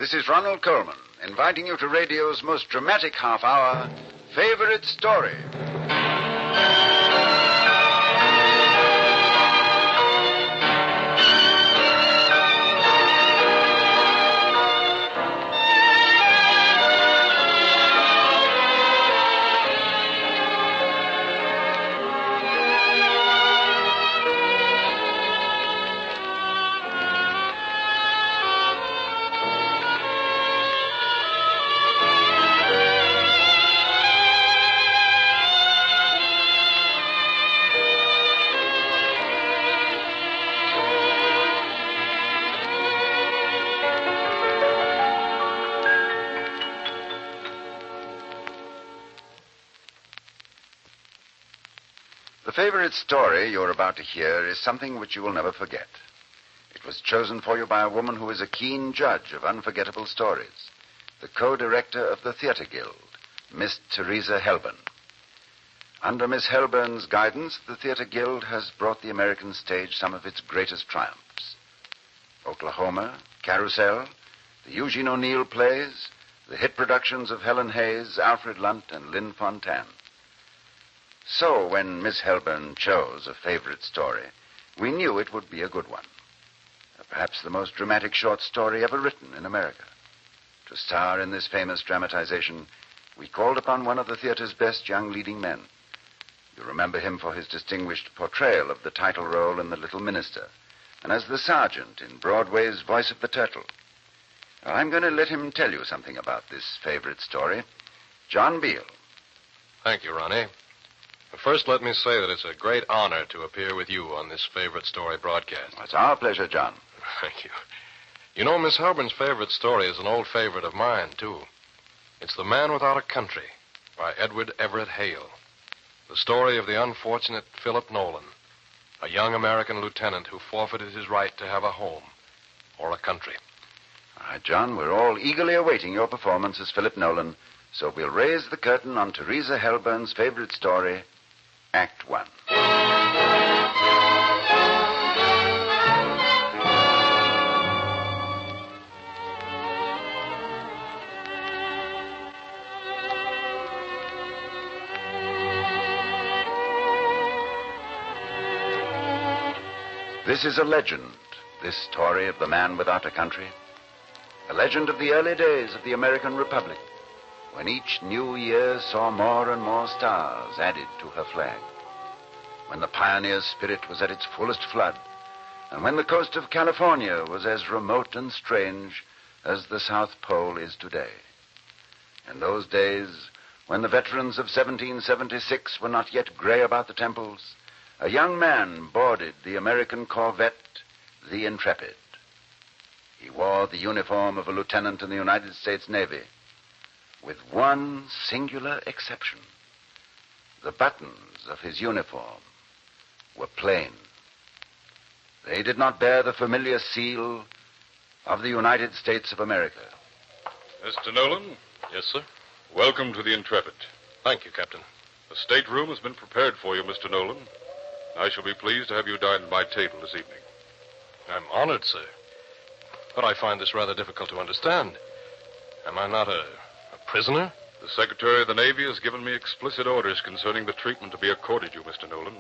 This is Ronald Coleman, inviting you to radio's most dramatic half hour, Favorite Story. The favorite story you're about to hear is something which you will never forget. It was chosen for you by a woman who is a keen judge of unforgettable stories, the co-director of the Theater Guild, Miss Teresa Helburn. Under Miss Helburn's guidance, the Theater Guild has brought the American stage some of its greatest triumphs. Oklahoma, Carousel, the Eugene O'Neill plays, the hit productions of Helen Hayes, Alfred Lunt, and Lynn Fontanne. So, when Miss Helburn chose a favorite story, we knew it would be a good one. Perhaps the most dramatic short story ever written in America. To star in this famous dramatization, we called upon one of the theater's best young leading men. You remember him for his distinguished portrayal of the title role in The Little Minister, and as the sergeant in Broadway's Voice of the Turtle. Well, I'm going to let him tell you something about this favorite story. John Beale. Thank you, Ronnie. First, let me say that it's a great honor to appear with you on this favorite story broadcast. It's our pleasure, John. Thank you. You know, Miss Helburn's favorite story is an old favorite of mine, too. It's The Man Without a Country by Edward Everett Hale. The story of the unfortunate Philip Nolan, a young American lieutenant who forfeited his right to have a home or a country. All right, John, we're all eagerly awaiting your performance as Philip Nolan, so we'll raise the curtain on Teresa Helburn's favorite story, Act 1. This is a legend, this story of the man without a country. A legend of the early days of the American Republic, when each new year saw more and more stars added to her flag, when the pioneer spirit was at its fullest flood, and when the coast of California was as remote and strange as the South Pole is today. In those days, when the veterans of 1776 were not yet gray about the temples, a young man boarded the American corvette, the Intrepid. He wore the uniform of a lieutenant in the United States Navy, with one singular exception. The buttons of his uniform were plain. They did not bear the familiar seal of the United States of America. Mr. Nolan? Yes, sir? Welcome to the Intrepid. Thank you, Captain. The stateroom has been prepared for you, Mr. Nolan. I shall be pleased to have you dine at my table this evening. I'm honored, sir. But I find this rather difficult to understand. Am I not a prisoner? The Secretary of the Navy has given me explicit orders concerning the treatment to be accorded you, Mr. Nolan.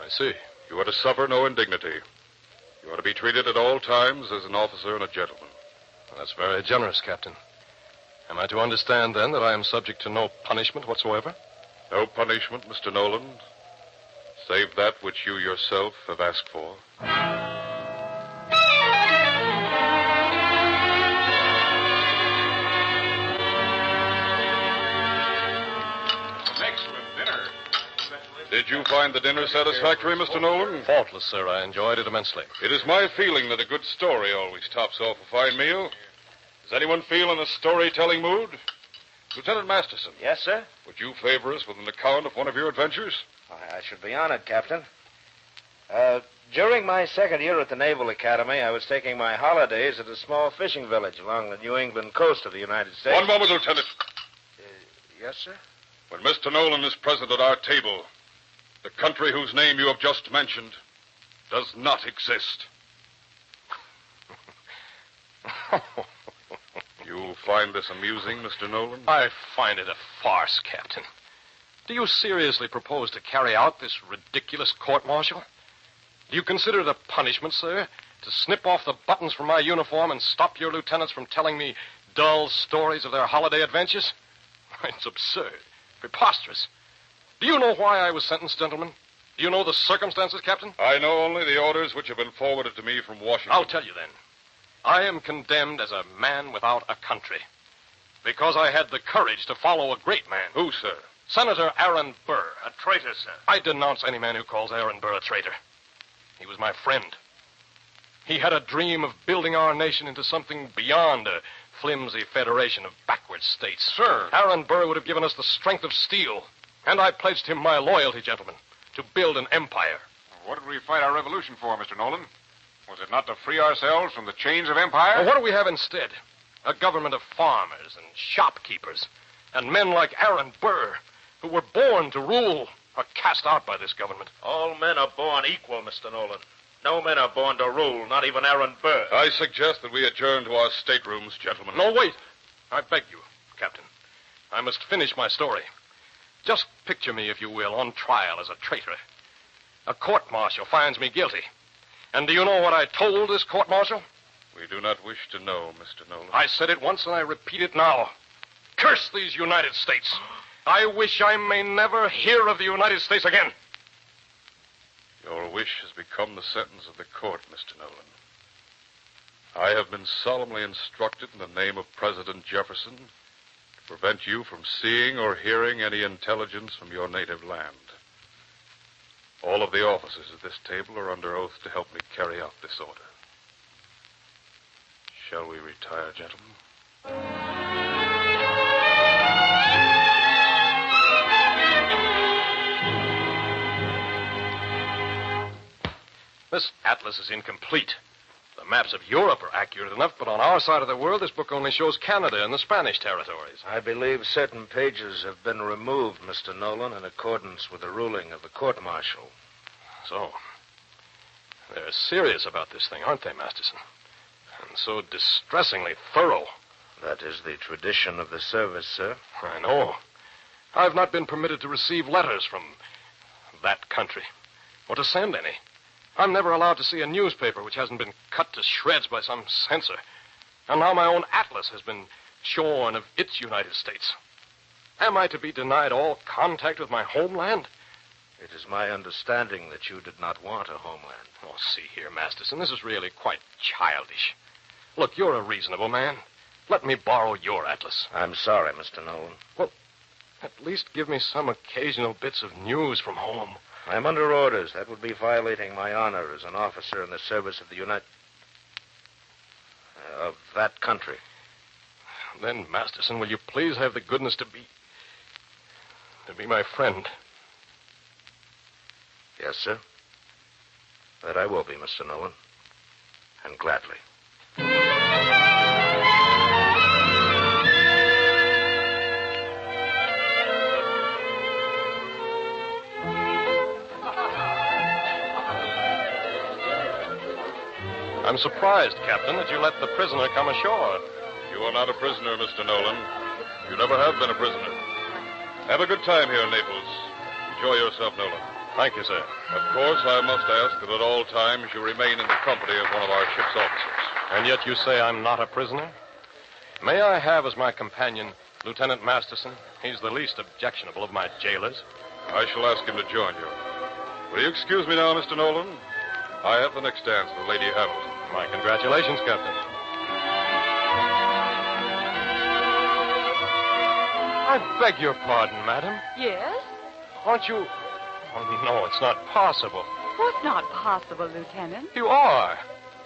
I see. You are to suffer no indignity. You are to be treated at all times as an officer and a gentleman. Well, that's very generous, Captain. Am I to understand, then, that I am subject to no punishment whatsoever? No punishment, Mr. Nolan, save that which you yourself have asked for. Did you find the dinner satisfactory, Mr. Nolan? Faultless, sir. I enjoyed it immensely. It is my feeling that a good story always tops off a fine meal. Does anyone feel in a storytelling mood? Lieutenant Masterson. Yes, sir? Would you favor us with an account of one of your adventures? I should be honored, Captain. During my second year at the Naval Academy, I was taking my holidays at a small fishing village along the New England coast of the United States. One moment, Lieutenant. Yes, sir? When Mr. Nolan is present at our table, the country whose name you have just mentioned does not exist. you find this amusing, Mr. Nolan? I find it a farce, Captain. Do you seriously propose to carry out this ridiculous court-martial? Do you consider it a punishment, sir, to snip off the buttons from my uniform and stop your lieutenants from telling me dull stories of their holiday adventures? It's absurd, preposterous. Do you know why I was sentenced, gentlemen? Do you know the circumstances, Captain? I know only the orders which have been forwarded to me from Washington. I'll tell you then. I am condemned as a man without a country because I had the courage to follow a great man. Who, sir? Senator Aaron Burr. A traitor, sir. I denounce any man who calls Aaron Burr a traitor. He was my friend. He had a dream of building our nation into something beyond a flimsy federation of backward states. Sir. Aaron Burr would have given us the strength of steel, and I pledged him my loyalty, gentlemen, to build an empire. What did we fight our revolution for, Mr. Nolan? Was it not to free ourselves from the chains of empire? Well, what do we have instead? A government of farmers and shopkeepers, and men like Aaron Burr, who were born to rule, are cast out by this government. All men are born equal, Mr. Nolan. No men are born to rule, not even Aaron Burr. I suggest that we adjourn to our staterooms, gentlemen. No, wait. I beg you, Captain. I must finish my story. Just picture me, if you will, on trial as a traitor. A court-martial finds me guilty. And do you know what I told this court-martial? We do not wish to know, Mr. Nolan. I said it once and I repeat it now. Curse these United States. I wish I may never hear of the United States again. Your wish has become the sentence of the court, Mr. Nolan. I have been solemnly instructed in the name of President Jefferson to prevent you from seeing or hearing any intelligence from your native land. All of the officers at this table are under oath to help me carry out this order. Shall we retire, gentlemen? This atlas is incomplete. The maps of Europe are accurate enough, but on our side of the world, this book only shows Canada and the Spanish territories. I believe certain pages have been removed, Mr. Nolan, in accordance with the ruling of the court-martial. So, they're serious about this thing, aren't they, Masterson? And so distressingly thorough. That is the tradition of the service, sir. I know. I've not been permitted to receive letters from that country, or to send any. I'm never allowed to see a newspaper which hasn't been cut to shreds by some censor. And now my own atlas has been shorn of its United States. Am I to be denied all contact with my homeland? It is my understanding that you did not want a homeland. Oh, see here, Masterson, this is really quite childish. Look, you're a reasonable man. Let me borrow your atlas. I'm sorry, Mr. Nolan. Well, at least give me some occasional bits of news from home. I'm under orders. That would be violating my honor as an officer in the service of the of that country. Then, Masterson, will you please have the goodness to be my friend? Yes, sir. That I will be, Mr. Nolan. And gladly. I'm surprised, Captain, that you let the prisoner come ashore. You are not a prisoner, Mr. Nolan. You never have been a prisoner. Have a good time here in Naples. Enjoy yourself, Nolan. Thank you, sir. Of course, I must ask that at all times you remain in the company of one of our ship's officers. And yet you say I'm not a prisoner? May I have as my companion Lieutenant Masterson? He's the least objectionable of my jailers. I shall ask him to join you. Will you excuse me now, Mr. Nolan? I have the next dance with Lady Hamilton. My congratulations, Captain. I beg your pardon, madam. Yes? Aren't you... Oh, no, it's not possible. What's not possible, Lieutenant? You are.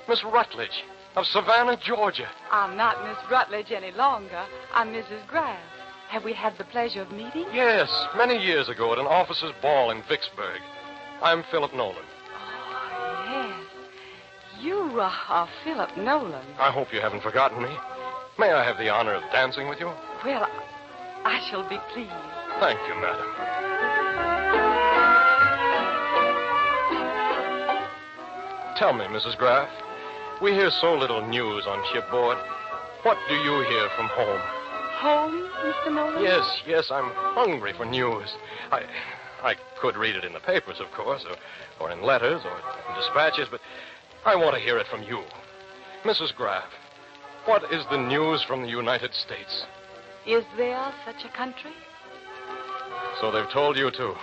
Miss Rutledge of Savannah, Georgia. I'm not Miss Rutledge any longer. I'm Mrs. Graff. Have we had the pleasure of meeting? Yes, many years ago at an officers' ball in Vicksburg. I'm Philip Nolan. Oh, yes. You are Philip Nolan. I hope you haven't forgotten me. May I have the honor of dancing with you? Well, I shall be pleased. Thank you, madam. Tell me, Mrs. Graff, we hear so little news on shipboard. What do you hear from home? Home, Mr. Nolan? Yes, I'm hungry for news. I could read it in the papers, of course, or in letters, or in dispatches, but I want to hear it from you. Mrs. Graff, what is the news from the United States? Is there such a country? So they've told you, too.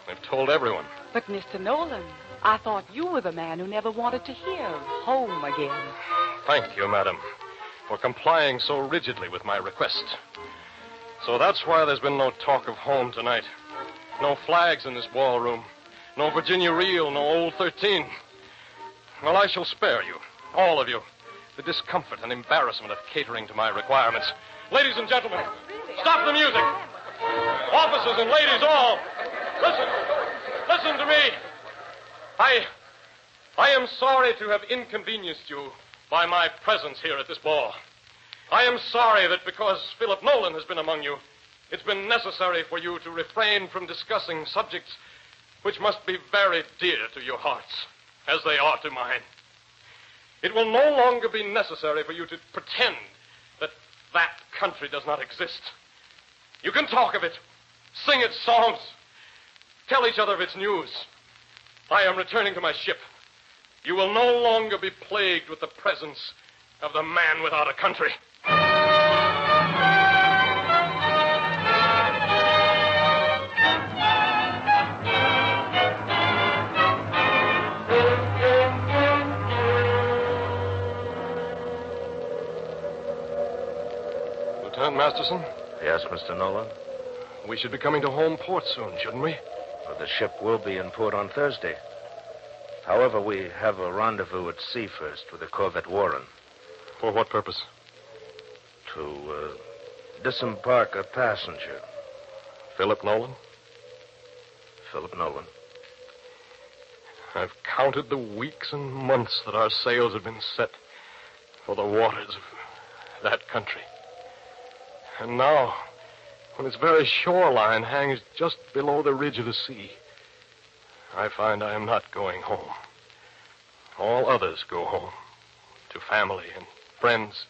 They've told everyone. But, Mr. Nolan, I thought you were the man who never wanted to hear of home again. Thank you, madam, for complying so rigidly with my request. So that's why there's been no talk of home tonight. No flags in this ballroom. No Virginia reel, no old 13. Well, I shall spare you, all of you, the discomfort and embarrassment of catering to my requirements. Ladies and gentlemen, stop the music. Officers and ladies all, listen to me. I am sorry to have inconvenienced you by my presence here at this ball. I am sorry that because Philip Nolan has been among you, it's been necessary for you to refrain from discussing subjects which must be very dear to your hearts, as they are to mine. It will no longer be necessary for you to pretend that country does not exist. You can talk of it, sing its songs, tell each other of its news. I am returning to my ship. You will no longer be plagued with the presence of the man without a country. Lieutenant Masterson? Yes, Mr. Nolan? We should be coming to home port soon, shouldn't we? Well, the ship will be in port on Thursday. However, we have a rendezvous at sea first with the corvette Warren. For what purpose? To disembark a passenger. Philip Nolan? Philip Nolan. I've counted the weeks and months that our sails have been set for the waters of that country. And now, when its very shoreline hangs just below the ridge of the sea, I find I am not going home. All others go home, to family and friends,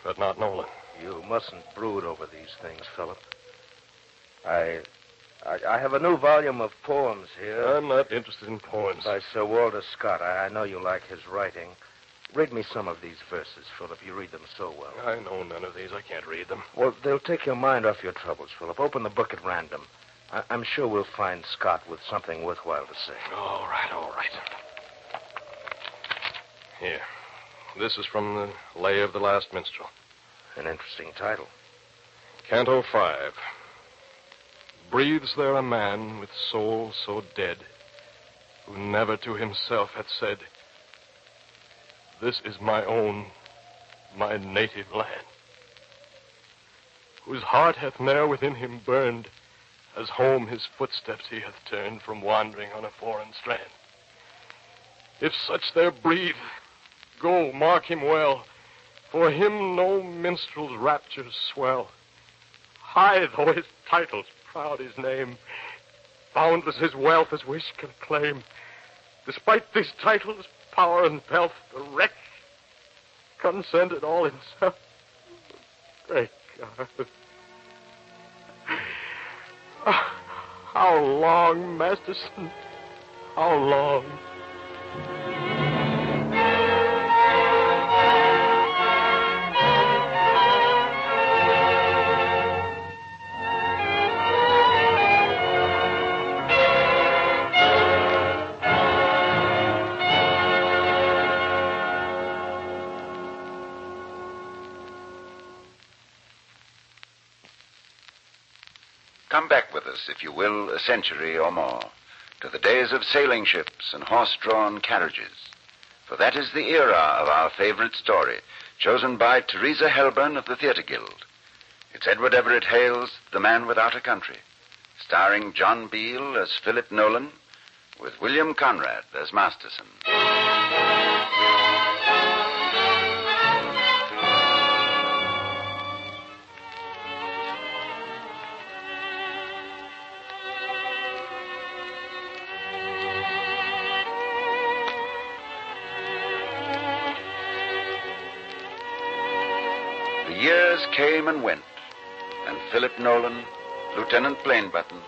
but not Nolan. You mustn't brood over these things, Philip. I have a new volume of poems here. I'm not interested in poems. By Sir Walter Scott. I know you like his writing. Read me some of these verses, Philip. You read them so well. I know none of these. I can't read them. Well, they'll take your mind off your troubles, Philip. Open the book at random. I'm sure we'll find Scott with something worthwhile to say. All right. Here. This is from the Lay of the Last Minstrel. An interesting title. Canto 5. Breathes there a man with soul so dead, who never to himself hath said, this is my own, my native land, whose heart hath ne'er within him burned, as home his footsteps he hath turned from wandering on a foreign strand. If such there breathe, go, mark him well, for him no minstrel's raptures swell. High though his titles, proud his name, boundless his wealth as wish can claim, despite these titles, power and pelf, the wretch consented all himself. Great God. How long, Masterson? How long? Come back with us, if you will, a century or more, to the days of sailing ships and horse-drawn carriages. For that is the era of our favorite story, chosen by Teresa Helburn of the Theatre Guild. It's Edward Everett Hale's The Man Without a Country, starring John Beale as Philip Nolan, with William Conrad as Masterson. years came and went, and Philip Nolan, Lieutenant Plainbuttons,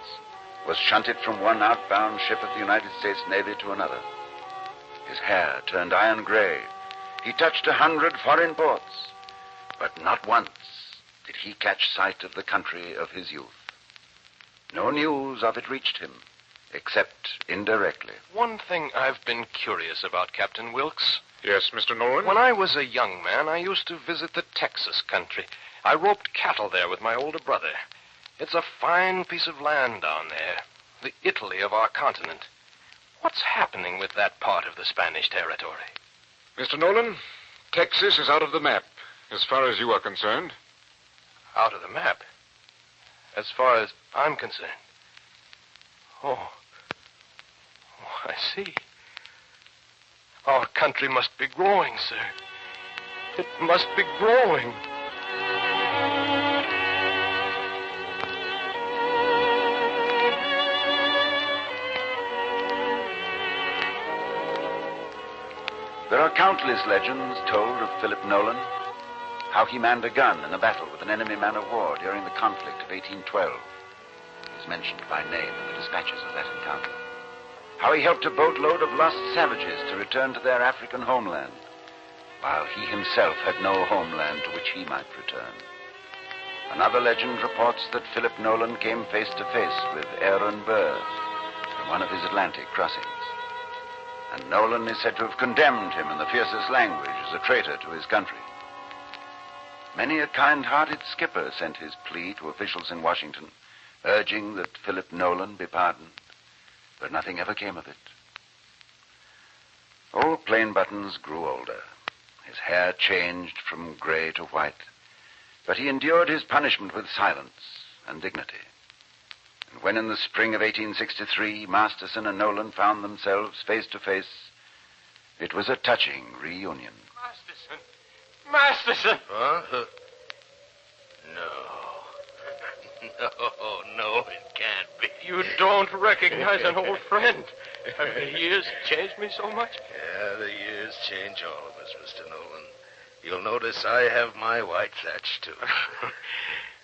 was shunted from one outbound ship of the United States Navy to another. His hair turned iron gray. He touched 100 foreign ports, but not once did he catch sight of the country of his youth. No news of it reached him, except indirectly. One thing I've been curious about, Captain Wilkes. Yes, Mr. Nolan? When I was a young man, I used to visit the Texas country. I roped cattle there with my older brother. It's a fine piece of land down there, the Italy of our continent. What's happening with that part of the Spanish territory? Mr. Nolan, Texas is out of the map, as far as you are concerned. Out of the map? As far as I'm concerned. Oh, I see. Our country must be growing, sir. It must be growing. There are countless legends told of Philip Nolan, how he manned a gun in a battle with an enemy man of war during the conflict of 1812. He's mentioned by name in the dispatches of that encounter. How he helped a boatload of lost savages to return to their African homeland, while he himself had no homeland to which he might return. Another legend reports that Philip Nolan came face to face with Aaron Burr in one of his Atlantic crossings. And Nolan is said to have condemned him in the fiercest language as a traitor to his country. Many a kind-hearted skipper sent his plea to officials in Washington, urging that Philip Nolan be pardoned, but nothing ever came of it. Old Plainbuttons grew older. His hair changed from gray to white, but he endured his punishment with silence and dignity. And when in the spring of 1863, Masterson and Nolan found themselves face to face, it was a touching reunion. Masterson! Huh? No, it can't be. You don't recognize an old friend. Have the years changed me so much? Yeah, the years change all of us, Mr. Nolan. You'll notice I have my white thatch, too.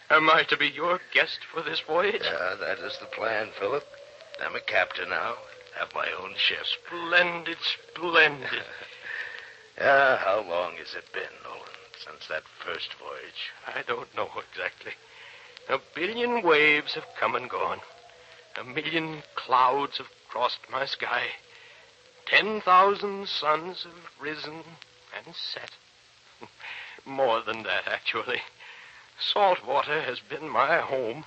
Am I to be your guest for this voyage? Yeah, that is the plan, Philip. I'm a captain now. Have my own ship. Splendid, splendid. Yeah, how long has it been, Nolan, since that first voyage? I don't know exactly. 1 billion waves have come and gone. 1 million clouds have crossed my sky. 10,000 suns have risen and set. More than that, actually. Salt water has been my home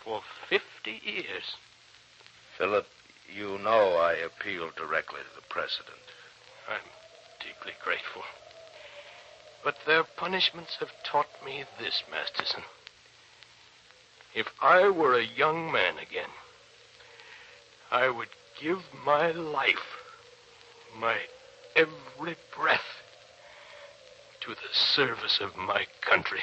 for 50 years. Philip, you know I appealed directly to the president. I'm deeply grateful. But their punishments have taught me this, Masterson. If I were a young man again, I would give my life, my every breath, to the service of my country.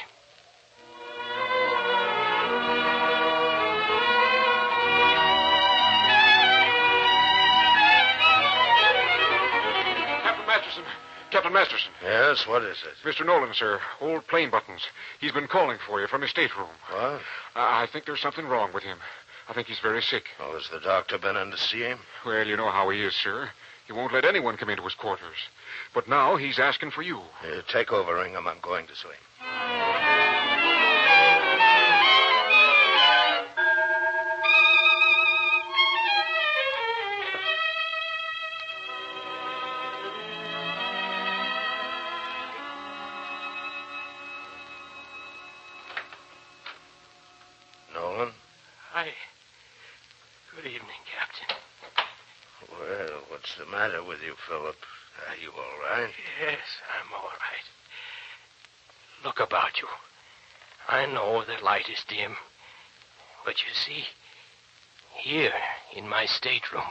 Captain Masterson. Yes, what is it? Mr. Nolan, sir. Old Plainbuttons. He's been calling for you from his stateroom. What? I think there's something wrong with him. I think he's very sick. Oh, has the doctor been in to see him? Well, you know how he is, sir. He won't let anyone come into his quarters. But now he's asking for you. Take over, Ingham. I'm going to see him. Nolan? Hi. Good evening, Captain. Well, what's the matter with you, Philip? Are you all right? Yes, I'm all right. Look about you. I know the light is dim. But you see, here in my stateroom,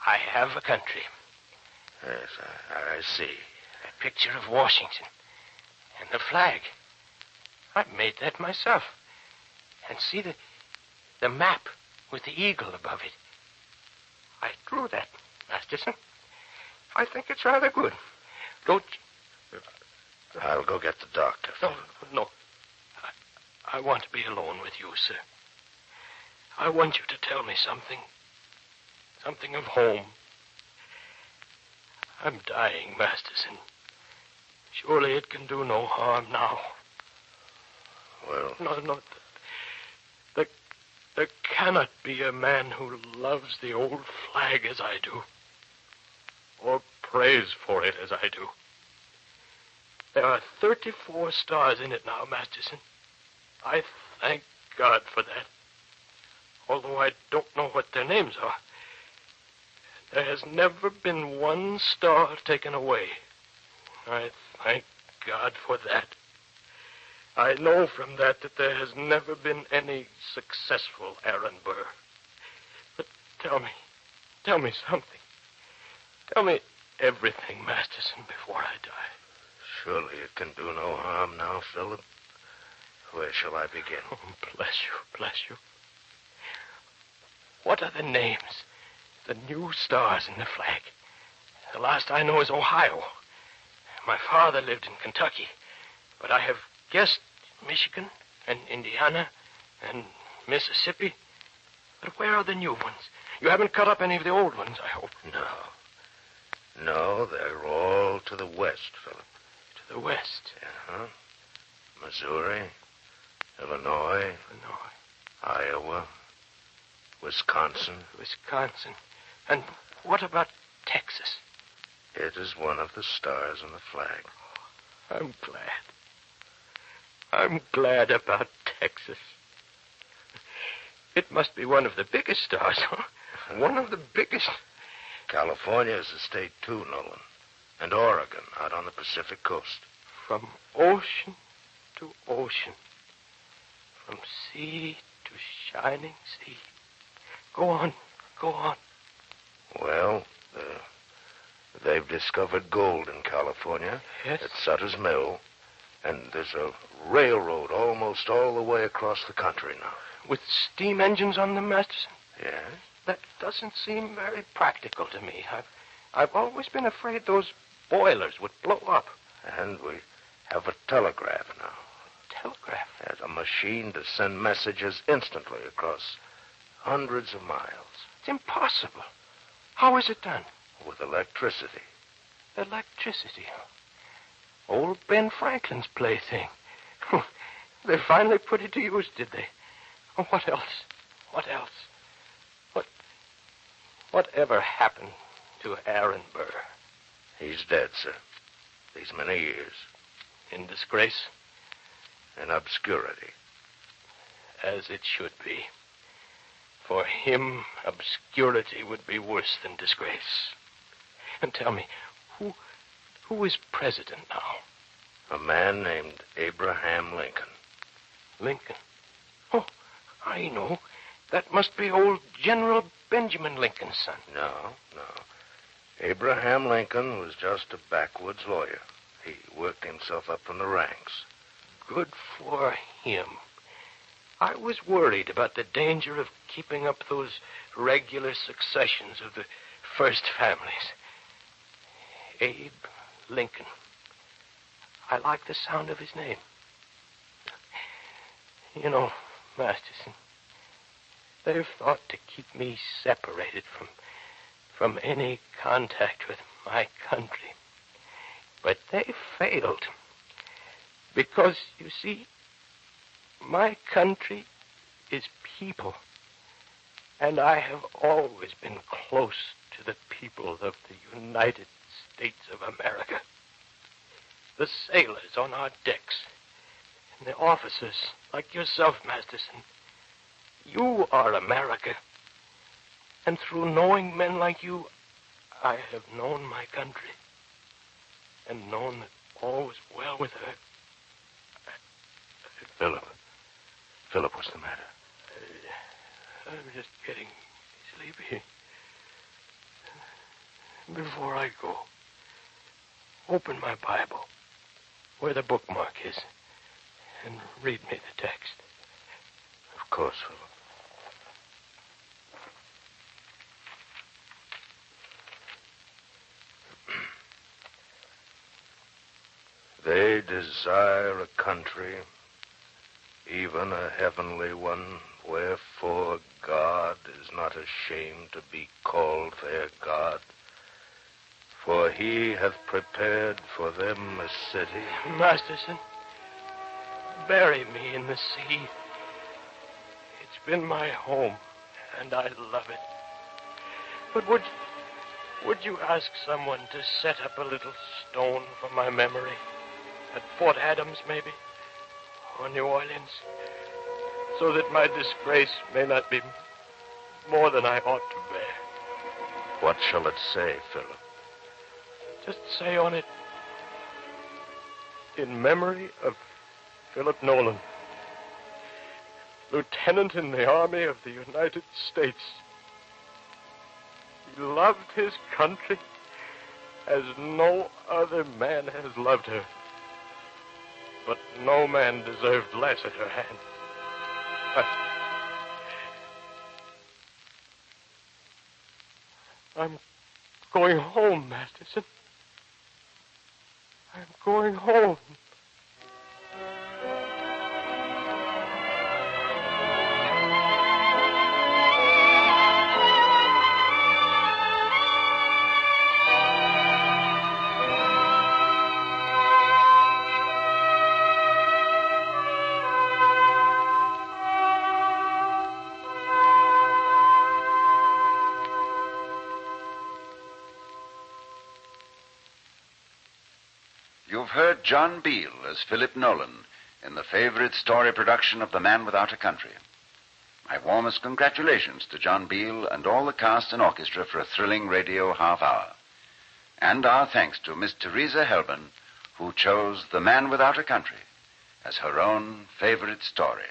I have a country. Yes, I see. A picture of Washington and the flag. I made that myself. And see the map with the eagle above it. I drew that, Masterson. I think it's rather good. Don't you? I'll go get the doctor. No. I want to be alone with you, sir. I want you to tell me something. Something of home. I'm dying, Masterson. Surely it can do no harm now. Well... No. There cannot be a man who loves the old flag as I do, or prays for it as I do. There are 34 stars in it now, Masterson. I thank God for that, although I don't know what their names are. There has never been one star taken away. I thank God for that. I know from that there has never been any successful Aaron Burr. But tell me something. Tell me everything, Masterson, before I die. Surely it can do no harm now, Philip. Where shall I begin? Oh, bless you. What are the names? The new stars in the flag. The last I know is Ohio. My father lived in Kentucky, but I have guessed Michigan and Indiana and Mississippi. But where are the new ones? You haven't cut up any of the old ones, I hope. No, they're all to the west, Philip. To the west? Uh-huh. Missouri, Illinois, Iowa, Wisconsin. And what about Texas? It is one of the stars on the flag. I'm glad about Texas. It must be one of the biggest stars, huh? One of the biggest. California is a state, too, Nolan. And Oregon, out on the Pacific coast. From ocean to ocean. From sea to shining sea. Go on. Well, they've discovered gold in California. Yes? At Sutter's Mill. And there's a railroad almost all the way across the country now. With steam engines on them, Masterson? Yes? That doesn't seem very practical to me. I've always been afraid those boilers would blow up. And we have a telegraph now. Telegraph? There's a machine to send messages instantly across hundreds of miles. It's impossible. How is it done? With electricity. Electricity? Old Ben Franklin's plaything. They finally put it to use, did they? Oh, what else? Whatever happened to Aaron Burr? He's dead, sir. These many years. In disgrace? In obscurity. As it should be. For him, obscurity would be worse than disgrace. And tell me, who is president now? A man named Abraham Lincoln. Lincoln? Oh, I know. That must be old General Benjamin Lincoln's son. No. Abraham Lincoln was just a backwoods lawyer. He worked himself up from the ranks. Good for him. I was worried about the danger of keeping up those regular successions of the first families. Abe Lincoln. I like the sound of his name. You know, Masterson, they've thought to keep me separated from any contact with my country. But they failed. Because, you see, my country is people. And I have always been close to the people of the United States of America. The sailors on our decks, and the officers like yourself, Masterson. You are America. And through knowing men like you, I have known my country. And known that all was well with her. Philip, what's the matter? I'm just getting sleepy. Before I go, open my Bible, where the bookmark is, and read me the text. Of course, Philip. They desire a country, even a heavenly one, wherefore God is not ashamed to be called their God. For he hath prepared for them a city. Masterson, bury me in the sea. It's been my home, and I love it. But would you ask someone to set up a little stone for my memory? At Fort Adams, maybe? Or New Orleans? So that my disgrace may not be more than I ought to bear. What shall it say, Philip? Just say on it, in memory of Philip Nolan, Lieutenant in the Army of the United States. He loved his country as no other man has loved her. But no man deserved less at her hand. I'm going home, Masterson. I'm going home. You've heard John Beale as Philip Nolan in the favorite story production of The Man Without a Country. My warmest congratulations to John Beale and all the cast and orchestra for a thrilling radio half hour. And our thanks to Miss Teresa Helban, who chose The Man Without a Country as her own favorite story.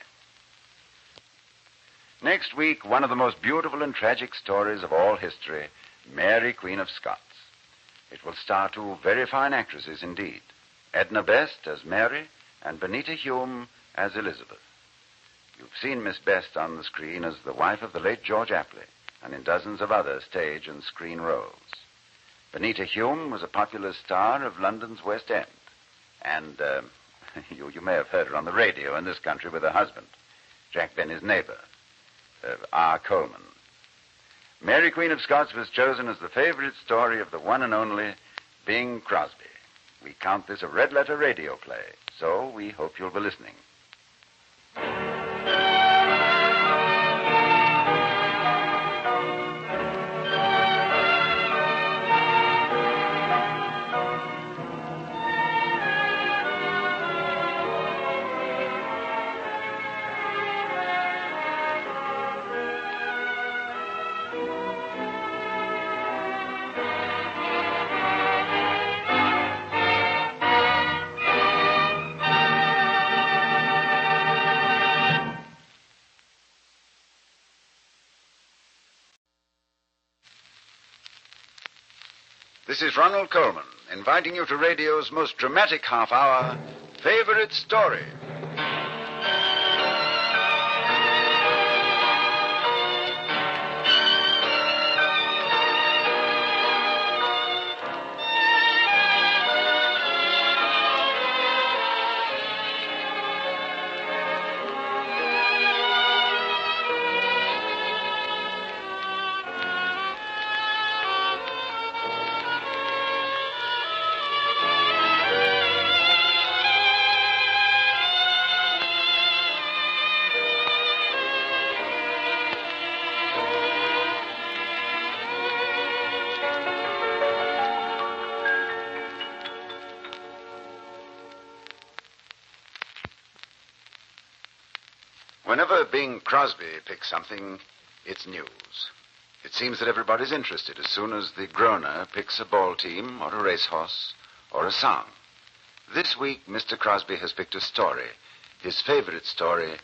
Next week, one of the most beautiful and tragic stories of all history, Mary, Queen of Scots. It will star two very fine actresses indeed, Edna Best as Mary and Benita Hume as Elizabeth. You've seen Miss Best on the screen as the wife of the late George Apley and in dozens of other stage and screen roles. Benita Hume was a popular star of London's West End. And you may have heard her on the radio in this country with her husband, Jack Benny's neighbor, R. Coleman. Mary, Queen of Scots was chosen as the favorite story of the one and only Bing Crosby. We count this a red-letter radio play, so we hope you'll be listening. This is Ronald Coleman, inviting you to radio's most dramatic half hour, Favorite Story. Whenever Bing Crosby picks something, it's news. It seems that everybody's interested as soon as the groaner picks a ball team or a racehorse or a song. This week, Mr. Crosby has picked a story, his favorite story,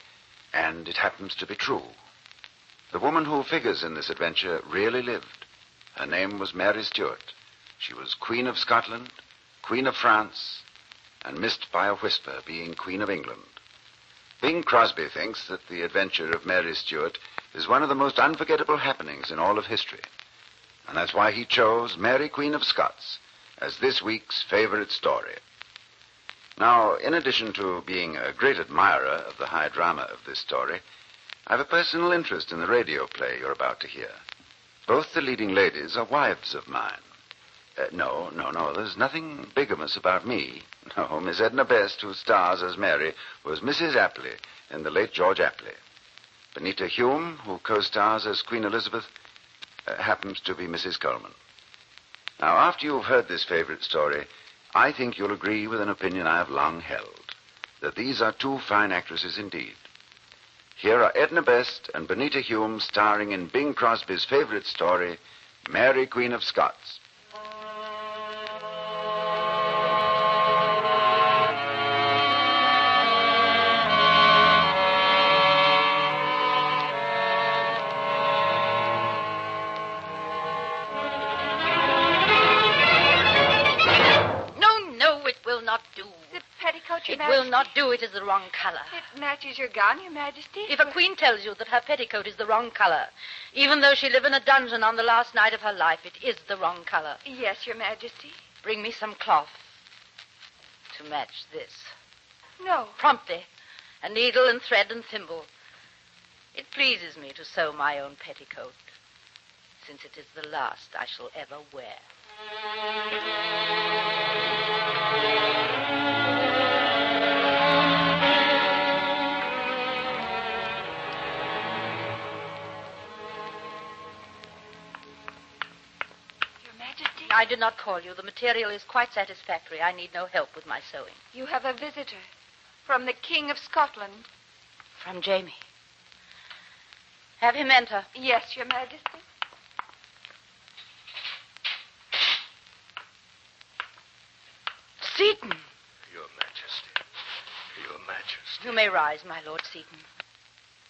and it happens to be true. The woman who figures in this adventure really lived. Her name was Mary Stuart. She was Queen of Scotland, Queen of France, and missed by a whisper being Queen of England. Bing Crosby thinks that the adventure of Mary Stuart is one of the most unforgettable happenings in all of history. And that's why he chose Mary, Queen of Scots as this week's favorite story. Now, in addition to being a great admirer of the high drama of this story, I have a personal interest in the radio play you're about to hear. Both the leading ladies are wives of mine. No, there's nothing bigamous about me. No, Miss Edna Best, who stars as Mary, was Mrs. Apley in the late George Apley. Benita Hume, who co-stars as Queen Elizabeth, happens to be Mrs. Coleman. Now, after you've heard this favorite story, I think you'll agree with an opinion I have long held, that these are two fine actresses indeed. Here are Edna Best and Benita Hume starring in Bing Crosby's favorite story, Mary, Queen of Scots. It will not do. It is the wrong color. It matches your gown, Your Majesty. If a queen tells you that her petticoat is the wrong color, even though she lived in a dungeon on the last night of her life, it is the wrong color. Yes, Your Majesty. Bring me some cloth to match this. No. Promptly. A needle and thread and thimble. It pleases me to sew my own petticoat, since it is the last I shall ever wear. I did not call you. The material is quite satisfactory. I need no help with my sewing. You have a visitor from the King of Scotland. From Jamie. Have him enter. Yes, Your Majesty. Seaton. Your Majesty. Your Majesty. You may rise, my Lord Seaton.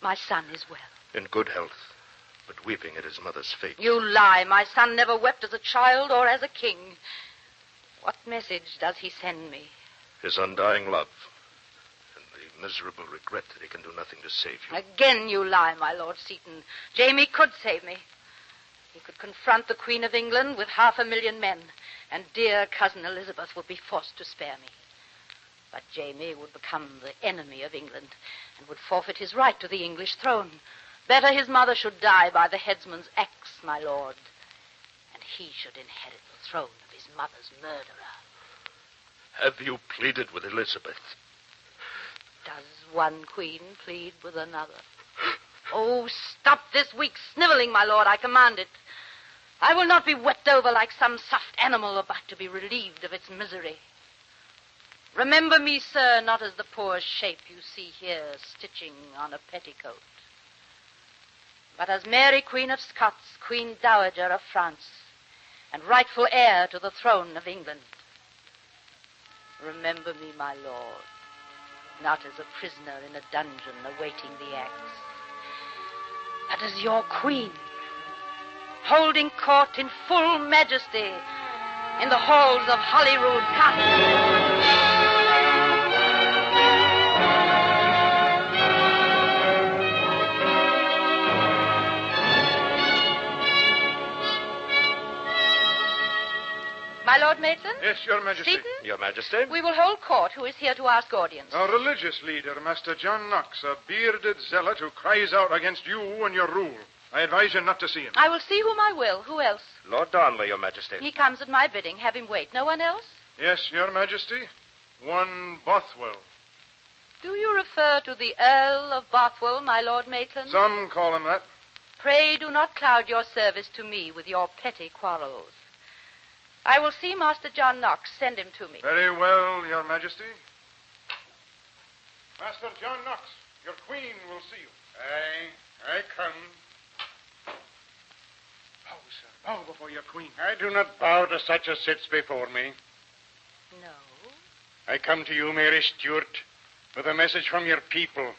My son is well. In good health, but weeping at his mother's fate. You lie. My son never wept as a child or as a king. What message does he send me? His undying love, and the miserable regret that he can do nothing to save you. Again you lie, my Lord Seaton. Jamie could save me. He could confront the Queen of England with 500,000 men, and dear cousin Elizabeth would be forced to spare me. But Jamie would become the enemy of England and would forfeit his right to the English throne. Better his mother should die by the headsman's axe, my lord, and he should inherit the throne of his mother's murderer. Have you pleaded with Elizabeth? Does one queen plead with another? Oh, stop this weak sniveling, my lord, I command it. I will not be wept over like some soft animal about to be relieved of its misery. Remember me, sir, not as the poor shape you see here stitching on a petticoat, but as Mary, Queen of Scots, Queen Dowager of France, and rightful heir to the throne of England. Remember me, my lord, not as a prisoner in a dungeon awaiting the axe, but as your queen, holding court in full majesty in the halls of Holyrood Castle. My Lord Maitland? Yes, Your Majesty. Seaton? Your Majesty? We will hold court. Who is here to ask audience? Our religious leader, Master John Knox, a bearded zealot who cries out against you and your rule. I advise you not to see him. I will see whom I will. Who else? Lord Darnley, Your Majesty. He comes at my bidding. Have him wait. No one else? Yes, Your Majesty. One Bothwell. Do you refer to the Earl of Bothwell, my Lord Maitland? Some call him that. Pray do not cloud your service to me with your petty quarrels. I will see Master John Knox. Send him to me. Very well, Your Majesty. Master John Knox, your queen will see you. I come. Bow, sir. Bow before your queen. I do not bow to such as sits before me. No. I come to you, Mary Stuart, with a message from your people.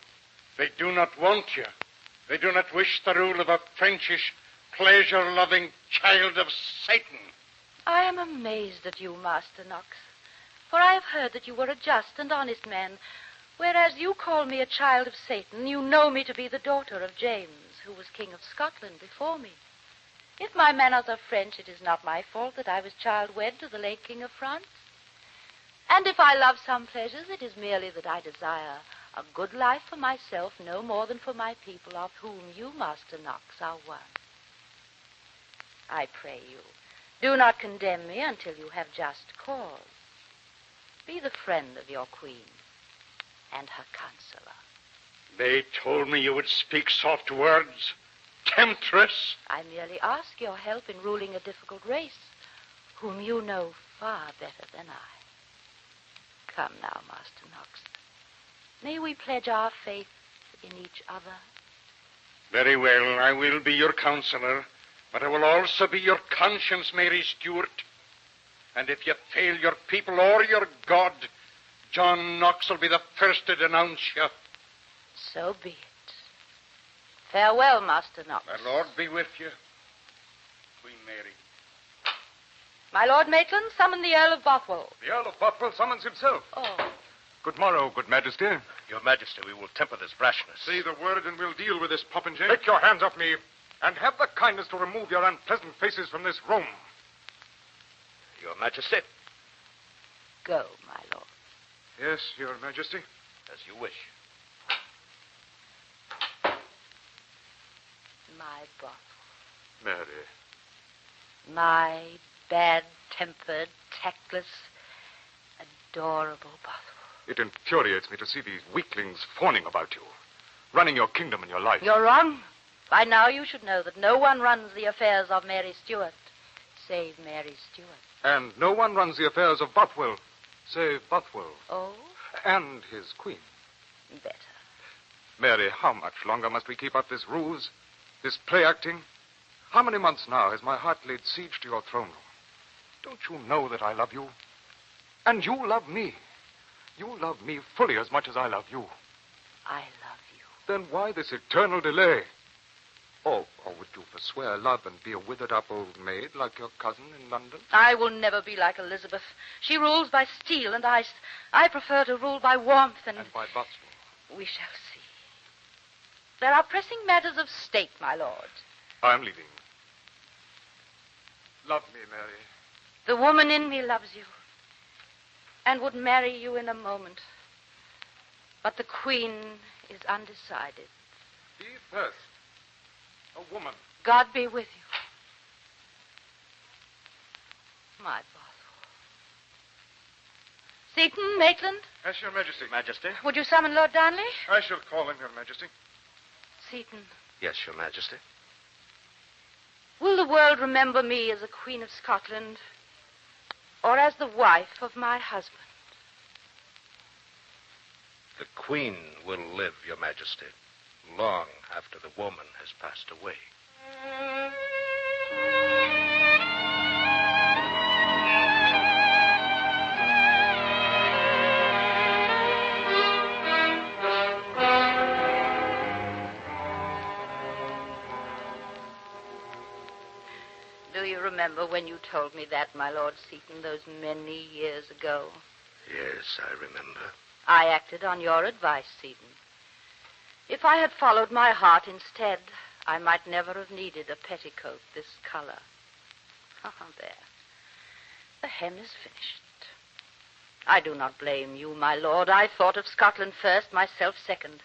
They do not want you. They do not wish the rule of a Frenchish, pleasure-loving child of Satan. I am amazed at you, Master Knox, for I have heard that you were a just and honest man, whereas you call me a child of Satan. You know me to be the daughter of James, who was King of Scotland before me. If my manners are French, it is not my fault that I was child wed to the late King of France. And if I love some pleasures, it is merely that I desire a good life for myself no more than for my people, of whom you, Master Knox, are one. I pray you, do not condemn me until you have just cause. Be the friend of your queen and her counselor. They told me you would speak soft words. Temptress. I merely ask your help in ruling a difficult race, whom you know far better than I. Come now, Master Knox. May we pledge our faith in each other? Very well, I will be your counselor, but I will also be your conscience, Mary Stuart. And if you fail your people or your God, John Knox will be the first to denounce you. So be it. Farewell, Master Knox. The Lord be with you, Queen Mary. My Lord Maitland, summon the Earl of Bothwell. The Earl of Bothwell summons himself. Oh. Good morrow, good Majesty. Your Majesty, we will temper this brashness. Say the word and we'll deal with this popinjay. Take your hands off me, and have the kindness to remove your unpleasant faces from this room. Your Majesty. Go, my lord. Yes, Your Majesty. As you wish. My Bothwell. Mary. My bad-tempered, tactless, adorable Bothwell. It infuriates me to see these weaklings fawning about you, running your kingdom and your life. You're wrong. By now you should know that no one runs the affairs of Mary Stuart, save Mary Stuart. And no one runs the affairs of Bothwell, save Bothwell. Oh? And his queen. Better. Mary, how much longer must we keep up this ruse, this play-acting? How many months now has my heart laid siege to your throne room? Don't you know that I love you? And you love me. You love me fully as much as I love you. I love you. Then why this eternal delay? Or would you forswear love and be a withered-up old maid like your cousin in London? I will never be like Elizabeth. She rules by steel and ice. I prefer to rule by warmth and by Bothwell. We shall see. There are pressing matters of state, my lord. I'm leaving. Love me, Mary. The woman in me loves you and would marry you in a moment. But the queen is undecided. Be first. A woman. God be with you. My Bothwell. Seaton, Maitland. Yes, Your Majesty. Majesty? Would you summon Lord Darnley? I shall call him, Your Majesty. Seaton. Yes, Your Majesty. Will the world remember me as a Queen of Scotland or as the wife of my husband? The Queen will live, Your Majesty, long after the woman has passed away. Do you remember when you told me that, my Lord Seaton, those many years ago? Yes, I remember. I acted on your advice, Seaton. If I had followed my heart instead, I might never have needed a petticoat this color. There. The hem is finished. I do not blame you, my lord. I thought of Scotland first, myself second.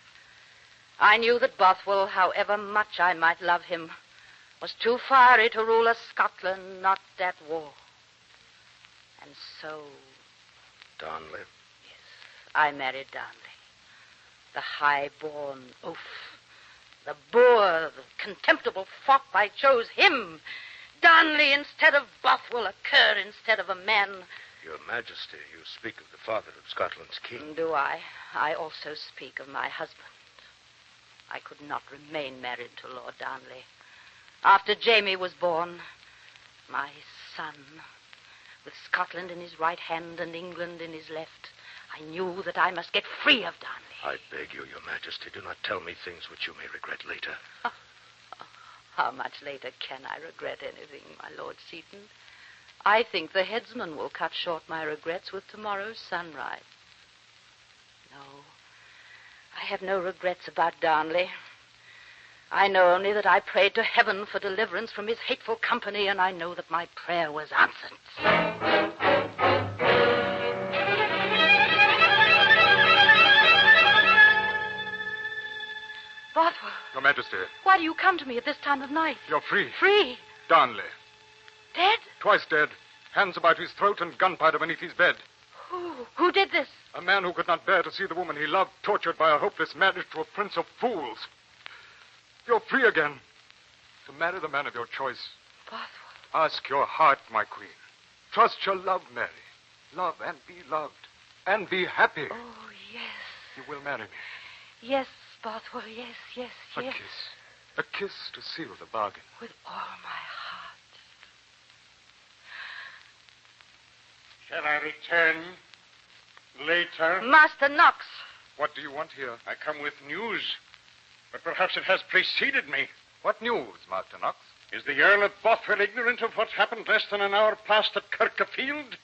I knew that Bothwell, however much I might love him, was too fiery to rule a Scotland not at war. And so... Darnley? I married Darnley. The high-born oaf. The boor, the contemptible fop. I chose him. Darnley instead of Bothwell, a cur instead of a man. Your Majesty, you speak of the father of Scotland's king. Do I? I also speak of my husband. I could not remain married to Lord Darnley. After Jamie was born, my son, with Scotland in his right hand and England in his left, I knew that I must get free of Darnley. I beg you, Your Majesty, do not tell me things which you may regret later. How much later can I regret anything, my Lord Seaton? I think the headsman will cut short my regrets with tomorrow's sunrise. No, I have no regrets about Darnley. I know only that I prayed to heaven for deliverance from his hateful company, and I know that my prayer was answered. Majesty. Why do you come to me at this time of night? You're free. Free? Darnley. Dead? Twice dead. Hands about his throat and gunpowder beneath his bed. Who did this? A man who could not bear to see the woman he loved tortured by a hopeless marriage to a prince of fools. You're free again. To marry the man of your choice. Bothwell. Ask your heart, my queen. Trust your love, Mary. Love and be loved. And be happy. Oh, yes. You will marry me. Yes, Bothwell, yes. A kiss. A kiss to seal the bargain. With all my heart. Shall I return later? Master Knox. What do you want here? I come with news, but perhaps it has preceded me. What news, Master Knox? Is the Earl of Bothwell ignorant of what happened less than an hour past at Kirkafield?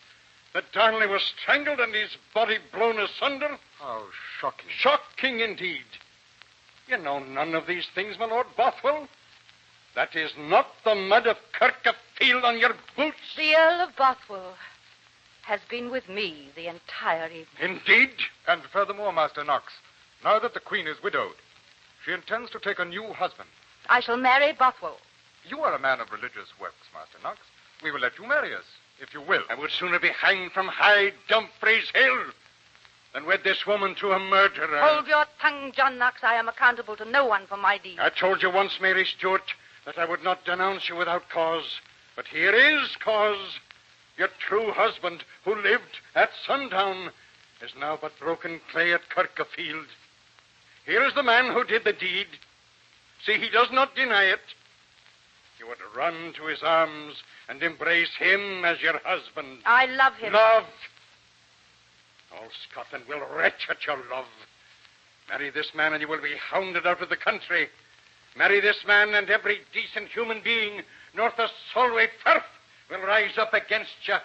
That Darnley was strangled and his body blown asunder? How shocking. Shocking indeed. You know none of these things, my Lord Bothwell. That is not the mud of Kirkafield on your boots. The Earl of Bothwell has been with me the entire evening. Indeed? And furthermore, Master Knox, now that the Queen is widowed, she intends to take a new husband. I shall marry Bothwell. You are a man of religious works, Master Knox. We will let you marry us, if you will. I would sooner be hanged from high Dumfries Hill than wed this woman to a murderer. Hold your tongue, John Knox. I am accountable to no one for my deeds. I told you once, Mary Stuart, that I would not denounce you without cause. But here is cause. Your true husband, who lived at Sundown, is now but broken clay at Kirkafield. Here is the man who did the deed. See, he does not deny it. You would run to his arms and embrace him as your husband. I love him. Love? All Scotland will retch at your love. Marry this man and you will be hounded out of the country. Marry this man and every decent human being north of Solway Firth will rise up against you.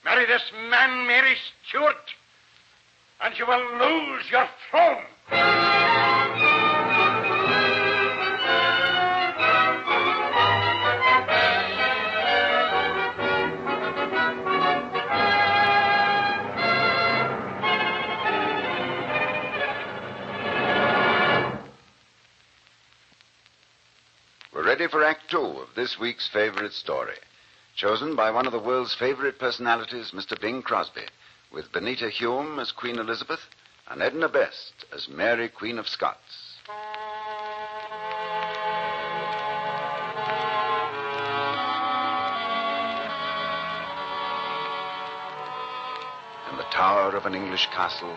Marry this man, Mary Stuart, and you will lose your throne. We're ready for Act Two of this week's favorite story, chosen by one of the world's favorite personalities, Mr. Bing Crosby, with Benita Hume as Queen Elizabeth and Edna Best as Mary, Queen of Scots. In the tower of an English castle,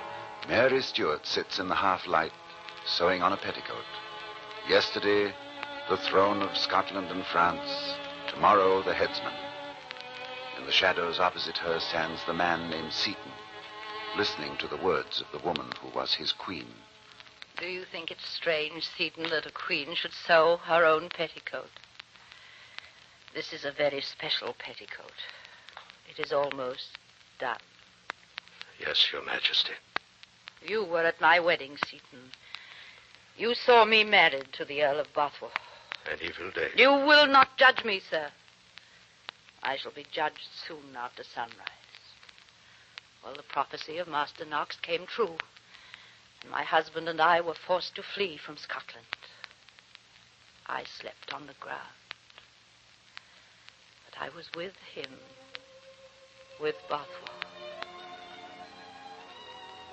Mary Stuart sits in the half-light, sewing on a petticoat. Yesterday, the throne of Scotland and France. Tomorrow, the headsman. In the shadows opposite her stands the man named Seaton, listening to the words of the woman who was his queen. Do you think it's strange, Seaton, that a queen should sew her own petticoat? This is a very special petticoat. It is almost done. Yes, Your Majesty. You were at my wedding, Seaton. You saw me married to the Earl of Bothwell. An evil day. You will not judge me, sir. I shall be judged soon after sunrise. Well, the prophecy of Master Knox came true, and my husband and I were forced to flee from Scotland. I slept on the ground, but I was with him, with Bothwell.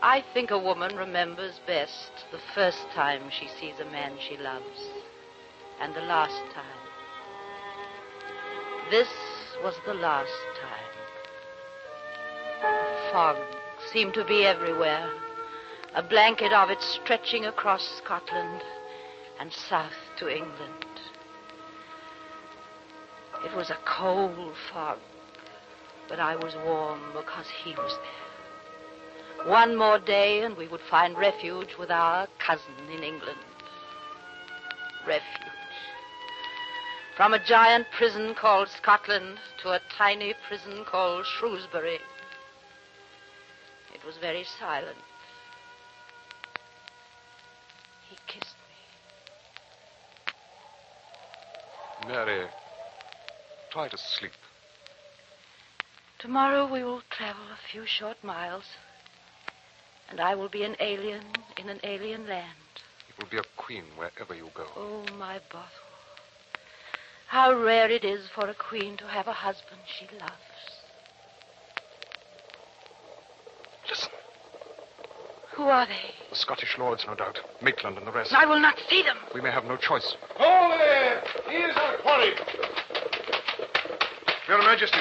I think a woman remembers best the first time she sees a man she loves, and the last time. This was the last time. The fog seemed to be everywhere, a blanket of it stretching across Scotland and south to England. It was a cold fog, but I was warm because he was there. One more day and we would find refuge with our cousin in England. Refuge. From a giant prison called Scotland to a tiny prison called Shrewsbury. It was very silent. He kissed me. Mary, try to sleep. Tomorrow we will travel a few short miles, and I will be an alien in an alien land. will be a queen wherever you go. Oh, my Bothwell. How rare it is for a queen to have a husband she loves. Listen. Who are they? The Scottish lords, no doubt. Maitland and the rest. I will not see them. We may have no choice. Hold there! He is our quarry. Your Majesty,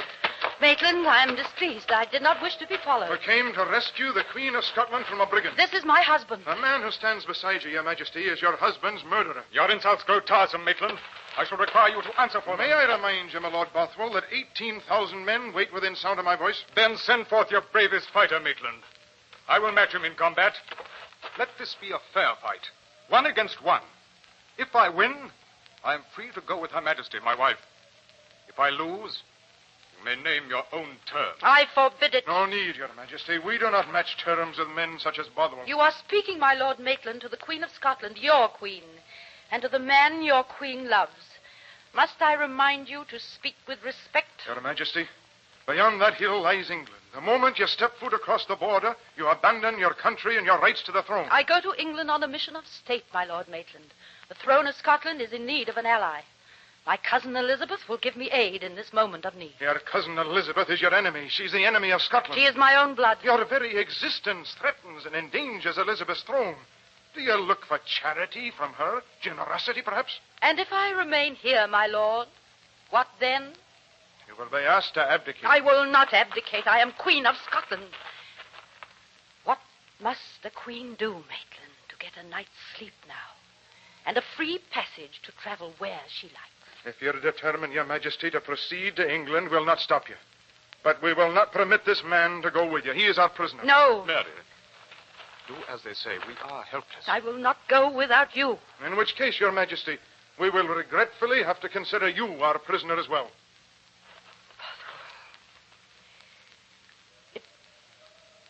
Maitland, I am displeased. I did not wish to be we followed. came to rescue the Queen of Scotland from a brigand. This is my husband. The man who stands beside you, Your Majesty, is your husband's murderer. Your insults grow tiresome, Maitland. I shall require you to answer for them. May I remind you, my Lord Bothwell, that 18,000 men wait within sound of my voice? Then send forth your bravest fighter, Maitland. I will match him in combat. Let this be a fair fight. 1 against 1. If I win, I am free to go with Her Majesty, my wife. If I lose, you may name your own terms. I forbid it. No need, Your Majesty. We do not match terms with men such as Bothwell. You are speaking, my Lord Maitland, to the Queen of Scotland, your queen, and to the man your queen loves. Must I remind you to speak with respect? Your Majesty, beyond that hill lies England. The moment you step foot across the border, you abandon your country and your rights to the throne. I go to England on a mission of state, my Lord Maitland. The throne of Scotland is in need of an ally. My cousin Elizabeth will give me aid in this moment of need. Your cousin Elizabeth is your enemy. She's the enemy of Scotland. She is my own blood. Your very existence threatens and endangers Elizabeth's throne. Do you look for charity from her? Generosity, perhaps? And if I remain here, my lord, what then? You will be asked to abdicate. I will not abdicate. I am Queen of Scotland. What must the Queen do, Maitland, to get a night's sleep now? And a free passage to travel where she likes? If you're determined, Your Majesty, to proceed to England, we'll not stop you. But we will not permit this man to go with you. He is our prisoner. No. Mary, do as they say. We are helpless. I will not go without you. In which case, Your Majesty, we will regretfully have to consider you our prisoner as well.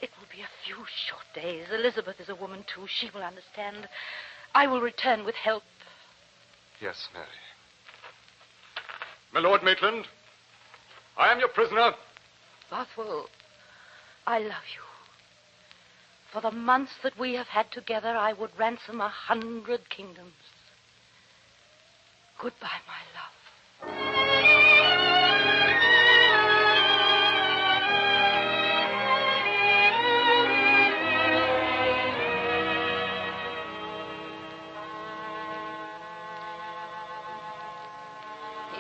It will be a few short days. Elizabeth is a woman, too. She will understand. I will return with help. Yes, Mary. My Lord Maitland, I am your prisoner. Bothwell, I love you. For the months that we have had together, I would ransom 100 kingdoms. Goodbye, my love.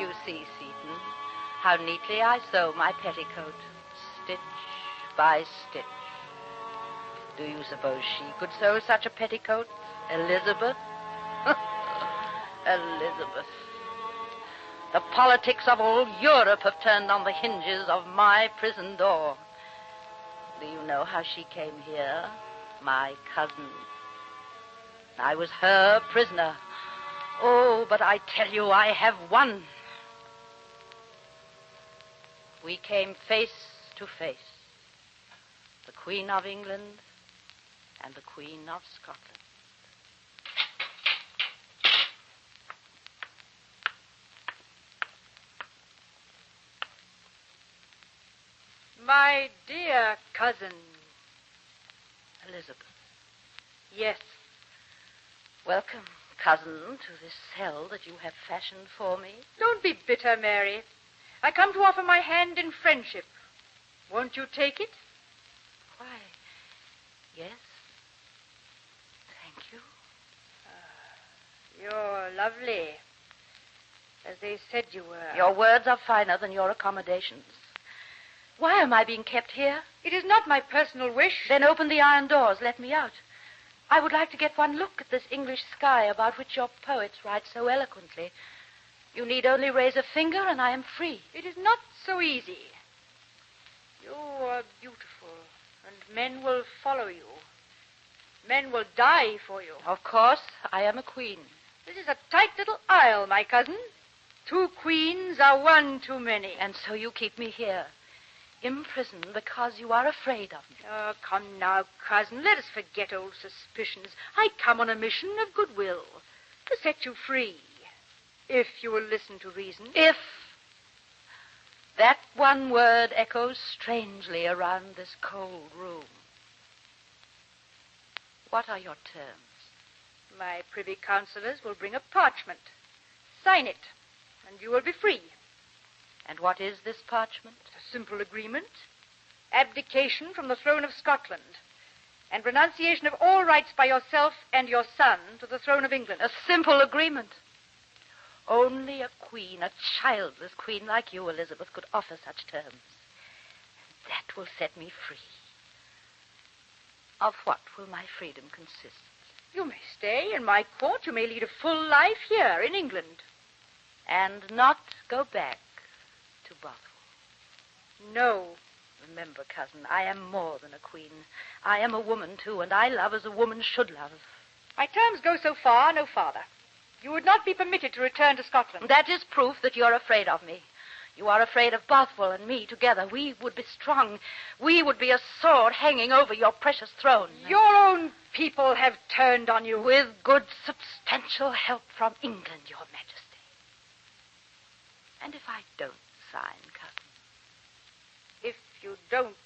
You see, Seaton, how neatly I sew my petticoat, stitch by stitch. Do you suppose she could sew such a petticoat? Elizabeth? Elizabeth. The politics of all Europe have turned on the hinges of my prison door. Do you know how she came here? My cousin. I was her prisoner. Oh, but I tell you, I have won. We came face to face. The Queen of England and the Queen of Scotland. My dear cousin. Elizabeth. Yes. Welcome, cousin, to this cell that you have fashioned for me. Don't be bitter, Mary. I come to offer my hand in friendship. Won't you take it? Why, yes. Thank you. You're lovely. As they said you were. Your words are finer than your accommodations. Why am I being kept here? It is not my personal wish. Then open the iron doors. Let me out. I would like to get one look at this English sky about which your poets write so eloquently. You need only raise a finger and I am free. It is not so easy. You are beautiful, and men will follow you. Men will die for you. Of course, I am a queen. This is a tight little isle, my cousin. 2 queens are one too many. And so you keep me here, imprisoned because you are afraid of me. Oh, come now, cousin. Let us forget old suspicions. I come on a mission of goodwill to set you free. If you will listen to reason. If. That one word echoes strangely around this cold room. What are your terms? My privy councillors will bring a parchment. Sign it, and you will be free. And what is this parchment? A simple agreement. Abdication from the throne of Scotland. And renunciation of all rights by yourself and your son to the throne of England. A simple agreement. Only a queen, a childless queen like you, Elizabeth, could offer such terms. That will set me free. Of what will my freedom consist? You may stay in my court. You may lead a full life here in England. And not go back to Bothwell. No. Remember, cousin, I am more than a queen. I am a woman, too, and I love as a woman should love. My terms go so far, no farther. You would not be permitted to return to Scotland. That is proof that you're afraid of me. You are afraid of Bothwell and me together. We would be strong. We would be a sword hanging over your precious throne. Your own people have turned on you. With good, substantial help from England, Your Majesty. And if I don't sign, cousin? If you don't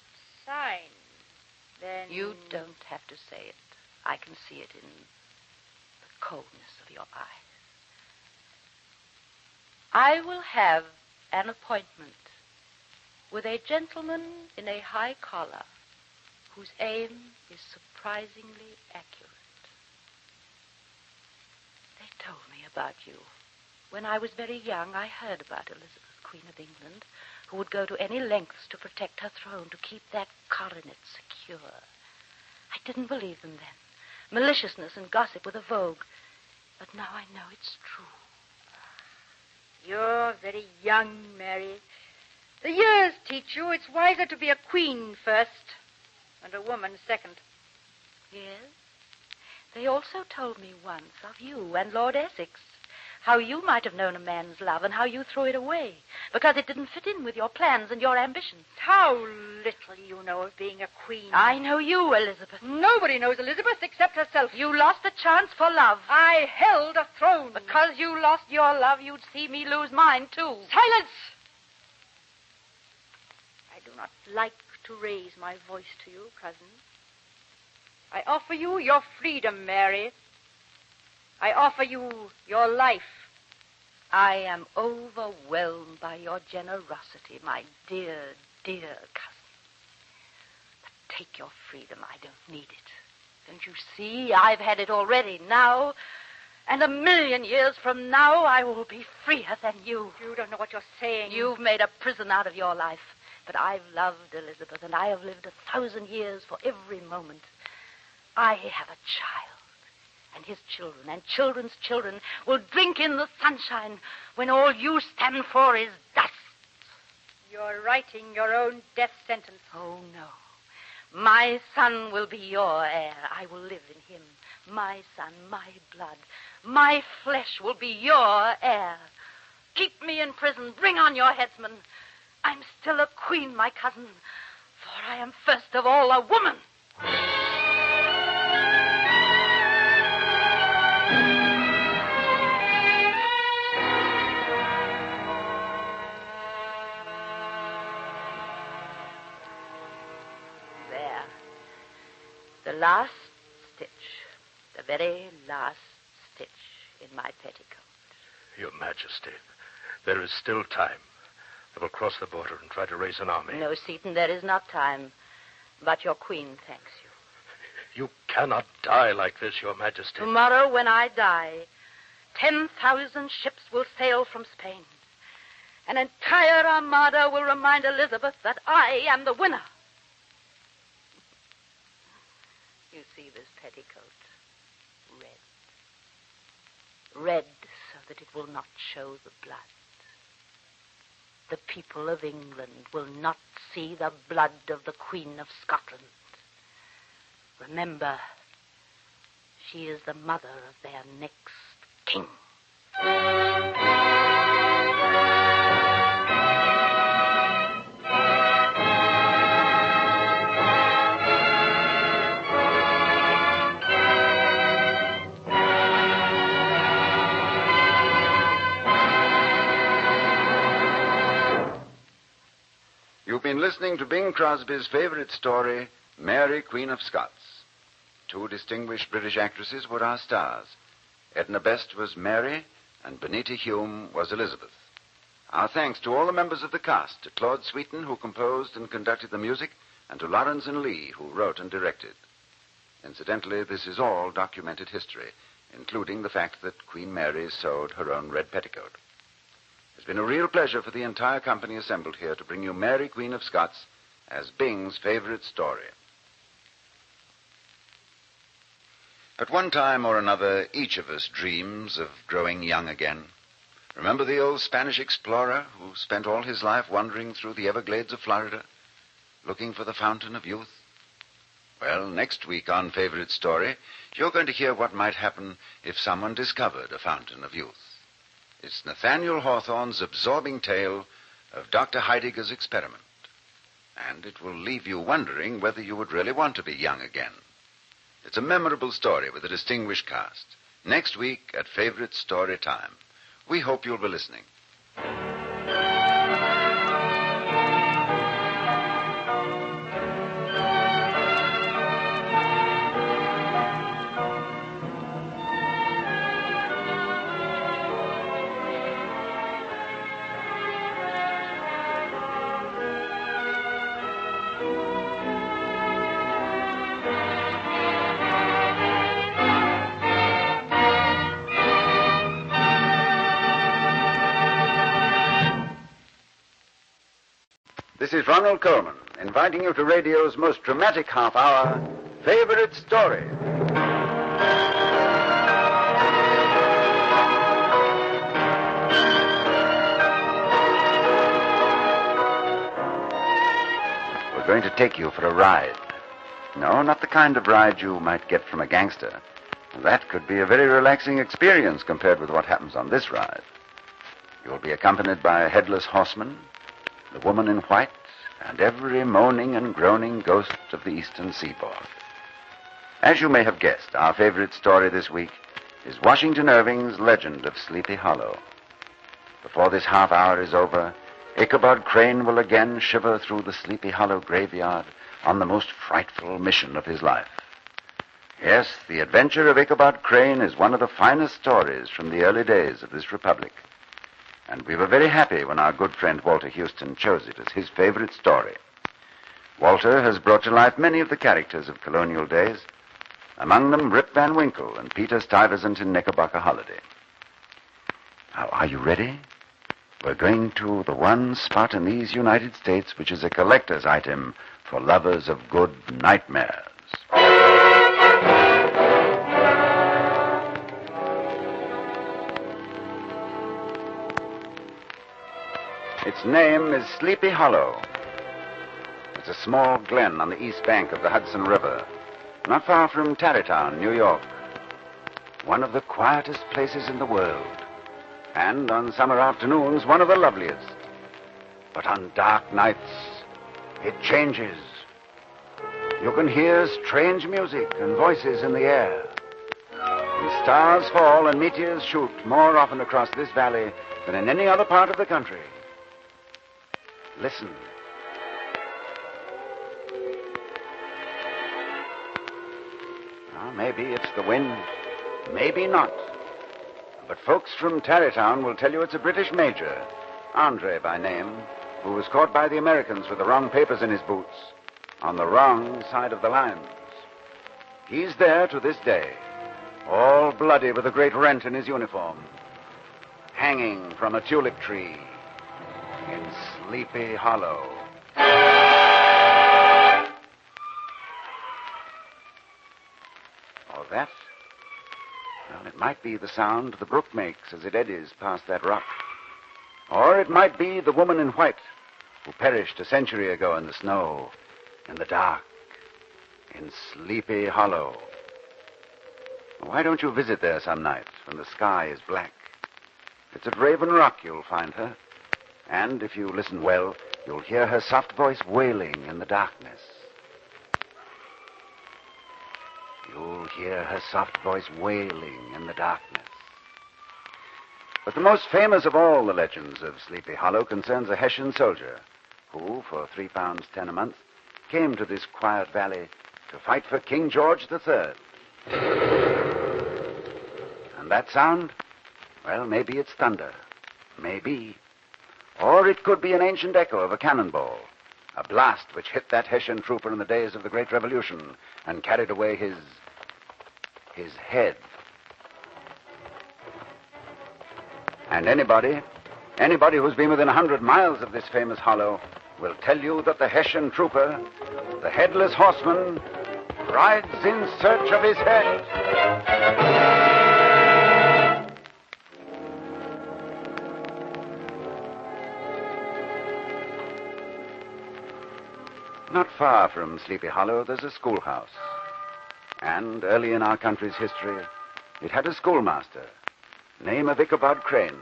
sign, then... You don't have to say it. I can see it in the coldness of your eyes. I will have an appointment with a gentleman in a high collar whose aim is surprisingly accurate. They told me about you. When I was very young, I heard about Elizabeth, Queen of England, who would go to any lengths to protect her throne, to keep that coronet secure. I didn't believe them then. Maliciousness and gossip were the vogue. But now I know it's true. You're very young, Mary. The years teach you it's wiser to be a queen first and a woman second. Yes? They also told me once of you and Lord Essex, how you might have known a man's love and how you threw it away because it didn't fit in with your plans and your ambitions. How little you know of being a queen. I know you, Elizabeth. Nobody knows Elizabeth except herself. You lost a chance for love. I held a throne. Because you lost your love, you'd see me lose mine, too. Silence! I do not like to raise my voice to you, cousin. I offer you your freedom, Mary. I offer you your life. I am overwhelmed by your generosity, my dear, dear cousin. But take your freedom. I don't need it. Don't you see? I've had it already now. And 1,000,000 years from now, I will be freer than you. You don't know what you're saying. You've made a prison out of your life. But I've loved Elizabeth, and I have lived 1,000 years for every moment. I have a child. And his children and children's children will drink in the sunshine when all you stand for is dust. You're writing your own death sentence. Oh, no. My son will be your heir. I will live in him. My son, my blood, my flesh will be your heir. Keep me in prison. Bring on your headsman. I'm still a queen, my cousin, for I am first of all a woman. The last stitch, the very last stitch in my petticoat. Your Majesty, there is still time. I will cross the border and try to raise an army. No, Seaton, there is not time. But your queen thanks you. You cannot die like this, Your Majesty. Tomorrow, when I die, 10,000 ships will sail from Spain. An entire armada will remind Elizabeth that I am the winner. You see this petticoat? Red. Red so that it will not show the blood. The people of England will not see the blood of the Queen of Scotland. Remember, she is the mother of their next king. You've been listening to Bing Crosby's favorite story, Mary, Queen of Scots. Two distinguished British actresses were our stars. Edna Best was Mary, and Benita Hume was Elizabeth. Our thanks to all the members of the cast, to Claude Sweeten, who composed and conducted the music, and to Lawrence and Lee, who wrote and directed. Incidentally, this is all documented history, including the fact that Queen Mary sewed her own red petticoat. It's been a real pleasure for the entire company assembled here to bring you Mary, Queen of Scots, as Bing's favorite story. At one time or another, each of us dreams of growing young again. Remember the old Spanish explorer who spent all his life wandering through the Everglades of Florida, looking for the fountain of youth? Well, next week on Favorite Story, you're going to hear what might happen if someone discovered a fountain of youth. It's Nathaniel Hawthorne's absorbing tale of Dr. Heidegger's experiment. And it will leave you wondering whether you would really want to be young again. It's a memorable story with a distinguished cast. Next week at Favorite Story Time. We hope you'll be listening. This is Ronald Coleman, inviting you to radio's most dramatic half hour, Favorite Story. We're going to take you for a ride. No, not the kind of ride you might get from a gangster. That could be a very relaxing experience compared with what happens on this ride. You'll be accompanied by a headless horseman, the woman in white, and every moaning and groaning ghost of the eastern seaboard. As you may have guessed, our favorite story this week is Washington Irving's Legend of Sleepy Hollow. Before this half hour is over, Ichabod Crane will again shiver through the Sleepy Hollow graveyard on the most frightful mission of his life. Yes, the adventure of Ichabod Crane is one of the finest stories from the early days of this republic. And we were very happy when our good friend Walter Houston chose it as his favorite story. Walter has brought to life many of the characters of colonial days, among them Rip Van Winkle and Peter Stuyvesant in Knickerbocker Holiday. Now, are you ready? We're going to the one spot in these United States which is a collector's item for lovers of good nightmares. Its name is Sleepy Hollow. It's a small glen on the east bank of the Hudson River, not far from Tarrytown, New York. One of the quietest places in the world, and on summer afternoons, one of the loveliest. But on dark nights, it changes. You can hear strange music and voices in the air. And stars fall and meteors shoot more often across this valley than in any other part of the country. Listen. Well, maybe it's the wind, maybe not. But folks from Tarrytown will tell you it's a British major, Andre by name, who was caught by the Americans with the wrong papers in his boots, on the wrong side of the lines. He's there to this day, all bloody with a great rent in his uniform, hanging from a tulip tree in Sleepy Hollow. Or that? Well, it might be the sound the brook makes as it eddies past that rock. Or it might be the woman in white who perished a century ago in the snow, in the dark, in Sleepy Hollow. Why don't you visit there some night when the sky is black? It's at Raven Rock you'll find her. And if you listen well, you'll hear her soft voice wailing in the darkness. You'll hear her soft voice wailing in the darkness. But the most famous of all the legends of Sleepy Hollow concerns a Hessian soldier who, for £3.10 a month, came to this quiet valley to fight for King George III. And that sound? Well, maybe it's thunder. Maybe. Or it could be an ancient echo of a cannonball. A blast which hit that Hessian trooper in the days of the Great Revolution and carried away his head. And anybody who's been within 100 miles of this famous hollow will tell you that the Hessian trooper, the headless horseman, rides in search of his head. Not far from Sleepy Hollow, there's a schoolhouse. And early in our country's history, it had a schoolmaster, name of Ichabod Crane.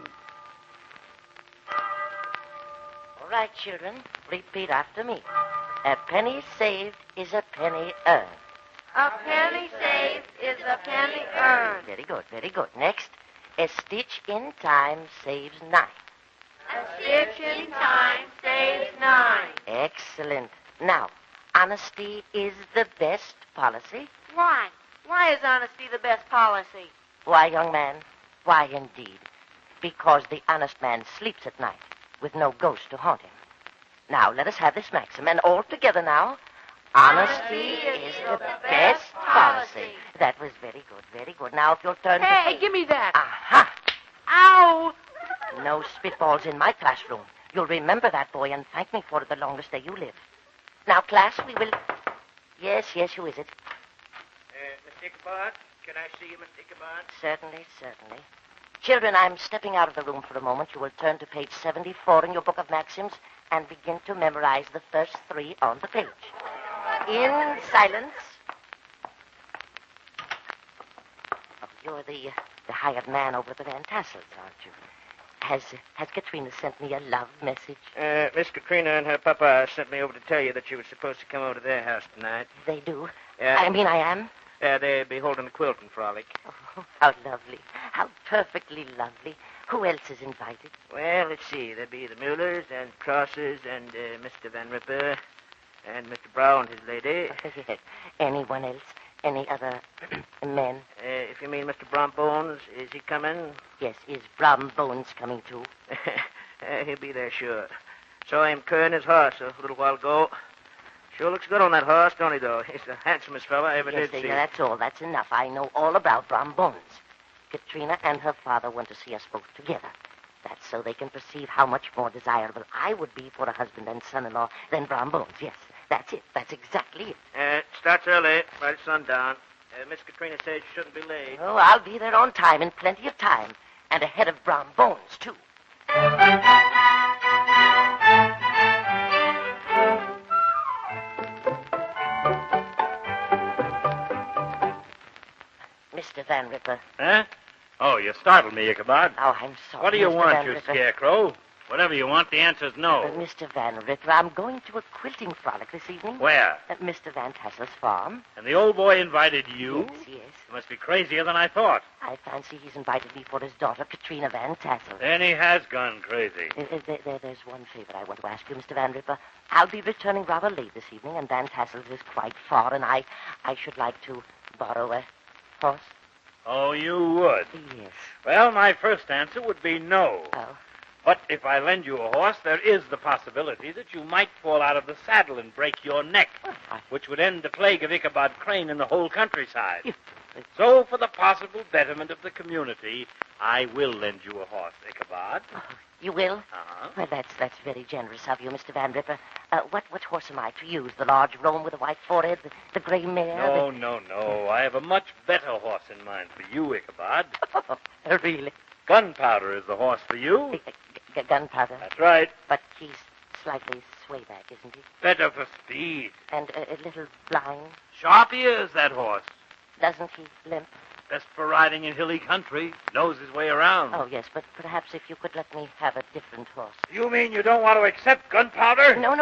All right, children, repeat after me. A penny saved is a penny earned. A penny saved is a penny earned. Very good, very good. Next, a stitch in time saves 9. A stitch in time saves 9. Excellent. Now, honesty is the best policy. Why? Why is honesty the best policy? Why, young man? Why, indeed? Because the honest man sleeps at night with no ghost to haunt him. Now, let us have this maxim, and all together now. Honesty is the best policy. That was very good, very good. Now, if you'll turn Hey, give me that. Aha! Ow! No spitballs in my classroom. You'll remember that, boy, and thank me for it the longest day you live. Now, class, we will... Yes, who is it? Mr. Ichabod? Can I see you, Mr. Ichabod? Certainly. Children, I'm stepping out of the room for a moment. You will turn to page 74 in your book of maxims and begin to memorize the first 3 on the page. In silence. Oh, you're the hired man over at the Van Tassels, aren't you? Has Katrina sent me a love message? Miss Katrina and her papa sent me over to tell you that you were supposed to come over to their house tonight. They do? Yeah. I mean, I am? They'll be holding a quilting frolic. Oh, how lovely. How perfectly lovely. Who else is invited? Well, let's see. There'll be the Muellers and Crosses and Mr. Van Ripper and Mr. Brow and his lady. Anyone else? Any other men? If you mean Mr. Brombones, is he coming? Yes, is Brombones coming too? He'll be there, sure. Saw him currying his horse a little while ago. Sure looks good on that horse, don't he, though? He's the handsomest fella I ever did see. Yes, that's all. That's enough. I know all about Brombones. Katrina and her father want to see us both together. That's so they can perceive how much more desirable I would be for a husband and son-in-law than Brombones. Yes, that's it. That's exactly it. Starts early, right at sundown. Miss Katrina said she shouldn't be late. Oh, I'll be there on time, in plenty of time. And ahead of Brombones, too. Mr. Van Ripper. Huh? Oh, you startled me, Ichabod. Oh, I'm sorry. What do you Mr. want, Van you Ripper? scarecrow? Whatever you want, the answer's no. Mr. Van Ripper, I'm going to a quilting frolic this evening. Where? At Mr. Van Tassel's farm. And the old boy invited you? Yes. You must be crazier than I thought. I fancy he's invited me for his daughter, Katrina Van Tassel. Then he has gone crazy. There's one favor I want to ask you, Mr. Van Ripper. I'll be returning rather late this evening, and Van Tassel's is quite far, and I should like to borrow a horse. Oh, you would? Yes. Well, my first answer would be no. Oh. But if I lend you a horse, there is the possibility that you might fall out of the saddle and break your neck, which would end the plague of Ichabod Crane in the whole countryside. So, for the possible betterment of the community, I will lend you a horse, Ichabod. Oh, you will? Uh-huh. Well, that's very generous of you, Mr. Van Ripper. What horse am I to use? The large roan with a white forehead, the gray mare? No. I have a much better horse in mind for you, Ichabod. Really? Gunpowder is the horse for you. Gunpowder? That's right. But he's slightly swayback, isn't he? Better for speed. And a little blind? Sharp ears, that horse. Doesn't he limp? Best for riding in hilly country. Knows his way around. Oh, yes, but perhaps if you could let me have a different horse. You mean you don't want to accept Gunpowder? No.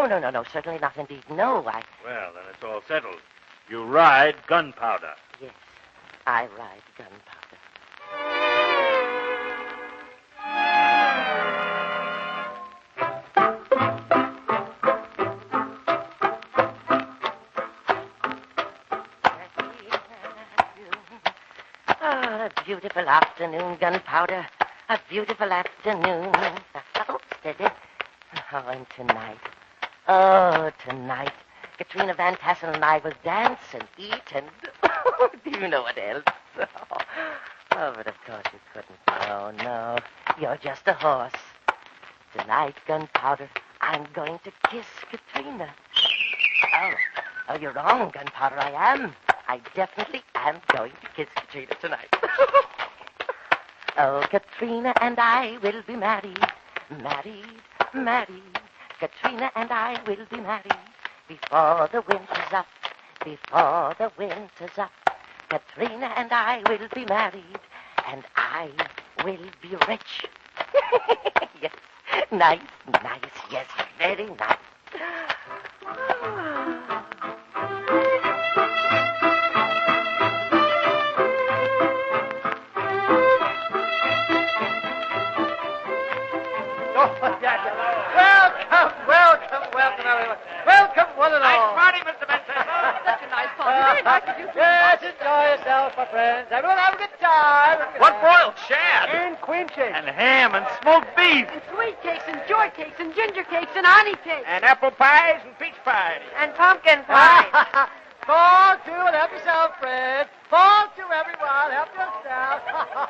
Certainly not indeed. No, Well, then it's all settled. You ride Gunpowder. Yes, I ride Gunpowder. beautiful afternoon, Gunpowder. A beautiful afternoon. Oh, steady. Oh, and tonight, Katrina Van Tassel and I will dance and eat and... do you know what else? Oh, but of course you couldn't. No. You're just a horse. Tonight, Gunpowder, I'm going to kiss Katrina. Oh, you're wrong, Gunpowder. I am. I definitely am going to kiss Katrina tonight. Oh, Katrina and I will be married. Married. Katrina and I will be married before the winter's up. Katrina and I will be married, and I will be rich. Yes, nice, yes, very nice. Welcome, everyone. Welcome, one and all. Nice party, Mr. Benson. Such a nice party. Very nice of you two. Yes, enjoy yourself, my friends. Everyone have a good time. What broiled shad? And quinces. And ham and smoked beef. And sweet cakes and joy cakes and ginger cakes and honey cakes. And apple pies and peach pies. And pumpkin pie. Fall to and help yourself, friends. Fall to everyone. Help yourself.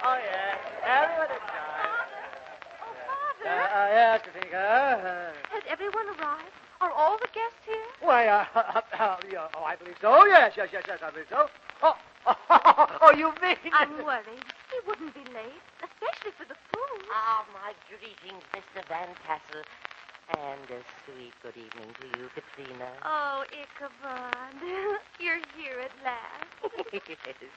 Oh, yeah. Everyone enjoy. Yes, Katinka. Has everyone arrived? Are all the guests here? Why, I believe so. Yes, I believe so. Oh, you mean... I'm worried. He wouldn't be late, especially for the food. My greetings, Mr. Van Tassel. And a sweet good evening to you, Katrina. Oh, Ichabod. You're here at last. Yes,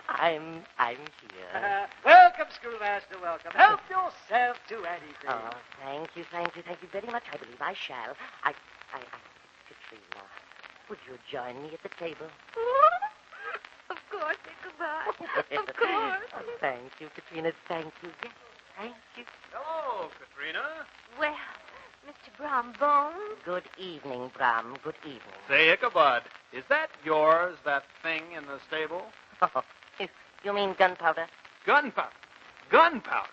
I'm here. Welcome, schoolmaster, welcome. Help yourself to anything. Oh, thank you very much. I believe I shall. Katrina, would you join me at the table? Of course, Ichabod. Of course. Oh, thank you, Katrina. Thank you. Yes, thank you. Hello, Katrina. Well, Mr. Brombone. Good evening, Brom. Good evening. Say, Ichabod, is that yours, that thing in the stable? Oh, you mean gunpowder? Gunpowder. Gunpowder?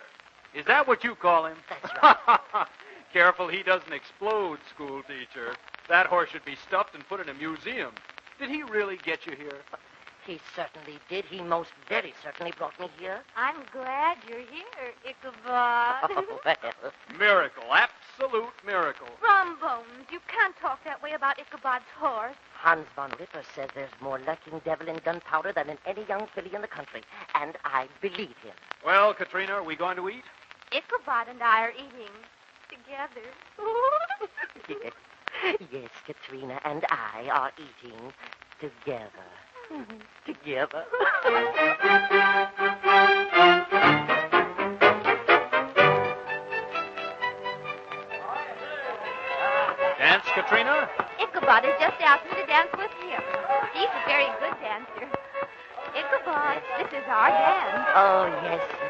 Is that what you call him? That's right. Careful he doesn't explode, school teacher. That horse should be stuffed and put in a museum. Did he really get you here? He certainly did. He most very certainly brought me here. I'm glad you're here, Ichabod. Oh, well. Miracle. Absolute miracle. Brombones, you can't talk that way about Ichabod's horse. Hans von Ripper says there's more lurking devil in gunpowder than in any young filly in the country, and I believe him. Well, Katrina, are we going to eat? Ichabod and I are eating together. Yes, Katrina and I are eating together. Together. Dance, Katrina? Ichabod has just asked me to dance with him. He's a very good dancer. Ichabod, this is our dance. Oh,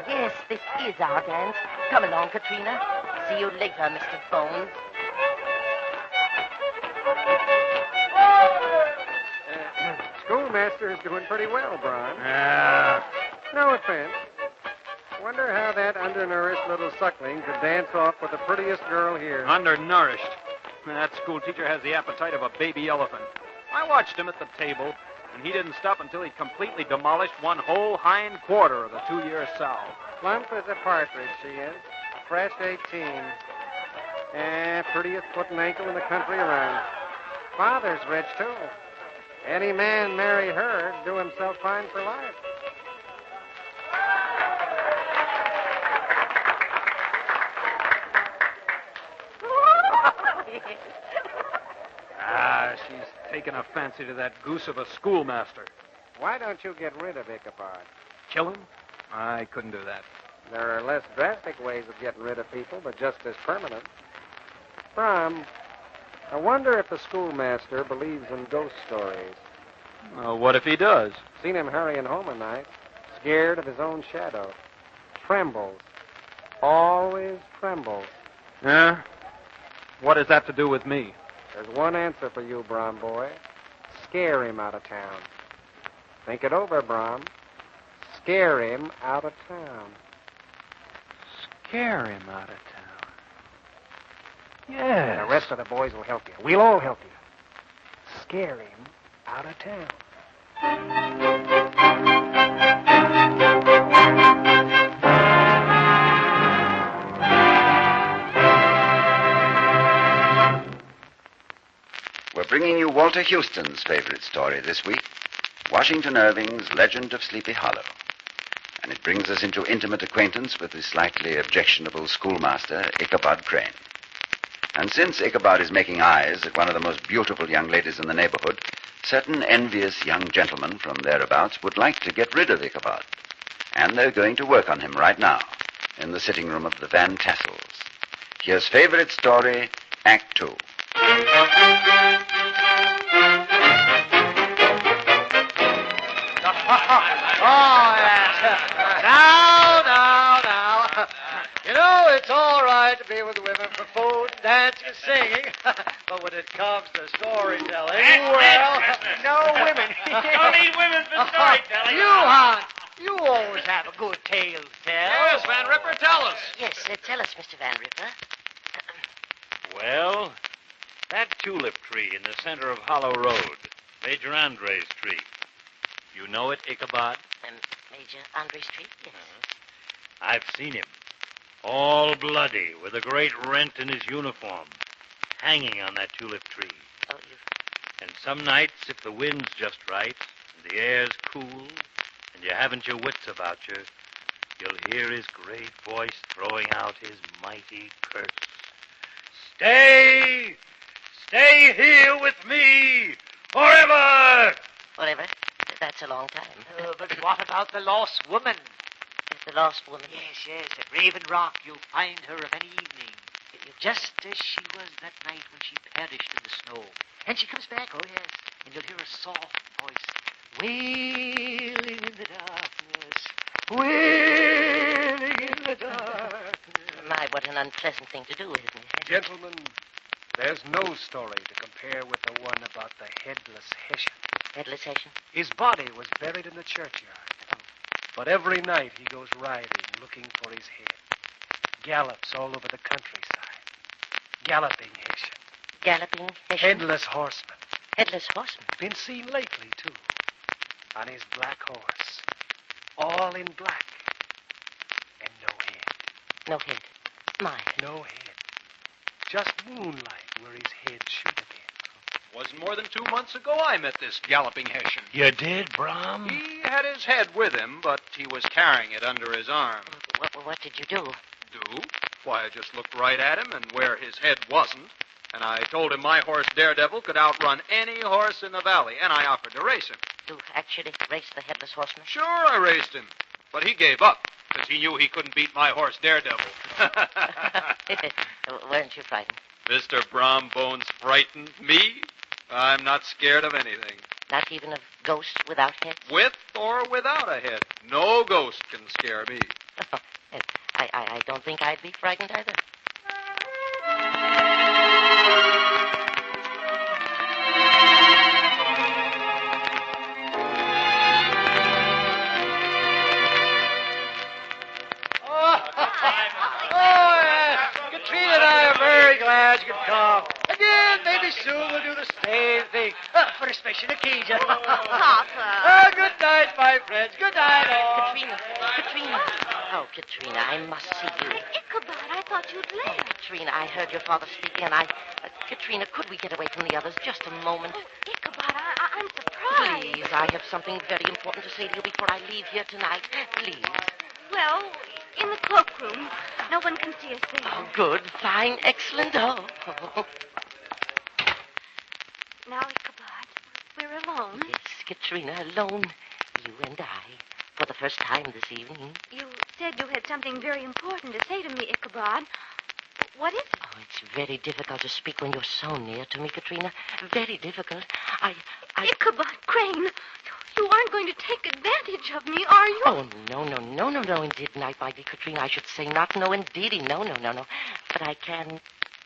yes, this is our dance. Come along, Katrina. See you later, Mr. Bones. Schoolmaster is doing pretty well, Bron. Yeah. No offense. Wonder how that undernourished little suckling could dance off with the prettiest girl here. Undernourished. That school teacher has the appetite of a baby elephant. I watched him at the table, and he didn't stop until he'd completely demolished one whole hind quarter of the 2-year sow. Plump as a partridge, she is. Fresh 18. Prettiest foot and ankle in the country around. Father's rich, too. Any man marry her, do himself fine for life. She's taken a fancy to that goose of a schoolmaster. Why don't you get rid of Ichabod? Kill him? I couldn't do that. There are less drastic ways of getting rid of people, but just as permanent. Brom, I wonder if the schoolmaster believes in ghost stories. What if he does? Seen him hurrying home a night, scared of his own shadow. Trembles. Always trembles. Yeah? What has that to do with me? There's one answer for you, Brom boy. Scare him out of town. Think it over, Brom. scare him out of town. Scare him out of town. And Yes. the rest of the boys will help you. We'll all help you. Scare him out of town. We're bringing you Walter Houston's favorite story this week, Washington Irving's Legend of Sleepy Hollow. And it brings us into intimate acquaintance with the slightly objectionable schoolmaster, Ichabod Crane. And since Ichabod is making eyes at one of the most beautiful young ladies in the neighborhood, certain envious young gentlemen from thereabouts would like to get rid of Ichabod. And they're going to work on him right now, in the sitting room of the Van Tassels. Here's favorite story, Act 2. Oh, yes. Now. You know, it's all right to be with women for food, dancing, and singing. But when it comes to storytelling, well, no women. Don't need women for storytelling. You, Hans, you always have a good tale to tell. Yes, Van Ripper, tell us. Yes, tell us, Mr. Van Ripper. Well, that tulip tree in the center of Hollow Road, Major Andre's tree. You know it, Ichabod? Major Andre Street, yes. I've seen him. All bloody, with a great rent in his uniform, hanging on that tulip tree. Oh, And some nights, if the wind's just right, and the air's cool, and you haven't your wits about you, you'll hear his great voice throwing out his mighty curse. Stay! Stay here with me! Forever! Forever? That's a long time. But what about the lost woman? The lost woman? Yes, at Raven Rock. You'll find her of an evening. Just as she was that night when she perished in the snow. And she comes back, oh, yes. And you'll hear a soft voice wailing in the darkness. Wailing in the darkness. My, what an unpleasant thing to do, isn't it? Gentlemen, there's no story to compare with the one about the headless Hessian. Headless Hessian? His body was buried in the churchyard. But every night he goes riding, looking for his head. Gallops all over the countryside. Galloping Hessian. Galloping Hessian? Headless horseman. Headless horseman? Been seen lately, too. On his black horse. All in black. And no head. No head. My. No head. Just moonlight where his head should have been. Wasn't more than 2 months ago I met this galloping Hessian. You did, Brom? He had his head with him, but he was carrying it under his arm. What did you do? Do? Why, I just looked right at him and where his head wasn't, and I told him my horse Daredevil could outrun any horse in the valley, and I offered to race him. To actually race the headless horseman? Sure, I raced him, but he gave up, because he knew he couldn't beat my horse Daredevil. Weren't you frightened? Mr. Brombones frightened me? I'm not scared of anything. Not even of ghosts without heads? With or without a head. No ghost can scare me. I don't think I'd be frightened either. Katrina and I are very glad you could come. Again, maybe soon we'll do the same thing. For a special occasion. Papa. Good night, my friends. Good night, all. Katrina. Oh, Katrina, I must see you. Ichabod, I thought you'd left. Katrina, I heard your father speaking, and Katrina, could we get away from the others just a moment? Oh, Ichabod, I'm surprised. Please, I have something very important to say to you before I leave here tonight. Please. Well, in the cloakroom. No one can see us there. Oh, good, fine, excellent. Oh. Now, Ichabod, we're alone. Yes, Katrina, alone. You and I. For the first time this evening. You said you had something very important to say to me, Ichabod. What is it? Oh, it's very difficult to speak when you're so near to me, Katrina. Very difficult. Ichabod Crane, you aren't going to take advantage of me, are you? Oh, no, indeed, my dear Katrina. I should say not, no, indeedy, no. But I can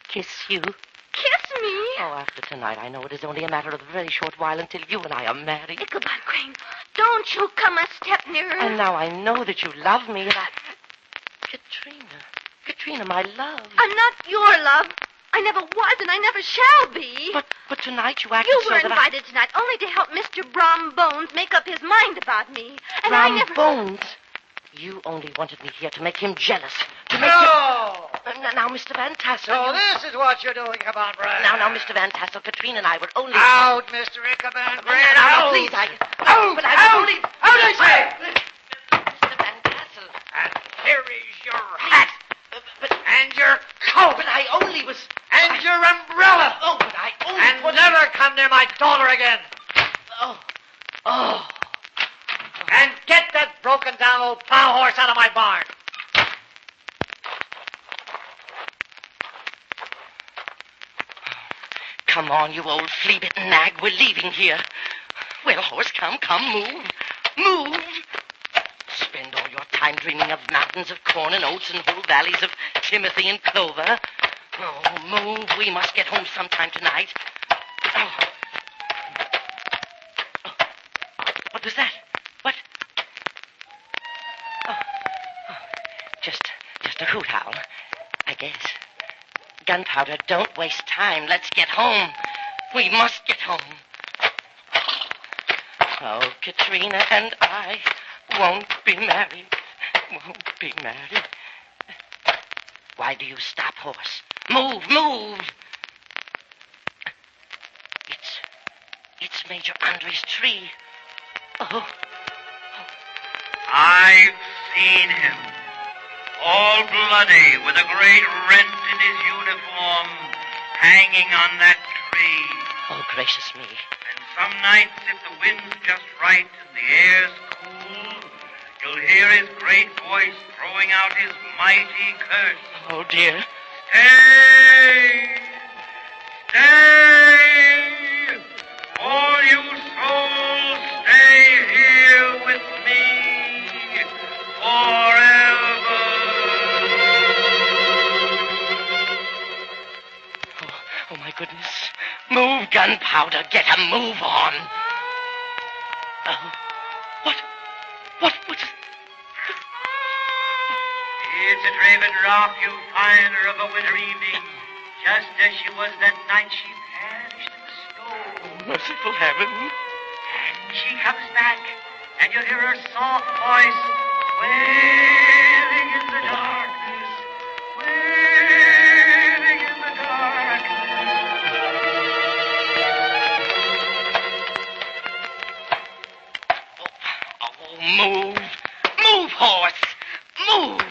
kiss you. Kiss me? Oh, after tonight, I know it is only a matter of a very short while until you and I are married. Ichabod Crane, Don't you come a step nearer. And now I know that you love me, and Katrina, my love. I'm not your love. I never was, and I never shall be. But tonight you acted You so were that invited tonight only to help Mr. Brom Bones make up his mind about me. And I never... Bones? You only wanted me here to make him jealous. To make No! Now, Mr. Van Tassel. So this is what you're doing. Come on, Brad. Now, Mr. Van Tassel, Katrina and I were only... Out, Mr. Ichabod. Brad, Now, out. please, Out, but I was only... Out, I say. Mr. Van Tassel. And here is your hat. And your coat. But I only was... And your umbrella. Oh, but I only... And never come near my daughter again. Oh. And get that broken-down old plow horse out of my barn. Come on, you old flea-bitten nag. We're leaving here. Well, horse, come, move. Spend all your time dreaming of mountains of corn and oats and whole valleys of timothy and clover. Oh, move. We must get home sometime tonight. Oh. What was that? What? Oh. Just a hoot owl, I guess. Gunpowder, don't waste time. Let's get home. We must get home. Oh, Katrina and I won't be married. Why do you stop, horse? Move. It's Major Andre's tree. Oh. I've seen him. All bloody, with a great rent in his uniform, hanging on that tree. Oh, gracious me. And some nights, if the wind's just right and the air's cool, you'll hear his great voice throwing out his mighty curse. Oh, dear. Stay! All you souls, stay here with me forever. Oh, my goodness. Move, Gunpowder. Get a move on. Oh. What's... It's at Raven Rock you'll find her of a winter evening, just as she was that night she perished in the snow. Merciful heaven. And she comes back, and you'll hear her soft voice wailing in the darkness, wailing in the darkness. Oh, move, horse. Move.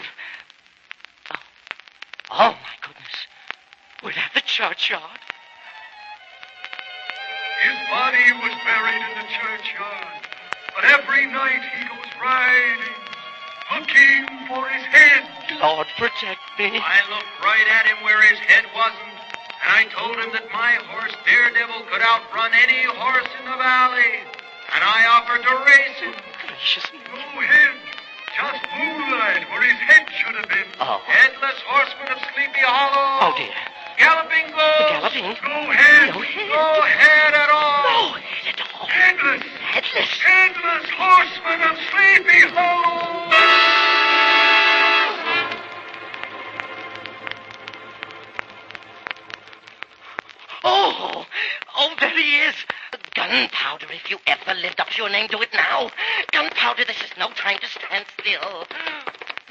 Oh, my goodness. We're at the churchyard. His body was buried in the churchyard, but every night he goes riding, looking for his head. Lord, protect me. I looked right at him where his head wasn't, and I told him that my horse, Daredevil, could outrun any horse in the valley, and I offered to race him. Gracious me. No head, just moonlight where his head should have been. Oh. Headless horseman of Sleepy Hollow. Oh, dear. Galloping goes. Galloping? No head. No head. No head at all. No head at all. Headless. Headless. Headless horseman of Sleepy Hollow. Oh, there he is. Gunpowder, if you ever lived up to your name, do it now. Gunpowder, this is no time to stand still.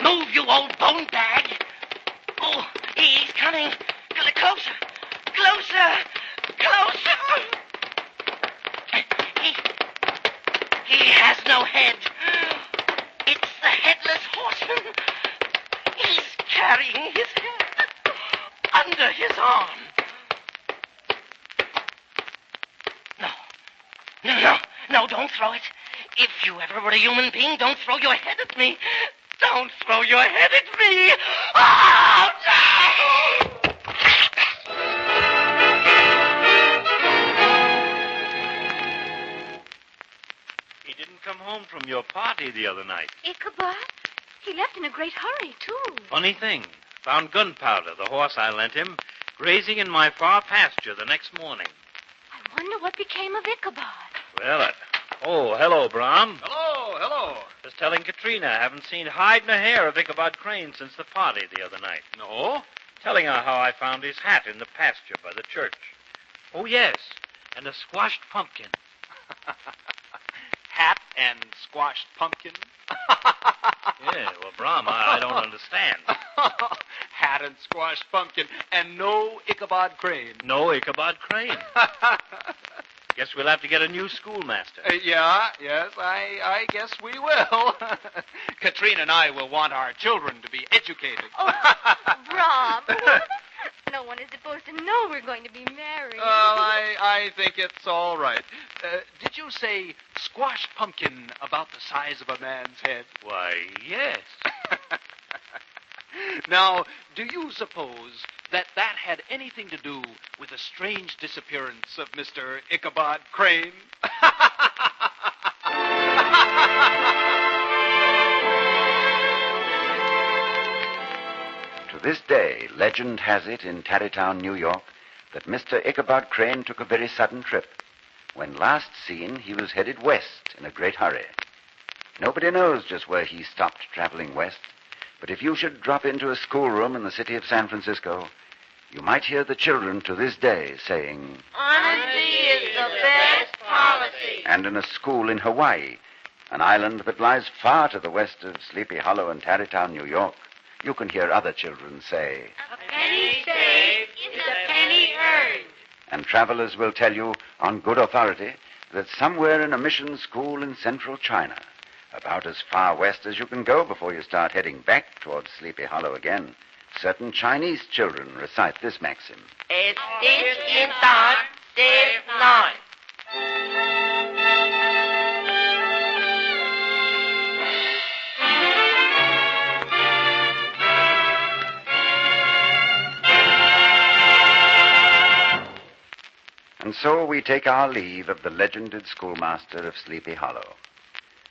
Move, you old bone bag. Oh, he's coming. Closer. He has no head. It's the headless horseman. He's carrying his head under his arm. No, don't throw it. If you ever were a human being, don't throw your head at me. Don't throw your head at me. Oh, no! He didn't come home from your party the other night. Ichabod? He left in a great hurry, too. Funny thing. Found Gunpowder, the horse I lent him, grazing in my far pasture the next morning. I wonder what became of Ichabod. Well, Oh, hello, Brom. Hello, hello. Just telling Katrina I haven't seen hide nor hair of Ichabod Crane since the party the other night. No? Telling her how I found his hat in the pasture by the church. Oh, yes, and a squashed pumpkin. Hat and squashed pumpkin? Yeah, well, Brom, I don't understand. Hat and squashed pumpkin, and no Ichabod Crane. No Ichabod Crane. Guess we'll have to get a new schoolmaster. Yes, I guess we will. Katrina and I will want our children to be educated. Rob. No one is supposed to know we're going to be married. I think it's all right. Did you say squash pumpkin about the size of a man's head? Why, yes. Now, do you suppose that had anything to do with the strange disappearance of Mr. Ichabod Crane? To this day, legend has it in Tarrytown, New York, that Mr. Ichabod Crane took a very sudden trip. When last seen, he was headed west in a great hurry. Nobody knows just where he stopped traveling west, but if you should drop into a schoolroom in the city of San Francisco, you might hear the children to this day saying, Honesty is the best policy. And in a school in Hawaii, an island that lies far to the west of Sleepy Hollow and Tarrytown, New York, you can hear other children say, A penny saved is a penny earned. and travelers will tell you on good authority that somewhere in a mission school in central China, about as far west as you can go before you start heading back towards Sleepy Hollow again, certain Chinese children recite this maxim. A stitch in thought saves none. And so we take our leave of the legended schoolmaster of Sleepy Hollow.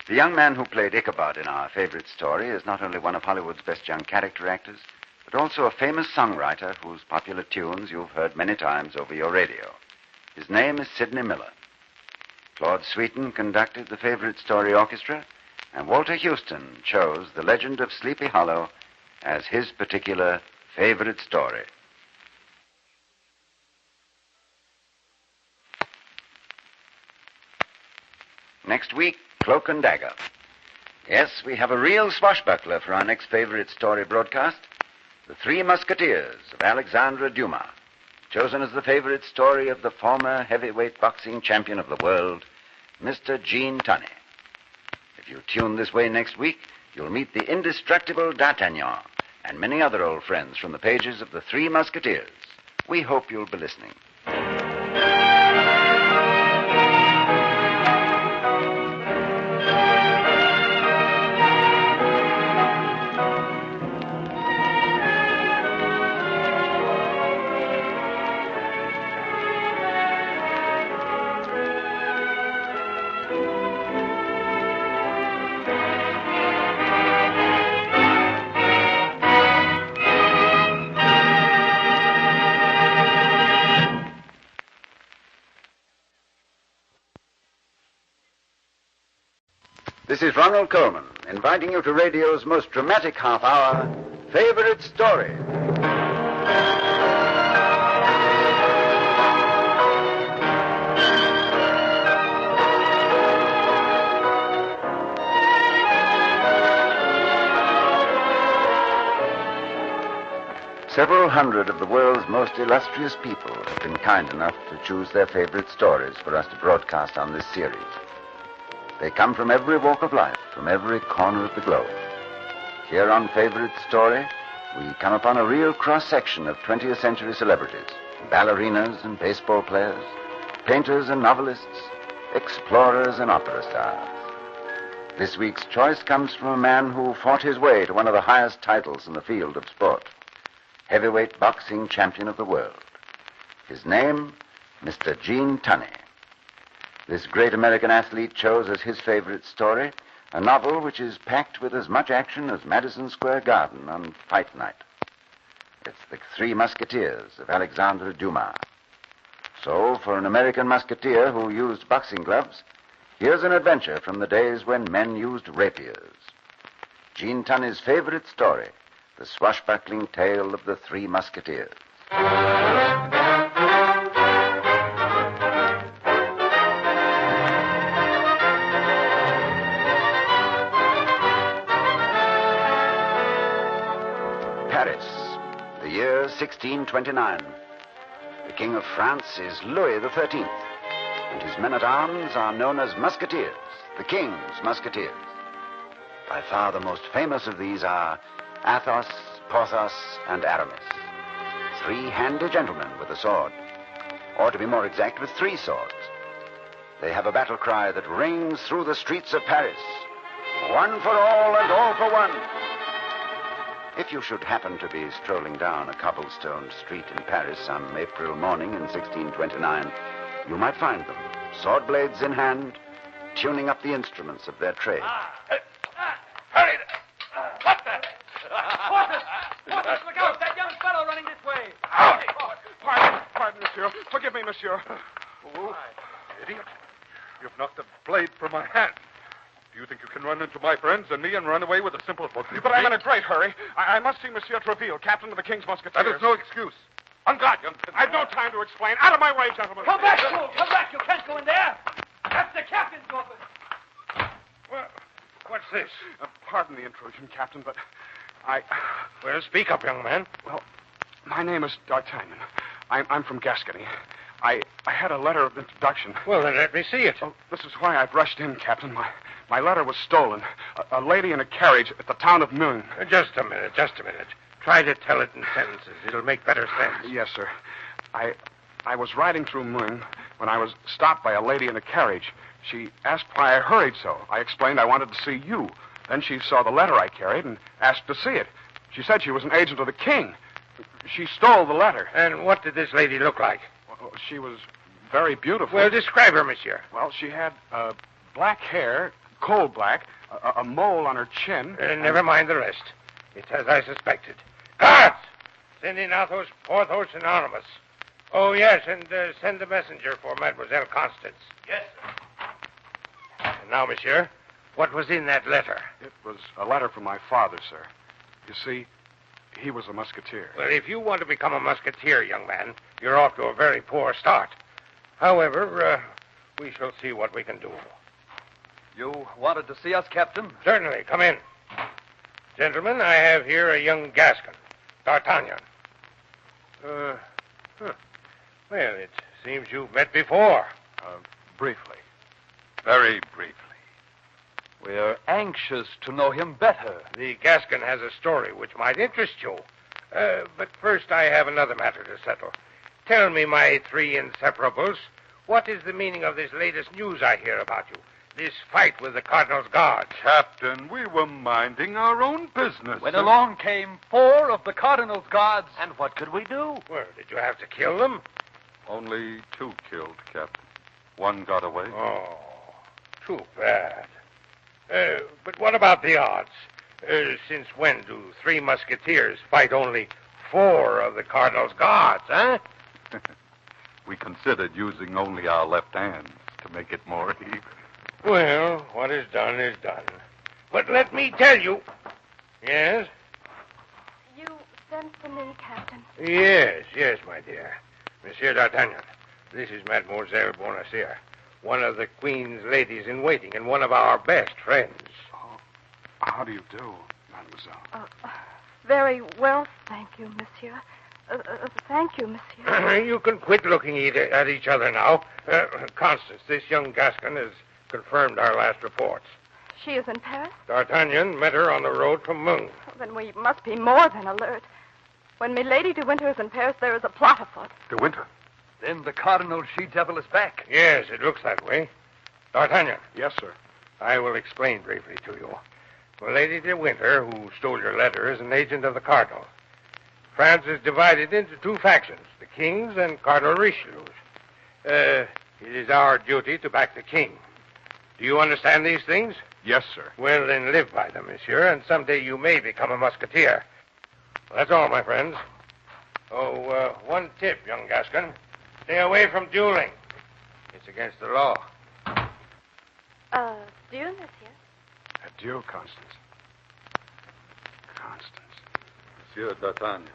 The young man who played Ichabod in our favorite story is not only one of Hollywood's best young character actors, but also a famous songwriter whose popular tunes you've heard many times over your radio. His name is Sidney Miller. Claude Sweeten conducted the favorite story orchestra, and Walter Houston chose The Legend of Sleepy Hollow as his particular favorite story. Next week, Cloak and Dagger. Yes, we have a real swashbuckler for our next favorite story broadcast. The Three Musketeers of Alexandre Dumas, chosen as the favorite story of the former heavyweight boxing champion of the world, Mr. Gene Tunney. If you tune this way next week, you'll meet the indestructible D'Artagnan and many other old friends from the pages of the Three Musketeers. We hope you'll be listening. This is Ronald Coleman, inviting you to radio's most dramatic half hour, Favorite Story. Several hundred of the world's most illustrious people have been kind enough to choose their favorite stories for us to broadcast on this series. They come from every walk of life, from every corner of the globe. Here on Favorite Story, we come upon a real cross-section of 20th century celebrities, ballerinas and baseball players, painters and novelists, explorers and opera stars. This week's choice comes from a man who fought his way to one of the highest titles in the field of sport, heavyweight boxing champion of the world. His name, Mr. Gene Tunney. This great American athlete chose as his favorite story a novel which is packed with as much action as Madison Square Garden on fight night. It's The Three Musketeers of Alexandre Dumas. So, for an American musketeer who used boxing gloves, Here's an adventure from the days when men used rapiers. Jean Tunney's favorite story, the swashbuckling tale of the Three Musketeers. Paris, the year 1629. The King of France is Louis XIII, and his men-at-arms are known as Musketeers, the King's Musketeers. By far the most famous of these are Athos, Porthos, and Aramis. Three handy gentlemen with a sword, or to be more exact, with three swords. They have a battle cry that rings through the streets of Paris. One for all and all for one. If you should happen to be strolling down a cobblestone street in Paris some April morning in 1629, you might find them, sword blades in hand, tuning up the instruments of their trade. Hurry! What the? Porthos! Porthos, look out! That young fellow running this way! Pardon, monsieur. Forgive me, monsieur. Oh, idiot. You've knocked the blade from my hand. Do you think you can run into my friends and me and run away with a simple book? But I'm in a great hurry. I must see Monsieur Treville, captain of the King's Musketeers. That is no excuse. On guard, young prisoner. I've no time to explain. Out of my way, gentlemen. Come back, fool! Come back! You can't go in there! That's the captain's office! Well, what's this? Pardon the intrusion, Captain, but I... Well, speak up, young man. Well, my name is D'Artagnan. I'm from Gascony. I had a letter of introduction. Well, then let me see it. Oh, this is why I've rushed in, Captain. My letter was stolen. A lady in a carriage at the town of Meun. Just a minute. Try to tell it in sentences. It'll make better sense. Yes, sir. I was riding through Meun when I was stopped by a lady in a carriage. She asked why I hurried so. I explained I wanted to see you. Then she saw the letter I carried and asked to see it. She said she was an agent of the king. She stole the letter. And what did this lady look like? Well, she was very beautiful. Well, describe her, monsieur. Well, she had black hair, coal black, a mole on her chin. Never mind the rest. It's as I suspected. Guards! Send in Athos, Porthos, and Aramis. Oh, yes, and send the messenger for Mademoiselle Constance. Yes, sir. And now, monsieur, what was in that letter? It was a letter from my father, sir. You see, he was a musketeer. Well, if you want to become a musketeer, young man, you're off to a very poor start. However, we shall see what we can do. You wanted to see us, Captain? Certainly. Come in. Gentlemen, I have here a young Gascon, D'Artagnan. Well, it seems you've met before. Briefly. Very briefly. We're anxious to know him better. The Gascon has a story which might interest you. But first I have another matter to settle. Tell me, my three inseparables, what is the meaning of this latest news I hear about you? This fight with the Cardinal's guards. Captain, we were minding our own business. When along came 4 of the Cardinal's guards. And what could we do? Well, did you have to kill them? Only 2 killed, Captain. 1 got away. Oh, too bad. But what about the odds? Since when do 3 musketeers fight only 4 of the Cardinal's guards, huh? We considered using only our left hands to make it more even. Well, what is done is done. But let me tell you... Yes? You sent for me, Captain. Yes, my dear. Monsieur D'Artagnan, this is Mademoiselle Bonacieux, one of the Queen's ladies in waiting and one of our best friends. Oh, how do you do, mademoiselle? Very well, thank you, monsieur. Thank you, monsieur. You can quit looking at each other now. Constance, this young Gascon has confirmed our last reports. She is in Paris? D'Artagnan met her on the road from Meun. Then we must be more than alert. When Milady de Winter is in Paris, there is a plot afoot. De Winter? Then the Cardinal she-devil is back. Yes, it looks that way. D'Artagnan. Yes, sir. I will explain briefly to you. Milady de Winter, who stole your letter, is an agent of the Cardinal. France is divided into 2 factions, the King's and Cardinal Richelieu's. It is our duty to back the King. Do you understand these things? Yes, sir. Well, then live by them, monsieur, and someday you may become a musketeer. Well, that's all, my friends. Oh, one tip, young Gascon. Stay away from dueling. It's against the law. Adieu, monsieur. Adieu, Constance. Constance. Monsieur d'Artagnan,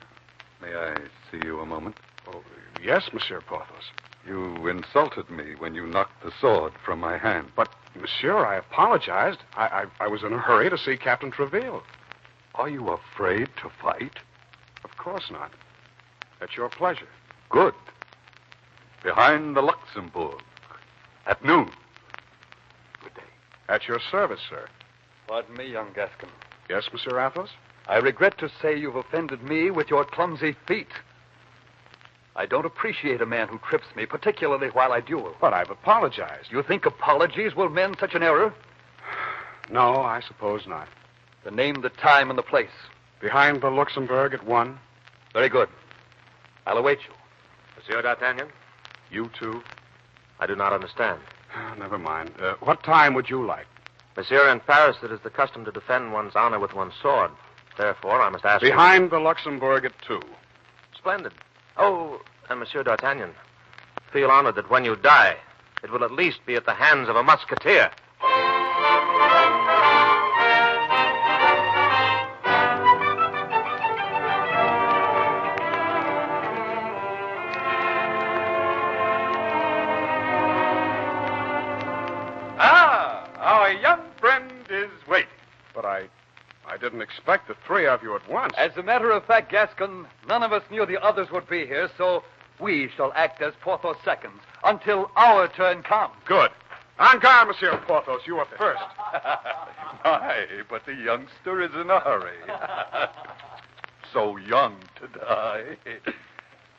may I see you a moment? Oh, yes, Monsieur Porthos. You insulted me when you knocked the sword from my hand. But, Monsieur, I apologized. I was in a hurry to see Captain Treville. Are you afraid to fight? Of course not. At your pleasure. Good. Behind the Luxembourg. At noon. Good day. At your service, sir. Pardon me, young Gascon. Yes, Monsieur Athos? I regret to say you've offended me with your clumsy feet. I don't appreciate a man who trips me, particularly while I duel. But I've apologized. You think apologies will mend such an error? No, I suppose not. Then name the time and the place. Behind the Luxembourg at 1. Very good. I'll await you. Monsieur d'Artagnan? You too? I do not understand. Never mind. What time would you like? Monsieur, in Paris it is the custom to defend one's honor with one's sword. Therefore, I must ask Behind the Luxembourg at 2. Splendid. Oh, and Monsieur d'Artagnan, feel honored that when you die, it will at least be at the hands of a musketeer. Our young friend is waiting. But I didn't expect the three of you at once. As a matter of fact, Gascon, none of us knew the others would be here, so we shall act as Porthos seconds until our turn comes. Good. En garde, Monsieur Porthos. You are first. Aye, but the youngster is in a hurry. So young to die.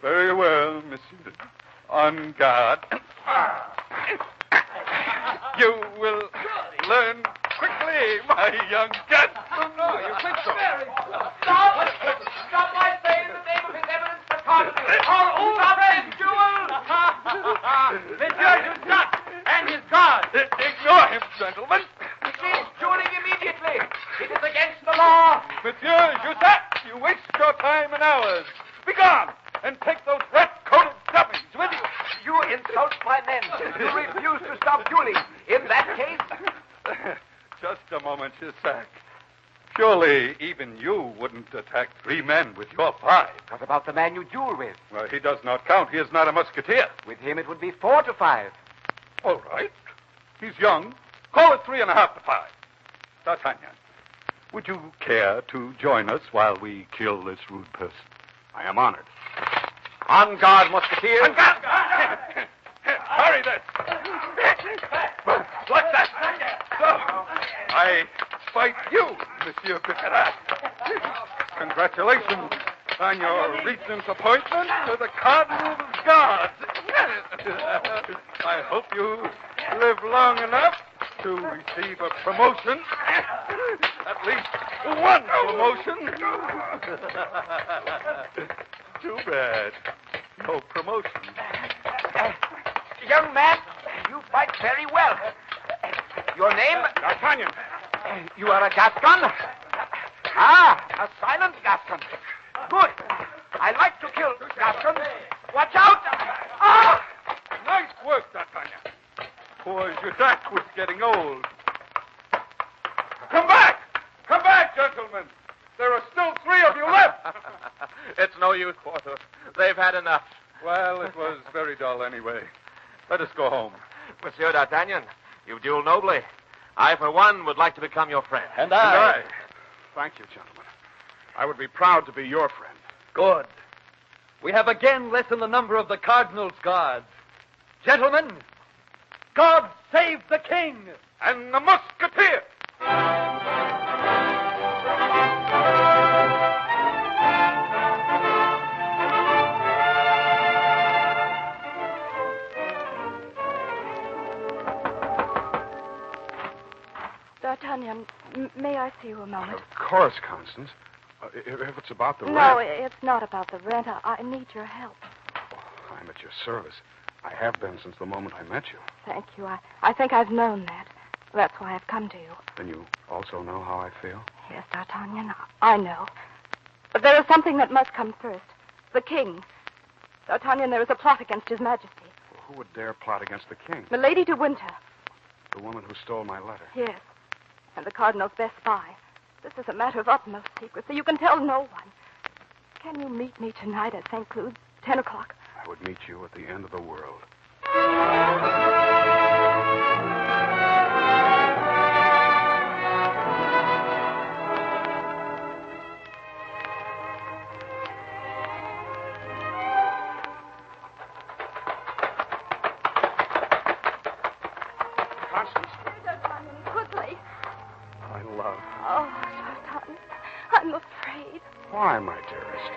Very well, monsieur. En garde. You will learn quickly, my young Gascon. No, you think so? Stop, I say, in the name of His Eminence the Cardinal. Stop this duel! Monsieur Jussac and his guard. Ignore him, gentlemen. Cease dueling immediately. It is against the law. Monsieur Jussac, you waste your time and ours. Begone, and take those rat-coated dummies with you. You insult my men. You refuse to stop dueling. In that case... Just a moment, Jussac. Surely even you wouldn't attack 3 men with your 5. What about the man you duel with? Well, he does not count. He is not a musketeer. With him it would be 4 to 5. All right. He's young. Call it 3.5 to 5. D'Artagnan, would you care to join us while we kill this rude person? I am honored. En garde, Musketeers. En garde! Hurry, then. What's that? So, I fight you, Monsieur Bicarat. Congratulations on your recent appointment to the Cardinal's Guards. I hope you live long enough to receive a promotion. At least one promotion. Too bad. No promotion. Young man, you fight very well. Your name? D'Artagnan. You are a Gascon? Ah, a silent Gascon. Good. I like to kill Gascons. Watch out! Ah! Nice work, D'Artagnan. Poor Jussac was getting old. Come back! Come back, gentlemen! There are still 3 of you left! It's no use, Porthos. They've had enough. Well, it was very dull anyway. Let us go home. Monsieur d'Artagnan, you've dueled nobly. I, for one, would like to become your friend. And I. Thank you, gentlemen. I would be proud to be your friend. Good. We have again lessened the number of the Cardinal's guards. Gentlemen, God save the King! And the Musketeer! D'Artagnan, may I see you a moment? Of course, Constance. If it's about the No, rent... it's not about the rent. I need your help. I'm at your service. I have been since the moment I met you. Thank you. I think I've known that. That's why I've come to you. Then you also know how I feel? Yes, D'Artagnan, I know. But there is something that must come first. The king. D'Artagnan, there is a plot against His Majesty. Who would dare plot against the king? Milady de Winter. The woman who stole my letter. Yes, and the Cardinal's best spy. This is a matter of utmost secrecy. You can tell no one. Can you meet me tonight at St. Cloud, 10 o'clock? I would meet you at the end of the world. Constance. Quickly. My love. Oh, D'Artagnan, I'm afraid. Why, my dearest?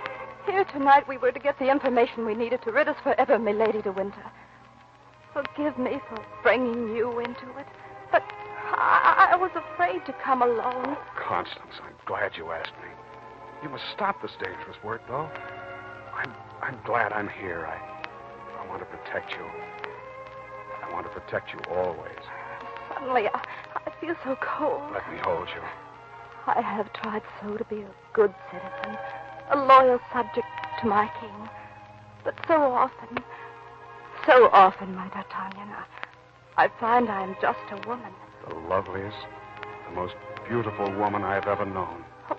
Here tonight we were to get the information we needed to rid us forever, Milady de Winter. Forgive me for bringing you into it, but I was afraid to come alone. Constance, I'm glad you asked me. You must stop this dangerous work, though. I'm glad I'm here. I want to protect you. I want to protect you always. Suddenly, I feel so cold. Let me hold you. I have tried so to be a good citizen, a loyal subject to my king. But so often, my D'Artagnan, I find I am just a woman. The loveliest, the most beautiful woman I've ever known. Oh,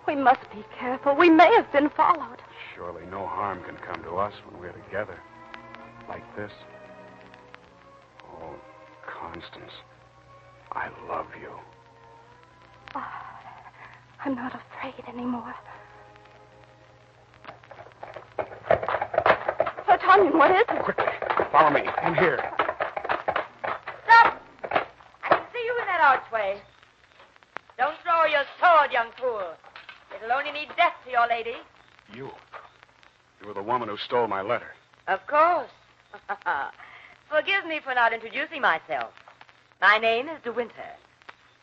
we must be careful. We may have been followed. Surely no harm can come to us when we're together. Like this. Oh, Constance, I love you. Oh, I'm not afraid anymore. D'Artagnan, what is it? Quickly, follow me. In here. Stop! I can see you in that archway. Don't throw your sword, young fool. It'll only need death to your lady. You were the woman who stole my letter. Of course. Forgive me for not introducing myself. My name is De Winter.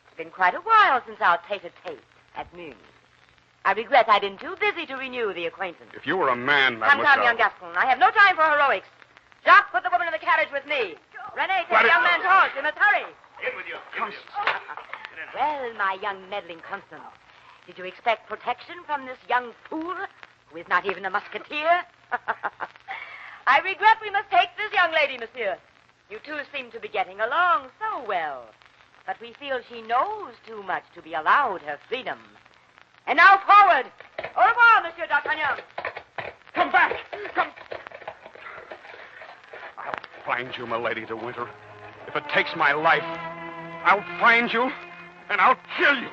It's been quite a while since our tete-a-tete at Moon. I regret I've been too busy to renew the acquaintance. If you were a man, Come, mademoiselle... young Gascon. I have no time for heroics. Jacques, put the woman in the carriage with me. Renee, take the young man's horse. You must hurry. In with you. Well, my young meddling Constance, did you expect protection from this young fool who is not even a musketeer? I regret we must take this young lady, monsieur. You two seem to be getting along so well. But we feel she knows too much to be allowed her freedom. And now forward. Au revoir, Monsieur D'Artagnan. Come back! Come! I'll find you, milady de Winter. If it takes my life, I'll find you, and I'll kill you.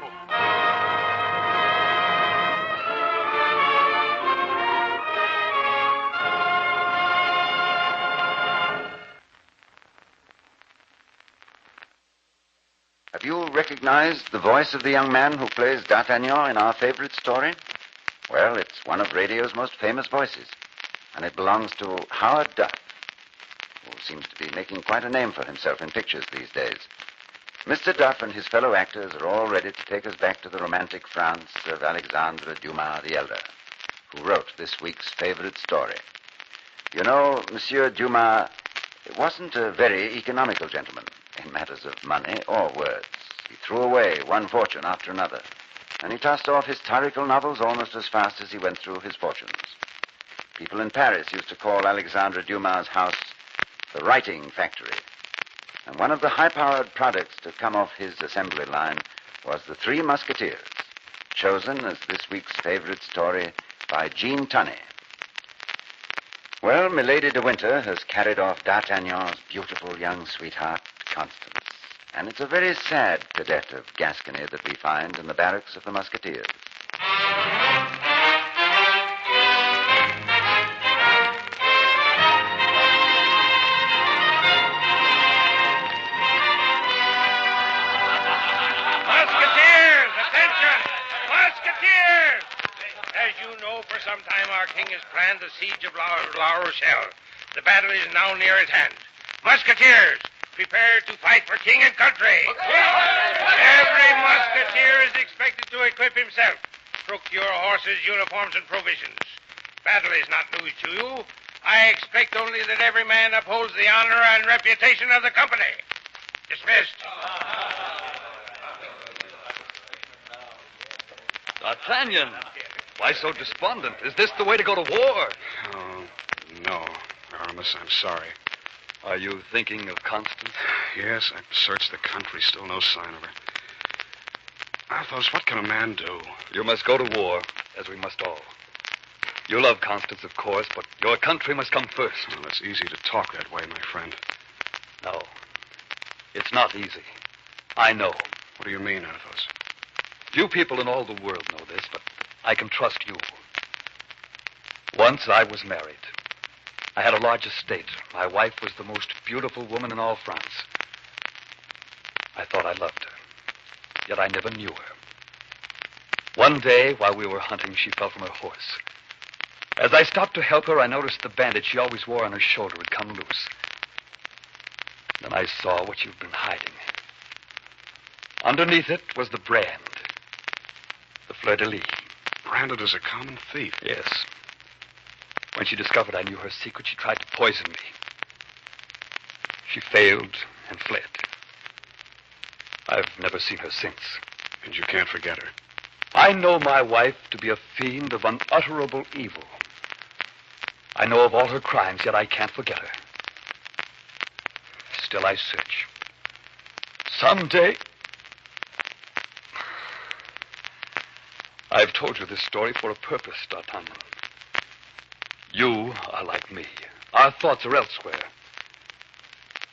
Have you recognized the voice of the young man who plays D'Artagnan in our favorite story? Well, it's one of radio's most famous voices, and it belongs to Howard Duff, who seems to be making quite a name for himself in pictures these days. Mr. Duff and his fellow actors are all ready to take us back to the romantic France of Alexandre Dumas the Elder, who wrote this week's favorite story. You know, Monsieur Dumas wasn't a very economical gentleman in matters of money or words. He threw away one fortune after another, and he tossed off historical novels almost as fast as he went through his fortunes. People in Paris used to call Alexandre Dumas' house the writing factory, and one of the high-powered products to come off his assembly line was the Three Musketeers, chosen as this week's favorite story by Jean Tunney. Well, Milady de Winter has carried off D'Artagnan's beautiful young sweetheart, Constance. And it's a very sad cadet of Gascony that we find in the barracks of the Musketeers. Musketeers, attention! Musketeers! As you know, for some time our king has planned the siege of La Rochelle. The battle is now near at hand. Musketeers, prepare to fight for king and country. Every musketeer is expected to equip himself. Procure horses, uniforms, and provisions. Battle is not news to you. I expect only that every man upholds the honor and reputation of the company. Dismissed. D'Artagnan, why so despondent? Is this the way to go to war? Oh, no, Aramis, I'm sorry. Are you thinking of Constance? Yes, I've searched the country. Still no sign of her. Athos, what can a man do? You must go to war, as we must all. You love Constance, of course, but your country must come first. Well, it's easy to talk that way, my friend. No. It's not easy. I know. What do you mean, Athos? Few people in all the world know this, but I can trust you. Once I was married. I had a large estate. My wife was the most beautiful woman in all France. I thought I loved her, yet I never knew her. One day, while we were hunting, she fell from her horse. As I stopped to help her, I noticed the bandage she always wore on her shoulder had come loose. Then I saw what you've been hiding. Underneath it was the brand. The fleur-de-lis. Branded as a common thief? Yes. When she discovered I knew her secret, she tried to poison me. She failed and fled. I've never seen her since. And you can't forget her? I know my wife to be a fiend of unutterable evil. I know of all her crimes, yet I can't forget her. Still I search. Someday... I've told you this story for a purpose, D'Artagnan. You are like me. Our thoughts are elsewhere.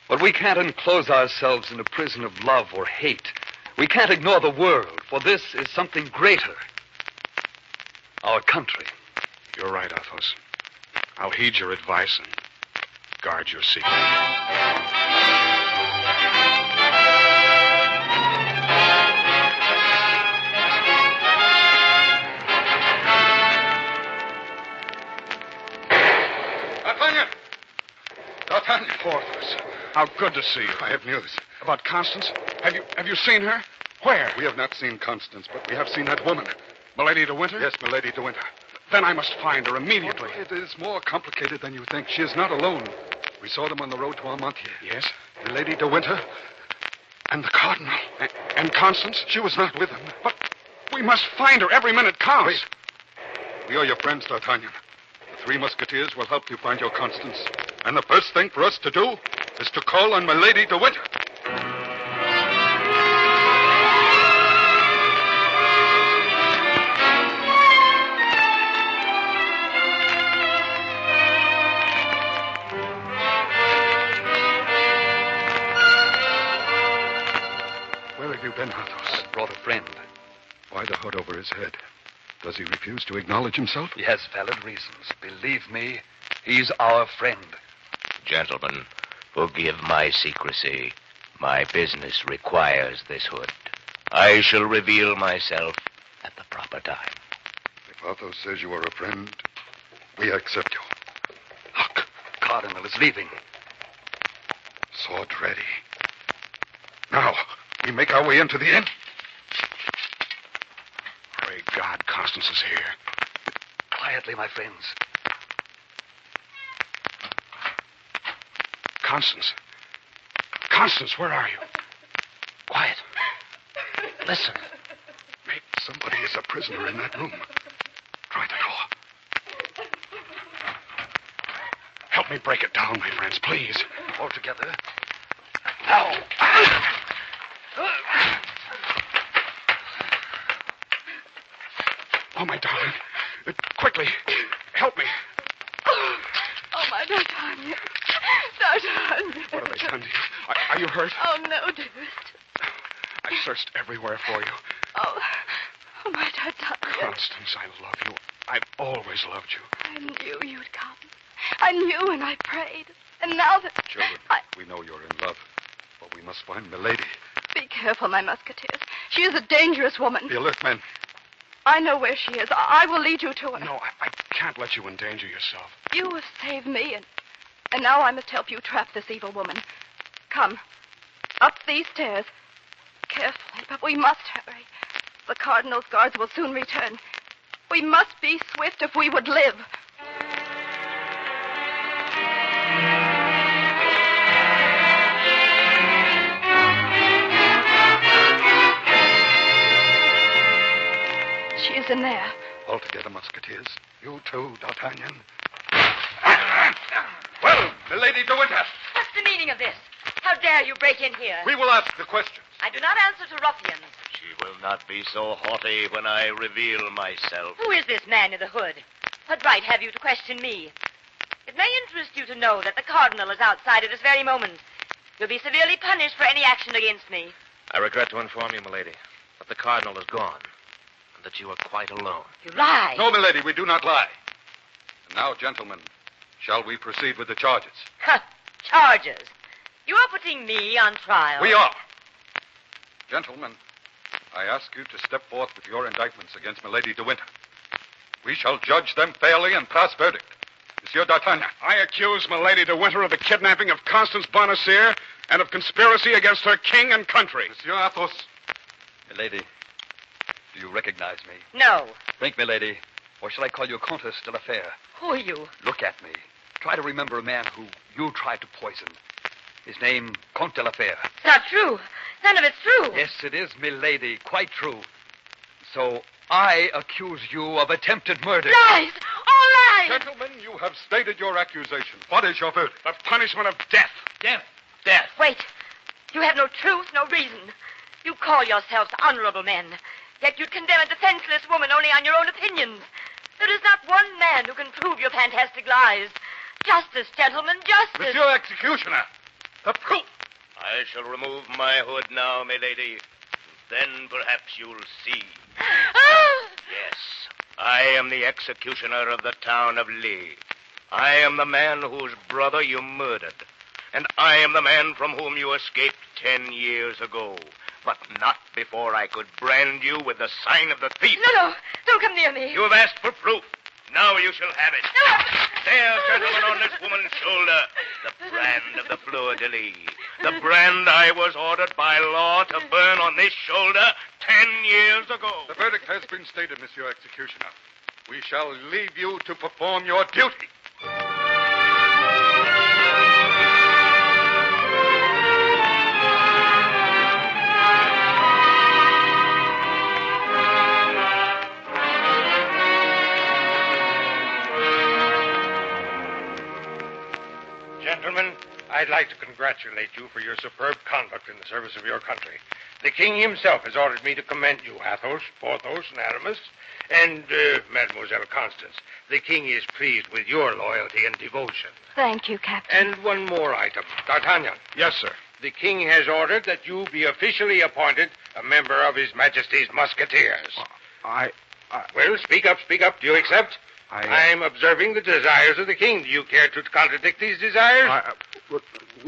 But we can't enclose ourselves in a prison of love or hate. We can't ignore the world, for this is something greater. Our country. You're right, Athos. I'll heed your advice and guard your secret. D'Artagnan. Porthos, how good to see you. I have news. About Constance? Have you seen her? Where? We have not seen Constance, but we have seen that woman. Milady de Winter? Yes, Milady de Winter. Then I must find her immediately. It is more complicated than you think. She is not alone. We saw them on the road to Armentier. Yes? Milady de Winter and the Cardinal. And Constance? She was not with them. But we must find her. Every minute counts. Wait. We are your friends, D'Artagnan. The 3 Musketeers will help you find your Constance. And the first thing for us to do is to call on Milady de Winter. Where have you been, Athos? I brought a friend. Why the hood over his head? Does he refuse to acknowledge himself? He has valid reasons. Believe me, he's our friend. Gentlemen, forgive my secrecy. My business requires this hood. I shall reveal myself at the proper time. If Athos says you are a friend, we accept you. Look, Cardinal is leaving. Sword ready. Now, we make our way into the inn. Pray God Constance is here. Quietly, my friends. Constance. Constance, where are you? Quiet. Listen. Maybe somebody is a prisoner in that room. Try the door. Help me break it down, my friends, please. All together. Now. Oh, my darling. Quickly. Help me. Oh, my D'Artagnan. D'Artagnan. What have they done to you? Are you hurt? Oh, no, dearest. I searched everywhere for you. Oh, my D'Artagnan. Constance, I love you. I've always loved you. I knew you'd come. I knew and I prayed. And now that... Children, we know you're in love, but we must find Milady. Be careful, my Musketeers. She is a dangerous woman. Be alert, men. I know where she is. I will lead you to her. No, I can't let you endanger yourself. You have saved me, and now I must help you trap this evil woman. Come, up these stairs. Carefully, but we must hurry. The Cardinal's guards will soon return. We must be swift if we would live. She is in there. All together, Musketeers. You too, D'Artagnan. Well, Milady de Winter. the meaning of this? How dare you break in here? We will ask the questions. I do not answer to ruffians. She will not be so haughty when I reveal myself. Who is this man in the hood? What right have you to question me? It may interest you to know that the Cardinal is outside at this very moment. You'll be severely punished for any action against me. I regret to inform you, milady, that the Cardinal is gone, and that you are quite alone. You lie. No, milady, we do not lie. And now, gentlemen, shall we proceed with the charges? Charges? You are putting me on trial. We are. Gentlemen, I ask you to step forth with your indictments against Milady de Winter. We shall judge them fairly and pass verdict. Monsieur d'Artagnan. I accuse Milady de Winter of the kidnapping of Constance Bonacieux and of conspiracy against her king and country. Monsieur Athos. Milady, do you recognize me? No. Think, milady, or shall I call you Comtesse de la Fère? Who are you? Look at me. Try to remember a man who you tried to poison. His name, Comte de la Fère. It's not true. None of it's true. Yes, it is, milady. Quite true. So I accuse you of attempted murder. Lies! All lies! Gentlemen, you have stated your accusation. What is your verdict? The punishment of death. Death. Death. Wait. You have no truth, no reason. You call yourselves honorable men, yet you'd condemn a defenseless woman only on your own opinions. There is not one man who can prove your fantastic lies. Justice, gentlemen, justice. Monsieur Executioner, the proof. I shall remove my hood now, milady. Then perhaps you'll see. Yes, I am the executioner of the town of Lee. I am the man whose brother you murdered. And I am the man from whom you escaped 10 years ago. But not before I could brand you with the sign of the thief. No, don't come near me. You have asked for proof. Now you shall have it. There, gentlemen, on this woman's shoulder, the brand of the fleur-de-lis. The brand I was ordered by law to burn on this shoulder 10 years ago. The verdict has been stated, Monsieur Executioner. We shall leave you to perform your duty. Gentlemen, I'd like to congratulate you for your superb conduct in the service of your country. The king himself has ordered me to commend you, Athos, Porthos, and Aramis, and Mademoiselle Constance. The king is pleased with your loyalty and devotion. Thank you, Captain. And one more item. D'Artagnan. Yes, sir. The king has ordered that you be officially appointed a member of His Majesty's Musketeers. Well, speak up. Do you accept? I'm observing the desires of the king. Do you care to contradict these desires?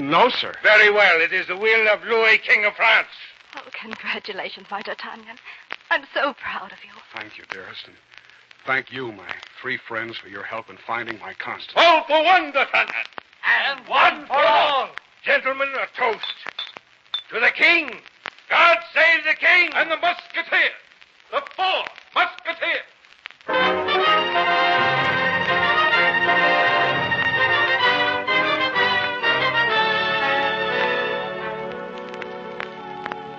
No, sir. Very well. It is the will of Louis, King of France. Oh, congratulations, my D'Artagnan. I'm so proud of you. Thank you, dearest, and thank you, my 3 friends, for your help in finding my Constance. All for one, D'Artagnan. And one for all. Gentlemen, a toast. To the king. God save the king. And the Musketeers. The 4 Musketeers.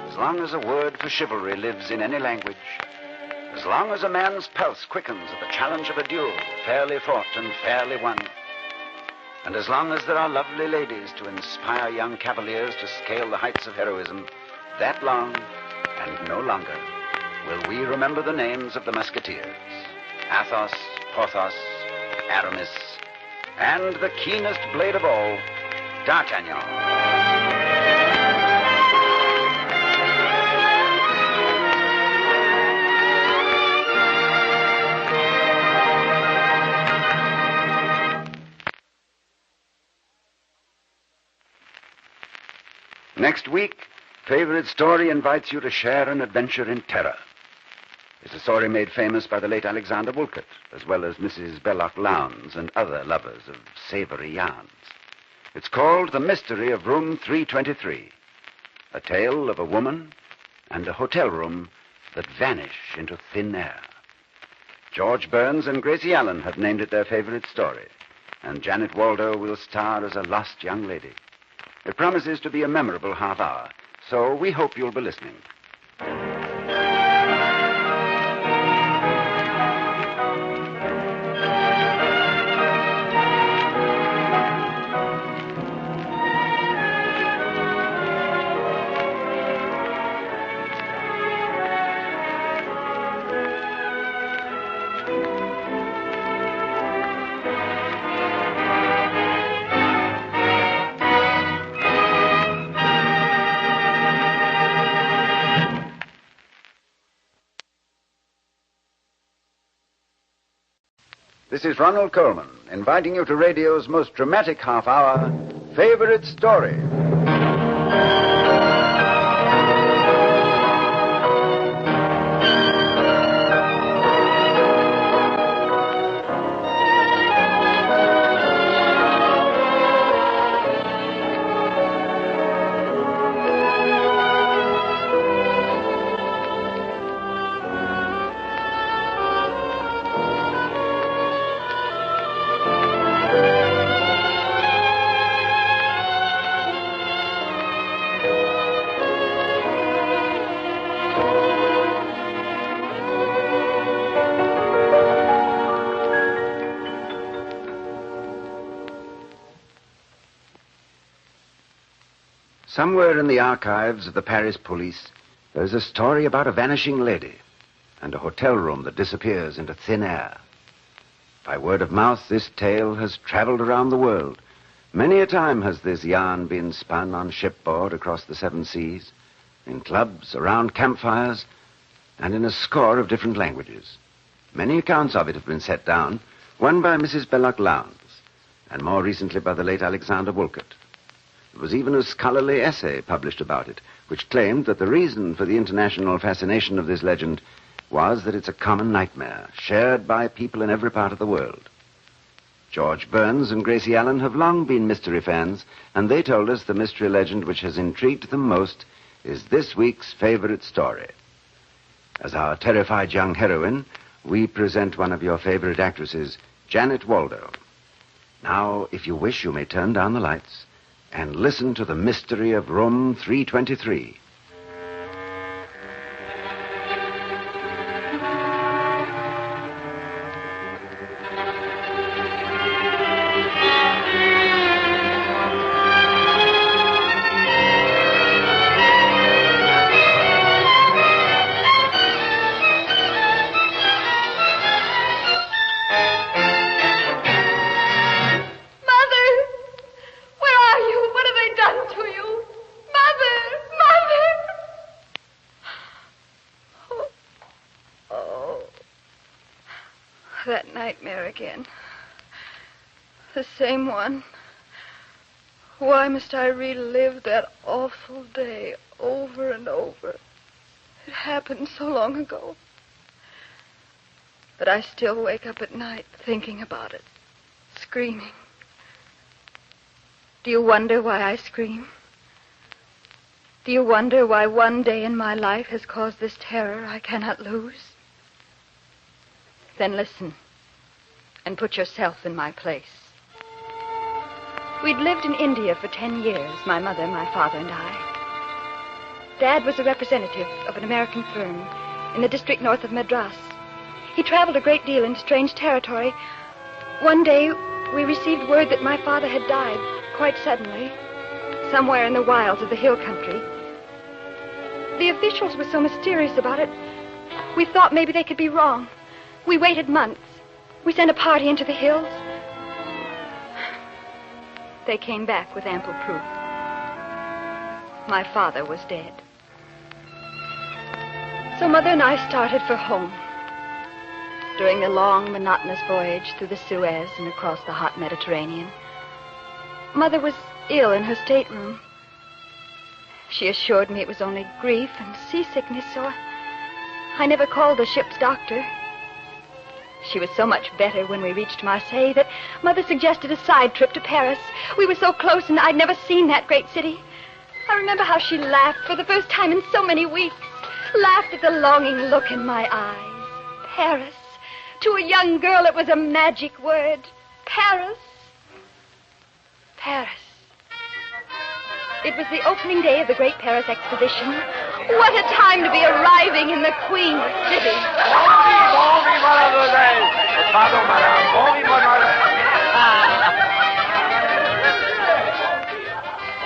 As long as a word for chivalry lives in any language, as long as a man's pulse quickens at the challenge of a duel, fairly fought and fairly won, and as long as there are lovely ladies to inspire young cavaliers to scale the heights of heroism, that long and no longer will we remember the names of the Musketeers, Athos, Porthos, Aramis, and the keenest blade of all, D'Artagnan. Next week, Favorite Story invites you to share an adventure in terror. It's a story made famous by the late Alexander Woolcott, as well as Mrs. Belloc Lowndes and other lovers of savory yarns. It's called The Mystery of Room 323, a tale of a woman and a hotel room that vanish into thin air. George Burns and Gracie Allen have named it their favorite story, and Janet Waldo will star as a lost young lady. It promises to be a memorable half hour, so we hope you'll be listening. This is Ronald Coleman, inviting you to radio's most dramatic half-hour, Favorite Story. Somewhere in the archives of the Paris police, there's a story about a vanishing lady and a hotel room that disappears into thin air. By word of mouth, this tale has traveled around the world. Many a time has this yarn been spun on shipboard across the 7 seas, in clubs, around campfires, and in a score of different languages. Many accounts of it have been set down, one by Mrs. Belloc Lowndes, and more recently by the late Alexander Wolcott. There was even a scholarly essay published about it, which claimed that the reason for the international fascination of this legend was that it's a common nightmare, shared by people in every part of the world. George Burns and Gracie Allen have long been mystery fans, and they told us the mystery legend which has intrigued them most is this week's favorite story. As our terrified young heroine, we present one of your favorite actresses, Janet Waldo. Now, if you wish, you may turn down the lights and listen to the mystery of room 323. That nightmare again. The same one. Why must I relive that awful day over and over? It happened so long ago. But I still wake up at night thinking about it, screaming. Do you wonder why I scream? Do you wonder why one day in my life has caused this terror I cannot lose? Then listen and put yourself in my place. We'd lived in India for 10 years, my mother, my father, and I. Dad was a representative of an American firm in the district north of Madras. He traveled a great deal in strange territory. One day, we received word that my father had died quite suddenly, somewhere in the wilds of the hill country. The officials were so mysterious about it, we thought maybe they could be wrong. We waited months. We sent a party into the hills. They came back with ample proof. My father was dead. So Mother and I started for home. During the long, monotonous voyage through the Suez and across the hot Mediterranean, Mother was ill in her stateroom. She assured me it was only grief and seasickness, so I never called the ship's doctor. She was so much better when we reached Marseille that Mother suggested a side trip to Paris. We were so close, and I'd never seen that great city. I remember how she laughed for the first time in so many weeks. Laughed at the longing look in my eyes. Paris. To a young girl, it was a magic word. Paris. Paris. It was the opening day of the Great Paris Exposition. What a time to be arriving in the Queen's City.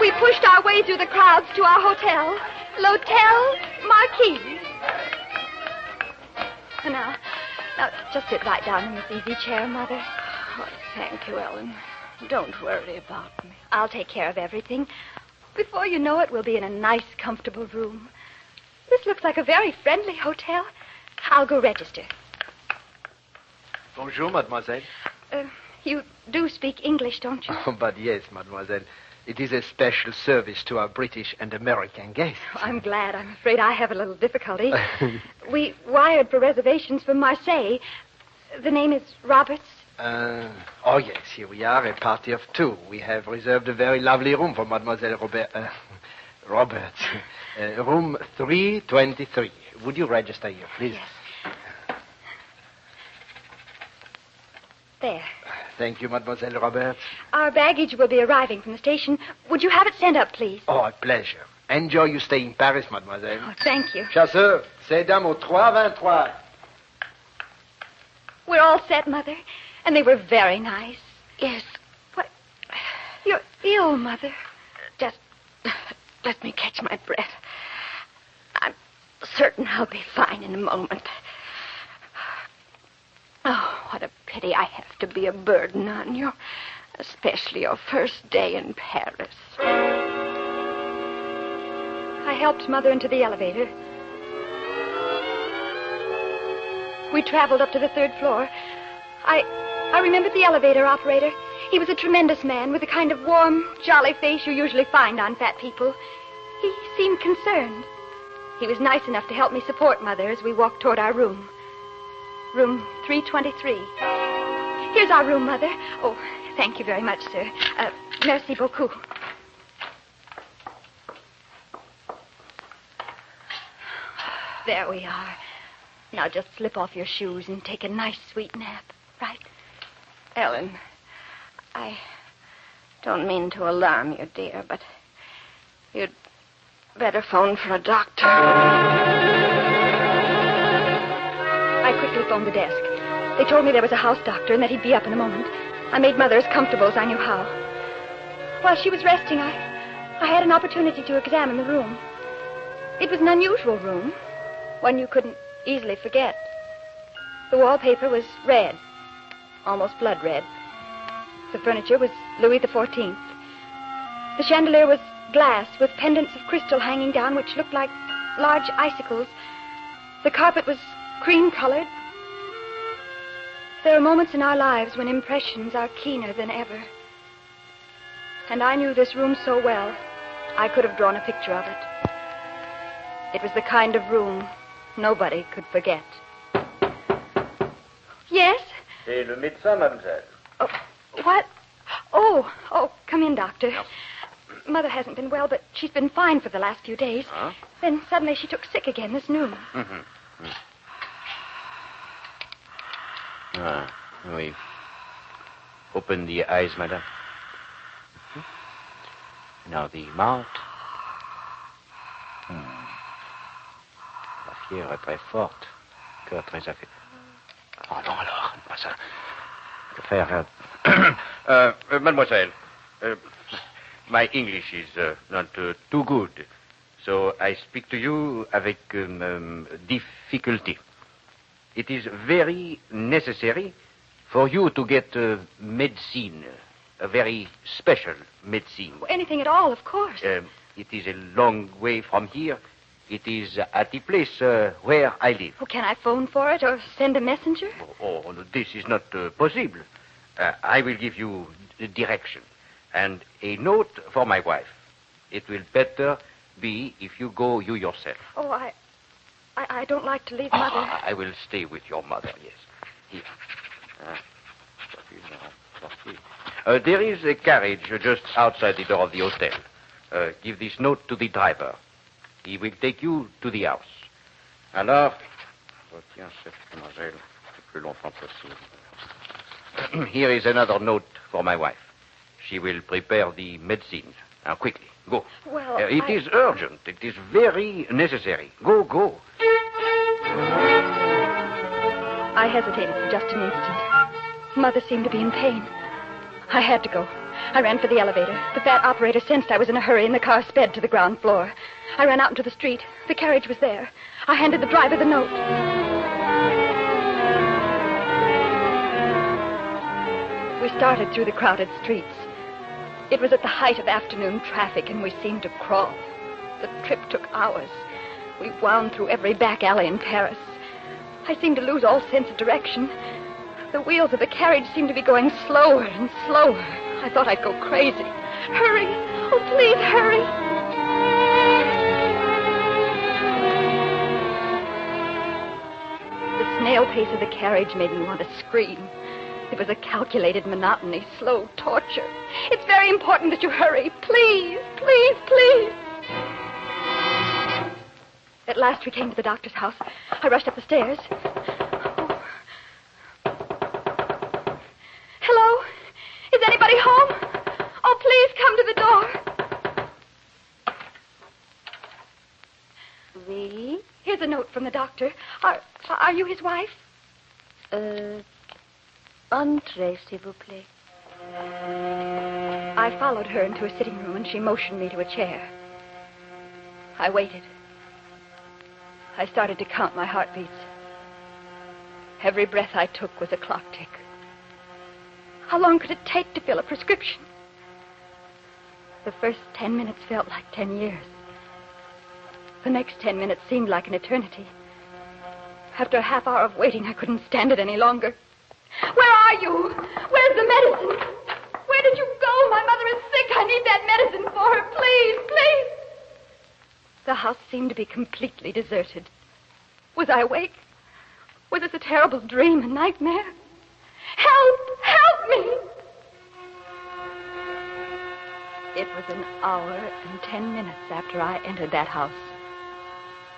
We pushed our way through the crowds to our hotel, L'Hotel Marquis. Now, just sit right down in this easy chair, Mother. Oh, thank you, Ellen. Don't worry about me. I'll take care of everything. Before you know it, we'll be in a nice, comfortable room. This looks like a very friendly hotel. I'll go register. Bonjour, mademoiselle. You do speak English, don't you? Oh, but yes, mademoiselle. It is a special service to our British and American guests. I'm glad. I'm afraid I have a little difficulty. We wired for reservations for Marseille. The name is Roberts. Oh, yes, here we are, a party of 2. We have reserved a very lovely room for Mademoiselle Roberts. Room 323. Would you register here, please? Yes. There. Thank you, Mademoiselle Roberts. Our baggage will be arriving from the station. Would you have it sent up, please? Oh, a pleasure. Enjoy your stay in Paris, mademoiselle. Oh, thank you. Chasseur, ces dames au 323. We're all set, Mother. And they were very nice. Yes. What? You're ill, Mother. Just let me catch my breath. I'm certain I'll be fine in a moment. Oh, what a pity I have to be a burden on you, especially your first day in Paris. I helped Mother into the elevator. We traveled up to the 3rd floor. I remembered the elevator operator. He was a tremendous man with the kind of warm, jolly face you usually find on fat people. He seemed concerned. He was nice enough to help me support Mother as we walked toward our room. Room 323. Here's our room, Mother. Oh, thank you very much, sir. Merci beaucoup. There we are. Now just slip off your shoes and take a nice sweet nap, right? Ellen, I don't mean to alarm you, dear, but you'd better phone for a doctor. I quickly phoned the desk. They told me there was a house doctor and that he'd be up in a moment. I made Mother as comfortable as I knew how. While she was resting, I had an opportunity to examine the room. It was an unusual room, one you couldn't easily forget. The wallpaper was red, almost blood red. The furniture was Louis XIV. The chandelier was glass with pendants of crystal hanging down which looked like large icicles. The carpet was cream-colored. There are moments in our lives when impressions are keener than ever. And I knew this room so well, I could have drawn a picture of it. It was the kind of room nobody could forget. Yes? C'est le médecin, mademoiselle. Oh, what? Oh, come in, doctor. Yep. Mother hasn't been well, but she's been fine for the last few days. Huh? Then suddenly she took sick again this noon. Ah, oui. Open the eyes, madame. Now the mouth. La fièvre est très forte. Cœur très affaibli. Oh non, alors, pas ça. Que faire? Mademoiselle, my English is not too good, so I speak to you avec difficulty. It is very necessary for you to get medicine, a very special medicine. Anything at all, of course. It is a long way from here. It is at the place where I live. Oh, can I phone for it or send a messenger? Oh, no, this is not possible. I will give you the direction and a note for my wife. It will better be if you go you yourself. Oh, I don't like to leave Mother. I will stay with your mother, yes. Here. There is a carriage just outside the door of the hotel. Give this note to the driver. He will take you to the house. Alors, retiens cette demoiselle le plus longtemps possible. Here is another note for my wife. She will prepare the medicine. Now, quickly, go. Well, it is urgent. It is very necessary. Go. I hesitated for just an instant. Mother seemed to be in pain. I had to go. I ran for the elevator. The fat operator sensed I was in a hurry, and the car sped to the ground floor. I ran out into the street. The carriage was there. I handed the driver the note. We started through the crowded streets. It was at the height of afternoon traffic, and we seemed to crawl. The trip took hours. We wound through every back alley in Paris. I seemed to lose all sense of direction. The wheels of the carriage seemed to be going slower and slower. I thought I'd go crazy. Hurry! Oh, please hurry! The snail pace of the carriage made me want to scream. It was a calculated monotony, slow torture. It's very important that you hurry. Please, please, please. At last we came to the doctor's house. I rushed up the stairs. Oh. Hello? Is anybody home? Oh, please come to the door. Oui? Here's a note from the doctor. Are you his wife? Entrez, s'il vous plaît. I followed her into a sitting room, and she motioned me to a chair. I waited. I started to count my heartbeats. Every breath I took was a clock tick. How long could it take to fill a prescription? The first 10 minutes felt like 10 years. The next 10 minutes seemed like an eternity. After a half hour of waiting, I couldn't stand it any longer. Where are you? Where's the medicine? Where did you go? My mother is sick. I need that medicine for her. Please, please. The house seemed to be completely deserted. Was I awake? Was this a terrible dream, a nightmare? Help! Help me! It was an hour and 10 minutes after I entered that house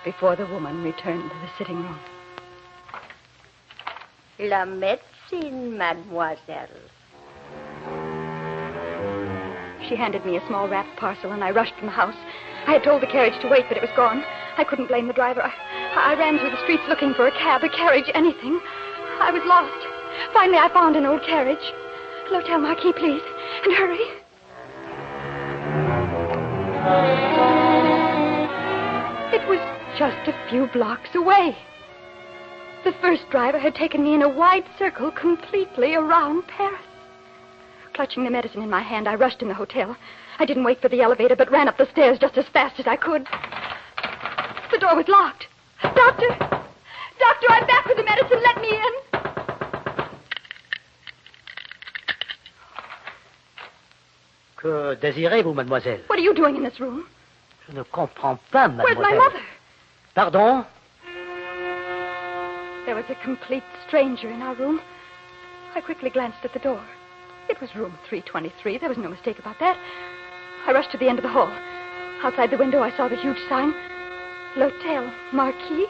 before the woman returned to the sitting room. La médecine, mademoiselle. She handed me a small wrapped parcel, and I rushed from the house. I had told the carriage to wait, but it was gone. I couldn't blame the driver. I ran through the streets looking for a cab, a carriage, anything. I was lost. Finally, I found an old carriage. L'Hotel Marquis, please. And hurry. It was just a few blocks away. The first driver had taken me in a wide circle completely around Paris. Clutching the medicine in my hand, I rushed in the hotel. I didn't wait for the elevator, but ran up the stairs just as fast as I could. The door was locked. Doctor! Doctor, I'm back with the medicine. Let me in. Que désirez-vous, mademoiselle? What are you doing in this room? Je ne comprends pas, mademoiselle. Where's my mother? Pardon? There was a complete stranger in our room. I quickly glanced at the door. It was room 323. There was no mistake about that. I rushed to the end of the hall. Outside the window, I saw the huge sign, L'Hotel Marquis.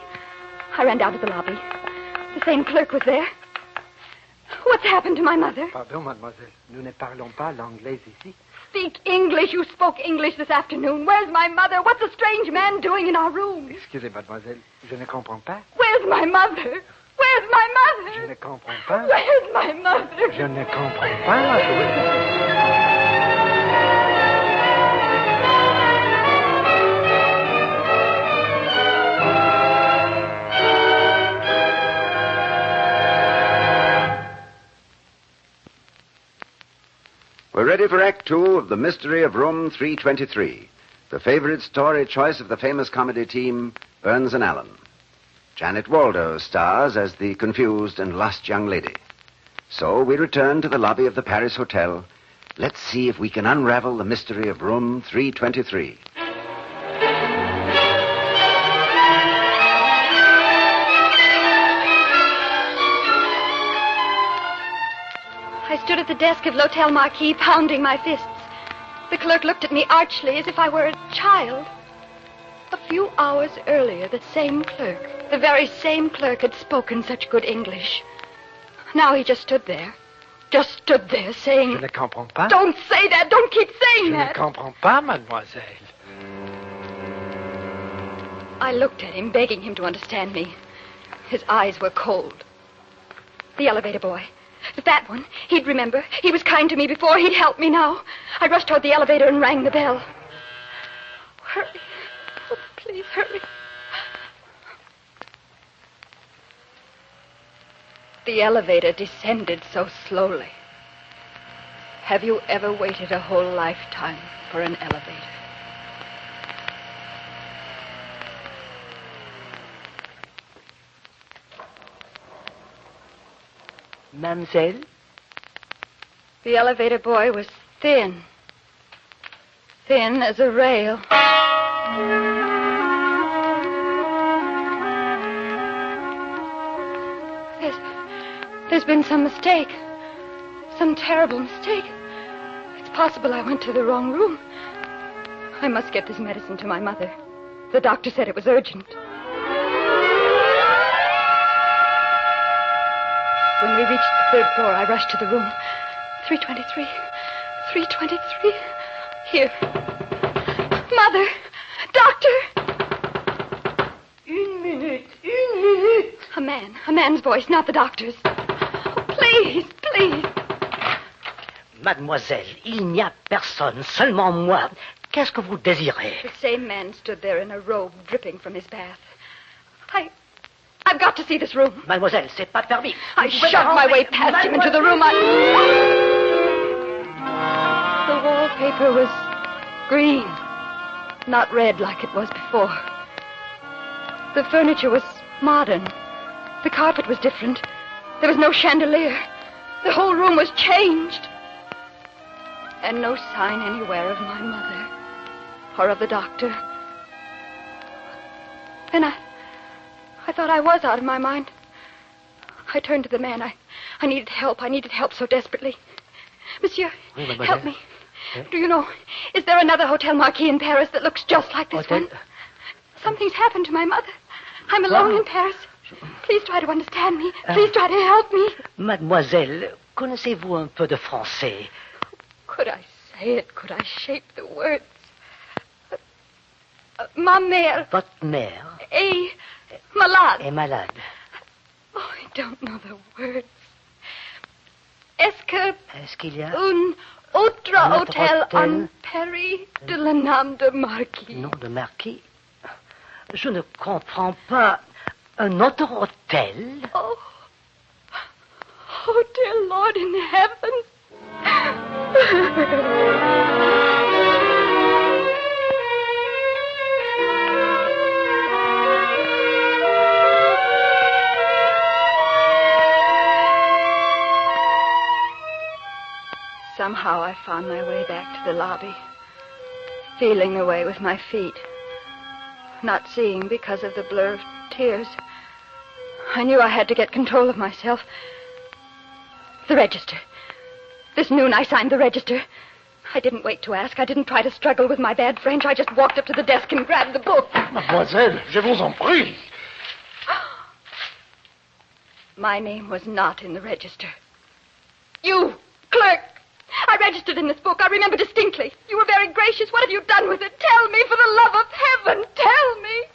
I ran down to the lobby. The same clerk was there. What's happened to my mother? Pardon, mademoiselle. Nous ne parlons pas l'anglais ici. Speak English. You spoke English this afternoon. Where's my mother? What's a strange man doing in our room? Excusez, mademoiselle. Je ne comprends pas. Where's my mother? Where's my mother? Je ne comprends pas. Where's my mother? Je ne comprends pas, mademoiselle. We're ready for Act Two of The Mystery of Room 323, the favorite story choice of the famous comedy team, Burns and Allen. Janet Waldo stars as the confused and lost young lady. So we return to the lobby of the Paris Hotel. Let's see if we can unravel the mystery of Room 323. I stood at the desk of L'Hotel Marquis, pounding my fists. The clerk looked at me archly as if I were a child. A few hours earlier, the very same clerk had spoken such good English. Now he just stood there saying... Je ne comprends pas. Don't say that! Don't keep saying that! Je ne comprends pas, mademoiselle. I looked at him, begging him to understand me. His eyes were cold. The elevator boy. The fat one. He'd remember. He was kind to me before. He'd help me now. I rushed toward the elevator and rang the bell. Hurry. Oh, please, hurry. The elevator descended so slowly. Have you ever waited a whole lifetime for an elevator? Mademoiselle? The elevator boy was thin. Thin as a rail. There's been some mistake. Some terrible mistake. It's possible I went to the wrong room. I must get this medicine to my mother. The doctor said it was urgent. When we reached the third floor, I rushed to the room. 323. 323. Here. Mother! Doctor! Une minute. A man's voice, not the doctor's. Oh, please, please. Mademoiselle, il n'y a personne, seulement moi. Qu'est-ce que vous désirez? The same man stood there in a robe dripping from his bath. I've got to see this room. Mademoiselle, c'est pas permis. I shoved my way past him into the room. The wallpaper was green, not red like it was before. The furniture was modern. The carpet was different. There was no chandelier. The whole room was changed. And no sign anywhere of my mother or of the doctor. Then I thought I was out of my mind. I turned to the man. I needed help. I needed help so desperately. Monsieur, help me. Do you know, is there another Hotel Marquis in Paris that looks just like this one? Something's happened to my mother. I'm alone in Paris. Please try to understand me. Please try to help me. Mademoiselle, connaissez-vous un peu de français? Could I say it? Could I shape the words? Ma mère. Votre mère est malade. est malade. Oh, I don't know the words. Est-ce qu'il y a un autre hôtel en Paris de la nom de Marquis? Nom de Marquis? Je ne comprends pas. Un autre hôtel? Oh, dear Lord in heaven. Somehow I found my way back to the lobby, feeling the way with my feet, not seeing because of the blur of tears. I knew I had to get control of myself. The register. This noon I signed the register. I didn't wait to ask. I didn't try to struggle with my bad French. I just walked up to the desk and grabbed the book. Mademoiselle, je vous en prie. My name was not in the register. You, clerk! I registered in this book. I remember distinctly. You were very gracious. What have you done with it? Tell me, for the love of heaven, tell me.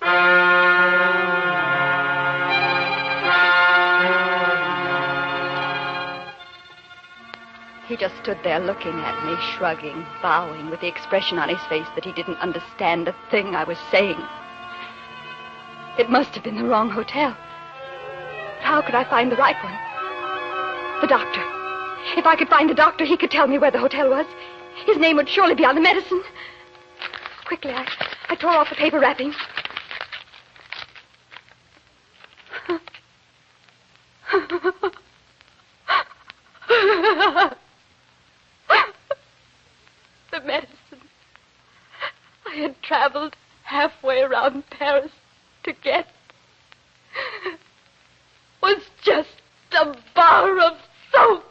He just stood there looking at me, shrugging, bowing, with the expression on his face that he didn't understand a thing I was saying. It must have been the wrong hotel. But how could I find the right one? The doctor. If I could find the doctor, he could tell me where the hotel was. His name would surely be on the medicine. Quickly, I tore off the paper wrapping. The medicine I had traveled halfway around Paris to get was just a bar of soap.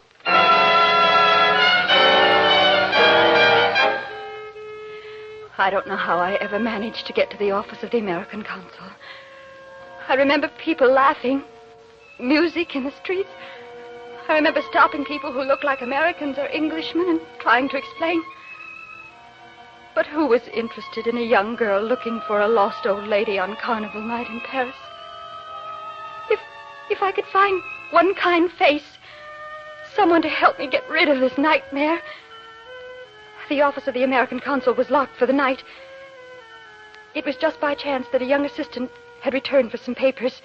I don't know how I ever managed to get to the office of the American consul. I remember people laughing, music in the streets. I remember stopping people who looked like Americans or Englishmen and trying to explain. But who was interested in a young girl looking for a lost old lady on carnival night in Paris? If I could find one kind face, someone to help me get rid of this nightmare. The office of the American consul was locked for the night. It was just by chance that a young assistant had returned for some papers.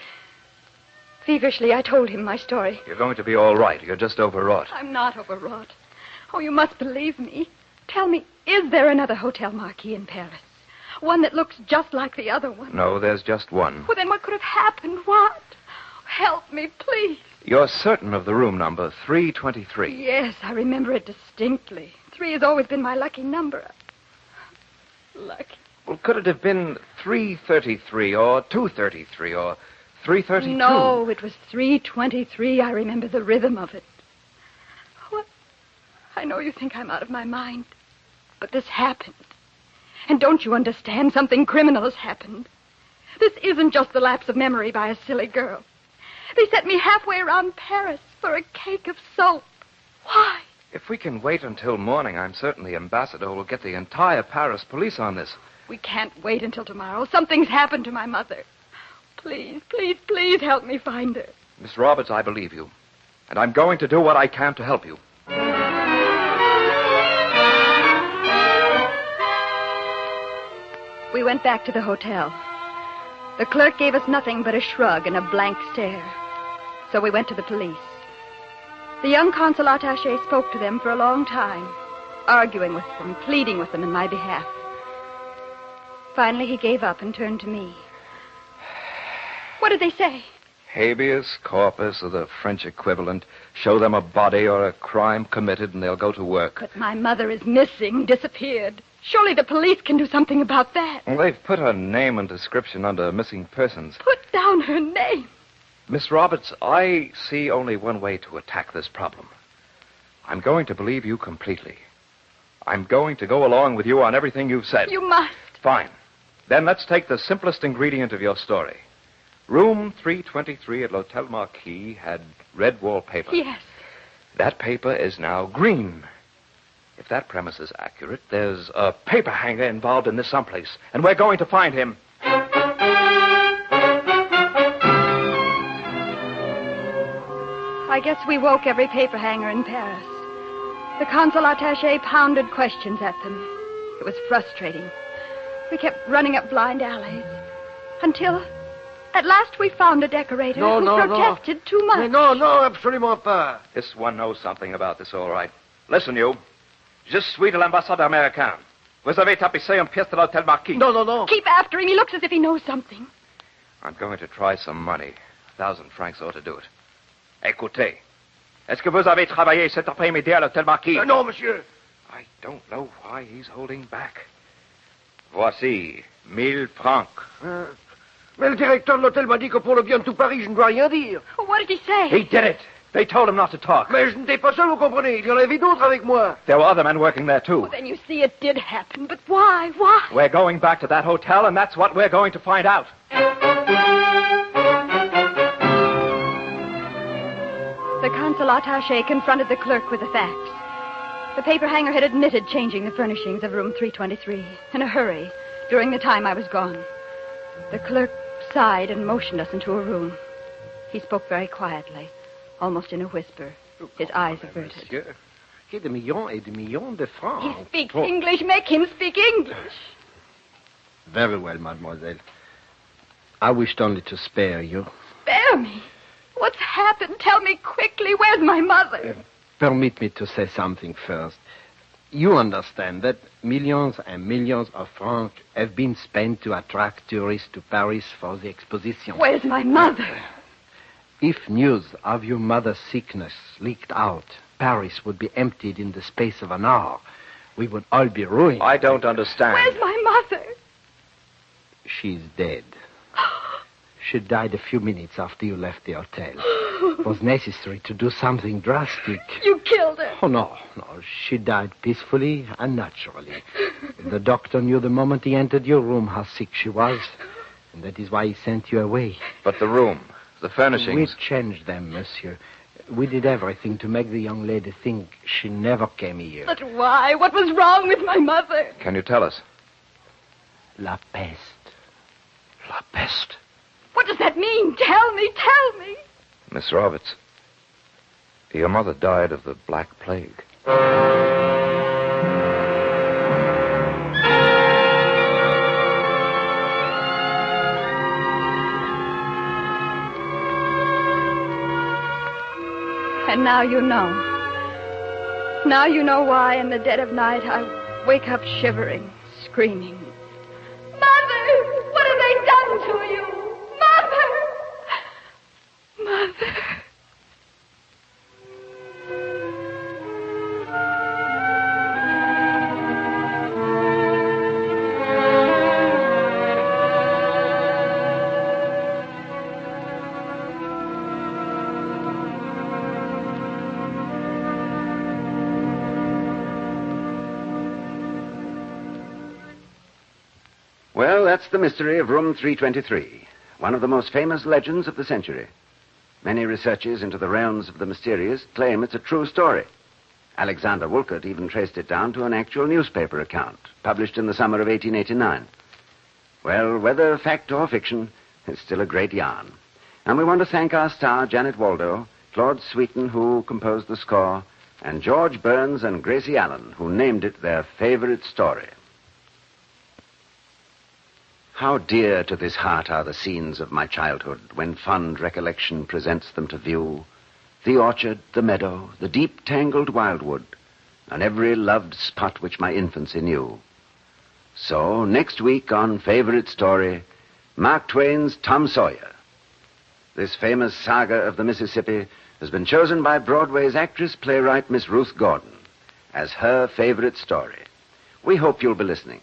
Feverishly, I told him my story. You're going to be all right. You're just overwrought. I'm not overwrought. Oh, you must believe me. Tell me, is there another Hotel Marquis in Paris? One that looks just like the other one? No, there's just one. Well, then what could have happened? What? help me, please. You're certain of the room number 323? Yes, I remember it distinctly. 3 has always been my lucky number. Lucky. Well, could it have been 333 or 233 or 332? No, it was 323. I remember the rhythm of it. What? I know you think I'm out of my mind, but this happened. And don't you understand? Something criminal has happened. This isn't just the lapse of memory by a silly girl. They sent me halfway around Paris for a cake of soap. Why? If we can wait until morning, I'm certain the ambassador will get the entire Paris police on this. We can't wait until tomorrow. Something's happened to my mother. Please, please, please help me find her. Miss Roberts, I believe you. And I'm going to do what I can to help you. We went back to the hotel. The clerk gave us nothing but a shrug and a blank stare. So we went to the police. The young consul attaché spoke to them for a long time, arguing with them, pleading with them in my behalf. Finally, he gave up and turned to me. What did they say? Habeas corpus, or the French equivalent. Show them a body or a crime committed and they'll go to work. But my mother is missing, disappeared. Surely the police can do something about that. Well, they've put her name and description under missing persons. Put down her name. Miss Roberts, I see only one way to attack this problem. I'm going to believe you completely. I'm going to go along with you on everything you've said. You must. Fine. Then let's take the simplest ingredient of your story. Room 323 at l'Hotel Marquis had red wallpaper. Yes. That paper is now green. If that premise is accurate, there's a paper hanger involved in this someplace, and we're going to find him. I guess we woke every paper hanger in Paris. The consul attaché pounded questions at them. It was frustrating. We kept running up blind alleys until at last we found a decorator who protested too much. No, absolument pas. This one knows something about this, all right. Listen, you. Je suis de l'ambassade américaine. Vous avez tapissé une pièce de l'Hôtel Marquis. No. Keep after him. He looks as if he knows something. I'm going to try some money. 1,000 francs ought to do it. Écoutez. Est-ce que vous avez travaillé cet après-midi à l'Hôtel Marquis? Non, monsieur. I don't know why he's holding back. Voici 1,000 francs. Mais le directeur de l'hôtel m'a dit que pour le bien de tout Paris, je ne dois rien dire. What did he say? He did it. They told him not to talk. Mais je n'étais pas seul, vous comprenez. Il y en avait d'autres avec moi. There were other men working there, too. Well, then you see it did happen. But why? Why? We're going back to that hotel, and that's what we're going to find out. The consul attaché confronted the clerk with the facts. The paper hanger had admitted changing the furnishings of room 323 in a hurry during the time I was gone. The clerk sighed and motioned us into a room. He spoke very quietly, almost in a whisper, his eyes averted. Monsieur, que de millions et de millions de francs. He speaks English. Make him speak English. Very well, mademoiselle. I wished only to spare you. Spare me? What's happened? Tell me quickly. Where's my mother? Permit me to say something first. You understand that millions and millions of francs have been spent to attract tourists to Paris for the exposition. Where's my mother? If news of your mother's sickness leaked out, Paris would be emptied in the space of an hour. We would all be ruined. I don't understand. Where's my mother? She's dead. She died a few minutes after you left the hotel. It was necessary to do something drastic. You killed her. Oh, no. She died peacefully and naturally. The doctor knew the moment he entered your room how sick she was, and that is why he sent you away. But the room, the furnishings... We changed them, monsieur. We did everything to make the young lady think she never came here. But why? What was wrong with my mother? Can you tell us? La peste. La peste? What does that mean? Tell me. Miss Roberts, your mother died of the Black Plague. And now you know. Now you know why in the dead of night I wake up shivering, screaming. Mother! What have they done to you? Mother! that's the mystery of room 323, one of the most famous legends of the century. Many researchers into the realms of the mysterious claim it's a true story. Alexander Wolcott even traced it down to an actual newspaper account, published in the summer of 1889. Well, whether fact or fiction, it's still a great yarn. And we want to thank our star, Janet Waldo, Claude Sweeten, who composed the score, and George Burns and Gracie Allen, who named it their favorite story. How dear to this heart are the scenes of my childhood, when fond recollection presents them to view. The orchard, the meadow, the deep tangled wildwood, and every loved spot which my infancy knew. So, next week on Favorite Story, Mark Twain's Tom Sawyer. This famous saga of the Mississippi has been chosen by Broadway's actress-playwright Miss Ruth Gordon as her favorite story. We hope you'll be listening.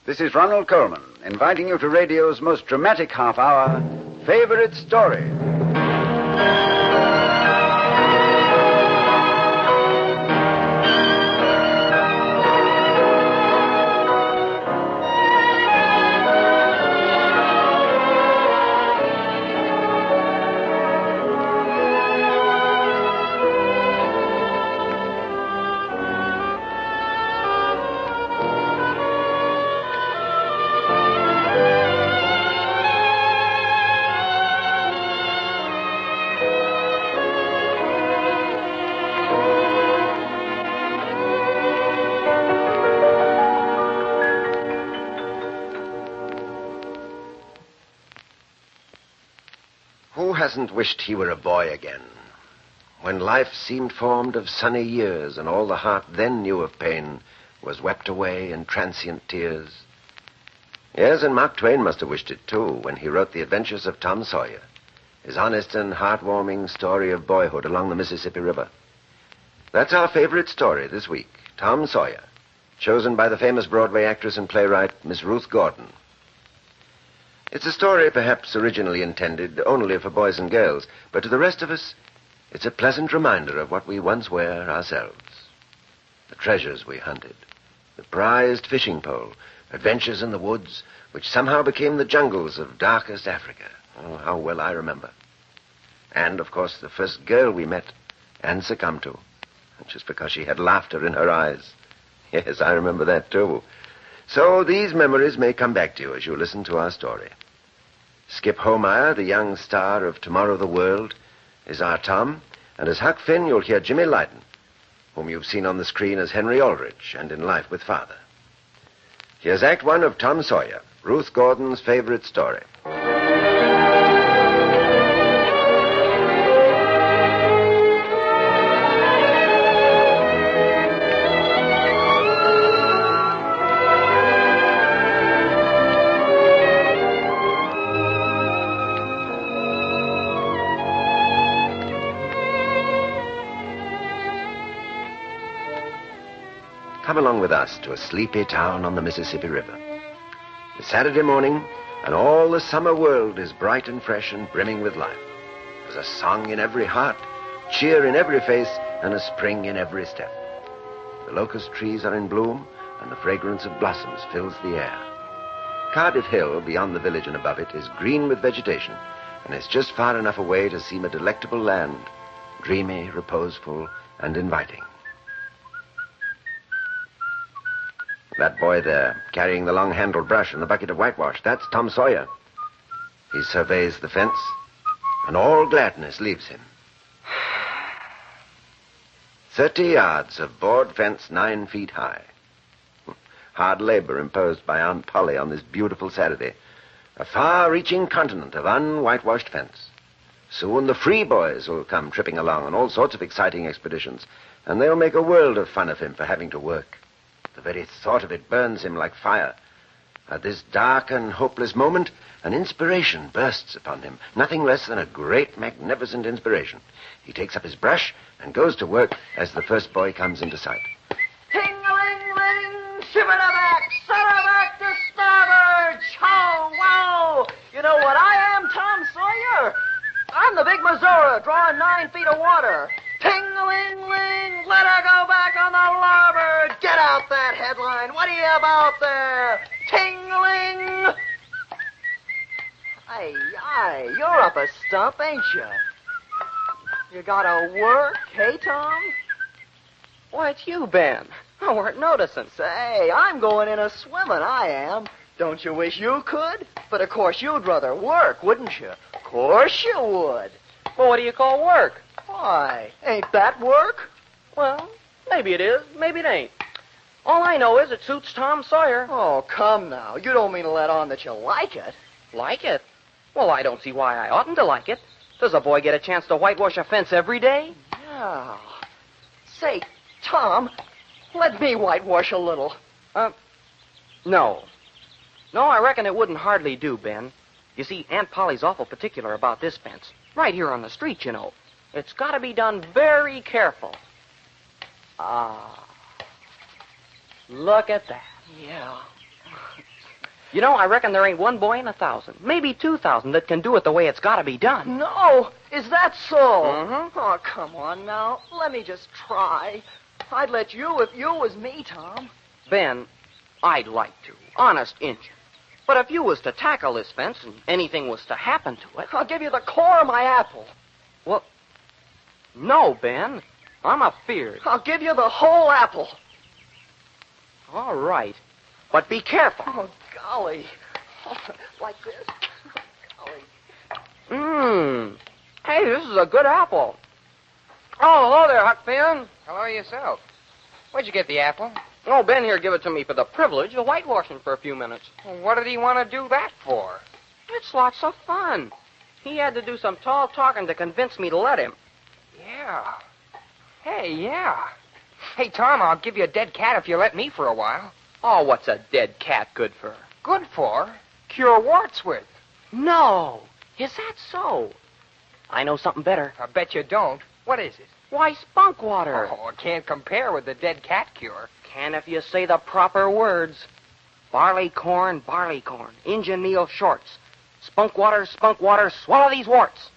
This is Ronald Coleman, inviting you to radio's most dramatic half hour, Favorite Story. Who hasn't wished he were a boy again? When life seemed formed of sunny years, and all the heart then knew of pain was wept away in transient tears. Yes, and Mark Twain must have wished it too, when he wrote The Adventures of Tom Sawyer, his honest and heartwarming story of boyhood along the Mississippi River. That's our favorite story this week, Tom Sawyer, chosen by the famous Broadway actress and playwright Miss Ruth Gordon. It's a story perhaps originally intended only for boys and girls, but to the rest of us, it's a pleasant reminder of what we once were ourselves. The treasures we hunted, the prized fishing pole, adventures in the woods, which somehow became the jungles of darkest Africa. Oh, how well I remember. And, of course, the first girl we met and succumbed to, just because she had laughter in her eyes. Yes, I remember that, too. So these memories may come back to you as you listen to our story. Skip Homeyer, the young star of Tomorrow the World, is our Tom, and as Huck Finn, you'll hear Jimmy Lydon, whom you've seen on the screen as Henry Aldrich and in Life with Father. Here's Act One of Tom Sawyer, Ruth Gordon's favorite story. Come along with us to a sleepy town on the Mississippi River. It's Saturday morning, and all the summer world is bright and fresh and brimming with life. There's a song in every heart, cheer in every face, and a spring in every step. The locust trees are in bloom, and the fragrance of blossoms fills the air. Cardiff Hill, beyond the village and above it, is green with vegetation, and it's just far enough away to seem a delectable land, dreamy, reposeful, and inviting. That boy there, carrying the long-handled brush and the bucket of whitewash, that's Tom Sawyer. He surveys the fence, and all gladness leaves him. 30 yards of board fence 9 feet high. Hard labor imposed by Aunt Polly on this beautiful Saturday. A far-reaching continent of unwhitewashed fence. Soon the free boys will come tripping along on all sorts of exciting expeditions, and they'll make a world of fun of him for having to work. The very thought of it burns him like fire. At this dark and hopeless moment, an inspiration bursts upon him. Nothing less than a great, magnificent inspiration. He takes up his brush and goes to work as the first boy comes into sight. Ting-a-ling-ling, shiver-a-back, set-a-back to starboard, chow, wow. You know what I am, Tom Sawyer? I'm the big Missouri drawing 9 feet of water. Ting-a-ling-ling, let her go back on the larboard. Get out that headline. What do you have out there? Ting-a-ling. Aye, you're up a stump, ain't you? You gotta work, hey, Tom? Why, it's you, Ben. I weren't noticing. Say, I'm going in a swimming, I am. Don't you wish you could? But of course you'd rather work, wouldn't you? Of course you would. Well, what do you call work? Why, ain't that work? Well, maybe it is, maybe it ain't. All I know is it suits Tom Sawyer. Oh, come now. You don't mean to let on that you like it. Like it? Well, I don't see why I oughtn't to like it. Does a boy get a chance to whitewash a fence every day? Yeah. Say, Tom, let me whitewash a little. No. No, I reckon it wouldn't hardly do, Ben. You see, Aunt Polly's awful particular about this fence. Right here on the street, you know. It's got to be done very careful. Look at that. Yeah. You know, I reckon there ain't one boy in 1,000, maybe 2,000, that can do it the way it's got to be done. No, is that so? Mm-hmm. Oh, come on now. Let me just try. I'd let you if you was me, Tom. Ben, I'd like to. Honest Injun. But if you was to tackle this fence and anything was to happen to it... I'll give you the core of my apple. Well, no, Ben. I'm afeard. I'll give you the whole apple. All right. But be careful. Oh, golly. Like this. Golly. Hey, this is a good apple. Oh, hello there, Huck Finn. Hello yourself. Where'd you get the apple? Oh, Ben here give it to me for the privilege of whitewashing for a few minutes. Well, what did he want to do that for? It's lots of fun. He had to do some tall talking to convince me to let him. Yeah. Hey, yeah. Hey, Tom, I'll give you a dead cat if you let me for a while. Oh, what's a dead cat good for? Good for? Cure warts with. No. Is that so? I know something better. I bet you don't. What is it? Why, spunk water. Oh, it can't compare with the dead cat cure. Can if you say the proper words. Barley corn, Injun meal shorts. Spunk water, swallow these warts.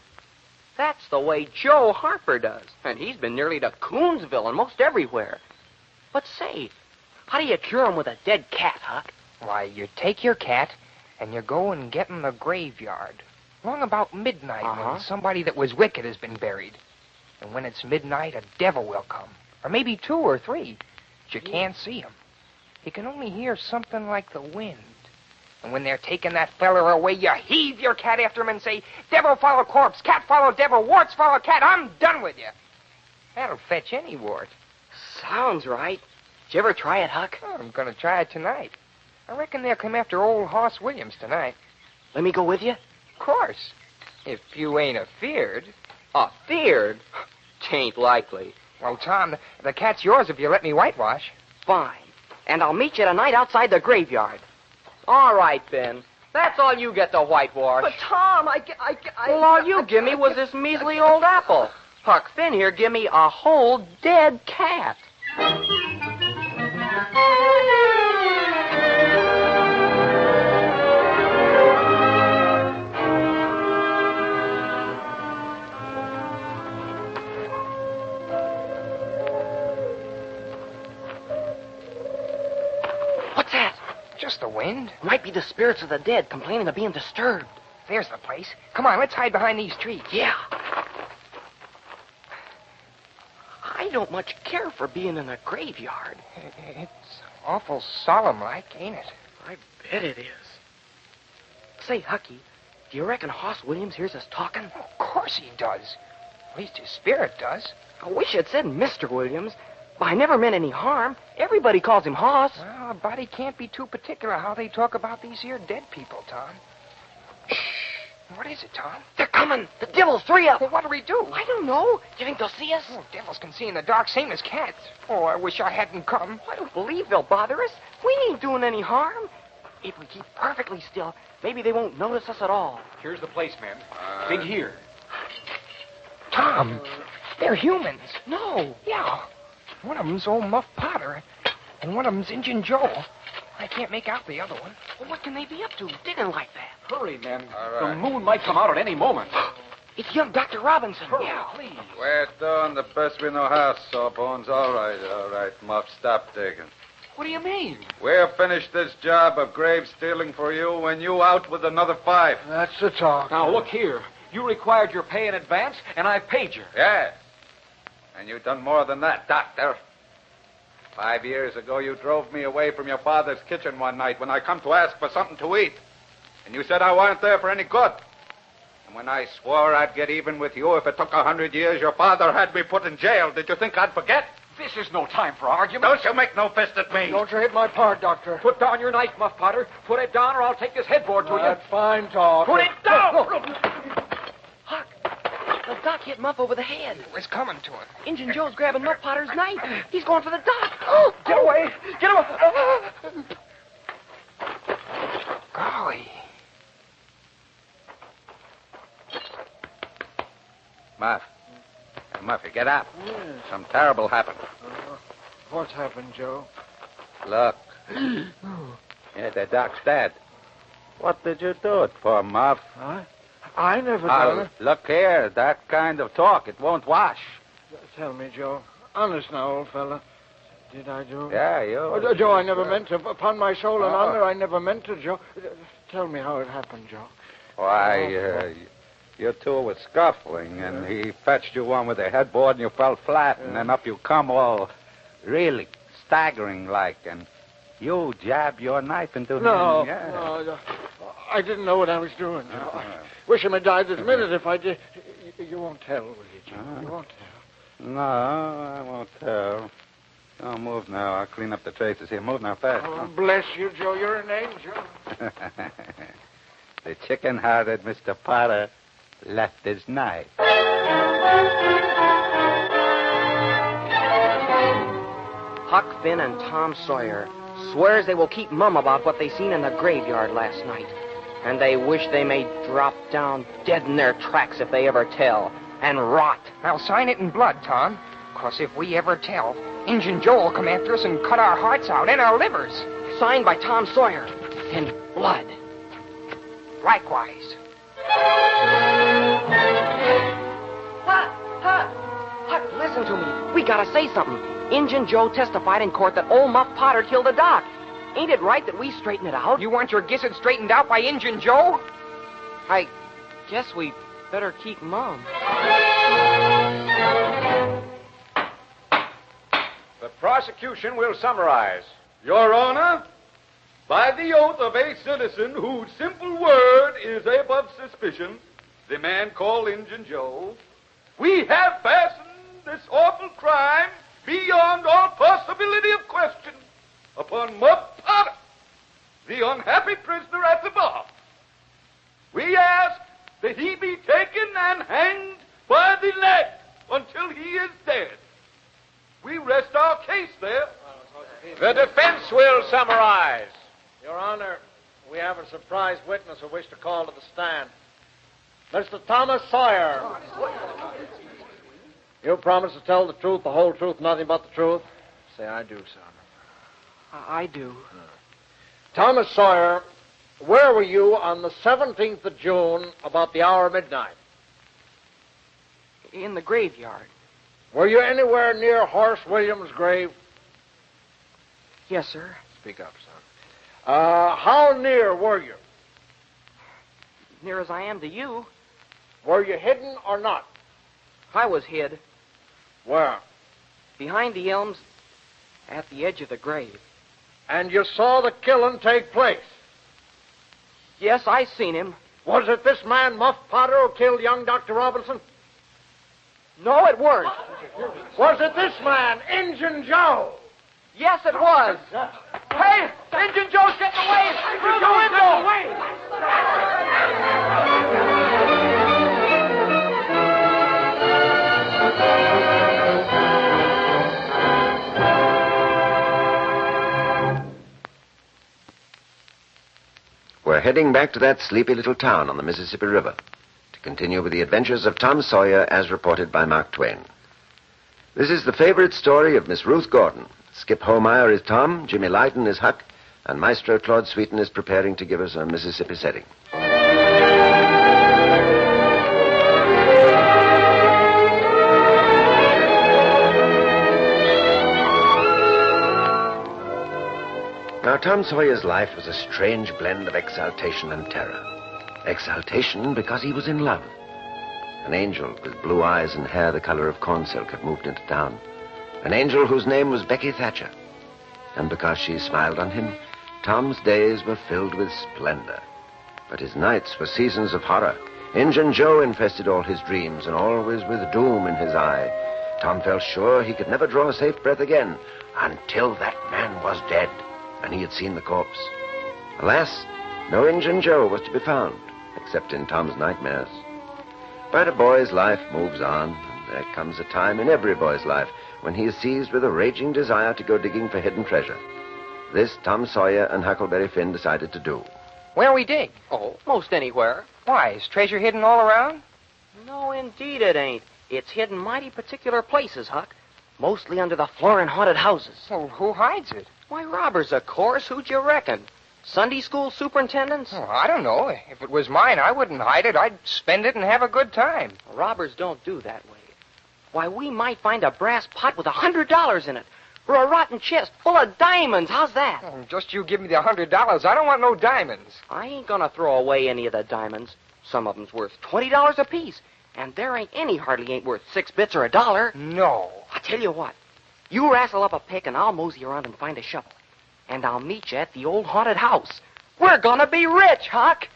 That's the way Joe Harper does. And he's been nearly to Coonsville and most everywhere. But say, how do you cure him with a dead cat, Huck? Why, you take your cat and you go and get in the graveyard. Long about midnight when somebody that was wicked has been buried. And when it's midnight, a devil will come. Or maybe 2 or 3. But you can't see him. You can only hear something like the wind. And when they're taking that feller away, you heave your cat after him and say, devil follow corpse, cat follow devil, warts follow cat, I'm done with you. That'll fetch any wart. Sounds right. Did you ever try it, Huck? Oh, I'm going to try it tonight. I reckon they'll come after old Hoss Williams tonight. Let me go with you? Of course. If you ain't afeard. Afeard? Tain't likely. Well, Tom, the cat's yours if you let me whitewash. Fine. And I'll meet you tonight outside the graveyard. All right, then. That's all you get to whitewash. But, Tom, Well, all you give me was this measly old apple. Huck Finn here give me a whole dead cat. What's that? Just the wind. Might be the spirits of the dead complaining of being disturbed. There's the place. Come on, let's hide behind these trees. Yeah. I don't much care for being in a graveyard. It's awful solemn-like, ain't it? I bet it is. Say, Hucky, do you reckon Hoss Williams hears us talking? Of course he does. At least his spirit does. I wish it said Mr. Williams. But I never meant any harm. Everybody calls him Hoss. Well, a body can't be too particular how they talk about these here dead people, Tom. Shh. What is it, Tom? They're coming. The devils, 3 of them. Well, what'll we do? I don't know. You think they'll see us? Oh, devils can see in the dark, same as cats. Oh, I wish I hadn't come. I don't believe they'll bother us. We ain't doing any harm. If we keep perfectly still, maybe they won't notice us at all. Here's the place, men. Dig here. Tom, they're humans. No. Yeah. One of them's old Muff Potter, and one of them's Injun Joe. I can't make out the other one. Well, what can they be up to, digging like that? Hurry, men. right. The moon might come out at any moment. It's young Dr. Robinson. Hurry, Yeah. please. We're doing the best we know how, Sawbones. All right, Muff. Stop digging. What do you mean? We'll finish this job of grave stealing for you when you out with another 5. That's the talk. Now, look here. You required your pay in advance, and I paid you. Yes. And you've done more than that, Doctor. 5 years ago, you drove me away from your father's kitchen one night when I come to ask for something to eat. And you said I weren't there for any good. And when I swore I'd get even with you if it took 100 years, your father had me put in jail. Did you think I'd forget? This is no time for argument. Don't you make no fist at me. Don't you hit my part, Doctor. Put down your knife, Muff Potter. Put it down, or I'll take this headboard to you. That's fine talk. Put it down! Huck, the doc hit Muff over the head. It's coming to him. Injun Joe's grabbing Muff Potter's knife. He's going for the doc. Oh, Get away! Get away! Golly. Muff. Hey, Muffy, get up. Yes. Something terrible happened. What's happened, Joe? Look. Yeah, the doc's dead. What did you do it for, Muff? I never done it. Look here, that kind of talk, it won't wash. Tell me, Joe. Honest now, old fella. Did I do it? Yeah, you... Oh, Joe, I never meant to. Upon my soul and honor, I never meant to, Joe. Tell me how it happened, Joe. Why, you two were scuffling, and he fetched you one with a headboard, and you fell flat, and then up you come all really staggering like, and you jabbed your knife into him. No, Yeah. no, I didn't know what I was doing, Joe. I wish him had died this minute if I did. You won't tell, will you, Joe? You won't tell. No, I won't tell. Don't move now. I'll clean up the traces here. Move now, fast. Oh, bless you, Joe. You're an angel. The chicken-hearted Mr. Potter left his knife. Huck Finn and Tom Sawyer swears they will keep mum about what they seen in the graveyard last night. And they wish they may drop down dead in their tracks if they ever tell. And rot. I'll sign it in blood, Tom. 'Cause if we ever tell, Injun Joe will come after us and cut our hearts out and our livers. Signed by Tom Sawyer. In blood. Likewise. Huck, listen to me. We gotta say something. Injun Joe testified in court that old Muff Potter killed the doc. Ain't it right that we straighten it out? You want your gizzard straightened out by Injun Joe? I guess we better keep mum. The prosecution will summarize. Your Honor, by the oath of a citizen whose simple word is above suspicion, the man called Injun Joe, we have fastened this awful crime beyond all possibility of question upon Muff Potter, the unhappy prisoner at the bar. We ask that he be taken and hanged by the neck until he is dead. We rest our case there. The defense will summarize. Your Honor, we have a surprise witness who wishes to call to the stand. Mr. Thomas Sawyer. You promise to tell the truth, the whole truth, nothing but the truth? Say I do, son. I do. Thomas Sawyer, where were you on the 17th of June about the hour of midnight? In the graveyard. Were you anywhere near Horace Williams' grave? Yes, sir. Speak up, son. How near were you? Near as I am to you. Were you hidden or not? I was hid. Where? Behind the elms at the edge of the grave. And you saw the killing take place? Yes, I seen him. Was it this man, Muff Potter, who killed young Dr. Robinson? No, it weren't. Was it this man, Injun Joe? Yes, it was. Hey, Injun Joe's getting away! Through the window! heading back to that sleepy little town on the Mississippi River to continue with the adventures of Tom Sawyer as reported by Mark Twain. This is the favorite story of Miss Ruth Gordon. Skip Homeyer is Tom, Jimmy Lighton is Huck, and Maestro Claude Sweeten is preparing to give us a Mississippi setting. Now, Tom Sawyer's life was a strange blend of exaltation and terror. Exaltation because he was in love. An angel with blue eyes and hair the color of corn silk had moved into town. An angel whose name was Becky Thatcher. And because she smiled on him, Tom's days were filled with splendor. But his nights were seasons of horror. Injun Joe infested all his dreams, and always with doom in his eye. Tom felt sure he could never draw a safe breath again until that man was dead, and he had seen the corpse. Alas, no Injun Joe was to be found, except in Tom's nightmares. But a boy's life moves on, and there comes a time in every boy's life when he is seized with a raging desire to go digging for hidden treasure. This Tom Sawyer and Huckleberry Finn decided to do. Where we dig? Oh, most anywhere. Why, is treasure hidden all around? No, indeed it ain't. It's hidden mighty particular places, Huck. Mostly under the floor in haunted houses. Well, who hides it? Why, robbers, of course. Who'd you reckon? Sunday school superintendents? Oh, I don't know. If it was mine, I wouldn't hide it. I'd spend it and have a good time. Robbers don't do that way. Why, we might find a brass pot with $100 in it. Or a rotten chest full of diamonds. How's that? Oh, just you give me the $100. I don't want no diamonds. I ain't gonna throw away any of the diamonds. Some of them's worth $20 apiece. And there ain't any hardly ain't worth 6 bits or $1. No. I'll tell you what. You wrestle up a pick and I'll mosey around and find a shovel. And I'll meet you at the old haunted house. We're gonna be rich, Huck.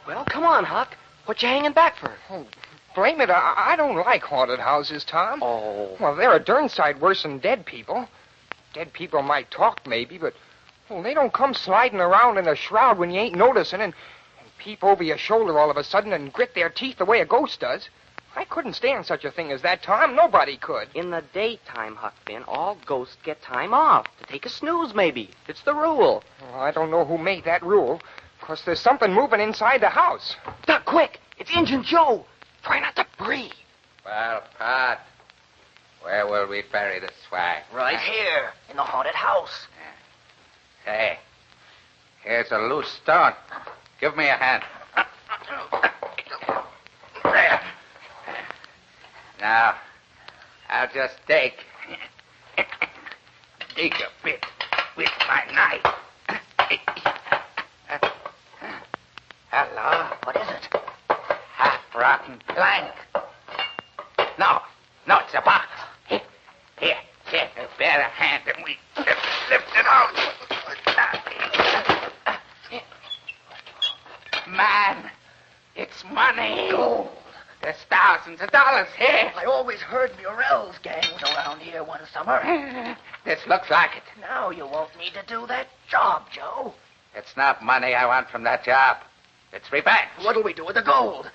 Well, come on, Huck. What you hanging back for? Oh, blame it, I don't like haunted houses, Tom. Oh. Well, they're a darn sight worse than dead people. Dead people might talk, maybe, but well, they don't come sliding around in a shroud when you ain't noticing and peep over your shoulder all of a sudden and grit their teeth the way a ghost does. I couldn't stand such a thing as that, Tom. Nobody could. In the daytime, Huck Finn, all ghosts get time off. To take a snooze, maybe. It's the rule. Well, I don't know who made that rule. Because there's something moving inside the house. Duck, quick! It's Injun Joe! Try not to breathe. Well, Pat, where will we bury the swag? Right here, in the haunted house. Hey, here's a loose stone. Give me a hand. There. Now, I'll just dig a bit with my knife. Hello? What is it? Half-rotten plank. No, it's a box. Here, bear a hand and we lift it out. Man, it's money. Gold. There's thousands of dollars here. I always heard Murrell's gang was around here one summer. This looks like it. Now you won't need to do that job, Joe. It's not money I want from that job. It's revenge. What'll we do with the gold?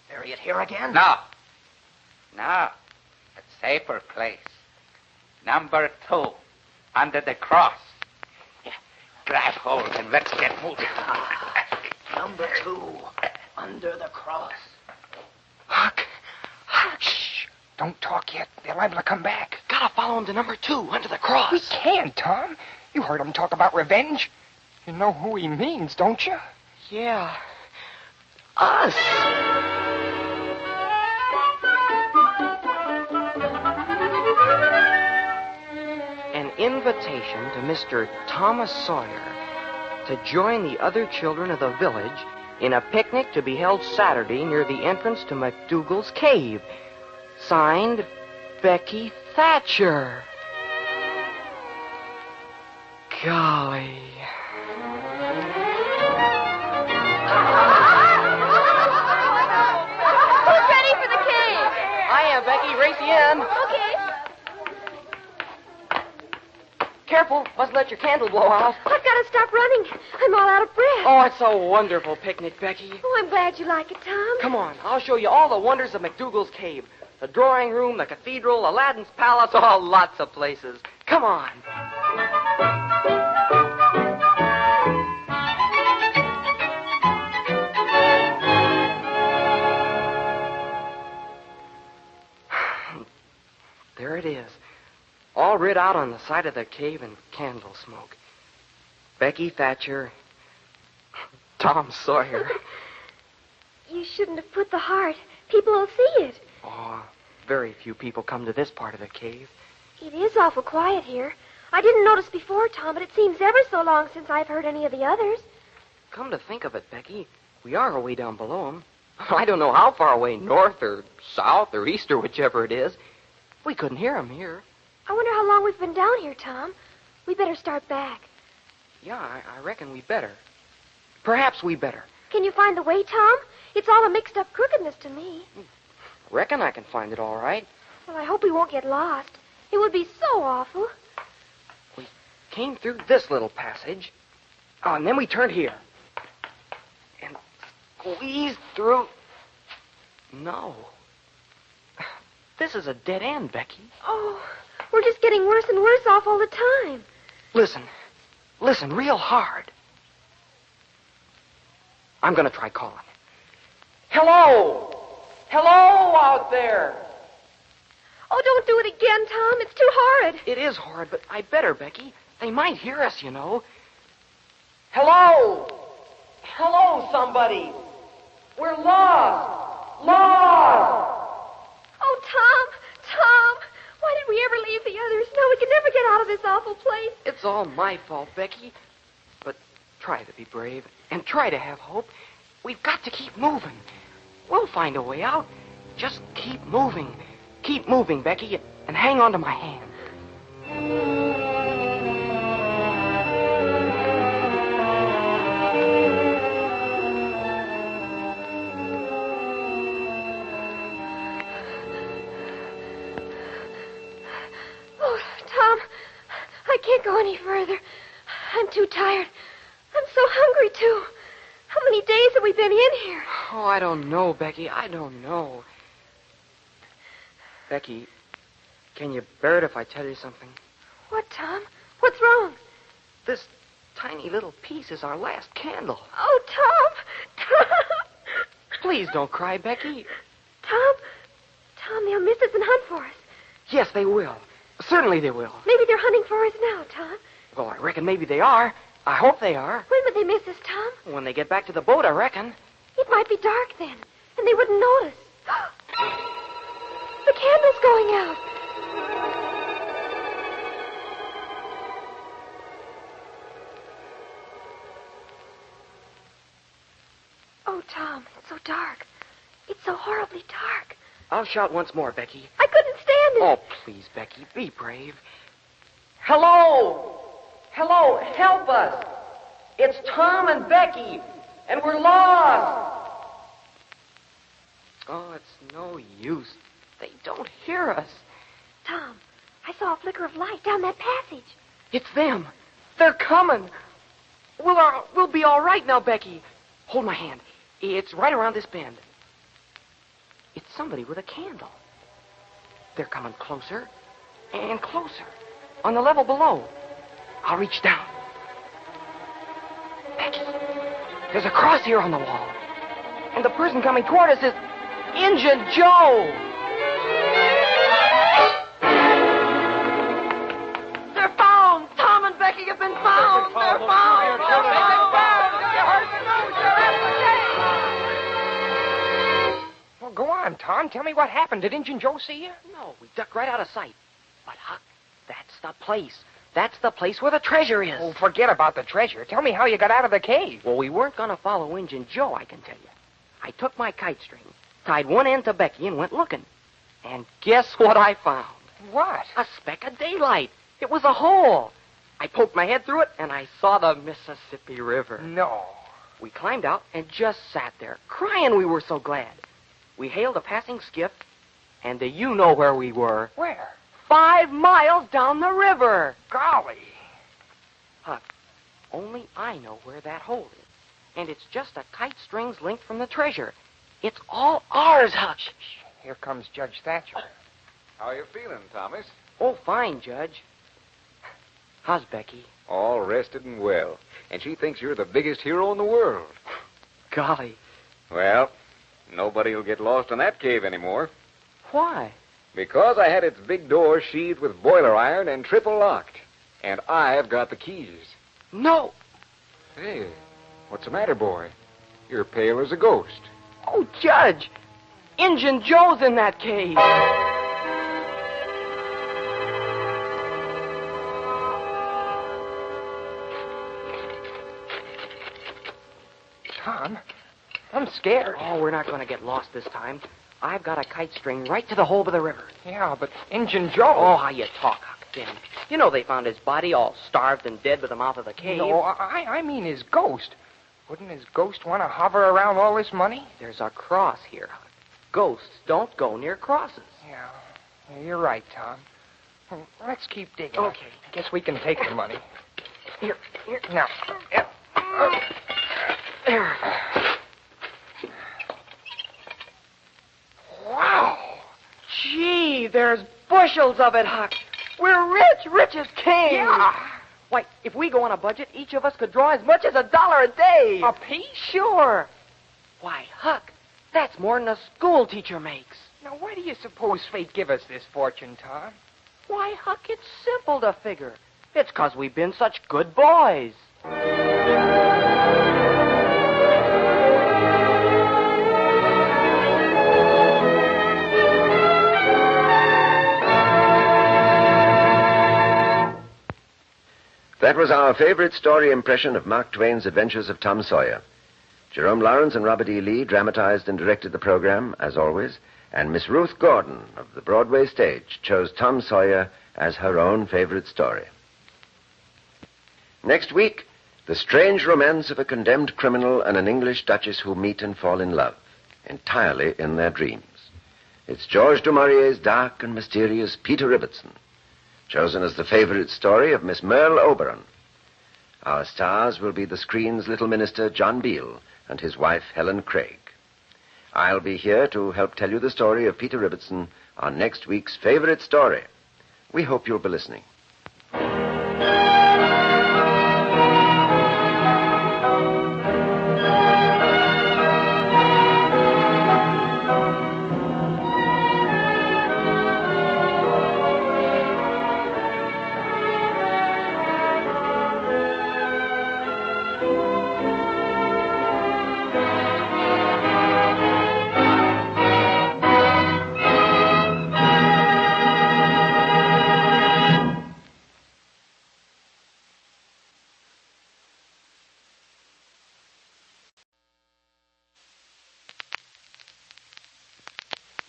Bury it here again? No. A safer place. Number 2, under the cross. Yeah, grab hold and let's get moving. Number 2, under the cross. Huck. Shh. Don't talk yet. They're liable to come back. Gotta follow him to number 2, under the cross. We can't, Tom. You heard him talk about revenge. You know who he means, don't you? Yeah. Us. An invitation to Mr. Thomas Sawyer to join the other children of the village in a picnic to be held Saturday near the entrance to McDougal's cave. Signed, Becky Thatcher. Golly. Who's ready for the cave? I am, Becky. Race you in. Okay. Careful, mustn't let your candle blow out. I've got to stop running. I'm all out of breath. Oh, it's a wonderful picnic, Becky. Oh, I'm glad you like it, Tom. Come on, I'll show you all the wonders of McDougal's cave. The drawing room, the cathedral, Aladdin's palace, oh, lots of places. Come on. There it is, all writ out on the side of the cave in candle smoke. Becky Thatcher, Tom Sawyer. You shouldn't have put the heart. People will see it. Oh, very few people come to this part of the cave. It is awful quiet here. I didn't notice before, Tom, but it seems ever so long since I've heard any of the others. Come to think of it, Becky, we are way down below them. I don't know how far away, north or south or east or whichever it is. We couldn't hear them here. I wonder how long we've been down here, Tom. We better start back. Yeah, I reckon we better. Perhaps we better. Can you find the way, Tom? It's all a mixed-up crookedness to me. Reckon I can find it all right. Well, I hope we won't get lost. It would be so awful. We came through this little passage. Oh, and then we turned here. And squeezed through. No. This is a dead end, Becky. Oh, we're just getting worse and worse off all the time. Listen. Listen real hard. I'm going to try calling. Hello! Hello out there! Oh, don't do it again, Tom. It's too horrid. It is horrid, but I better, Becky. They might hear us, you know. Hello! Hello, somebody! We're lost! Lost! Oh, Tom! Why did we ever leave the others? Now we can never get out of this awful place. It's all my fault, Becky. But try to be brave and try to have hope. We've got to keep moving. We'll find a way out. Just keep moving. Keep moving, Becky, and hang on to my hand. Oh, Tom, I can't go any further. I'm too tired. I'm so hungry, too. How many days have we been in here? Oh, I don't know, Becky. I don't know. Becky, can you bear it if I tell you something? What, Tom? What's wrong? This tiny little piece is our last candle. Oh, Tom! Please don't cry, Becky. Tom, they'll miss us and hunt for us. Yes, they will. Certainly they will. Maybe they're hunting for us now, Tom. Well, I reckon maybe they are. I hope they are. When would they miss us, Tom? When they get back to the boat, I reckon. It might be dark then, and they wouldn't notice. The candle's going out. Oh, Tom, it's so dark. It's so horribly dark. I'll shout once more, Becky. I couldn't stand it. Oh, please, Becky, be brave. Hello! Hello, help us! It's Tom and Becky, and we're lost! Oh, it's no use. They don't hear us. Tom, I saw a flicker of light down that passage. It's them. They're coming. We'll be all right now, Becky. Hold my hand. It's right around this bend. It's somebody with a candle. They're coming closer and closer on the level below. I'll reach down. Becky, there's a cross here on the wall. And the person coming toward us is Injun Joe. They're found. Tom and Becky have been found. They're found. They're found. Well, go on, Tom. Tell me what happened. Did Injun Joe see you? No, we ducked right out of sight. But, Huck, that's the place. That's the place where the treasure is. Oh, forget about the treasure. Tell me how you got out of the cave. Well, we weren't going to follow Injun Joe, I can tell you. I took my kite string, tied one end to Becky, and went looking. And guess what I found? What? A speck of daylight. It was a hole. I poked my head through it, and I saw the Mississippi River. No. We climbed out and just sat there, crying we were so glad. We hailed a passing skiff, and do you know where we were? Where? 5 miles down the river. Golly. Huck, only I know where that hole is. And it's just a kite strings linked from the treasure. It's all ours, Huck. Here comes Judge Thatcher. How you feeling, Thomas? Oh, fine, Judge. How's Becky? All rested and well. And she thinks you're the biggest hero in the world. Golly. Well, nobody will get lost in that cave anymore. Why? Because I had its big door sheathed with boiler iron and triple locked. And I've got the keys. No. Hey, what's the matter, boy? You're pale as a ghost. Oh, Judge. Injun Joe's in that cave. Tom, I'm scared. Oh, we're not going to get lost this time. I've got a kite string right to the hole by the river. Yeah, but Injun Joe... Oh, how you talk, Huck, Ben. You know they found his body all starved and dead by the mouth of the cave. No, I mean his ghost. Wouldn't his ghost want to hover around all this money? There's a cross here, Huck. Ghosts don't go near crosses. Yeah, you're right, Tom. Well, let's keep digging. Okay. I guess we can take the money. Here. Now. There. Wow. Gee, there's bushels of it, Huck. We're rich as kings. Yeah. Why, if we go on a budget, each of us could draw as much as $1 a day. A piece? Sure. Why, Huck, that's more than a school teacher makes. Now, why do you suppose fate give us this fortune, Tom? Why, Huck, it's simple to figure. It's 'cause we've been such good boys. That was our favorite story impression of Mark Twain's Adventures of Tom Sawyer. Jerome Lawrence and Robert E. Lee dramatized and directed the program, as always, and Miss Ruth Gordon of the Broadway stage chose Tom Sawyer as her own favorite story. Next week, the strange romance of a condemned criminal and an English duchess who meet and fall in love, entirely in their dreams. It's Georges du Maurier's dark and mysterious Peter Ibbetson, chosen as the favorite story of Miss Merle Oberon. Our stars will be the screen's little minister, John Beale, and his wife, Helen Craig. I'll be here to help tell you the story of Peter Ibbetson on next week's favorite story. We hope you'll be listening.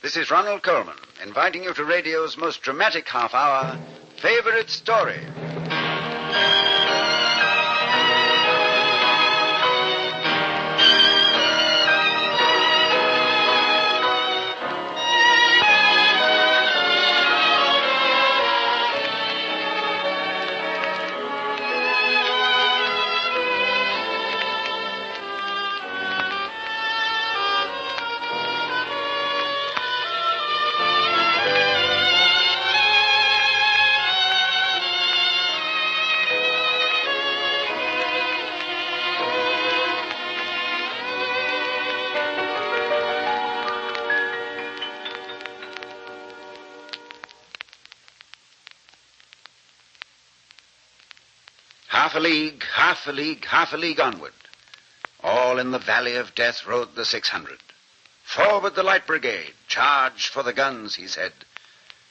This is Ronald Coleman, inviting you to radio's most dramatic half-hour, Favorite Story. Half a league, half a league, half a league onward. All in the valley of death rode the 600. Forward the light brigade, charge for the guns, he said.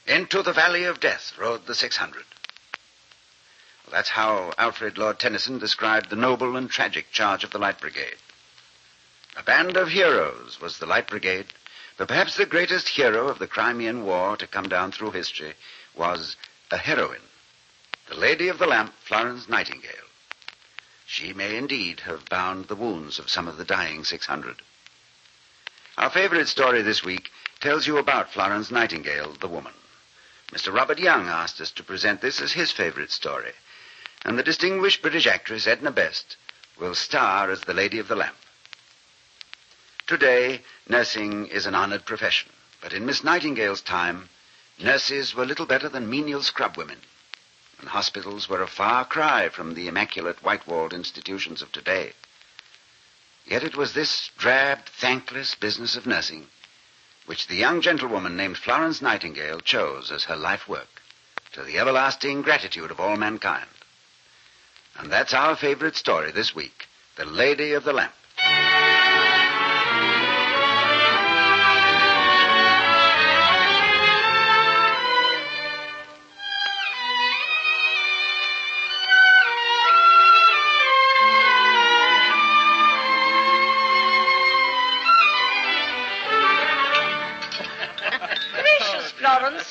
Into the valley of death rode the 600. Well, that's how Alfred Lord Tennyson described the noble and tragic charge of the light brigade. A band of heroes was the light brigade, but perhaps the greatest hero of the Crimean War to come down through history was a heroine. The Lady of the Lamp, Florence Nightingale. She may indeed have bound the wounds of some of the dying 600. Our favorite story this week tells you about Florence Nightingale, the woman. Mr. Robert Young asked us to present this as his favorite story. and the distinguished British actress Edna Best will star as the Lady of the Lamp. Today, nursing is an honored profession, but in Miss Nightingale's time, nurses were little better than menial scrubwomen, and hospitals were a far cry from the immaculate white-walled institutions of today. Yet it was this drab, thankless business of nursing which the young gentlewoman named Florence Nightingale chose as her life work, to the everlasting gratitude of all mankind. And that's our favorite story this week, The Lady of the Lamp.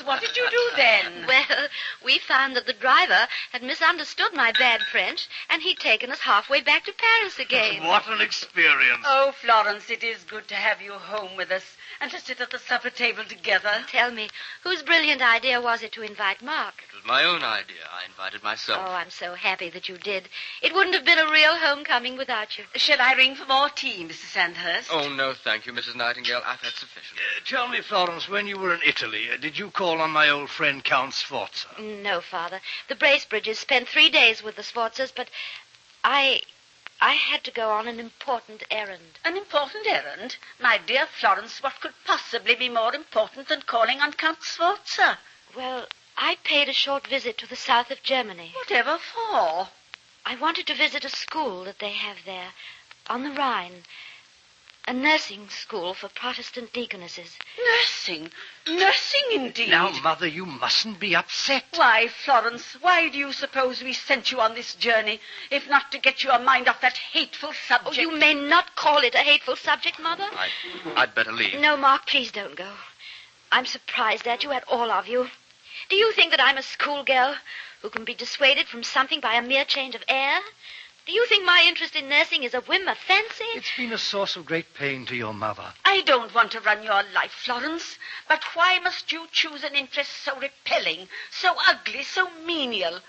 What did you do then? Well, we found that the driver had misunderstood my bad French, and he'd taken us halfway back to Paris again. What an experience. Oh, Florence, it is good to have you home with us and to sit at the supper table together. Tell me, whose brilliant idea was it to invite Mark? It was my own idea. I invited myself. Oh, I'm so happy that you did. It wouldn't have been a real homecoming without you. Shall I ring for more tea, Mrs. Sandhurst? Oh, no, thank you, Mrs. Nightingale. I've had sufficient. Tell me, Florence, when you were in Italy, did you call on my old friend Count Sforza? No, Father. The Bracebridges spent 3 days with the Sforzas, but I had to go on an important errand. An important errand? My dear Florence, what could possibly be more important than calling on Count Sforza? Well, I paid a short visit to the south of Germany. Whatever for? I wanted to visit a school that they have there, on the Rhine. A nursing school for Protestant deaconesses. Nursing? Nursing, indeed. Now, Mother, you mustn't be upset. Why, Florence, why do you suppose we sent you on this journey, if not to get your mind off that hateful subject? Oh, you may not call it a hateful subject, Mother. I'd better leave. No, Mark, please don't go. I'm surprised at you, at all of you. Do you think that I'm a schoolgirl who can be dissuaded from something by a mere change of air? Do you think my interest in nursing is a whim, a fancy? It's been a source of great pain to your mother. I don't want to run your life, Florence, but why must you choose an interest so repelling, so ugly, so menial?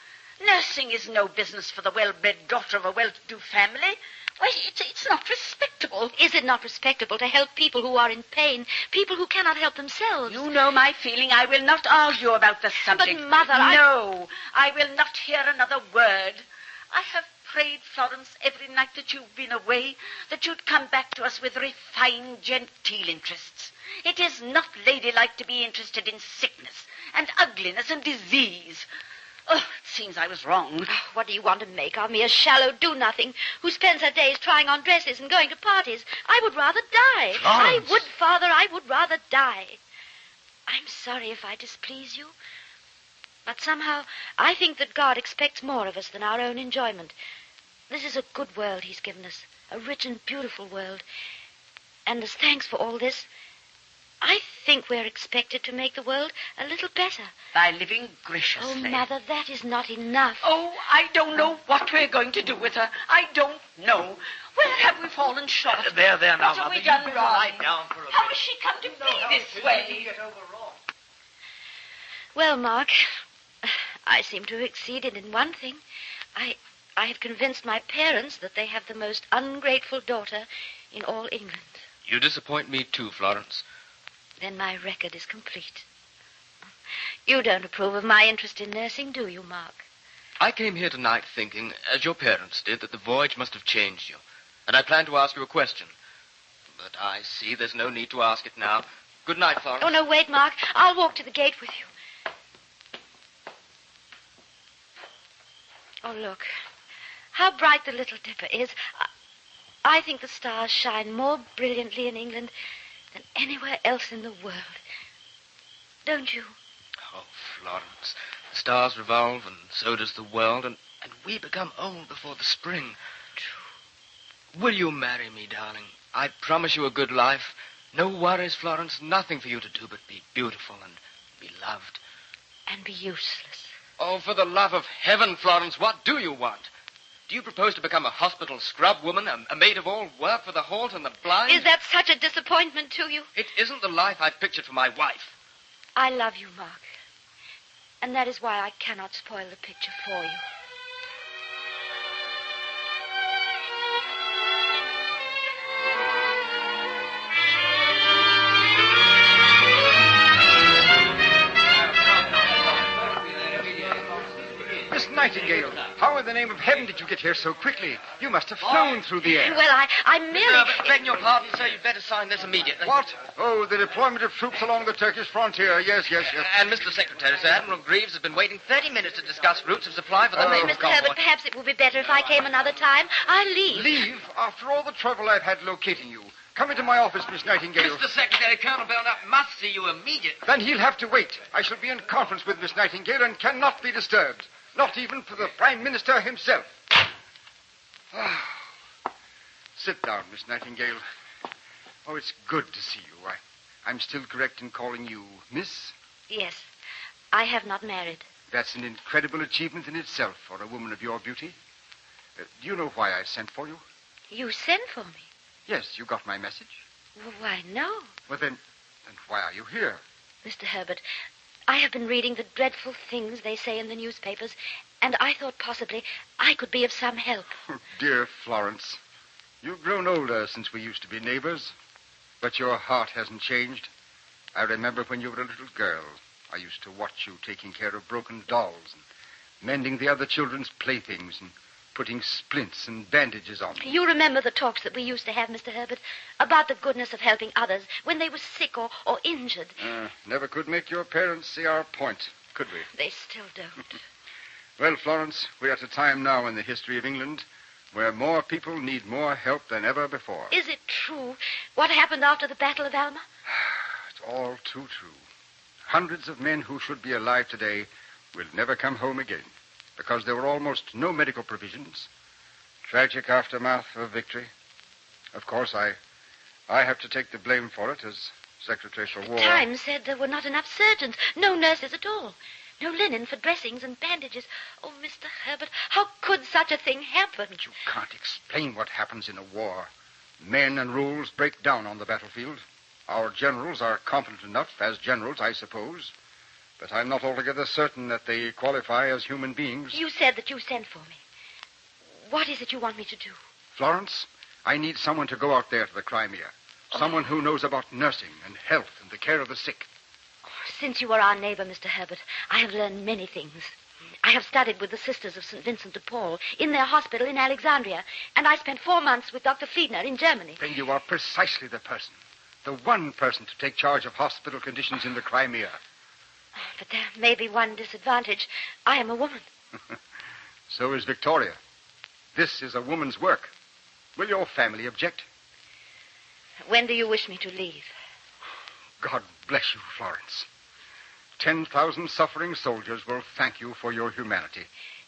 Nursing is no business for the well-bred daughter of a well-to-do family. Why, it's not respectable. Is it not respectable to help people who are in pain, people who cannot help themselves? You know my feeling. I will not argue about the subject. But, Mother, No, I will not hear another word. I have prayed, Florence, every night that you've been away, that you'd come back to us with refined, genteel interests. It is not ladylike to be interested in sickness and ugliness and disease. Oh, it seems I was wrong. What do you want to make of me? A shallow do-nothing who spends her days trying on dresses and going to parties? I would rather die. Florence. I would, Father, I would rather die. I'm sorry if I displease you. But somehow, I think that God expects more of us than our own enjoyment. This is a good world he's given us, a rich and beautiful world. And as thanks for all this, I think we're expected to make the world a little better. By living graciously. Oh, Mother, that is not enough. Oh, I don't know what we're going to do with her. I don't know. Where have we fallen short? There now, What have Mother. we You done better wrong? lie down for a How bit. has she come to be this way? Well, Mark, I seem to have exceeded in one thing. I have convinced my parents that they have the most ungrateful daughter in all England. You disappoint me too, Florence. Then my record is complete. You don't approve of my interest in nursing, do you, Mark? I came here tonight thinking, as your parents did, that the voyage must have changed you. And I planned to ask you a question. But I see there's no need to ask it now. Good night, Florence. Oh, no, wait, Mark. I'll walk to the gate with you. Oh, look. How bright the Little Dipper is. I think the stars shine more brilliantly in England than anywhere else in the world. Don't you? Oh, Florence, the stars revolve, and so does the world, and we become old before the spring. True. Will you marry me, darling? I promise you a good life. No worries, Florence, nothing for you to do but be beautiful and be loved. And be useless. Oh, for the love of heaven, Florence, what do you want? Do you propose to become a hospital scrub woman, a maid of all work for the halt and the blind? Is that such a disappointment to you? It isn't the life I've pictured for my wife. I love you, Mark. And that is why I cannot spoil the picture for you. Nightingale, how in the name of heaven did you get here so quickly? You must have flown through the air. Well, I merely... begging your pardon, sir, you'd better sign this immediately. What? Oh, the deployment of troops along the Turkish frontier. Yes. And Mr. Secretary, Sir, Admiral Greaves has been waiting 30 minutes to discuss routes of supply for the naval Mr. convoy. Herbert, perhaps it would be better if I came another time. I'll leave. Leave? After all the trouble I've had locating you. Come into my office, Miss Nightingale. Mr. Secretary, Colonel Belknap must see you immediately. Then he'll have to wait. I shall be in conference with Miss Nightingale and cannot be disturbed. Not even for the Prime Minister himself. Sit down, Miss Nightingale. Oh, it's good to see you. I'm still correct in calling you Miss? Yes. I have not married. That's an incredible achievement in itself for a woman of your beauty. Do you know why I sent for you? You sent for me? Yes, you got my message. Well, why, no. Well, then why are you here? Mr. Herbert, I have been reading the dreadful things they say in the newspapers, and I thought possibly I could be of some help. Oh, dear Florence, you've grown older since we used to be neighbors, but your heart hasn't changed. I remember when you were a little girl, I used to watch you taking care of broken dolls and mending the other children's playthings and putting splints and bandages on them. You remember the talks that we used to have, Mr. Herbert, about the goodness of helping others when they were sick or injured. Never could make your parents see our point, could we? They still don't. Well, Florence, we're at a time now in the history of England where more people need more help than ever before. Is it true what happened after the Battle of Alma? It's all too true. Hundreds of men who should be alive today will never come home again because there were almost no medical provisions. Tragic aftermath of victory. Of course, I have to take the blame for it as Secretary for War. Times said there were not enough surgeons, no nurses at all, no linen for dressings and bandages. Oh, Mr. Herbert, how could such a thing happen? But you can't explain what happens in a war. Men and rules break down on the battlefield. Our generals are competent enough as generals, I suppose. But I'm not altogether certain that they qualify as human beings. You said that you sent for me. What is it you want me to do? Florence, I need someone to go out there to the Crimea. Someone who knows about nursing and health and the care of the sick. Since you are our neighbor, Mr. Herbert, I have learned many things. I have studied with the Sisters of St. Vincent de Paul in their hospital in Alexandria, and I spent 4 months with Dr. Fliedner in Germany. Then you are precisely the person, the one person to take charge of hospital conditions in the Crimea. But there may be one disadvantage. I am a woman. So is Victoria. This is a woman's work. Will your family object? When do you wish me to leave? God bless you, Florence. 10,000 suffering soldiers will thank you for your humanity.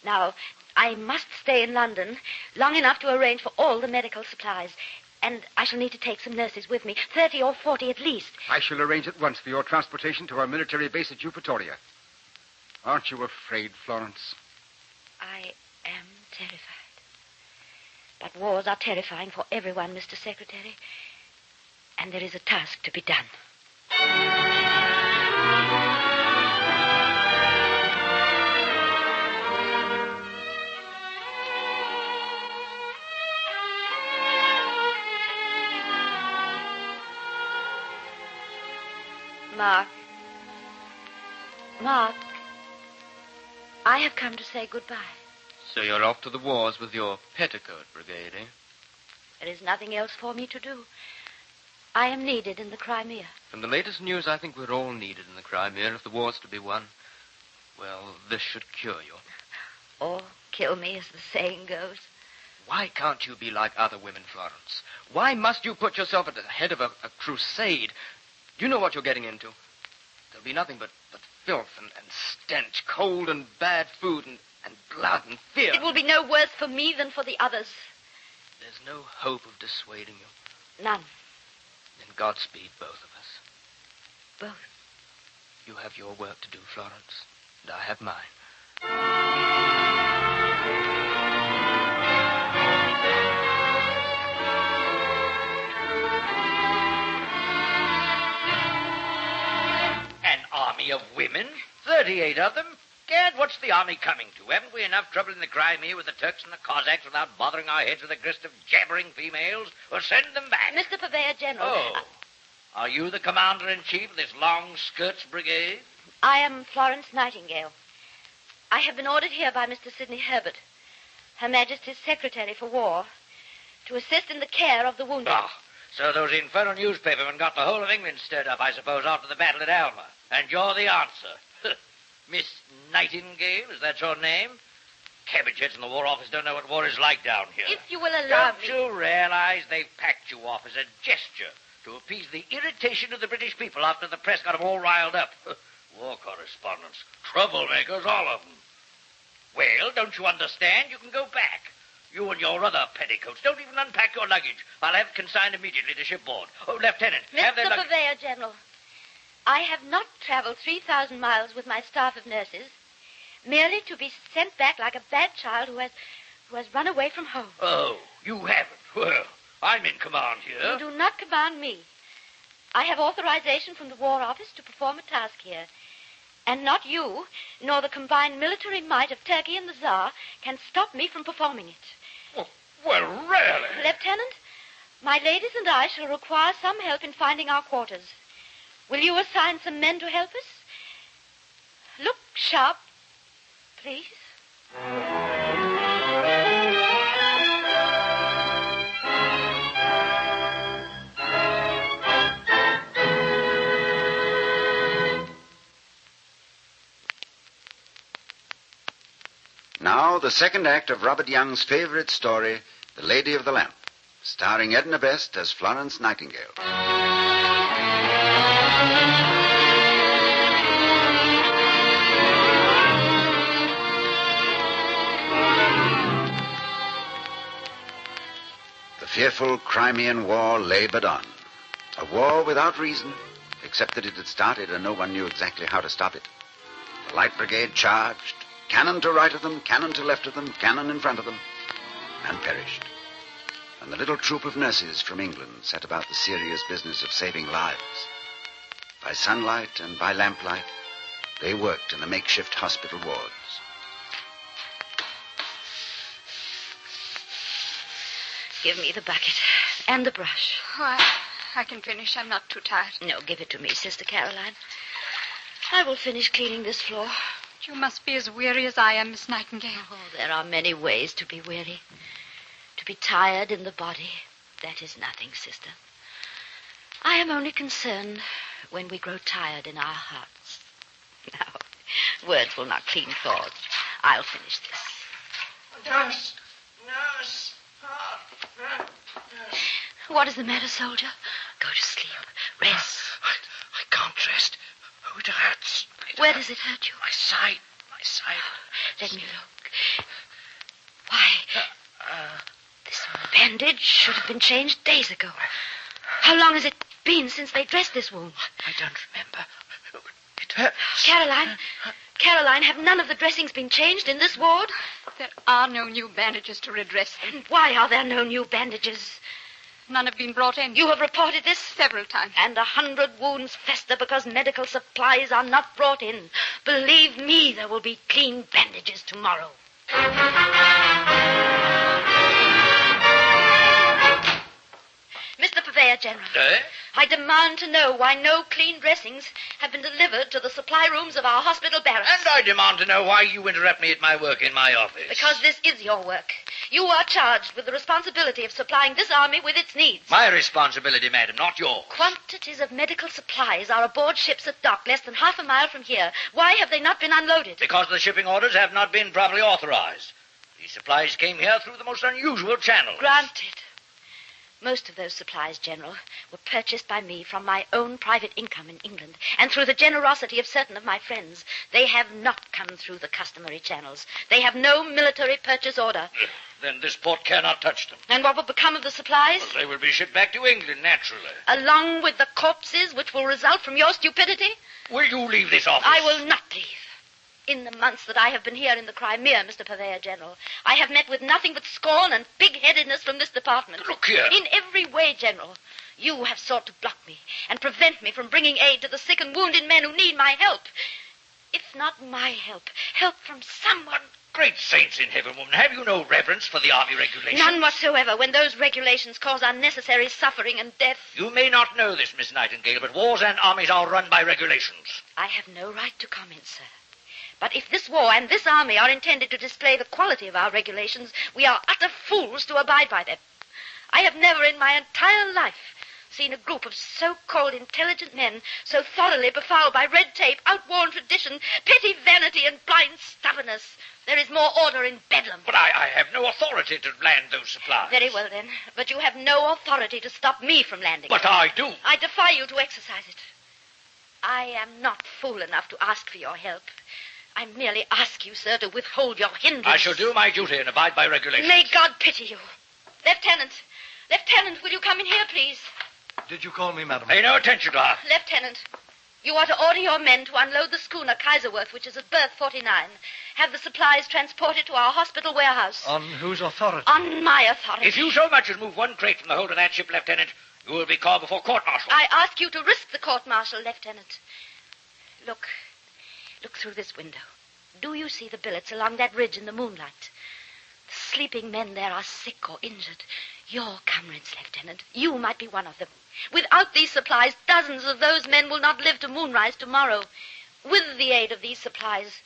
Now, I must stay in London long enough to arrange for all the medical supplies. And I shall need to take some nurses with me, 30 or 40 at least. I shall arrange at once for your transportation to our military base at Eupatoria. Aren't you afraid, Florence? I am terrified. But wars are terrifying for everyone, Mr. Secretary. And there is a task to be done. Mark, I have come to say goodbye. So you're off to the wars with your petticoat brigade, eh? There is nothing else for me to do. I am needed in the Crimea. From the latest news, I think we're all needed in the Crimea if the war's to be won. Well, this should cure you. Or kill me, as the saying goes. Why can't you be like other women, Florence? Why must you put yourself at the head of a crusade? You know what you're getting into. There'll be nothing but filth and stench, cold and bad food and blood and fear. It will be no worse for me than for the others. There's no hope of dissuading you. None. Then Godspeed, both of us. Both? You have your work to do, Florence, and I have mine. An army of women? 38 of them? Gad, what's the army coming to? Haven't we enough trouble in the Crimea with the Turks and the Cossacks without bothering our heads with a grist of jabbering females? Well, send them back. Mr. Purveyor General. Oh. Are you the commander-in-chief of this long skirts brigade? I am Florence Nightingale. I have been ordered here by Mr. Sidney Herbert, Her Majesty's Secretary for War, to assist in the care of the wounded. Ah, so those infernal newspapermen got the whole of England stirred up, I suppose, after the battle at Alma. And you're the answer. Miss Nightingale, is that your name? Cabbage heads in the War Office don't know what war is like down here. If you will allow Don't you realize they've packed you off as a gesture to appease the irritation of the British people after the press got them all riled up? War correspondents, troublemakers, all of them. Well, don't you understand? You can go back. You and your other petticoats. Don't even unpack your luggage. I'll have it consigned immediately to shipboard. Oh, Lieutenant, have their Mr. luggage. Purveyor General, I have not traveled 3,000 miles with my staff of nurses, merely to be sent back like a bad child who has run away from home. Oh, you haven't. Well, I'm in command here. You do not command me. I have authorization from the War Office to perform a task here. And not you, nor the combined military might of Turkey and the Tsar can stop me from performing it. Well, really? Lieutenant, my ladies and I shall require some help in finding our quarters. Will you assign some men to help us? Look sharp, please. Now, the second act of Robert Young's favorite story, The Lady of the Lamp, starring Edna Best as Florence Nightingale. The fearful Crimean War labored on. A war without reason, except that it had started and no one knew exactly how to stop it. The Light Brigade charged. Cannon to right of them, cannon to left of them, cannon in front of them, and perished. And the little troop of nurses from England set about the serious business of saving lives. By sunlight and by lamplight, they worked in the makeshift hospital wards. Give me the bucket and the brush. Oh, I can finish. I'm not too tired. No, give it to me, Sister Caroline. I will finish cleaning this floor. You must be as weary as I am, Miss Nightingale. Oh, there are many ways to be weary. To be tired in the body, that is nothing, sister. I am only concerned when we grow tired in our hearts. Now, words will not clean thoughts. I'll finish this. Nurse! Nurse! What is the matter, soldier? Go to sleep. Rest. I can't rest. Oh, it hurts. Where does it hurt you? My side. My side. Let me look. Why, this bandage should have been changed days ago. How long has it been since they dressed this wound? I don't remember. It hurts. Caroline, have none of the dressings been changed in this ward? There are no new bandages to redress them. And why are there no new bandages? None have been brought in. You have reported this? Several times. And 100 wounds fester because medical supplies are not brought in. Believe me, there will be clean bandages tomorrow. Mr. Purveyor General, I demand to know why no clean dressings have been delivered to the supply rooms of our hospital barracks. And I demand to know why you interrupt me at my work in my office. Because this is your work. You are charged with the responsibility of supplying this army with its needs. My responsibility, madam, not yours. Quantities of medical supplies are aboard ships at dock less than half a mile from here. Why have they not been unloaded? Because the shipping orders have not been properly authorized. These supplies came here through the most unusual channels. Granted. Most of those supplies, General, were purchased by me from my own private income in England, and through the generosity of certain of my friends. They have not come through the customary channels. They have no military purchase order. Then this port cannot touch them. And what will become of the supplies? Well, they will be shipped back to England, naturally. Along with the corpses which will result from your stupidity? Will you leave this office? I will not leave. In the months that I have been here in the Crimea, Mr. Purveyor General, I have met with nothing but scorn and pig-headedness from this department. Look here. In every way, General, you have sought to block me and prevent me from bringing aid to the sick and wounded men who need my help. If not my help, help from someone. Great saints in heaven, woman, have you no reverence for the army regulations? None whatsoever when those regulations cause unnecessary suffering and death. You may not know this, Miss Nightingale, but wars and armies are run by regulations. I have no right to comment, sir. But if this war and this army are intended to display the quality of our regulations, we are utter fools to abide by them. I have never in my entire life seen a group of so-called intelligent men so thoroughly befouled by red tape, outworn tradition, petty vanity, and blind stubbornness. There is more order in Bedlam. But I have no authority to land those supplies. Very well, then. But you have no authority to stop me from landing. But I do. I defy you to exercise it. I am not fool enough to ask for your help. I merely ask you, sir, to withhold your hindrance. I shall do my duty and abide by regulations. May God pity you. Lieutenant, will you come in here, please? Did you call me, madam? Pay no attention to her. Lieutenant, you are to order your men to unload the schooner Kaiserworth, which is at berth 49. Have the supplies transported to our hospital warehouse. On whose authority? On my authority. If you so much as move one crate from the hold of that ship, Lieutenant, you will be called before court-martial. I ask you to risk the court-martial, Lieutenant. Look through this window. Do you see the billets along that ridge in the moonlight? The sleeping men there are sick or injured. Your comrades, Lieutenant. You might be one of them. Without these supplies, dozens of those men will not live to moonrise tomorrow. With the aid of these supplies,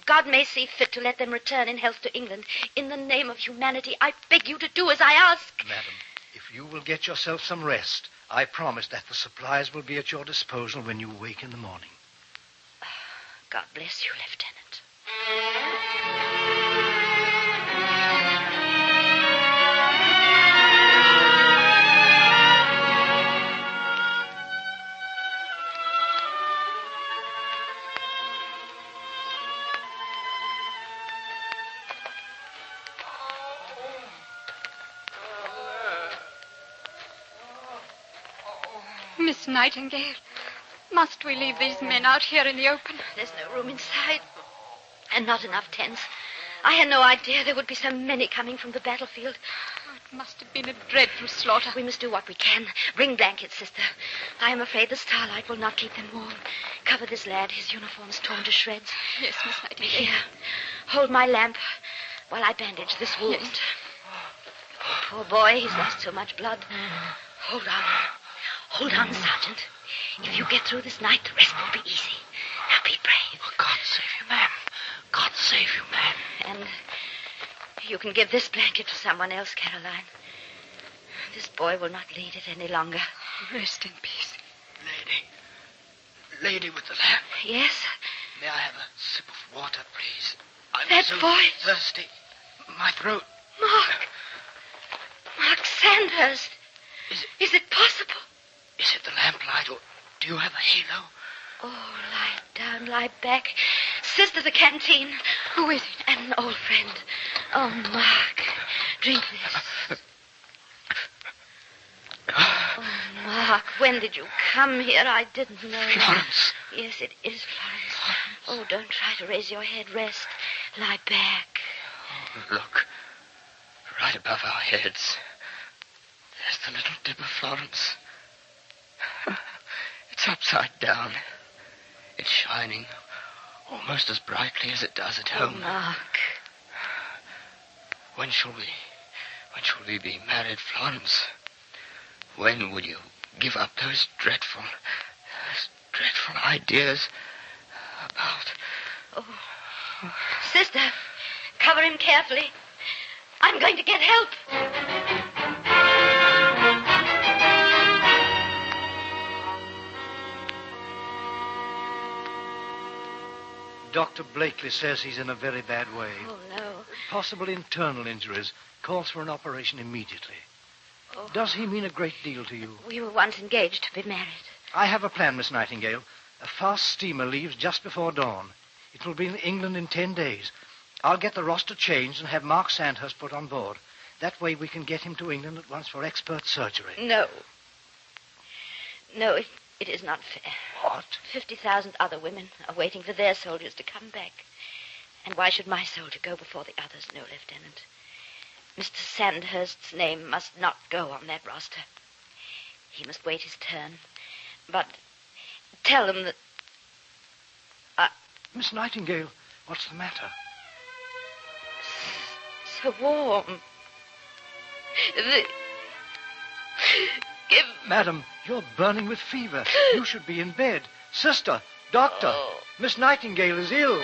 God may see fit to let them return in health to England. In the name of humanity, I beg you to do as I ask. Madam, if you will get yourself some rest, I promise that the supplies will be at your disposal when you wake in the morning. God bless you, Lieutenant. Miss Nightingale, must we leave these men out here in the open? There's no room inside, and not enough tents. I had no idea there would be so many coming from the battlefield. Oh, it must have been a dreadful slaughter. We must do what we can. Bring blankets, sister. I am afraid the starlight will not keep them warm. Cover this lad. His uniform's torn to shreds. Yes, Miss Nightingale. Here, hold my lamp while I bandage this wound. Yes. Poor boy, he's lost so much blood. Hold on. Hold on, Sergeant. If you get through this night, the rest will be easy. Now be brave. Oh, God save you, ma'am. God save you, ma'am. And you can give this blanket to someone else, Caroline. This boy will not need it any longer. Rest in peace. Lady with the lamp. Yes? May I have a sip of water, please? I'm That so voice. thirsty. My throat. Mark Sandhurst. Is it possible? Is it the lamplight, or do you have a halo? Oh, lie down, lie back. Sister, the canteen. Who is it? An old friend. Oh, Mark. Drink this. Oh, Mark, when did you come here? I didn't know. Florence. Yes, it is Florence. Oh, don't try to raise your head. Rest. Lie back. Oh, look. Right above our heads. There's the little dip of Florence. It's upside down. It's shining almost as brightly as it does at home. Oh, Mark. When shall we be married, Florence? When will you give up those dreadful ideas about... Oh. Sister, cover him carefully. I'm going to get help. Dr. Blakely says he's in a very bad way. Oh, no. Possible internal injuries. Calls for an operation immediately. Oh. Does he mean a great deal to you? We were once engaged to be married. I have a plan, Miss Nightingale. A fast steamer leaves just before dawn. It will be in England in 10 days. I'll get the roster changed and have Mark Sandhurst put on board. That way we can get him to England at once for expert surgery. No. No, it is not fair. What? 50,000 other women are waiting for their soldiers to come back. And why should my soldier go before the others? No, Lieutenant. Mr. Sandhurst's name must not go on that roster. He must wait his turn. But tell them that... Miss Nightingale, what's the matter? So warm. Give... Madam, you're burning with fever. You should be in bed. Sister, Doctor, Miss Nightingale is ill.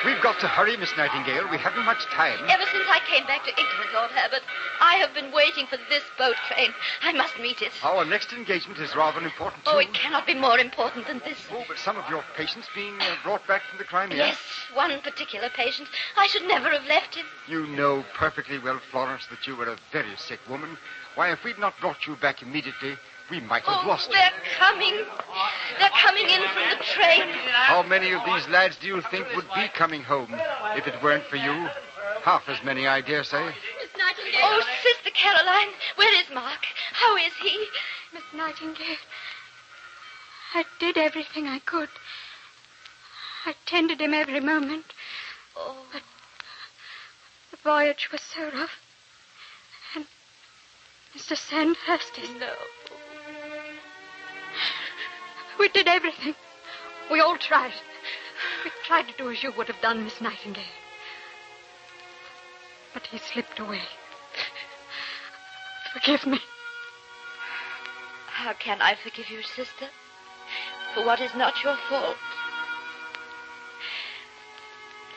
We've got to hurry, Miss Nightingale. We haven't much time. Ever since I came back to England, Lord Herbert, I have been waiting for this boat train. I must meet it. Our next engagement is rather important, too. Oh, it cannot be more important than this. Oh, but some of your patients being brought back from the Crimea. Yes, one particular patient. I should never have left him. You know perfectly well, Florence, that you were a very sick woman. Why, if we'd not brought you back immediately, we might have lost you. They're coming. They're coming in from the train. How many of these lads do you think would be coming home if it weren't for you? Half as many, I dare say. Miss Nightingale. Oh, Sister Caroline, where is Mark? How is he? Miss Nightingale, I did everything I could. I tended him every moment. Oh. But the voyage was so rough. And Mr. Sandhurst is... No. We did everything. We all tried. We tried to do as you would have done, Miss Nightingale. But he slipped away. Forgive me. How can I forgive you, sister? For what is not your fault.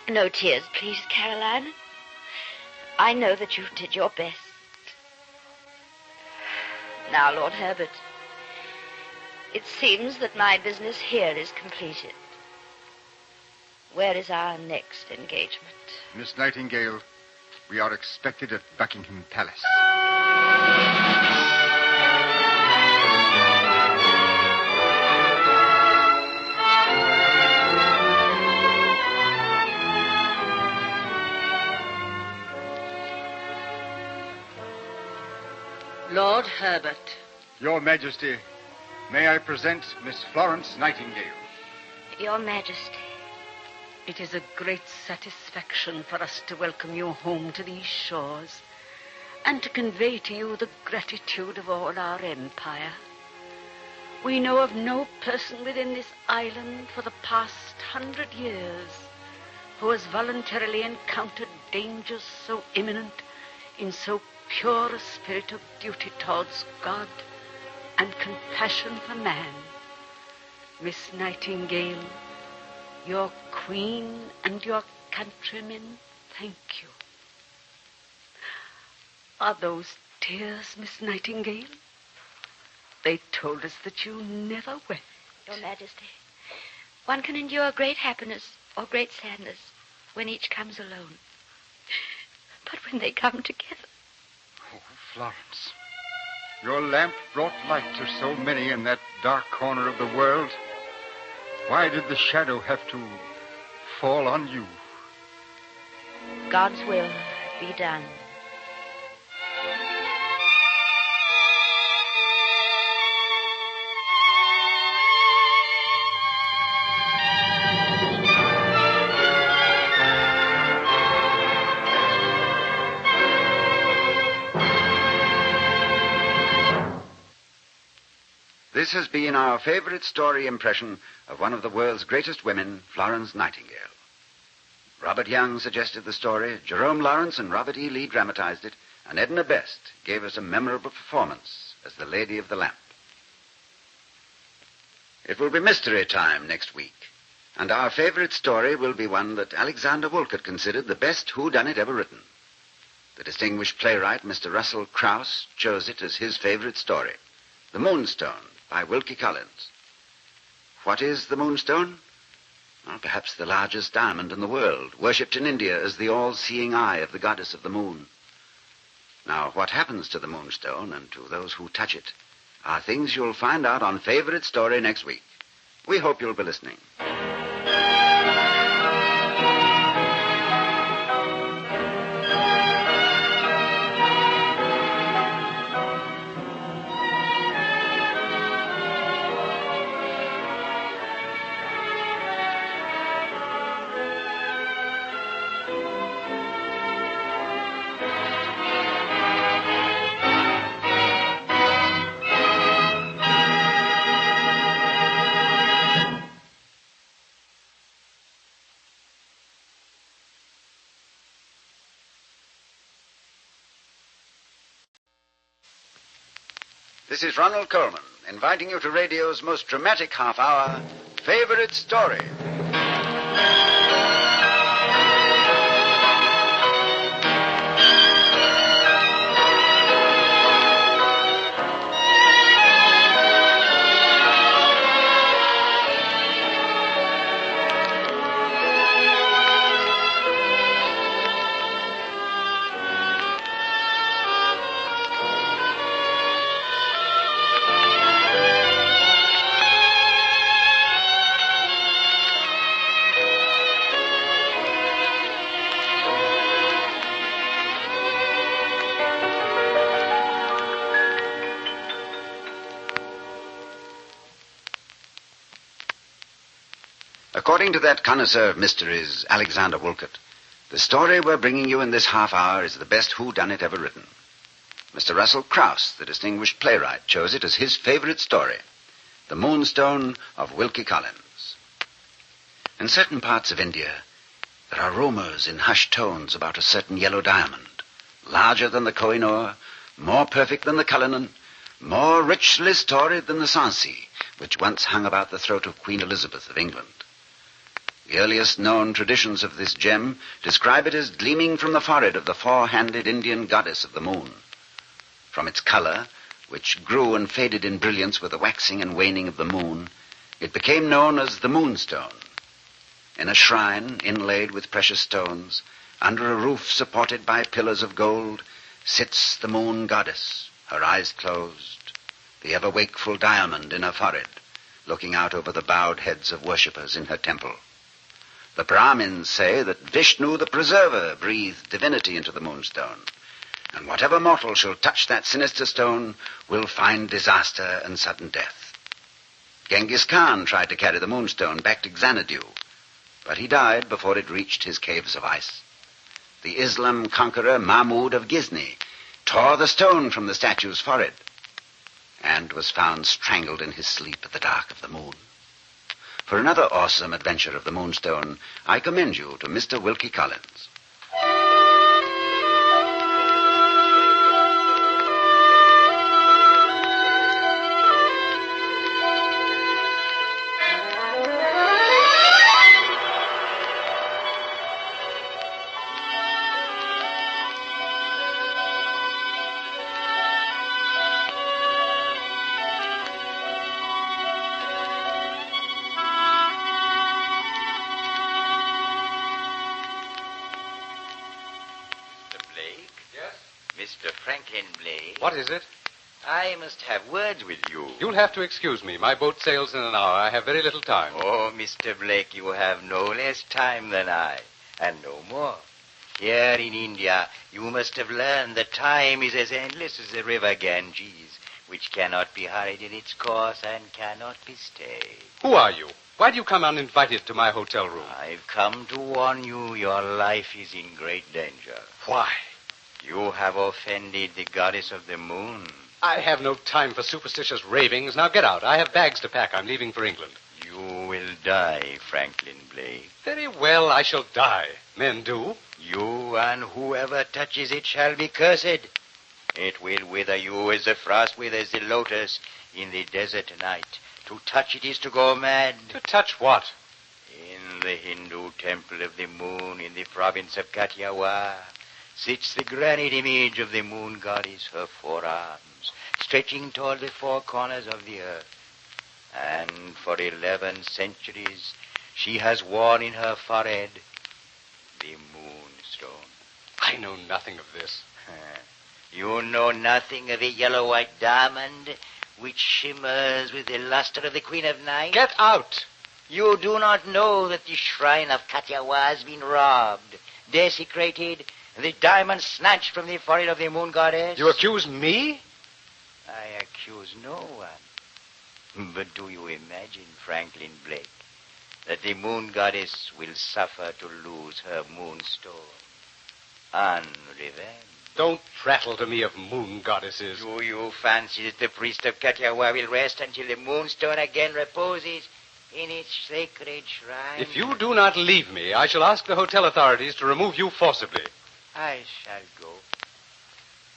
No tears, please, Caroline. I know that you did your best. Now, Lord Herbert, it seems that my business here is completed. Where is our next engagement? Miss Nightingale, we are expected at Buckingham Palace. Lord Herbert. Your Majesty, may I present Miss Florence Nightingale? Your Majesty. It is a great satisfaction for us to welcome you home to these shores and to convey to you the gratitude of all our empire. We know of no person within this island for the past 100 years who has voluntarily encountered dangers so imminent in so pure a spirit of duty towards God and compassion for man. Miss Nightingale, your queen and your countrymen thank you. Are those tears, Miss Nightingale? They told us that you never wept. Your Majesty, one can endure great happiness or great sadness when each comes alone. But when they come together... Oh, Florence, your lamp brought light to so many in that dark corner of the world. Why did the shadow have to fall on you? God's will be done. This has been our favorite story impression of one of the world's greatest women, Florence Nightingale. Robert Young suggested the story, Jerome Lawrence and Robert E. Lee dramatized it, and Edna Best gave us a memorable performance as the Lady of the Lamp. It will be mystery time next week, and our favorite story will be one that Alexander Wolcott considered the best whodunit ever written. The distinguished playwright, Mr. Russell Krauss, chose it as his favorite story, The Moonstone, by Wilkie Collins. What is the Moonstone? Well, perhaps the largest diamond in the world, worshipped in India as the all-seeing eye of the goddess of the moon. Now, what happens to the Moonstone and to those who touch it are things you'll find out on Favorite Story next week. We hope you'll be listening. This is Ronald Coleman, inviting you to radio's most dramatic half-hour, Favorite Story. According to that connoisseur of mysteries, Alexander Wolcott, the story we're bringing you in this half hour is the best whodunit ever written. Mr. Russell Krauss, the distinguished playwright, chose it as his favorite story, The Moonstone of Wilkie Collins. In certain parts of India, there are rumors in hushed tones about a certain yellow diamond, larger than the Koh-i-Noor, more perfect than the Cullinan, more richly storied than the Sancy, which once hung about the throat of Queen Elizabeth of England. The earliest known traditions of this gem describe it as gleaming from the forehead of the four-handed Indian goddess of the moon. From its color, which grew and faded in brilliance with the waxing and waning of the moon, it became known as the Moonstone. In a shrine inlaid with precious stones, under a roof supported by pillars of gold, sits the moon goddess, her eyes closed, the ever-wakeful diamond in her forehead, looking out over the bowed heads of worshippers in her temple. The Brahmins say that Vishnu the Preserver breathed divinity into the Moonstone, and whatever mortal shall touch that sinister stone will find disaster and sudden death. Genghis Khan tried to carry the Moonstone back to Xanadu, but he died before it reached his caves of ice. The Islam conqueror Mahmud of Ghizni tore the stone from the statue's forehead and was found strangled in his sleep at the dark of the moon. For another awesome adventure of the Moonstone, I commend you to Mr. Wilkie Collins. What is it? I must have words with you. You'll have to excuse me. My boat sails in an hour. I have very little time. Oh, Mr. Blake, you have no less time than I, and no more. Here in India, you must have learned that time is as endless as the river Ganges, which cannot be hurried in its course and cannot be stayed. Who are you? Why do you come uninvited to my hotel room? I've come to warn you your life is in great danger. Why? You have offended the goddess of the moon. I have no time for superstitious ravings. Now get out. I have bags to pack. I'm leaving for England. You will die, Franklin Blake. Very well, I shall die. Men do. You and whoever touches it shall be cursed. It will wither you as the frost withers the lotus in the desert night. To touch it is to go mad. To touch what? In the Hindu temple of the moon in the province of Kathiawar sits the granite image of the moon goddess, her forearms, stretching toward the four corners of the earth. And for 11 centuries, she has worn in her forehead the Moonstone. I know nothing of this. You know nothing of the yellow-white diamond which shimmers with the luster of the Queen of Night? Get out! You do not know that the shrine of Kathiawar has been robbed, desecrated, and the diamond snatched from the forehead of the moon goddess? You accuse me? I accuse no one. But do you imagine, Franklin Blake, that the moon goddess will suffer to lose her Moonstone on revenge? Don't prattle to me of moon goddesses. Do you fancy that the priest of Kathiawar will rest until the Moonstone again reposes in its sacred shrine? If you do not leave me, I shall ask the hotel authorities to remove you forcibly. I shall go.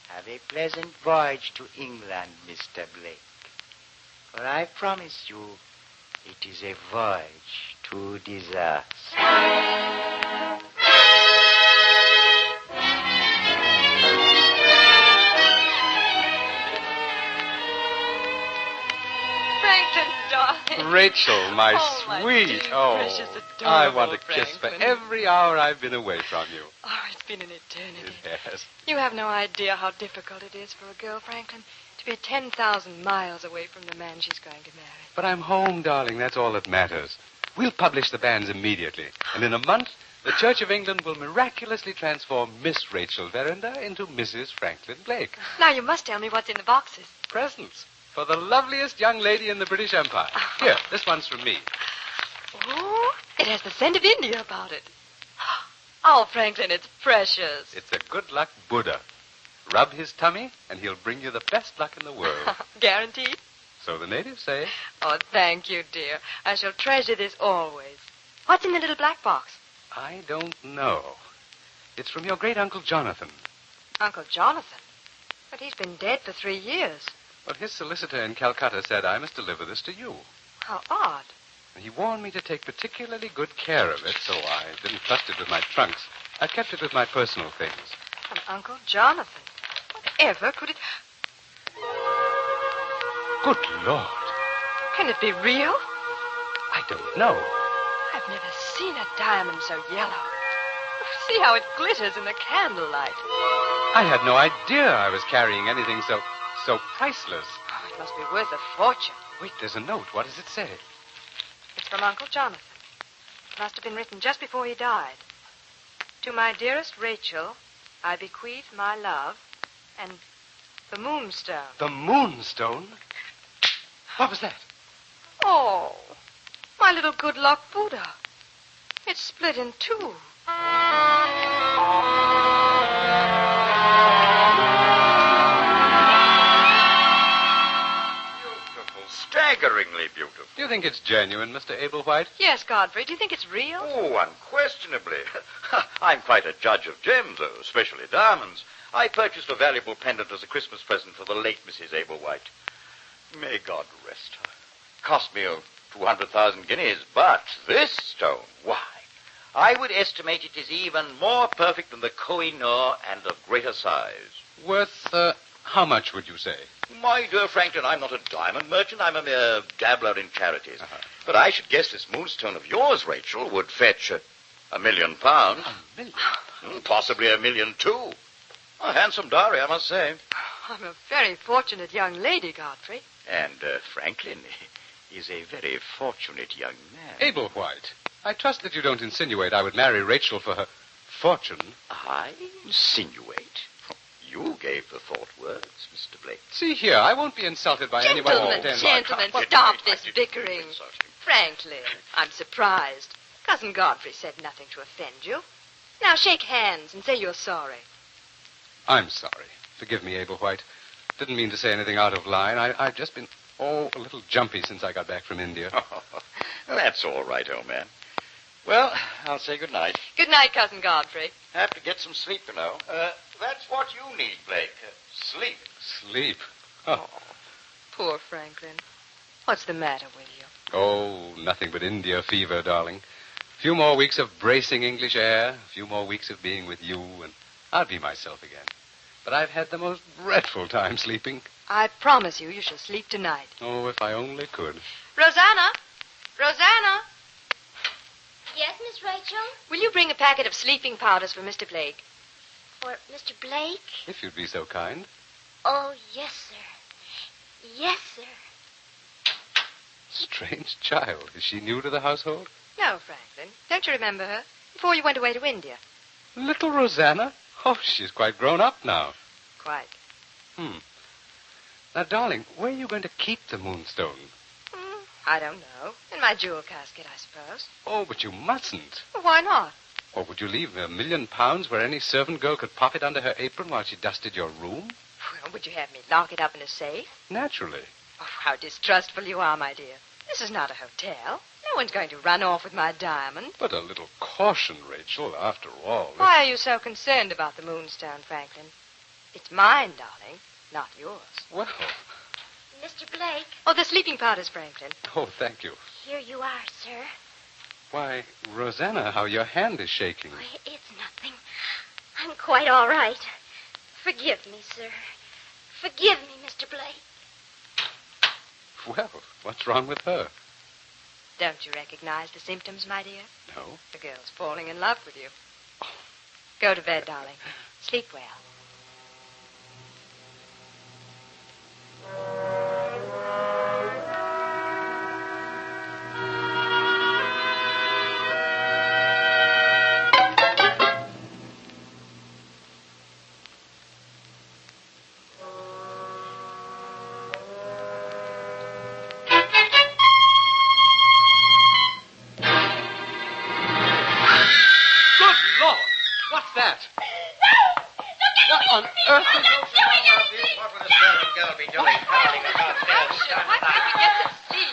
Have a pleasant voyage to England, Mr. Blake. For I promise you, it is a voyage to disaster. Franklin, darling. Rachel, my Oh, sweet. my dear, precious, I adorable want a kiss for Franklin. every hour I've been away from you. Oh, it's been an eternity. Yes. You have no idea how difficult it is for a girl, Franklin, to be 10,000 miles away from the man she's going to marry. But I'm home, darling. That's all that matters. We'll publish the banns immediately. And in a month, the Church of England will miraculously transform Miss Rachel Verinder into Mrs. Franklin Blake. Now you must tell me what's in the boxes. Presents for the loveliest young lady in the British Empire. Here, this one's from me. Oh, it has the scent of India about it. Oh, Franklin, it's precious. It's a good luck Buddha. Rub his tummy, and he'll bring you the best luck in the world. Guaranteed? So the natives say. Oh, thank you, dear. I shall treasure this always. What's in the little black box? I don't know. It's from your great-uncle Jonathan. Uncle Jonathan? But he's been dead for 3 years. Well, his solicitor in Calcutta said I must deliver this to you. How odd. And he warned me to take particularly good care of it, so I didn't trust it with my trunks. I kept it with my personal things. From Uncle Jonathan. Whatever could it... Good Lord. Can it be real? I don't know. I've never seen a diamond so yellow. See how it glitters in the candlelight. I had no idea I was carrying anything so priceless. Oh, it must be worth a fortune. Wait, there's a note. What does it say? It's from Uncle Jonathan. It must have been written just before he died. To my dearest Rachel, I bequeath my love and the Moonstone. The Moonstone? What was that? Oh, my little good luck Buddha. It's split in two. Staggeringly beautiful. Do you think it's genuine, Mr. Ablewhite? Yes, Godfrey. Do you think it's real? Oh, unquestionably. I'm quite a judge of gems, though, especially diamonds. I purchased a valuable pendant as a Christmas present for the late Mrs. Ablewhite. May God rest her. Cost me 200,000 guineas, but this stone, why, I would estimate it is even more perfect than the Koh-i-Noor and of greater size. Worth, how much would you say? My dear Franklin, I'm not a diamond merchant. I'm a mere dabbler in charities. But I should guess this moonstone of yours, Rachel, would fetch £1 million. £1 million? Possibly £1 million, too. A handsome dowry, I must say. I'm a very fortunate young lady, Godfrey. And Franklin is a very fortunate young man. Ablewhite, I trust that you don't insinuate I would marry Rachel for her fortune. I insinuate? You gave the thought words, Mr. Blake. See here, I won't be insulted by anyone who pretends... Gentlemen, stop this bickering. Franklin, I'm surprised. Cousin Godfrey said nothing to offend you. Now shake hands and say you're sorry. I'm sorry. Forgive me, Ablewhite. Didn't mean to say anything out of line. I've just been, a little jumpy since I got back from India. That's all right, old man. Well, I'll say good night. Good night, Cousin Godfrey. Have to get some sleep, you know. That's what you need, Blake. Sleep. Sleep? Oh. Poor Franklin. What's the matter with you? Oh, nothing but India fever, darling. A few more weeks of bracing English air, a few more weeks of being with you, and I'll be myself again. But I've had the most dreadful time sleeping. I promise you shall sleep tonight. Oh, if I only could. Rosanna! Rosanna! Yes, Miss Rachel? Will you bring a packet of sleeping powders for Mr. Blake? For Mr. Blake? If you'd be so kind. Oh, yes, sir. Yes, sir. Strange child. Is she new to the household? No, Franklin. Don't you remember her? Before you went away to India. Little Rosanna? Oh, she's quite grown up now. Quite. Now, darling, where are you going to keep the Moonstone? I don't know. In my jewel casket, I suppose. Oh, but you mustn't. Well, why not? Or would you leave £1 million where any servant girl could pop it under her apron while she dusted your room? Well, would you have me lock it up in a safe? Naturally. Oh, how distrustful you are, my dear. This is not a hotel. No one's going to run off with my diamond. But a little caution, Rachel, after all. Why are you so concerned about the Moonstone, Franklin? It's mine, darling, not yours. Well. Mr. Blake. Oh, the sleeping powders, Franklin. Oh, thank you. Here you are, sir. Why, Rosanna, how your hand is shaking. Oh, it's nothing. I'm quite all right. Forgive me, sir. Forgive me, Mr. Blake. Well, what's wrong with her? Don't you recognize the symptoms, my dear? No. The girl's falling in love with you. Go to bed, darling. Sleep well.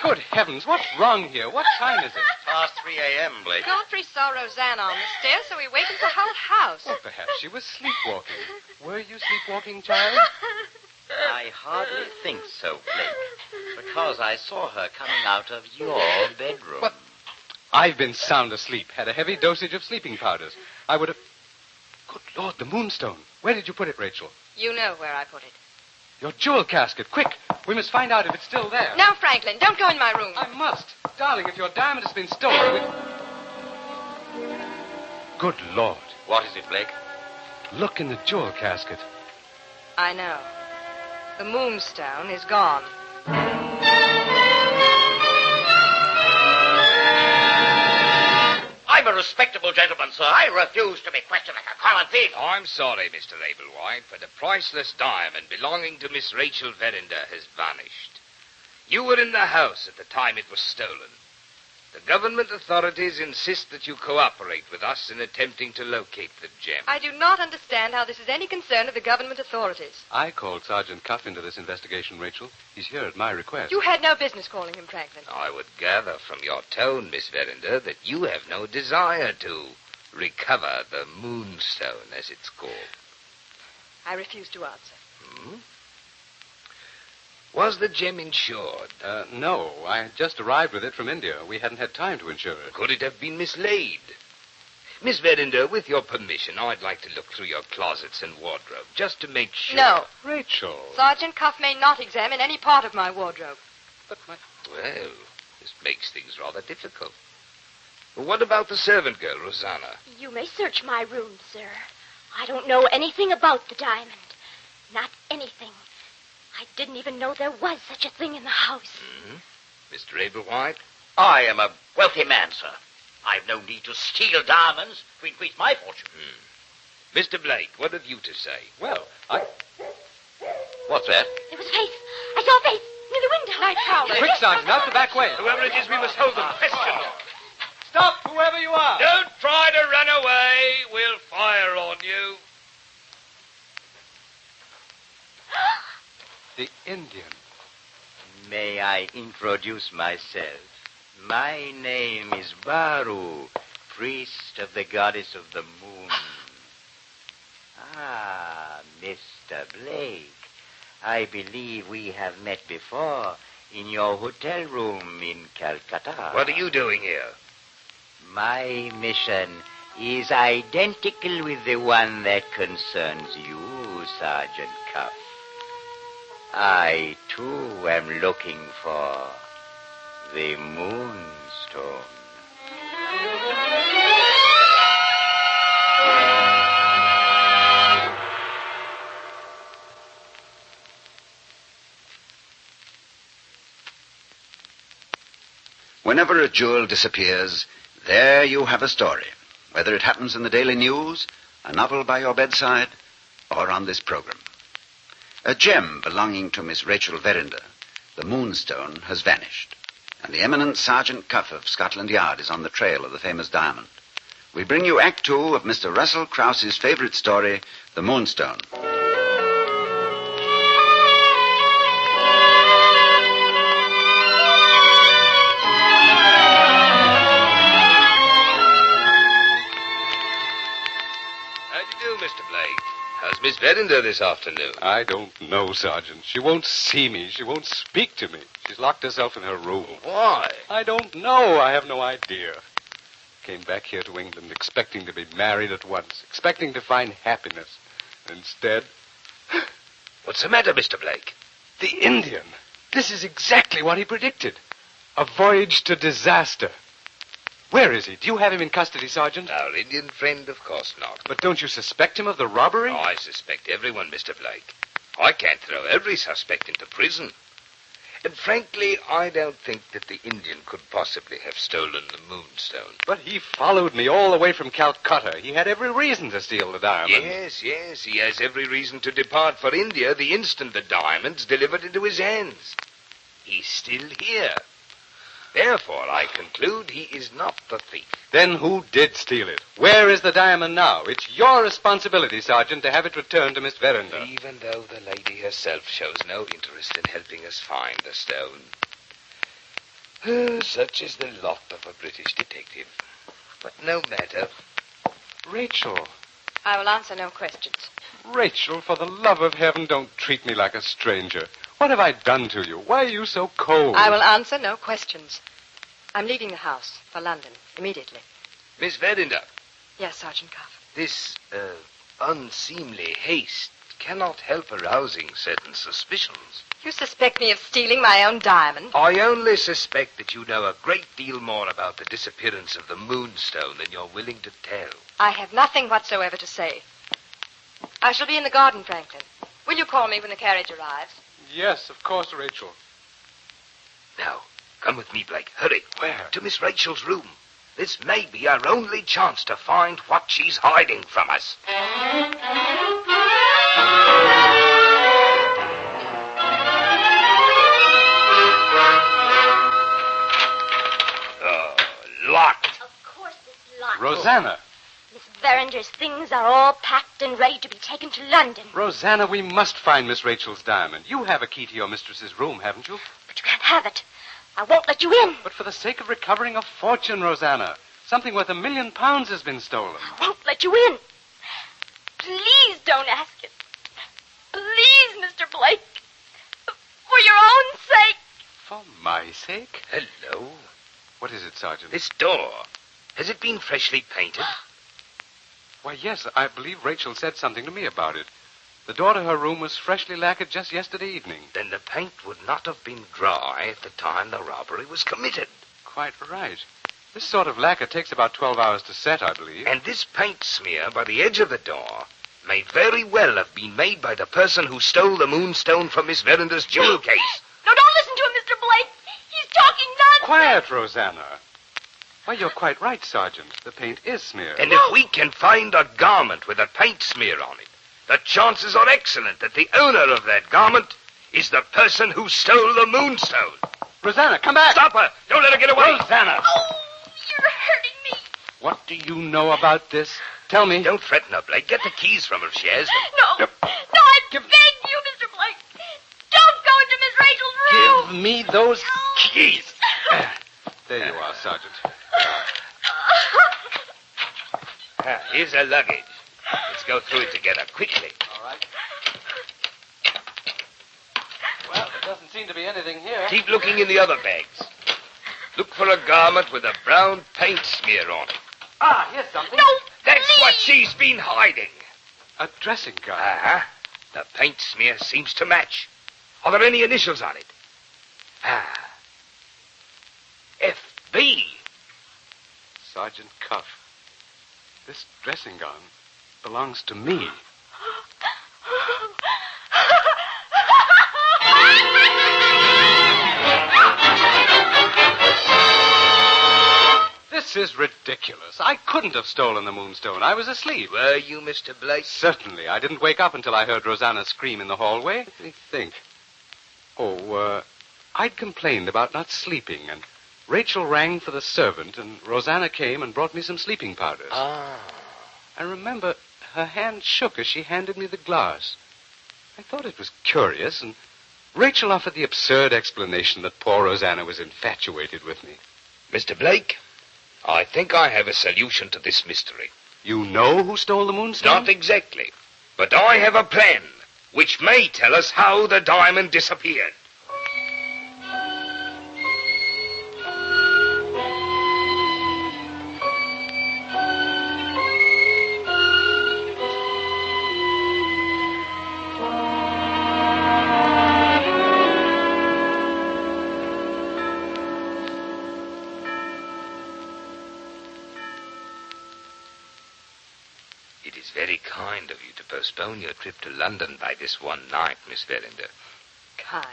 Good heavens, what's wrong here? What time is it? Past 3 a.m., Blake. Godfrey saw Rosanna on the stairs, so he wakened the whole house. Well, perhaps she was sleepwalking. Were you sleepwalking, child? I hardly think so, Blake, because I saw her coming out of your bedroom. What? I've been sound asleep, had a heavy dosage of sleeping powders. I would have... Good Lord, the Moonstone. Where did you put it, Rachel? You know where I put it. Your jewel casket. Quick, we must find out if it's still there. Now, Franklin, don't go in my room. I must. Darling, if your diamond has been stolen, Good Lord. What is it, Blake? Look in the jewel casket. I know. The Moonstone is gone. I'm a respectable gentleman, sir. I refuse to be questioned like a common thief. I'm sorry, Mr. Ablewhite, but the priceless diamond belonging to Miss Rachel Verinder has vanished. You were in the house at the time it was stolen. The government authorities insist that you cooperate with us in attempting to locate the gem. I do not understand how this is any concern of the government authorities. I called Sergeant Cuff into this investigation, Rachel. He's here at my request. You had no business calling him, Franklin. I would gather from your tone, Miss Verinder, that you have no desire to recover the Moonstone, as it's called. I refuse to answer. Hmm? Was the gem insured? No. I had just arrived with it from India. We hadn't had time to insure it. Could it have been mislaid? Miss Verinder, with your permission, I'd like to look through your closets and wardrobe, just to make sure. No. Rachel. Sergeant Cuff may not examine any part of my wardrobe. But my... Well, this makes things rather difficult. What about the servant girl, Rosanna? You may search my room, sir. I don't know anything about the diamond. Not anything. I didn't even know there was such a thing in the house. Mm-hmm. Mr. Ablewhite? I am a wealthy man, sir. I've no need to steal diamonds to increase my fortune. Mr. Blake, what have you to say? Well, I... What's that? There was a face. I saw a face near the window. Night prowler. Quick, Sergeant, out the back way. Whoever it is, we must hold them. Question them. Stop, whoever you are. Don't try to run away. We'll fire on you. The Indian. May I introduce myself? My name is Baru, priest of the goddess of the moon. Ah, Mr. Blake. I believe we have met before in your hotel room in Calcutta. What are you doing here? My mission is identical with the one that concerns you, Sergeant Cuff. I, too, am looking for the Moonstone. Whenever a jewel disappears, there you have a story. Whether it happens in the Daily News, a novel by your bedside, or on this program. A gem belonging to Miss Rachel Verinder, the Moonstone, has vanished, and the eminent Sergeant Cuff of Scotland Yard is on the trail of the famous diamond. We bring you Act 2 of Mr. Russell Krause's favorite story, The Moonstone. How do you do, Mr. Blake? How's Miss Verinder this afternoon? I don't know, Sergeant. She won't see me. She won't speak to me. She's locked herself in her room. Why? I don't know. I have no idea. Came back here to England expecting to be married at once, expecting to find happiness. Instead... What's the matter, Mr. Blake? The Indian. This is exactly what he predicted. A voyage to disaster. Where is he? Do you have him in custody, Sergeant? Our Indian friend, of course not. But don't you suspect him of the robbery? Oh, I suspect everyone, Mr. Blake. I can't throw every suspect into prison. And frankly, I don't think that the Indian could possibly have stolen the Moonstone. But he followed me all the way from Calcutta. He had every reason to steal the diamond. Yes, he has every reason to depart for India the instant the diamond's delivered into his hands. He's still here. Therefore, I conclude he is not the thief. Then who did steal it? Where is the diamond now? It's your responsibility, Sergeant, to have it returned to Miss Verinder. Even though the lady herself shows no interest in helping us find the stone. Such is the lot of a British detective. But no matter. Rachel. I will answer no questions. Rachel, for the love of heaven, don't treat me like a stranger. What have I done to you? Why are you so cold? I will answer no questions. I'm leaving the house for London immediately. Miss Verinder. Yes, Sergeant Cuff. This, unseemly haste cannot help arousing certain suspicions. You suspect me of stealing my own diamond? I only suspect that you know a great deal more about the disappearance of the Moonstone than you're willing to tell. I have nothing whatsoever to say. I shall be in the garden, Franklin. Will you call me when the carriage arrives? Yes, of course, Rachel. Now, come with me, Blake. Hurry. Where? To Miss Rachel's room. This may be our only chance to find what she's hiding from us. Locked. Of course it's locked. Rosanna. Miss Verinder's things are all packed and ready to be taken to London. Rosanna, we must find Miss Rachel's diamond. You have a key to your mistress's room, haven't you? But you can't have it. I won't let you in. But for the sake of recovering a fortune, Rosanna. Something worth £1 million has been stolen. I won't let you in. Please don't ask it. Please, Mr. Blake. For your own sake. For my sake? Hello. What is it, Sergeant? This door. Has it been freshly painted? Why, yes, I believe Rachel said something to me about it. The door to her room was freshly lacquered just yesterday evening. Then the paint would not have been dry at the time the robbery was committed. Quite right. This sort of lacquer takes about 12 hours to set, I believe. And this paint smear by the edge of the door may very well have been made by the person who stole the Moonstone from Miss Verinder's jewel case. No, don't listen to him, Mr. Blake. He's talking nonsense. Quiet, Rosanna. Why, you're quite right, Sergeant. The paint is smeared. And if we can find a garment with a paint smear on it, the chances are excellent that the owner of that garment is the person who stole the Moonstone. Rosanna, come back! Stop her! Don't let her get away! Rosanna! Oh, you're hurting me. What do you know about this? Tell me. Don't threaten her, Blake. Get the keys from her if she has them. No, I beg you, Mr. Blake. Don't go into Miss Rachel's room. Give me those keys. There you are, Sergeant. Here's her luggage. Let's go through it together, quickly. All right. Well, there doesn't seem to be anything here. Keep looking in the other bags. Look for a garment with a brown paint smear on it. Ah, here's something. No, That's what she's been hiding. A dressing gown. Uh-huh. The paint smear seems to match. Are there any initials on it? F.B. Sergeant Cuff. This dressing gown belongs to me. This is ridiculous. I couldn't have stolen the Moonstone. I was asleep. Were you, Mr. Blake? Certainly. I didn't wake up until I heard Rosanna scream in the hallway. Let me think. I'd complained about not sleeping, and Rachel rang for the servant, and Rosanna came and brought me some sleeping powders. Ah. I remember her hand shook as she handed me the glass. I thought it was curious, and Rachel offered the absurd explanation that poor Rosanna was infatuated with me. Mr. Blake, I think I have a solution to this mystery. You know who stole the Moonstone? Not exactly. But I have a plan which may tell us how the diamond disappeared. It is very kind of you to postpone your trip to London by this one night, Miss Verinder. Kind.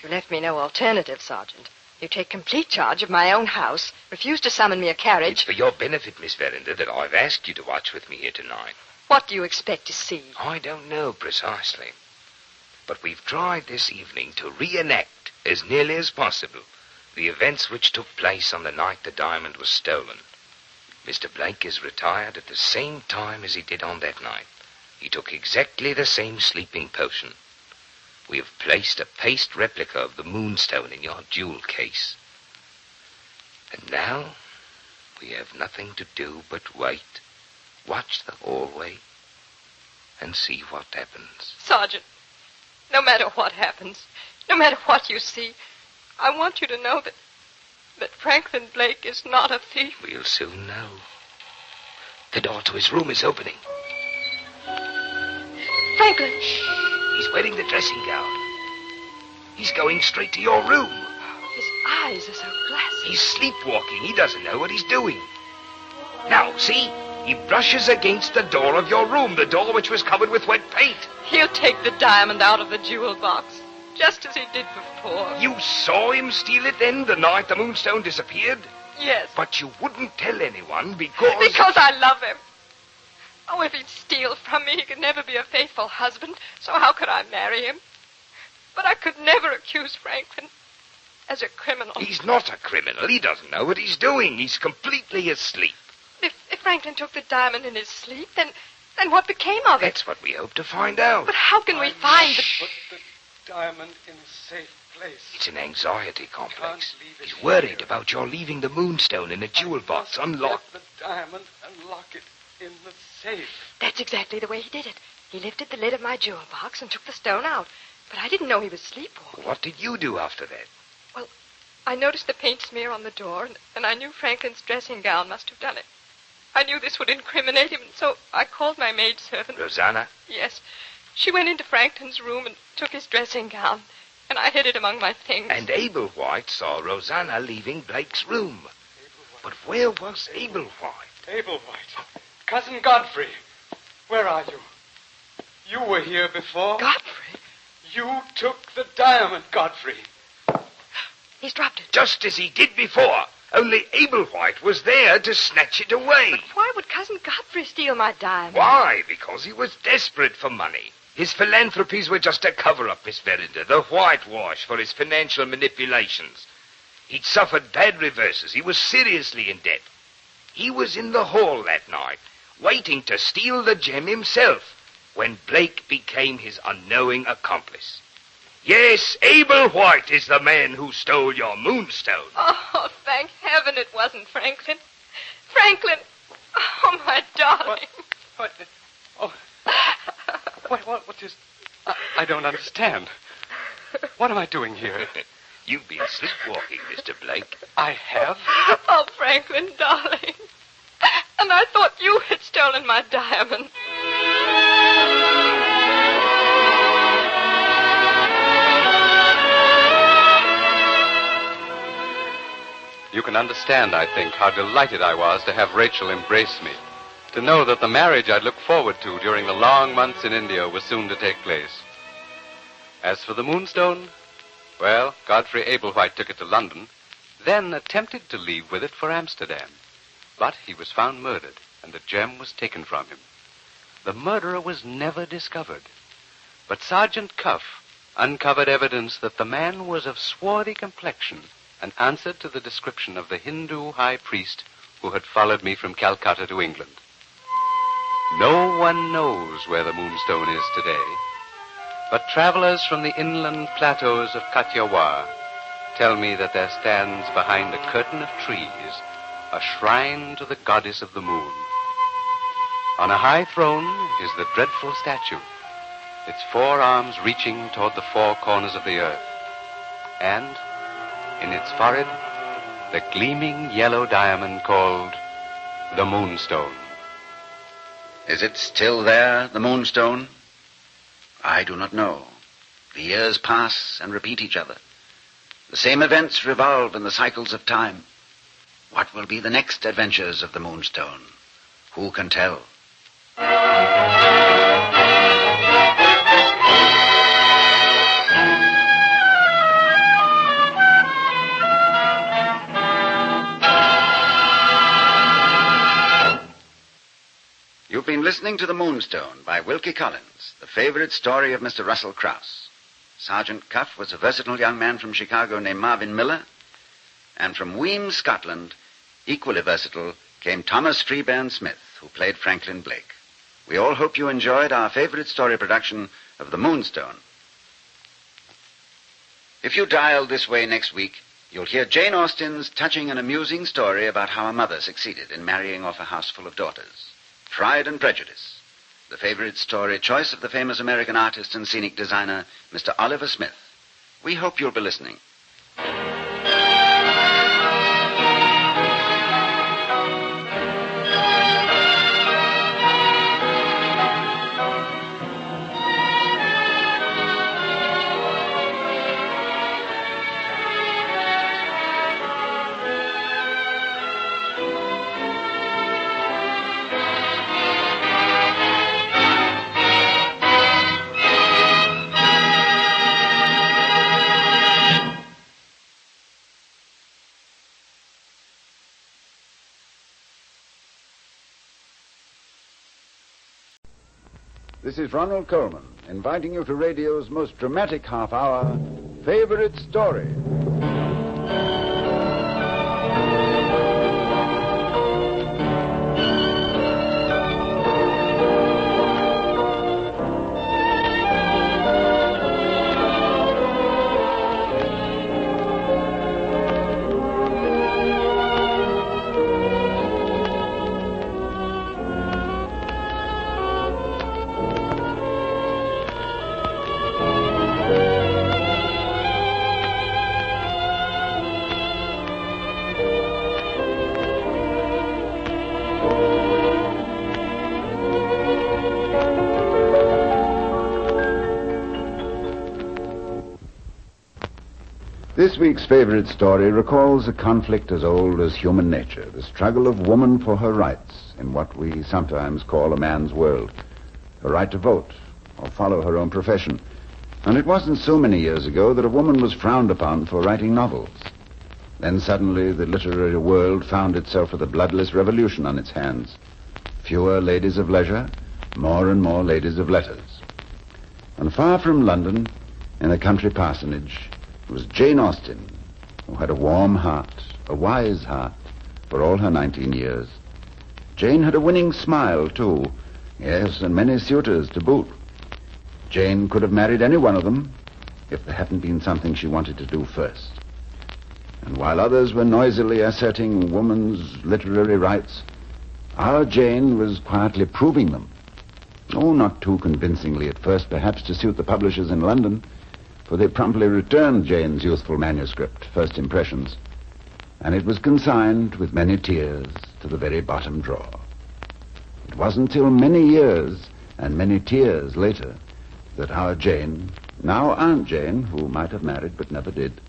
You left me no alternative, Sergeant. You take complete charge of my own house, refuse to summon me a carriage. It's for your benefit, Miss Verinder, that I've asked you to watch with me here tonight. What do you expect to see? I don't know precisely. But we've tried this evening to reenact, as nearly as possible, the events which took place on the night the diamond was stolen. Mr. Blake is retired at the same time as he did on that night. He took exactly the same sleeping potion. We have placed a paste replica of the Moonstone in your jewel case. And now we have nothing to do but wait, watch the hallway, and see what happens. Sergeant, no matter what happens, no matter what you see, I want you to know that Franklin Blake is not a thief. We'll soon know. The door to his room is opening. Franklin! He's wearing the dressing gown. He's going straight to your room. His eyes are so glassy. He's sleepwalking. He doesn't know what he's doing. Now, see? He brushes against the door of your room, the door which was covered with wet paint. He'll take the diamond out of the jewel box, just as he did before. You saw him steal it then, the night the Moonstone disappeared? Yes. But you wouldn't tell anyone because... Because I love him. Oh, if he'd steal from me, he could never be a faithful husband, so how could I marry him? But I could never accuse Franklin as a criminal. He's not a criminal. He doesn't know what he's doing. He's completely asleep. If Franklin took the diamond in his sleep, then what became of it? That's what we hope to find out. But how can we find the... Put the diamond in a safe place. It's an anxiety complex. He's worried about your leaving the Moonstone in a jewel box unlocked. Get the diamond and lock it in the safe. That's exactly the way he did it. He lifted the lid of my jewel box and took the stone out. But I didn't know he was sleepwalking. What did you do after that? Well, I noticed the paint smear on the door, and I knew Franklin's dressing gown must have done it. I knew this would incriminate him, and so I called my maidservant. Rosanna? Yes. She went into Franklin's room and took his dressing gown, and I hid it among my things. And Abel White saw Rosanna leaving Blake's room. But where was Abel White? Abel White. Cousin Godfrey. Where are you? You were here before. Godfrey? You took the diamond, Godfrey. He's dropped it. Just as he did before. Only Abel White was there to snatch it away. But why would Cousin Godfrey steal my diamond? Why? Because he was desperate for money. His philanthropies were just a cover-up, Miss Verinder, the whitewash for his financial manipulations. He'd suffered bad reverses. He was seriously in debt. He was in the hall that night, waiting to steal the gem himself, when Blake became his unknowing accomplice. Yes, Abel White is the man who stole your Moonstone. Oh, thank heaven it wasn't Franklin. Franklin! Oh, my darling. What? Oh. What is... I don't understand. What am I doing here? You've been sleepwalking, Mr. Blake. I have? Oh, Franklin, darling. And I thought you had stolen my diamond. You can understand, I think, how delighted I was to have Rachel embrace me, to know that the marriage I'd looked forward to during the long months in India was soon to take place. As for the Moonstone, well, Godfrey Ablewhite took it to London, then attempted to leave with it for Amsterdam. But he was found murdered, and the gem was taken from him. The murderer was never discovered, but Sergeant Cuff uncovered evidence that the man was of swarthy complexion and answered to the description of the Hindu high priest who had followed me from Calcutta to England. No one knows where the Moonstone is today, but travelers from the inland plateaus of Kathiawar tell me that there stands behind a curtain of trees a shrine to the goddess of the moon. On a high throne is the dreadful statue, its 4 arms reaching toward the 4 corners of the earth. And in its forehead, the gleaming yellow diamond called the Moonstone. Is it still there, the Moonstone? I do not know. The years pass and repeat each other. The same events revolve in the cycles of time. What will be the next adventures of the Moonstone? Who can tell? You've been listening to The Moonstone by Wilkie Collins, the favorite story of Mr. Russell Crouse. Sergeant Cuff was a versatile young man from Chicago named Marvin Miller, and from Weems, Scotland, equally versatile, came Thomas Freeburn Smith, who played Franklin Blake. We all hope you enjoyed our favorite story production of The Moonstone. If you dial this way next week, you'll hear Jane Austen's touching and amusing story about how a mother succeeded in marrying off a house full of daughters. Pride and Prejudice, the favorite story choice of the famous American artist and scenic designer, Mr. Oliver Smith. We hope you'll be listening. This is Ronald Coleman, inviting you to radio's most dramatic half hour, Favorite Story. This week's favorite story recalls a conflict as old as human nature, the struggle of woman for her rights in what we sometimes call a man's world, her right to vote or follow her own profession. And it wasn't so many years ago that a woman was frowned upon for writing novels. Then suddenly the literary world found itself with a bloodless revolution on its hands. Fewer ladies of leisure, more and more ladies of letters. And far from London, in a country parsonage, was Jane Austen, who had a warm heart, a wise heart, for all her 19 years. Jane had a winning smile, too. Yes, and many suitors to boot. Jane could have married any one of them if there hadn't been something she wanted to do first. And while others were noisily asserting woman's literary rights, our Jane was quietly proving them. Oh, not too convincingly at first, perhaps, to suit the publishers in London, for they promptly returned Jane's youthful manuscript, First Impressions, and it was consigned with many tears to the very bottom drawer. It wasn't till many years and many tears later that our Jane, now Aunt Jane, who might have married but never did,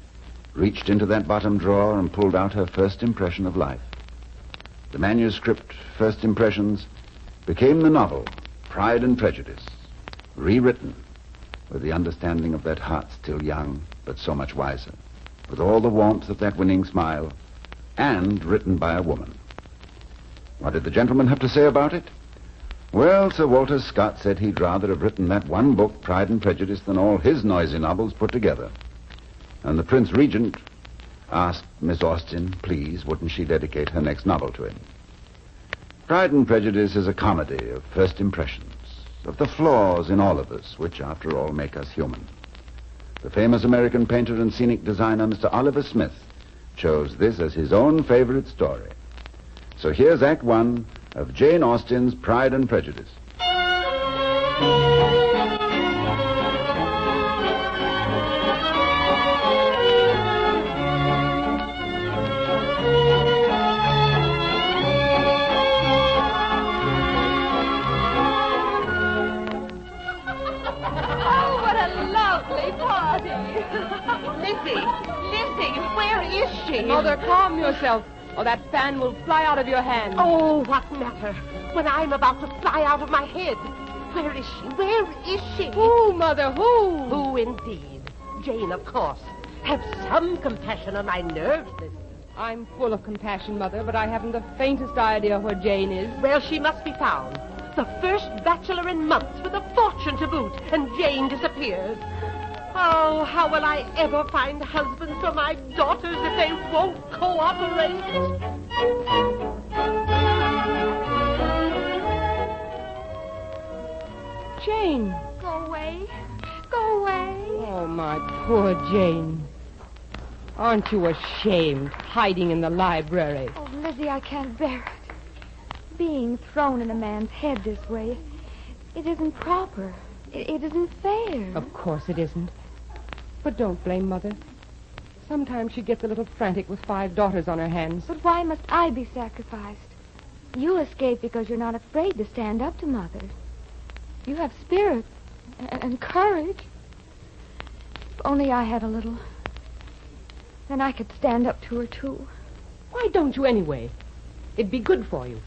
reached into that bottom drawer and pulled out her first impression of life. The manuscript, First Impressions, became the novel, Pride and Prejudice, rewritten with the understanding of that heart still young, but so much wiser, with all the warmth of that winning smile, and written by a woman. What did the gentleman have to say about it? Well, Sir Walter Scott said he'd rather have written that one book, Pride and Prejudice, than all his noisy novels put together. And the Prince Regent asked Miss Austen, please, wouldn't she dedicate her next novel to him? Pride and Prejudice is a comedy of first impressions, of the flaws in all of us, which, after all, make us human. The famous American painter and scenic designer, Mr. Oliver Smith, chose this as his own favorite story. So here's Act One of Jane Austen's Pride and Prejudice. Lizzie, where is she? Mother, calm yourself, or that fan will fly out of your hand. Oh, what matter? When I'm about to fly out of my head. Where is she? Where is she? Who, Mother, who? Who, indeed? Jane, of course. Have some compassion on my nerves, Lizzie. I'm full of compassion, Mother, but I haven't the faintest idea where Jane is. Well, she must be found. The first bachelor in months with a fortune to boot, and Jane disappears. Oh, how will I ever find husbands for my daughters if they won't cooperate? Jane. Go away. Go away. Oh, my poor Jane. Aren't you ashamed, hiding in the library? Oh, Lizzie, I can't bear it. Being thrown in a man's head this way, it isn't proper. It isn't fair. Of course it isn't. But don't blame Mother. Sometimes she gets a little frantic with 5 daughters on her hands. But why must I be sacrificed? You escape because you're not afraid to stand up to Mother. You have spirit and courage. If only I had a little. Then I could stand up to her, too. Why don't you anyway? It'd be good for you.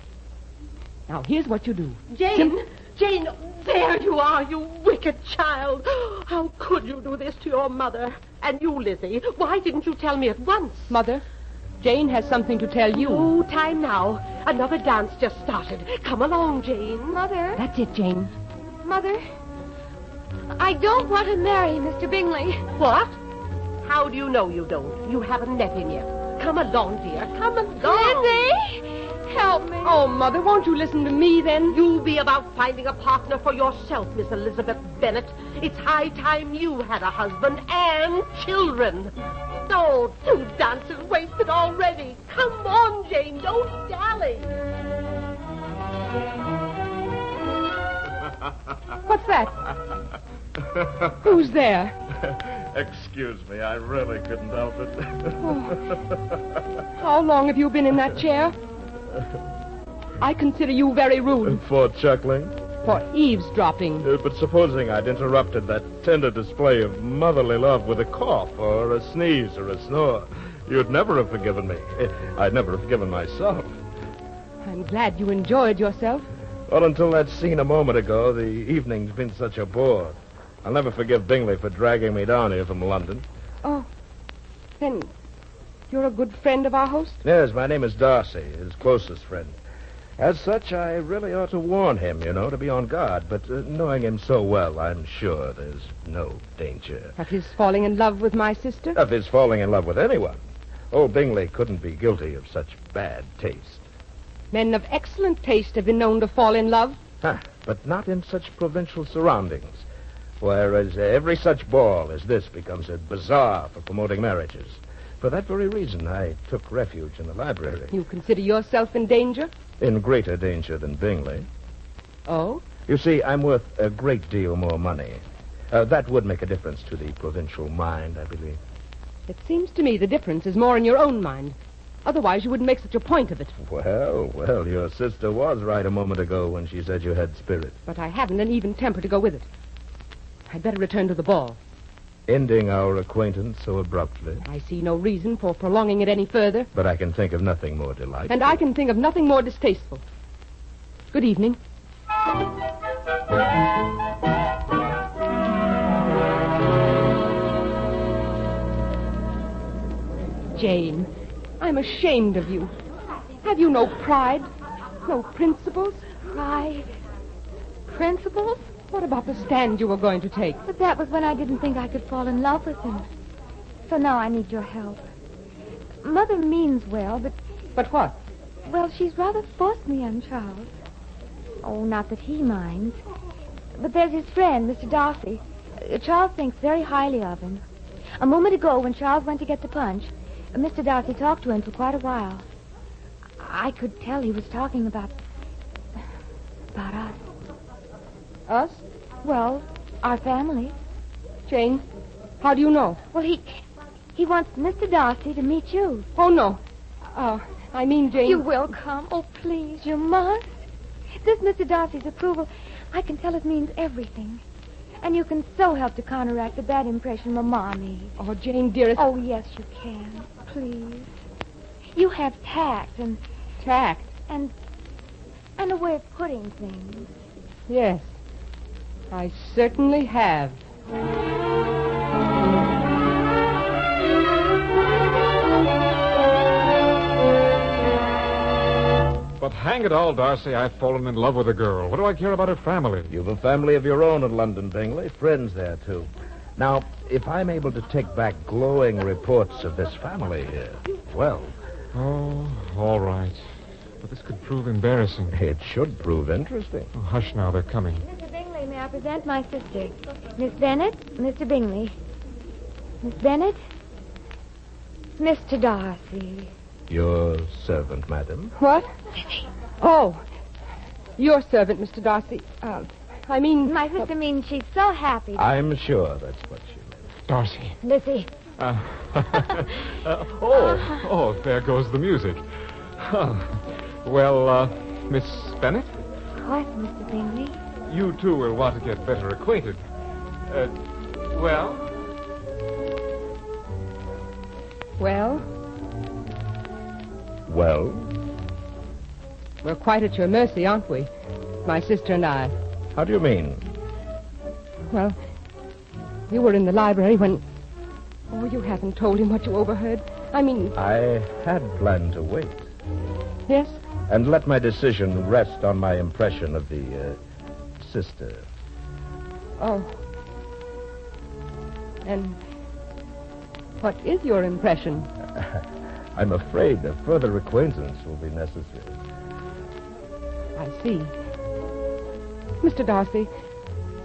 Now, here's what you do. Jane! Jane, there you are, you wicked child. How could you do this to your mother? And you, Lizzie, why didn't you tell me at once? Mother, Jane has something to tell you. No time now. Another dance just started. Come along, Jane. Mother. That's it, Jane. Mother, I don't want to marry Mr. Bingley. What? How do you know you don't? You haven't met him yet. Come along, dear. Come along. Lizzie! Help me. Oh, Mother, won't you listen to me, then? You be about finding a partner for yourself, Miss Elizabeth Bennet. It's high time you had a husband and children. Oh, 2 dances wasted already. Come on, Jane, don't dally. What's that? Who's there? Excuse me, I really couldn't help it. How long have you been in that chair? I consider you very rude. For chuckling? For eavesdropping. But supposing I'd interrupted that tender display of motherly love with a cough or a sneeze or a snore, you'd never have forgiven me. I'd never have forgiven myself. I'm glad you enjoyed yourself. Well, until that scene a moment ago, the evening's been such a bore. I'll never forgive Bingley for dragging me down here from London. Oh, then you're a good friend of our host? Yes, my name is Darcy, his closest friend. As such, I really ought to warn him, to be on guard. But knowing him so well, I'm sure there's no danger. Of his falling in love with my sister? Of his falling in love with anyone. Old Bingley couldn't be guilty of such bad taste. Men of excellent taste have been known to fall in love. But not in such provincial surroundings. Whereas every such ball as this becomes a bazaar for promoting marriages. For that very reason, I took refuge in the library. You consider yourself in danger? In greater danger than Bingley. Oh? You see, I'm worth a great deal more money. That would make a difference to the provincial mind, I believe. It seems to me the difference is more in your own mind. Otherwise, you wouldn't make such a point of it. Well, your sister was right a moment ago when she said you had spirit. But I haven't an even temper to go with it. I'd better return to the ball. Ending our acquaintance so abruptly. I see no reason for prolonging it any further. But I can think of nothing more delightful. And I can think of nothing more distasteful. Good evening. Jane, I'm ashamed of you. Have you no pride? No principles? Pride? Principles? What about the stand you were going to take? But that was when I didn't think I could fall in love with him. So now I need your help. Mother means well, but... But what? Well, she's rather forced me on Charles. Oh, not that he minds. But there's his friend, Mr. Darcy. Charles thinks very highly of him. A moment ago, when Charles went to get the punch, Mr. Darcy talked to him for quite a while. I could tell he was talking about about us. Us? Well, our family. Jane, how do you know? Well, he wants Mr. Darcy to meet you. Oh, no. I mean, Jane... You will come. Oh, please, you must. This Mr. Darcy's approval, I can tell it means everything. And you can so help to counteract the bad impression Mama made. Oh, Jane, dearest... Oh, yes, you can. Please. You have tact and... Tact? And a way of putting things. Yes, I certainly have. But hang it all, Darcy, I've fallen in love with a girl. What do I care about her family? You've a family of your own in London, Bingley. Friends there, too. Now, if I'm able to take back glowing reports of this family here, well... Oh, all right. But this could prove embarrassing. It should prove interesting. Oh, hush now, they're coming. Mr. Bingley, may I present my sister? Miss Bennet, Mr. Bingley. Miss Bennet, Mr. Darcy. Your servant, madam. What? Oh, your servant, Mr. Darcy. I mean... My sister means she's so happy. I'm sure that's what she meant. Darcy. Lizzie. There goes the music. Well, Miss Bennet? Of course, Mr. Bingley. You two will want to get better acquainted. Well? Well? Well? We're quite at your mercy, aren't we? My sister and I. How do you mean? Well, you were in the library when... Oh, you haven't told him what you overheard. I mean... I had planned to wait. Yes? And let my decision rest on my impression of the, sister. Oh. And what is your impression? I'm afraid a further acquaintance will be necessary. I see. Mr. Darcy,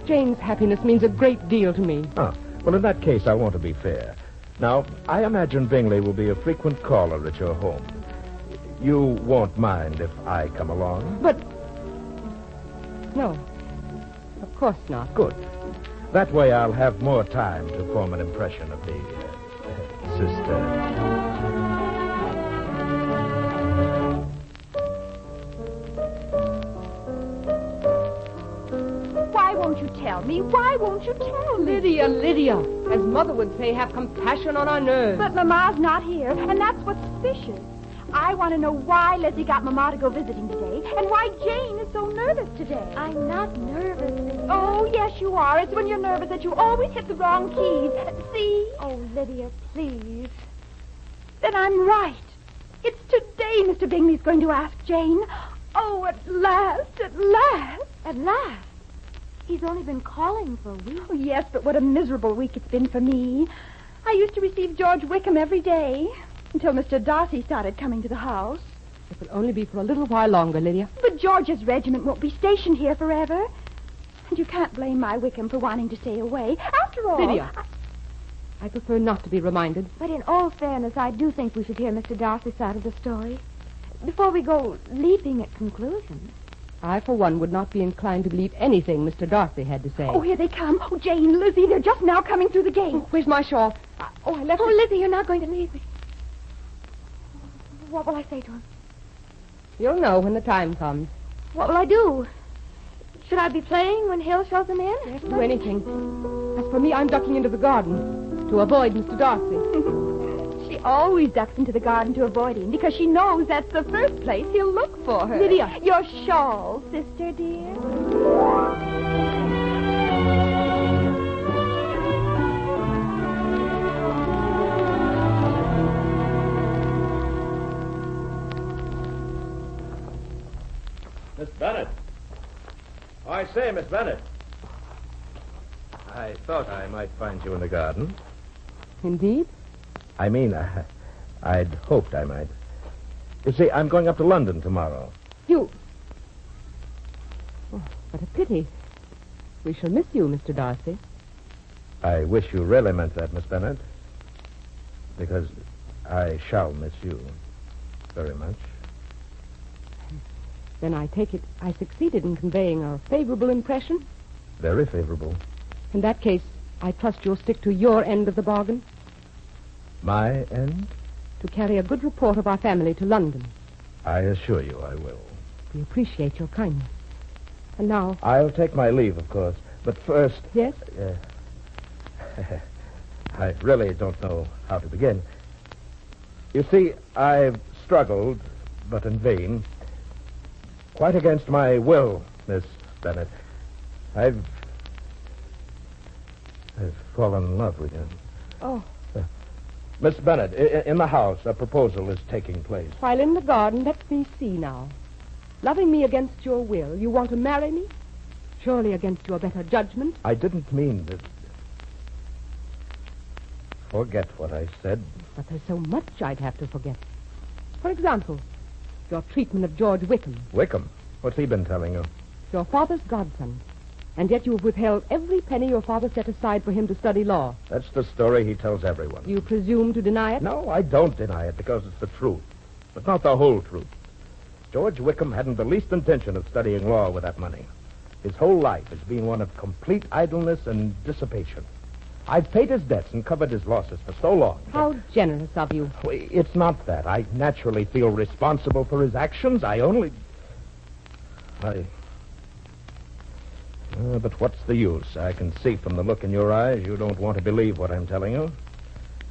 Jane's happiness means a great deal to me. Ah, well, in that case, I want to be fair. Now, I imagine Bingley will be a frequent caller at your home. You won't mind if I come along? But... No. Of course not. Good. That way I'll have more time to form an impression of the, sister. Why won't you tell me? Why won't you tell me? Lydia. As Mother would say, have compassion on our nerves. But Mama's not here, and that's what's suspicious. I want to know why Lizzie got Mama to go visiting today, and why Jane is so nervous today. I'm not nervous, Lydia. Oh, yes, you are. It's when you're nervous that you always hit the wrong keys. See? Oh, Lydia, please. Then I'm right. It's today Mr. Bingley's going to ask Jane. Oh, at last, at last. At last? He's only been calling for a week. Oh, yes, but what a miserable week it's been for me. I used to receive George Wickham every day until Mr. Darcy started coming to the house. It will only be for a little while longer, Lydia. But George's regiment won't be stationed here forever. And you can't blame my Wickham for wanting to stay away. After all... Lydia, I prefer not to be reminded. But in all fairness, I do think we should hear Mr. Darcy's side of the story before we go leaping at conclusions. I, for one, would not be inclined to believe anything Mr. Darcy had to say. Oh, here they come. Oh, Jane, Lizzie, they're just now coming through the gate. Oh, where's my shawl? I left it. Lizzie, you're not going to leave me. What will I say to him? You'll know when the time comes. What will I do? Should I be playing when Hill shows him in? Yes, do anything. As for me, I'm ducking into the garden to avoid Mr. Darcy. She always ducks into the garden to avoid him because she knows that's the first place he'll look for her. Lydia. Your shawl, sister dear. Miss Bennet. Oh, I say, Miss Bennet. I thought I might find you in the garden. Indeed? I mean, I'd hoped I might. You see, I'm going up to London tomorrow. You... Oh, what a pity. We shall miss you, Mr. Darcy. I wish you really meant that, Miss Bennet. Because I shall miss you very much. Then I take it I succeeded in conveying a favorable impression? Very favorable. In that case, I trust you'll stick to your end of the bargain. My end? To carry a good report of our family to London. I assure you I will. We appreciate your kindness. And now... I'll take my leave, of course. But first... Yes? I really don't know how to begin. You see, I've struggled, but in vain, quite against my will, Miss Bennett. I've fallen in love with you. Oh. Miss Bennett, in the house, a proposal is taking place. While in the garden, let me see now. Loving me against your will, you want to marry me? Surely against your better judgment? I didn't mean that. Forget what I said. But there's so much I'd have to forget. For example, your treatment of George Wickham. Wickham? What's he been telling you? Your father's godson. And yet you have withheld every penny your father set aside for him to study law. That's the story he tells everyone. You presume to deny it? No, I don't deny it because it's the truth. But not the whole truth. George Wickham hadn't the least intention of studying law with that money. His whole life has been one of complete idleness and dissipation. I've paid his debts and covered his losses for so long. How generous of you. It's not that. I naturally feel responsible for his actions. But what's the use? I can see from the look in your eyes you don't want to believe what I'm telling you.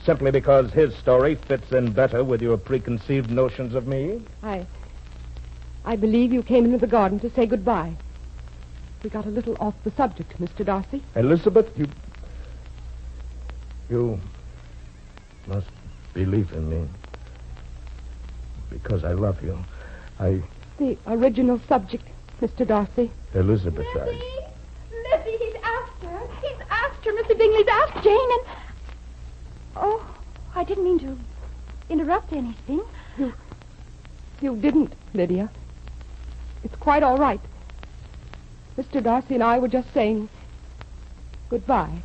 Simply because his story fits in better with your preconceived notions of me. I believe you came into the garden to say goodbye. We got a little off the subject, Mr. Darcy. Elizabeth, you must believe in me. Because I love you. The original subject, Mr. Darcy. Elizabeth, Lizzie, he's after Mr. Bingley's after Jane, and... Oh, I didn't mean to interrupt anything. You didn't, Lydia. It's quite all right. Mr. Darcy and I were just saying goodbye.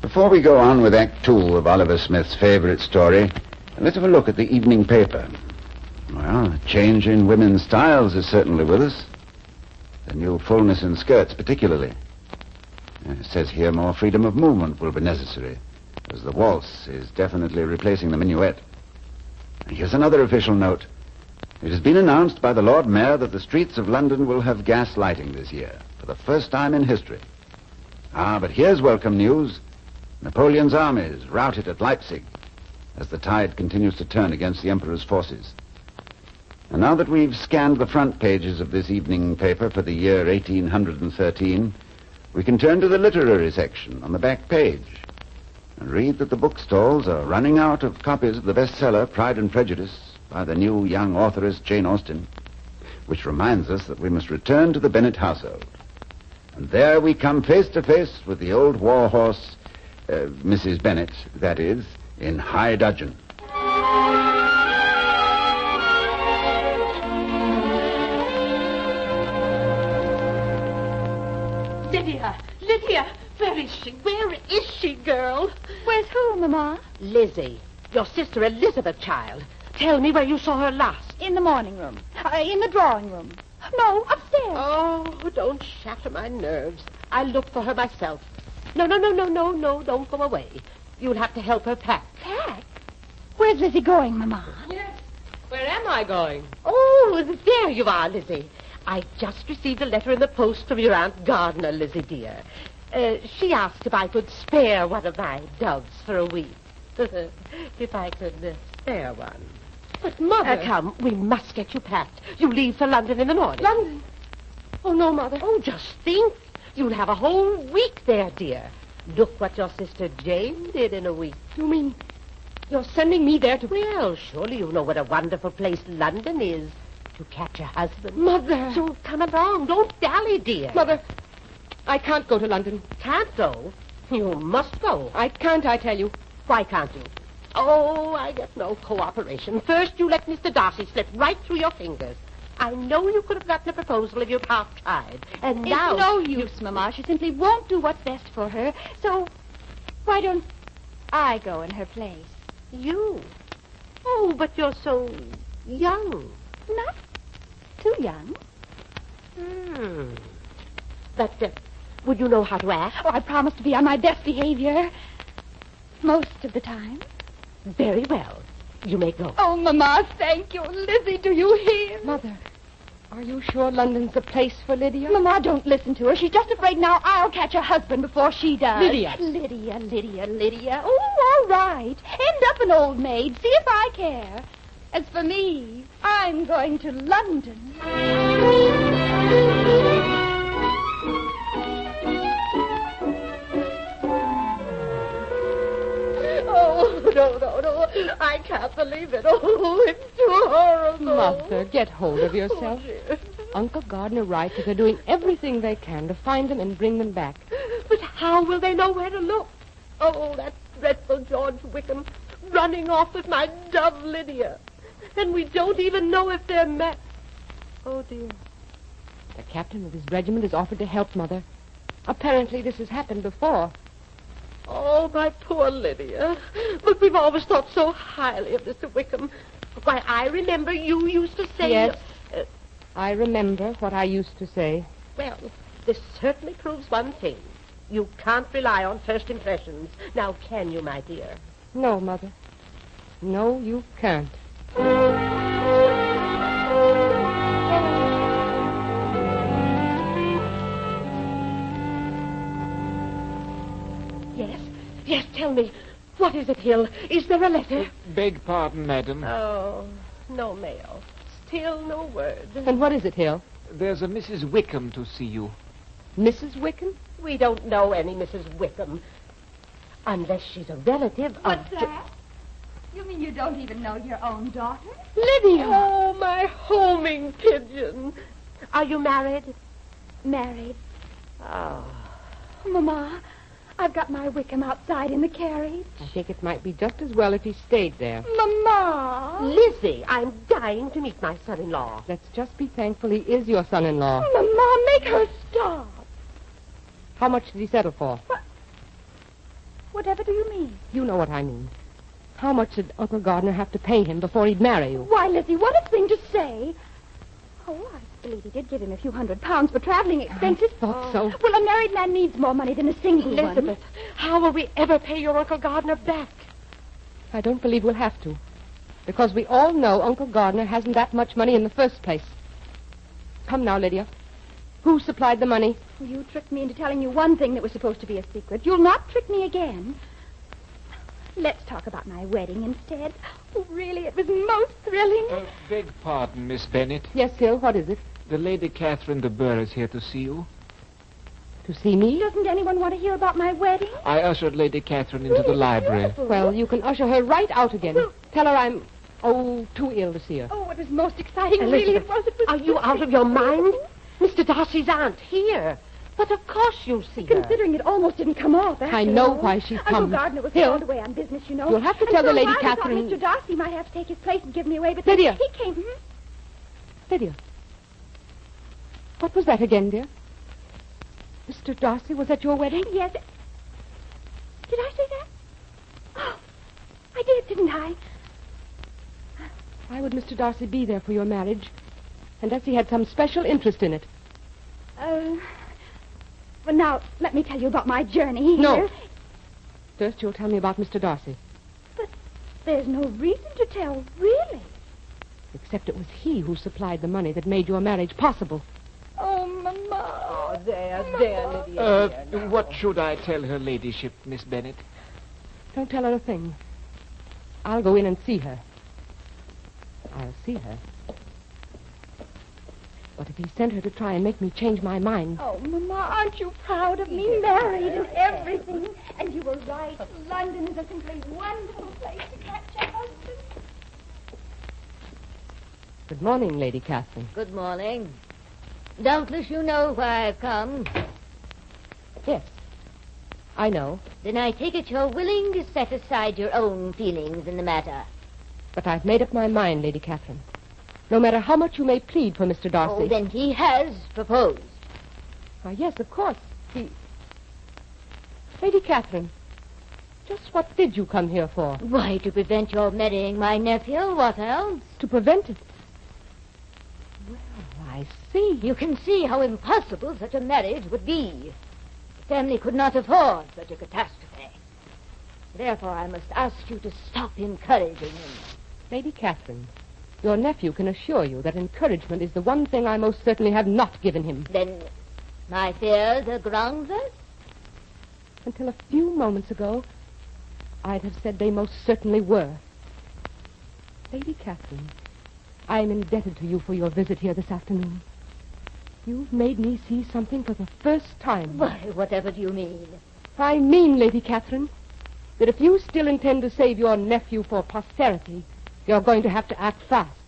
Before we go on with Act 2 of Oliver Smith's favorite story, let's have a look at the evening paper. Well, a change in women's styles is certainly with us. The new fullness in skirts particularly. It says here more freedom of movement will be necessary, as the waltz is definitely replacing the minuet. And here's another official note. It has been announced by the Lord Mayor that the streets of London will have gas lighting this year, for the first time in history. But here's welcome news. Napoleon's army is routed at Leipzig, as the tide continues to turn against the Emperor's forces. And now that we've scanned the front pages of this evening paper for the year 1813, we can turn to the literary section on the back page and read that the bookstalls are running out of copies of the bestseller Pride and Prejudice by the new young authoress Jane Austen, which reminds us that we must return to the Bennet household. And there we come face to face with the old war horse, Mrs. Bennet, that is, in high dudgeon. Lydia, where is she? Where is she, girl? Where's who, Mamma? Lizzie, your sister Elizabeth, child. Tell me where you saw her last. In the morning room. In the drawing room. No, upstairs. Oh, don't shatter my nerves. I'll look for her myself. No, don't go away. You'll have to help her pack. Pack? Where's Lizzie going, Mamma? Yes. Where am I going? Oh, there you are, Lizzie. I just received a letter in the post from your Aunt Gardner, Lizzie, dear. She asked if I could spare one of my doves for a week. If I could spare one. But, Mother... come, we must get you packed. You leave for London in the morning. London? Oh, no, Mother. Oh, just think. You'll have a whole week there, dear. Look what your sister Jane did in a week. You mean you're sending me there to... Well, surely you know what a wonderful place London is to catch a husband. Mother! So come along. Don't dally, dear. Mother, I can't go to London. Can't go? You must go. I can't, I tell you. Why can't you? Oh, I get no cooperation. First, you let Mr. Darcy slip right through your fingers. I know you could have gotten a proposal if you'd half tried. And now... It's no use, Mama. She simply won't do what's best for her. So, why don't I go in her place? You? Oh, but you're so young. Not too young. But, would you know how to act? Oh, I promise to be on my best behavior. Most of the time. Very well. You may go. Oh, Mama, thank you. Lizzie, do you hear? Mother, are you sure London's the place for Lydia? Mama, don't listen to her. She's just afraid now I'll catch her husband before she does. Lydia. Lydia. Oh, all right. End up an old maid. See if I care. As for me, I'm going to London. Oh, no. I can't believe it. Oh, it's too horrible. Mother, get hold of yourself. dear. Uncle Gardner writes that they're doing everything they can to find them and bring them back. But how will they know where to look? Oh, that dreadful George Wickham running off with my dove Lydia. And we don't even know if they're met. Oh, dear. The captain of his regiment has offered to help, Mother. Apparently this has happened before. Oh, my poor Lydia. But we've always thought so highly of Mr. Wickham. Why, I remember you used to say... Yes, I remember what I used to say. Well, this certainly proves one thing. You can't rely on first impressions. Now, can you, my dear? No, Mother. No, you can't. Yes, tell me. What is it, Hill? Is there a letter? Beg pardon, madam. Oh, no mail. Still no word. And what is it, Hill? There's a Mrs. Wickham to see you. Mrs. Wickham? We don't know any Mrs. Wickham. Unless she's a relative What's that? You mean you don't even know your own daughter? Lydia! Oh, my homing pigeon. Are you married? Married. Oh. Mama, I've got my Wickham outside in the carriage. I think it might be just as well if he stayed there. Mama! Lizzie, I'm dying to meet my son-in-law. Let's just be thankful he is your son-in-law. Mama, make her stop. How much did he settle for? Whatever do you mean? You know what I mean. How much did Uncle Gardner have to pay him before he'd marry you? Why, Lizzie, what a thing to say. Oh, I believe he did give him a few £100 for traveling expenses. I thought so. Well, a married man needs more money than a single one. Elizabeth, how will we ever pay your Uncle Gardner back? I don't believe we'll have to. Because we all know Uncle Gardner hasn't that much money in the first place. Come now, Lydia. Who supplied the money? Well, you tricked me into telling you one thing that was supposed to be a secret. You'll not trick me again. Let's talk about my wedding instead. Oh, really, it was most thrilling. Beg pardon, Miss Bennet. Yes, Hill, what is it? The Lady Catherine de Bourgh is here to see you. To see me? Doesn't anyone want to hear about my wedding? I ushered Lady Catherine into the library. Well, you can usher her right out again. Tell her I'm, too ill to see her. Oh, it was most exciting. Elizabeth, Really, it was. Are you out of your mind? Mr. Darcy's aunt here. But of course you'll see her. Considering it almost didn't come off, I know why she's Uncle come. Gardner was Hill, called away on business, you know. You'll have to And tell the so Lady I thought Catherine... Mr. Darcy might have to take his place and give me away, but Lydia. he came... Lydia. What was that again, dear? Mr. Darcy was at your wedding? Yes. Did I say that? Oh, I did, didn't I? Why would Mr. Darcy be there for your marriage? Unless he had some special interest in it. Well, now, let me tell you about my journey here. No. First, you'll tell me about Mr. Darcy. But there's no reason to tell, really. Except it was he who supplied the money that made your marriage possible. Oh, Mama. Oh, there, Lydia. What should I tell her ladyship, Miss Bennet? Don't tell her a thing. I'll go in and see her. I'll see her. But if he sent her to try and make me change my mind... Oh, Mama, aren't you proud of me? Married and everything. And you were right. London is a simply wonderful place to catch a husband. Good morning, Lady Catherine. Good morning. Doubtless you know why I've come. Yes, I know. Then I take it you're willing to set aside your own feelings in the matter. But I've made up my mind, Lady Catherine. no matter how much you may plead for Mr. Darcy. Oh, then he has proposed. Why, yes, of course. Lady Catherine, just what did you come here for? Why, to prevent your marrying my nephew. What else? To prevent it? Well, I see. You can see how impossible such a marriage would be. The family could not afford such a catastrophe. Therefore, I must ask you to stop encouraging him. Lady Catherine, your nephew can assure you that encouragement is the one thing I most certainly have not given him. Then my fears are groundless? Until a few moments ago, I'd have said they most certainly were. Lady Catherine, I am indebted to you for your visit here this afternoon. You've made me see something for the first time. Why, whatever do you mean? I mean, Lady Catherine, that if you still intend to save your nephew for posterity, you're going to have to act fast.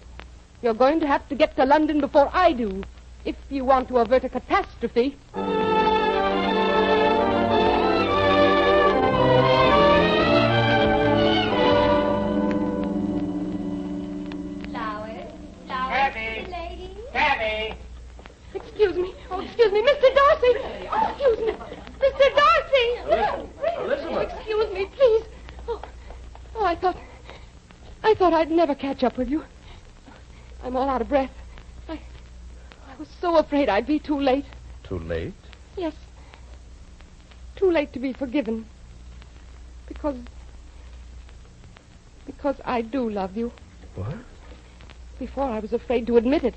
You're going to have to get to London before I do, if you want to avert a catastrophe. Excuse me. Oh, excuse me. Mr. Darcy. Oh, excuse me. Mr. Darcy. Elizabeth. Excuse me, please. Oh, I thought I'd never catch up with you. I'm all out of breath. I was so afraid I'd be too late. Too late? Yes. Too late to be forgiven. Because I do love you. What? Before I was afraid to admit it,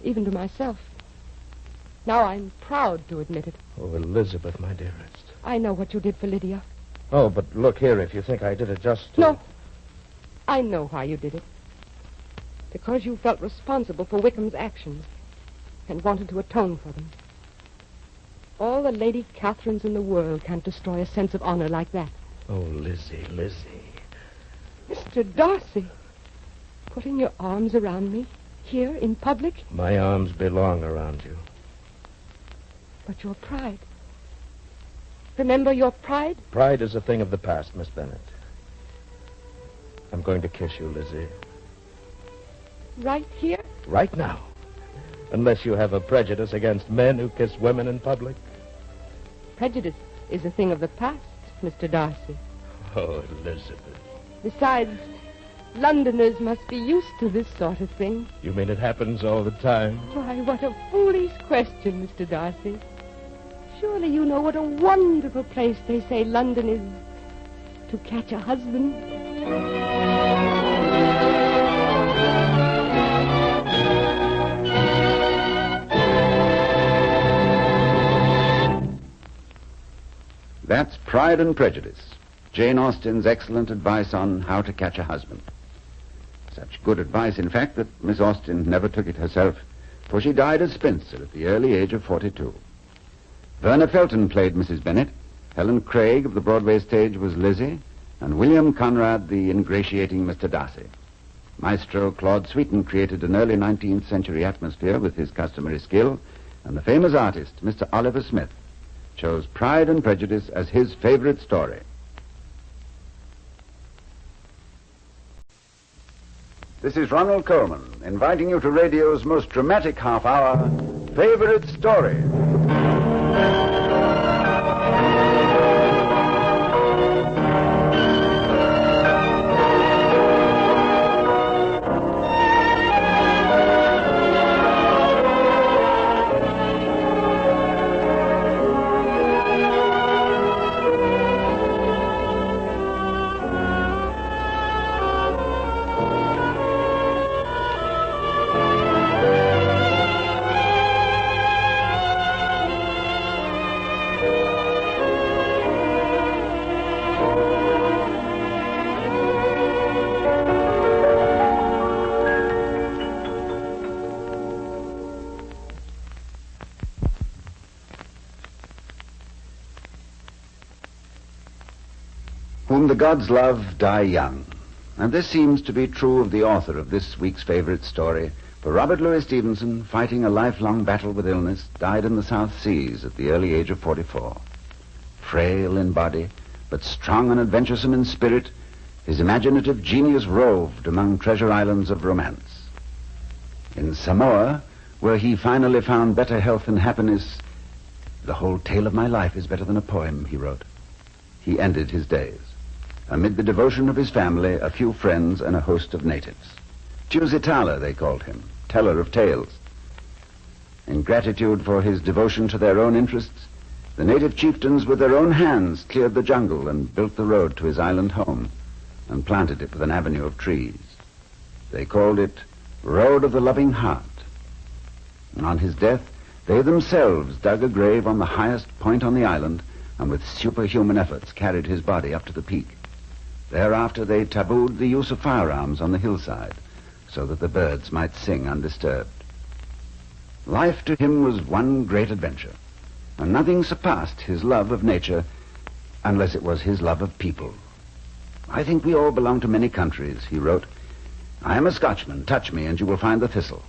even to myself. Now I'm proud to admit it. Oh, Elizabeth, my dearest. I know what you did for Lydia. Oh, but look here, if you think I did it just to... No. I know why you did it. Because you felt responsible for Wickham's actions and wanted to atone for them. All the Lady Catherines in the world can't destroy a sense of honor like that. Oh, Lizzie. Mr. Darcy, putting your arms around me here in public? My arms belong around you. But your pride. Remember your pride? Pride is a thing of the past, Miss Bennet. I'm going to kiss you, Lizzie. Right here? Right now. Unless you have a prejudice against men who kiss women in public. Prejudice is a thing of the past, Mr. Darcy. Oh, Elizabeth. Besides, Londoners must be used to this sort of thing. You mean it happens all the time? Why, what a foolish question, Mr. Darcy. Surely you know what a wonderful place they say London is to catch a husband. That's Pride and Prejudice, Jane Austen's excellent advice on how to catch a husband. Such good advice, in fact, that Miss Austen never took it herself, for she died a spinster at the early age of 42. Verna Felton played Mrs. Bennet, Helen Craig of the Broadway stage was Lizzie, and William Conrad the ingratiating Mr. Darcy. Maestro Claude Sweeten created an early 19th century atmosphere with his customary skill, and the famous artist, Mr. Oliver Smith, chose Pride and Prejudice as his favorite story. This is Ronald Coleman, inviting you to radio's most dramatic half-hour, Favorite Story. Whom the gods love die young. And this seems to be true of the author of this week's favorite story, for Robert Louis Stevenson, fighting a lifelong battle with illness, died in the South Seas at the early age of 44. Frail in body, but strong and adventuresome in spirit, his imaginative genius roved among treasure islands of romance. In Samoa, where he finally found better health and happiness, the whole tale of my life is better than a poem, he wrote. He ended his days amid the devotion of his family, a few friends, and a host of natives. Chiusitala, they called him, teller of tales. In gratitude for his devotion to their own interests, the native chieftains with their own hands cleared the jungle and built the road to his island home and planted it with an avenue of trees. They called it Road of the Loving Heart. And on his death, they themselves dug a grave on the highest point on the island and with superhuman efforts carried his body up to the peak. Thereafter, they tabooed the use of firearms on the hillside so that the birds might sing undisturbed. Life to him was one great adventure, and nothing surpassed his love of nature unless it was his love of people. I think we all belong to many countries, he wrote. I am a Scotchman. Touch me and you will find the thistle.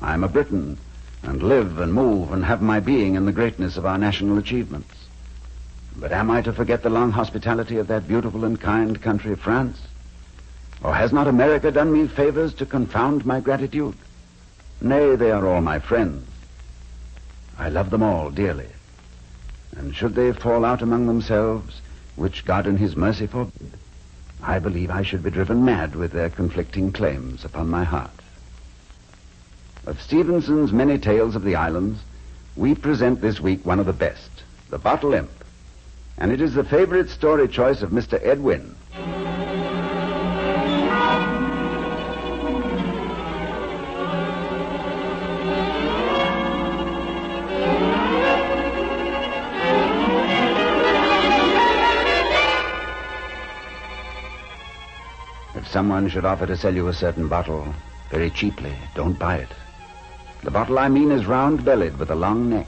I am a Briton and live and move and have my being in the greatness of our national achievements. But am I to forget the long hospitality of that beautiful and kind country of France? Or has not America done me favors to confound my gratitude? Nay, they are all my friends. I love them all dearly. And should they fall out among themselves, which God in his mercy forbid, I believe I should be driven mad with their conflicting claims upon my heart. Of Stevenson's many tales of the islands, we present this week one of the best, The Bottle Imp. And it is the favorite story choice of Mr. Edwin. If someone should offer to sell you a certain bottle very cheaply, don't buy it. The bottle I mean is round-bellied with a long neck.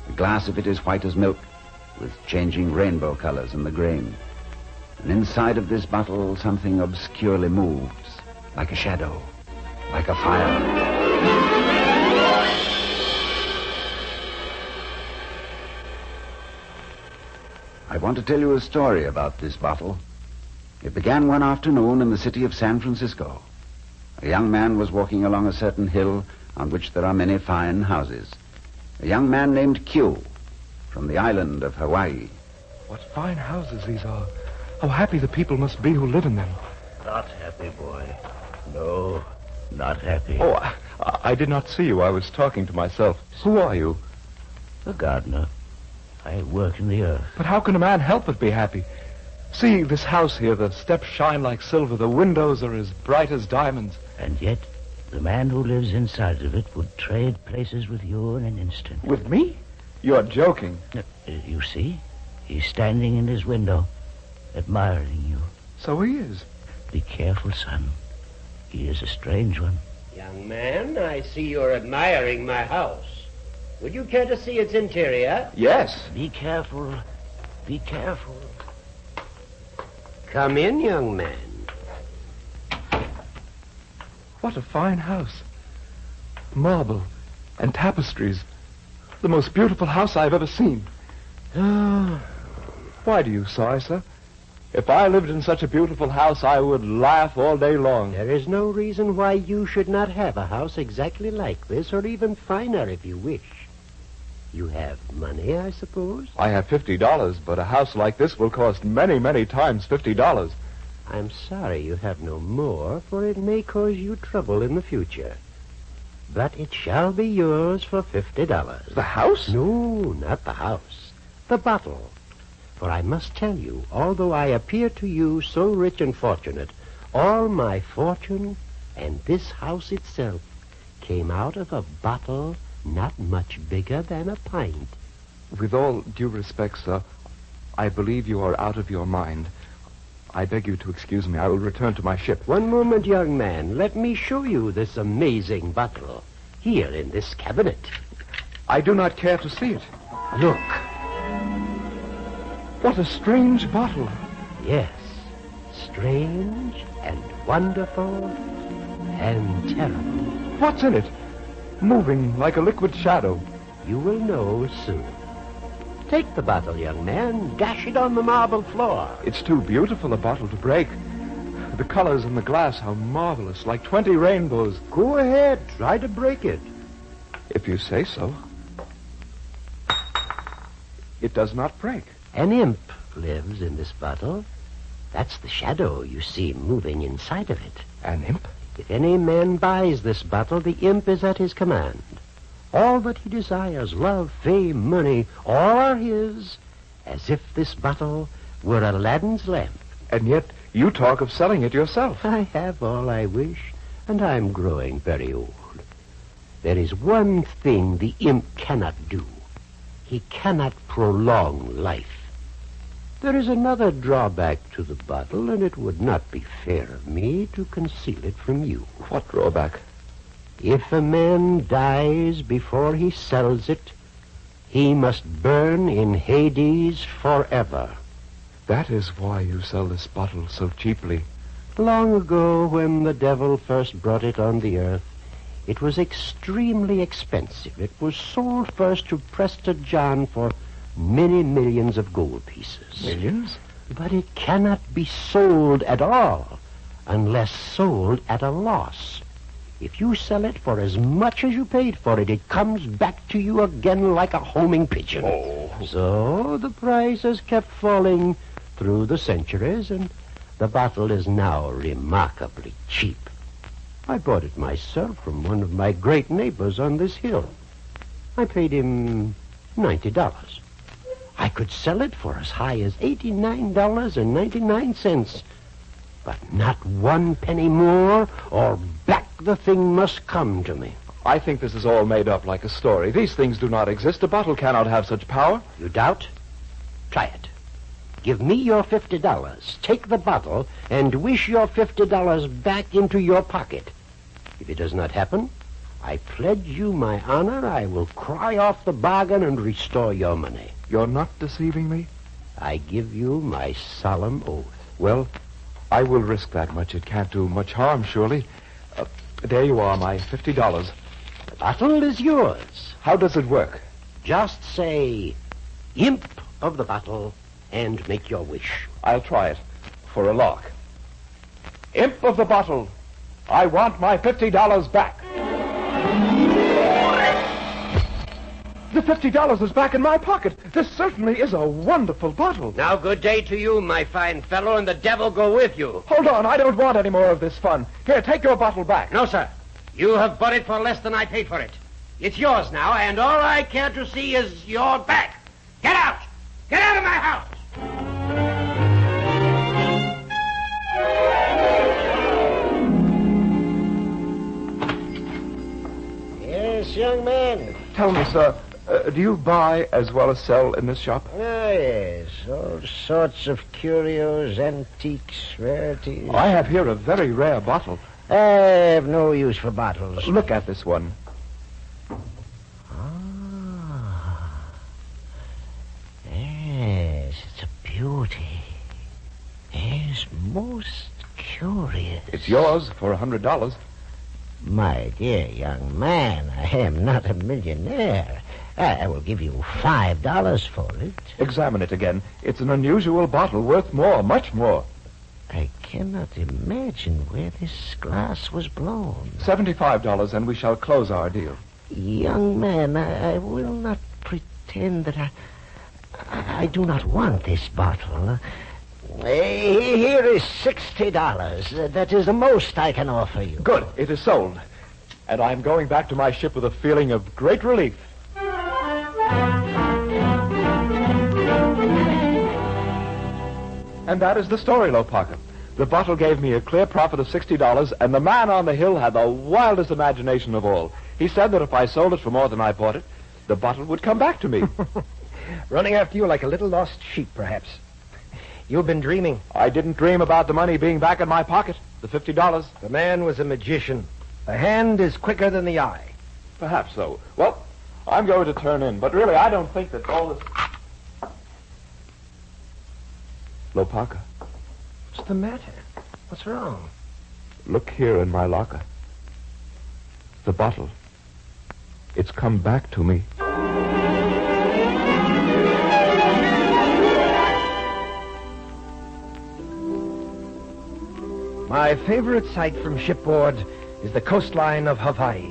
The glass of it is white as milk, with changing rainbow colors in the grain. And inside of this bottle something obscurely moves, like a shadow, like a fire. I want to tell you a story about this bottle. It began one afternoon in the city of San Francisco. A young man was walking along a certain hill on which there are many fine houses. A young man named Q, from the island of Hawaii. What fine houses these are. How happy the people must be who live in them. Not happy, boy. No, not happy. Oh, I did not see you. I was talking to myself. Who are you? A gardener. I work in the earth. But how can a man help but be happy? See this house here. The steps shine like silver. The windows are as bright as diamonds. And yet, the man who lives inside of it would trade places with you in an instant. With me? You're joking. You see? He's standing in his window, admiring you. So he is. Be careful, son. He is a strange one. Young man, I see you're admiring my house. Would you care to see its interior? Yes. Be careful. Be careful. Come in, young man. What a fine house. Marble and tapestries. The most beautiful house I've ever seen. Why do you sigh, sir? If I lived in such a beautiful house, I would laugh all day long. There is no reason why you should not have a house exactly like this, or even finer if you wish. You have money, I suppose? I have $50, but a house like this will cost many, many times $50. I'm sorry you have no more, for it may cause you trouble in the future. But it shall be yours for $50. The house? No, not the house. The bottle. For I must tell you, although I appear to you so rich and fortunate, all my fortune and this house itself came out of a bottle not much bigger than a pint. With all due respect, sir, I believe you are out of your mind. I beg you to excuse me. I will return to my ship. One moment, young man. Let me show you this amazing bottle. Here in this cabinet. I do not care to see it. Look. What a strange bottle. Yes. Strange and wonderful and terrible. What's in it? Moving like a liquid shadow. You will know soon. Take the bottle, young man. Dash it on the marble floor. It's too beautiful a bottle to break. The colors in the glass, how marvelous, like 20 rainbows. Go ahead, try to break it. If you say so. It does not break. An imp lives in this bottle. That's the shadow you see moving inside of it. An imp? If any man buys this bottle, the imp is at his command. All that he desires, love, fame, money, all are his, as if this bottle were Aladdin's lamp. And yet you talk of selling it yourself. I have all I wish, and I'm growing very old. There is one thing the imp cannot do. He cannot prolong life. There is another drawback to the bottle, and it would not be fair of me to conceal it from you. What drawback? If a man dies before he sells it, he must burn in Hades forever. That is why you sell this bottle so cheaply. Long ago, when the devil first brought it on the earth, it was extremely expensive. It was sold first to Prester John for many millions of gold pieces. Millions? But it cannot be sold at all unless sold at a loss. If you sell it for as much as you paid for it, it comes back to you again like a homing pigeon. Oh. So the price has kept falling through the centuries, and the bottle is now remarkably cheap. I bought it myself from one of my great neighbors on this hill. I paid him $90. I could sell it for as high as $89.99. But not 1 penny more, or back the thing must come to me. I think this is all made up like a story. These things do not exist. A bottle cannot have such power. You doubt? Try it. Give me your $50. Take the bottle and wish your $50 back into your pocket. If it does not happen, I pledge you my honor I will cry off the bargain and restore your money. You're not deceiving me? I give you my solemn oath. Well, I will risk that much. It can't do much harm, surely. There you are, my $50. The bottle is yours. How does it work? Just say, imp of the bottle, and make your wish. I'll try it. For a lark. Imp of the bottle, I want my $50 back. The $50 is back in my pocket. This certainly is a wonderful bottle. Now, good day to you, my fine fellow, and the devil go with you. Hold on, I don't want any more of this fun. Here, take your bottle back. No, sir. You have bought it for less than I paid for it. It's yours now, and all I care to see is your back. Get out! Get out of my house! Yes, young man. Tell me, sir, do you buy as well as sell in this shop? Oh, yes. All sorts of curios, antiques, rarities. I have here a very rare bottle. I have no use for bottles. Look at this one. Yes, it's a beauty. Yes, most curious. It's yours for $100. My dear young man, I am not a millionaire. I will give you $5 for it. Examine it again. It's an unusual bottle, worth more, much more. I cannot imagine where this glass was blown. $75, and we shall close our deal. Young man, I will not pretend that I do not want this bottle. Here is $60. That is the most I can offer you. Good. It is sold. And I'm going back to my ship with a feeling of great relief. And that is the story, Lopaka. The bottle gave me a clear profit of $60, and the man on the hill had the wildest imagination of all. He said that if I sold it for more than I bought it, the bottle would come back to me. Running after you like a little lost sheep, perhaps. You've been dreaming. I didn't dream about the money being back in my pocket, the $50. The man was a magician. The hand is quicker than the eye. Perhaps so. Well, I'm going to turn in, but really I don't think that all this... Lopaka. What's the matter? What's wrong? Look here in my locker. The bottle. It's come back to me. My favorite sight from shipboard is the coastline of Hawaii.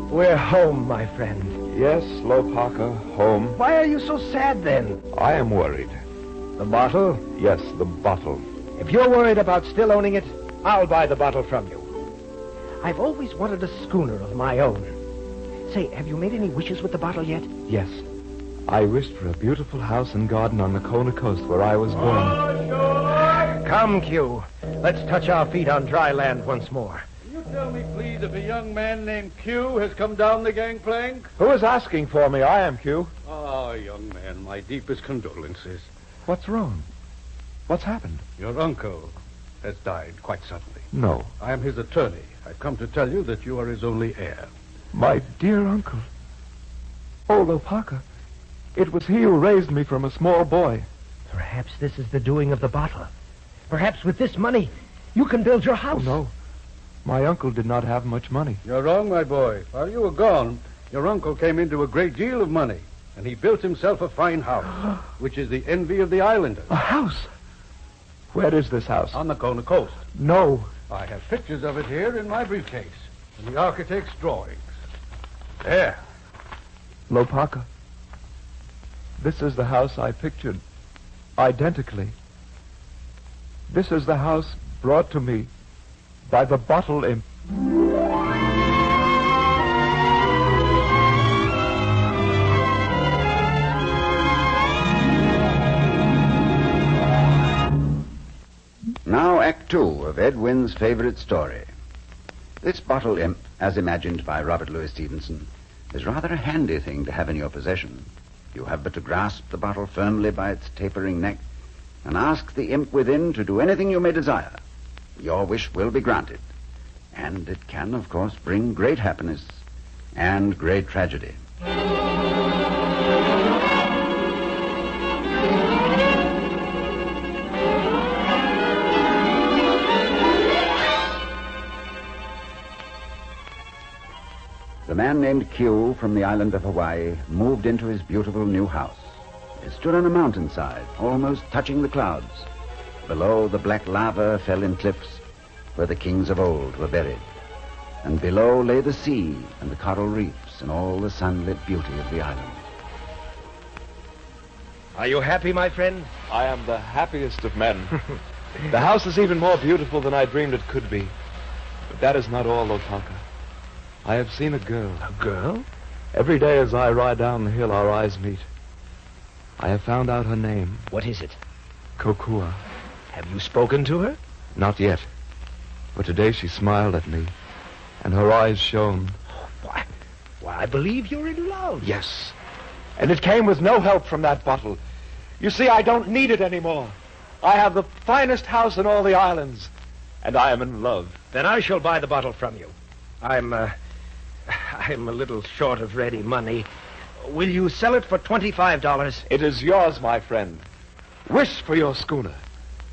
We're home, my friend. Yes, Lopaka, home. Why are you so sad, then? I am worried. The bottle? Yes, the bottle. If you're worried about still owning it, I'll buy the bottle from you. I've always wanted a schooner of my own. Say, have you made any wishes with the bottle yet? Yes. I wished for a beautiful house and garden on the Kona coast where I was born. Come, Q. Let's touch our feet on dry land once more. Can you tell me, please, if a young man named Q has come down the gangplank? Who is asking for me? I am Q. Ah, young man, my deepest condolences. What's wrong? What's happened? Your uncle has died quite suddenly. No. I am his attorney. I've come to tell you that you are his only heir. My dear uncle. Oh, Lopaka. It was he who raised me from a small boy. Perhaps this is the doing of the bottle. Perhaps with this money, you can build your house. Oh, no. My uncle did not have much money. You're wrong, my boy. While you were gone, your uncle came into a great deal of money, and he built himself a fine house, which is the envy of the islanders. A house? Where is this house? On the Kona coast. No. I have pictures of it here in my briefcase, and the architect's drawings. There. Lopaka. This is the house I pictured, identically. This is the house brought to me by the bottle imp. Now, Act Two of Edwin's favorite story. This bottle imp, as imagined by Robert Louis Stevenson, is rather a handy thing to have in your possession. You have but to grasp the bottle firmly by its tapering neck and ask the imp within to do anything you may desire. Your wish will be granted. And it can, of course, bring great happiness and great tragedy. The man named Q from the island of Hawaii moved into his beautiful new house. It stood on a mountainside, almost touching the clouds. Below, the black lava fell in cliffs where the kings of old were buried. And below lay the sea and the coral reefs and all the sunlit beauty of the island. Are you happy, my friend? I am the happiest of men. The house is even more beautiful than I dreamed it could be. But that is not all, Lopaka. I have seen a girl. A girl? Every day as I ride down the hill, our eyes meet. I have found out her name. What is it? Kokua. Have you spoken to her? Not yet. But today she smiled at me, and her eyes shone. Why, I believe you're in love. Yes. And it came with no help from that bottle. You see, I don't need it anymore. I have the finest house in all the islands, and I am in love. Then I shall buy the bottle from you. I'm a little short of ready money. Will you sell it for $25? It is yours, my friend. Wish for your schooner,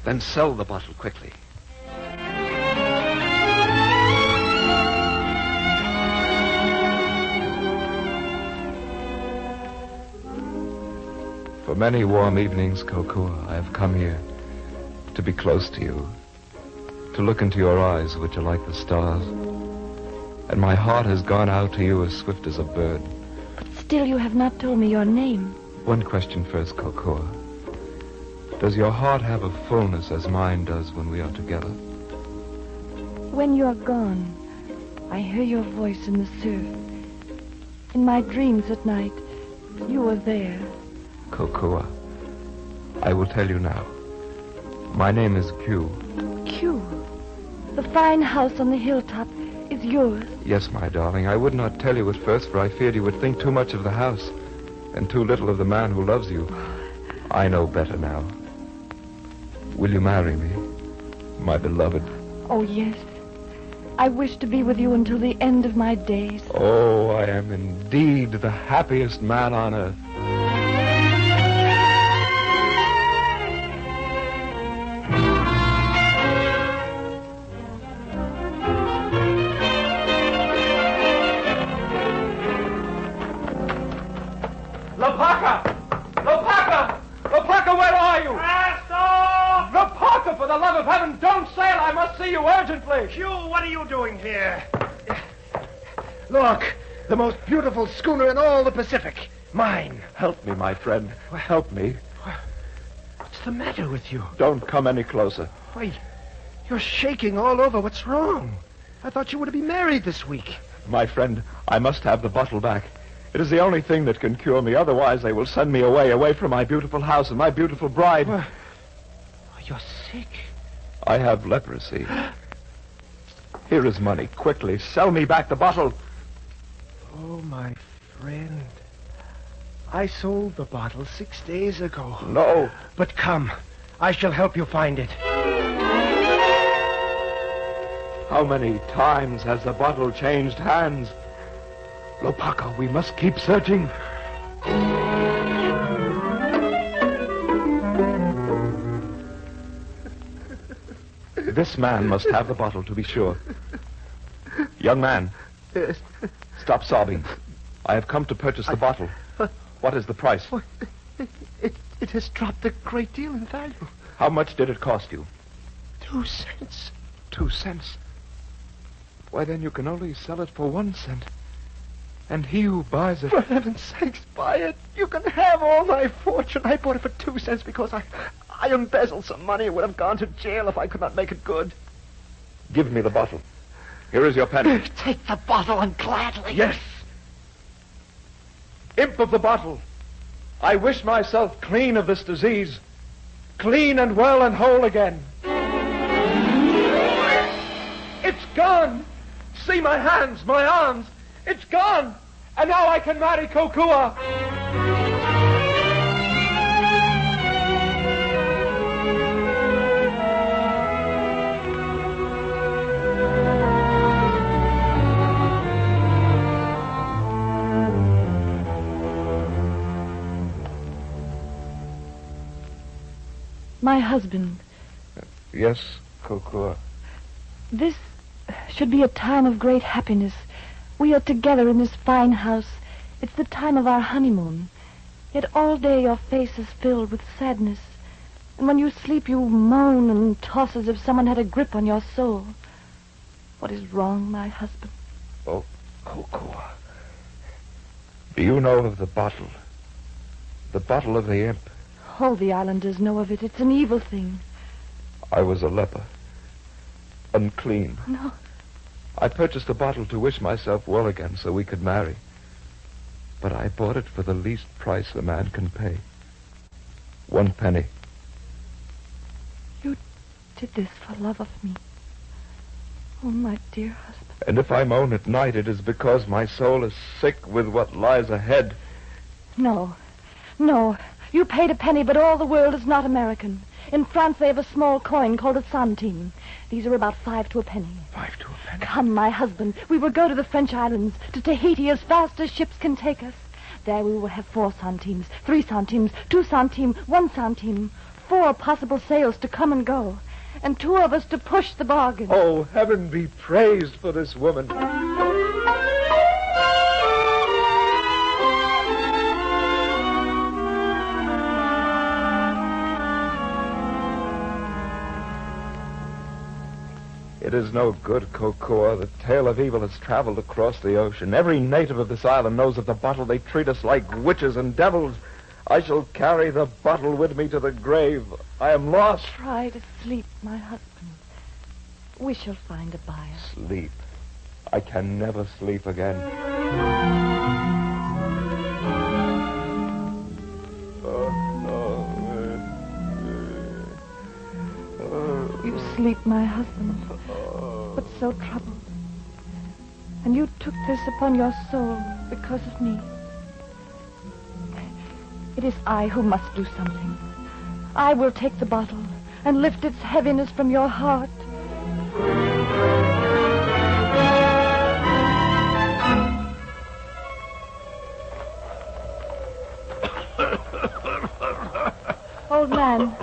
then sell the bottle quickly. For many warm evenings, Kokua, I have come here to be close to you, to look into your eyes, which are like the stars. And my heart has gone out to you as swift as a bird. But still you have not told me your name. One question first, Kokua. Does your heart have a fullness as mine does when we are together? When you are gone, I hear your voice in the surf. In my dreams at night, you are there. Kokua, I will tell you now. My name is Q. Q. The fine house on the hilltop is yours. Yes, my darling. I would not tell you at first, for I feared you would think too much of the house and too little of the man who loves you. I know better now. Will you marry me, my beloved? Oh, yes. I wish to be with you until the end of my days. Oh, I am indeed the happiest man on earth. Lopaka! Lopaka! Lopaka, where are you? Master! Lopaka, for the love of heaven, don't sail! I must see you urgently. Hugh, what are you doing here? Look, the most beautiful schooner in all the Pacific. Mine. Help me, my friend. Help me. What's the matter with you? Don't come any closer. Why, you're shaking all over. What's wrong? I thought you were to be married this week. My friend, I must have the bottle back. It is the only thing that can cure me. Otherwise, they will send me away from my beautiful house and my beautiful bride. You're sick. I have leprosy. Here is money. Quickly, sell me back the bottle. Oh, my friend. I sold the bottle 6 days ago. No. But come, I shall help you find it. How many times has the bottle changed hands? Lopaka, we must keep searching. This man must have the bottle, to be sure. Young man. Yes. Stop sobbing. I have come to purchase the bottle. What is the price? It has dropped a great deal in value. How much did it cost you? 2 cents. 2 cents? Why, then you can only sell it for 1 cent. And he who buys it... For heaven's sakes, buy it. You can have all my fortune. I bought it for 2 cents because I embezzled some money and would have gone to jail if I could not make it good. Give me the bottle. Here is your penny. Take the bottle and gladly. Yes. Imp of the bottle, I wish myself clean of this disease. Clean and well and whole again. It's gone. See my hands, my arms. It's gone. And now I can marry Kokua. My husband. Yes, Kokua. This should be a time of great happiness. We are together in this fine house. It's the time of our honeymoon. Yet all day your face is filled with sadness. And when you sleep, you moan and toss as if someone had a grip on your soul. What is wrong, my husband? Oh, Kokua. Do you know of the bottle? The bottle of the imp? All the islanders know of it. It's an evil thing. I was a leper. Unclean. No. I purchased a bottle to wish myself well again so we could marry. But I bought it for the least price a man can pay. 1 penny. You did this for love of me. Oh, my dear husband. And if I moan at night, it is because my soul is sick with what lies ahead. No. No. You paid a penny, but all the world is not American. In France, they have a small coin called a centime. These are about 5 to a penny. 5 to a penny? Come, my husband. We will go to the French islands, to Tahiti, as fast as ships can take us. There we will have 4 centimes, 3 centimes, 2 centimes, 1 centime. 4 possible sails to come and go. And 2 of us to push the bargain. Oh, heaven be praised for this woman. It is no good, Kokua. The tale of evil has traveled across the ocean. Every native of this island knows of the bottle. They treat us like witches and devils. I shall carry the bottle with me to the grave. I am lost. Try to sleep, my husband. We shall find a buyer. Sleep. I can never sleep again. You sleep, my husband, but so troubled. And you took this upon your soul because of me. It is I who must do something. I will take the bottle and lift its heaviness from your heart. Old man,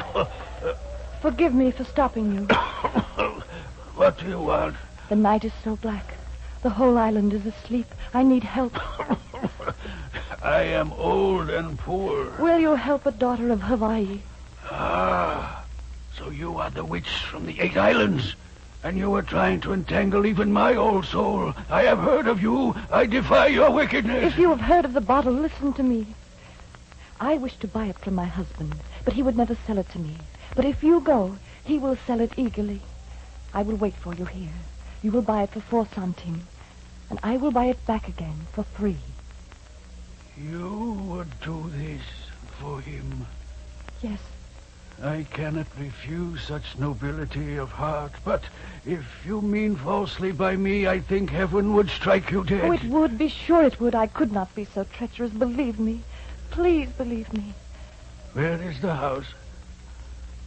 forgive me for stopping you. What do you want? The night is so black. The whole island is asleep. I need help. I am old and poor. Will you help a daughter of Hawaii? Ah, so you are the witch from the 8 islands? And you are trying to entangle even my old soul. I have heard of you. I defy your wickedness. If you have heard of the bottle, listen to me. I wish to buy it from my husband, but he would never sell it to me. But if you go, he will sell it eagerly. I will wait for you here. You will buy it for 4 centimes, and I will buy it back again for 3. You would do this for him? Yes. I cannot refuse such nobility of heart, but if you mean falsely by me, I think heaven would strike you dead. Oh, it would. Be sure it would. I could not be so treacherous. Believe me. Please believe me. Where is the house?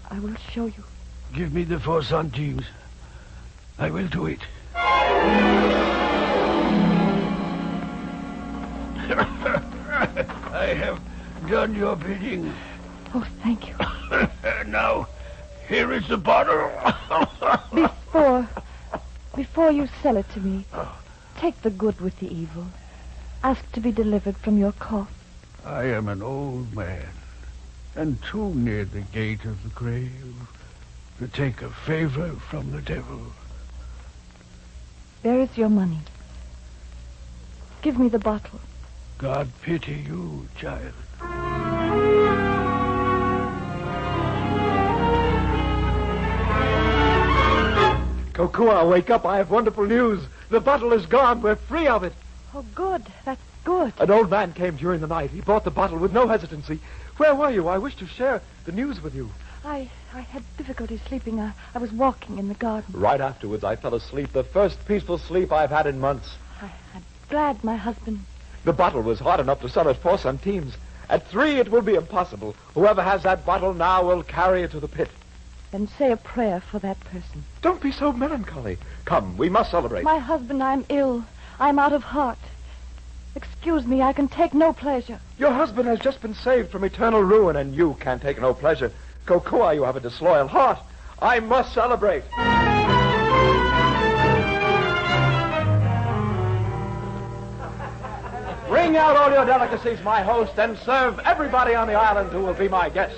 I will show you. Give me the 4 centimes. I will do it. I have done your bidding. Oh, thank you. Now, here is the bottle. Before you sell it to me, take the good with the evil. Ask to be delivered from your cough. I am an old man, and too near the gate of the grave to take a favor from the devil. There is your money. Give me the bottle. God pity you, child. Kokua, wake up. I have wonderful news. The bottle is gone. We're free of it. Oh, good. That's good. An old man came during the night. He bought the bottle with no hesitancy. Where were you? I wish to share the news with you. I had difficulty sleeping. I was walking in the garden. Right afterwards, I fell asleep. The first peaceful sleep I've had in months. I'm glad my husband... The bottle was hot enough to sell at 4 centimes. At 3, it will be impossible. Whoever has that bottle now will carry it to the pit. Then say a prayer for that person. Don't be so melancholy. Come, we must celebrate. My husband, I'm ill. I'm out of heart. Excuse me, I can take no pleasure. Your husband has just been saved from eternal ruin, and you can take no pleasure. Kokua, you have a disloyal heart. I must celebrate. Bring out all your delicacies, my host, and serve everybody on the island who will be my guest.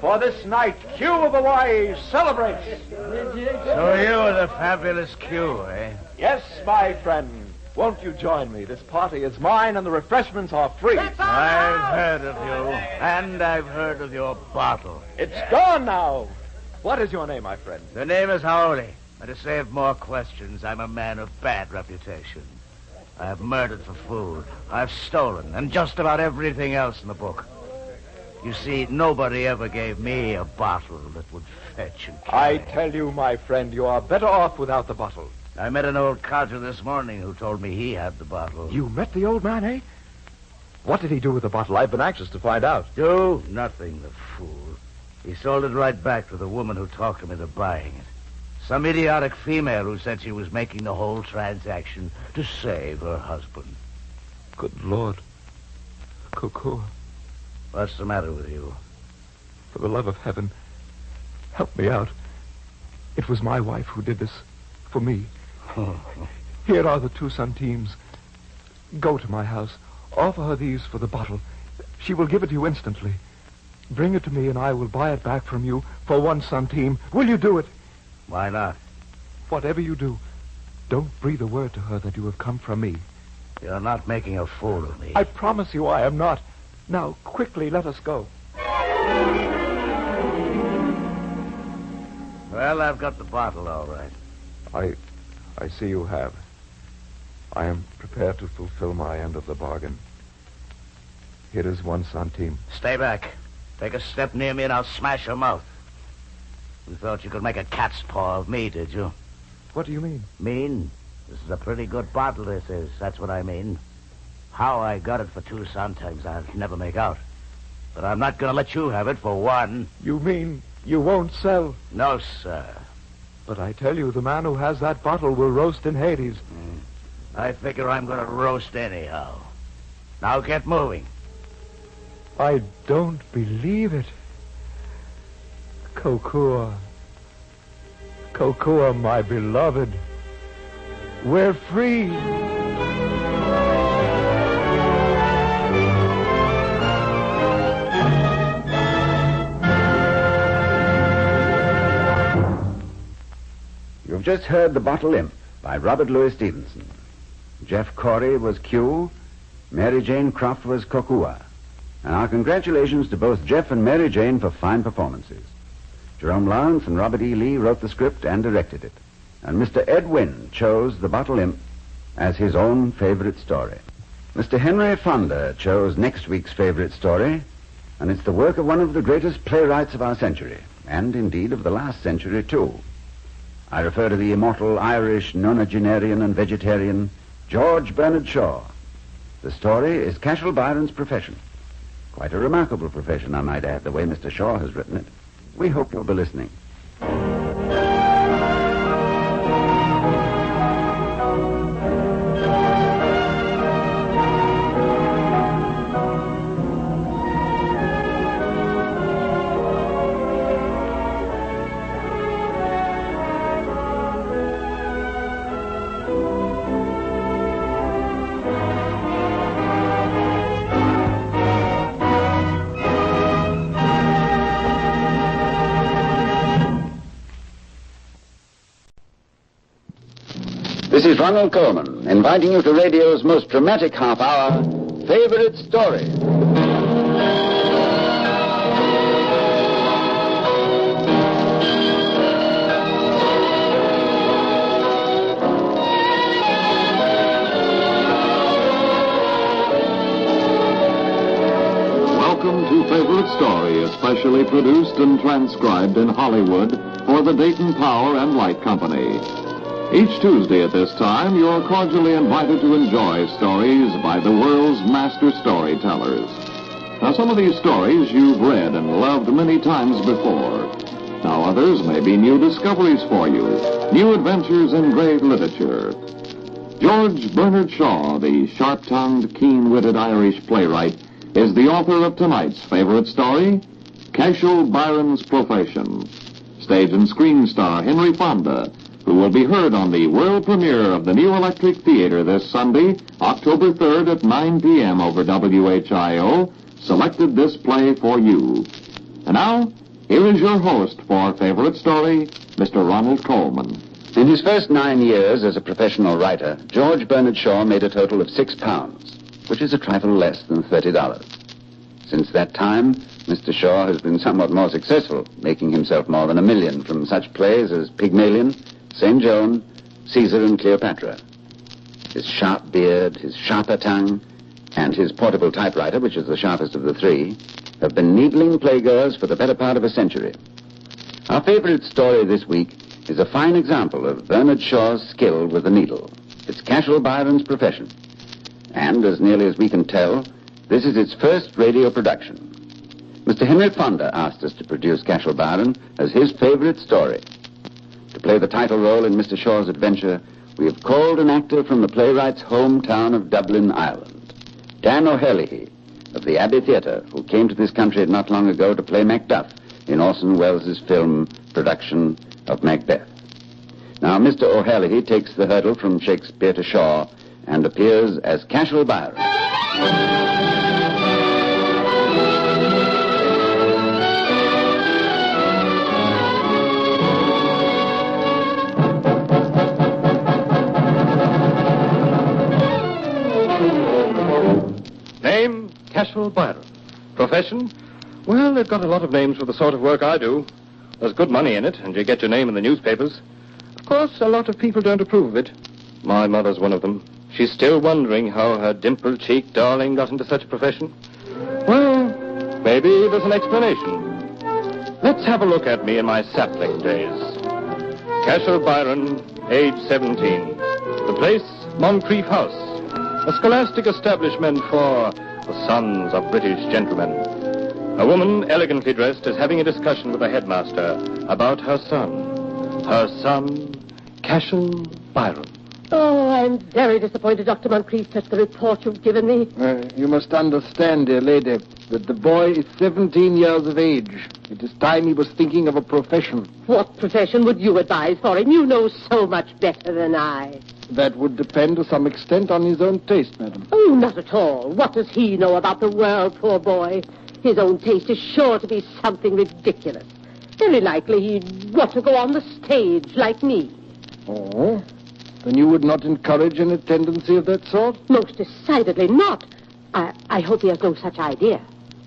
For this night, Q of Hawaii celebrates. So you are the fabulous Q, eh? Yes, my friend. Won't you join me? This party is mine, and the refreshments are free. I've heard of you, and I've heard of your bottle. It's gone now. What is your name, my friend? The name is Haoli. And to save more questions, I'm a man of bad reputation. I have murdered for food. I've stolen, and just about everything else in the book. You see, nobody ever gave me a bottle that would fetch and carry. I tell you, my friend, you are better off without the bottle. I met an old codger this morning who told me he had the bottle. You met the old man, eh? What did he do with the bottle? I've been anxious to find out. Do? Nothing, the fool. He sold it right back to the woman who talked him into buying it. Some idiotic female who said she was making the whole transaction to save her husband. Good Lord. Kokua. What's the matter with you? For the love of heaven, help me out. It was my wife who did this for me. Here are the 2 centimes. Go to my house. Offer her these for the bottle. She will give it to you instantly. Bring it to me, and I will buy it back from you for 1 centime. Will you do it? Why not? Whatever you do, don't breathe a word to her that you have come from me. You're not making a fool of me. I promise you I am not. Now, quickly, let us go. Well, I've got the bottle, all right. I see you have. I am prepared to fulfill my end of the bargain. Here is 1 centime. Stay back. Take a step near me and I'll smash your mouth. You thought you could make a cat's paw of me, did you? What do you mean? Mean? This is a pretty good bottle, this is. That's what I mean. How I got it for 2 centimes, I'll never make out. But I'm not going to let you have it for 1. You mean you won't sell? No, sir. But I tell you, the man who has that bottle will roast in Hades. I figure I'm going to roast anyhow. Now get moving. I don't believe it. Kokua. Kokua, my beloved. We're free. You've just heard The Bottle Imp by Robert Louis Stevenson. Jeff Corey was Q, Mary Jane Croft was Kokua. And our congratulations to both Jeff and Mary Jane for fine performances. Jerome Lawrence and Robert E. Lee wrote the script and directed it. And Mr. Ed Wynn chose The Bottle Imp as his own favorite story. Mr. Henry Fonda chose next week's favorite story, and it's the work of one of the greatest playwrights of our century, and indeed of the last century, too. I refer to the immortal Irish nonagenarian and vegetarian George Bernard Shaw. The story is Cashel Byron's Profession. Quite a remarkable profession, I might add, the way Mr. Shaw has written it. We hope you'll be listening. This is Ronald Coleman, inviting you to radio's most dramatic half hour, Favorite Story. Welcome to Favorite Story, especially produced and transcribed in Hollywood for the Dayton Power and Light Company. Each Tuesday at this time, you're cordially invited to enjoy stories by the world's master storytellers. Now, some of these stories you've read and loved many times before. Now, others may be new discoveries for you, new adventures in great literature. George Bernard Shaw, the sharp-tongued, keen-witted Irish playwright, is the author of tonight's favorite story, Cashel Byron's Profession. Stage and screen star Henry Fonda, who will be heard on the world premiere of the New Electric Theater this Sunday, October 3rd at 9 p.m. over WHIO, selected this play for you. And now, here is your host for Favorite Story, Mr. Ronald Coleman. In his first 9 years as a professional writer, George Bernard Shaw made a total of £6, which is a trifle less than $30. Since that time, Mr. Shaw has been somewhat more successful, making himself more than $1 million from such plays as Pygmalion, St. Joan, Caesar and Cleopatra. His sharp beard, his sharper tongue, and his portable typewriter, which is the sharpest of the three, have been needling playgoers for the better part of a century. Our favorite story this week is a fine example of Bernard Shaw's skill with the needle. It's Cashel Byron's Profession. And, as nearly as we can tell, this is its first radio production. Mr. Henry Fonda asked us to produce Cashel Byron as his favorite story. To play the title role in Mr. Shaw's adventure, we have called an actor from the playwright's hometown of Dublin, Ireland, Dan O'Herlihy of the Abbey Theatre, who came to this country not long ago to play Macduff in Orson Welles' film production of Macbeth. Now, Mr. O'Herlihy takes the hurdle from Shakespeare to Shaw and appears as Cashel Byron. Name, Cashel Byron. Profession? Well, they've got a lot of names for the sort of work I do. There's good money in it, and you get your name in the newspapers. Of course, a lot of people don't approve of it. My mother's one of them. She's still wondering how her dimple-cheeked darling got into such a profession. Well, maybe there's an explanation. Let's have a look at me in my sapling days. Cashel Byron, age 17. The place, Moncrief House, a scholastic establishment for the sons of British gentlemen. A woman, elegantly dressed, is having a discussion with the headmaster about her son. Her son, Cashel Byron. Oh, I'm very disappointed, Dr. Moncrief, at the report you've given me. You must understand, dear lady, that the boy is 17 years of age. It is time he was thinking of a profession. What profession would you advise for him? You know so much better than I. That would depend to some extent on his own taste, madam. Oh, not at all. What does he know about the world, poor boy? His own taste is sure to be something ridiculous. Very likely he'd want to go on the stage like me. Oh? Then you would not encourage any tendency of that sort? Most decidedly not. I hope he has no such idea.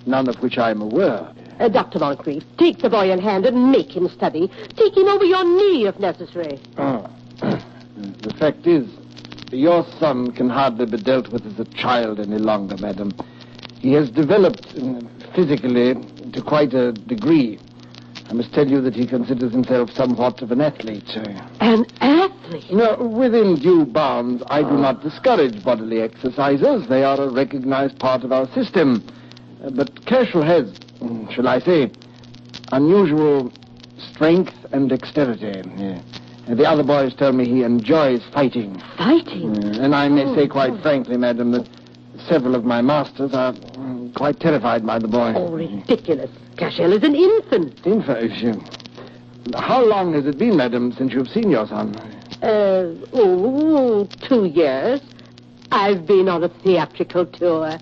None of which I am aware. Dr. Moncrief, take the boy in hand and make him study. Take him over your knee if necessary. The fact is, your son can hardly be dealt with as a child any longer, madam. He has developed physically to quite a degree. I must tell you that he considers himself somewhat of an athlete. An athlete? No, within due bounds, I do not discourage bodily exercises. They are a recognized part of our system. But Cashel has, shall I say, unusual strength and dexterity. The other boys tell me he enjoys fighting. Fighting? And I may say quite frankly, madam, that several of my masters are quite terrified by the boy. Oh, ridiculous. Cashel is an infant. Infant? How long has it been, madam, since you've seen your son? 2 years. I've been on a theatrical tour.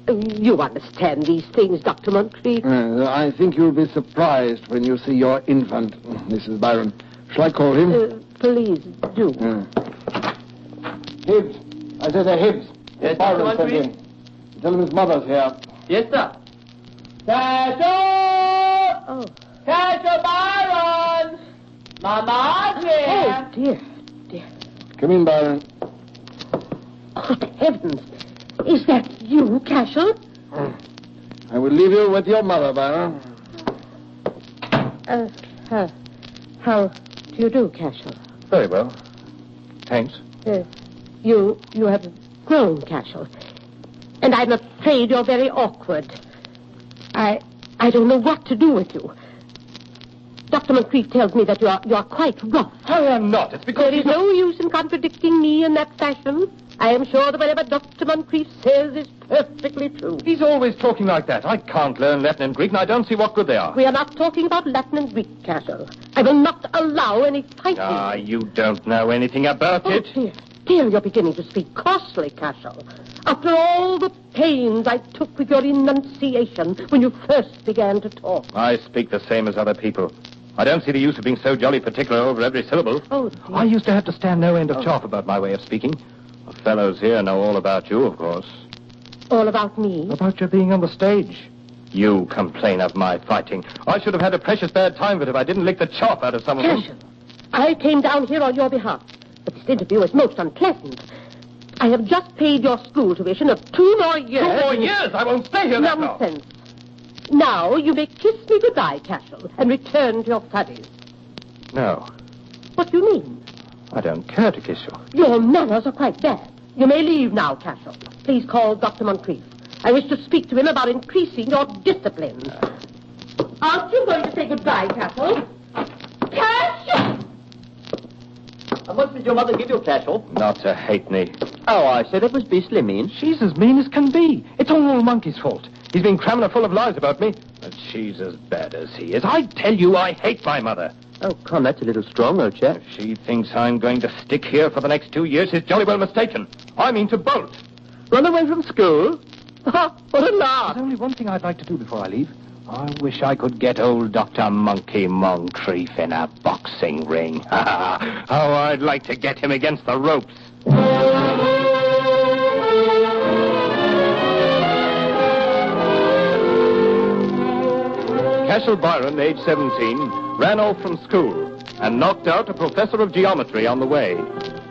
You understand these things, Dr. Moncrief. I think you'll be surprised when you see your infant, Mrs. Byron. Shall I call him? Please do. Hibbs. I said Hibbs. Yes, Byron Dr. sent Moncrief? in. Tell him his mother's here. Yes, sir. Cashel! Oh. Cashel Byron! Mama's here! Oh, dear. Come in, Byron. Good heavens. Is that you, Cashel? I will leave you with your mother, Byron. How do you do, Cashel? Very well. Thanks. You have grown, Cashel. And I'm afraid you're very awkward. I don't know what to do with you. Dr. Moncrief tells me that you're quite rough. I am not. It's because there is no use in contradicting me in that fashion. I am sure that whatever Dr. Moncrief says is perfectly true. He's always talking like that. I can't learn Latin and Greek, and I don't see what good they are. We are not talking about Latin and Greek, Cashel. I will not allow any fighting. You don't know anything about it. Dear, you're beginning to speak coarsely, Cashel. After all the pains I took with your enunciation when you first began to talk. I speak the same as other people. I don't see the use of being so jolly particular over every syllable. Oh, dear. I used to have to stand no end of chaff about my way of speaking. The fellows here know all about you, of course. All about me? About your being on the stage. You complain of my fighting. I should have had a precious bad time of it if I didn't lick the chop out of some of them. Cashel, I came down here on your behalf, but this interview is most unpleasant. I have just paid your school tuition of 2 more years. 2 more years? I won't stay here that long. Nonsense. Now you may kiss me goodbye, Cashel, and return to your studies. No, What do you mean? I don't care to kiss you. Your manners are quite bad. You may leave now, Cashel. Please call Dr. Moncrief. I wish to speak to him about increasing your discipline. Aren't you going to say goodbye, Cashel? Cashel! How much did your mother give you, Cashel? Not to hate me. Oh, I said it was beastly mean. She's as mean as can be. It's all Monkey's fault. He's been cramming her full of lies about me. But she's as bad as he is. I tell you, I hate my mother. Oh, come, that's a little strong, old chap. If she thinks I'm going to stick here for the next 2 years, she's jolly well mistaken. I mean to bolt. Run away from school? What a laugh. There's only one thing I'd like to do before I leave. I wish I could get old Dr. Monkey Moncrief in a boxing ring. How I'd like to get him against the ropes. Cashel Byron, age 17, ran off from school and knocked out a professor of geometry on the way.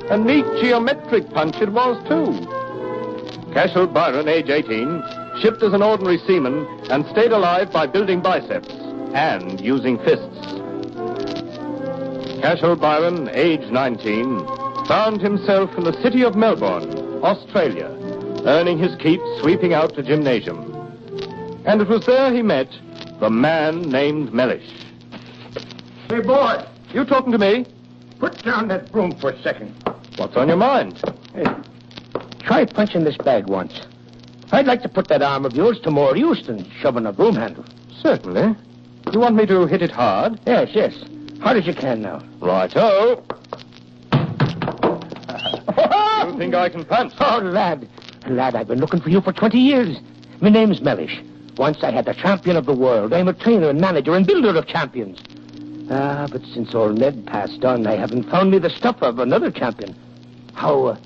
A neat geometric punch it was, too. Cashel Byron, age 18, shipped as an ordinary seaman and stayed alive by building biceps and using fists. Cashel Byron, age 19, found himself in the city of Melbourne, Australia, earning his keep sweeping out the gymnasium. And it was there he met the man named Mellish. Hey, boy. You talking to me? Put down that broom for a second. What's on your mind? Hey, try punching this bag once. I'd like to put that arm of yours to more use than shoving a broom handle. Certainly. You want me to hit it hard? Yes. Hard as you can now. Righto. You think I can punch? Oh, lad, I've been looking for you for 20 years. My name's Mellish. Once I had the champion of the world. I'm a trainer and manager and builder of champions. But since old Ned passed on, I haven't found me the stuff of another champion. How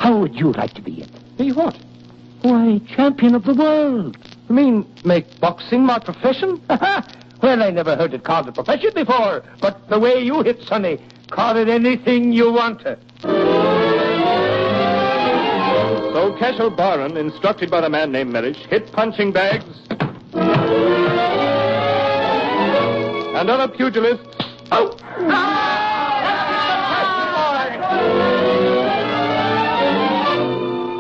would you like to be it? Be what? Why, champion of the world. You mean make boxing my profession? Well, I never heard it called a profession before, but the way you hit, Sonny, call it anything you want to. So Cashel Byron, instructed by the man named Mellish, hit punching bags. And other pugilists. Oh!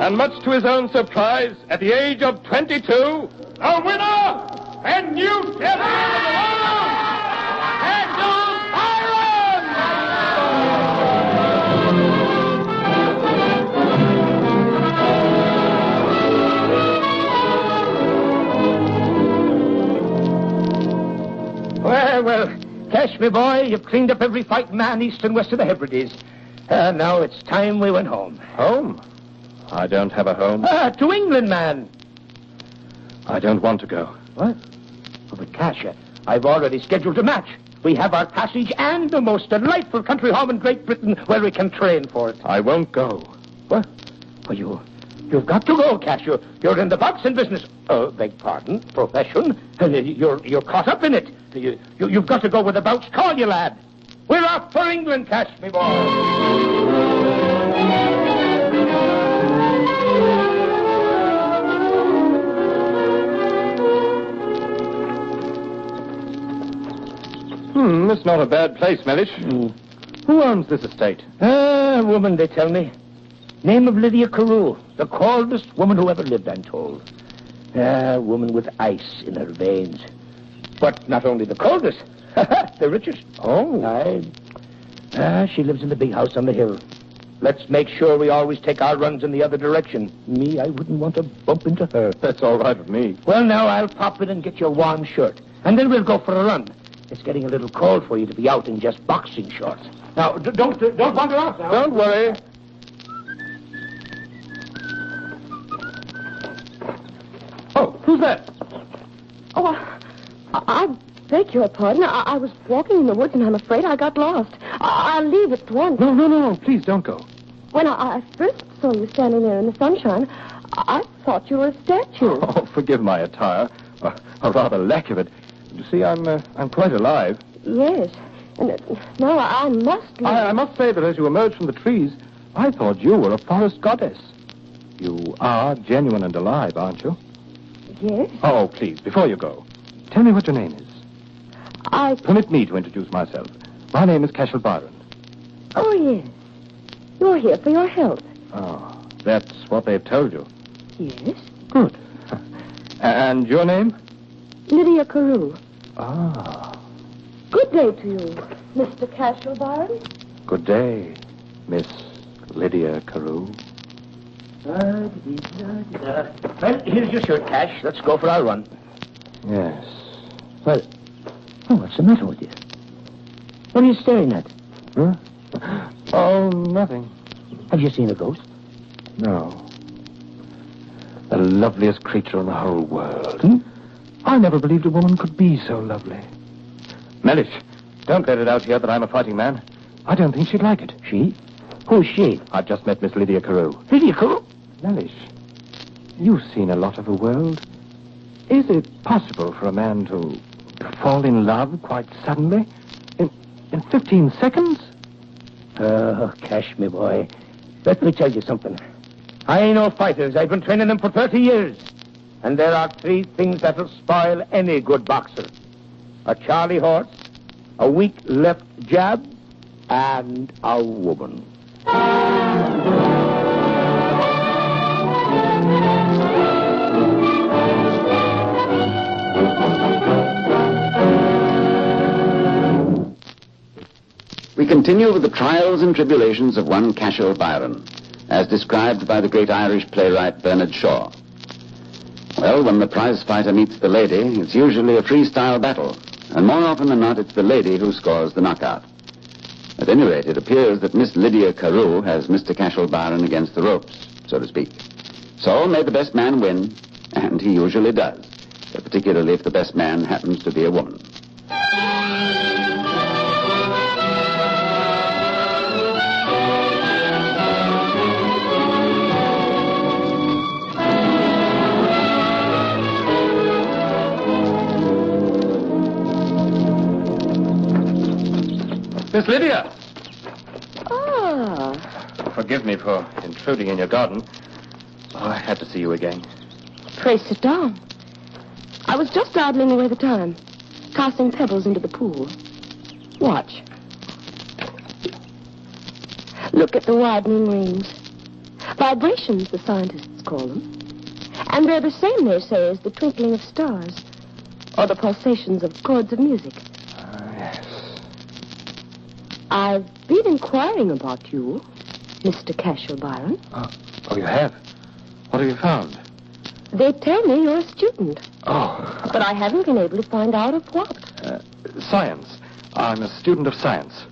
And much to his own surprise, at the age of 22, the winner and new champion of the world, Cashel Byron! Well, Cash, my boy, you've cleaned up every fight man east and west of the Hebrides. Now it's time we went home. Home? I don't have a home. To England, man. I don't want to go. What? Oh, but Cash, I've already scheduled a match. We have our passage and the most delightful country home in Great Britain where we can train for it. I won't go. What? Well, you've got to go, Cash. You're in the boxing business. Beg pardon, profession. You're caught up in it. You've got to go where the bouts call you, lad. We're off for England, Cash, me boy. It's not a bad place, Mellish. Who owns this estate? A woman, they tell me. Name of Lydia Carew. The coldest woman who ever lived, I'm told. A woman with ice in her veins. But not only the coldest, the richest. Oh. Aye. She lives in the big house on the hill. Let's make sure we always take our runs in the other direction. Me, I wouldn't want to bump into her. That's all right with me. Well, now, I'll pop in and get you a warm shirt. And then we'll go for a run. It's getting a little cold for you to be out in just boxing shorts. Now, don't wander off now. Don't worry. Oh, who's that? Oh, I beg your pardon. I was walking in the woods and I'm afraid I got lost. I'll leave at once. No. Please don't go. When I first saw you standing there in the sunshine, I thought you were a statue. Oh, forgive my attire. Or rather lack of it. You see, I'm quite alive. Yes. And now I must leave. I must say that as you emerged from the trees, I thought you were a forest goddess. You are genuine and alive, aren't you? Yes. Oh, please, before you go, tell me what your name is. Permit me to introduce myself. My name is Cashel Byron. Oh, yes. You're here for your health. Oh, that's what they've told you. Yes. Good. And your name? Lydia Carew. Ah. Good day to you, Mr. Cashel Byron. Good day, Miss Lydia Carew. Well, here's your shirt, Cash. Let's go for our run. Yes. Well, what's the matter with you? What are you staring at? Huh? Oh, nothing. Have you seen a ghost? No. The loveliest creature in the whole world. I never believed a woman could be so lovely. Mellish, don't let it out here that I'm a fighting man. I don't think she'd like it. She? Who's she? I've just met Miss Lydia Carew. Lydia Carew? Mellish, you've seen a lot of the world. Is it possible for a man to fall in love quite suddenly? In 15 seconds? Oh, Cash, me boy. Let me tell you something. I ain't no fighters. I've been training them for 30 years. And there are 3 things that'll spoil any good boxer. A Charlie horse, a weak left jab, and a woman. We continue with the trials and tribulations of one Cashel Byron, as described by the great Irish playwright Bernard Shaw. Well, when the prize fighter meets the lady, it's usually a freestyle battle, and more often than not, it's the lady who scores the knockout. At any rate, it appears that Miss Lydia Carew has Mr. Cashel Byron against the ropes, so to speak. So may the best man win, and he usually does, particularly if the best man happens to be a woman. Lydia! Ah. Forgive me for intruding in your garden. Oh, I had to see you again. Pray sit down. I was just idling away the time, casting pebbles into the pool. Watch. Look at the widening rings. Vibrations, the scientists call them. And they're the same, they say, as the twinkling of stars, or the pulsations of chords of music. Yes. I've been inquiring about you, Mr. Cashel, Byron. Oh, you have? What have you found? They tell me you're a student. Oh. But I haven't been able to find out of what. Science. I'm a student of science.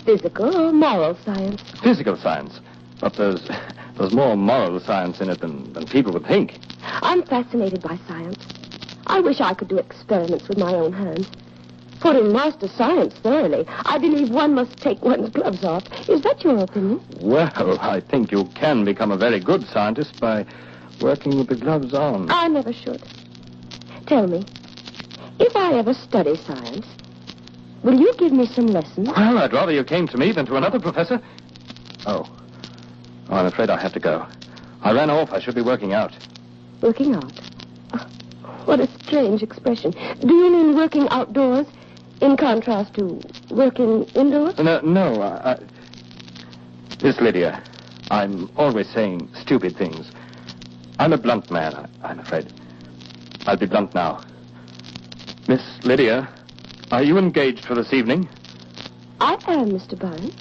Physical or moral science? Physical science. But there's more moral science in it than people would think. I'm fascinated by science. I wish I could do experiments with my own hands. For in master science thoroughly, I believe one must take one's gloves off. Is that your opinion? Well, I think you can become a very good scientist by working with the gloves on. I never should. Tell me, if I ever study science, will you give me some lessons? Well, I'd rather you came to me than to another professor. Oh, I'm afraid I have to go. I ran off. I should be working out. Working out? Oh, what a strange expression. Do you mean working outdoors in contrast to working indoors? No. Miss Lydia, I'm always saying stupid things. I'm a blunt man, I'm afraid. I'll be blunt now. Miss Lydia, are you engaged for this evening? I am, Mr. Byron.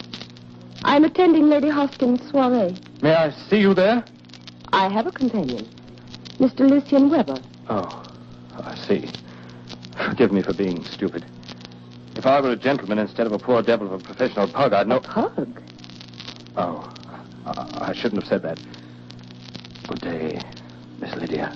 I'm attending Lady Hoskins' soiree. May I see you there? I have a companion, Mr. Lucien Weber. Oh, I see. Forgive me for being stupid. If I were a gentleman instead of a poor devil of a professional pug, I'd know... Pug? Oh, I shouldn't have said that. Good day, Miss Lydia.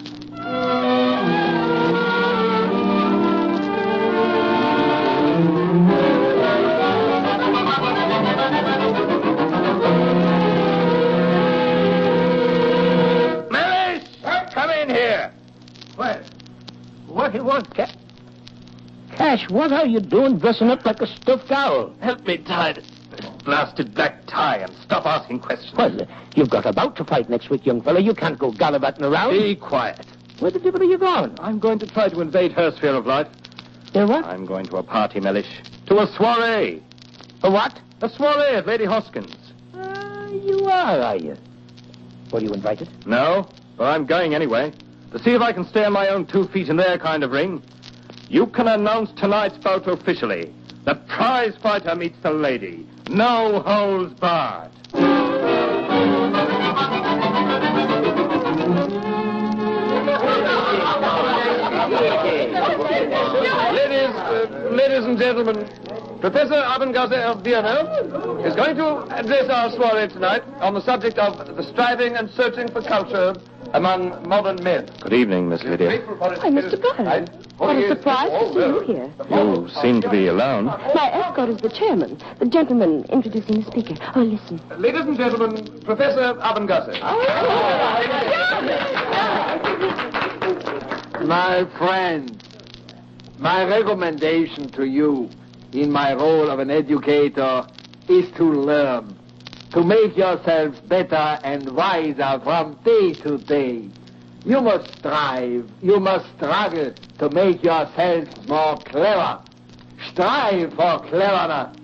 Melis! Come in here. What do you want, Cash, what are you doing dressing up like a stuffed owl? Help me tie this blasted black tie and stop asking questions. Well, you've got a bout to fight next week, young fellow. You can't go gallivanting around. Be quiet. Where the devil are you going? I'm going to try to invade her sphere of life. What? I'm going to a party, Mellish. To a soiree. A what? A soiree at Lady Hoskins. You are you? Were you invited? No, but I'm going anyway. To see if I can stay on my own 2 feet in their kind of ring. You can announce tonight's bout officially. The prize fighter meets the lady. No holds barred. Ladies and gentlemen, Professor Abendgasse of Vienna is going to address our soiree tonight on the subject of the striving and searching for culture among modern men. Good evening, Miss Lydia. Hi, Mr. Byron. What a surprise to see you here. You seem to be alone. My escort is the chairman, the gentleman introducing the speaker. Oh, listen. Ladies and gentlemen, Professor Abendgasse. My friend, my recommendation to you in my role of an educator is to learn, to make yourselves better and wiser from day to day. You must strive, you must struggle to make yourselves more clever. Strive for cleverness.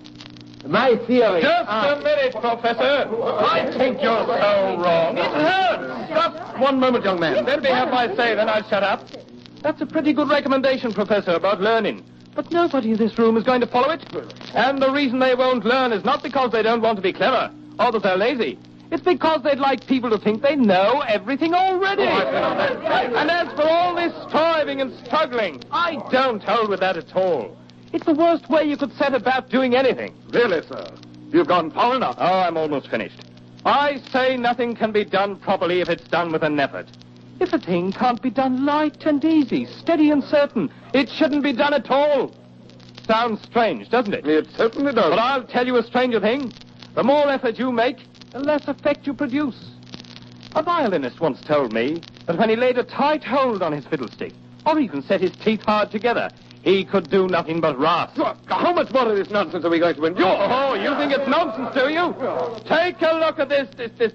My theory... Just a minute, Professor. I think you're so wrong. It hurts. Just one moment, young man. Let me have my say, then I'll shut up. That's a pretty good recommendation, Professor, about learning. But nobody in this room is going to follow it. And the reason they won't learn is not because they don't want to be clever or that they're lazy. It's because they'd like people to think they know everything already. And as for all this striving and struggling, I don't hold with that at all. It's the worst way you could set about doing anything. Really, sir? You've gone far enough. Oh, I'm almost finished. I say nothing can be done properly if it's done with an effort. If a thing can't be done light and easy, steady and certain, it shouldn't be done at all. Sounds strange, doesn't it? It certainly does. But I'll tell you a stranger thing. The more effort you make, the less effect you produce. A violinist once told me that when he laid a tight hold on his fiddlestick, or even set his teeth hard together, He could do nothing but rasp. How much more of this nonsense are we going to endure? Oh, you think it's nonsense, do you? Take a look at this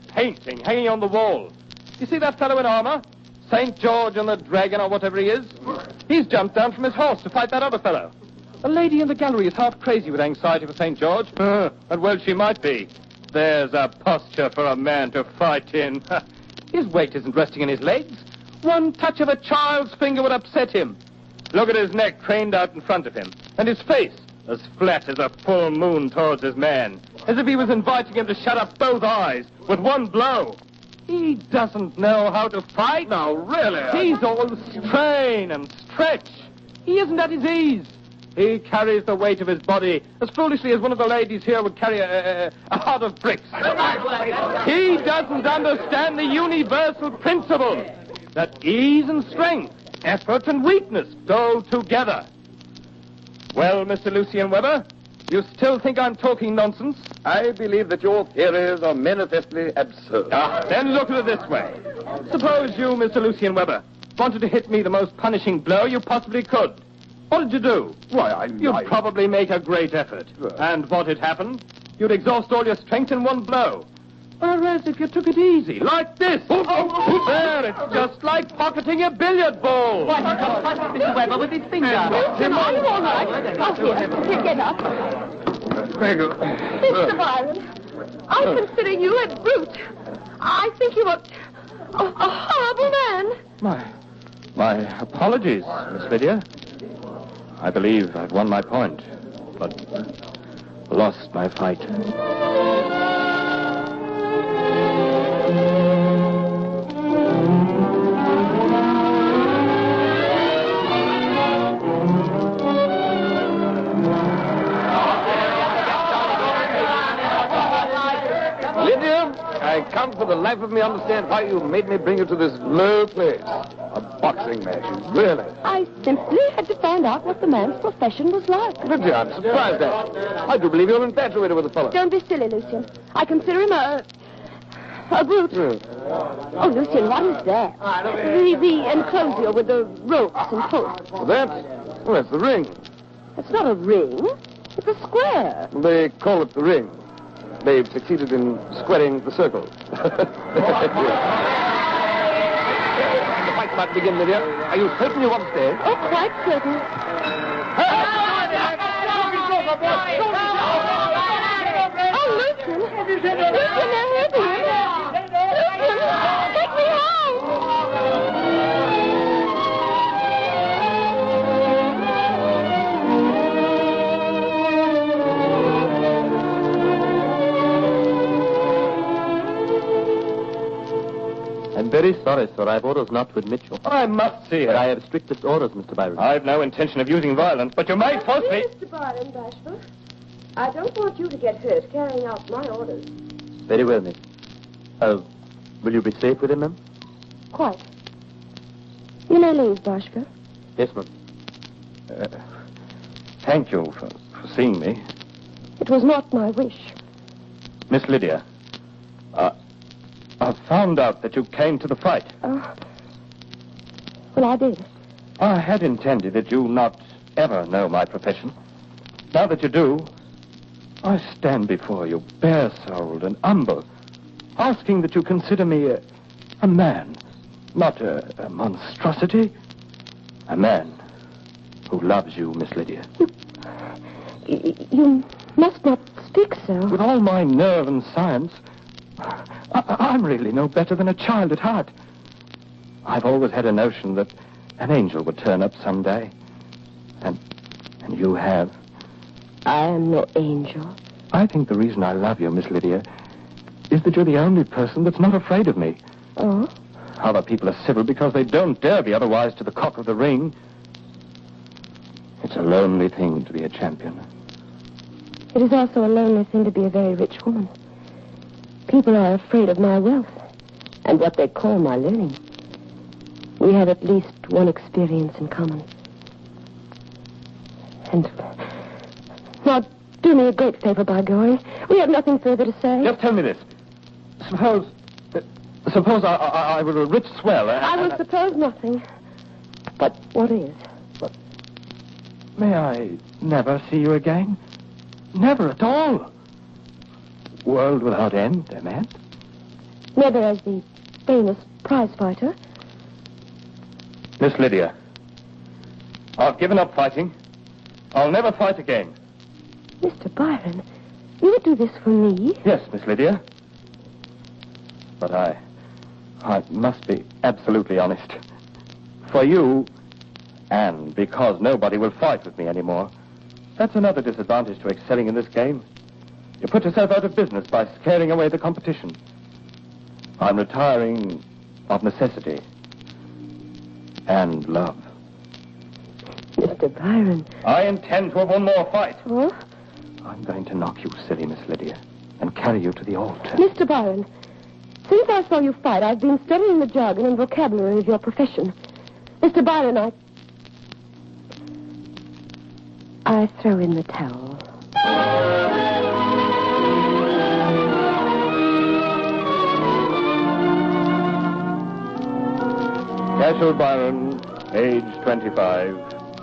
painting hanging on the wall. You see that fellow in armor? St. George and the Dragon, or whatever he is? He's jumped down from his horse to fight that other fellow. The lady in the gallery is half crazy with anxiety for St. George. And well, she might be. There's a posture for a man to fight in. His weight isn't resting in his legs. One touch of a child's finger would upset him. Look at his neck craned out in front of him. And his face, as flat as a full moon towards his man. As if he was inviting him to shut up both eyes with one blow. He doesn't know how to fight. No, really? He's all strain and stretch. He isn't at his ease. He carries the weight of his body as foolishly as one of the ladies here would carry a heart of bricks. He doesn't understand the universal principle that ease and strength, effort and weakness go together. Well, Mr. Lucien Weber, you still think I'm talking nonsense? I believe that your theories are manifestly absurd. Then look at it this way. Suppose you, Mr. Lucien Weber, wanted to hit me the most punishing blow you possibly could. What did you do? Why, You'd probably make a great effort. And what'd happen? You'd exhaust all your strength in one blow. Whereas if you took it easy, like this. There, it's just like pocketing a billiard ball. Why, he just punched Mr. Weber with his finger. Milton, are you all right? Oh, here, get up. Thank you. Mr. Byron, I consider you a brute. I think you are a horrible man. My apologies, Miss Lydia. I believe I've won my point, but lost my fight. Lydia, I can't for the life of me understand why you made me bring you to this low place. A boxing match, really. I simply had to find out what the man's profession was like. Lydia, I'm surprised at it. I do believe you're infatuated with the fellow. Don't be silly, Lucien. I consider him a brute. Oh, Lucien, what is that? The enclosure with the ropes and posts. That's the ring. It's not a ring. It's a square. They call it the ring. They've succeeded in squaring the circle. The fight might begin, Lydia. Are you certain you want to stay? Oh, quite certain. Oh, Lucien. Lucien, they're hurting me. Lucien, take me home. I'm very sorry, sir. I have orders not to admit you. I must see her. But I have strictest orders, Mr. Byron. I've no intention of using violence, but you may force me. Mr. Byron, Bashford, I don't want you to get hurt carrying out my orders. Very well, miss. Will you be safe with him, ma'am? Quite. You may leave, Bashford. Yes, ma'am. Thank you for seeing me. It was not my wish. Miss Lydia, I found out that you came to the fight. Well, I did. I had intended that you not ever know my profession. Now that you do, I stand before you, bare-souled and humble, asking that you consider me a man, not a monstrosity. A man who loves you, Miss Lydia. You must not speak so. With all my nerve and science, I'm really no better than a child at heart. I've always had a notion that an angel would turn up someday. And you have. I am no angel. I think the reason I love you, Miss Lydia, is that you're the only person that's not afraid of me. Oh? Other people are civil because they don't dare be otherwise to the cock of the ring. It's a lonely thing to be a champion. It is also a lonely thing to be a very rich woman. People are afraid of my wealth and what they call my learning. We have at least one experience in common. And now, do me a great favor by going. We have nothing further to say. Just tell me this. Suppose I were a rich swell. I will suppose nothing. But what is? May I never see you again? Never at all. World without end, I meant. Never as the famous prize fighter. Miss Lydia, I've given up fighting. I'll never fight again. Mr. Byron, you would do this for me? Yes, Miss Lydia. But I must be absolutely honest. For you, and because nobody will fight with me anymore, that's another disadvantage to excelling in this game. You put yourself out of business by scaring away the competition. I'm retiring of necessity and love. Mr. Byron. I intend to have one more fight. Oh? I'm going to knock you silly, Miss Lydia, and carry you to the altar. Mr. Byron, since I saw you fight, I've been studying the jargon and vocabulary of your profession. Mr. Byron, I throw in the towel. Cashel Byron, age 25,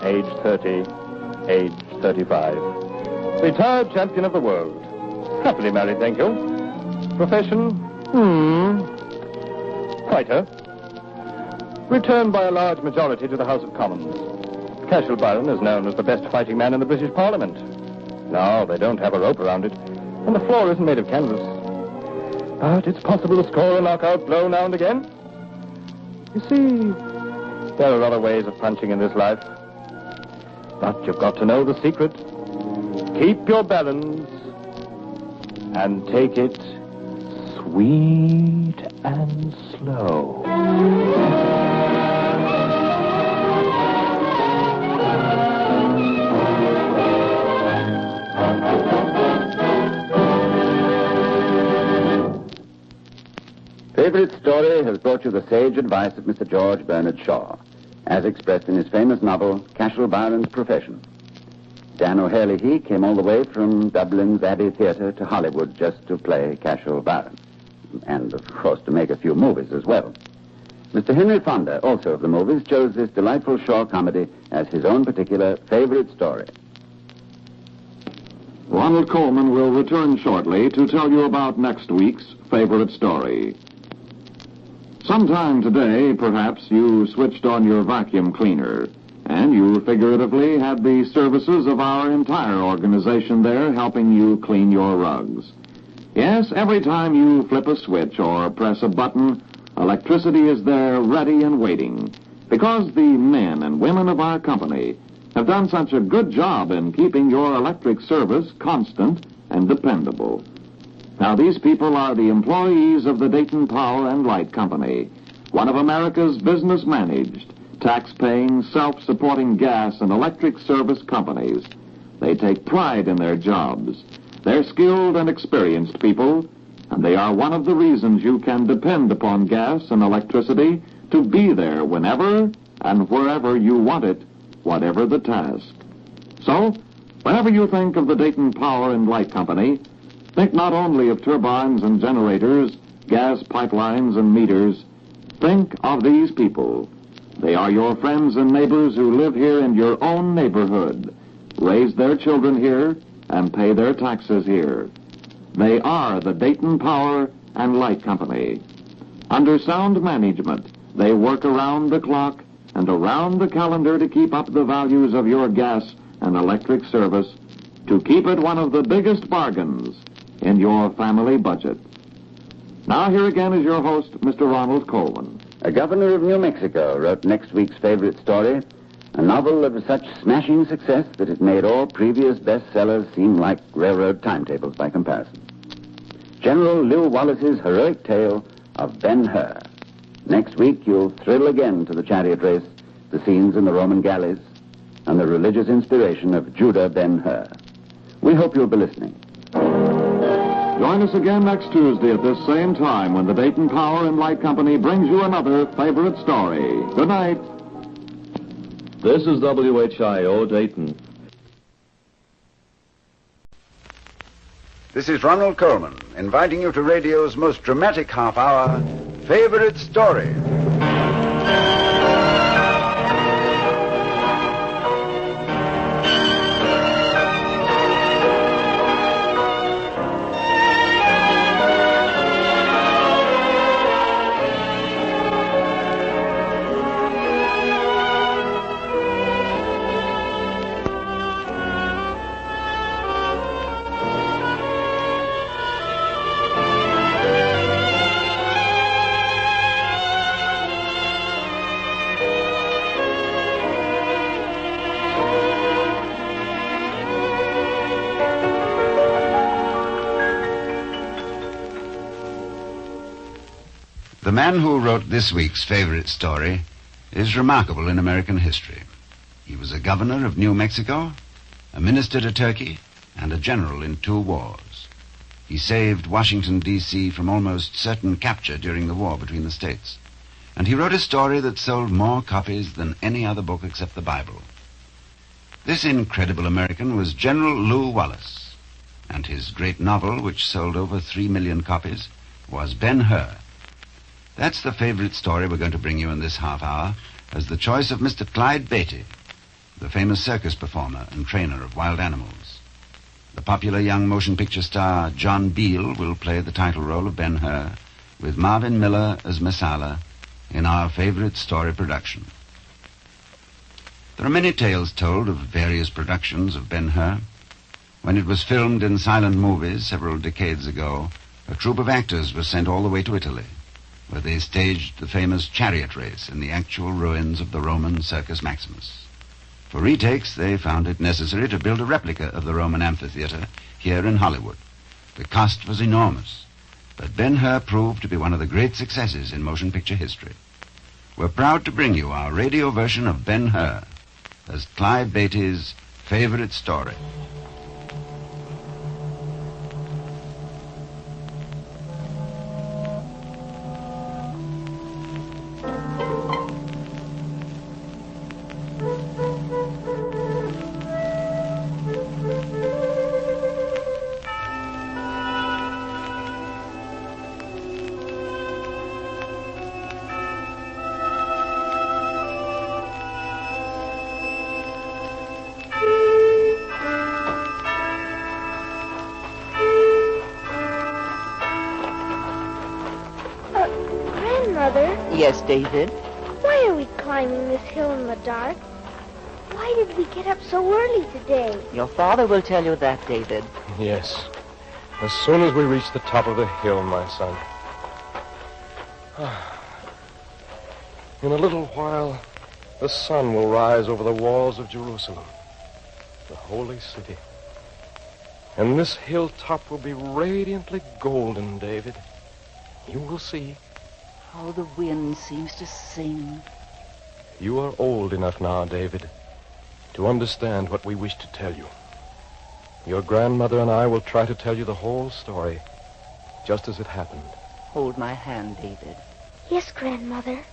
age 30, age 35. Retired champion of the world. Happily married, thank you. Profession? Fighter. Returned by a large majority to the House of Commons. Cashel Byron is known as the best fighting man in the British Parliament. No, they don't have a rope around it, and the floor isn't made of canvas. But it's possible to score a knockout blow now and again. You see, there are other ways of punching in this life. But you've got to know the secret. Keep your balance and take it sweet and slow. Favorite Story has brought you the sage advice of Mr. George Bernard Shaw, as expressed in his famous novel, Cashel Byron's Profession. Dan O'Hare came all the way from Dublin's Abbey Theatre to Hollywood just to play Cashel Byron, and, of course, to make a few movies as well. Mr. Henry Fonda, also of the movies, chose this delightful Shaw comedy as his own particular favorite story. Ronald Coleman will return shortly to tell you about next week's favorite story. Sometime today, perhaps, you switched on your vacuum cleaner, and you figuratively had the services of our entire organization there helping you clean your rugs. Yes, every time you flip a switch or press a button, electricity is there ready and waiting, because the men and women of our company have done such a good job in keeping your electric service constant and dependable. Now, these people are the employees of the Dayton Power and Light Company, one of America's business-managed, tax-paying, self-supporting gas and electric service companies. They take pride in their jobs. They're skilled and experienced people, and they are one of the reasons you can depend upon gas and electricity to be there whenever and wherever you want it, whatever the task. So, whenever you think of the Dayton Power and Light Company, think not only of turbines and generators, gas pipelines and meters. Think of these people. They are your friends and neighbors who live here in your own neighborhood, raise their children here, and pay their taxes here. They are the Dayton Power and Light Company. Under sound management, they work around the clock and around the calendar to keep up the values of your gas and electric service, to keep it one of the biggest bargains in your family budget. Now here again is your host, Mr. Ronald Coleman. A governor of New Mexico wrote next week's favorite story, a novel of such smashing success that it made all previous bestsellers seem like railroad timetables by comparison. General Lew Wallace's heroic tale of Ben-Hur. Next week you'll thrill again to the chariot race, the scenes in the Roman galleys, and the religious inspiration of Judah Ben-Hur. We hope you'll be listening. Join us again next Tuesday at this same time when the Dayton Power and Light Company brings you another favorite story. Good night. This is WHIO Dayton. This is Ronald Coleman, inviting you to radio's most dramatic half-hour, Favorite Story. The man who wrote this week's favorite story is remarkable in American history. He was a governor of New Mexico, a minister to Turkey, and a general in 2 wars. He saved Washington, D.C. from almost certain capture during the war between the states. And he wrote a story that sold more copies than any other book except the Bible. This incredible American was General Lew Wallace, and his great novel, which sold over 3 million copies, was Ben-Hur. That's the favorite story we're going to bring you in this half hour, as the choice of Mr. Clyde Beatty, the famous circus performer and trainer of wild animals. The popular young motion picture star John Beale will play the title role of Ben-Hur, with Marvin Miller as Messala in our favorite story production. There are many tales told of various productions of Ben-Hur. When it was filmed in silent movies several decades ago, a troupe of actors was sent all the way to Italy, where they staged the famous chariot race in the actual ruins of the Roman Circus Maximus. For retakes, they found it necessary to build a replica of the Roman amphitheater here in Hollywood. The cost was enormous, but Ben-Hur proved to be one of the great successes in motion picture history. We're proud to bring you our radio version of Ben-Hur as Clyde Beatty's favorite story. Yes, David? Why are we climbing this hill in the dark? Why did we get up so early today? Your father will tell you that, David. Yes. As soon as we reach the top of the hill, my son. In a little while, the sun will rise over the walls of Jerusalem, the holy city. And this hilltop will be radiantly golden, David. You will see. How the wind seems to sing. You are old enough now, David, to understand what we wish to tell you. Your grandmother and I will try to tell you the whole story, just as it happened. Hold my hand, David. Yes, Grandmother.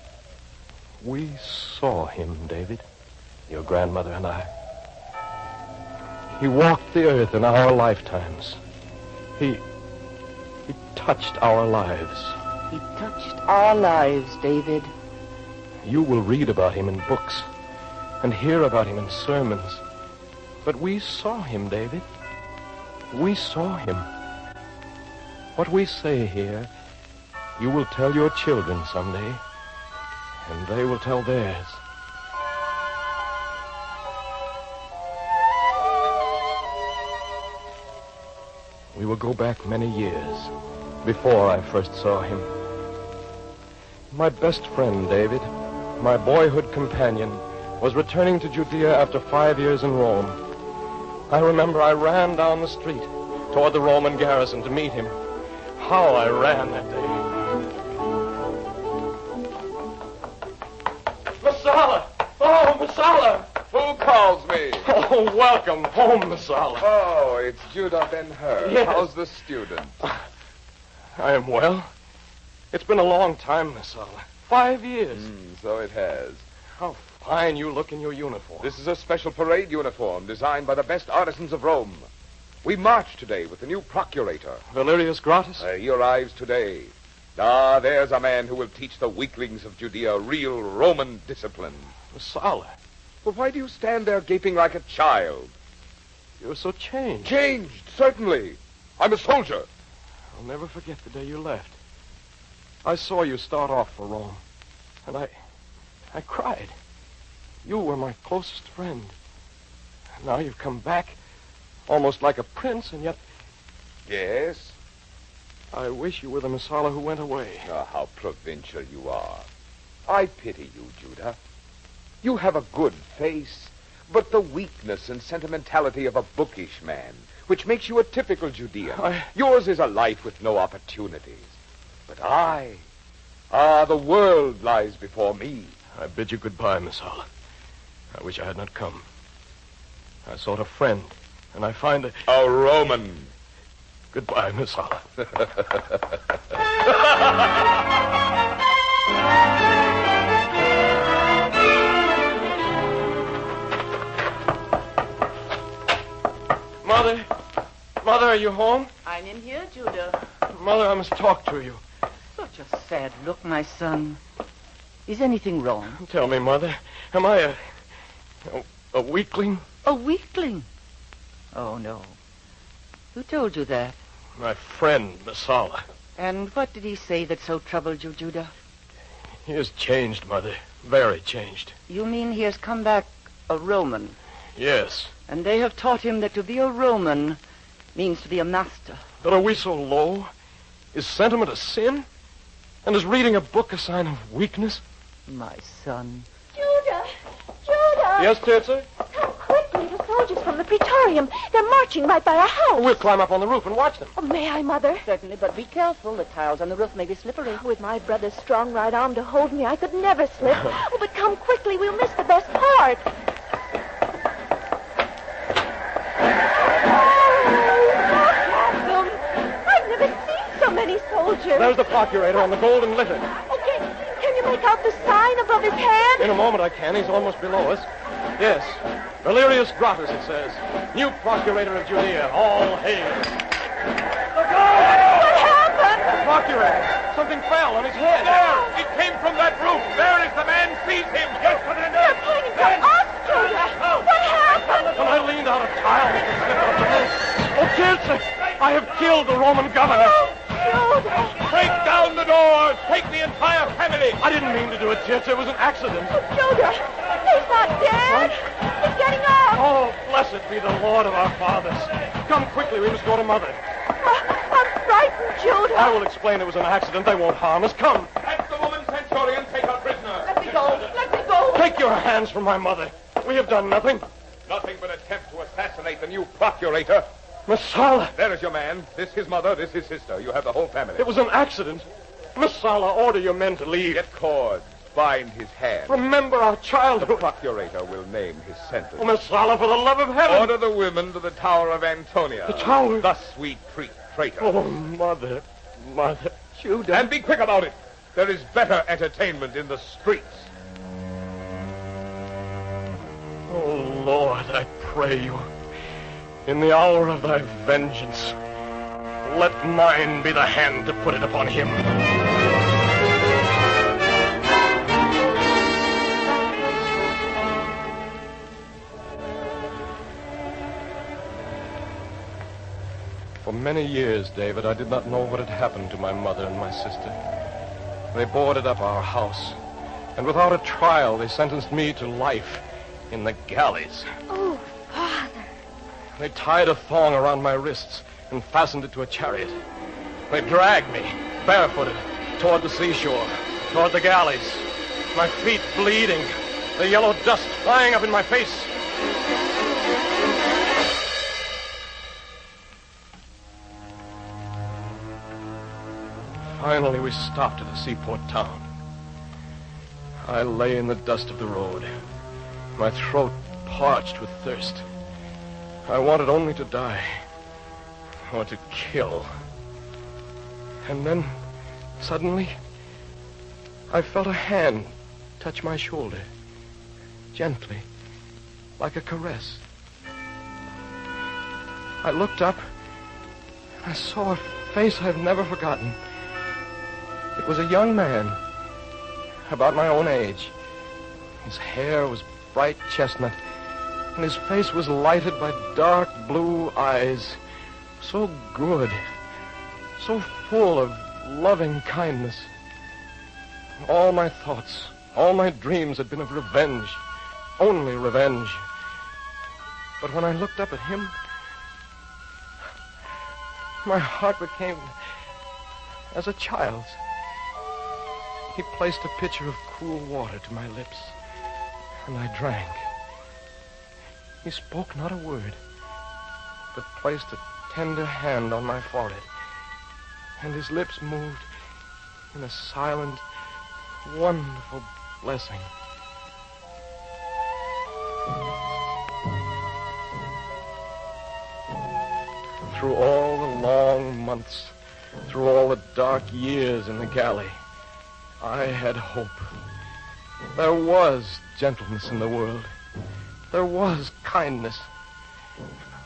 We saw him, David, your grandmother and I. He walked the earth in our lifetimes. He touched our lives. He touched our lives, David. You will read about him in books and hear about him in sermons. But we saw him, David. We saw him. What we say here, you will tell your children someday, and they will tell theirs. We will go back many years before I first saw him. My best friend, David, my boyhood companion, was returning to Judea after 5 years in Rome. I remember I ran down the street toward the Roman garrison to meet him. How I ran that day. Messala! Oh, Messala! Who calls me? Oh, welcome home, Messala. Oh, it's Judah Ben-Hur. Yes. How's the student? I am well. It's been a long time, Messala. 5 years. So it has. How fine you look in your uniform. This is a special parade uniform designed by the best artisans of Rome. We march today with the new procurator. Valerius Gratus? He arrives today. Ah, there's a man who will teach the weaklings of Judea real Roman discipline. Messala. Well, why do you stand there gaping like a child? You're so changed. Changed, certainly. I'm a soldier. I'll never forget the day you left. I saw you start off for Rome, and I cried. You were my closest friend. Now you've come back, almost like a prince, and yet... Yes? I wish you were the Messala who went away. Ah, how provincial you are. I pity you, Judah. You have a good face, but the weakness and sentimentality of a bookish man, which makes you a typical Judean. Yours is a life with no opportunities. But I The world lies before me. I bid you goodbye, Miss Hall. I wish I had not come. I sought a friend, and I find a Roman. Goodbye, Miss Hall. Mother, are you home? I'm in here, Judah. Mother, I must talk to you. Such a sad look, my son. Is anything wrong? Tell me, Mother, am I a weakling? A weakling? Oh, no. Who told you that? My friend, Masala. And what did he say that so troubled you, Judah? He has changed, Mother. Very changed. You mean he has come back a Roman? Yes. And they have taught him that to be a Roman means to be a master. But are we so low? Is sentiment a sin? And is reading a book a sign of weakness? My son. Judah! Judah! Yes, Tirza? Come quickly. The soldiers from the Praetorium. They're marching right by our house. We'll climb up on the roof and watch them. Oh, may I, Mother? Certainly, but be careful. The tiles on the roof may be slippery. With my brother's strong right arm to hold me, I could never slip. Oh, but come quickly. We'll miss the best part. Many soldiers. There's the procurator on the golden litter. Okay, can you make out the sign above his head? In a moment I can. He's almost below us. Yes. Valerius Gratus, it says. New procurator of Judea. All hail. What happened? The procurator. Something fell on his head. There! It came from that roof. There is the man. Seize him. Yes, Commander. They're pointing to us, Judah. What happened? When I leaned out of tile, it slipped off the roof. Oh, Tirza! I have killed the Roman governor. Break down the doors! Take the entire family! I didn't mean to do it, Tirza. It was an accident. Judah! He's not dead! He's getting up! Oh, blessed be the Lord of our fathers. Come quickly, we must go to Mother. I'm frightened, Judah. I will explain it was an accident. They won't harm us. Come. Have the woman Centurion take her prisoner. Let me go. Let me go. Take your hands from my mother. We have done nothing. Nothing but attempt to assassinate the new procurator. Masala. There is your man. This his mother, this his sister. You have the whole family. It was an accident. Masala, order your men to leave. Get cords. Bind his hands. Remember our childhood. The procurator will name his sentence. Oh, Masala, for the love of heaven. Order the women to the Tower of Antonia. The tower? Thus we treat traitors. Oh, Mother. Judah. And be quick about it. There is better entertainment in the streets. Oh, Lord, I pray you, in the hour of thy vengeance, let mine be the hand to put it upon him. For many years, David, I did not know what had happened to my mother and my sister. They boarded up our house, and without a trial, they sentenced me to life in the galleys. Oh, Father. They tied a thong around my wrists and fastened it to a chariot. They dragged me, barefooted, toward the seashore, toward the galleys, my feet bleeding, the yellow dust flying up in my face. Finally, we stopped at a seaport town. I lay in the dust of the road, my throat parched with thirst. I wanted only to die, or to kill. And then, suddenly, I felt a hand touch my shoulder, gently, like a caress. I looked up, and I saw a face I've never forgotten. It was a young man, about my own age. His hair was bright chestnut, and his face was lighted by dark blue eyes, so good, so full of loving kindness. All my thoughts, all my dreams had been of revenge, only revenge. But when I looked up at him, my heart became as a child's. He placed a pitcher of cool water to my lips, and I drank. He spoke not a word, but placed a tender hand on my forehead, and his lips moved in a silent, wonderful blessing. Through all the long months, through all the dark years in the galley, I had hope. There was gentleness in the world. There was kindness.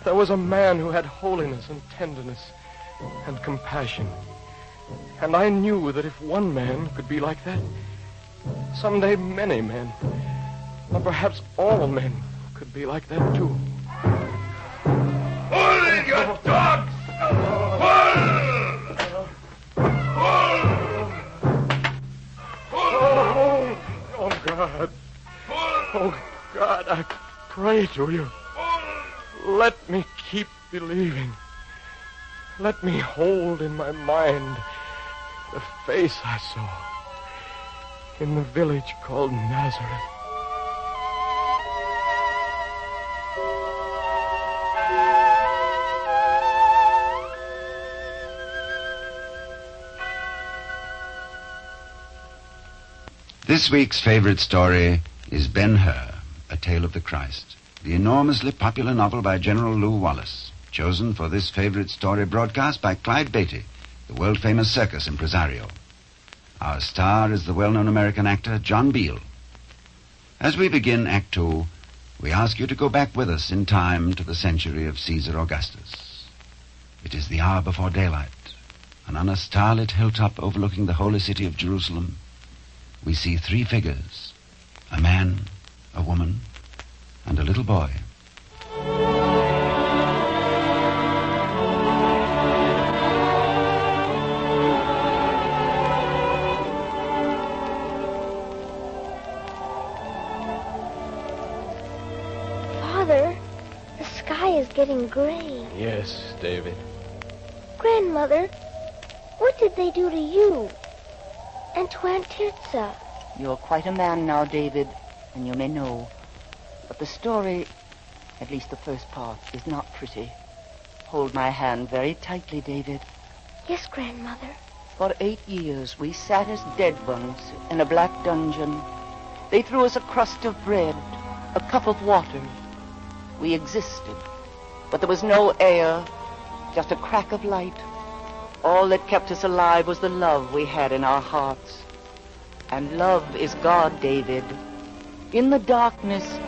There was a man who had holiness and tenderness and compassion. And I knew that if one man could be like that, someday many men, or perhaps all men, could be like that too. Pull, you dogs! Oh, God. Oh, God, I pray to you. Let me keep believing. Let me hold in my mind the face I saw in the village called Nazareth. This week's favorite story is Ben-Hur, A Tale of the Christ, the enormously popular novel by General Lew Wallace, chosen for this favorite story broadcast by Clyde Beatty, the world-famous circus impresario. Our star is the well-known American actor John Beale. As we begin Act 2, we ask you to go back with us in time to the century of Caesar Augustus. It is the hour before daylight, and on a starlit hilltop overlooking the holy city of Jerusalem, we see three figures, a man, a woman, and a little boy. Father, the sky is getting gray. Yes, David. Grandmother, what did they do to you? And to Aunt Tirza? You're quite a man now, David, and you may know. But the story, at least the first part, is not pretty. Hold my hand very tightly, David. Yes, Grandmother. For 8 years, we sat as dead ones in a black dungeon. They threw us a crust of bread, a cup of water. We existed, but there was no air, just a crack of light. All that kept us alive was the love we had in our hearts. And love is God, David. In the darkness,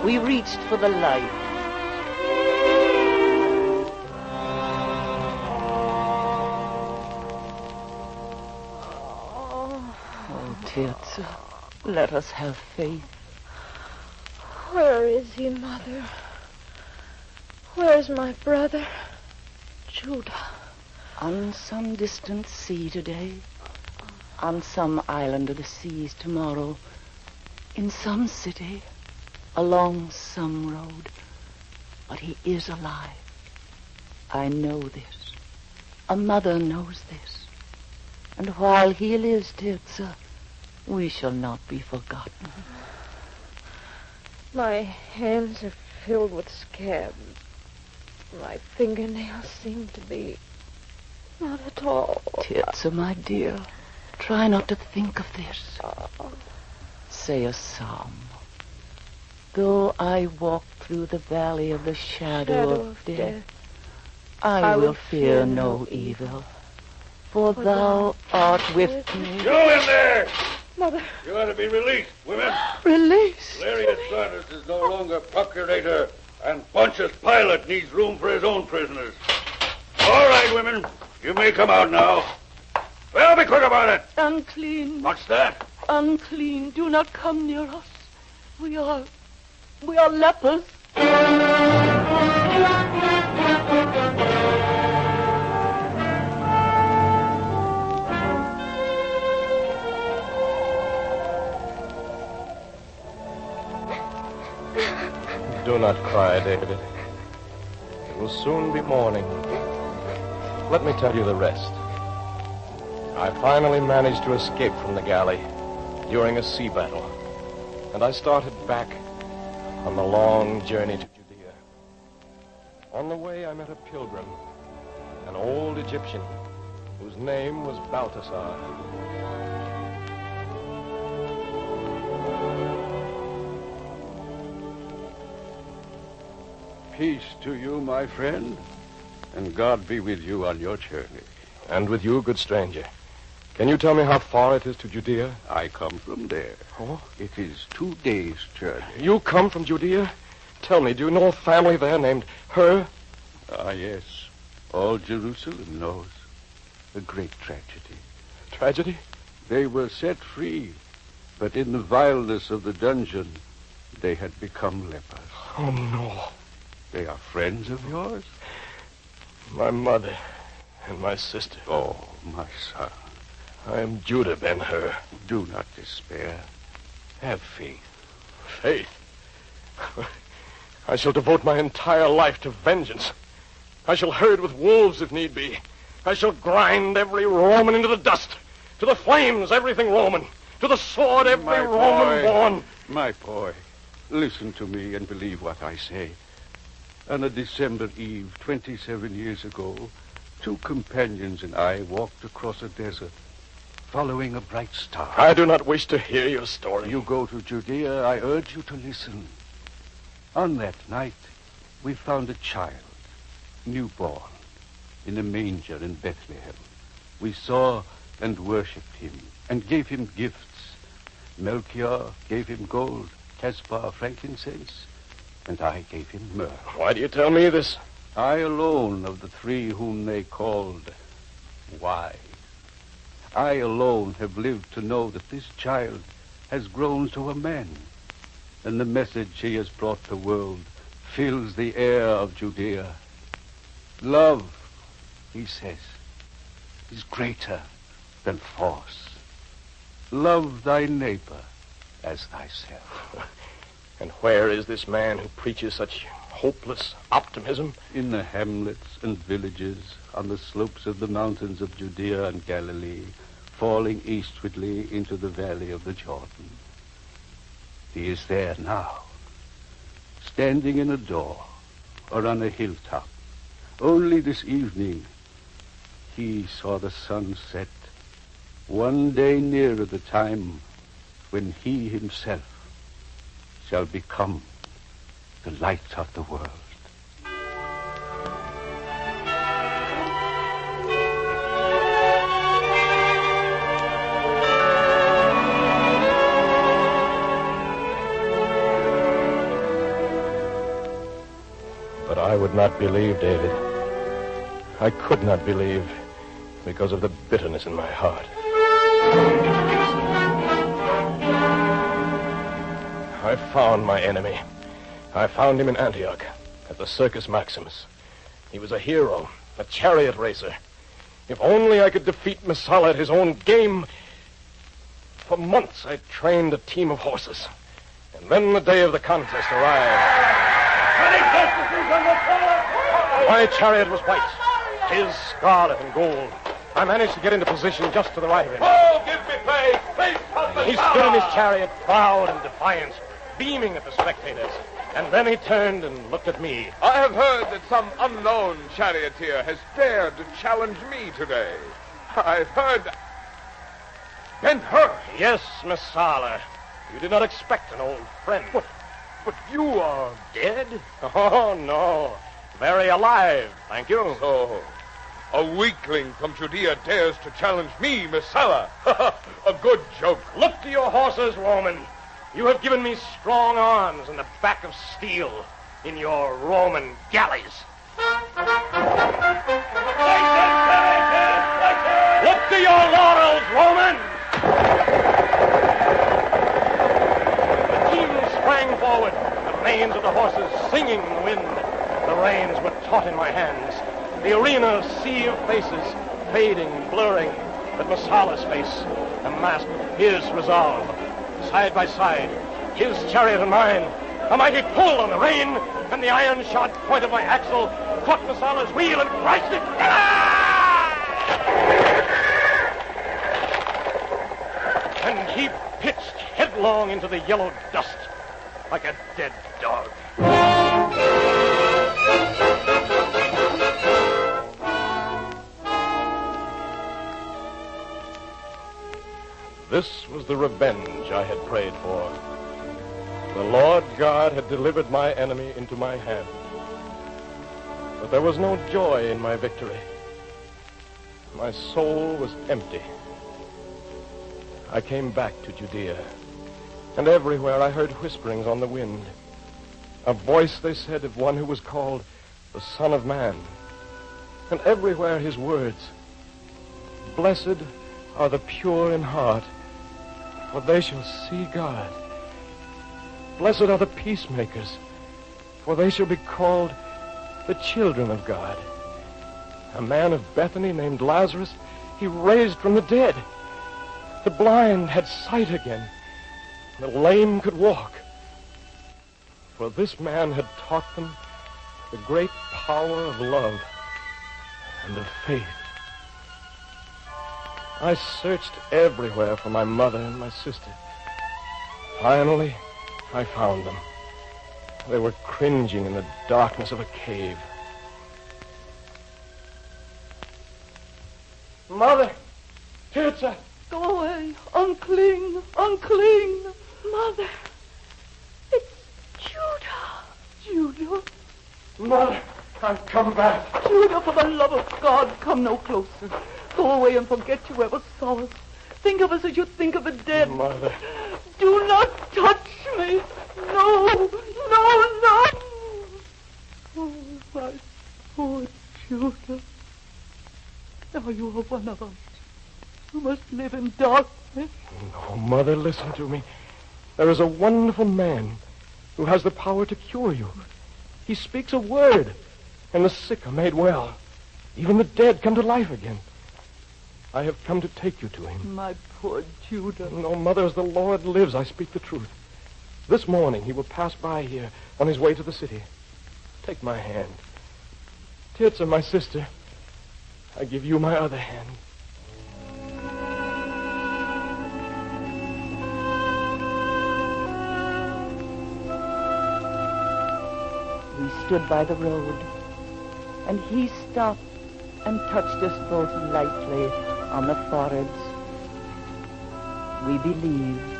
we reached for the light. Oh, Tirza, let us have faith. Where is he, Mother? Where's my brother, Judah? On some distant sea today, on some island of the seas tomorrow, in some city, along some road. But he is alive. I know this. A mother knows this. And while he lives, Tirza, we shall not be forgotten. My hands are filled with scabs. My fingernails seem to be not at all. Tirza, my dear, try not to think of this. Say a psalm. Though I walk through the valley of the shadow of death, I will fear no evil, for thou art with me. You in there! Mother. You ought to be released, women. Released? Valerius Sardis is no longer procurator, and Pontius Pilate needs room for his own prisoners. All right, women. You may come out now. Well, be quick about it. Unclean. What's that? Unclean. Do not come near us. We are lepers. Do not cry, David. It will soon be morning. Let me tell you the rest. I finally managed to escape from the galley during a sea battle, and I started back on the long journey to Judea. On the way, I met a pilgrim, an old Egyptian, whose name was Balthasar. Peace to you, my friend, and God be with you on your journey. And with you, good stranger. Can you tell me how far it is to Judea? I come from there. Oh? It is 2 days' journey. You come from Judea? Tell me, do you know a family there named Her? Ah, yes. All Jerusalem knows. A great tragedy. Tragedy? They were set free, but in the vileness of the dungeon, they had become lepers. Oh, no. They are friends of yours? My mother and my sister. Oh, my son. I am Judah ben Hur. Do not despair. Have faith. Faith? I shall devote my entire life to vengeance. I shall herd with wolves if need be. I shall grind every Roman into the dust. To the flames, everything Roman. To the sword, every Roman born. My boy, listen to me and believe what I say. On a December eve, 27 years ago, 2 companions and I walked across a desert, following a bright star. I do not wish to hear your story. You go to Judea, I urge you to listen. On that night, we found a child, newborn, in a manger in Bethlehem. We saw and worshipped him, and gave him gifts. Melchior gave him gold, Caspar frankincense, and I gave him myrrh. Why do you tell me this? I alone of the 3 whom they called wise. I alone have lived to know that this child has grown to a man, and the message he has brought the world fills the air of Judea. Love, he says, is greater than force. Love thy neighbor as thyself. And where is this man who preaches such hopeless optimism? In the hamlets and villages on the slopes of the mountains of Judea and Galilee, falling eastwardly into the valley of the Jordan. He is there now, standing in a door or on a hilltop. Only this evening, he saw the sun set, one day nearer the time when he himself shall become the light of the world. But I would not believe, David. I could not believe because of the bitterness in my heart. I found my enemy. I found him in Antioch, at the Circus Maximus. He was a hero, a chariot racer. If only I could defeat Messala at his own game. For months I trained a team of horses. And then the day of the contest arrived. My chariot was white, his scarlet and gold. I managed to get into position just to the right of him. Oh, give me faith! He stood in his chariot, proud and defiant, beaming at the spectators. And then he turned and looked at me. I have heard that some unknown charioteer has dared to challenge me today. I've heard... Ben-Hur! Yes, Messala. You did not expect an old friend. But you are... Dead? Oh, no. Very alive, thank you. So, a weakling from Judea dares to challenge me, Messala. A good joke. Look to your horses, Roman. You have given me strong arms and a back of steel in your Roman galleys. Look to your laurels, Roman! The team sprang forward, the manes of the horses singing in the wind. The reins were taut in my hands. The arena, a sea of faces, fading, blurring, but Messala's face, a mask of fierce resolve. Side by side, his chariot and mine. A mighty pull on the rein, and the iron-shod point of my axle caught Messala's wheel and crushed it. And he pitched headlong into the yellow dust like a dead dog. This was the revenge I had prayed for. The Lord God had delivered my enemy into my hand. But there was no joy in my victory. My soul was empty. I came back to Judea, and everywhere I heard whisperings on the wind. A voice, they said, of one who was called the Son of Man. And everywhere his words, "Blessed are the pure in heart, for they shall see God. Blessed are the peacemakers, for they shall be called the children of God." A man of Bethany named Lazarus, he raised from the dead. The blind had sight again. The lame could walk. For this man had taught them the great power of love and of faith. I searched everywhere for my mother and my sister. Finally, I found them. They were cringing in the darkness of a cave. Mother! Tirza! Go away. Unclean. Unclean. Mother. It's Judah. Judah. Mother, I've come back. Judah, for the love of God, come no closer. Go away and forget you ever saw us. Think of us as you think of the dead. Mother. Do not touch me. No. No, no. Oh, my poor Judah. Now you are one of us. You must live in darkness. No, Mother, listen to me. There is a wonderful man who has the power to cure you. He speaks a word, and the sick are made well. Even the dead come to life again. I have come to take you to him. My poor Judah. No, Mother, as the Lord lives, I speak the truth. This morning he will pass by here on his way to the city. Take my hand. Tirza, my sister, I give you my other hand. We stood by the road, and he stopped and touched us both lightly on the foreheads. We believed,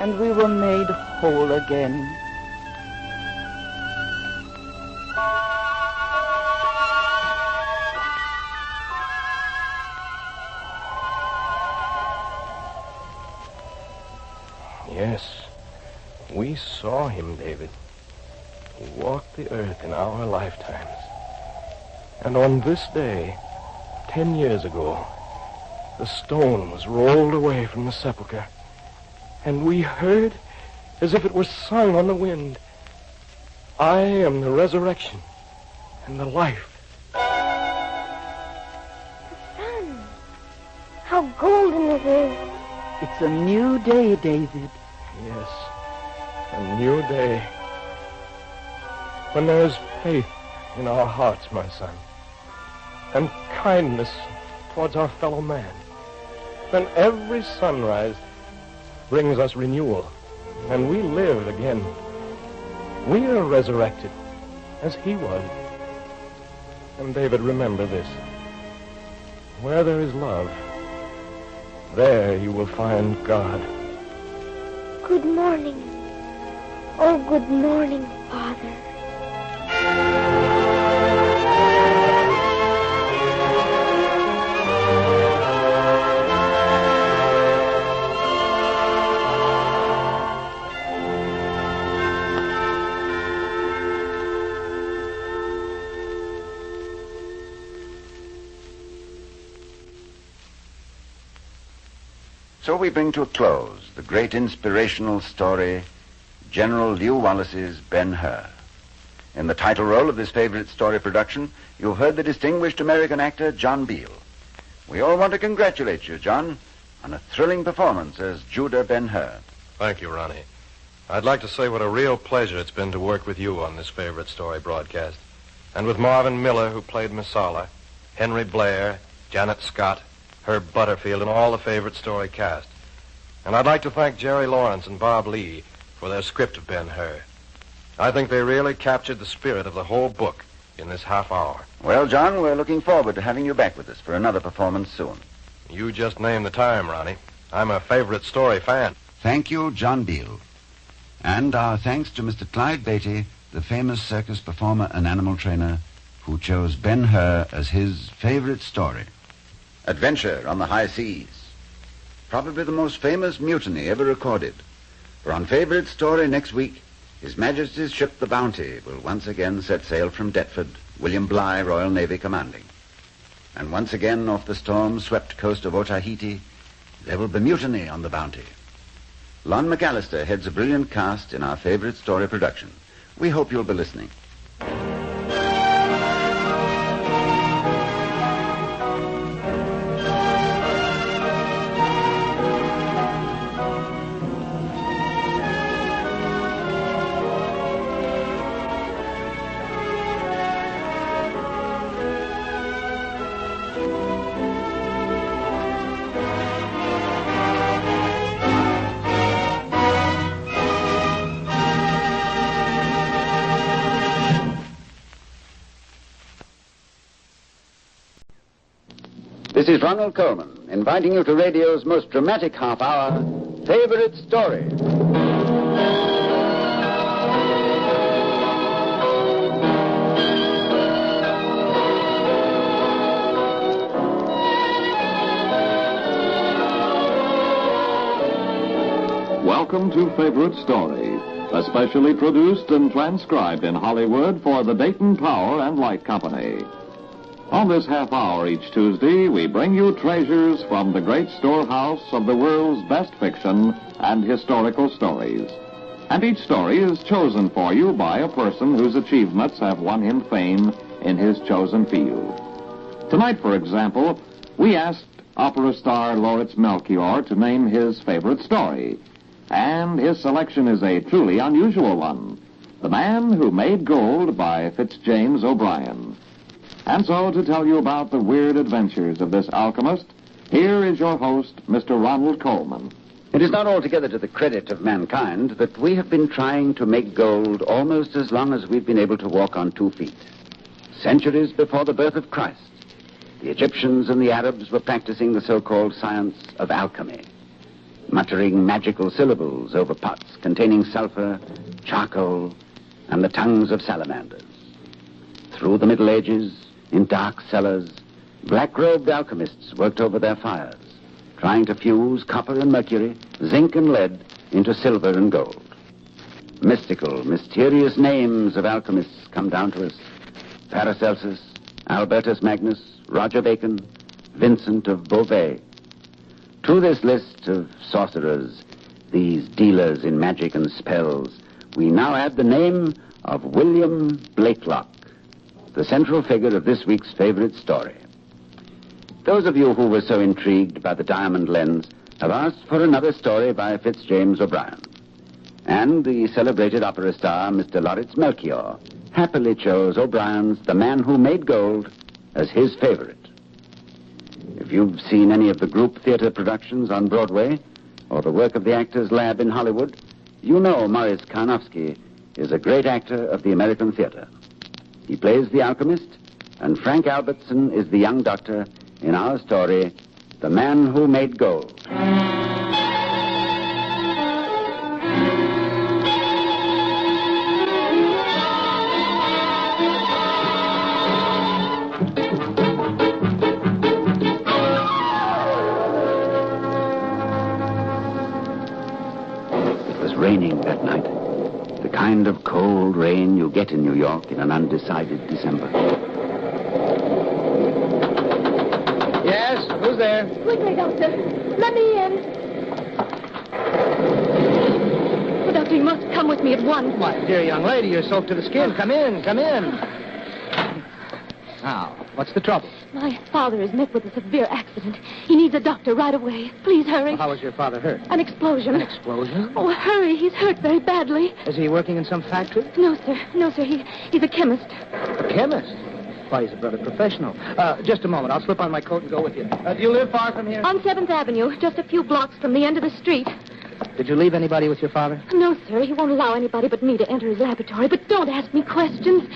and we were made whole again. Yes, we saw him, David. He walked the earth in our lifetimes. And on this day, 10 years ago, the stone was rolled away from the sepulchre, and we heard, as if it were sung on the wind, "I am the resurrection and the life." The sun. How golden it is. It's a new day, David. Yes, a new day. When there is faith in our hearts, my son, and kindness towards our fellow man, then every sunrise brings us renewal, and we live again. We are resurrected, as he was. And David, remember this. Where there is love, there you will find God. Good morning. Oh, good morning, Father. So we bring to a close the great inspirational story, General Lew Wallace's Ben-Hur. In the title role of this favorite story production, you've heard the distinguished American actor John Beale. We all want to congratulate you, John, on a thrilling performance as Judah Ben-Hur. Thank you, Ronnie. I'd like to say what a real pleasure it's been to work with you on this favorite story broadcast, and with Marvin Miller, who played Messala, Henry Blair, Janet Scott, Herb Butterfield, and all the favorite story cast. And I'd like to thank Jerry Lawrence and Bob Lee for their script of Ben-Hur. I think they really captured the spirit of the whole book in this half hour. Well, John, we're looking forward to having you back with us for another performance soon. You just named the time, Ronnie. I'm a favorite story fan. Thank you, John Beale. And our thanks to Mr. Clyde Beatty, the famous circus performer and animal trainer, who chose Ben-Hur as his favorite story. Adventure on the high seas. Probably the most famous mutiny ever recorded. For on favorite story next week, His Majesty's ship the Bounty will once again set sail from Deptford, William Bligh, Royal Navy commanding. And once again off the storm-swept coast of Otaheite, there will be mutiny on the Bounty. Lon McAllister heads a brilliant cast in our favorite story production. We hope you'll be listening. This is Ronald Coleman, inviting you to radio's most dramatic half hour, Favorite Story. Welcome to Favorite Story, especially produced and transcribed in Hollywood for the Dayton Power and Light Company. On this half hour each Tuesday, we bring you treasures from the great storehouse of the world's best fiction and historical stories. And each story is chosen for you by a person whose achievements have won him fame in his chosen field. Tonight, for example, we asked opera star Lauritz Melchior to name his favorite story. And his selection is a truly unusual one. The Man Who Made Gold by Fitzjames O'Brien. And so, to tell you about the weird adventures of this alchemist, here is your host, Mr. Ronald Coleman. It is not altogether to the credit of mankind that we have been trying to make gold almost as long as we've been able to walk on 2 feet. Centuries before the birth of Christ, the Egyptians and the Arabs were practicing the so-called science of alchemy, muttering magical syllables over pots containing sulfur, charcoal, and the tongues of salamanders. Through the Middle Ages, in dark cellars, black-robed alchemists worked over their fires, trying to fuse copper and mercury, zinc and lead into silver and gold. Mystical, mysterious names of alchemists come down to us. Paracelsus, Albertus Magnus, Roger Bacon, Vincent of Beauvais. To this list of sorcerers, these dealers in magic and spells, we now add the name of William Blakelock, the central figure of this week's favorite story. Those of you who were so intrigued by the diamond lens have asked for another story by Fitzjames O'Brien. And the celebrated opera star, Mr. Lauritz Melchior, happily chose O'Brien's The Man Who Made Gold as his favorite. If you've seen any of the group theater productions on Broadway or the work of the Actors Lab in Hollywood, you know Maurice Karnofsky is a great actor of the American theater. He plays the alchemist, and Frank Ibbetson is the young doctor in our story, The Man Who Made Gold. It was raining that night. The kind of cold rain you get in New York in an undecided December. Yes, who's there? Quickly, Doctor. Let me in. Oh, Doctor, you must come with me at once. My dear young lady, you're soaked to the skin. Come in, come in. Now, what's the trouble? My father has met with a severe accident. He needs a doctor right away. Please hurry. Well, how was your father hurt? An explosion. An explosion? Oh, hurry. He's hurt very badly. Is he working in some factory? No, sir. No, sir. He's a chemist. A chemist? Why, he's a brother professional. Just a moment. I'll slip on my coat and go with you. Do you live far from here? On 7th Avenue, just a few blocks from the end of the street. Did you leave anybody with your father? No, sir. He won't allow anybody but me to enter his laboratory. But don't ask me questions.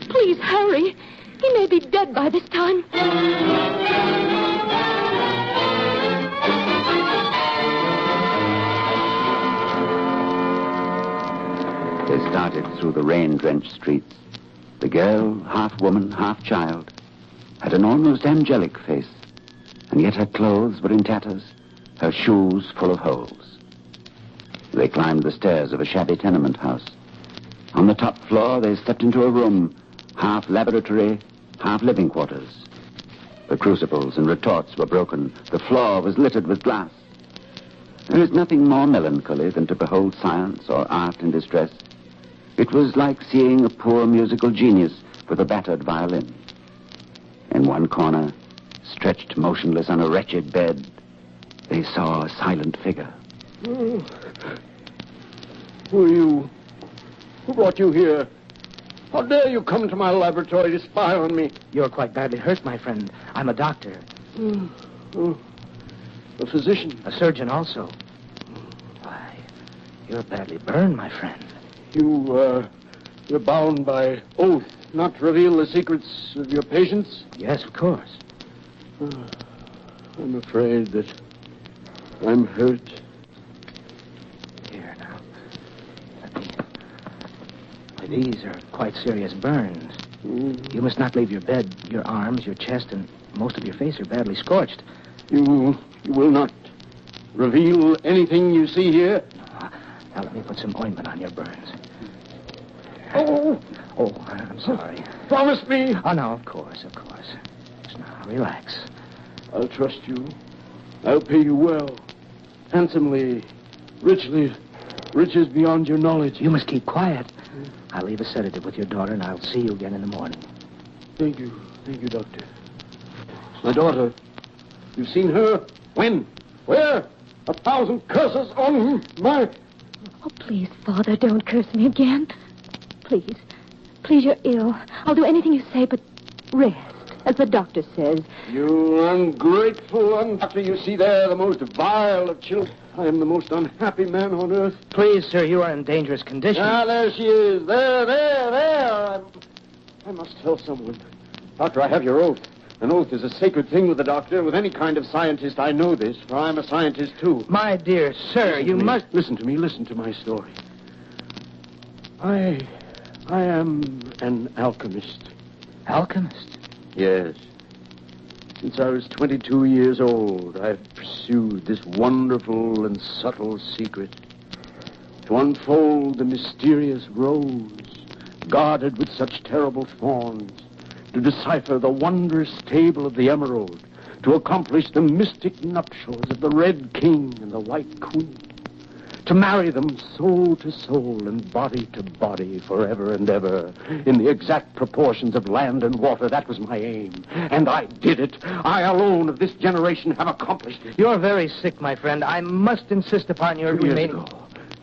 Please hurry. He may be dead by this time. They started through the rain-drenched streets. The girl, half woman, half child, had an almost angelic face, and yet her clothes were in tatters, her shoes full of holes. They climbed the stairs of a shabby tenement house. On the top floor, they stepped into a room, half laboratory, half living quarters. The crucibles and retorts were broken. The floor was littered with glass. There is nothing more melancholy than to behold science or art in distress. It was like seeing a poor musical genius with a battered violin. In one corner, stretched motionless on a wretched bed, they saw a silent figure. Who are you? Who brought you here? How dare you come to my laboratory to spy on me? You're quite badly hurt, my friend. I'm a doctor. A physician? A surgeon also. Why, you're badly burned, my friend. You're bound by oath not to reveal the secrets of your patients? Yes, of course. I'm afraid that I'm hurt. Here, now. These are quite serious burns. You must not leave your bed. Your arms, your chest, and most of your face are badly scorched. You will not reveal anything you see here? No. Now let me put some ointment on your burns. Oh, I'm sorry. Promise me. Oh, no, of course. Just now, relax. I'll trust you. I'll pay you well. Handsomely. Richly. Riches beyond your knowledge. You must keep quiet. I'll leave a sedative with your daughter, and I'll see you again in the morning. Thank you, Doctor. My daughter. You've seen her? When? Where? 1,000 curses on my... Oh, please, Father, don't curse me again. Please. Please, you're ill. I'll do anything you say, but rest, as the doctor says. You ungrateful doctor. You see there the most vile of children. I am the most unhappy man on earth. Please, sir, you are in dangerous condition. Ah, there she is. There. I must tell someone. Doctor, I have your oath. An oath is a sacred thing with the doctor. With any kind of scientist, I know this, for I'm a scientist, too. My dear sir, you must... Listen to me. Listen to my story. I am an alchemist. Alchemist? Yes. Since I was 22 years old, I've pursued this wonderful and subtle secret. To unfold the mysterious rose, guarded with such terrible thorns. To decipher the wondrous table of the emerald. To accomplish the mystic nuptials of the Red King and the White Queen. To marry them soul to soul and body to body forever and ever in the exact proportions of land and water. That was my aim. And I did it. I alone of this generation have accomplished it. You're very sick, my friend. I must insist upon your remaining...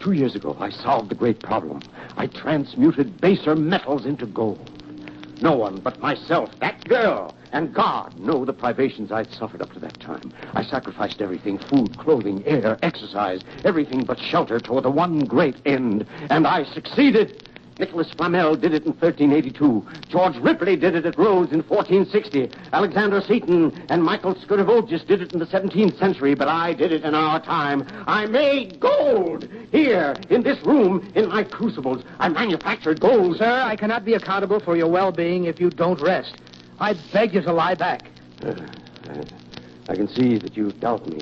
2 years ago, I solved the great problem. I transmuted baser metals into gold. No one but myself, that girl, and God know the privations I'd suffered up to that time. I sacrificed everything, food, clothing, air, exercise, everything but shelter toward the one great end. And I succeeded. Nicholas Flamel did it in 1382. George Ripley did it at Rhodes in 1460. Alexander Seton and Michael Scourgevoulges did it in the 17th century, but I did it in our time. I made gold here, in this room, in my crucibles. I manufactured gold. Sir, I cannot be accountable for your well-being if you don't rest. I beg you to lie back. I can see that you doubt me.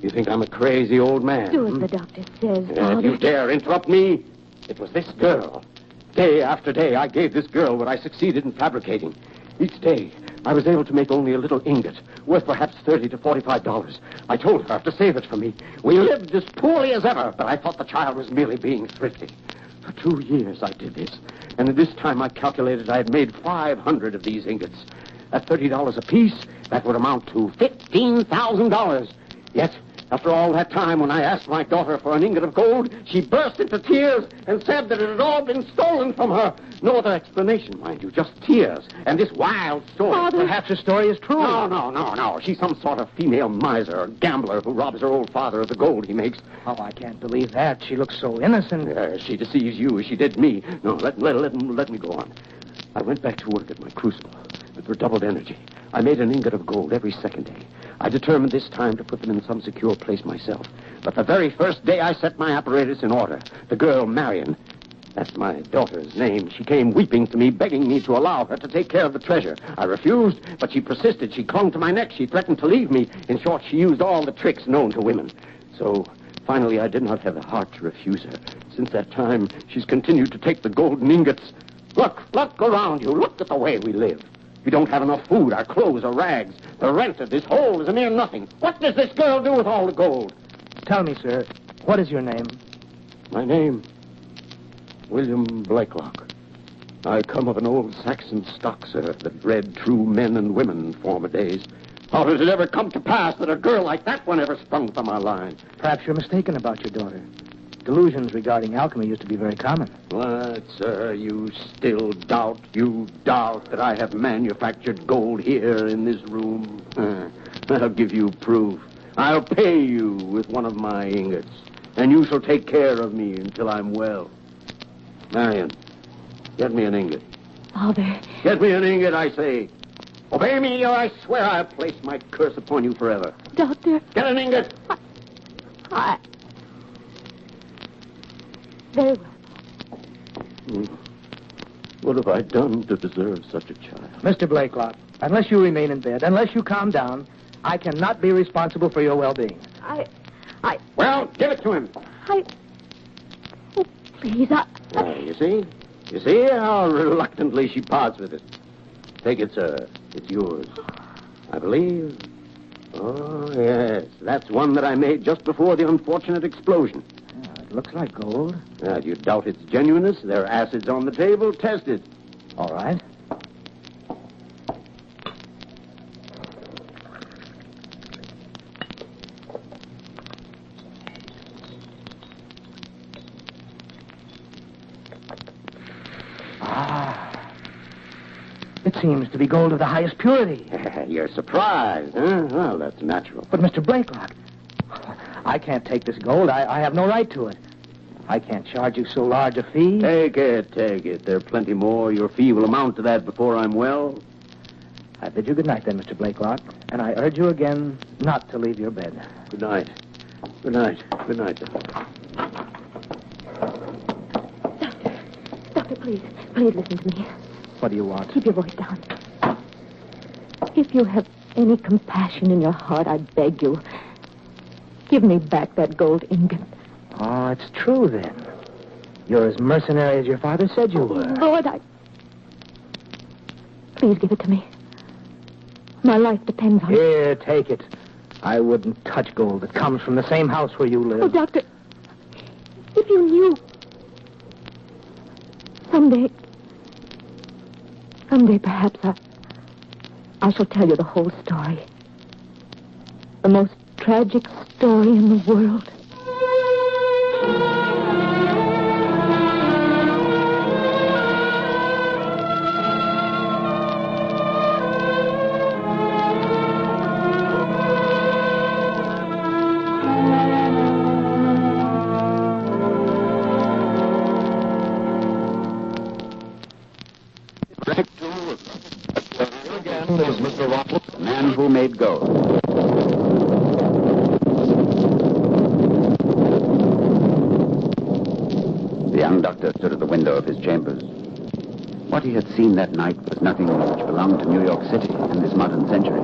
You think I'm a crazy old man. Do as the doctor says, Father. If you dare interrupt me, it was this girl. Day after day, I gave this girl what I succeeded in fabricating. Each day, I was able to make only a little ingot, worth perhaps $30 to $45. I told her to save it for me. We lived as poorly as ever, but I thought the child was merely being thrifty. For 2 years, I did this. And at this time, I calculated I had made 500 of these ingots. At $30 apiece, that would amount to $15,000. Yet, after all that time, when I asked my daughter for an ingot of gold, she burst into tears and said that it had all been stolen from her. No other explanation, mind you, just tears and this wild story. Father. Perhaps the story is true. No. She's some sort of female miser or gambler who robs her old father of the gold he makes. Oh, I can't believe that. She looks so innocent. She deceives you as she did me. No, let me go on. I went back to work at my crucible with redoubled energy. I made an ingot of gold every second day. I determined this time to put them in some secure place myself. But the very first day I set my apparatus in order, the girl, Marion, That's my daughter's name. She came weeping to me, begging me to allow her to take care of the treasure. I refused, but she persisted. She clung to my neck. She threatened to leave me. In short, she used all the tricks known to women. So, finally, I did not have the heart to refuse her. Since that time, she's continued to take the golden ingots. Look around you. Look at the way we live. We don't have enough food. Our clothes are rags. The rent of this hole is a mere nothing. What does this girl do with all the gold? Tell me, sir, what is your name? My name, William Blakelock. I come of an old Saxon stock, sir, that bred true men and women in former days. How did it ever come to pass that a girl like that one ever sprung from our line? Perhaps you're mistaken about your daughter. Delusions regarding alchemy used to be very common. What, sir, you still doubt? You doubt that I have manufactured gold here in this room? I'll give you proof. I'll pay you with one of my ingots, and you shall take care of me until I'm well. Marion, get me an ingot. Father. Get me an ingot, I say. Obey me, or I swear I'll place my curse upon you forever. Doctor. Get an ingot. Very well. What have I done to deserve such a child? Mr. Blakelock, unless you remain in bed, unless you calm down, I cannot be responsible for your well-being. Well, give it to him. Oh, please, You see how reluctantly she parts with it. Take it, sir. It's yours. I believe. Oh, yes. That's one that I made just before the unfortunate explosion. It looks like gold. If you doubt its genuineness, there are acids on the table. Test it. All right. It seems to be gold of the highest purity. You're surprised, huh? Well, that's natural. But, Mr. Blakelock, I can't take this gold. I have no right to it. I can't charge you so large a fee. Take it. There are plenty more. Your fee will amount to that before I'm well. I bid you good night, then, Mr. Blakelock, and I urge you again not to leave your bed. Good night. Good night. Good night, then. Doctor, please listen to me. What do you want? Keep your voice down. If you have any compassion in your heart, I beg you, give me back that gold ingot. Oh, it's true, then. You're as mercenary as your father said you were. Lord, Please give it to me. My life depends on it. Here, take it. I wouldn't touch gold that comes from the same house where you live. Oh, Doctor, if you knew. Someday, perhaps, I shall tell you the whole story. The most tragic story in the world. The man who made gold. The young doctor stood at the window of his chambers. What he had seen that night was nothing which belonged to New York City in this modern century.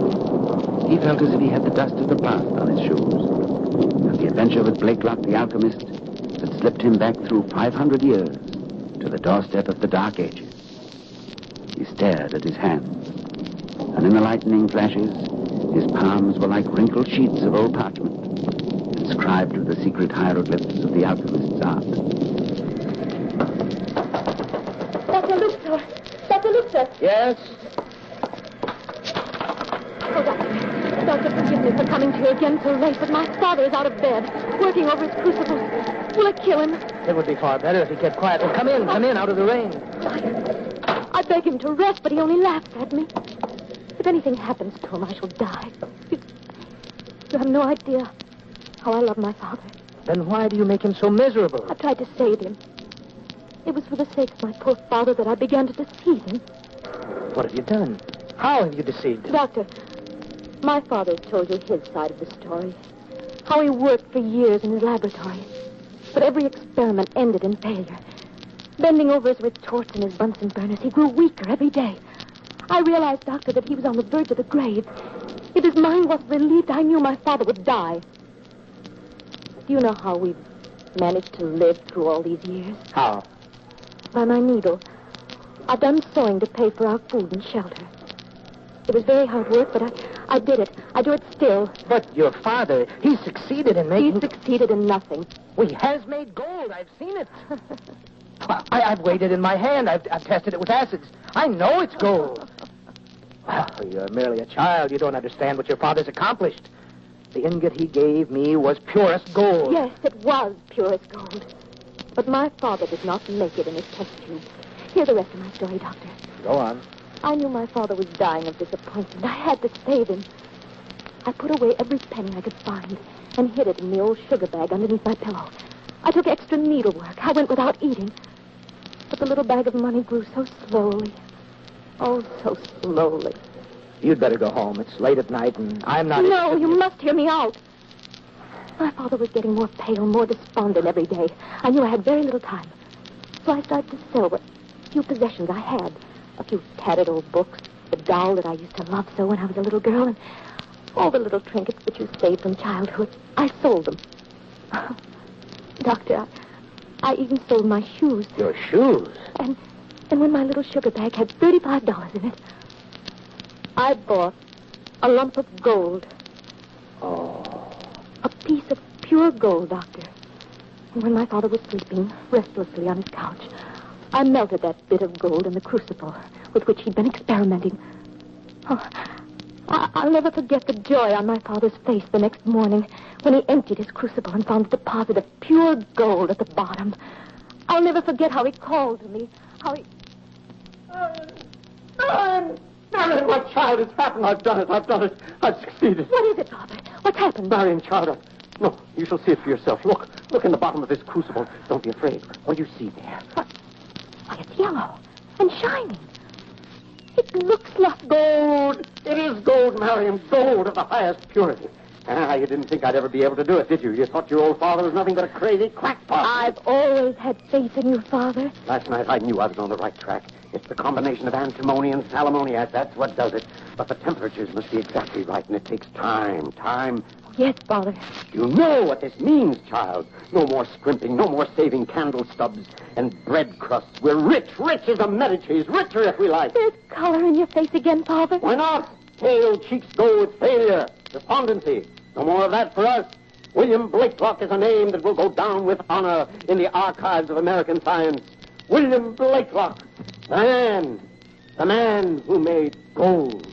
He felt as if he had the dust of the past on his shoes. And the adventure with Blakelock the alchemist had slipped him back through 500 years to the doorstep of the Dark Ages. He stared at his hands. And in the lightning flashes, his palms were like wrinkled sheets of old parchment, inscribed with the secret hieroglyphs of the alchemist's art. Dr. Luxor. Yes? Oh, Doctor, forgive me for coming to you again so late, but my father is out of bed, working over his crucible. Will it kill him? It would be far better if he kept quiet. Well, come in, out of the rain. I beg him to rest, but he only laughs at me. If anything happens to him, I shall die. You have no idea how I love my father. Then why do you make him so miserable? I tried to save him. It was for the sake of my poor father that I began to deceive him. What have you done? How have you deceived him? Doctor, my father told you his side of the story. How he worked for years in his laboratory. But every experiment ended in failure. Bending over us with torch and his Bunsen burners, he grew weaker every day. I realized, Doctor, that he was on the verge of the grave. If his mind wasn't relieved, I knew my father would die. Do you know how we've managed to live through all these years? How? By my needle. I've done sewing to pay for our food and shelter. It was very hard work, but I did it. I do it still. But your father, he succeeded in making... He succeeded in nothing. Well, he has made gold. I've seen it. I've weighed it in my hand. I've tested it with acids. I know it's gold. Well, you're merely a child. You don't understand what your father's accomplished. The ingot he gave me was purest gold. Yes, it was purest gold. But my father did not make it in his test tube. Hear the rest of my story, Doctor. Go on. I knew my father was dying of disappointment. I had to save him. I put away every penny I could find and hid it in the old sugar bag underneath my pillow. I took extra needlework. I went without eating. But the little bag of money grew so slowly. Oh, so slowly. You'd better go home. It's late at night, and I'm not... No, you must hear me out. My father was getting more pale, more despondent every day. I knew I had very little time. So I started to sell what few possessions I had. A few tattered old books, the doll that I used to love so when I was a little girl, and all the little trinkets that you saved from childhood. I sold them. Doctor, I even sold my shoes. Your shoes? And when my little sugar bag had $35 in it, I bought a lump of gold. Oh. A piece of pure gold, Doctor. And when my father was sleeping restlessly on his couch, I melted that bit of gold in the crucible with which he'd been experimenting. Oh, I'll never forget the joy on my father's face the next morning when he emptied his crucible and found a deposit of pure gold at the bottom. I'll never forget how he called to me, how he... Marion, my child, it's happened. I've done it. I've succeeded. What is it, Father? What's happened? Marion, child, no, you shall see it for yourself. Look in the bottom of this crucible. Don't be afraid. What do you see there? Why, it's yellow and shining. It looks like gold. It is gold, Marion. Gold of the highest purity. You didn't think I'd ever be able to do it, did you? You thought your old father was nothing but a crazy crackpot. I've always had faith in you, Father. Last night I knew I was on the right track. It's the combination of antimony and salamoniac. That's what does it. But the temperatures must be exactly right, and it takes time. Yes, Father. You know what this means, child. No more scrimping, no more saving candle stubs and bread crusts. We're rich as the Medicis, richer if we like. There's color in your face again, Father. Why not? Pale cheeks go with failure, despondency. No more of that for us. William Blakelock is a name that will go down with honor in the archives of American science. William Blakelock, the man who made gold.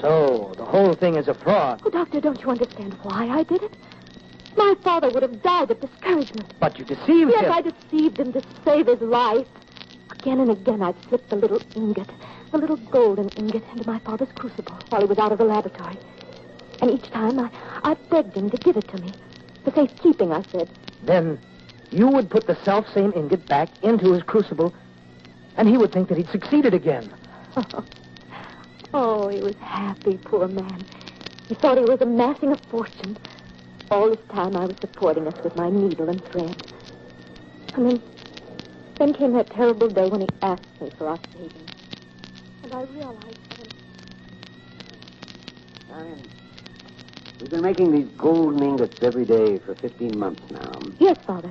So, the whole thing is a fraud. Oh, Doctor, don't you understand why I did it? My father would have died of discouragement. But you deceived him. Yes, I deceived him to save his life. Again and again, I'd slipped the little ingot, the little golden ingot, into my father's crucible while he was out of the laboratory. And each time, I begged him to give it to me. For safekeeping, I said. Then you would put the self-same ingot back into his crucible, and he would think that he'd succeeded again. Oh, he was happy, poor man. He thought he was amassing a fortune. All this time I was supporting us with my needle and thread. And then came that terrible day when he asked me for our savings. And I realized that... Marion, we've been making these golden ingots every day for 15 months now. Yes, Father.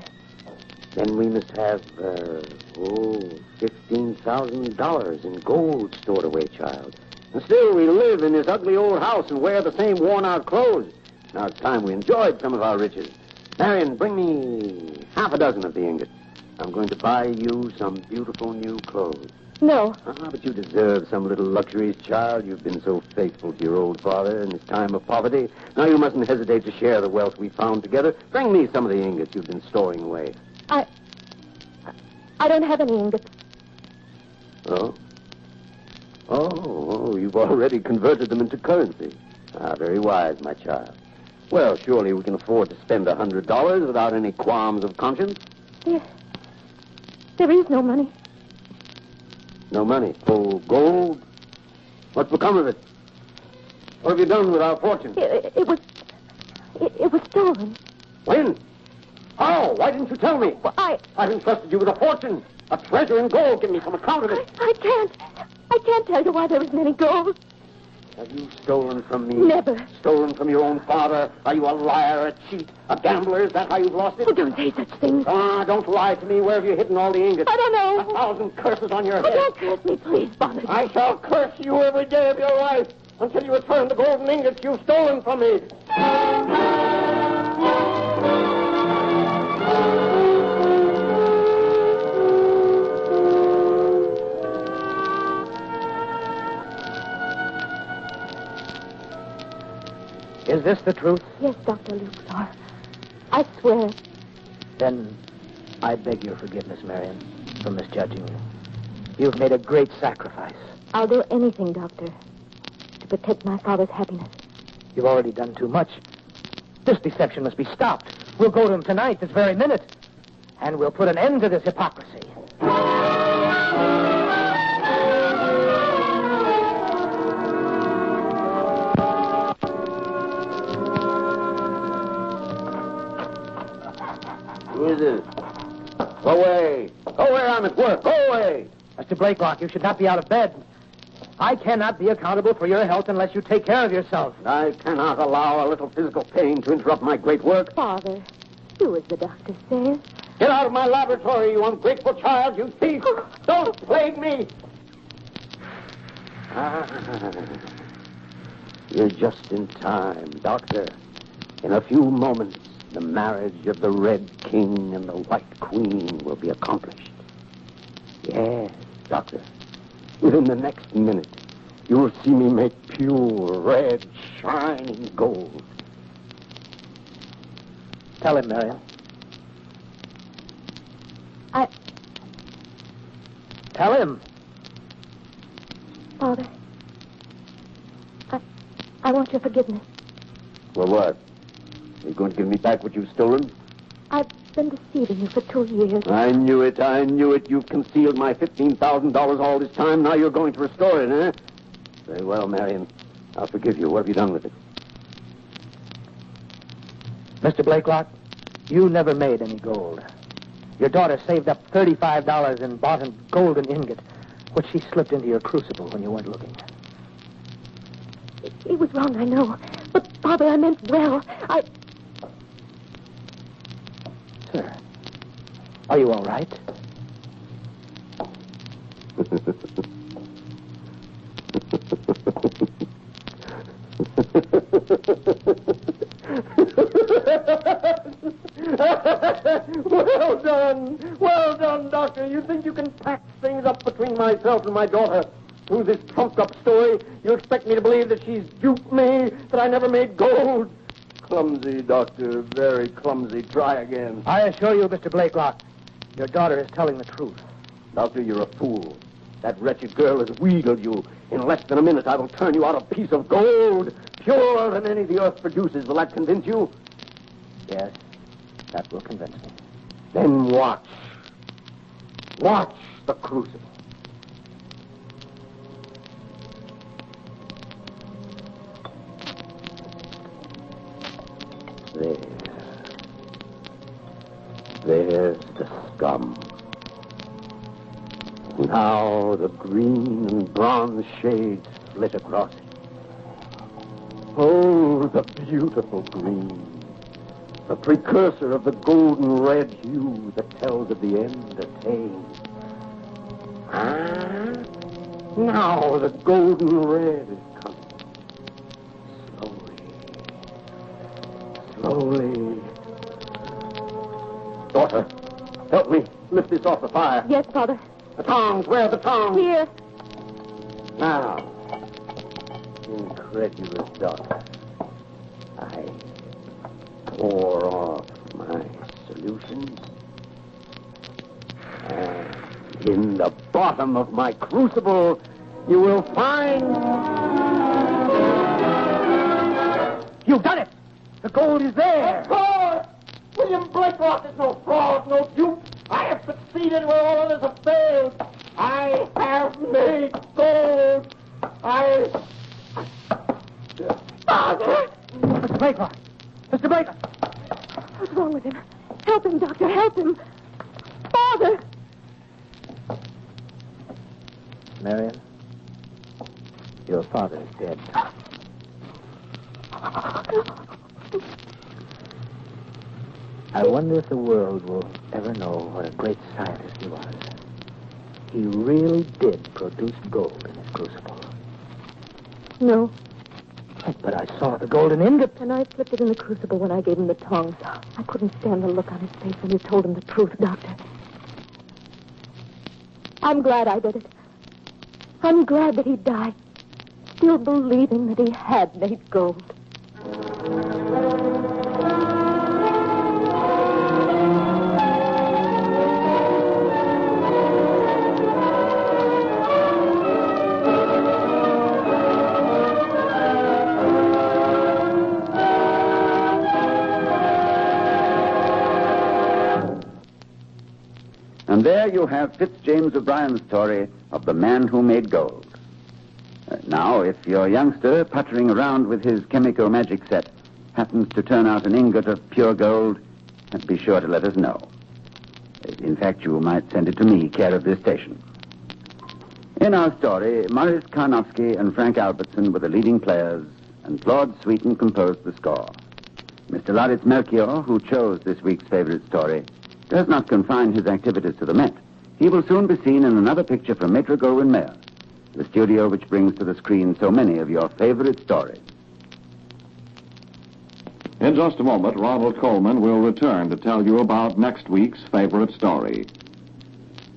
Then we must have, $15,000 in gold stored away, child. And still we live in this ugly old house and wear the same worn-out clothes. Now it's time we enjoyed some of our riches. Marion, bring me half a dozen of the ingots. I'm going to buy you some beautiful new clothes. No. But you deserve some little luxuries, child. You've been so faithful to your old father in his time of poverty. Now you mustn't hesitate to share the wealth we found together. Bring me some of the ingots you've been storing away. I don't have any ingots. Oh? Oh, you've already converted them into currency. Very wise, my child. Well, surely we can afford to spend $100 without any qualms of conscience. There is no money. No money. Oh, gold? What's become of it? What have you done with our fortune? It was stolen. When? How? Why didn't you tell me? Well, I've entrusted you with a fortune. A treasure in gold. Give me some account of it. I can't tell you why there isn't any gold. Have you stolen from me? Never. Stolen from your own father? Are you a liar, a cheat, a gambler? Is that how you've lost it? Oh, don't say such things. Ah, don't lie to me. Where have you hidden all the ingots? I don't know. 1,000 curses on your Oh, head. don't curse me, please, Father. I shall curse you every day of your life until you return the golden ingots you've stolen from me. Is this the truth? Yes, Dr. Luxor. I swear it. Then I beg your forgiveness, Marion, for misjudging you. You've made a great sacrifice. I'll do anything, Doctor, to protect my father's happiness. You've already done too much. This deception must be stopped. We'll go to him tonight, this very minute. And we'll put an end to this hypocrisy. Who is it? Go away. Go away, I'm at work. Go away. Mr. Blakelock, you should not be out of bed. I cannot be accountable for your health unless you take care of yourself. I cannot allow a little physical pain to interrupt my great work. Father, do as the doctor says. Get out of my laboratory, you ungrateful child, you thief. Don't plague me. You're just in time, Doctor. In a few moments, the marriage of the Red King and the White Queen will be accomplished. Yes, Doctor. Within the next minute, you'll see me make pure, red, shining gold. Tell him, Marion. Tell him. Father, I want your forgiveness. For what? Are you going to give me back what you've stolen? I've been deceiving you for 2 years. I knew it. You've concealed my $15,000 all this time. Now you're going to restore it, eh? Very well, Marion. I'll forgive you. What have you done with it? Mr. Blakelock, you never made any gold. Your daughter saved up $35 and bought a golden ingot, which she slipped into your crucible when you weren't looking. It was wrong, I know. But, Father, I meant well. Sir, are you all right? Well done. Well done, Doctor. You think you can patch things up between myself and my daughter? Through this trumped-up story, you expect me to believe that she's duped me, that I never made gold? Clumsy, Doctor. Very clumsy. Try again. I assure you, Mr. Blakelock, your daughter is telling the truth. Doctor, you're a fool. That wretched girl has wheedled you. In less than a minute, I will turn you out a piece of gold, purer than any the earth produces. Will that convince you? Yes, that will convince me. Then watch. Watch the crucible. There's the scum. Now the green and bronze shades flit across it. Oh, the beautiful green. The precursor of the golden red hue that tells of the end attained. Now the golden red is coming. Slowly. Daughter, help me lift this off the fire. Yes, Father. The tongs, where are the tongs? Here. Now, incredulous daughter, I pour off my solution, and in the bottom of my crucible, you will find... You've done it! The gold is there! Of course! William Blakelock is no fraud, no dupe. I have succeeded where all others have failed. I have made gold. Father! Mr. Baker! Mr. Baker! What's wrong with him? Help him, Doctor, help him. Father! Marion, your father is dead. I wonder if the world will ever know what a great scientist he was. He really did produce gold in his crucible. No. But I saw the golden ingot. And I slipped it in the crucible when I gave him the tongs. I couldn't stand the look on his face when you told him the truth, Doctor. I'm glad I did it. I'm glad that he died, still believing that he had made gold. And there you have Fitzjames O'Brien's story of the man who made gold. Now, if your youngster puttering around with his chemical magic set happens to turn out an ingot of pure gold, be sure to let us know. In fact, you might send it to me, care of this station. In our story, Maurice Karnofsky and Frank Ibbetson were the leading players, and Claude Sweeten composed the score. Mr. Lauritz Melchior, who chose this week's favorite story, does not confine his activities to the Met. He will soon be seen in another picture from Metro-Goldwyn-Mayer, the studio which brings to the screen so many of your favorite stories. In just a moment, Ronald Coleman will return to tell you about next week's favorite story.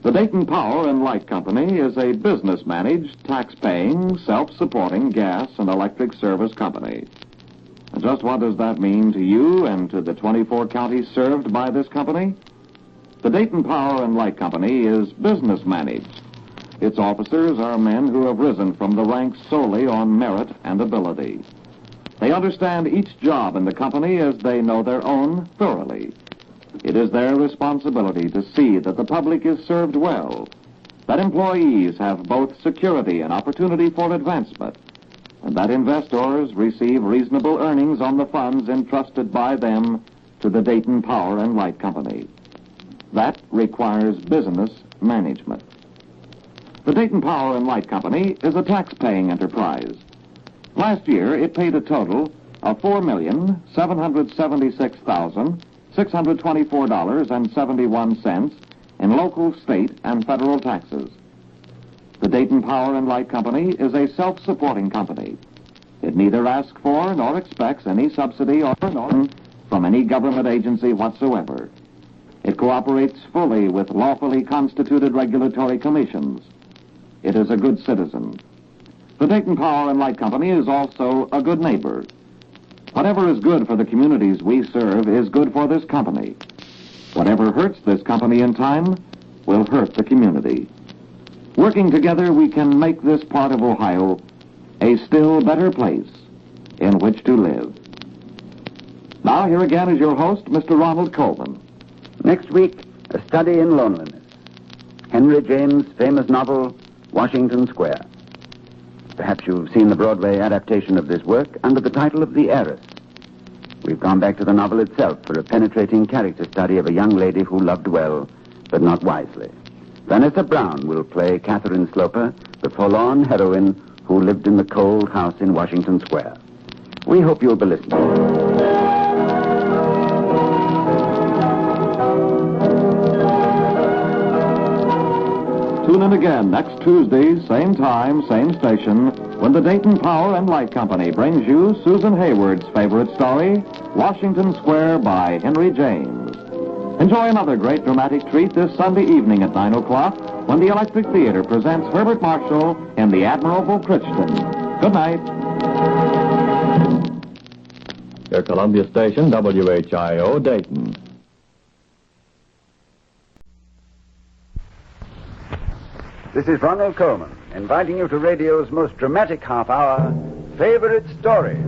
The Dayton Power and Light Company is a business-managed, tax-paying, self-supporting gas and electric service company. And just what does that mean to you and to the 24 counties served by this company? The Dayton Power and Light Company is business-managed. Its officers are men who have risen from the ranks solely on merit and ability. They understand each job in the company as they know their own thoroughly. It is their responsibility to see that the public is served well, that employees have both security and opportunity for advancement, and that investors receive reasonable earnings on the funds entrusted by them to the Dayton Power and Light Company. That requires business management. The Dayton Power and Light Company is a tax-paying enterprise. Last year, it paid a total of $4,766,624.71 in local, state, and federal taxes. The Dayton Power and Light Company is a self-supporting company. It neither asks for nor expects any subsidy or loan from any government agency whatsoever. It cooperates fully with lawfully constituted regulatory commissions. It is a good citizen. The Dayton Power and Light Company is also a good neighbor. Whatever is good for the communities we serve is good for this company. Whatever hurts this company in time will hurt the community. Working together, we can make this part of Ohio a still better place in which to live. Now, here again is your host, Mr. Ronald Coleman. Next week, A Study in Loneliness. Henry James' famous novel, Washington Square. Perhaps you've seen the Broadway adaptation of this work under the title of The Heiress. We've gone back to the novel itself for a penetrating character study of a young lady who loved well, but not wisely. Vanessa Brown will play Catherine Sloper, the forlorn heroine who lived in the cold house in Washington Square. We hope you'll be listening. Tune in again next Tuesday, same time, same station, when the Dayton Power and Light Company brings you Susan Hayward's favorite story, Washington Square by Henry James. Enjoy another great dramatic treat this Sunday evening at 9 o'clock when the Electric Theater presents Herbert Marshall in The Admirable Crichton. Good night. Your Columbia station, WHIO, Dayton. This is Ronald Coleman, inviting you to radio's most dramatic half hour, Favorite Story.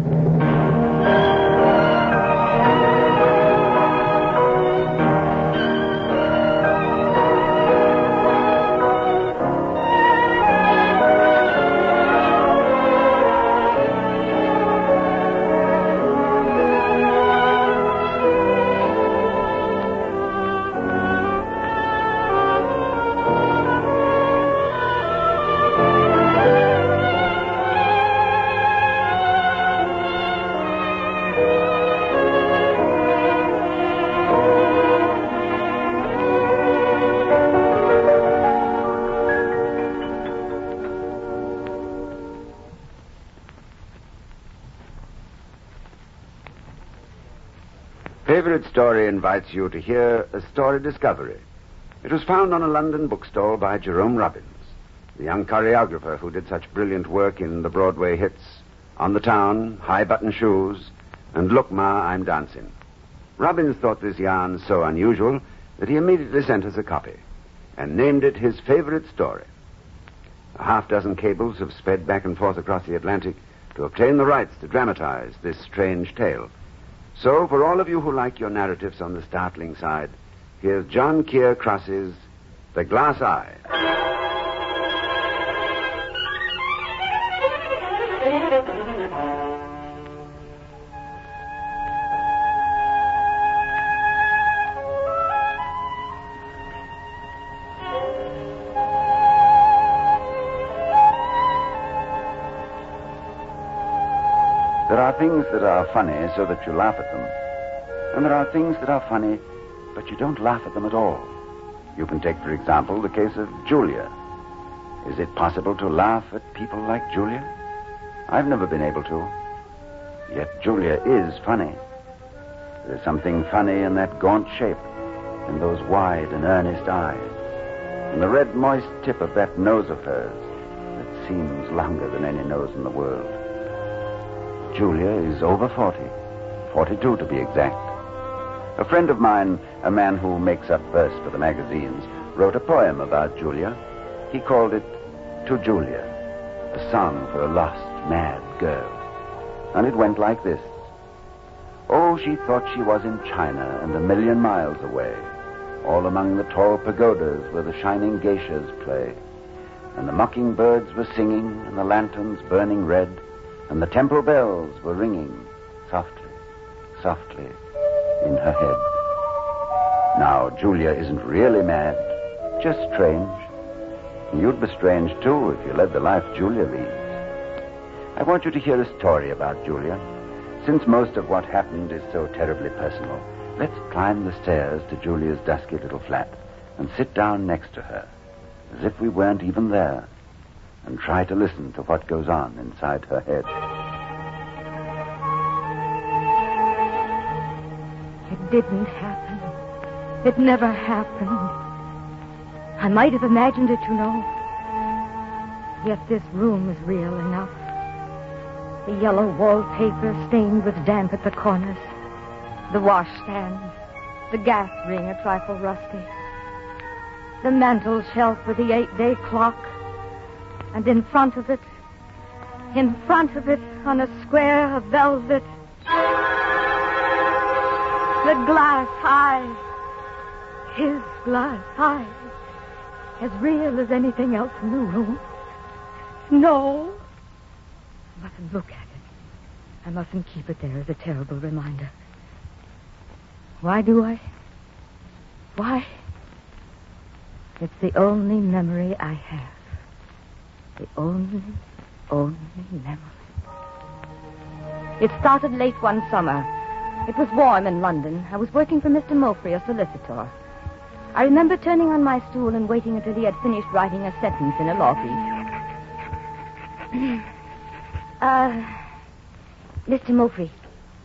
Favorite Story invites you to hear a story discovery. It was found on a London bookstall by Jerome Robbins, the young choreographer who did such brilliant work in the Broadway hits On the Town, High Button Shoes, and Look Ma, I'm Dancing. Robbins thought this yarn so unusual that he immediately sent us a copy and named it his favorite story. A half-dozen cables have sped back and forth across the Atlantic to obtain the rights to dramatize this strange tale. So, for all of you who like your narratives on the startling side, here's John Keir Cross's The Glass Eye. There are things that are funny so that you laugh at them. And there are things that are funny, but you don't laugh at them at all. You can take, for example, the case of Julia. Is it possible to laugh at people like Julia? I've never been able to. Yet Julia is funny. There's something funny in that gaunt shape, in those wide and earnest eyes, and the red, moist tip of that nose of hers that seems longer than any nose in the world. Julia is over 40, 42 to be exact. A friend of mine, a man who makes up verse for the magazines, wrote a poem about Julia. He called it To Julia, a song for a lost, mad girl. And it went like this. Oh, she thought she was in China and 1,000,000 miles away, all among the tall pagodas where the shining geishas play. And the mockingbirds were singing and the lanterns burning red, and the temple bells were ringing softly, softly in her head. Now, Julia isn't really mad, just strange. You'd be strange, too, if you led the life Julia leads. I want you to hear a story about Julia. Since most of what happened is so terribly personal, let's climb the stairs to Julia's dusky little flat and sit down next to her, as if we weren't even there, and try to listen to what goes on inside her head. It didn't happen. It never happened. I might have imagined it, you know. Yet this room is real enough. The yellow wallpaper stained with damp at the corners. The washstand. The gas ring a trifle rusty. The mantel shelf with the 8-day clock. And in front of it, on a square of velvet, the glass eye. His glass eye. As real as anything else in the room. No. I mustn't look at it. I mustn't keep it there as a terrible reminder. Why do I? Why? It's the only memory I have. The only memory. It started late one summer. It was warm in London. I was working for Mr. Mowbray, a solicitor. I remember turning on my stool and waiting until he had finished writing a sentence in a law brief. Mr. Mowbray.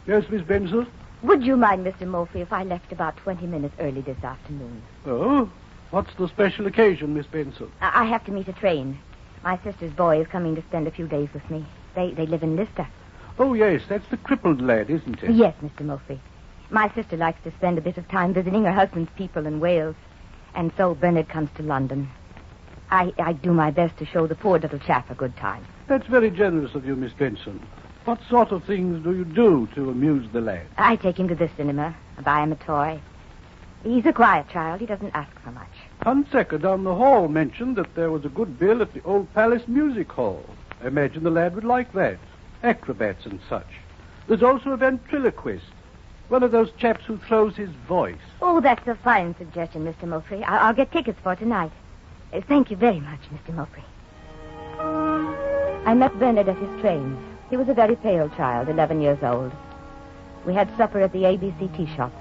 Yes, Miss Benson? Would you mind, Mr. Mowbray, if I left about 20 minutes early this afternoon? Oh? What's the special occasion, Miss Benson? I have to meet a train. My sister's boy is coming to spend a few days with me. They live in Lister. Oh, yes, that's the crippled lad, isn't it? Yes, Mr. Mowbray. My sister likes to spend a bit of time visiting her husband's people in Wales. And so Bernard comes to London. I do my best to show the poor little chap a good time. That's very generous of you, Miss Benson. What sort of things do you do to amuse the lad? I take him to the cinema. I buy him a toy. He's a quiet child. He doesn't ask for much. Hunsecker down the hall mentioned that there was a good bill at the Old Palace Music Hall. I imagine the lad would like that. Acrobats and such. There's also a ventriloquist. One of those chaps who throws his voice. Oh, that's a fine suggestion, Mr. Mowbray. I'll get tickets for tonight. Thank you very much, Mr. Mowbray. I met Bernard at his train. He was a very pale child, 11 years old. We had supper at the ABC tea shop.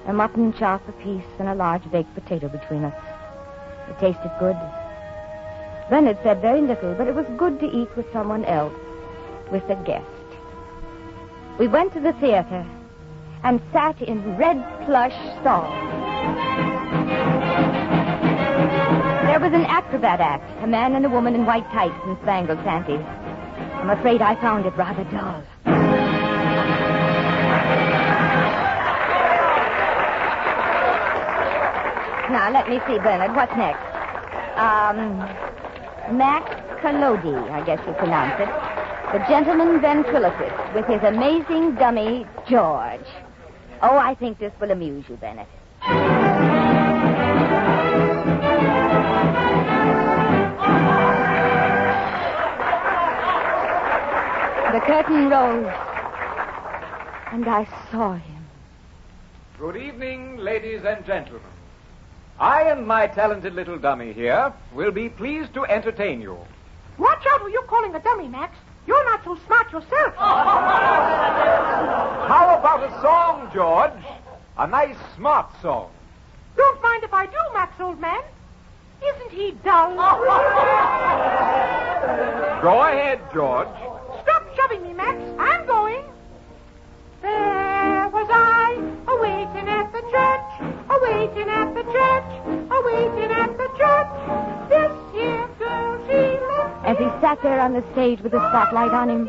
A mutton chop apiece and a large baked potato between us. It tasted good. Bernard said very little, but it was good to eat with someone else, with a guest. We went to the theater, and sat in red plush stalls. There was an acrobat act, a man and a woman in white tights and spangled panties. I'm afraid I found it rather dull. Now, let me see, Bernard. What's next? Max Collodi, I guess you pronounce it. The gentleman ventriloquist with his amazing dummy, George. Oh, I think this will amuse you, Bennett. The curtain rose, and I saw him. Good evening, ladies and gentlemen. I and my talented little dummy here will be pleased to entertain you. Watch out who you're calling a dummy, Max. You're not so smart yourself. How about a song, George? A nice, smart song. Don't mind if I do, Max, old man. Isn't he dull? Go ahead, George. Stop shoving me, Max. I'm going. There was I, a-waiting at the church, a-waiting at the church, a-waiting at the church. This here girl, she left. As he sat there on the stage with the spotlight on him,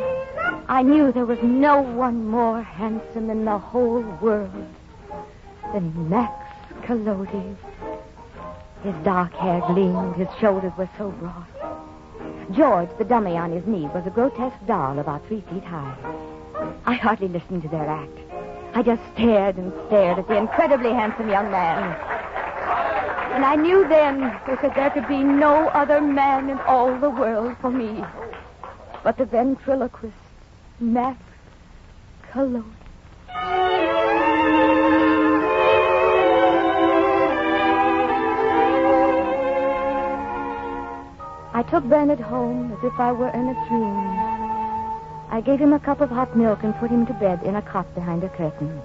I knew there was no one more handsome in the whole world than Max Collodi. His dark hair gleamed, his shoulders were so broad. George, the dummy on his knee, was a grotesque doll about 3 feet high. I hardly listened to their act. I just stared and stared at the incredibly handsome young man. And I knew then that there could be no other man in all the world for me but the ventriloquist, Max Collodi. I took Bernard home as if I were in a dream. I gave him a cup of hot milk and put him to bed in a cot behind a curtain.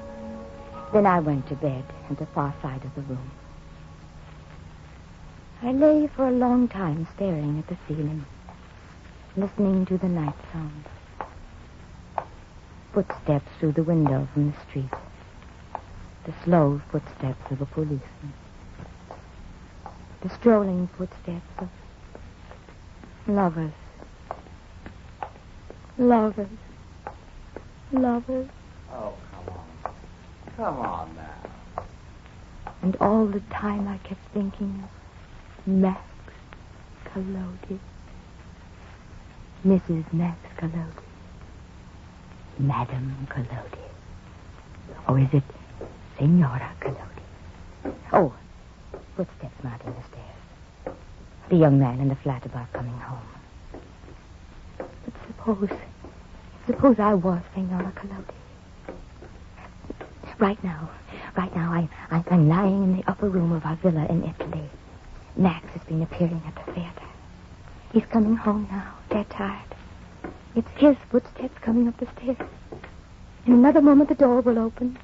Then I went to bed at the far side of the room. I lay for a long time staring at the ceiling, listening to the night sound. Footsteps through the window from the street. The slow footsteps of a policeman. The strolling footsteps of lovers. Lovers. Lovers. Oh, come on. Come on now. And all the time I kept thinking of Max Collodi. Mrs. Max Collodi. Madame Collodi. Or is it Senora Collodi? Oh, footsteps mounting the stairs. The young man in the flat about coming home. But suppose I was Senora Collodi. Right now, I'm lying in the upper room of our villa in Italy. Max has been appearing at the theater. He's coming home now, dead tired. It's his footsteps coming up the stairs. In another moment, the door will open.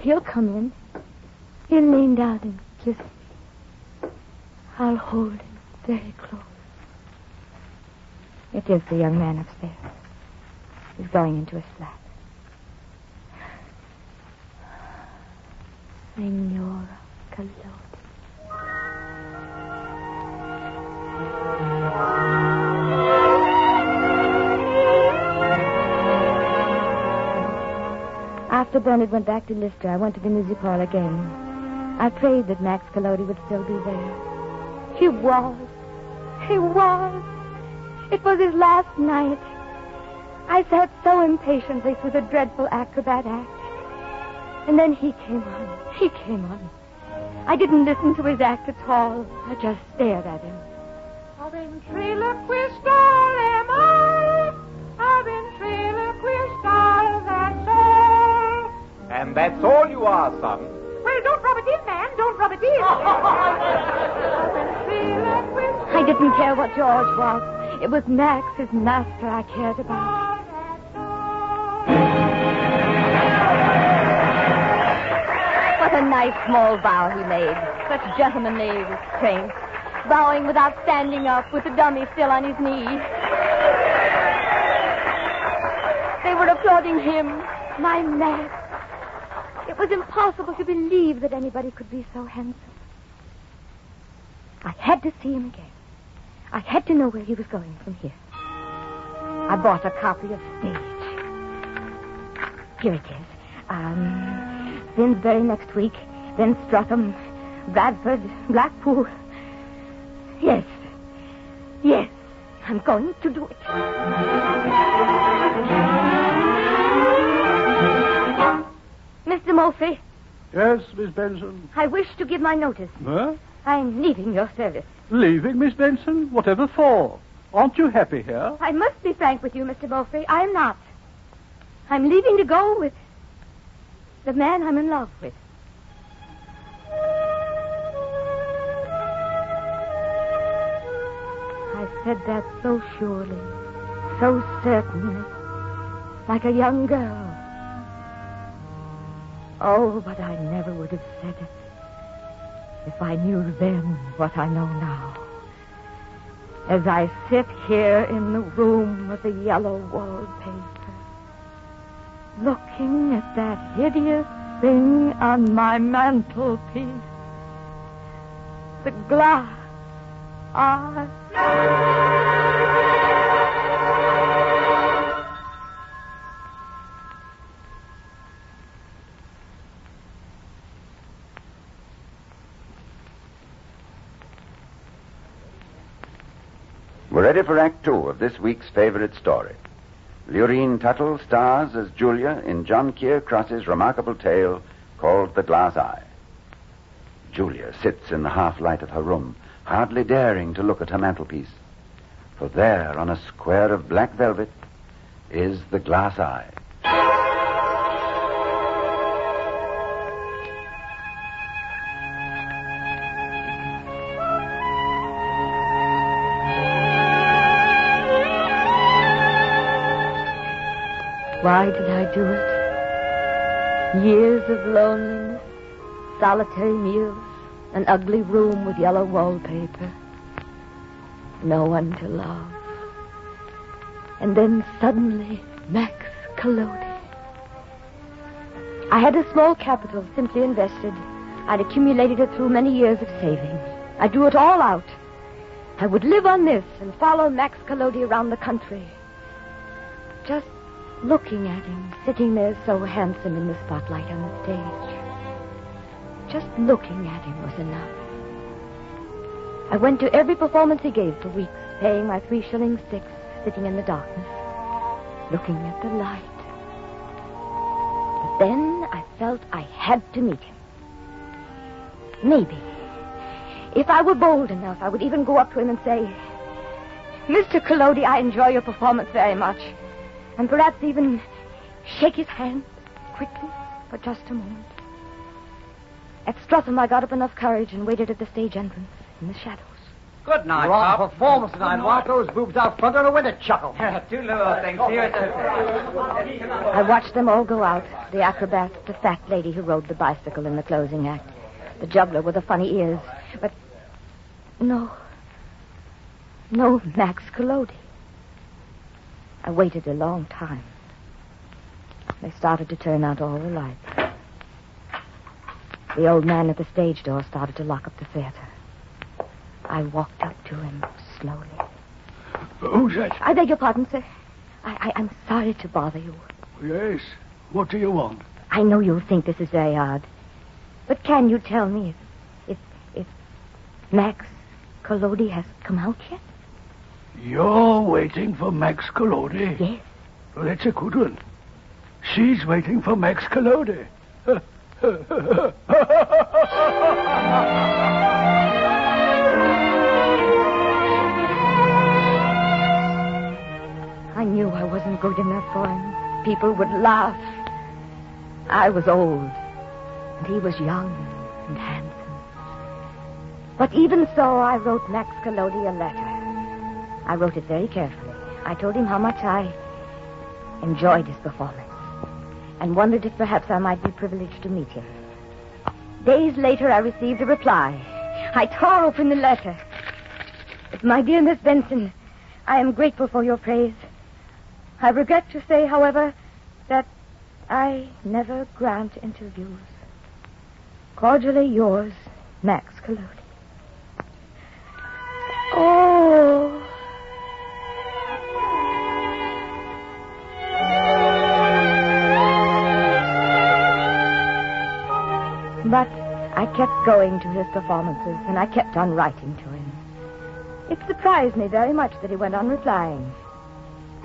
He'll come in. He'll lean down and kiss me. I'll hold him very close. It is the young man upstairs. He's going into his flat. Senora Collodi. After Bernard went back to Lister, I went to the music hall again. I prayed that Max Collodi would still be there. He was. He was. It was his last night. I sat so impatiently through the dreadful acrobat act. And then he came on. He came on. I didn't listen to his act at all. I just stared at him. A ventriloquist doll am I. A ventriloquist doll, that's all. And that's all you are, son. Well, don't rub it in, man. Don't rub it in. I didn't care what George was. It was Max, his master, I cared about. What a nice small bow he made. Such gentlemanly restraint. Bowing without standing up, with the dummy still on his knee. They were applauding him, my Max. It was impossible to believe that anybody could be so handsome. I had to see him again. I had to know where he was going from here. I bought a copy of Stage. Here it is. Finsbury next week, then Streatham, Bradford, Blackpool. Yes. Yes, I'm going to do it. Mr. Murphy. Yes, Miss Benson? I wish to give my notice. Huh? I'm leaving your service. Leaving, Miss Benson? Whatever for? Aren't you happy here? I must be frank with you, Mr. Murphy. I'm not. I'm leaving to go with the man I'm in love with. I said that so surely, so certainly, like a young girl. Oh, but I never would have said it if I knew then what I know now. As I sit here in the room with the yellow wallpaper, looking at that hideous thing on my mantelpiece, the glass eye. We're ready for Act 2 of this week's favorite story. Lurene Tuttle stars as Julia in John Keir Cross's remarkable tale called The Glass Eye. Julia sits in the half-light of her room, hardly daring to look at her mantelpiece. For there, on a square of black velvet, is the glass eye. Why did I do it? Years of loneliness, solitary meals, an ugly room with yellow wallpaper. No one to love. And then suddenly, Max Collodi. I had a small capital simply invested. I'd accumulated it through many years of saving. I drew it all out. I would live on this and follow Max Collodi around the country. Just looking at him, sitting there so handsome in the spotlight on the stage. Just looking at him was enough. I went to every performance he gave for weeks, paying my 3 shillings sticks, sitting in the darkness, looking at the light. But then I felt I had to meet him. Maybe, if I were bold enough, I would even go up to him and say, "Mr. Collodi, I enjoy your performance very much." And perhaps even shake his hand quickly for just a moment. At Streatham, I got up enough courage and waited at the stage entrance in the shadows. Good night, Rock Pop. performance tonight. Watch those boobs out front on a winter chuckle. Two little things here. I watched them all go out. The acrobat, the fat lady who rode the bicycle in the closing act, the juggler with the funny ears. But no Max Collodi. I waited a long time. They started to turn out all the lights. The old man at the stage door started to lock up the theater. I walked up to him slowly. Who's that? I beg your pardon, sir. I'm sorry to bother you. Yes. What do you want? I know you'll think this is very odd. But can you tell me if Max Collodi has come out yet? You're waiting for Max Collodi? Yes. Well, that's a good one. She's waiting for Max Collodi. I knew I wasn't good enough for him. People would laugh. I was old, and he was young and handsome. But even so, I wrote Max Collodi a letter. I wrote it very carefully. I told him how much I enjoyed his performance and wondered if perhaps I might be privileged to meet him. Days later, I received a reply. I tore open the letter. My dear Miss Benson, I am grateful for your praise. I regret to say, however, that I never grant interviews. Cordially yours, Max Collodi. Oh. But I kept going to his performances, and I kept on writing to him. It surprised me very much that he went on replying.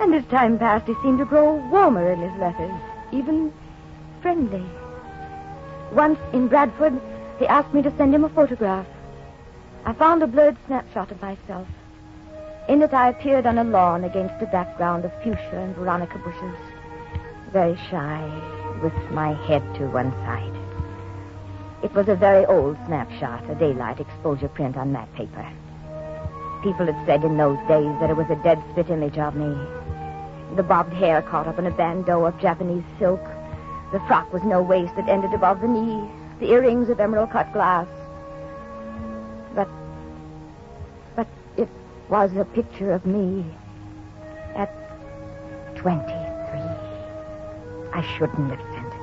And as time passed, he seemed to grow warmer in his letters, even friendly. Once in Bradford, he asked me to send him a photograph. I found a blurred snapshot of myself. In it, I appeared on a lawn against a background of fuchsia and veronica bushes, very shy, with my head to one side. It was a very old snapshot, a daylight exposure print on matte paper. People had said in those days that it was a dead spit image of me. The bobbed hair caught up in a bandeau of Japanese silk. The frock was no waist that ended above the knee. The earrings of emerald-cut glass. But it was a picture of me at 23. I shouldn't have sent it.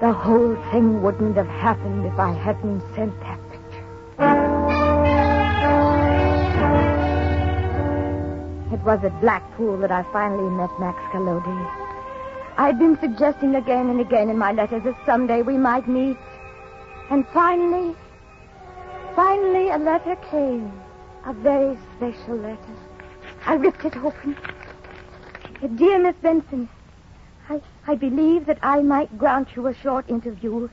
The whole thing wouldn't have happened if I hadn't sent that picture. It was at Blackpool that I finally met Max Collodi. I'd been suggesting again and again in my letters that someday we might meet. And finally a letter came. A very special letter. I ripped it open. Dear Miss Benson, I believe that I might grant you a short interview,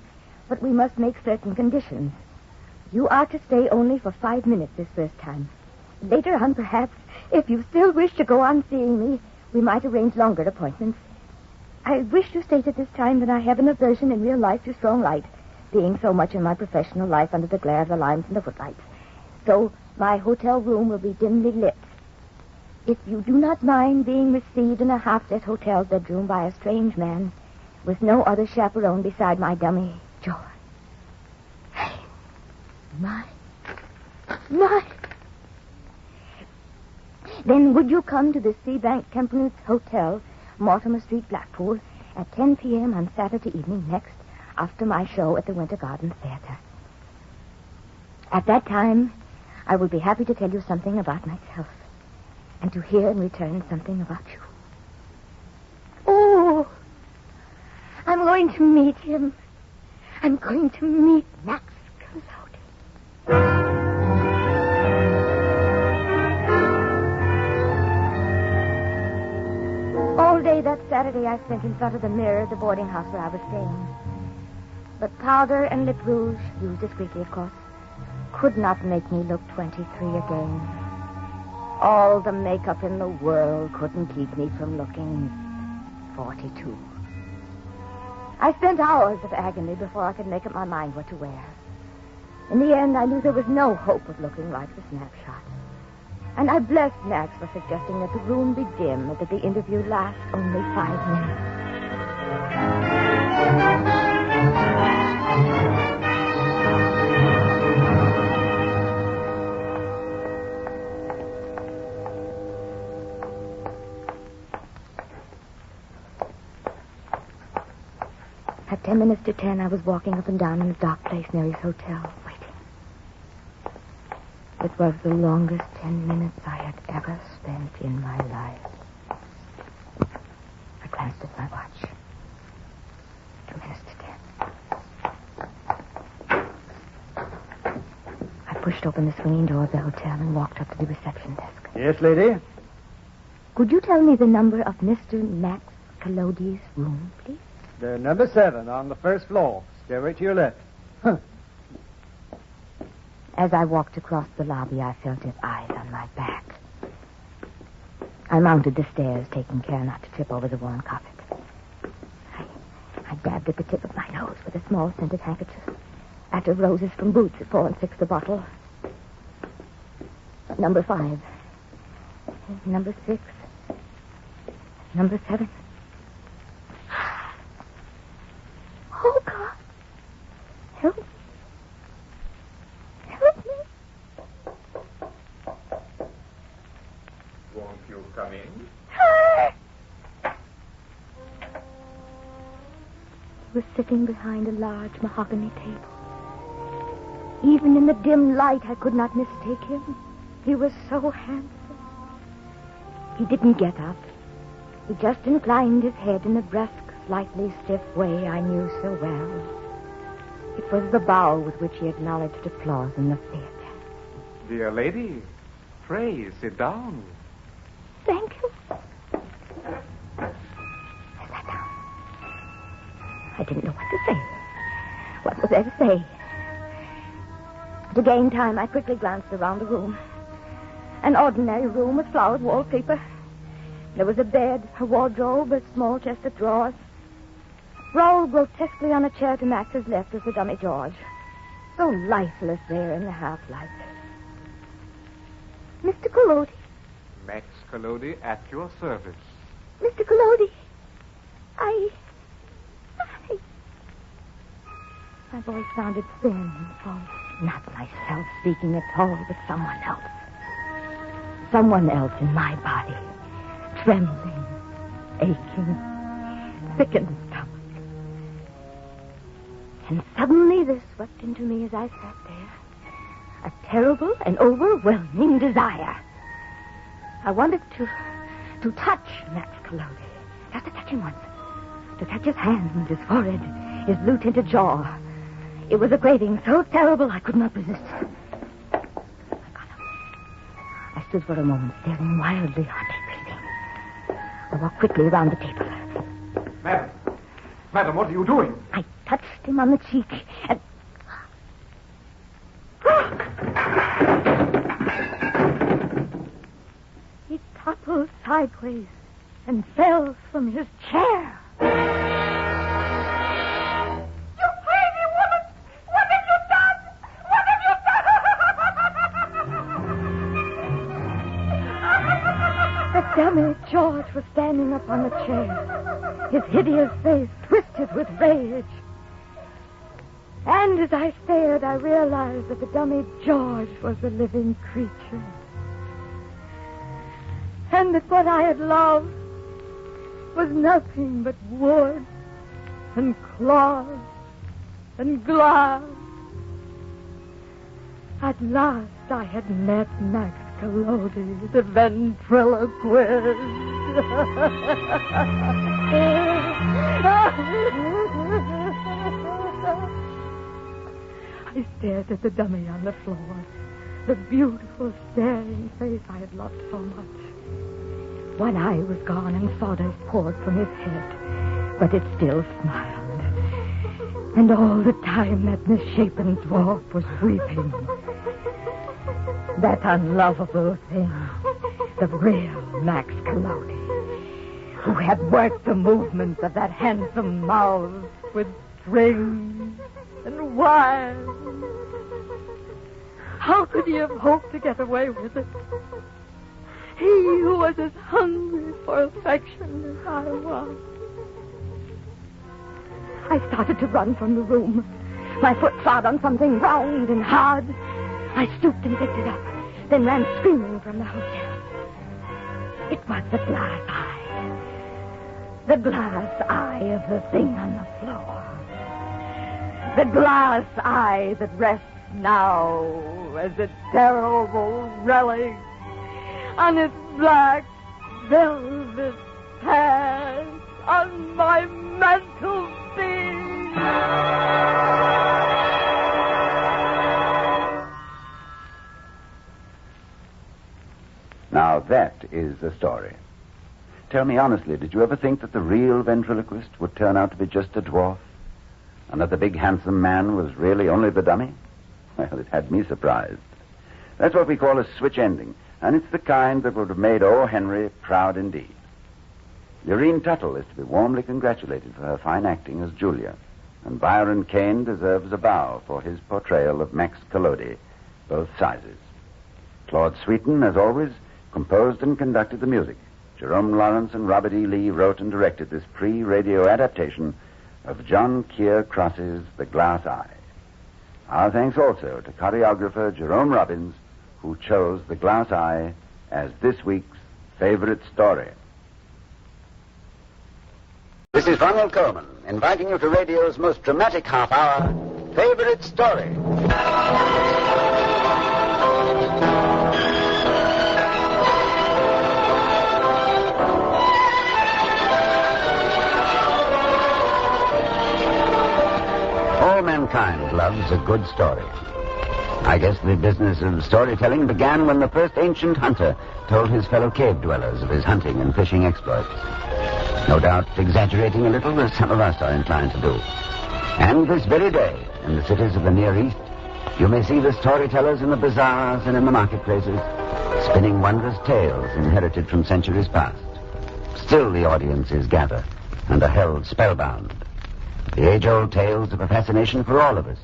but we must make certain conditions. You are to stay only for 5 minutes this first time. Later on, perhaps, if you still wish to go on seeing me, we might arrange longer appointments. I wish to state at this time that I have an aversion in real life to strong light, being so much in my professional life under the glare of the limes and the footlights. So my hotel room will be dimly lit. If you do not mind being received in a half-lit hotel bedroom by a strange man with no other chaperone beside my dummy, George. My. Then would you come to the Seabank Temperance Hotel, Mortimer Street, Blackpool, at 10 p.m. on Saturday evening next, after my show at the Winter Garden Theater. At that time, I will be happy to tell you something about myself, and to hear in return something about you. Oh, I'm going to meet him. I'm going to meet Max Collodi. All day that Saturday I spent in front of the mirror of the boarding house where I was staying. But powder and lip rouge, used discreetly, of course, could not make me look 23 again. All the makeup in the world couldn't keep me from looking 42. I spent hours of agony before I could make up my mind what to wear. In the end, I knew there was no hope of looking like the snapshot. And I blessed Max for suggesting that the room be dim and that the interview last only 5 minutes. At 10 minutes to 10, I was walking up and down in a dark place near his hotel, waiting. It was the longest 10 minutes I had ever spent in my life. I glanced at my watch. 2 minutes to 10. I pushed open the swinging door of the hotel and walked up to the reception desk. Yes, lady? Could you tell me the number of Mr. Max Collodi's room, please? The number 7 on the first floor. Stairway to your left. As I walked across the lobby, I felt his eyes on my back. I mounted the stairs, taking care not to trip over the worn carpet. I dabbed at the tip of my nose with a small scented handkerchief. After roses from Boots at 4 and 6 the bottle. Number 5. Number 6. Number 7. Oh, God. Help me. Help me. Won't you come in? was sitting behind a large mahogany table. Even in the dim light, I could not mistake him. He was so handsome. He didn't get up. He just inclined his head in the brusque, slightly stiff way I knew so well. It was the bow with which he acknowledged applause in the theater. Dear lady, pray sit down. Thank you. I sat down. I didn't know what to say. What was there to say? To gain time, I quickly glanced around the room. An ordinary room with flowered wallpaper. There was a bed, a wardrobe, a small chest of drawers. Rolled grotesquely on a chair to Max's left was the dummy George. So lifeless there in the half-light. Mr. Collodi. Max Collodi at your service. Mr. Collodi. My voice sounded thin and false. Not myself speaking at all, but someone else. Someone else in my body. Trembling, aching, sick in the stomach. And suddenly there swept into me as I sat there a terrible and overwhelming desire. I wanted to touch Max Collodi. Just to touch him once. To touch his hand, his forehead, his blue-tinted jaw. It was a craving so terrible I could not resist. I got up. I stood for a moment staring wildly, hardly breathing. I walked quickly around the table. Madam, what are you doing? I touched him on the cheek and... He toppled sideways and fell from his chair. Dummy George was standing up on the chair, his hideous face twisted with rage. And as I stared, I realized that the dummy George was a living creature. And that what I had loved was nothing but wood and cloth and glass. At last I had met Max Collodi, the ventriloquist. I stared at the dummy on the floor, the beautiful, staring face I had loved so much. One eye was gone and sawdust poured from his head, but it still smiled. And all the time that misshapen dwarf was weeping. That unlovable thing, the real Max Collodi, who had worked the movements of that handsome mouth with strings and wires. How could he have hoped to get away with it? He who was as hungry for affection as I was. I started to run from the room. My foot trod on something round and hard. I stooped and picked it up, then ran screaming from the hotel. It was the glass eye. The glass eye of the thing on the floor. The glass eye that rests now as a terrible relic on its black velvet pad on my mantelpiece. Now that is a story. Tell me honestly, did you ever think that the real ventriloquist would turn out to be just a dwarf? And that the big handsome man was really only the dummy? Well, it had me surprised. That's what we call a switch ending, and it's the kind that would have made O. Henry proud indeed. Lurene Tuttle is to be warmly congratulated for her fine acting as Julia, and Byron Kane deserves a bow for his portrayal of Max Collodi, both sizes. Claude Sweeten, as always, composed and conducted the music. Jerome Lawrence and Robert E. Lee wrote and directed this pre-radio adaptation of John Keir Cross's The Glass Eye. Our thanks also to choreographer Jerome Robbins, who chose The Glass Eye as this week's favorite story. This is Ronald Coleman, inviting you to radio's most dramatic half hour, Favorite Story. All mankind loves a good story. I guess the business of storytelling began when the first ancient hunter told his fellow cave dwellers of his hunting and fishing exploits. No doubt exaggerating a little, as some of us are inclined to do. And this very day, in the cities of the Near East, you may see the storytellers in the bazaars and in the marketplaces, spinning wondrous tales inherited from centuries past. Still the audiences gather and are held spellbound. The age-old tales of a fascination for all of us.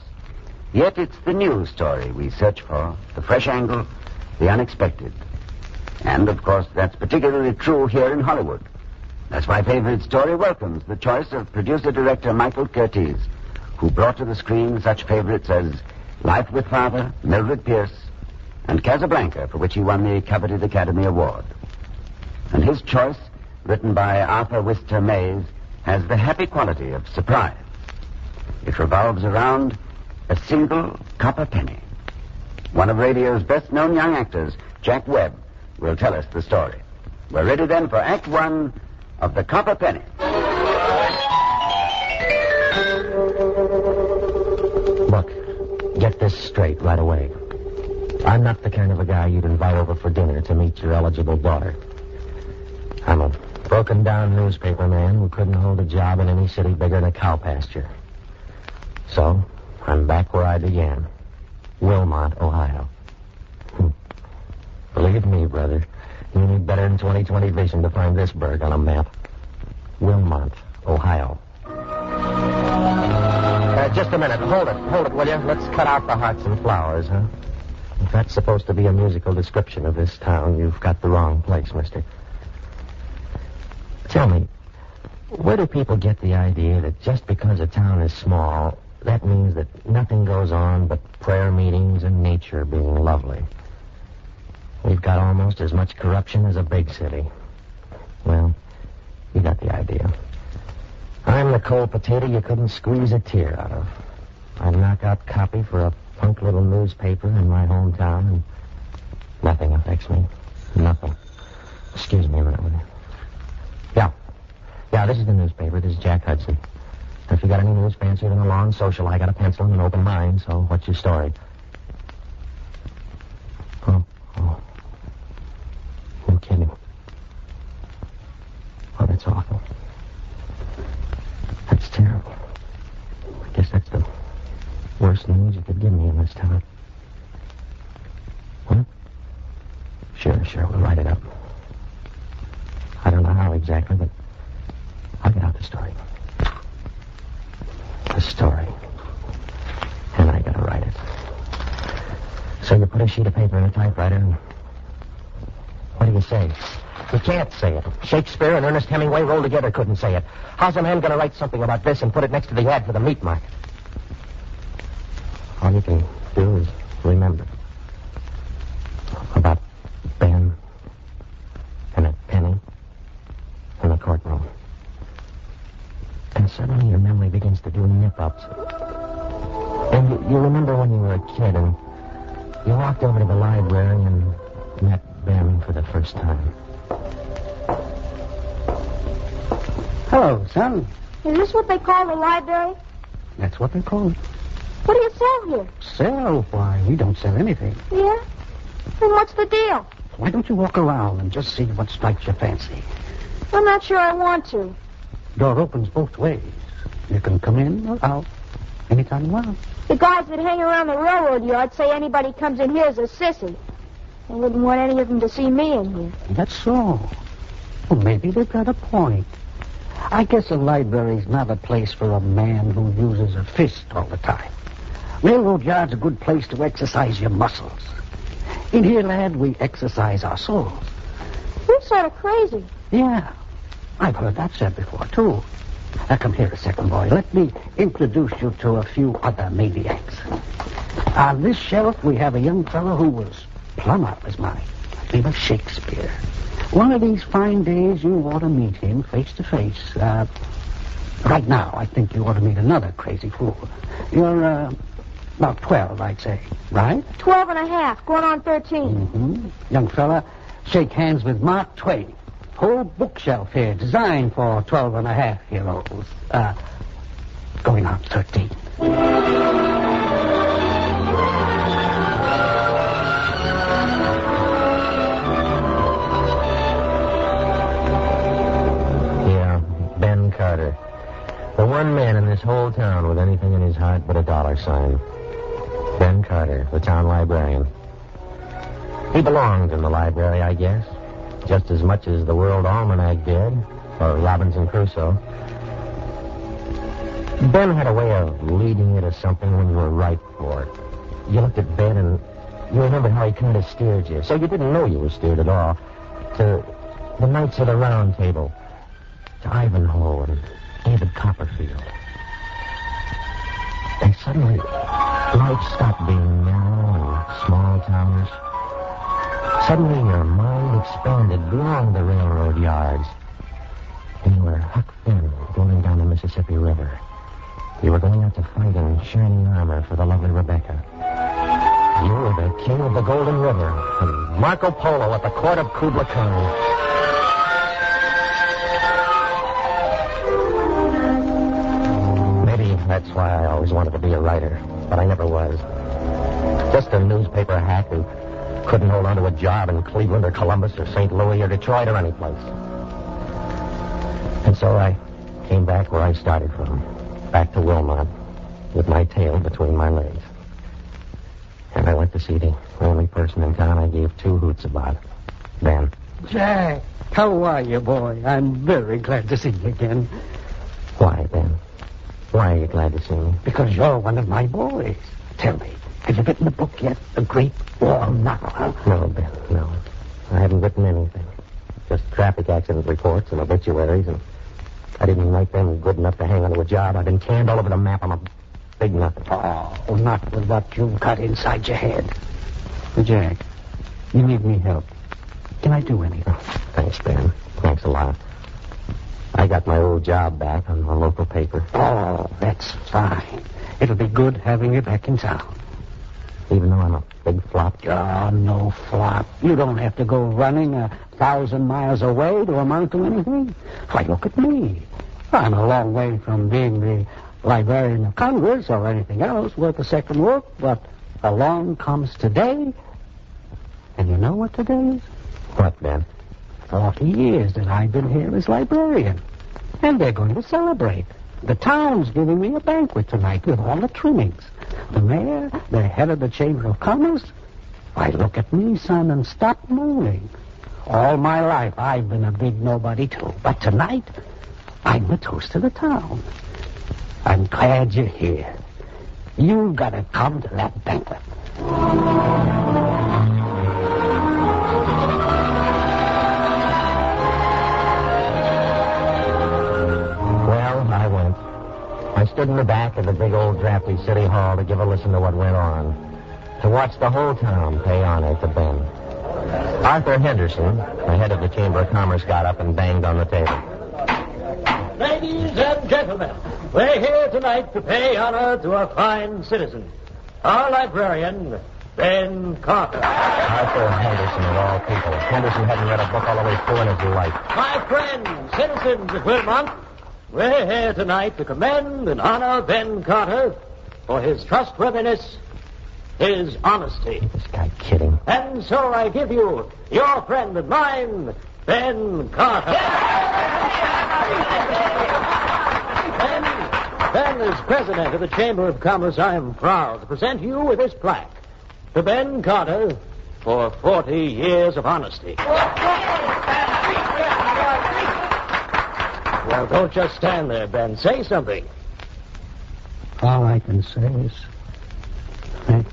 Yet it's the new story we search for, the fresh angle, the unexpected. And, of course, that's particularly true here in Hollywood. That's why Favorite Story welcomes the choice of producer-director Michael Curtiz, who brought to the screen such favorites as Life with Father, Mildred Pierce, and Casablanca, for which he won the coveted Academy Award. And his choice, written by Arthur Wister Mays, has the happy quality of surprise. It revolves around a single copper penny. One of radio's best-known young actors, Jack Webb, will tell us the story. We're ready then for Act One of The Copper Penny. Look, get this straight right away. I'm not the kind of a guy you'd invite over for dinner to meet your eligible daughter. I'm a broken-down newspaper man who couldn't hold a job in any city bigger than a cow pasture. So, I'm back where I began. Wilmot, Ohio. Believe me, brother, you need better than 20/20 vision to find this burg on a map. Wilmot, Ohio. Just a minute. Hold it, will you? Let's cut out the hearts and flowers, huh? If that's supposed to be a musical description of this town, you've got the wrong place, mister. Tell me, where do people get the idea that just because a town is small, that means that nothing goes on but prayer meetings and nature being lovely? We've got almost as much corruption as a big city. Well, you got the idea. I'm the cold potato you couldn't squeeze a tear out of. I knock out copy for a punk little newspaper in my hometown, and nothing affects me. Nothing. Excuse me a minute, will you? Yeah, this is the newspaper. This is Jack Hudson. If you got any news fancier than a lawn social, I got a pencil and an open mind, so what's your story? Oh. No kidding. Oh, that's awful. That's terrible. I guess that's the worst news you could give me in this town. What? Sure, we'll write it up. I don't know how exactly, but I'll get out the story. The story. And I gotta write it. So you put a sheet of paper in a typewriter and... What do you say? You can't say it. Shakespeare and Ernest Hemingway rolled together couldn't say it. How's a man gonna write something about this and put it next to the ad for the meat market? All you can do is remember. About Ben and a penny in the courtroom. And suddenly your memory begins to do nip-ups. And you remember when you were a kid and you walked over to the library and met Ben for the first time. Hello, son. Is this what they call the library? That's what they call it. What do you sell here? Sell? Why, we don't sell anything. Yeah? Then what's the deal? Why don't you walk around and just see what strikes your fancy? I'm not sure I want to. Door opens both ways. You can come in or out anytime you want. The guys that hang around the railroad yard say anybody comes in here is a sissy. They wouldn't want any of them to see me in here. That's so. Well, maybe they've got a point. I guess a library's not a place for a man who uses a fist all the time. Railroad yard's a good place to exercise your muscles. In here, lad, we exercise our souls. You're sort of crazy. Yeah, I've heard that said before, too. Now, come here a second, boy. Let me introduce you to a few other maniacs. On this shelf, we have a young fellow who was plumb out of his mind. Name of Shakespeare. One of these fine days, you ought to meet him face to face. Right now, I think you ought to meet another crazy fool. You're, about 12, I'd say, right? 12 and a half, going on 13. Mm-hmm. Young fella, shake hands with Mark Twain. Whole bookshelf here designed for 12-and-a-half-year-olds. Going on 13. Yeah, Ben Carter. The one man in this whole town with anything in his heart but a dollar sign. Ben Carter, the town librarian. He belonged in the library, I guess, just as much as the World Almanac did, or Robinson Crusoe. Ben had a way of leading you to something when you were ripe for it. You looked at Ben and you remembered how he kind of steered you, so you didn't know you were steered at all, to the Knights of the Round Table, to Ivanhoe and David Copperfield. And suddenly, life stopped being narrow and small towns. Suddenly, your mind expanded beyond the railroad yards. And you were Huck Finn, floating down the Mississippi River. You were going out to fight in shining armor for the lovely Rebecca. You were the king of the Golden River, and Marco Polo at the court of Kubla Khan. That's why I always wanted to be a writer, but I never was. Just a newspaper hack who couldn't hold on to a job in Cleveland or Columbus or St. Louis or Detroit or any place. And so I came back where I started from, back to Wilmot, with my tail between my legs. And I went to see the only person in town I gave two hoots about, Ben. Jack, how are you, boy? I'm very glad to see you again. Why, Ben? Why are you glad to see me? Because you're one of my boys. Tell me, have you written the book yet? A great war novel, huh? No, Ben, no. I haven't written anything. Just traffic accident reports and obituaries, and I didn't write them good enough to hang onto a job. I've been canned all over the map. I'm a big nothing. Oh, not with what you've got inside your head. Jack, you need me help. Can I do anything? Oh, thanks, Ben. Thanks a lot. I got my old job back on the local paper. Oh, that's fine. It'll be good having you back in town. Even though I'm a big flop? Oh, no flop. You don't have to go running 1,000 miles away to amount to anything. Why, look at me. I'm a long way from being the Librarian of Congress or anything else worth a second look, but along comes today. And you know what today is? What, Ben? 40 years that I've been here as librarian. And they're going to celebrate. The town's giving me a banquet tonight with all the trimmings. The mayor, the head of the Chamber of Commerce. Why, look at me, son, and stop moving. All my life, I've been a big nobody, too. But tonight, I'm the toast of the town. I'm glad you're here. You've got to come to that banquet. I went. I stood in the back of the big old drafty city hall to give a listen to what went on. To watch the whole town pay honor to Ben. Arthur Henderson, the head of the Chamber of Commerce, got up and banged on the table. Ladies and gentlemen, we're here tonight to pay honor to a fine citizen. Our librarian, Ben Carter. Arthur Henderson, of all people. Henderson hadn't read a book all the way through in his life. My friends, citizens of Wilmot, we're here tonight to commend and honor Ben Carter for his trustworthiness, his honesty. This guy kidding. And so I give you your friend and mine, Ben Carter. Ben, as president of the Chamber of Commerce, I am proud to present you with this plaque. To Ben Carter for 40 years of honesty. Well, don't just stand there, Ben. Say something. All I can say is... Ben,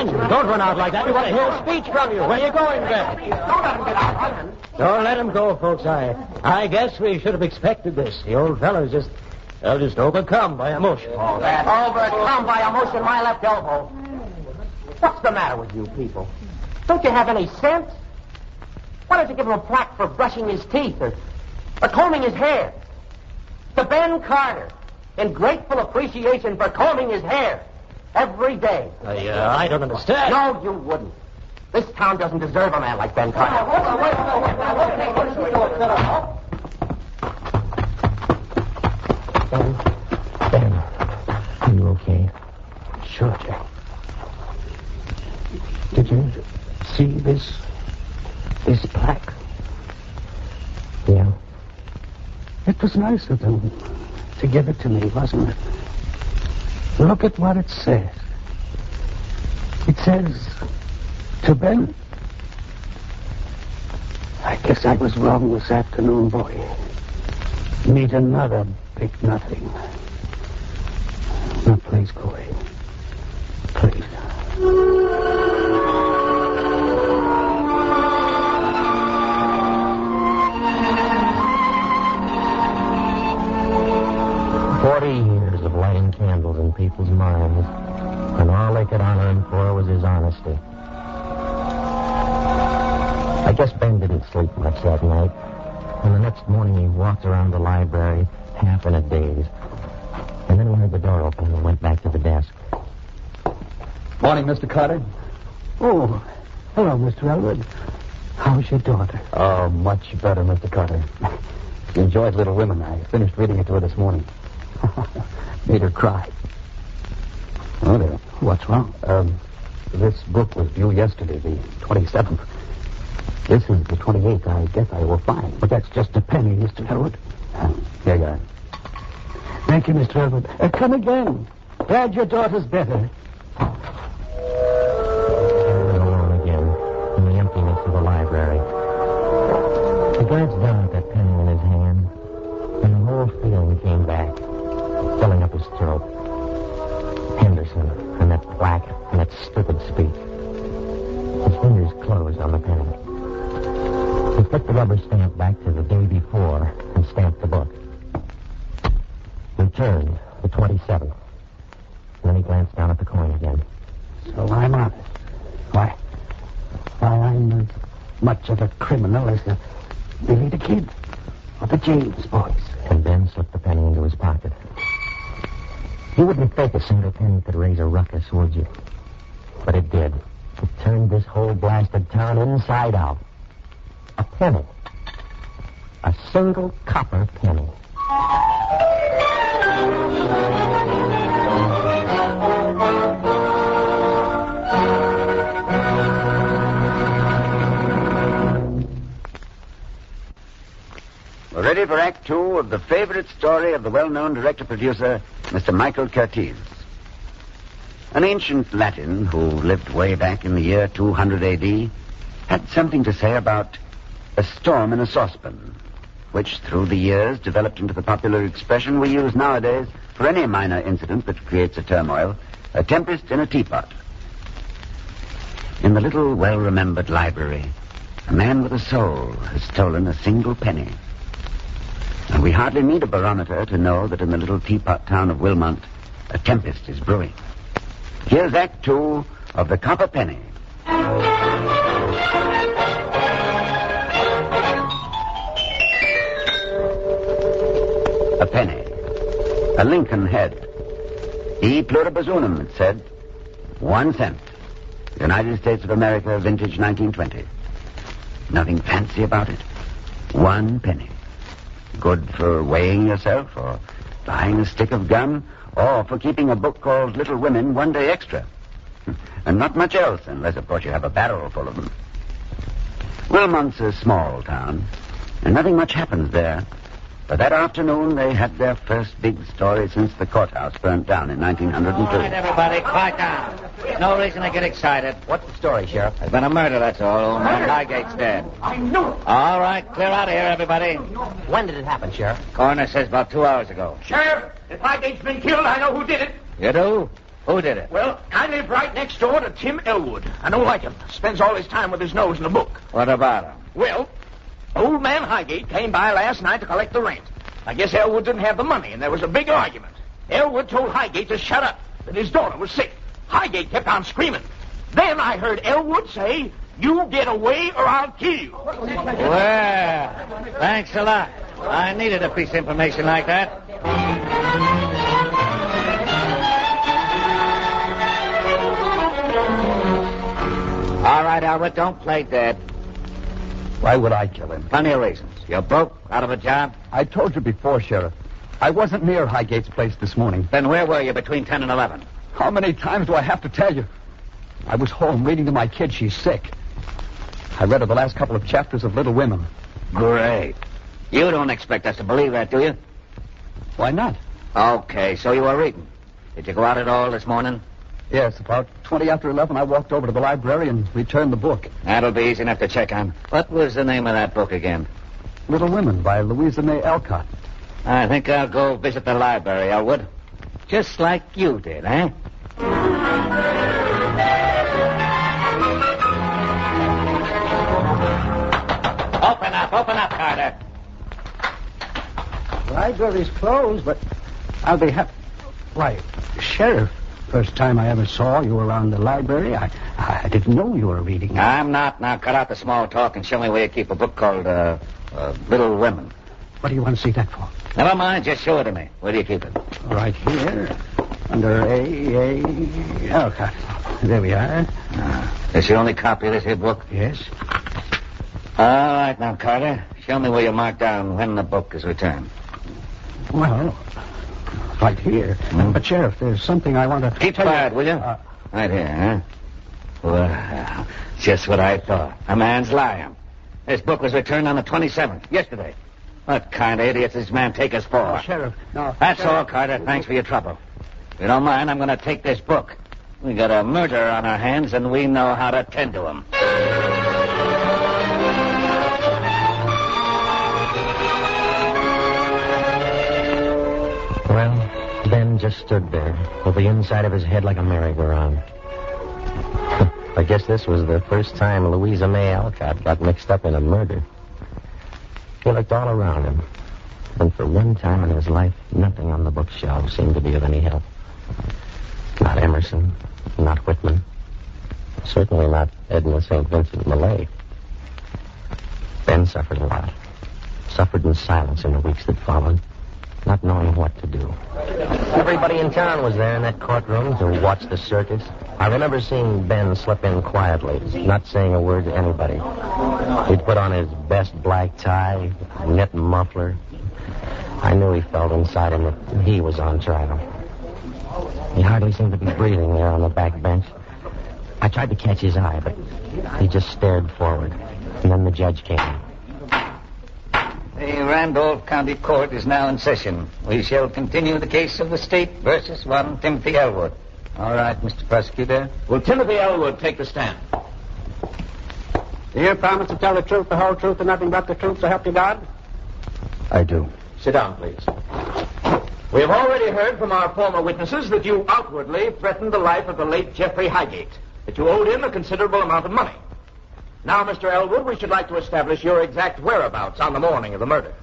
don't run out like that. We want to hear a speech from you. Where are you going, Ben? Don't let him get out. Don't let him go, folks. I guess we should have expected this. The old fellow's just overcome by emotion. Overcome by emotion, my left elbow. What's the matter with you people? Don't you have any sense? Why don't you give him a plaque for brushing his teeth or combing his hair? To Ben Carter, in grateful appreciation for combing his hair every day. I don't understand. No, you wouldn't. This town doesn't deserve a man like Ben Carter. Ben, are you okay? Sure, Jack. Did you see this plaque? Yeah. It was nice of them to give it to me, wasn't it? Look at what it says. It says, to Ben. I guess I was wrong this afternoon, boy. Meet another big nothing. Now, please go away. Please. Years of lighting candles in people's minds, and all they could honor him for was his honesty. I guess Ben didn't sleep much that night, and the next morning he walked around the library half in a daze, and then he heard the door open and went back to the desk. Morning, Mr. Carter. Oh, hello, Mr. Elwood. How's your daughter? Oh, much better, Mr. Carter. She enjoyed Little Women. I finished reading it to her this morning. Made her cry. Oh, dear. What's wrong? This book was due yesterday, the 27th. This is the 28th. I guess I will find. But that's just a penny, Mr. Elwood. Here you are. Thank you, Mr. Elwood. Come again. Glad your daughter's better. Alone again, in the emptiness of the library. He glanced down at that penny in his hand, and the whole feeling came back, filling up his throat. Henderson, and that plaque, and that stupid speech. His fingers closed on the penny. He flipped the rubber stamp back to the day before and stamped the book. Returned, the 27th. And then he glanced down at the coin again. So I'm honest. Why, I'm as much of a criminal as Billy the Kid or the James boys. And Ben slipped the penny into his pocket. You wouldn't think a single penny could raise a ruckus, would you? But it did. It turned this whole blasted town inside out. A penny. A single copper penny. We're ready for Act Two of the favorite story of the well-known director-producer, Mr. Michael Curtiz. An ancient Latin who lived way back in the year 200 A.D. had something to say about a storm in a saucepan, which through the years developed into the popular expression we use nowadays for any minor incident that creates a turmoil, a tempest in a teapot. In the little well-remembered library, a man with a soul has stolen a single penny. And we hardly need a barometer to know that in the little teapot town of Wilmont, a tempest is brewing. Here's Act Two of The Copper Penny. A penny. A Lincoln head. E pluribus unum, it said. 1 cent. United States of America, vintage 1920. Nothing fancy about it. 1 penny. Good for weighing yourself, or buying a stick of gum, or for keeping a book called Little Women 1 day extra. And not much else, unless, of course, you have a barrel full of them. Wilmont's a small town, and nothing much happens there. But that afternoon, they had their first big story since the courthouse burnt down in 1902. All right, everybody, quiet down. No reason to get excited. What's the story, Sheriff? There's been a murder, that's all. Old man Highgate's dead. I knew it. All right, clear out of here, everybody. When did it happen, Sheriff? Coroner says about 2 hours ago. Sheriff, if Highgate's been killed, I know who did it. You do? Who did it? Well, I live right next door to Tim Elwood. I don't like him. Spends all his time with his nose in a book. What about him? Well, old man Highgate came by last night to collect the rent. I guess Elwood didn't have the money, and there was a big argument. Elwood told Highgate to shut up, that his daughter was sick. Highgate kept on screaming. Then I heard Elwood say, "You get away or I'll kill you." Well, thanks a lot. I needed a piece of information like that. All right, Albert, don't play dead. Why would I kill him? Plenty of reasons. You're broke, out of a job. I told you before, Sheriff. I wasn't near Highgate's place this morning. Then where were you between 10 and 11? How many times do I have to tell you? I was home reading to my kid. She's sick. I read her the last couple of chapters of Little Women. Great. You don't expect us to believe that, do you? Why not? Okay, so you were reading. Did you go out at all this morning? Yes, about 20 after 11, I walked over to the library and returned the book. That'll be easy enough to check on. What was the name of that book again? Little Women by Louisa May Alcott. I think I'll go visit the library, Elwood. Just like you did, eh? Open up, Carter. The library's closed, but I'll be happy. Why, Sheriff, first time I ever saw you around the library, I didn't know you were reading. I'm not. Now cut out the small talk and show me where you keep a book called Little Women. What do you want to see that for? Never mind, just show it to me. Where do you keep it? Right here, under A. Alcott. There we are. Is your only copy of this here book? Yes. All right, now, Carter, show me where you mark down when the book is returned. Well, right here. But, Sheriff, there's something I want to... Keep quiet, will you? Right here, huh? Well, just what I thought. A man's lying. This book was returned on the 27th, yesterday. What kind of idiots does this man take us for? Oh, Sheriff, no. That's Sheriff. all, Carter. Thanks for your trouble. If you don't mind, I'm going to take this book. We got a murder on our hands, and we know how to tend to him. Well, Ben just stood there, with the inside of his head like a merry-go-round. I guess this was the first time Louisa May Alcott got mixed up in a murder. He looked all around him, and for one time in his life, nothing on the bookshelf seemed to be of any help. Not Emerson, not Whitman, certainly not Edna St. Vincent Millay. Ben suffered a lot, suffered in silence in the weeks that followed, not knowing what to do. Everybody in town was there in that courtroom to watch the circus. I remember seeing Ben slip in quietly, not saying a word to anybody. He'd put on his best black tie, knit muffler. I knew he felt inside him that he was on trial. He hardly seemed to be breathing there on the back bench. I tried to catch his eye, but he just stared forward. And then the judge came. The Randolph County Court is now in session. We shall continue the case of the state versus one Timothy Elwood. All right, Mr. Prosecutor. Will Timothy Elwood take the stand? Do you promise to tell the truth, the whole truth, and nothing but the truth, so help you God? I do. Sit down, please. We have already heard from our former witnesses that you outwardly threatened the life of the late Geoffrey Highgate, that you owed him a considerable amount of money. Now, Mr. Elwood, we should like to establish your exact whereabouts on the morning of the murder.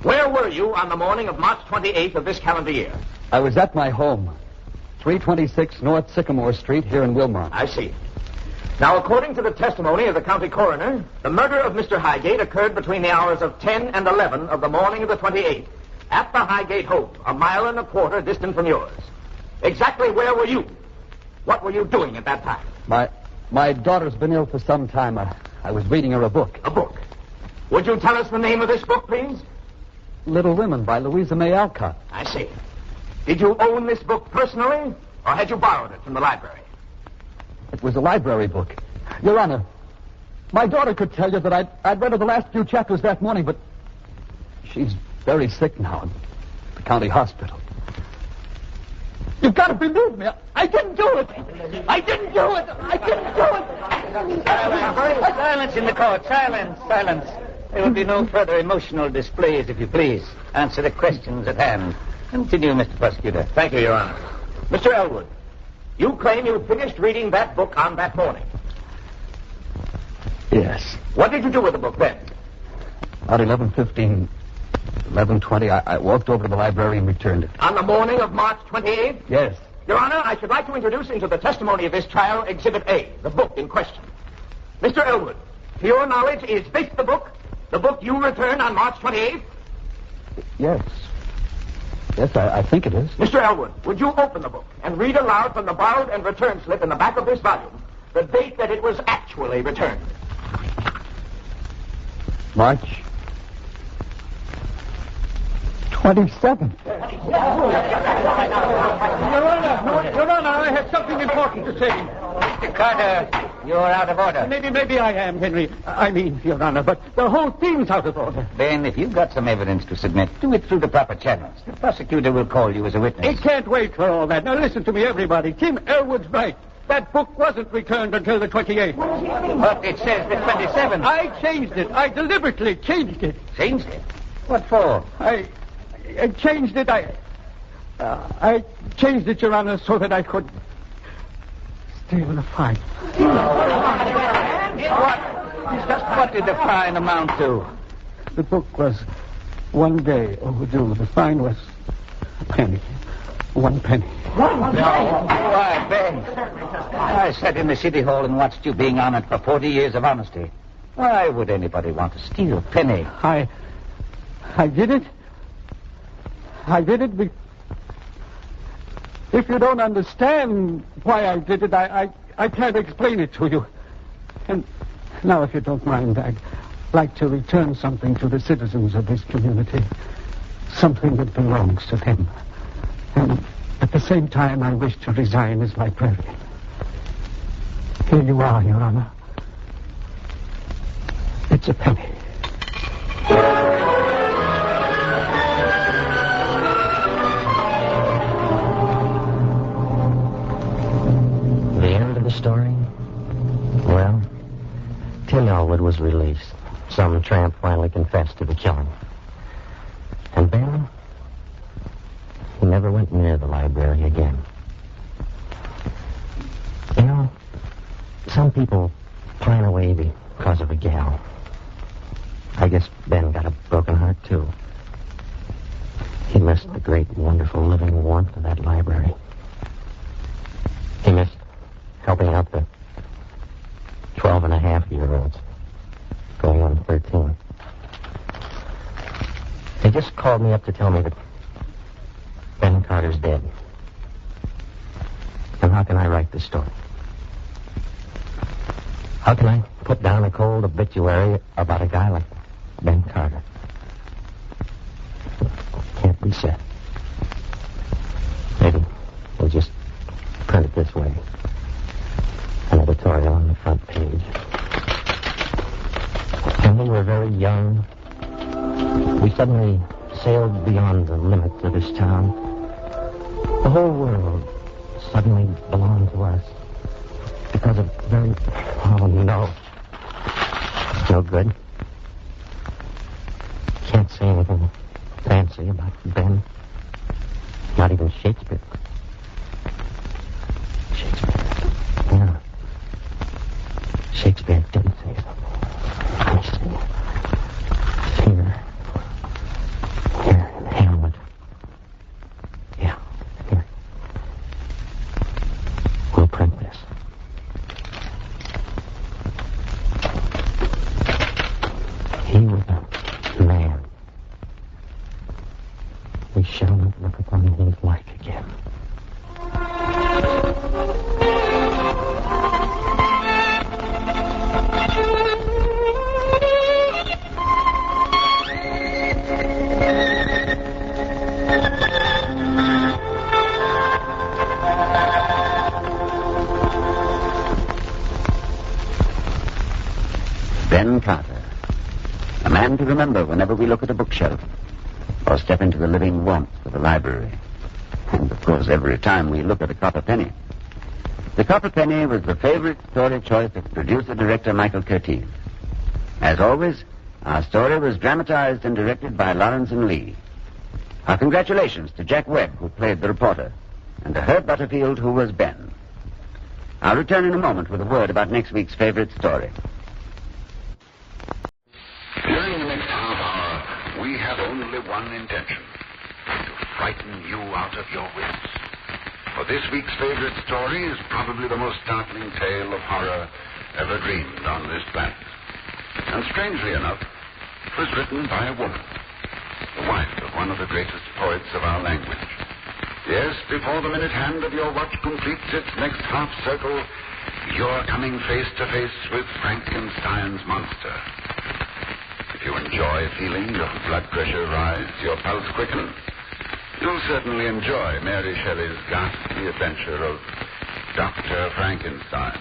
Where were you on the morning of March 28th of this calendar year? I was at my home, 326 North Sycamore Street here in Wilmot. I see. Now, according to the testimony of the county coroner, the murder of Mr. Highgate occurred between the hours of 10 and 11 of the morning of the 28th at the Highgate home, 1.25 miles distant from yours. Exactly where were you? What were you doing at that time? My daughter's been ill for some time. I was reading her a book. A book? Would you tell us the name of this book, please? Little Women by Louisa May Alcott. I see. Did you own this book personally, or had you borrowed it from the library? It was a library book. Your Honor, my daughter could tell you that I'd read her the last few chapters that morning, but she's very sick now in the county hospital. You've got to believe me. I didn't do it. I didn't do it. I didn't do it. Silence in the court. Silence. There will be no further emotional displays, if you please. Answer the questions at hand. Continue, Mr. Prosecutor. Thank you, Your Honor. Mr. Elwood, you claim you finished reading that book on that morning. Yes. What did you do with the book then? About 11:15, 11:20, I walked over to the library and returned it. On the morning of March 28th? Yes. Your Honor, I should like to introduce into the testimony of this trial Exhibit A, the book in question. Mr. Elwood, to your knowledge, is this the book? The book you returned on March 28th? Yes. Yes, I think it is. Mr. Elwood, would you open the book and read aloud from the borrowed and return slip in the back of this volume the date that it was actually returned? March 27th. Your Honor, I have something important to say. Mr. Carter, you're out of order. Maybe I am, Henry. I mean, Your Honor, but the whole thing's out of order. Ben, if you've got some evidence to submit, do it through the proper channels. The prosecutor will call you as a witness. It can't wait for all that. Now listen to me, everybody. Tim Elwood's right. That book wasn't returned until the 28th. But it says the 27th. I changed it. I deliberately changed it. Changed it? What for? I changed it. I changed it, Your Honor, so that I could stay in the fight. What did the fine amount to? The book was 1 day overdue. The fine was a penny. 1 penny. Why, Ben, I sat in the city hall and watched you being honored for 40 years of honesty. Why would anybody want to steal a penny? I did it. I did it if you don't understand why I did it, I can't explain it to you. And now, if you don't mind, I'd like to return something to the citizens of this community. Something that belongs to them. And at the same time, I wish to resign as librarian. Here you are, Your Honor. It's a penny. The story? Well, Tim Elwood was released. Some tramp finally confessed to the killing. And Ben, he never went near the library again. You know, some people pine away because of a gal. I guess Ben got a broken heart, too. He missed the great, wonderful living warmth of that library. He missed helping out the 12-and-a-half-year-olds, going on 13. They just called me up to tell me that Ben Carter's dead. And how can I write this story? How can I put down a cold obituary about a guy like Ben Carter? Can't be said. Maybe we'll just print it this way. An editorial on the front page. When we were very young, we suddenly sailed beyond the limits of this town. The whole world suddenly belonged to us because of very... Oh, no. It's no good. Can't say anything fancy about Ben. Not even Shakespeare. Yeah. Shakespeare didn't say something. I see. Here in Hamlet. Yeah, here. We'll print this. He was a man. We shall not look upon his like again. Ben Carter, a man to remember whenever we look at a bookshelf or step into the living warmth of a library. And, of course, every time we look at a copper penny. The Copper Penny was the favorite story choice of producer-director Michael Curtiz. As always, our story was dramatized and directed by Lawrence and Lee. Our congratulations to Jack Webb, who played the reporter, and to Herb Butterfield, who was Ben. I'll return in a moment with a word about next week's favorite story. During the next half hour, we have only one intention: to frighten you out of your wits. For this week's favorite story is probably the most startling tale of horror ever dreamed on this planet. And strangely enough, it was written by a woman, the wife of one of the greatest poets of our language. Yes, before the minute hand of your watch completes its next half circle, you're coming face to face with Frankenstein's monster. If you enjoy feeling your blood pressure rise, your pulse quicken, you'll certainly enjoy Mary Shelley's ghastly adventure of Dr. Frankenstein.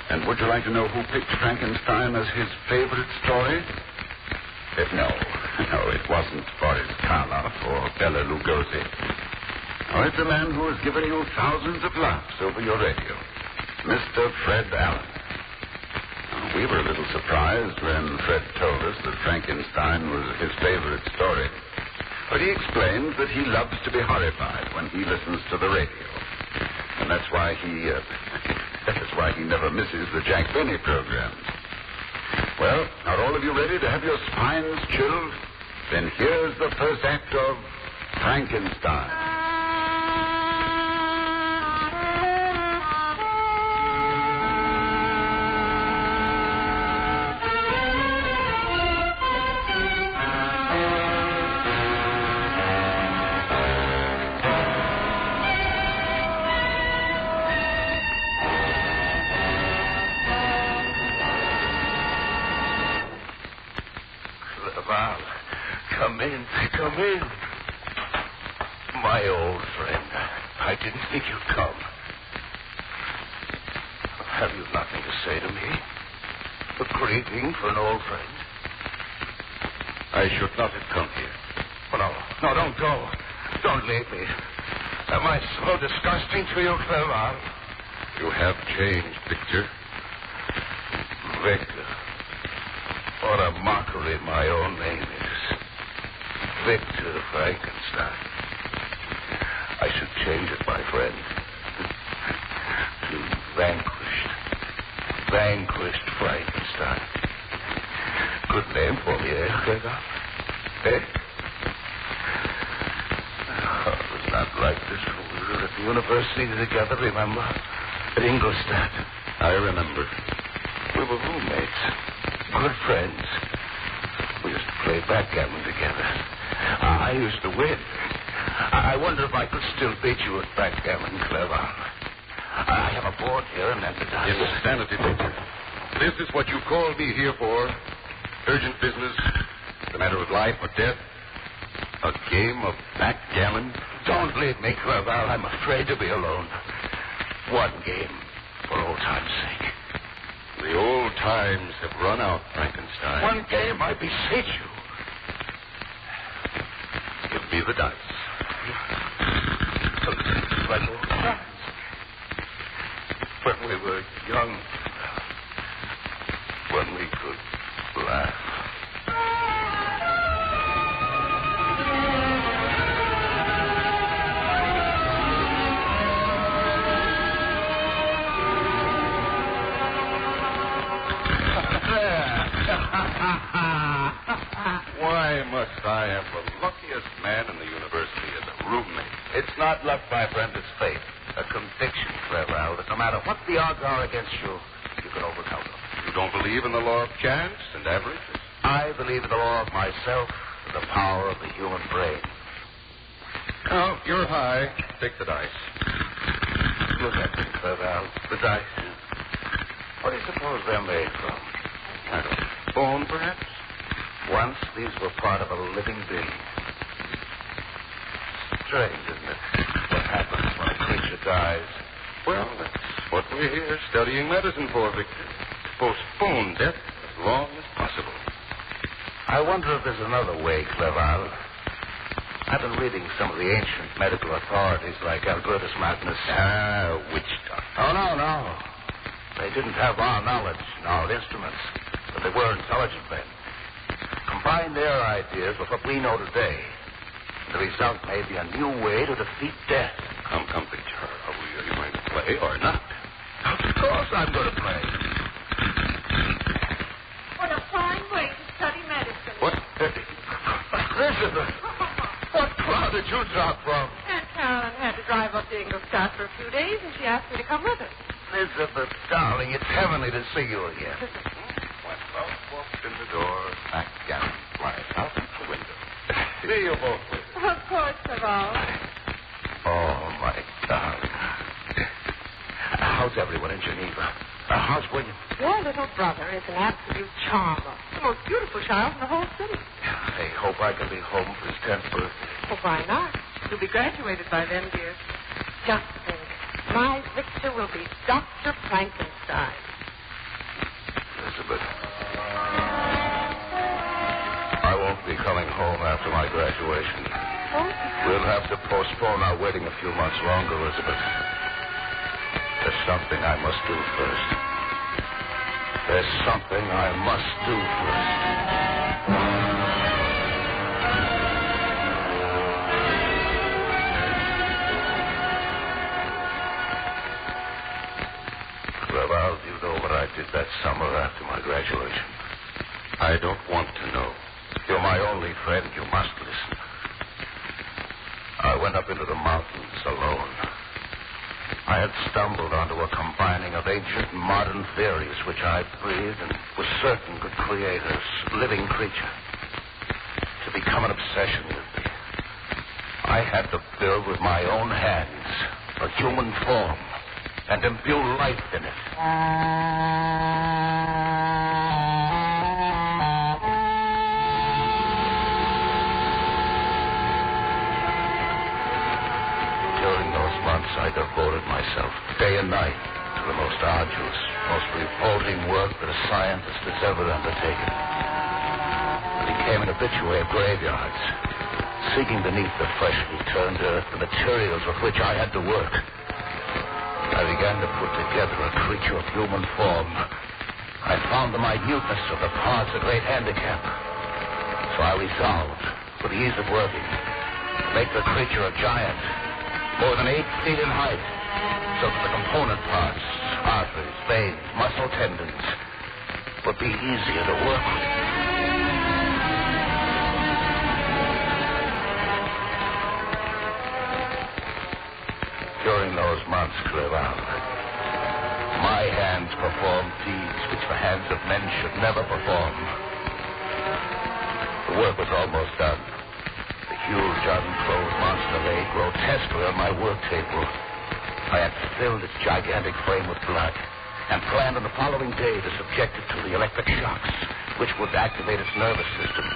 And would you like to know who picked Frankenstein as his favorite story? No, it wasn't Boris Karloff or Bela Lugosi. Oh, it's a man who has given you thousands of laughs over your radio, Mr. Fred Allen. We were a little surprised when Fred told us that Frankenstein was his favorite story. But he explains that he loves to be horrified when he listens to the radio. And that's why he never misses the Jack Benny programs. Well, are all of you ready to have your spines chilled? Then here's the first act of Frankenstein. Come in. My old friend. I didn't think you'd come. Have you nothing to say to me? A greeting for an old friend? I should not have come here. Oh, no, don't go. Don't leave me. Am I so disgusting to you, Clerval? You have changed, Victor. Victor. What a mockery my own name is. Victor Frankenstein. I should change it, my friend. To Vanquished Frankenstein. Good name for me, eh, Gregor? Eh? Oh, it was not like this when we were at the university together, remember? At Ingolstadt. I remember. We were roommates. Good friends. We used to play backgammon together. I used to win. I wonder if I could still beat you at backgammon, Clever. I have a board here and that's the dice. Insanity, Victor. This is what you called me here for? Urgent business? The matter of life or death? A game of backgammon? Don't leave me, Clerval. I'm afraid to be alone. One game, for old time's sake. The old times have run out, Frankenstein. One game, I beseech you. Give me the dice. Like old times. When we were young. When we could laugh. Why must I have the luckiest man in the university as a roommate? It's not luck, my friend, it's fate. A conviction, Clerval, that no matter what the odds are against you, you can overcome them. You don't believe in the law of chance and averages? I believe in the law of myself and the power of the human brain. Now, you're high. Take the dice. Look at them, Clerval. The dice. What do you suppose they're made from? Kind of bone, perhaps? Once these were part of a living being. Strange, isn't it? What happens when a creature dies? Well, that's what we're here studying medicine for, Victor. To postpone death as long as possible. I wonder if there's another way, Clerval. I've been reading some of the ancient medical authorities like Albertus Magnus. Witch doctor. Oh, no. They didn't have our knowledge and our instruments, but they were intelligent men. Combine their ideas with what we know today. The result may be a new way to defeat death. Come, Victor. Are you going to play or not? Of course I'm going to play. What a fine way to study medicine. What? Elizabeth, what crowd did you drop from? Aunt Caroline had to drive up to Ingolstadt for a few days, and she asked me to come with her. Elizabeth, darling, it's heavenly to see you again. Walked in the door, backgammon flies out the window. see you both. Of course, Clerval. Oh, my darling. How's everyone in Geneva? How's William? Your little brother is an absolute charmer. The most beautiful child in the whole city. I hope I can be home for his 10th birthday. Well, why not? You'll be graduated by then, dear. Just think. My Victor will be Dr. Frankenstein. Elizabeth. I won't be coming home after my graduation. Oh? We'll have to postpone our wedding a few months longer, Elizabeth. There's something I must do first. There's something I must do first. Well, you know what I did that summer after my graduation. I don't want to know. You're my only friend. You must listen. I went up into the mountains alone. I had stumbled onto a combining of ancient and modern theories which I breathed and was certain could create a living creature. To become an obsession with me, I had to build with my own hands a human form and imbue life in it. During those months, I devoted myself day and night to the most arduous, most revolting work that a scientist has ever undertaken. I became an habitué of graveyards, seeking beneath the freshly turned earth the materials with which I had to work. I began to put together a creature of human form. I found the minuteness of the parts a great handicap. So I resolved, for the ease of working, to make the creature a giant, more than 8 feet in height, so that the component parts, arteries, veins, muscle tendons, would be easier to work with. During those months, Clerval, my hands performed deeds which the hands of men should never perform. The work was almost done. The huge, unclothed monster lay grotesquely on my work table. I had filled its gigantic frame with blood and planned on the following day to subject it to the electric shocks which would activate its nervous system,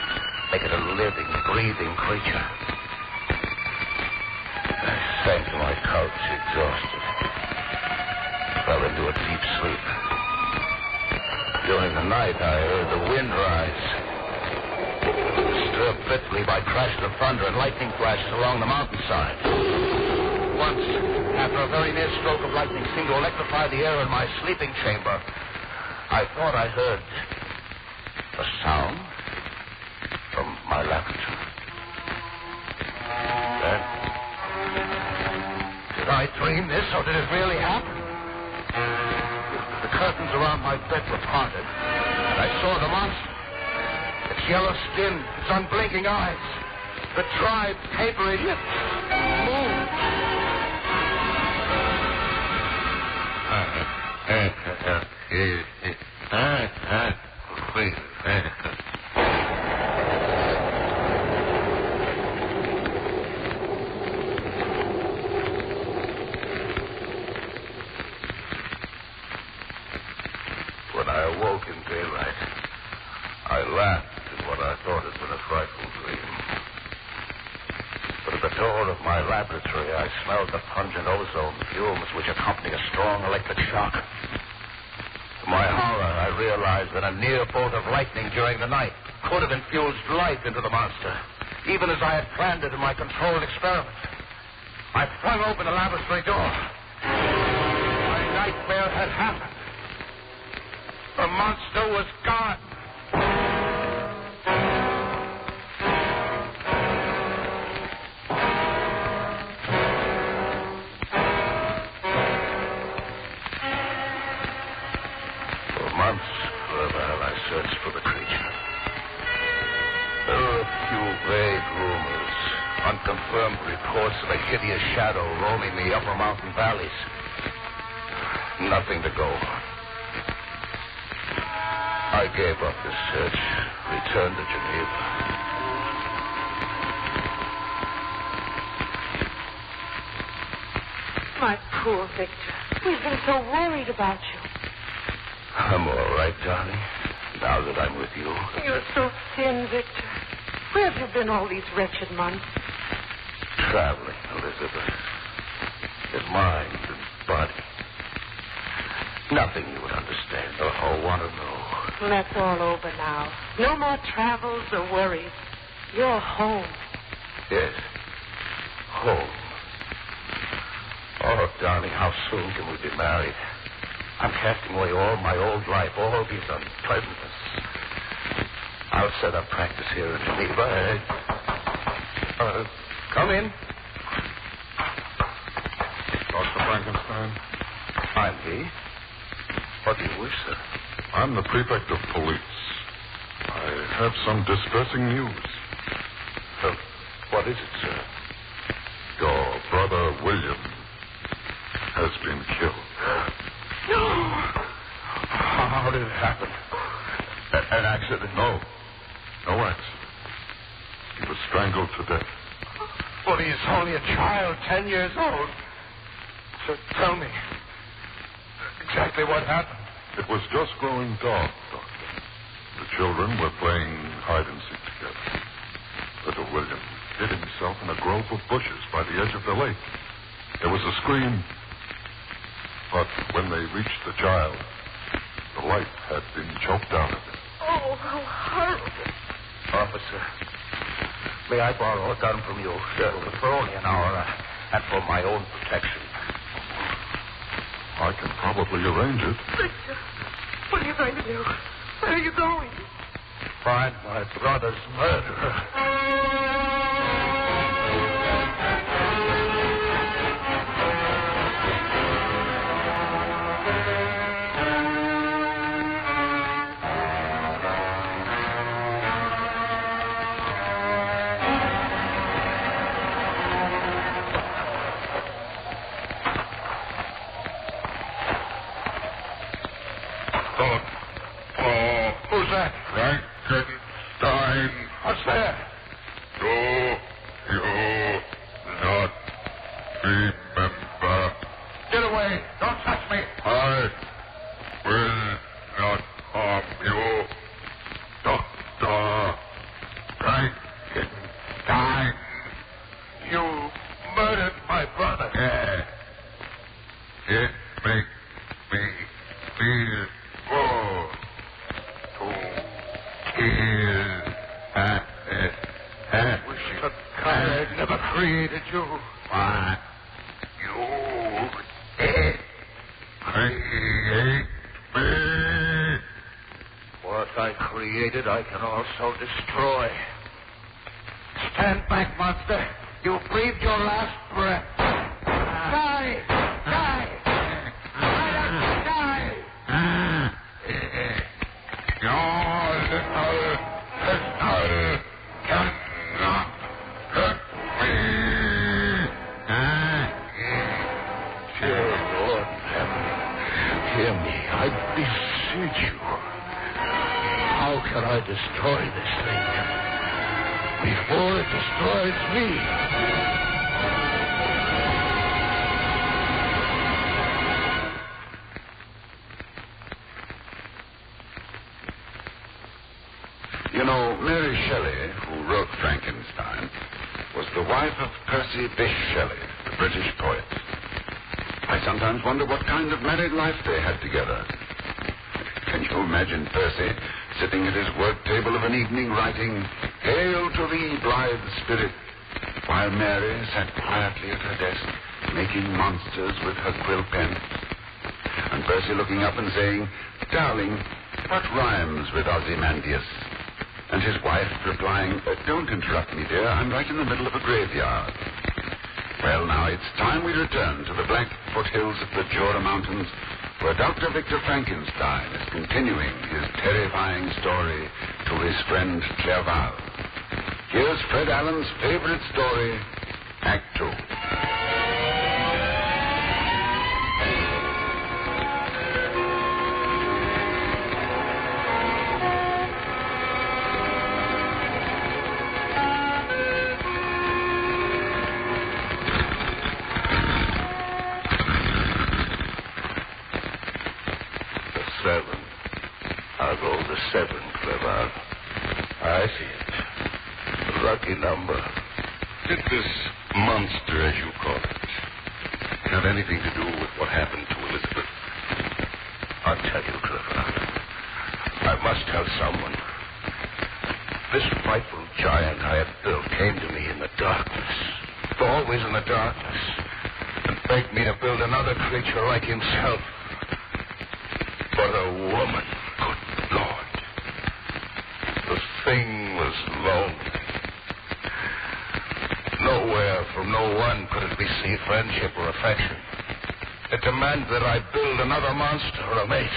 make it a living, breathing creature. I sank to my couch, exhausted. Fell into a deep sleep. During the night, I heard the wind rise, disturbed fitfully by crashes of thunder and lightning flashes along the mountainside. Once, after a very near stroke of lightning seemed to electrify the air in my sleeping chamber, I thought I heard a sound from my laboratory. Then, did I dream this, or did it really happen? The curtains around my bed were parted, and I saw the monster. Its yellow skin, its unblinking eyes, the dry, papery lips moved. When I awoke in daylight, I laughed at what I thought had been a frightful dream. But at the door of my laboratory, I smelled the pungent ozone fumes which accompany a strong electric shock. To my horror, I realized that a near bolt of lightning during the night could have infused life into the monster, even as I had planned it in my controlled experiment. I flung open the laboratory door. My nightmare had happened. The monster was gone. For months, I searched for the creature. There were a few vague rumors, unconfirmed reports of a hideous shadow roaming the upper mountain valleys. Nothing to go on. I gave up the search, returned to Geneva. poor Victor. We've been so worried about you. I'm all right, darling, now that I'm with you. You're so thin, Victor. Where have you been all these wretched months? Traveling, Elizabeth. In mind and body. Nothing you would understand or want to know. That's all over now. No more travels or worries. You're home. Yes. Home. Oh, darling, how soon can we be married? I'm casting away all my old life, all these unpleasantness. I'll set up practice here in Geneva. Come in. Dr. Frankenstein? I'm he. What do you wish, sir? I'm the prefect of police. I have some distressing news. What is it, sir? Your brother, William, has been killed. No! How did it happen? An accident? No accident. He was strangled to death. But he's only a child, 10 years old. So tell me exactly what happened. It was just growing dark, Doctor. The children were playing hide and seek together. Little William hid himself in a grove of bushes by the edge of the lake. There was a scream. But when they reached the child, the light had been choked out of it. Oh, how horrible. Officer, may I borrow a gun from you? For only an hour, and for my own protection. I can probably arrange it. Victor, what are you going to do? Where are you going? Find my brother's murderer. Who's that? Frankenstein. What's there? Do you not remember? Get away. Don't touch me. I will not harm you, Dr. Frankenstein. You murdered my brother. Yeah. It makes me feel good to kill Wish to God I'd never created you. Why, you did create me. What I created, I can also destroy. Stand back, monster. You breathed your last breath. Die! Die! Die! Your little pistol cannot hurt me. Dear Lord in heaven, hear me, I beseech you. How can I destroy this thing before it destroys me? You know, Mary Shelley, who wrote Frankenstein, was the wife of Percy Bysshe Shelley, the British poet. I sometimes wonder what kind of married life they had together. Can you imagine Percy sitting at his work table of an evening writing, "Hail to thee, blithe spirit," while Mary sat quietly at her desk, making monsters with her quill pen, and Percy looking up and saying, "Darling, what rhymes with Ozymandias?" And his wife replying, "Don't interrupt me, dear. I'm right in the middle of a graveyard." Well, now it's time we return to the black foothills of the Jura Mountains, where Dr. Victor Frankenstein is continuing his terrifying story to his friend Clerval. Here's Fred Allen's favorite story, Act 2. I see it. Lucky number. Did this monster, as you call it, have anything to do with what happened to Elizabeth? I'll tell you, Clifford. I must tell someone. This frightful giant I had built came to me in the darkness, always in the darkness, and begged me to build another creature like himself. But a woman, good Lord. The thing was lonely. Nowhere from no one could it receive friendship or affection. It demanded that I build another monster or a mate.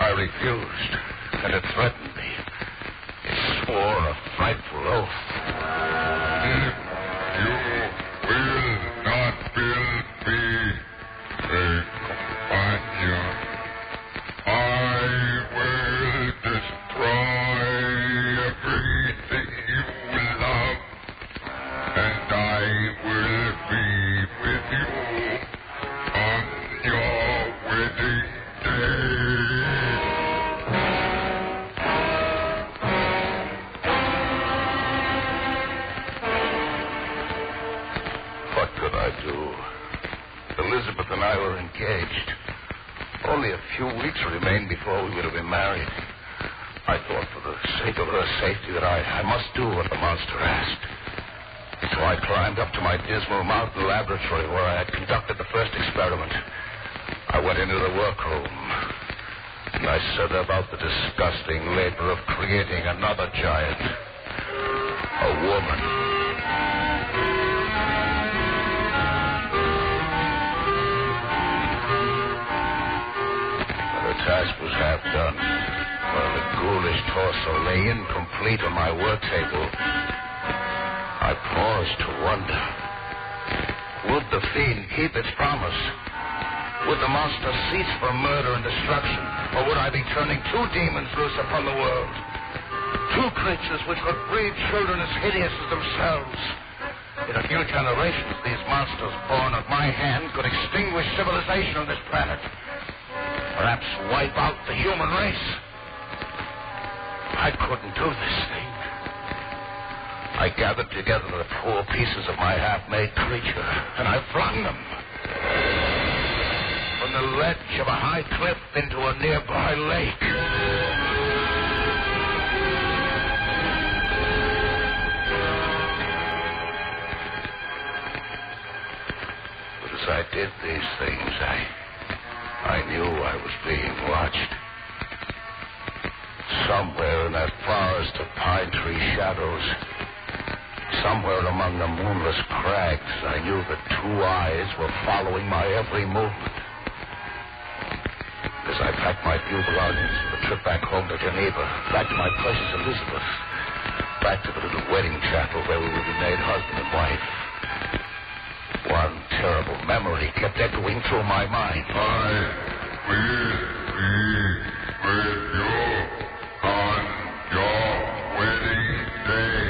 I refused, and it threatened me. It swore a frightful oath. If you will not build me a companion, I will destroy everything you love, and I will be with you on your wedding day. What could I do? Elizabeth and I were engaged. Only a few weeks remained before we were to be married. I thought for the sake of her safety that I must do what the monster asked. So I climbed up to my dismal mountain laboratory where I had conducted the first experiment. I went into the workroom, and I set about the disgusting labor of creating another giant. A woman. The task was half done, while the ghoulish torso lay incomplete on my work table. I paused to wonder. Would the fiend keep its promise? Would the monster cease from murder and destruction? Or would I be turning two demons loose upon the world? Two creatures which would breed children as hideous as themselves. In a few generations, these monsters born of my hand could extinguish civilization on this planet. Perhaps wipe out the human race. I couldn't do this thing. I gathered together the poor pieces of my half-made creature, and I flung them from the ledge of a high cliff into a nearby lake. But as I did these things, I knew I was being watched. Somewhere in that forest of pine tree shadows, somewhere among the moonless crags, I knew that two eyes were following my every movement. As I packed my few belongings for the trip back home to Geneva, back to my precious Elizabeth, back to the little wedding chapel where we would be made husband and wife, one terrible memory kept echoing through my mind. I will be with you on your wedding day.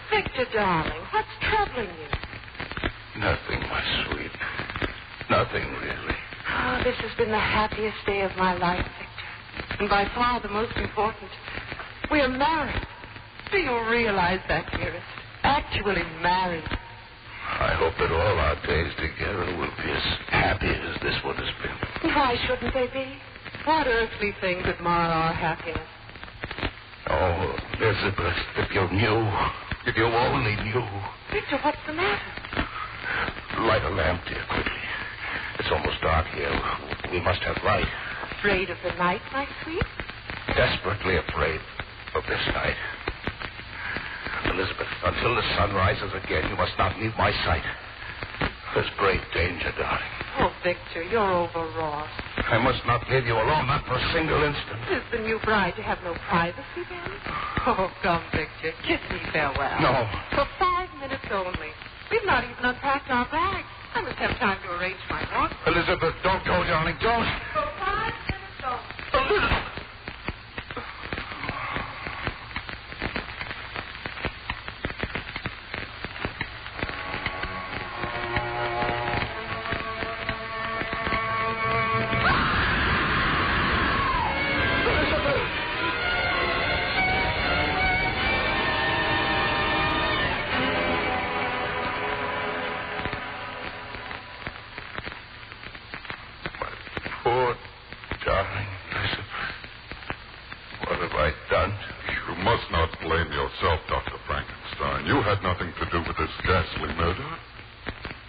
Victor, darling, what's troubling you? Nothing, my sweet. Nothing, really. Oh, this has been the happiest day of my life, Victor. And by far the most important. We are married. Do you realize that, dearest? Actually married. I hope that all our days together will be as happy as this one has been. Why shouldn't they be? What earthly thing could mar our happiness? Oh, Elizabeth, if you knew. If you only knew. Victor, what's the matter? Light a lamp, dear, quickly. It's almost dark here. We must have light. Afraid of the night, my sweet? Desperately afraid of this night. Elizabeth, until the sun rises again, you must not leave my sight. There's great danger, darling. Oh, Victor, you're overwrought. I must not leave you alone, not for a single instant. Is the new bride to have no privacy, then? Oh, come, Victor. Kiss me farewell. No. For 5 minutes only. We've not even unpacked our bags. I must have time to arrange my walk. Elizabeth, don't go, darling, don't. For 5 minutes off. Elizabeth.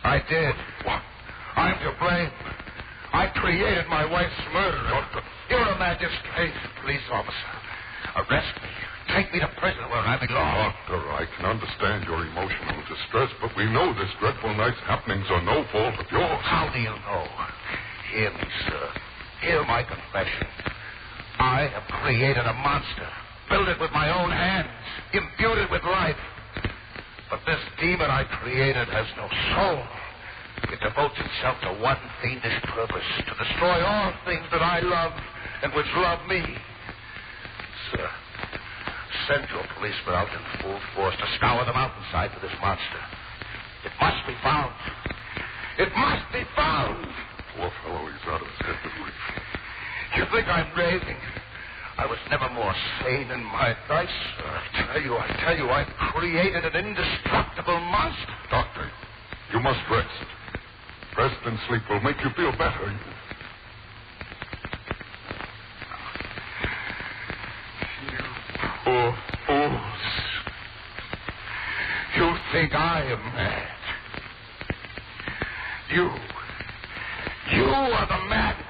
I did. What? I'm to blame. I created my wife's murderer. You're a magistrate, police officer. Arrest me. Take me to prison where I belong. Doctor, I can understand your emotional distress, but we know this dreadful night's happenings are no fault of yours. How do you know? Hear me, sir. Hear my confession. I have created a monster. Built it with my own hands. Imbued it with life. But this demon I created has no soul. It devotes itself to one fiendish purpose, to destroy all things that I love and which love me. Sir, send your policemen out in full force to scour the mountainside for this monster. It must be found. It must be found. Poor fellow, he's out of his head with grief. You think I'm raving? I was never more sane in my life, sir. I tell you, I've created an indestructible monster. Doctor, you must rest. Rest and sleep will make you feel better. You poor fools. You think I am mad. You are the mad ones.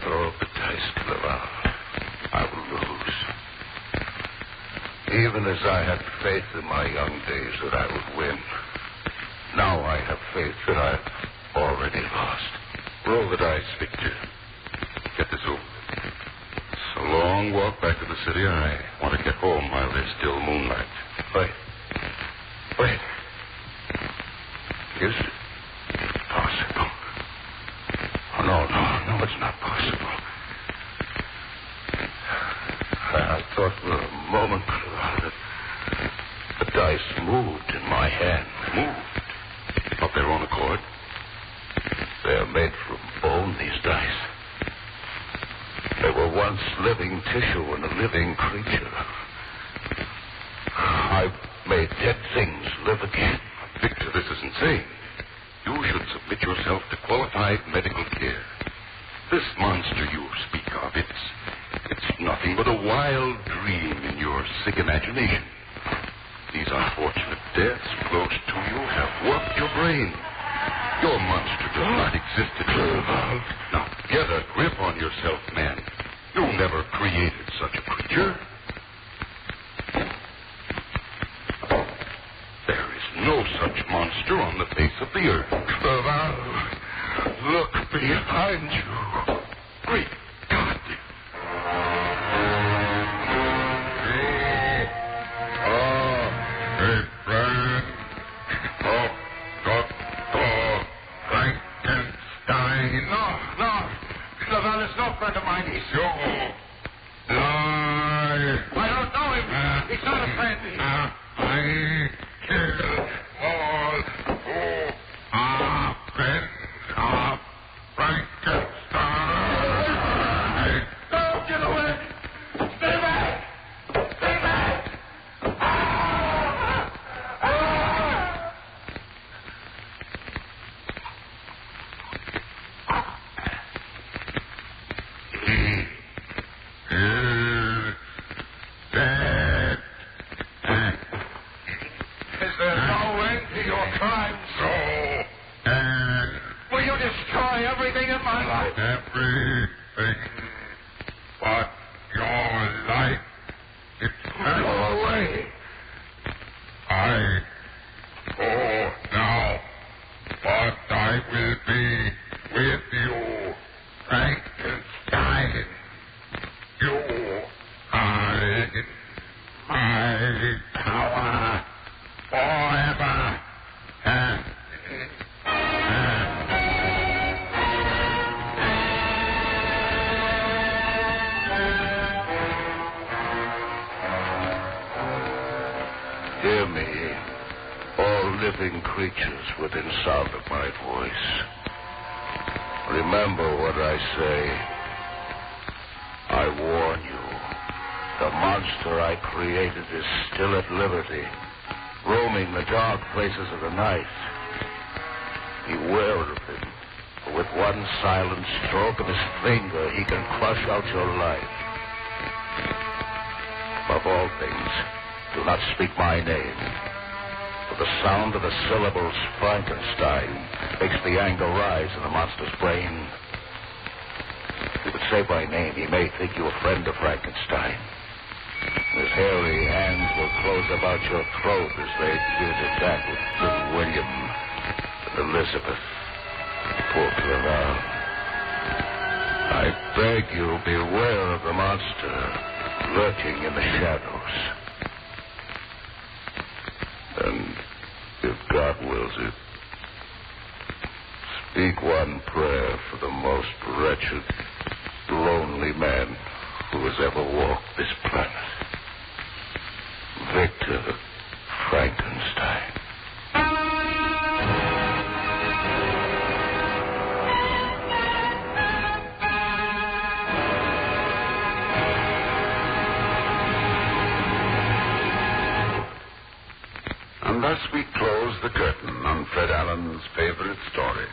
Throw up the dice, Cleval. I will lose. Even as I had faith in my young days that I would win, now I have faith that I've already lost. Roll the dice, Victor. Get this over. It's a long walk back to the city. I want to get home while there's still moonlight. Wait. Is it possible? Oh, no, it's not possible. I thought for a moment that the dice moved in my hand. Moved? Of their own accord? They're made from bone, these dice. They were once living tissue and a living creature. I've made dead things live again. Victor, this is insane. You should submit yourself to qualified medical care. This monster you speak of, it's nothing but a wild dream in your sick imagination. These unfortunate deaths close to you have warped your brain. Your monster does not exist at all. Now, get a grip on yourself, man. You never created such a creature. There is no such monster on the face of the earth. Look behind you. Great God. Hey, friend. Oh, Dr. Frankenstein. No. There's no friend of mine. He's You lie. I don't know him. He's not a friend. I kill all who are friends of Frankenstein. Don't get away. Stay back. Stay back. He is dead. Is there no end to your crimes? So dead. Will you destroy everything in my life? Everything but your life. It's Go away. will be with you, Frankenstein. You are in my power forever. Hear me, all living creatures within sound of my voice. Remember what I say. I warn you, the monster I created is still at liberty, roaming the dark places of the night. Beware of him, for with one silent stroke of his finger, he can crush out your life. Above all things, do not speak my name, for the sound of the syllables Frankenstein makes the anger rise in the monster's brain. If you would say my name, he may think you a friend of Frankenstein. His hairy hands will close about your throat as they did at that with little William and Elizabeth, poor Clara. I beg you, beware of the monster lurking in the shadows. And if God wills it, speak one prayer for the most wretched, lonely man who has ever walked this planet. Victor Frankenstein. And thus we close the curtain on Fred Allen's favorite story.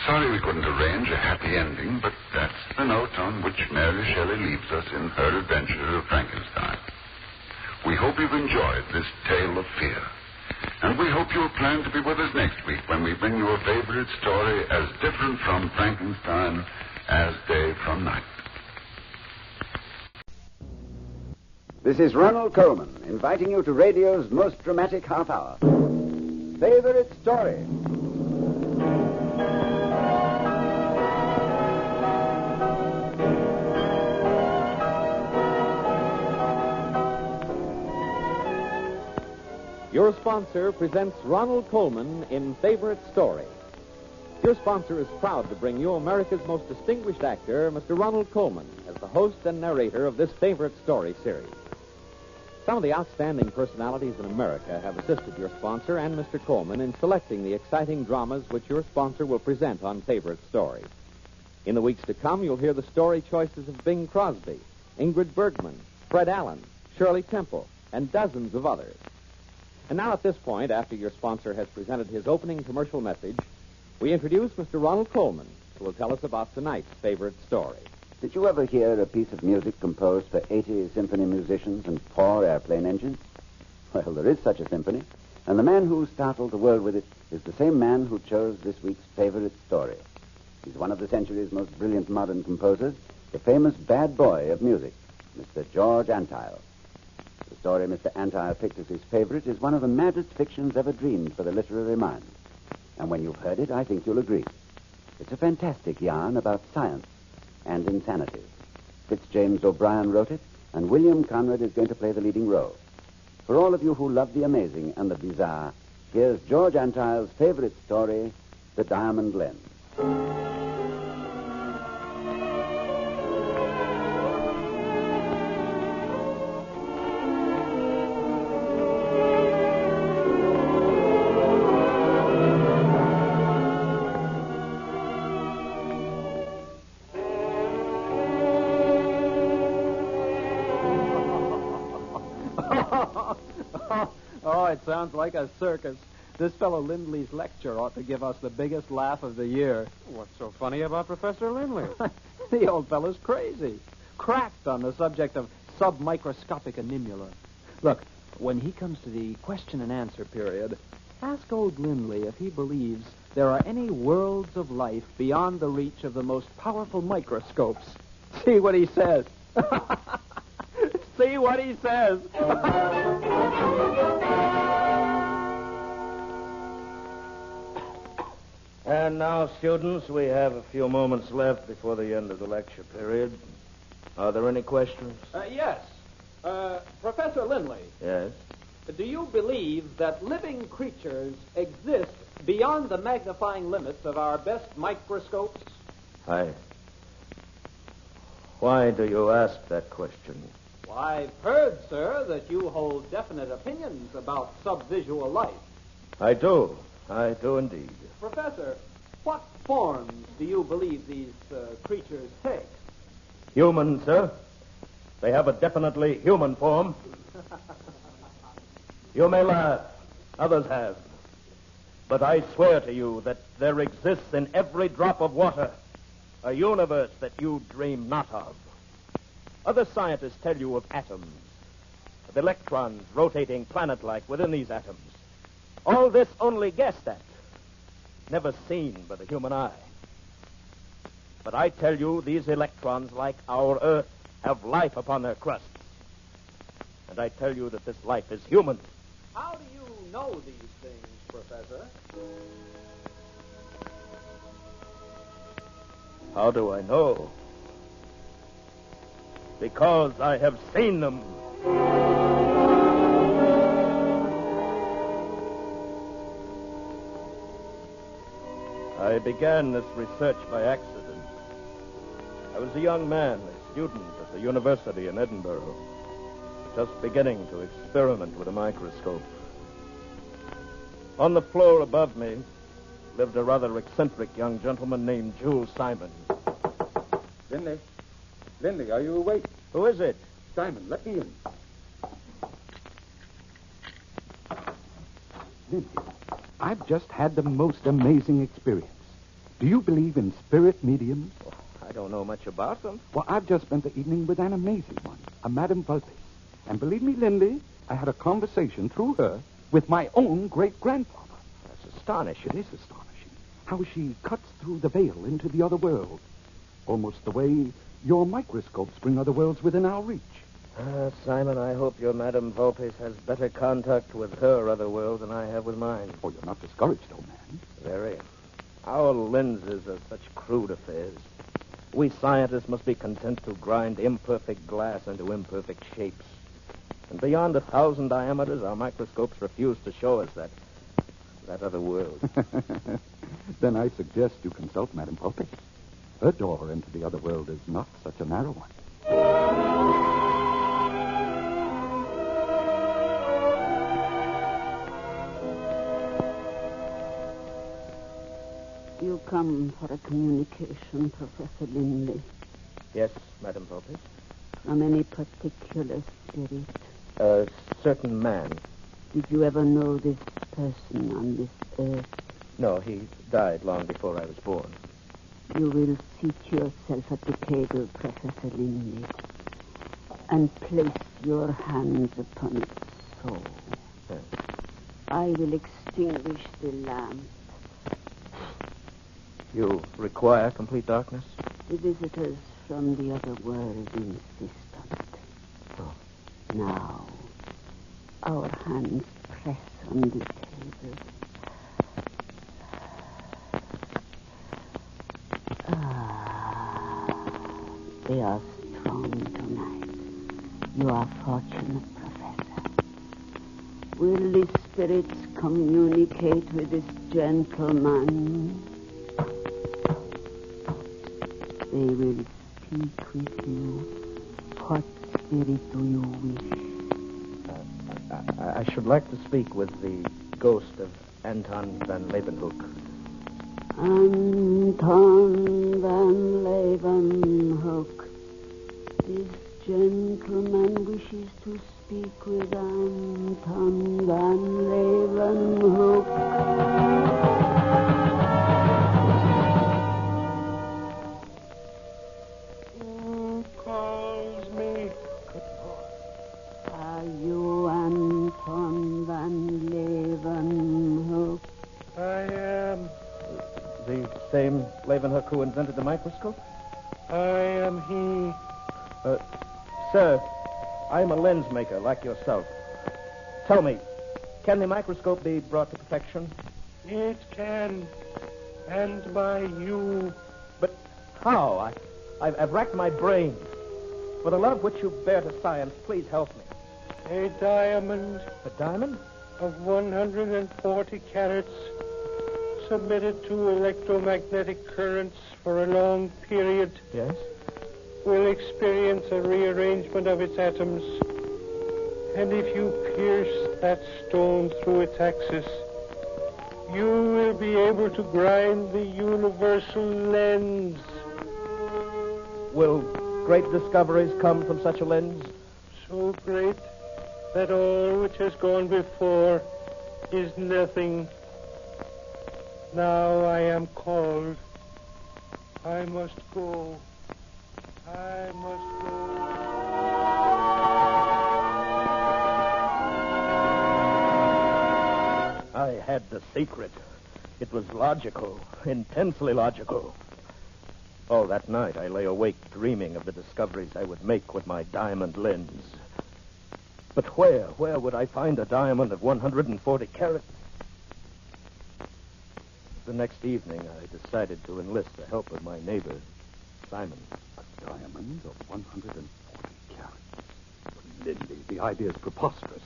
Sorry we couldn't arrange a happy ending, but that's the note on which Mary Shelley leaves us in her adventure of Frankenstein. We hope you've enjoyed this tale of fear. And we hope you'll plan to be with us next week when we bring you a favorite story as different from Frankenstein as day from night. This is Ronald Coleman inviting you to radio's most dramatic half hour. Favorite Story. Your sponsor presents Ronald Coleman in Favorite Story. Your sponsor is proud to bring you America's most distinguished actor, Mr. Ronald Coleman, as the host and narrator of this Favorite Story series. Some of the outstanding personalities in America have assisted your sponsor and Mr. Coleman in selecting the exciting dramas which your sponsor will present on Favorite Story. In the weeks to come, you'll hear the story choices of Bing Crosby, Ingrid Bergman, Fred Allen, Shirley Temple, and dozens of others. And now at this point, after your sponsor has presented his opening commercial message, we introduce Mr. Ronald Coleman, who will tell us about tonight's Favorite Story. Did you ever hear a piece of music composed for 80 symphony musicians and 4 airplane engines? Well, there is such a symphony, and the man who startled the world with it is the same man who chose this week's favorite story. He's one of the century's most brilliant modern composers, the famous bad boy of music, Mr. George Antile. The story Mr. Antile picked as his favorite is one of the maddest fictions ever dreamed for the literary mind. And when you've heard it, I think you'll agree. It's a fantastic yarn about science and insanity. Fitzjames O'Brien wrote it, and William Conrad is going to play the leading role. For all of you who love the amazing and the bizarre, here's George Antile's favorite story, The Diamond Lens. Oh, it sounds like a circus. This fellow Lindley's lecture ought to give us the biggest laugh of the year. What's so funny about Professor Lindley? The old fellow's crazy. Cracked on the subject of submicroscopic animula. Look, when he comes to the question and answer period, ask old Lindley if he believes there are any worlds of life beyond the reach of the most powerful microscopes. See what he says. See what he says. And now, students, we have a few moments left before the end of the lecture period. Are there any questions? Yes. Professor Lindley, Yes? do you believe that living creatures exist beyond the magnifying limits of our best microscopes? Why do you ask that question? Well, I've heard, sir, that you hold definite opinions about subvisual life. I do indeed. Professor, what forms do you believe these creatures take? Human, sir. They have a definitely human form. You may laugh. Others have. But I swear to you that there exists in every drop of water a universe that you dream not of. Other scientists tell you of atoms, of electrons rotating planet-like within these atoms. All this only guessed at, never seen by the human eye. But I tell you, these electrons, like our Earth, have life upon their crusts. And I tell you that this life is human. How do you know these things, Professor? How do I know? Because I have seen them. I began this research by accident. I was a young man, a student at the university in Edinburgh, just beginning to experiment with a microscope. On the floor above me lived a rather eccentric young gentleman named Jules Simon. Lindley, are you awake? Who is it? Simon, let me in. Lindley, I've just had the most amazing experience. Do you believe in spirit mediums? I don't know much about them. Well, I've just spent the evening with an amazing one, a Madame Vulpes. And believe me, Lindley, I had a conversation through her with my own great-grandfather. That's astonishing. It is astonishing. How she cuts through the veil into the other world. Almost the way your microscopes bring other worlds within our reach. Simon, I hope your Madame Vulpes has better contact with her other world than I have with mine. Oh, you're not discouraged, old man. Very. Our lenses are such crude affairs. We scientists must be content to grind imperfect glass into imperfect shapes. And beyond 1,000 diameters, our microscopes refuse to show us that other world. Then I suggest you consult Madame Vulpes. Her door into the other world is not such a narrow one. You come for a communication, Professor Lindley. Yes, Madame Vulpes. From any particular spirit? A certain man. Did you ever know this person on this earth? No, he died long before I was born. You will seat yourself at the table, Professor Lindley, and place your hands upon its soul. Yes. I will extinguish the lamp. You require complete darkness? The visitors from the other world insist on it. Oh. Now, our hands press on the table. They are strong tonight. You are fortunate, Professor. Will the spirits communicate with this gentleman? They will speak with you. What spirit do you wish? I should like to speak with the ghost of Anton van Leeuwenhoek. Anton van Leeuwenhoek. This gentleman wishes to speak with Anton van Leeuwenhoek. Who calls me? Are you Anton van Leeuwenhoek? I am. The same Leeuwenhoek who invented the microscope? I am he. Sir, I am a lens maker like yourself. Tell me, can the microscope be brought to perfection? It can. And by you. But how? I've racked my brains. For the love which you bear to science, please help me. A diamond. A diamond? Of 140 carats, submitted to electromagnetic currents for a long period. Yes? Will experience a rearrangement of its atoms. And if you pierce that stone through its axis, you will be able to grind the universal lens. Will great discoveries come from such a lens? So great that all which has gone before is nothing. Now I am called. I must go. I must go. I had the secret. It was logical, intensely logical. All that night I lay awake dreaming of the discoveries I would make with my diamond lens. But where would I find a diamond of 140 carats? The next evening I decided to enlist the help of my neighbor, Simon. A diamond of 140 carats? Lindy, the idea is preposterous.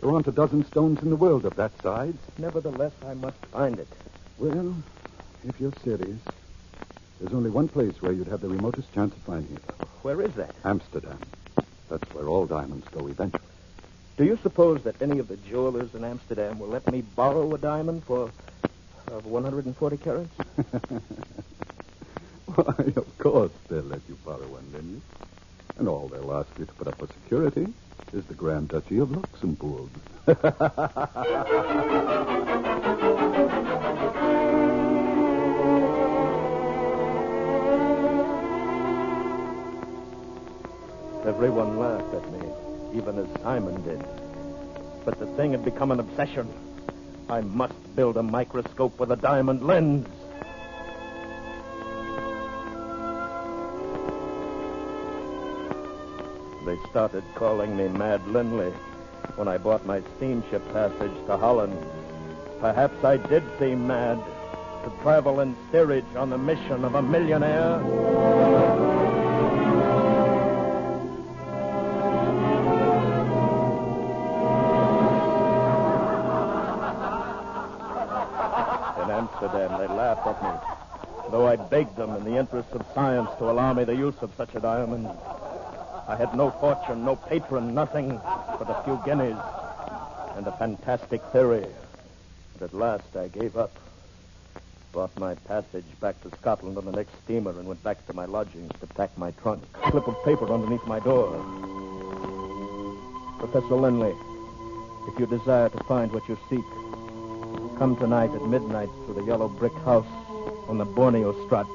There aren't a dozen stones in the world of that size. Nevertheless, I must find it. Well, if you're serious, there's only one place where you'd have the remotest chance of finding it. Where is that? Amsterdam. That's where all diamonds go eventually. Do you suppose that any of the jewelers in Amsterdam will let me borrow a diamond of 140 carats? Why, of course they'll let you borrow one, Lindy. And all they'll ask you to put up for security is the Grand Duchy of Luxembourg. Everyone laughed at me, even as Simon did. But the thing had become an obsession. I must build a microscope with a diamond lens. They started calling me Mad Linley when I bought my steamship passage to Holland. Perhaps I did seem mad to travel in steerage on the mission of a millionaire. Amsterdam, they laughed at me, though I begged them in the interests of science to allow me the use of such a diamond. I had no fortune, no patron, nothing but a few guineas and a fantastic theory. But at last I gave up, bought my passage back to Scotland on the next steamer and went back to my lodgings to pack my trunk. A slip of paper underneath my door. Professor Linley, if you desire to find what you seek, come tonight at midnight to the yellow brick house on the Borneo Strat.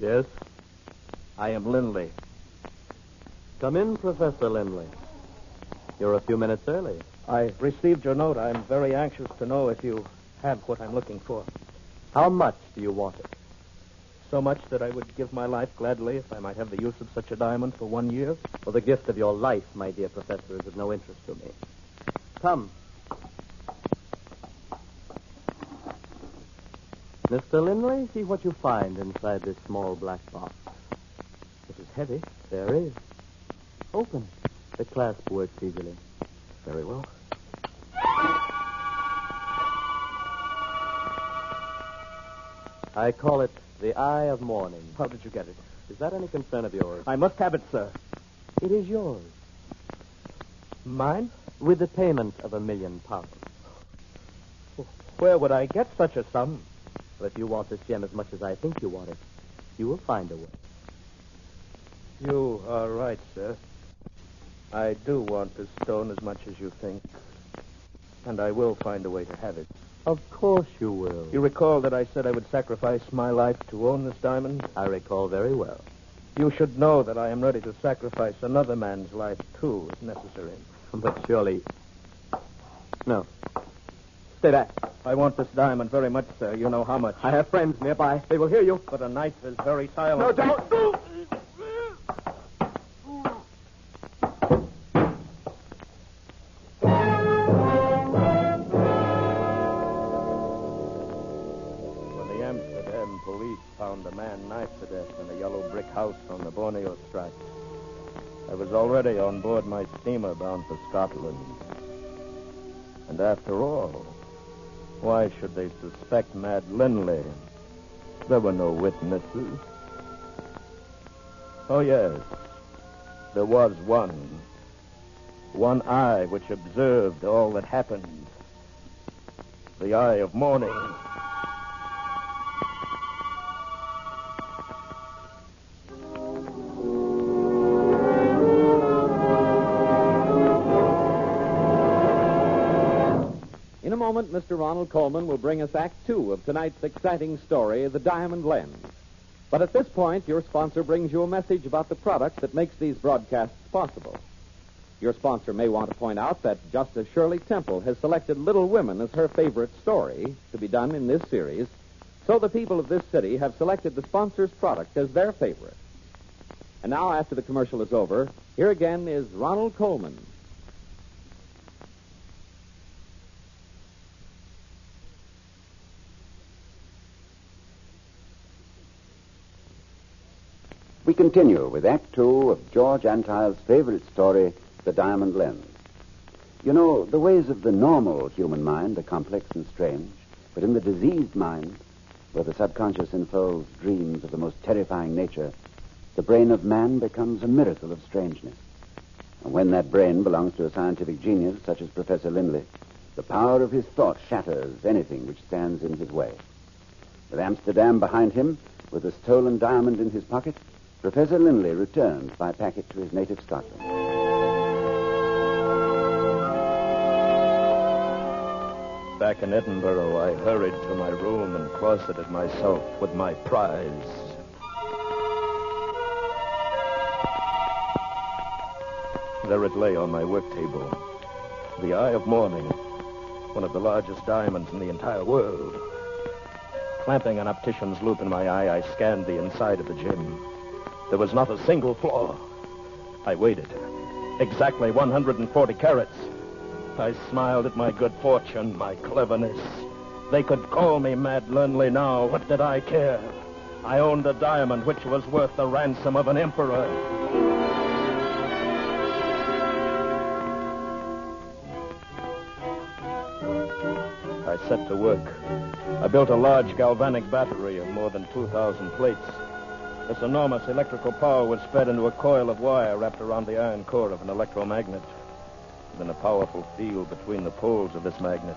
Yes? I am Linley. Come in, Professor Linley. You're a few minutes early. I received your note. I'm very anxious to know if you have what I'm looking for. How much do you want it? So much that I would give my life gladly if I might have the use of such a diamond for 1 year. Well, the gift of your life, my dear Professor, is of no interest to me. Come. Mr. Linley, see what you find inside this small black box. It is heavy. There is. Open it. The clasp works easily. Very well. I call it the Eye of Morning. How did you get it? Is that any concern of yours? I must have it, sir. It is yours. Mine? With the payment of £1 million. Where would I get such a sum? Well, if you want this gem as much as I think you want it, you will find a way. You are right, sir. I do want this stone as much as you think. And I will find a way to have it. Of course you will. You recall that I said I would sacrifice my life to own this diamond? I recall very well. You should know that I am ready to sacrifice another man's life, too, if necessary. But surely... No. Stay back. I want this diamond very much, sir. You know how much. I have friends nearby. They will hear you. But a knife is very silent. No, don't. When the Amsterdam police found a man knifed to death in a yellow brick house on the Borneo Strait, I was already on board my steamer bound for Scotland. And after all, why should they suspect Mad Linley? There were no witnesses. Oh, yes. There was one. One eye which observed all that happened. The eye of morning. In a moment, Mr. Ronald Coleman will bring us Act Two of tonight's exciting story, The Diamond Lens. But at this point, your sponsor brings you a message about the product that makes these broadcasts possible. Your sponsor may want to point out that just as Shirley Temple has selected Little Women as her favorite story to be done in this series, so the people of this city have selected the sponsor's product as their favorite. And now, after the commercial is over, here again is Ronald Coleman. We continue with Act Two of George Antile's favorite story, The Diamond Lens. You know, the ways of the normal human mind are complex and strange, but in the diseased mind, where the subconscious unfolds dreams of the most terrifying nature, the brain of man becomes a miracle of strangeness. And when that brain belongs to a scientific genius such as Professor Linley, the power of his thought shatters anything which stands in his way. With Amsterdam behind him, with the stolen diamond in his pocket, Professor Linley returns by packet to his native Scotland. Back in Edinburgh, I hurried to my room and closeted myself with my prize. There it lay on my work table. The eye of morning, one of the largest diamonds in the entire world. Clamping an optician's loupe in my eye, I scanned the inside of the gem. There was not a single flaw. I weighed it. Exactly 140 carats. I smiled at my good fortune, my cleverness. They could call me Mad Linley now. What did I care? I owned a diamond which was worth the ransom of an emperor. I set to work. I built a large galvanic battery of more than 2,000 plates. This enormous electrical power was fed into a coil of wire wrapped around the iron core of an electromagnet. In a powerful field between the poles of this magnet,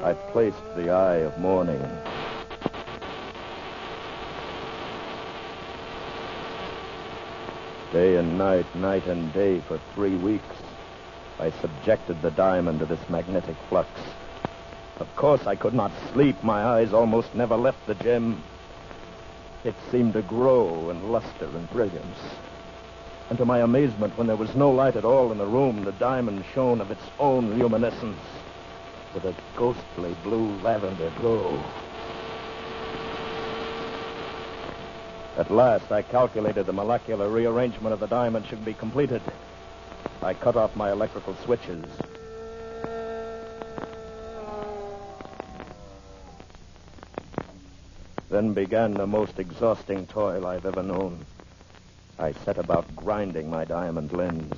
I placed the eye of morning. Day and night, night and day for 3 weeks, I subjected the diamond to this magnetic flux. Of course, I could not sleep. My eyes almost never left the gem. It seemed to grow in luster and brilliance. And to my amazement, when there was no light at all in the room, the diamond shone of its own luminescence with a ghostly blue lavender glow. At last, I calculated the molecular rearrangement of the diamond should be completed. I cut off my electrical switches. Then began the most exhausting toil I've ever known. I set about grinding my diamond lens,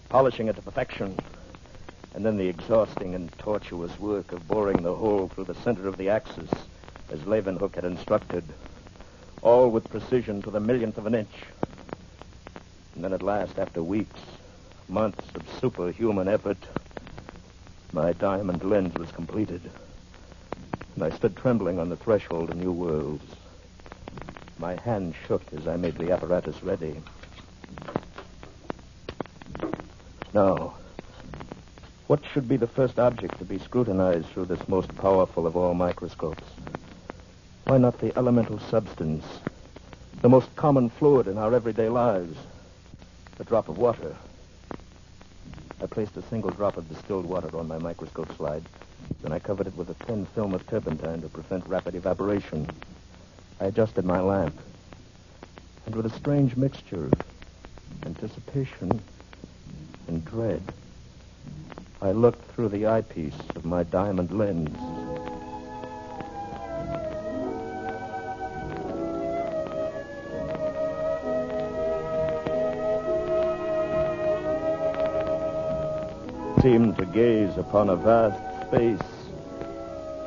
polishing it to perfection, and then the exhausting and tortuous work of boring the hole through the center of the axis, as Leeuwenhoek had instructed, all with precision to the millionth of an inch. And then at last, after weeks, months of superhuman effort, my diamond lens was completed. And I stood trembling on the threshold of new worlds. My hand shook as I made the apparatus ready. Now, what should be the first object to be scrutinized through this most powerful of all microscopes? Why not the elemental substance, the most common fluid in our everyday lives, a drop of water? I placed a single drop of distilled water on my microscope slide Then I covered it with a thin film of turpentine to prevent rapid evaporation. I adjusted my lamp. And with a strange mixture of anticipation and dread, I looked through the eyepiece of my diamond lens. Seemed to gaze upon a vast space,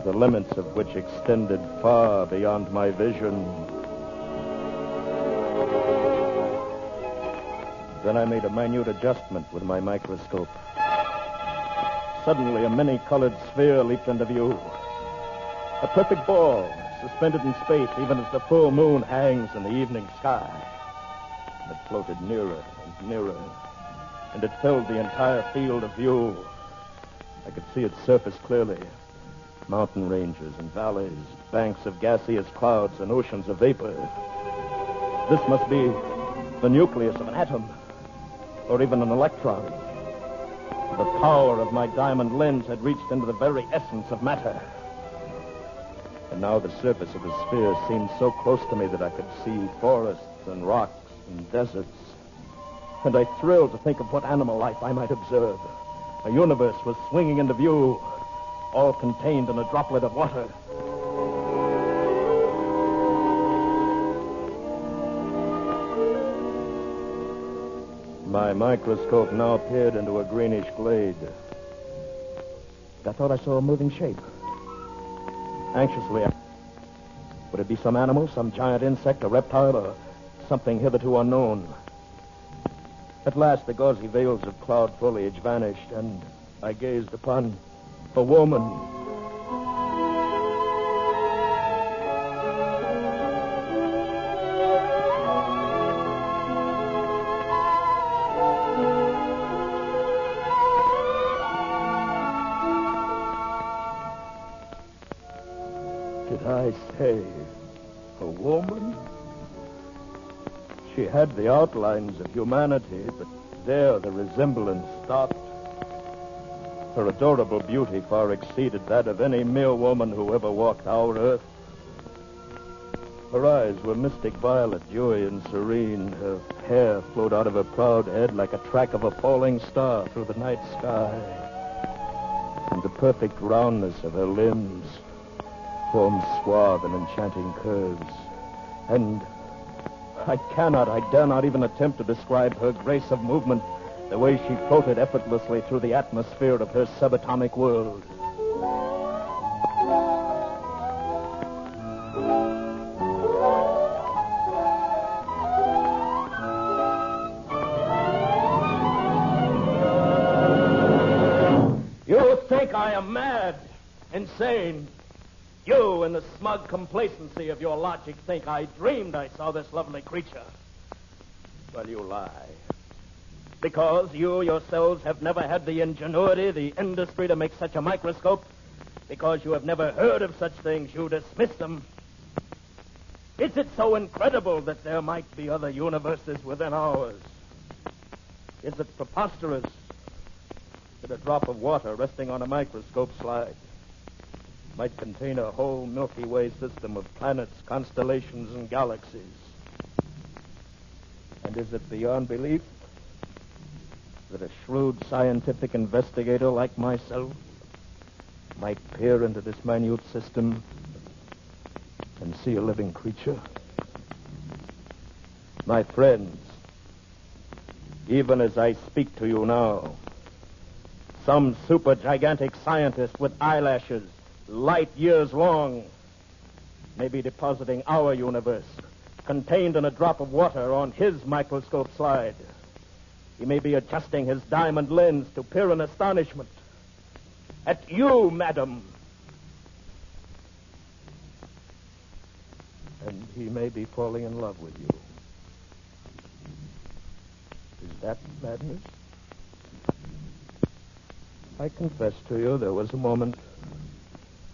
the limits of which extended far beyond my vision. Then I made a minute adjustment with my microscope. Suddenly, a many-colored sphere leaped into view. A perfect ball, suspended in space, even as the full moon hangs in the evening sky. It floated nearer and nearer, and it filled the entire field of view. I could see its surface clearly. Mountain ranges and valleys, banks of gaseous clouds and oceans of vapor. This must be the nucleus of an atom, or even an electron. The power of my diamond lens had reached into the very essence of matter. And now the surface of the sphere seemed so close to me that I could see forests and rocks and deserts. And I thrilled to think of what animal life I might observe. A universe was swinging into view, all contained in a droplet of water. My microscope now peered into a greenish glade. I thought I saw a moving shape. Anxiously, would it be some animal, some giant insect, a reptile, or something hitherto unknown? At last, the gauzy veils of cloud foliage vanished, and I gazed upon a woman. Did I say a woman? She had the outlines of humanity, but there the resemblance stopped. Her adorable beauty far exceeded that of any male woman who ever walked our earth. Her eyes were mystic violet, dewy and serene. Her hair flowed out of her proud head like a track of a falling star through the night sky. And the perfect roundness of her limbs formed suave and enchanting curves. And I dare not even attempt to describe her grace of movement, the way she floated effortlessly through the atmosphere of her subatomic world. You think I am mad, insane. You, in the smug complacency of your logic, think I dreamed I saw this lovely creature. Well, you lie. Because you yourselves have never had the ingenuity, the industry to make such a microscope. Because you have never heard of such things, you dismiss them. Is it so incredible that there might be other universes within ours? Is it preposterous that a drop of water resting on a microscope slide might contain a whole Milky Way system of planets, constellations, and galaxies? And is it beyond belief that a shrewd scientific investigator like myself might peer into this minute system and see a living creature? My friends, even as I speak to you now, some super-gigantic scientist with eyelashes light years long may be depositing our universe contained in a drop of water on his microscope slide. He may be adjusting his diamond lens to peer in astonishment at you, madam. And he may be falling in love with you. Is that madness? I confess to you, there was a moment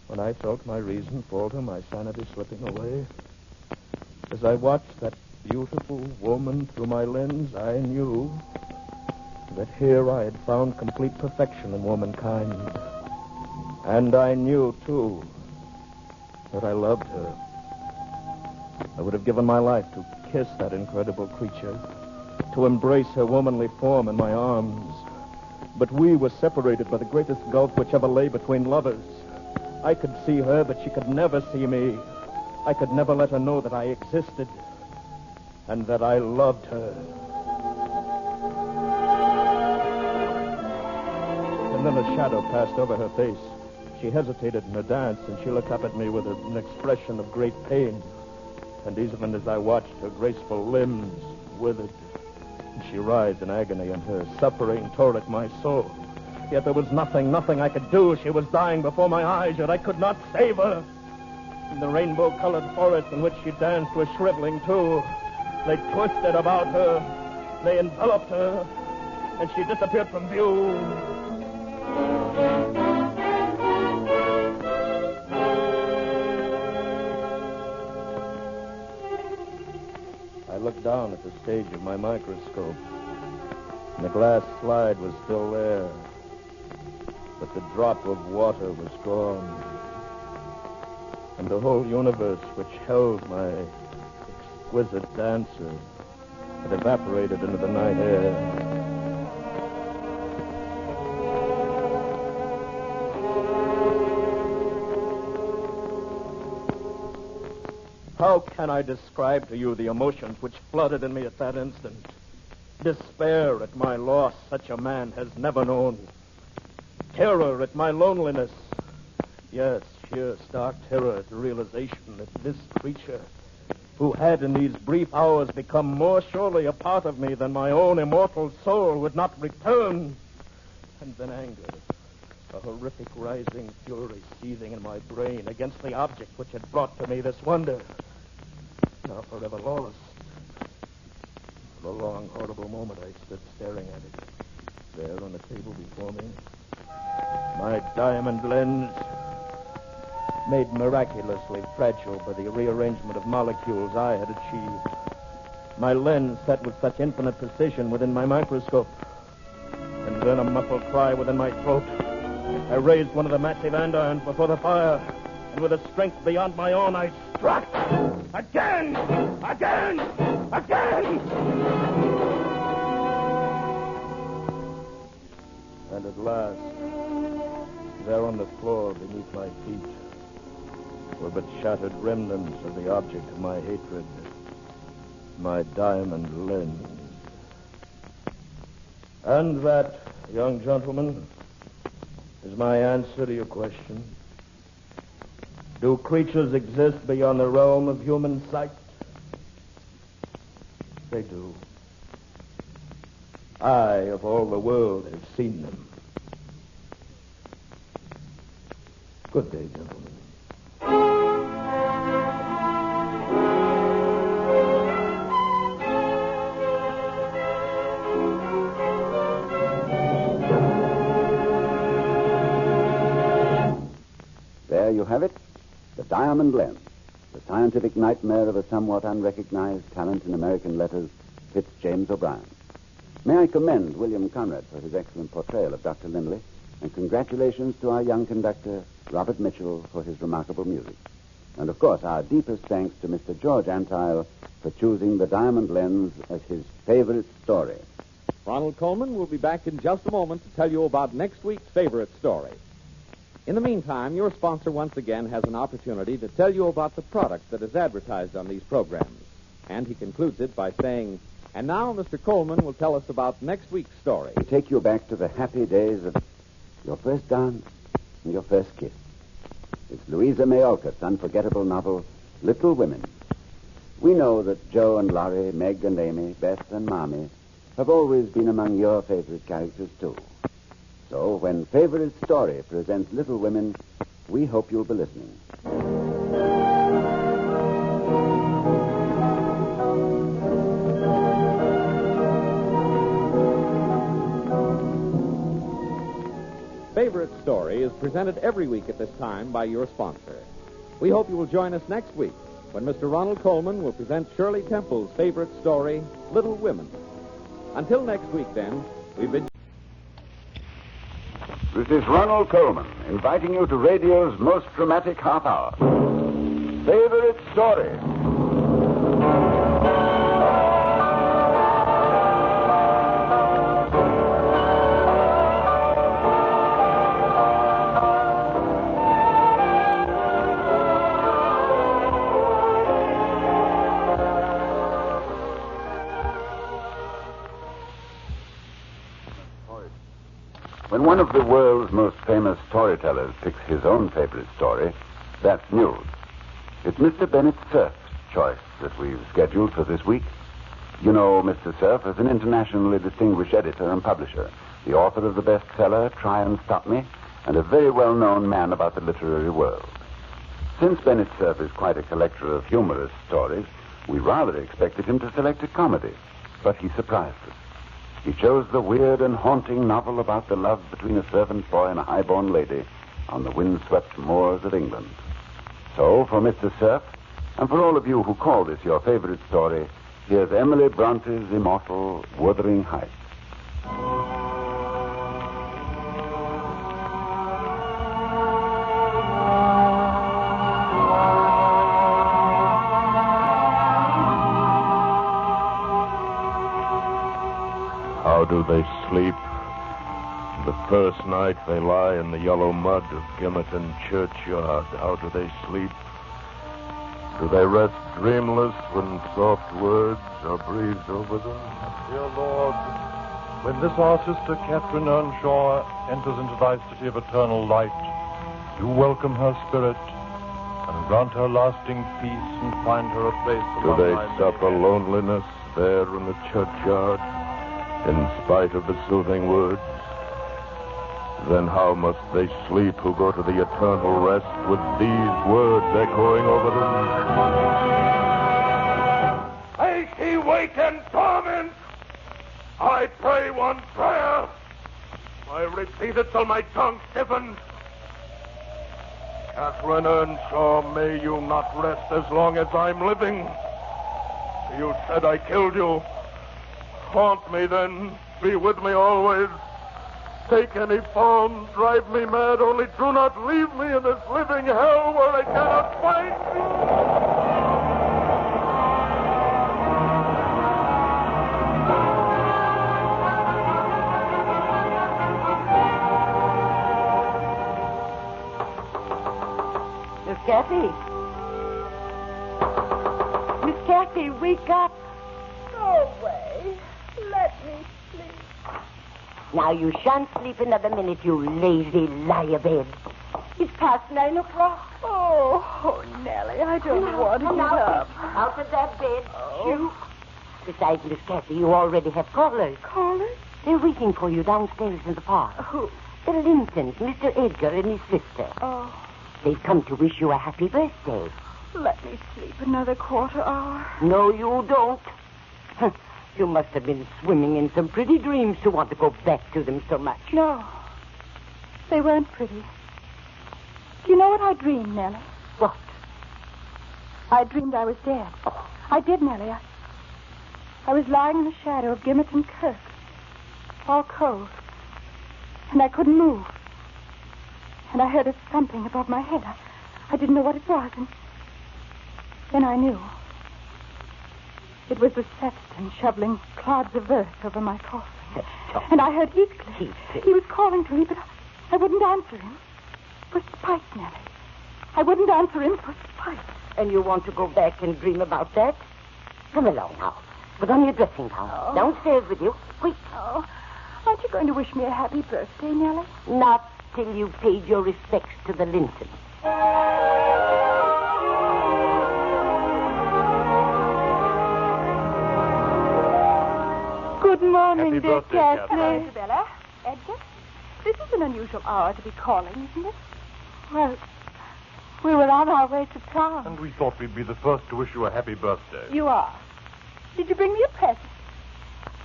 when I felt my reason falter, my sanity slipping away. As I watched that beautiful woman through my lens, I knew that here I had found complete perfection in womankind. And I knew, too, that I loved her. I would have given my life to kiss that incredible creature, to embrace her womanly form in my arms. But we were separated by the greatest gulf which ever lay between lovers. I could see her, but she could never see me. I could never let her know that I existed and that I loved her. And then a shadow passed over her face. She hesitated in her dance, and she looked up at me with an expression of great pain. And even as I watched, her graceful limbs withered. And she writhed in agony, and her suffering tore at my soul. Yet there was nothing I could do. She was dying before my eyes, yet I could not save her. In the rainbow-colored forest in which she danced was shriveling, too. They twisted about her. They enveloped her. And she disappeared from view. I looked down at the stage of my microscope. And the glass slide was still there. But the drop of water was gone. And the whole universe which held my exquisite dancer had evaporated into the night air. How can I describe to you the emotions which flooded in me at that instant? Despair at my loss, such a man has never known. Terror at my loneliness. Yes, sheer stark terror at the realization that this creature, who had in these brief hours become more surely a part of me than my own immortal soul, would not return. And then anger, a horrific rising fury seething in my brain against the object which had brought to me this wonder. Now forever lost. For a long, horrible moment I stood staring at it. There on the table before me, my diamond lens, made miraculously fragile by the rearrangement of molecules I had achieved. My lens set with such infinite precision within my microscope. And then a muffled cry within my throat. I raised one of the massive andirons before the fire, and with a strength beyond my own, I struck. Again! Again! Again! And at last, there on the floor beneath my feet were but shattered remnants of the object of my hatred, my diamond lens. And that, young gentleman, is my answer to your question. Do creatures exist beyond the realm of human sight? They do. I, of all the world, have seen them. Good day, gentlemen. There you have it. The Diamond Lens, the scientific nightmare of a somewhat unrecognized talent in American letters, Fitzjames O'Brien. May I commend William Conrad for his excellent portrayal of Dr. Lindley, and congratulations to our young conductor, Robert Mitchell, for his remarkable music. And, of course, our deepest thanks to Mr. George Antile for choosing The Diamond Lens as his favorite story. Ronald Coleman will be back in just a moment to tell you about next week's favorite story. In the meantime, your sponsor once again has an opportunity to tell you about the product that is advertised on these programs. And he concludes it by saying, and now Mr. Coleman will tell us about next week's story. We take you back to the happy days of your first dance and your first kiss. It's Louisa May Alcott's unforgettable novel, Little Women. We know that Joe and Laurie, Meg and Amy, Beth and Mommy have always been among your favorite characters, too. So when Favorite Story presents Little Women, we hope you'll be listening. Favorite Story is presented every week at this time by your sponsor. We hope you will join us next week when Mr. Ronald Coleman will present Shirley Temple's favorite story, Little Women. Until next week, then, we bid you This is Ronald Coleman, inviting you to radio's most dramatic half hour. Favorite Story. When one of the world's most famous storytellers picks his own favorite story, that's news. It's Mr. Bennett Cerf's choice that we've scheduled for this week. You know Mr. Cerf as an internationally distinguished editor and publisher, the author of the bestseller Try and Stop Me, and a very well-known man about the literary world. Since Bennett Cerf is quite a collector of humorous stories, we rather expected him to select a comedy, but he surprised us. He chose the weird and haunting novel about the love between a servant boy and a high-born lady on the windswept moors of England. So, for Mr. Cerf, and for all of you who call this your favorite story, here's Emily Bronte's immortal Wuthering Heights. How do they sleep? The first night they lie in the yellow mud of Gimmerton churchyard. How do they sleep? Do they rest dreamless when soft words are breathed over them? Dear Lord, when this our sister Catherine Earnshaw enters into thy city of eternal light, do welcome her spirit and grant her lasting peace and find her a place Do among they thy suffer loneliness there in the churchyard, in spite of the soothing words? Then how must they sleep who go to the eternal rest with these words echoing over them? May she wake in torment. I pray one prayer. I repeat it till my tongue stiffens. Catherine Earnshaw, may you not rest as long as I'm living. You said I killed you. Haunt me then. Be with me always. Take any form, drive me mad, only do not leave me in this living hell where I cannot find Miss Kathy. Miss Kathy, wake up. Go away. Let me sleep. Now, you shan't sleep another minute, you lazy lie-a-bed. It's past 9 o'clock. Oh, Nellie, I don't want to get up. Out of that bed. Shoo. Besides, Miss Kathy, you already have callers. Callers? They're waiting for you downstairs in the park. Who? The Lintons, Mr. Edgar and his sister. Oh. They've come to wish you a happy birthday. Let me sleep another quarter hour. No, you don't. You must have been swimming in some pretty dreams to want to go back to them so much. No. They weren't pretty. Do you know what I dreamed, Nellie? What? I dreamed I was dead. Oh. I did, Nellie. I was lying in the shadow of Gimmerton Kirk, all cold, and I couldn't move. And I heard a thumping above my head. I didn't know what it was, and then I knew. It was the sexton shoveling clods of earth over my coffin. And I heard Heathcliff. He was calling to me, but I wouldn't answer him. For spite, Nellie. I wouldn't answer him for spite. And you want to go back and dream about that? Come along now. Put on your dressing gown. Oh. Downstairs with you. Quick. Oh, aren't you going to wish me a happy birthday, Nellie? Not till you've paid your respects to the Lintons. Good morning, Happy dear birthday, Catherine. Catherine. Isabella. Edgar, this is an unusual hour to be calling, isn't it? Well, we were on our way to town. And we thought we'd be the first to wish you a happy birthday. You are. Did you bring me a present?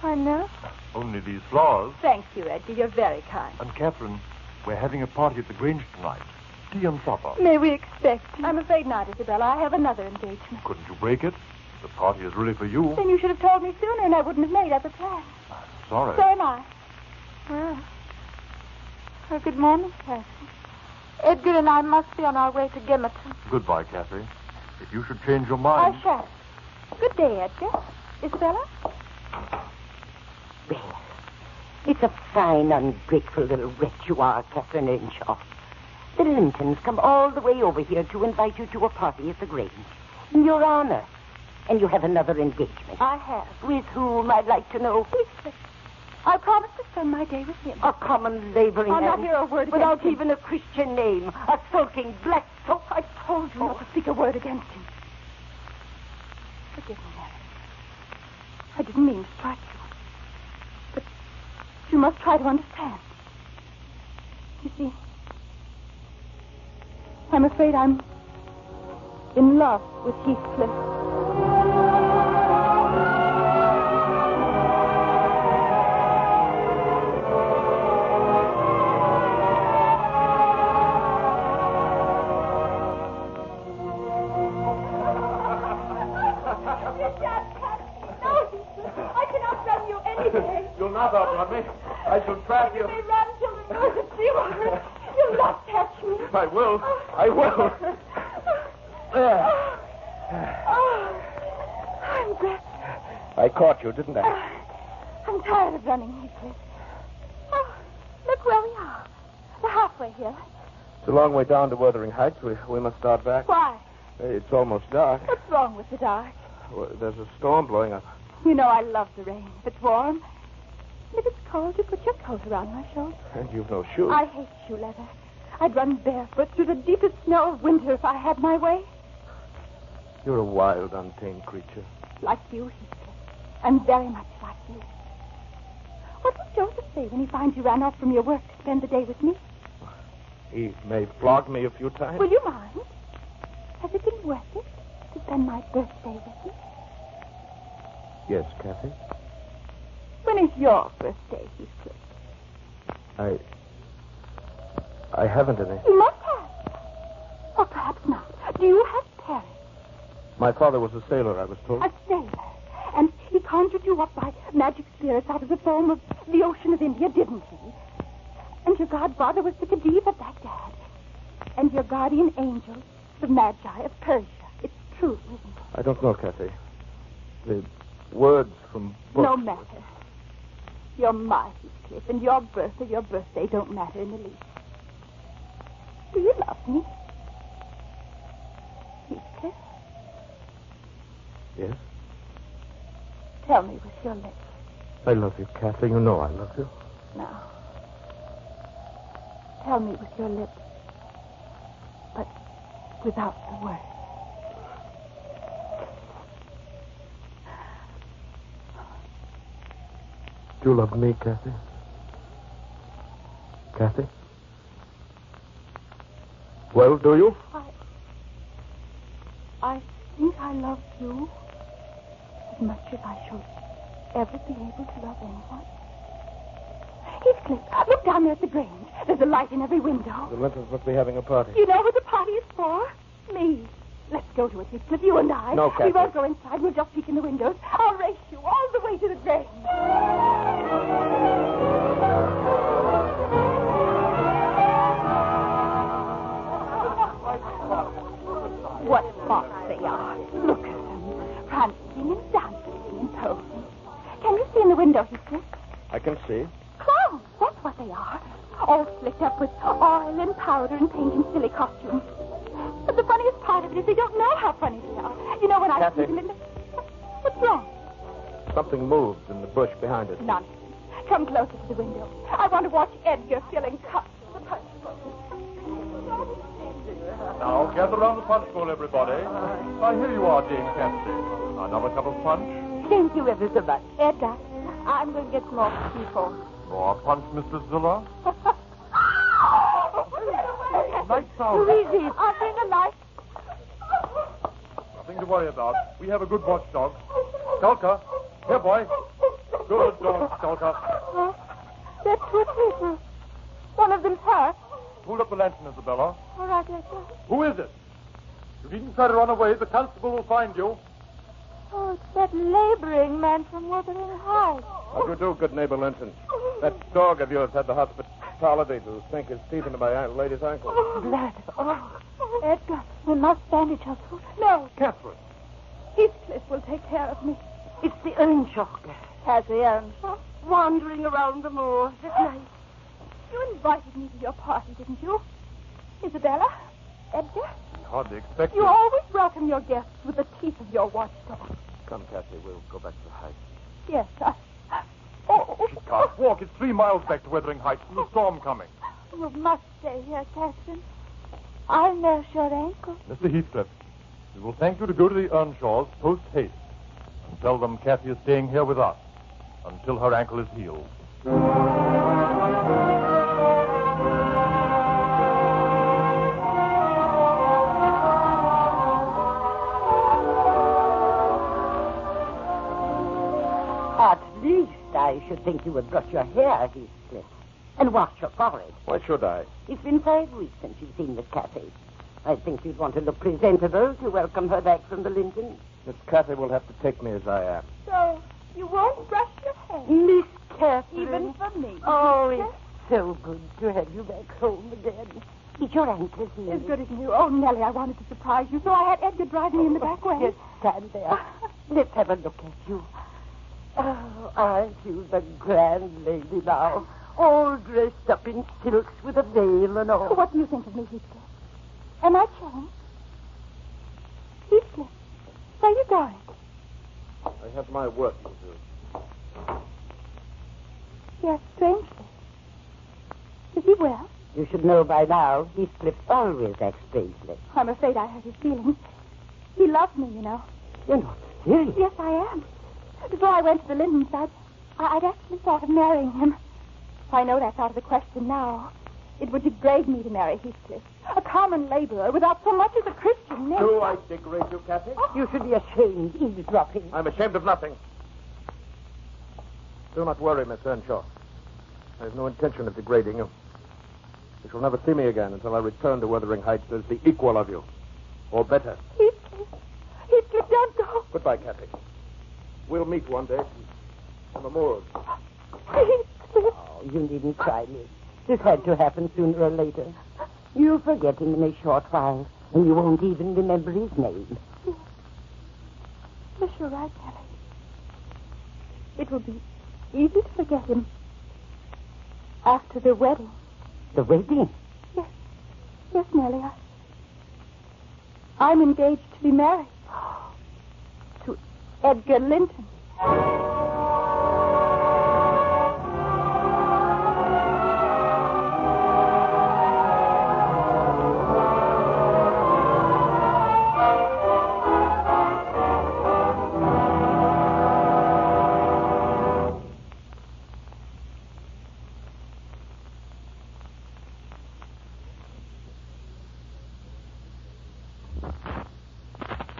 I know. Only these flowers. Thank you, Edgar. You're very kind. And Catherine, we're having a party at the Grange tonight. Tea and supper. May we expect you? I'm afraid not, Isabella. I have another engagement. Couldn't you break it? The party is really for you. Then you should have told me sooner, and I wouldn't have made other plans. Sorry. So am I. Well, Oh, good morning, Kathy. Edgar and I must be on our way to Gimmerton. Goodbye, Kathy. If you should change your mind... I shall. Good day, Edgar. Isabella? Well, it's a fine, ungrateful little wretch you are, Catherine Earnshaw. The Lintons come all the way over here to invite you to a party at the Grange. In your honor. And you have another engagement. I have. With whom, I'd like to know? Heathcliff. I promised to spend my day with him. A common laboring I'll not man hear a word without against him. even a Christian name. A sulking black soap. I told you not to speak a word against him. Forgive me, Mary. I didn't mean to strike you. But you must try to understand. You see, I'm afraid I'm in love with Heathcliff. You'll not outrun me. I shall trap you. You may run till the nose is zero. You'll not catch me. I will. I will. I'm glad. I caught you, didn't I? I'm tired of running, Heathcliff. Oh, look where we are. The halfway hill. It's a long way down to Wuthering Heights. We must start back. Why? It's almost dark. What's wrong with the dark? Well, there's a storm blowing up. You know I love the rain. If it's warm. If it's cold, you put your coat around my shoulders. And you've no shoes. I hate shoe leather. I'd run barefoot through the deepest snow of winter if I had my way. You're a wild, untamed creature. Like you, Heathcliff. I'm very much like you. What will Joseph say when he finds you ran off from your work to spend the day with me? He may flog me a few times. Will you mind? Has it been worth it to spend my birthday with you? Yes, Kathy. When is your birthday, Heathcliff? I haven't any. You must have. Or perhaps not. Do you have parents? My father was a sailor, I was told. A sailor. And he conjured you up by magic spirits out of the foam of the ocean of India, didn't he? And your godfather was the Khedive of Baghdad. And your guardian angel, the Magi of Persia. It's true, isn't it? I don't know, Kathy. The words from books... No matter. You're my Heathcliff, and your birth or your birthday don't matter in the least. Do you love me? Heathcliff? Yes? Tell me with your lips. I love you, Kathy. You know I love you. Now. Tell me with your lips. But without the words. Do you love me, Kathy? Kathy? Well, do you? I think I love you as much as I should ever be able to love anyone. Heathcliff, look down there at the Grange. There's a light in every window. The Lintons must be having a party. You know what the party is for? Me. Let's go to it, Heathcliff, you and I. No, Kathy. We won't go inside. We'll just peek in the windows. I'll race you all the way to the Grange. What fox they are. Look at them. Prancing and dancing and posing. Can you see in the window, Heathcliff? I can see. Clowns, that's what they are. All slicked up with oil and powder and paint and silly costumes. But the funniest part of it is they don't know how funny they are. You know when I Kathy. see them in the... What's wrong? Something moved in the bush behind us. Nonsense. Come closer to the window. I want to watch Edgar filling cups. Now, gather round the punch bowl, everybody. Here you are, Dame Cassidy. Another cup of punch? Thank you ever so much. Edgar, I'm going to get some more people. More punch, Mr. Zilla? Lights out. Who is it? I'll bring a light. Nothing to worry about. We have a good watchdog. Skulker. Here, boy. Good dog, Skulker. That's two people. One of them's hurt. Hold up the lantern, Isabella. All right, Edgar. Who is it? You needn't try to run away. The constable will find you. Oh, it's that laboring man from Wuthering Heights. How do you do, good neighbor Linton? That dog of yours had the hospital. Paladin to sink his teeth into my lady's ankle. Blood. Oh, Edgar, we must bandage her foot. No. Catherine. Heathcliff will take care of me. It's the Earnshaw. Has the Earnshaw? Wandering around the moors at night. You invited me to your party, didn't you? Isabella? Edgar? Hardly expect You always welcome your guests with the teeth of your watchdog. Come, Kathy, we'll go back to the Heights. Yes, She can't walk. It's 3 miles back to Wuthering Heights with a storm coming. You must stay here, Catherine. I'll nurse your ankle. Mr. Heathcliff, we will thank you to go to the Earnshaws post-haste and tell them Kathy is staying here with us until her ankle is healed. At least I should think you would brush your hair, Heathcliff, and wash your forehead. Why should I? It's been 5 weeks since you've seen Miss Cathy. I think you'd want to look presentable to welcome her back from the Linton. Miss Cathy will have to take me as I am. So, you won't brush your hair? Miss Catherine. Even for me. Oh, it's so good to have you back home again. Is your ankle healed? As good as new. Oh, Nellie, I wanted to surprise you, so I had Edgar drive me in the back way. Just stand there. Let's have a look at you. Oh, aren't you the grand lady now? All dressed up in silks with a veil and all. What do you think of me, Heathcliff? Am I changed? Heathcliff, where are you going? I have my work to do. Yes, strangely. Is he well? You should know by now, Heathcliff always acts strangely. I'm afraid I hurt his feelings. He loves me, you know. You're not serious. Yes, I am. Before I went to the Lindens, I'd actually thought of marrying him. I know that's out of the question now. It would degrade me to marry Heathcliff, a common laborer without so much as a Christian name. Do I degrade you, Kathy? You should be ashamed, eavesdropping. I'm ashamed of nothing. Do not worry, Miss Earnshaw. I have no intention of degrading you. You shall never see me again until I return to Wuthering Heights as the equal of you. Or better. Heathcliff, don't go. Goodbye, Kathy. We'll meet one day on the moors. Heathcliff. Oh, you needn't cry, Miss. This had to happen sooner or later. You'll forget him in a short while, and you won't even remember his name. Yes, you're right, Nellie. It will be easy to forget him after the wedding. The wedding? Yes. Yes, Nellie. I'm engaged to be married to Edgar Linton.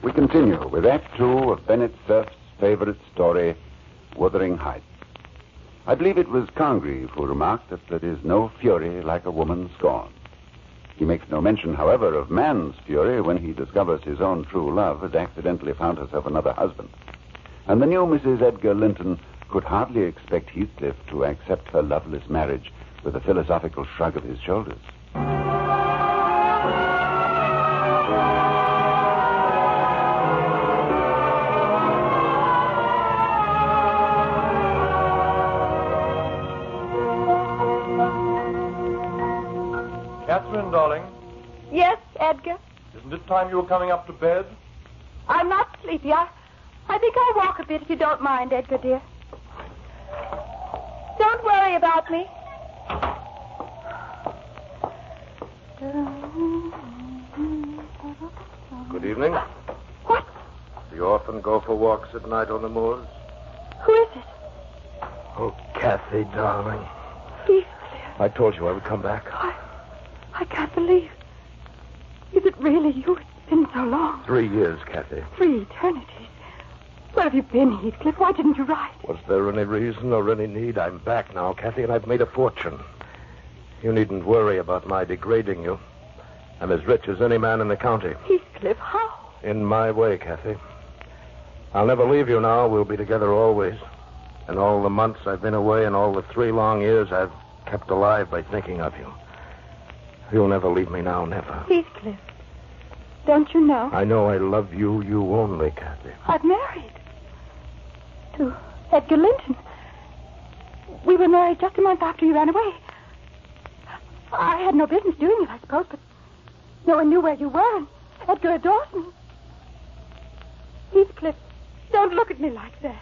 We continue with Act 2 of Bennett Cerf's favorite story, Wuthering Heights. I believe it was Congreve who remarked that there is no fury like a woman's scorn. He makes no mention, however, of man's fury when he discovers his own true love has accidentally found herself another husband. And the new Mrs. Edgar Linton could hardly expect Heathcliff to accept her loveless marriage with a philosophical shrug of his shoulders. Catherine, darling, Yes, Edgar. isn't it time you were coming up to bed? I'm not sleepy. I think I'll walk a bit if you don't mind, Edgar, dear. Don't worry about me. Good evening. What? Do you often go for walks at night on the moors? Who is it? Oh, Kathy, darling. Heathcliff. I told you I would come back. I can't believe. Is it really you? It's been so long. 3 years, Kathy. 3 eternities. Where have you been, Heathcliff? Why didn't you write? Was there any reason or any need? I'm back now, Kathy, and I've made a fortune. You needn't worry about my degrading you. I'm as rich as any man in the county. Heathcliff, how? In my way, Kathy. I'll never leave you now. We'll be together always. And all the months I've been away and all the 3 long years, I've kept alive by thinking of you. You'll never leave me now, never. Heathcliff, don't you know? I know I love you, you only, Kathy. I'm married to Edgar Linton. We were married just a month after you ran away. I had no business doing it, I suppose, but no one knew where you were, and Edgar adores me. Heathcliff, don't look at me like that.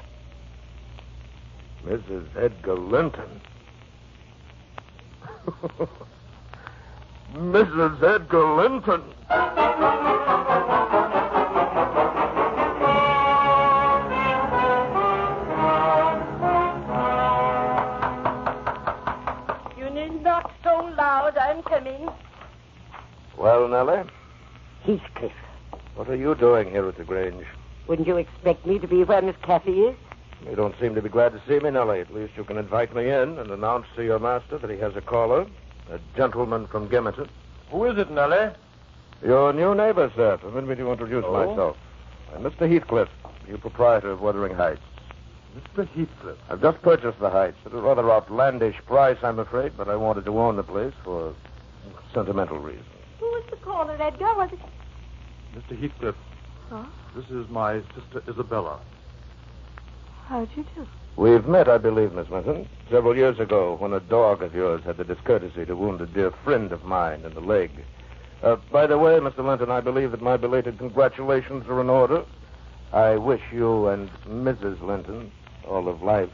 Mrs. Edgar Linton. Mrs. Edgar Linton. You need not so loud. I'm coming. Well, Nellie, Heathcliff, what are you doing here at the Grange? wouldn't you expect me to be where Miss Kathy is? You don't seem to be glad to see me, Nellie. At least you can invite me in and announce to your master that he has a caller, a gentleman from Gimmerton. Who is it, Nellie? Your new neighbor, sir. Permit me to introduce myself. I'm Mr. Heathcliff, you proprietor of Wuthering Heights. Mr. Heathcliff. I've just purchased the Heights at a rather outlandish price, I'm afraid, but I wanted to own the place for sentimental reasons. Who was the caller, Edgar? Was it... Mr. Heathcliff, Huh? this is my sister Isabella. How'd you do? We've met, I believe, Miss Linton, several years ago when a dog of yours had the discourtesy to wound a dear friend of mine in the leg. By the way, Mr. Linton, I believe that my belated congratulations are in order. I wish you and Mrs. Linton all of life's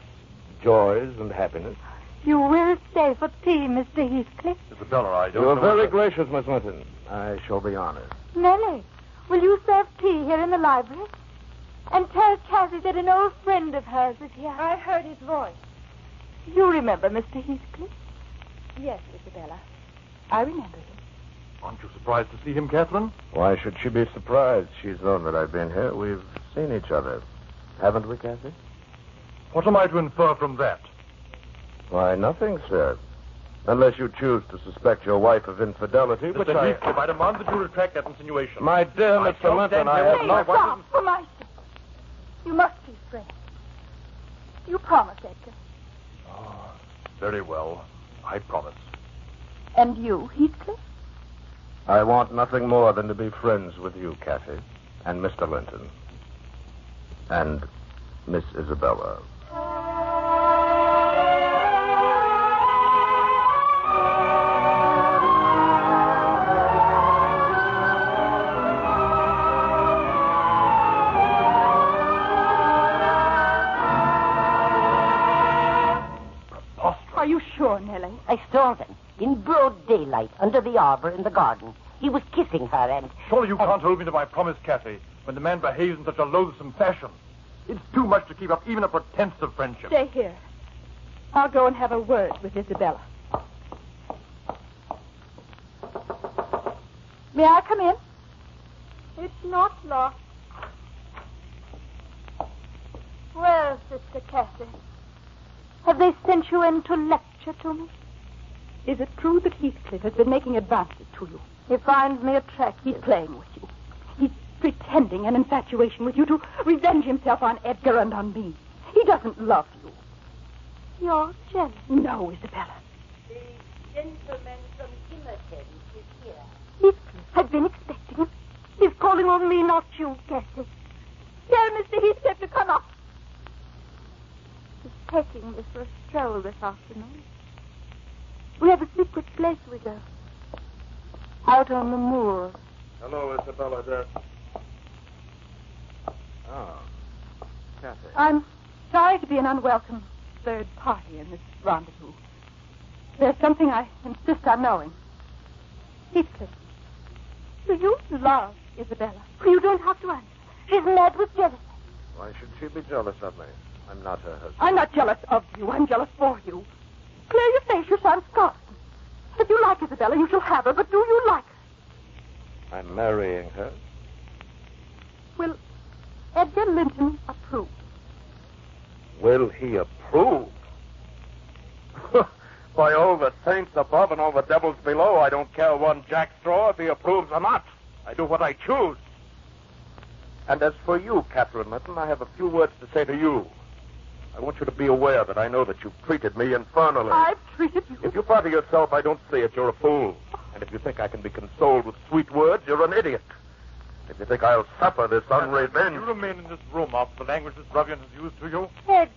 joys and happiness. You will stay for tea, Mr. Heathcliff. Isabella, I don't You're know... very gracious, Miss Linton. I shall be honored. Nellie, will you serve tea here in the library? And tell Kathy that an old friend of hers is here. I heard his voice. You remember Mr. Heathcliff? Yes, Isabella. I remember him. Aren't you surprised to see him, Catherine? Why should she be surprised? She's known that I've been here. We've seen each other. Haven't we, Kathy? What am I to infer from that? Why, nothing, sir. Unless you choose to suspect your wife of infidelity, which Mr. Heathcliff, I demand that you retract that insinuation. My dear Mr. Linton, I have no... Stop, for my sake. You must be friends. You promise, Edgar. Oh, very well. I promise. And you, Heathcliff? I want nothing more than to be friends with you, Kathy, and Mr. Linton, and Miss Isabella. Are you sure, Nellie? I saw them in broad daylight under the arbor in the garden. He was kissing her and... Surely you can't hold me to my promise, Kathy, when the man behaves in such a loathsome fashion. It's too much to keep up even a pretense of friendship. Stay here. I'll go and have a word with Isabella. May I come in? It's not locked. Well, Sister Kathy, have they sent you in to lecture to me? Is it true that Heathcliff has been making advances to you? He finds me attractive. He's playing with you. He's pretending an infatuation with you to revenge himself on Edgar and on me. He doesn't love you. You're jealous. No, Isabella. The gentleman from Gimmerton is here. Heathcliff, I've been expecting him. He's calling on me, not you, Kathy. Tell Mr. Heathcliff to come up. He's taking me for a stroll this afternoon. We have a secret place we go. Out on the moor. Hello, Isabella, dear. Oh, Kathy. I'm sorry to be an unwelcome third party in this rendezvous. There's something I insist on knowing. Heathcliff, do you love Isabella? You don't have to answer. She's mad with jealousy. Why should she be jealous of me? I'm not her husband. I'm not jealous of you. I'm jealous for you. Clear your face. You sound Scots. If you like Isabella, you shall have her. But do you like her? I'm marrying her. Will Edgar Linton approve? Will he approve? By all the saints above and all the devils below, I don't care one jackstraw if he approves or not. I do what I choose. And as for you, Catherine Linton, I have a few words to say to you. I want you to be aware that I know that you've treated me infernally. I've treated you. If you flatter yourself I don't see it, you're a fool. And if you think I can be consoled with sweet words, you're an idiot. If you think I'll suffer this unrevenge... You remain in this room after the language this ruffian has used to you. Edgar.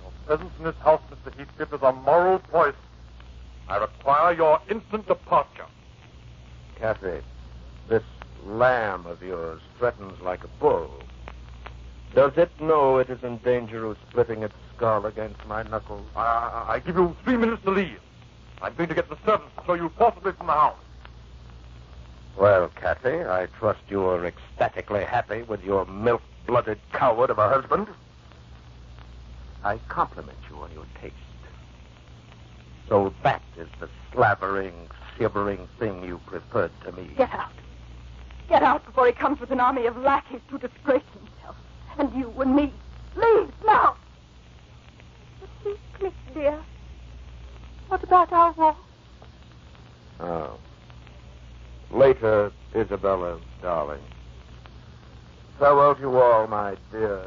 Your presence in this house, Mr. Heathcliff, is a moral poison. I require your instant departure. Kathy, this lamb of yours threatens like a bull. Does it know it is in danger of splitting its skull against my knuckles? I give you 3 minutes to leave. I'm going to get the servants to show you forcibly from the house. Well, Kathy, I trust you are ecstatically happy with your milk-blooded coward of a husband. I compliment you on your taste. So that is the slavering, shivering thing you preferred to me. Get out. Get out before he comes with an army of lackeys to disgrace himself. And you and me. Leave now. But Heathcliff, dear. What about our walk? Oh. Later, Isabella, darling. Farewell to you all, my dear,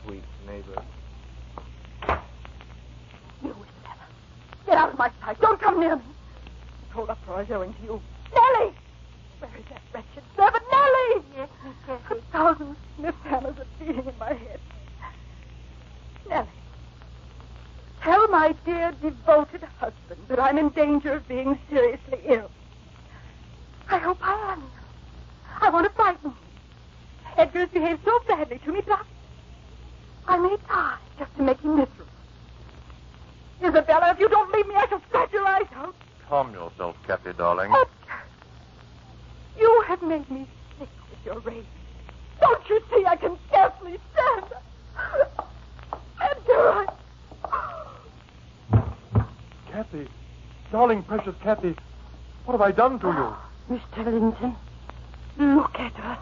sweet neighbor. You, Isabella. Get out of my sight. Don't come near me. This whole uproar is owing to you. Nellie! Where is that wretched servant? Nellie! Yes, Miss A thousand sniff hammers are beating in my head. Nellie, tell my dear, devoted husband that I'm in danger of being seriously ill. I hope I am. I want to frighten him. Edgar has behaved so badly to me that I may die just to make him miserable. Isabella, if you don't leave me, I shall scratch your eyes out. Calm yourself, Kathy, darling. Edgar, you have made me sick with your rage. Don't you see I can scarcely stand? Edgar, Kathy, darling, precious Kathy, what have I done to you? Mr. Linton, look at her.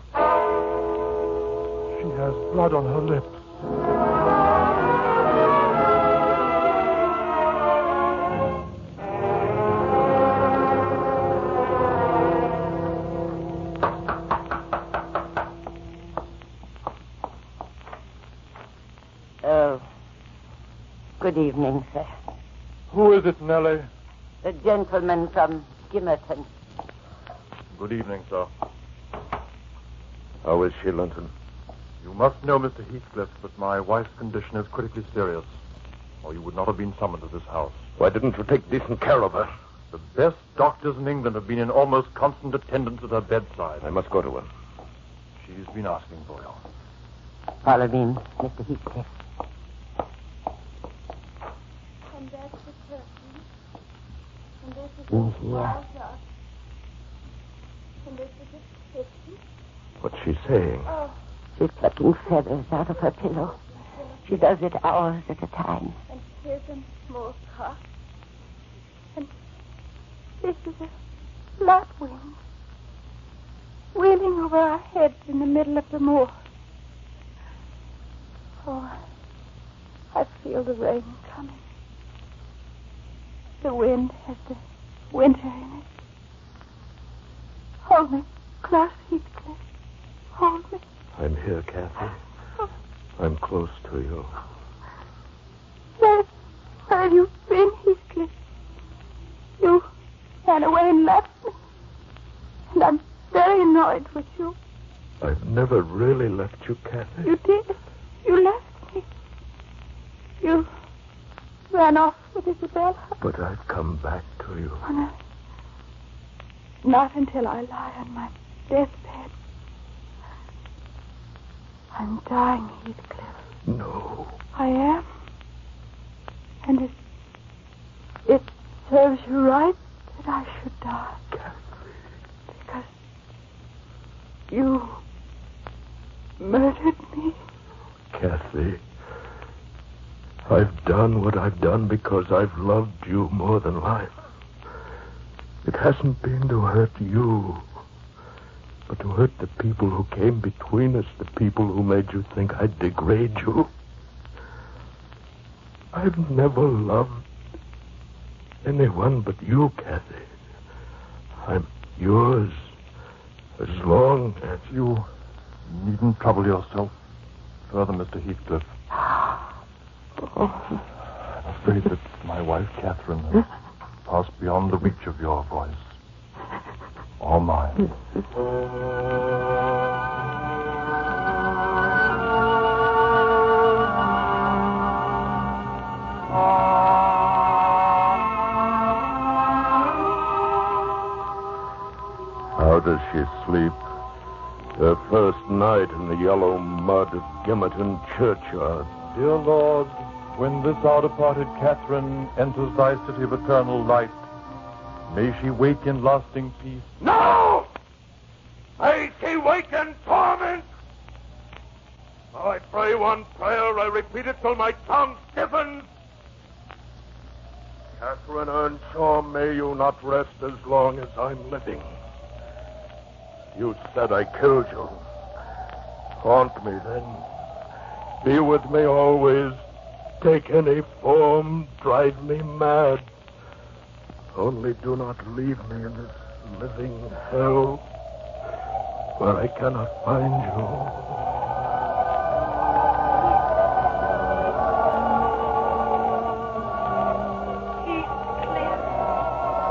She has blood on her lips. Good evening, sir. Who is it, Nellie? The gentleman from Gimmerton. Good evening, sir. How is she, Linton? You must know, Mr. Heathcliff, that my wife's condition is critically serious, or you would not have been summoned to this house. Why didn't you take decent care of her? The best doctors in England have been in almost constant attendance at her bedside. I must go to her. She's been asking for you. Follow me, Mr. Heathcliff. And that's the curtain. And this is In the here. wall clock. And this is the kitchen. What's she saying? Oh, She's plucking feathers out of her pillow. She does it hours at a time. and here's a small cot. And this is a lapwing. Wheeling over our heads in the middle of the moor. Oh, I feel the rain coming. The wind has the winter in it. Hold me, Klaus Heathcliff. Hold me. I'm here, Kathy. I'm close to you. Where have you been, Heathcliff? You ran away and left me. And I'm very annoyed with you. I've never really left you, Kathy. You did. You left me. You ran off with Isabella. But I've come back to you. Oh, no. Not until I lie on my deathbed. I'm dying, Heathcliff. No. I am. And it serves you right that I should die. Because you murdered me. Kathy, I've done what I've done because I've loved you more than life. It hasn't been to hurt you, but to hurt the people who came between us, the people who made you think I'd degrade you. I've never loved anyone but you, Kathy. I'm yours as long as... You needn't trouble yourself further, Mr. Heathcliff. I'm afraid that my wife, Catherine, has passed beyond the reach of your voice. Or mine. How does she sleep? Her first night in the yellow mud of Gimmerton churchyard. Dear Lord, when this our departed Catherine enters thy city of eternal light, may she wake in lasting peace. No! May she wake in torment! I pray one prayer, I repeat it till my tongue stiffens. Catherine Earnshaw, may you not rest as long as I'm living. You said I killed you. Haunt me then. Be with me always. Take any form. Drive me mad. Only do not leave me in this living hell where I cannot find you.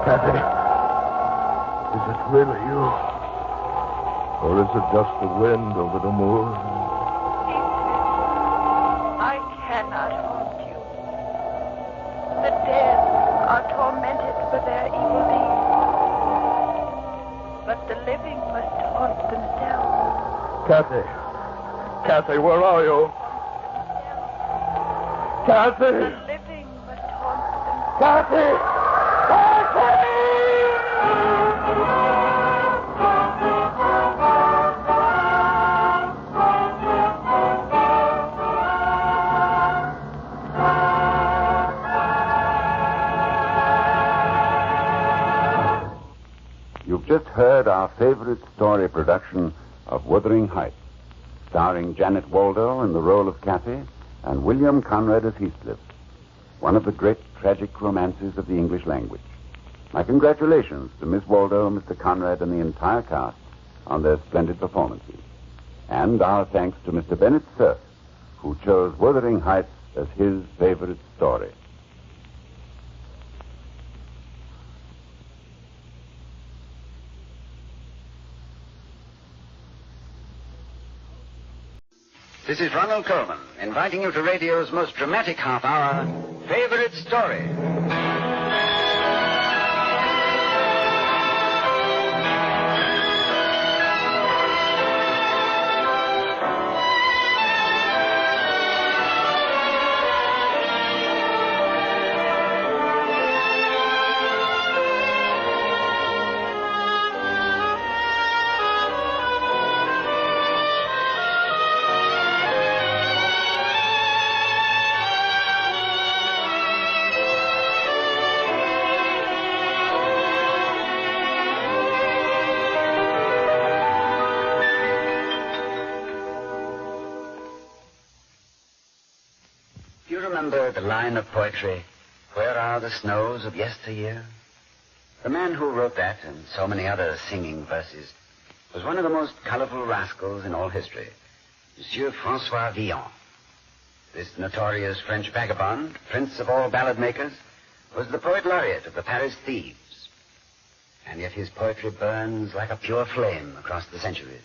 Kathy, is it really you? Or is it just the wind over the moor? I cannot haunt you. The dead are tormented for their evil deeds. But the living must haunt themselves. Kathy, where are you? Kathy! The living must haunt themselves. Kathy! You've just heard our favorite story production of Wuthering Heights, starring Janet Waldo in the role of Kathy and William Conrad as Heathcliff, one of the great tragic romances of the English language. My congratulations to Miss Waldo, Mr. Conrad, and the entire cast on their splendid performances. And our thanks to Mr. Bennett Cerf, who chose Wuthering Heights as his favorite story. This is Ronald Coleman, inviting you to radio's most dramatic half hour, Favorite Story. Remember the line of poetry, "Where are the snows of yesteryear?" The man who wrote that and so many other singing verses was one of the most colorful rascals in all history, Monsieur Francois Villon. This notorious French vagabond, prince of all ballad makers, was the poet laureate of the Paris thieves. And yet his poetry burns like a pure flame across the centuries.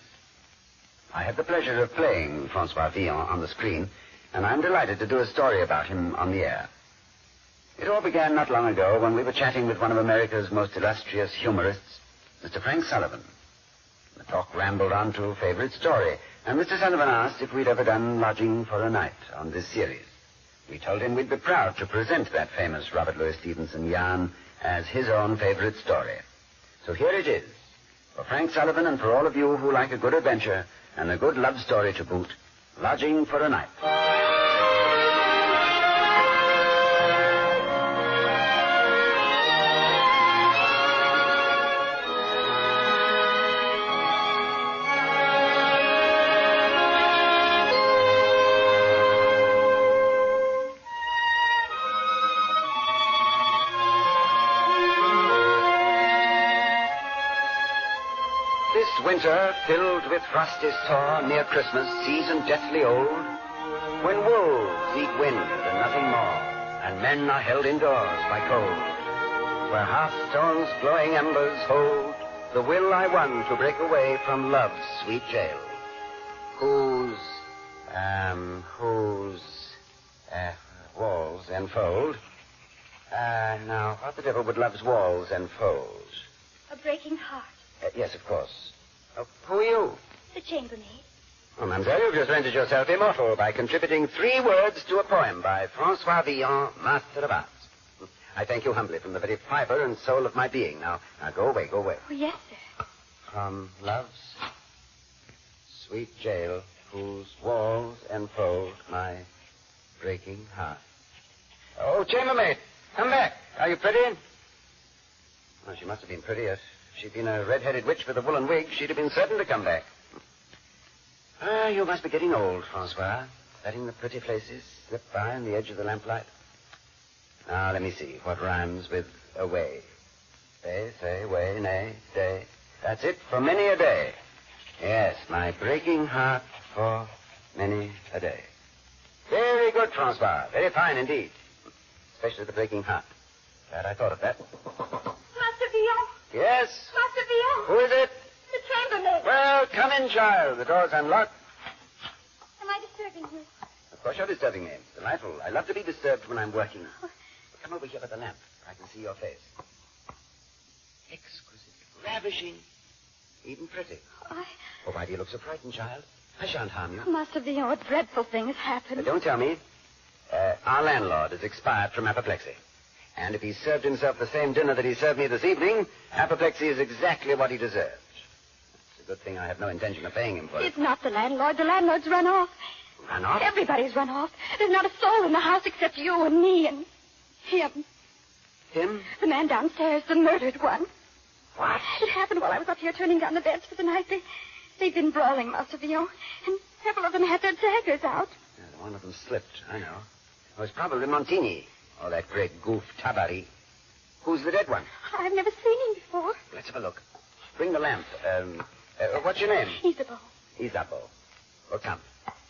I had the pleasure of playing Francois Villon on the screen, and I'm delighted to do a story about him on the air. It all began not long ago when we were chatting with one of America's most illustrious humorists, Mr. Frank Sullivan. The talk rambled on to Favorite Story, and Mr. Sullivan asked if we'd ever done Lodging for a Night on this series. We told him we'd be proud to present that famous Robert Louis Stevenson yarn as his own favorite story. So here it is, for Frank Sullivan and for all of you who like a good adventure and a good love story to boot, Lodging for a Night. This winter, filled with frosty thaw near Christmas, season deathly old, When wolves eat wind and nothing more, and men are held indoors by cold, where hearthstones glowing embers hold the will I won to break away from love's sweet jail, whose walls enfold. Now, what the devil would love's walls enfold? A breaking heart. Yes, of course. Who are you? The chambermaid. Oh, mademoiselle, you've just rendered yourself immortal by contributing 3 words to a poem by Francois Villon, Master of Arts. I thank you humbly from the very fiber and soul of my being. Now go away, go away. Oh, yes, sir. From love's sweet jail, whose walls enfold my breaking heart. Oh, chambermaid, come back. Are you pretty? Well, she must have been pretty. If she'd been a red-headed witch with a woolen wig, she'd have been certain to come back. You must be getting old, Francois. Letting the pretty places slip by on the edge of the lamplight. Now, let me see. What rhymes with away? Say, way, nay, day. That's it, for many a day. Yes, my breaking heart for many a day. Very good, Francois. Very fine indeed. Especially the breaking heart. Glad I thought of that. Master Villon. Yes? Master Villon. Who is it? The chambermaid. Well, come in, child. The door's unlocked. Am I disturbing you? Of course you're disturbing me. It's delightful. I love to be disturbed when I'm working. Come over here by the lamp. I can see your face. Exquisite, ravishing, even pretty. Oh, why do you look so frightened, child? I shan't harm you. Master Villon, a dreadful thing has happened. Don't tell me. Our landlord has expired from apoplexy. And if he served himself the same dinner that he served me this evening, apoplexy is exactly what he deserved. It's a good thing I have no intention of paying him for it. It's not the landlord. The landlord's run off. Run off? Everybody's run off. There's not a soul in the house except you and me and him. Him? The man downstairs, the murdered one. What? It happened while I was up here turning down the beds for the night. They've been brawling, Master Villon, and several of them had their daggers out. Yeah, one of them slipped, I know. It was probably Montini, or that great goof Tabari. Who's the dead one? I've never seen him before. Let's have a look. Bring the lamp. What's your name? Isabeau. Isabeau. Well, come.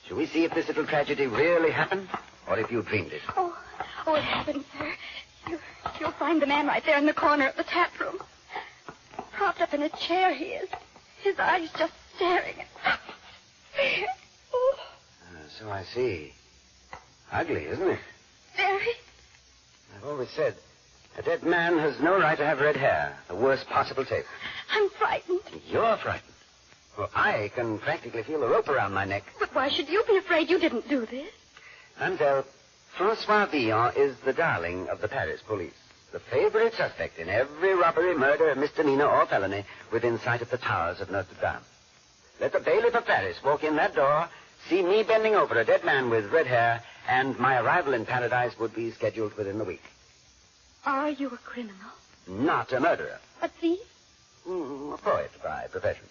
Shall we see if this little tragedy really happened, or if you dreamed it? Oh, it happened, sir. You'll find the man right there in the corner of the tap room. Propped up in a chair he is. His eyes just staring. So I see. Ugly, isn't it? Very. I've always said, a dead man has no right to have red hair. The worst possible tape. I'm frightened. You're frightened. Well, I can practically feel the rope around my neck. But why should you be afraid? You didn't do this. Mademoiselle, Francois Villon is the darling of the Paris police. The favorite suspect in every robbery, murder, misdemeanor, or felony within sight of the towers of Notre Dame. Let the bailiff of Paris walk in that door, see me bending over a dead man with red hair, and my arrival in paradise would be scheduled within a week. Are you a criminal? Not a murderer. A thief? A poet by profession.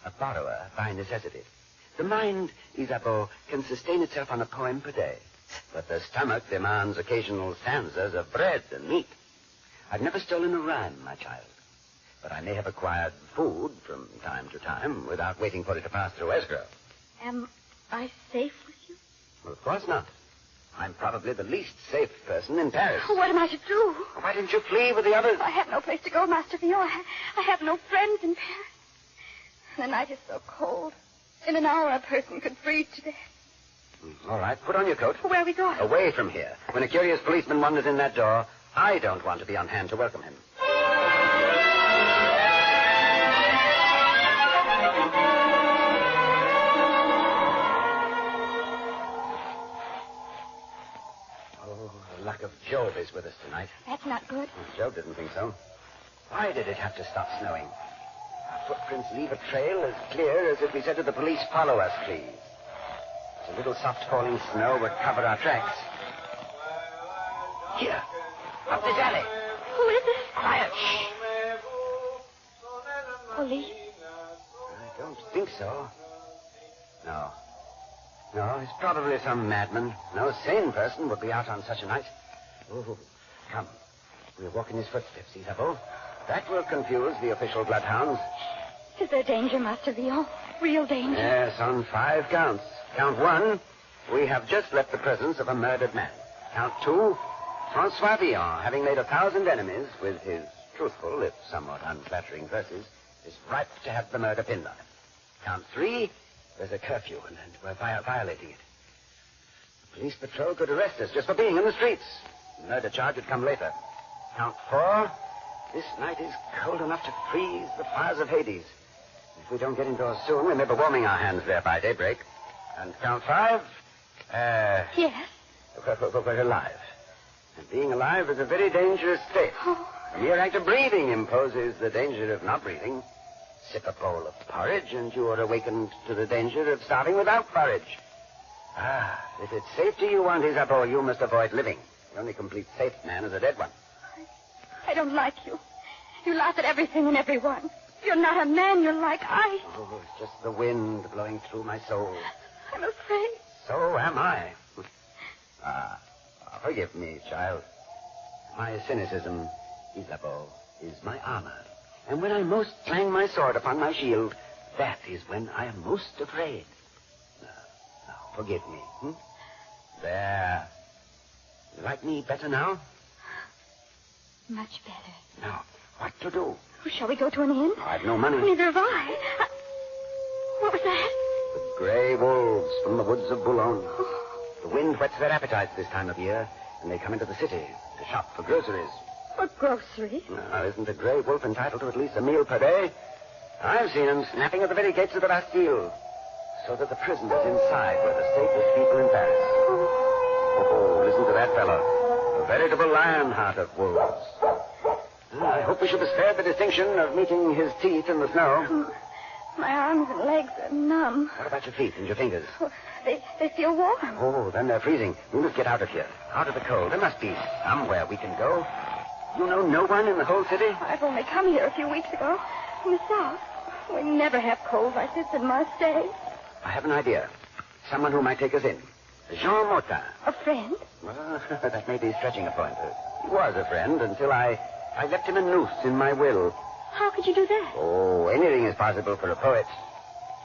A borrower by necessity. The mind, Isabeau, can sustain itself on a poem per day. But the stomach demands occasional stanzas of bread and meat. I've never stolen a rhyme, my child. But I may have acquired food from time to time without waiting for it to pass through escrow. Am I safe with you? Well, of course not. I'm probably the least safe person in Paris. What am I to do? Why didn't you flee with the others? I have no place to go, Master Villon. I have no friends in Paris. The night is so cold. In an hour, a person could freeze to death. All right, put on your coat. Where are we going? Away from here. When a curious policeman wanders in that door, I don't want to be on hand to welcome him. Oh, the luck of Job is with us tonight. That's not good. Job didn't think so. Why did it have to stop snowing? Our footprints leave a trail as clear as if we said to the police, follow us, please. A little soft falling snow would cover our tracks. Here, up this alley. Who is it? Quiet, shh. Police? I don't think so. No, it's probably some madman. No sane person would be out on such a night. Oh, come. We'll walk in his footsteps, Isabeau. That will confuse the official bloodhounds. Is there danger, Master Villon? Real danger? Yes, on 5 counts. Count 1, We have just left the presence of a murdered man. Count 2, Francois Villon, having made 1,000 enemies with his truthful, if somewhat unflattering verses, is ripe to have the murder pinned on him. Count 3, there's a curfew, and we're violating it. The police patrol could arrest us just for being in the streets. The murder charge would come later. Count 4, this night is cold enough to freeze the fires of Hades. If we don't get indoors soon, we may be warming our hands there by daybreak. And count 5, Yes? we're alive. And being alive is a very dangerous state. Oh. The mere act of breathing imposes the danger of not breathing. Sip a bowl of porridge, and you are awakened to the danger of starving without porridge. If it's safety you want, Isabeau, you must avoid living. The only complete safe man is a dead one. I don't like you. You laugh at everything and everyone. You're not a man. You're like ice. Oh, it's just the wind blowing through my soul. I'm afraid. So am I. Forgive me, child. My cynicism, Isabeau, is my armor. And when I most clang my sword upon my shield, that is when I am most afraid. Now, forgive me. There. You like me better now? Much better. Now, what to do? Oh, shall we go to an inn? I've no money. Neither have I. What was that? The gray wolves from the woods of Boulogne. The wind whets their appetites this time of year, and they come into the city to shop for groceries. For groceries? Now, isn't a gray wolf entitled to at least a meal per day? I've seen him snapping at the very gates of the Bastille, so that the prisoners inside were the safest people in Paris. Oh, listen to that fellow. A veritable lion heart of wolves. I hope we should be spared the distinction of meeting his teeth in the snow. My arms and legs are numb. What about your feet and your fingers? Oh, they feel warm. Oh, then they're freezing. We must get out of here. Out of the cold. There must be somewhere we can go. You know no one in the whole city? I've only come here a few weeks ago from the south. We never have cold like this in Marseille. I have an idea. Someone who might take us in. Jean Motin. A friend? Well, that may be stretching a point. He was a friend until I left him a noose in my will. How could you do that? Oh, anything is possible for a poet.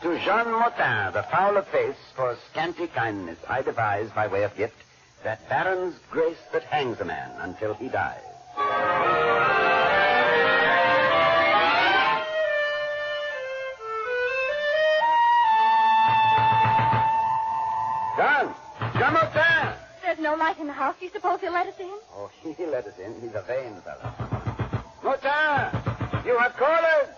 To Jean Motin, the foul of face, for scanty kindness, I devise, by way of gift, that baron's grace that hangs a man until he dies. Jean Motin! There's no light in the house. Do you suppose he'll let us in? Oh, he let us in. He's a vain fellow. Motin! You have callers!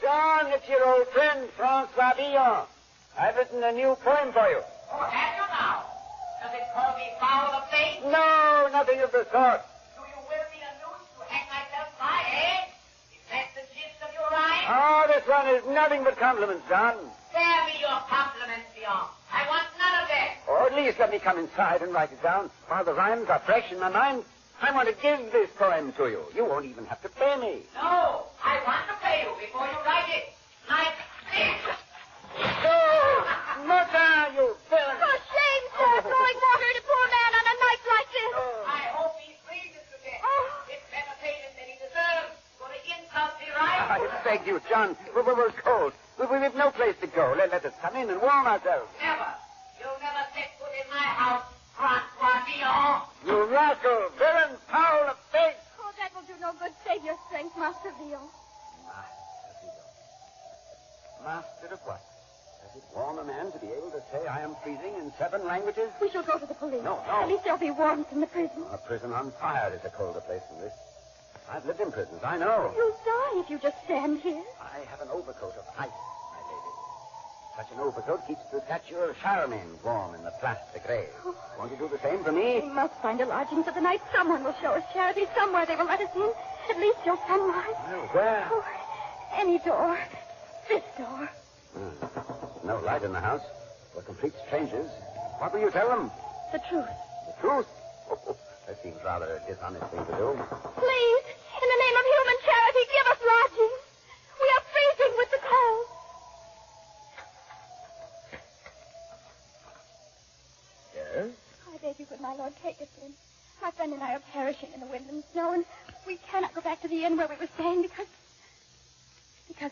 John, it's your old friend, Francois Villon. I've written a new poem for you. Oh, have you now? Does it call me foul of face? No, nothing of the sort. Do you will me a noose to hang myself by, eh? Is that the gist of your rhyme? Oh, this one is nothing but compliments, John. Spare me your compliments, Villon. I want none of them. Or at least let me come inside and write it down while the rhymes are fresh in my mind. I want to give this poem to you. You won't even have to pay me. No, I want to pay you before you write it. Like this. Oh, Motin, you villain. For shame, sir, throwing water at a poor man on a night like this. I hope he freezes to death. It's better payment than he deserves for the insult he writes. I beg you, John. We're cold. We've no place to go. Let us come in and warm ourselves. Never. You'll never set foot in my house, Francois Villon. You rascal, villain, foul of face. Oh, that will do no good. Save your strength, Master Villon. Master of what? Does it warm a man to be able to say I am freezing in 7 languages? We shall go to the police. No. At least there'll be warmth in the prison. A prison on fire is a colder place than this. I've lived in prisons, I know. You'll die if you just stand here. I have an overcoat of ice, my lady. Such an overcoat keeps the statue of Charlemagne warm in the Place de Grève. Won't you do the same for me? We must find a lodging for the night. Someone will show us charity. Somewhere they will let us in. At least till sunrise. Well, where? Oh, any door. This door. No light in the house. We're complete strangers. What will you tell them? The truth. The truth? Oh, that seems rather a dishonest thing to do. Please, in the name of human charity, give us lodging. We are freezing with the cold. Yes? I beg you, could my lord take us in? My friend and I are perishing in the wind and snow, and we cannot go back to the inn where we were staying because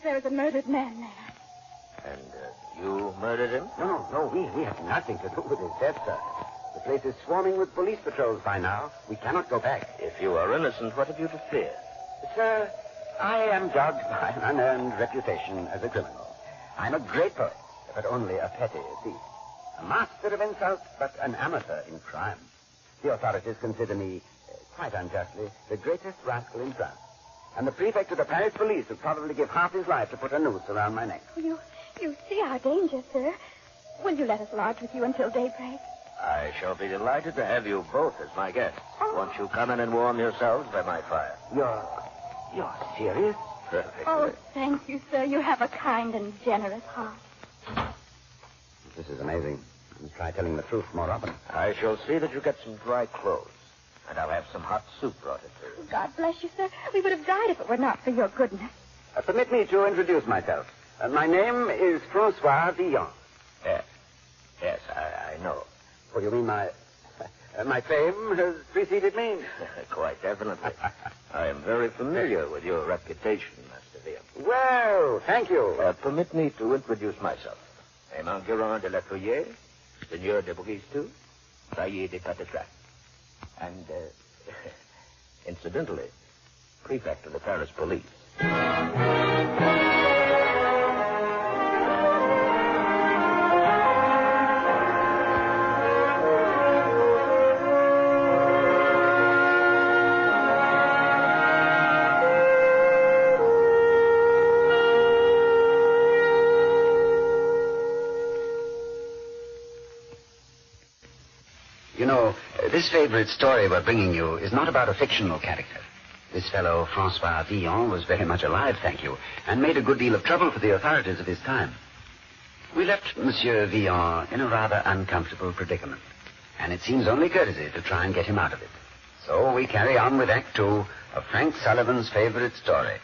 there is a murdered man there. And You murdered him? No, we have nothing to do with his death, sir. The place is swarming with police patrols by now. We cannot go back. If you are innocent, what have you to fear? Sir, I am judged by an unearned reputation as a criminal. I'm a great poet, but only a petty thief. A master of insult, but an amateur in crime. The authorities consider me, quite unjustly, the greatest rascal in France. And the prefect of the Paris police would probably give half his life to put a noose around my neck. You see our danger, sir. Will you let us lodge with you until daybreak? I shall be delighted to have you both as my guests. Won't you come in and warm yourselves by my fire? You're serious? Perfectly. Oh, thank you, sir. You have a kind and generous heart. This is amazing. I must try telling the truth more often. I shall see that you get some dry clothes. And I'll have some hot soup brought into you. God bless you, sir. We would have died if it were not for your goodness. Permit me to introduce myself. My name is Francois Villon. Yes, I know. Oh, you mean my fame has preceded me? Quite definitely. I am very familiar with your reputation, Master Villon. Well, thank you. Permit me to introduce myself. I'm Enguerrand de la Tourière, Seigneur de Bristoux, Bailly de Patatras. And, incidentally, prefect of the Paris police. You know, this favorite story we're bringing you is not about a fictional character. This fellow, Francois Villon, was very much alive, thank you, and made a good deal of trouble for the authorities of his time. We left Monsieur Villon in a rather uncomfortable predicament, and it seems only courtesy to try and get him out of it. So we carry on with Act 2 of Frank Sullivan's favorite story.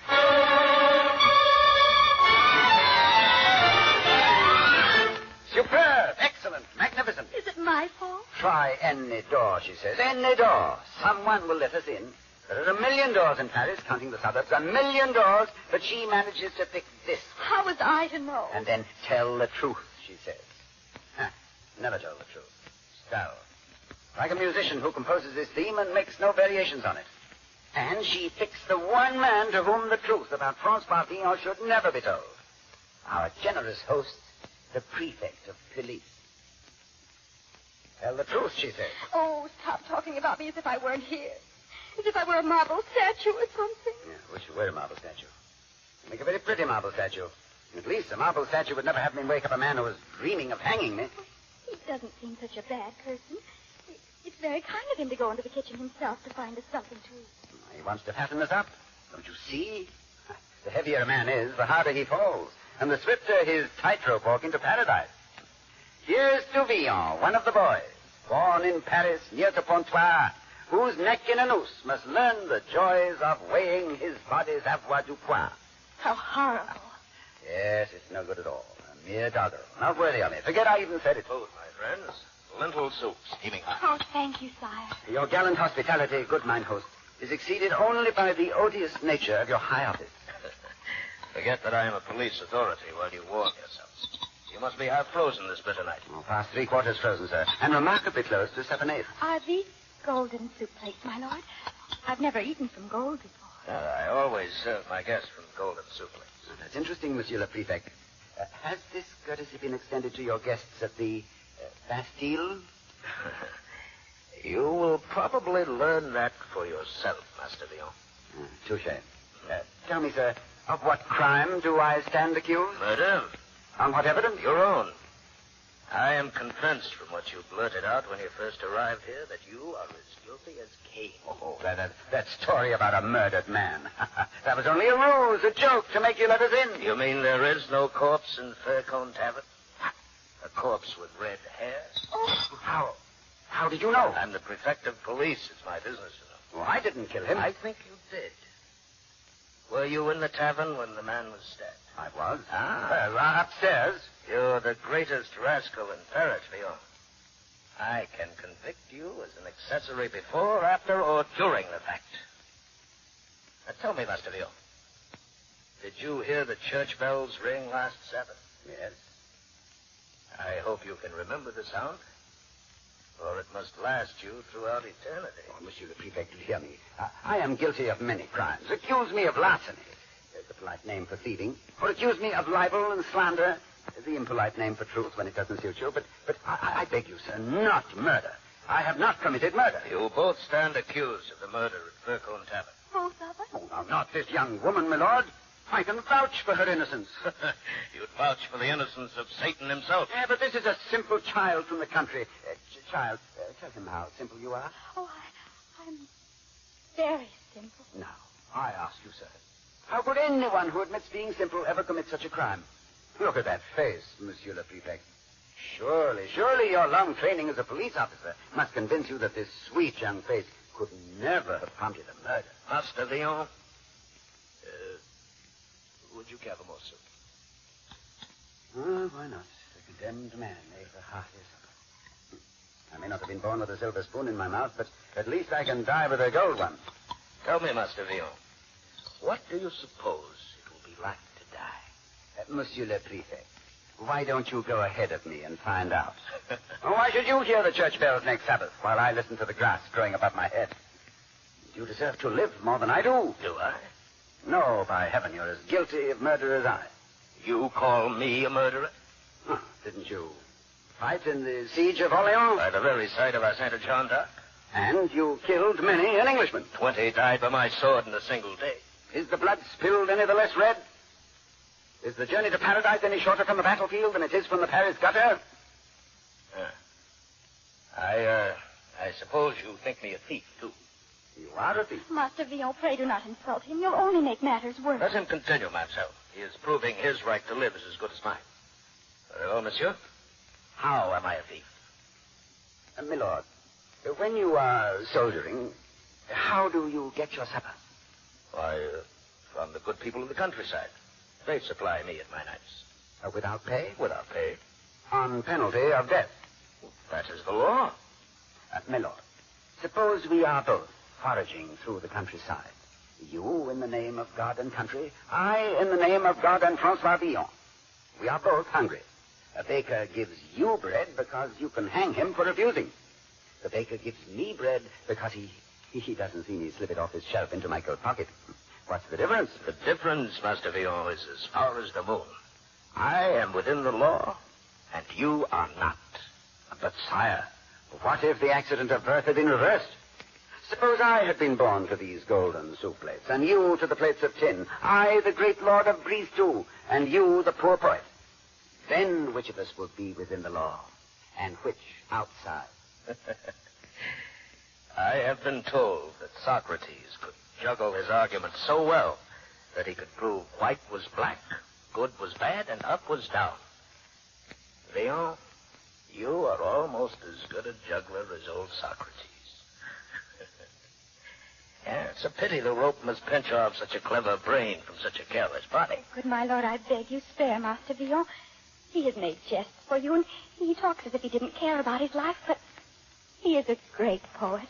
Superb! Excellent! Magnificent! Is it my fault? Try any door, she says. Any door. Someone will let us in. There are 1 million doors in Paris, counting the suburbs. 1 million doors, but she manages to pick this. How was I to know? And then tell the truth, she says. Never told the truth. Dull. Like a musician who composes his theme and makes no variations on it. And she picks the one man to whom the truth about Francois Villon should never be told. Our generous host, the prefect of police. Tell the truth, she says. Oh, stop talking about me as if I weren't here. As if I were a marble statue or something. Yeah, I wish you were a marble statue. You make a very pretty marble statue. At least a marble statue would never have me wake up a man who was dreaming of hanging me. He doesn't seem such a bad person. It's very kind of him to go into the kitchen himself to find us something to eat. He wants to fatten us up. Don't you see? The heavier a man is, the harder he falls. And the swifter his tightrope walk into paradise. Here's to Villon, one of the boys, born in Paris near to Pontoise, whose neck in a noose must learn the joys of weighing his body's avoirdupois. How horrible. Yes, it's no good at all. A mere doggerel. Not worthy of me. Forget I even said it. Food, my friends. Lentil soup, steaming hot. Oh, thank you, sire. Your gallant hospitality, good mine host, is exceeded only by the odious nature of your high office. Forget that I am a police authority while you warm yourselves. You must be half frozen this bitter night. Oh, past 3/4 frozen, sir, and remarkably close to 7/8. Are these golden soup plates, my lord? I've never eaten from gold before. I always serve my guests from golden soup plates. Oh, that's interesting, Monsieur le Prefect. Has this courtesy been extended to your guests at the Bastille? You will probably learn that for yourself, Master Villon. Touché. Tell me, sir, of what crime do I stand accused? Murder. On what evidence? Your own. I am convinced from what you blurted out when you first arrived here that you are as guilty as Cain. Oh, that story about a murdered man. That was only a ruse, a joke to make you let us in. You mean there is no corpse in Faircone Tavern? A corpse with red hair? Oh, how did you know? I'm the prefect of police. It's my business to know. Well, I didn't kill him. I think you did. Were you in the tavern when the man was stabbed? I was. Upstairs. You're the greatest rascal in Paris, Villon. I can convict you as an accessory before, after, or during the fact. Now tell me, Master Villon, did you hear the church bells ring last Sabbath? Yes. I hope you can remember the sound, or it must last you throughout eternity. Oh, Monsieur le Prefect, hear me. I am guilty of many crimes. Accuse me of larceny, the polite name for thieving, or accuse me of libel and slander, the impolite name for truth when it doesn't suit you. But I beg you, sir, not murder. I have not committed murder. You both stand accused of the murder at Faircombe Tavern. Both of us? Oh, now, not this young woman, my lord. I can vouch for her innocence. You'd vouch for the innocence of Satan himself. Yeah, but this is a simple child from the country. Child, tell him how simple you are. Oh, I'm very simple. Now, I ask you, sir, how could anyone who admits being simple ever commit such a crime? Look at that face, Monsieur le Prefect. Surely your long training as a police officer must convince you that this sweet young face could never have prompted a murder. Master Villon, would you care for more soup? Oh, why not? The condemned man made a hearty supper. I may not have been born with a silver spoon in my mouth, but at least I can die with a gold one. Tell me, Master Villon, what do you suppose it will be like to die? Monsieur le Prefect, why don't you go ahead of me and find out? Why should you hear the church bells next Sabbath while I listen to the grass growing above my head? You deserve to live more than I do. Do I? No, by heaven, you're as guilty of murder as I. You call me a murderer? Huh, didn't you fight in the siege of Orleans? By the very sight of our Saint Jean d'Arc. And you killed many an Englishman. 20 died by my sword in a single day. Is the blood spilled any the less red? Is the journey to paradise any shorter from the battlefield than it is from the Paris gutter? I suppose you think me a thief, too. You are a thief. Master Villon, pray do not insult him. You'll only make matters worse. Let him continue, mademoiselle. He is proving his right to live is as good as mine. Very well, monsieur. How am I a thief? My lord, when you are soldiering, how do you get your supper? Why, from the good people of the countryside. They supply me at my nights. Without pay? Without pay. On penalty of death. That is the law. My lord, suppose we are both foraging through the countryside. You in the name of God and country, I in the name of God and Francois Villon. We are both hungry. A baker gives you bread because you can hang him for refusing. The baker gives me bread because he doesn't see me slip it off his shelf into my coat pocket. What's the difference? The difference, Master Villon, is as far as the moon. I am within the law, and you are not. But, sire, what if the accident of birth had been reversed? Suppose I had been born to these golden soup plates, and you to the plates of tin. I, the great lord of Brise-Tout, and you, the poor poet. Then which of us would be within the law, and which outside? I have been told that Socrates could juggle his argument so well that he could prove white was black, good was bad, and up was down. Villon, you are almost as good a juggler as old Socrates. Yeah, it's a pity the rope must pinch off such a clever brain from such a careless body. Good my lord, I beg you spare Master Villon. He has made jests for you, and he talks as if he didn't care about his life, but he is a great poet.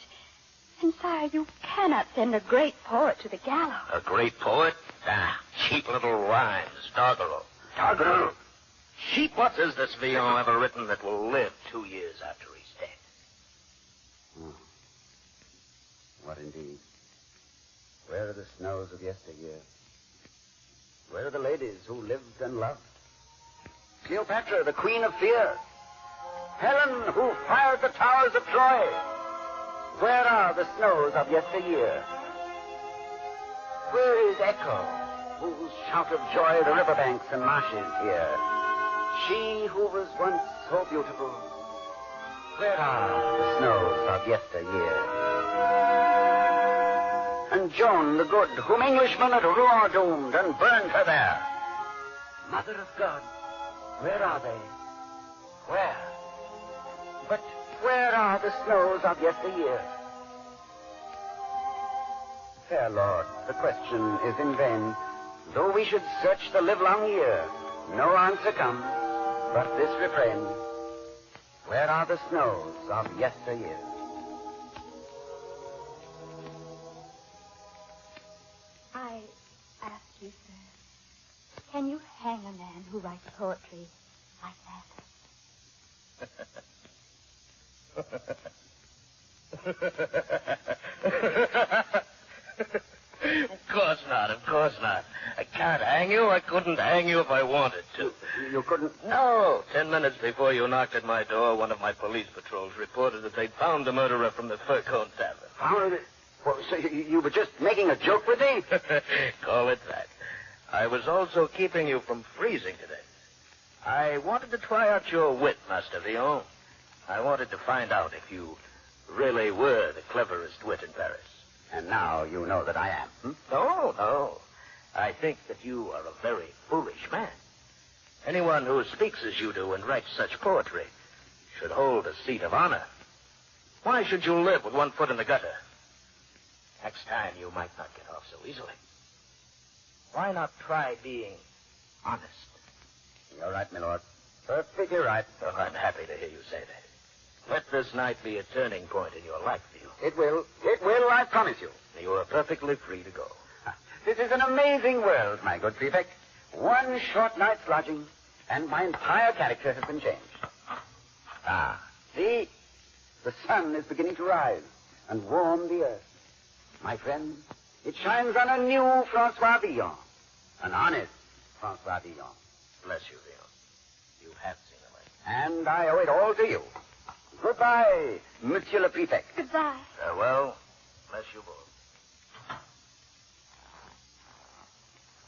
And, sire, you cannot send a great poet to the gallows. A great poet? Ah, cheap little rhymes, doggerel. Doggerel? Cheap? What has this Villon ever written that will live 2 years after he's dead? What indeed? Where are the snows of yesteryear? Where are the ladies who lived and loved? Cleopatra, the queen of fear. Helen, who fired the towers of Troy. Where are the snows of yesteryear? Where is Echo, whose shout of joy the riverbanks and marshes hear? She who was once so beautiful. Where are the snows of yesteryear? And Joan the Good, whom Englishmen at Rouen doomed and burned her there. Mother of God, where are they? Where? But where are the snows of yesteryear? Fair Lord, the question is in vain. Though we should search the livelong year, no answer comes but this refrain. Where are the snows of yesteryear? I ask you, sir, can you hang a man who writes poetry like that? Of course not. I can't hang you. I couldn't hang you if I wanted to. You couldn't? No. 10 minutes before you knocked at my door, one of my police patrols reported that they'd found the murderer from the Fur Cone Tavern. Found it? Well, so you were just making a joke with me? Call it that. I was also keeping you from freezing today. I wanted to try out your wit, Master Villon. I wanted to find out if you really were the cleverest wit in Paris. And now you know that I am. No. I think that you are a very foolish man. Anyone who speaks as you do and writes such poetry should hold a seat of honor. Why should you live with one foot in the gutter? Next time you might not get off so easily. Why not try being honest? You're right, my lord. Perfectly right. Oh, I'm happy to hear you say that. Let this night be a turning point in your life, Villon. It will. It will, I promise you. You are perfectly free to go. This is an amazing world, my good prefect. One short night's lodging, and my entire character has been changed. Ah, see? The sun is beginning to rise and warm the earth. My friends, it shines on a new Francois Villon. An honest Francois Villon. Bless you, Villon. You have seen the light. And I owe it all to you. Goodbye, Monsieur le Prefect. Goodbye. Farewell. Bless you both.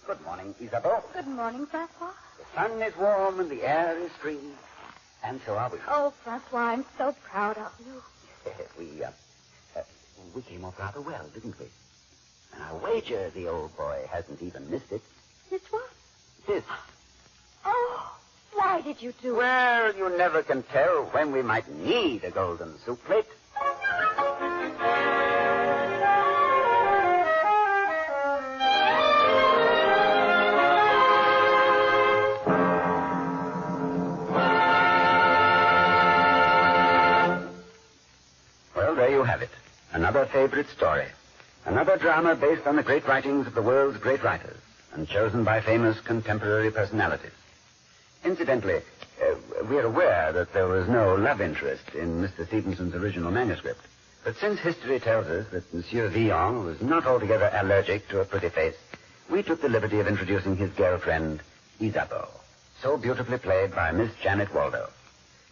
Good morning, Isabeau. Good morning, Francois. The sun is warm and the air is free. And so are we. Oh, Francois, I'm so proud of you. We came off rather well, didn't we? And I wager the old boy hasn't even missed it. Missed what? This. Oh, why did you do it? Well, you never can tell when we might need a golden soup plate. Well, there you have it. Another favorite story. Another drama based on the great writings of the world's great writers and chosen by famous contemporary personalities. Incidentally, we're aware that there was no love interest in Mr. Stevenson's original manuscript. But since history tells us that Monsieur Villon was not altogether allergic to a pretty face, we took the liberty of introducing his girlfriend, Isabeau, so beautifully played by Miss Janet Waldo.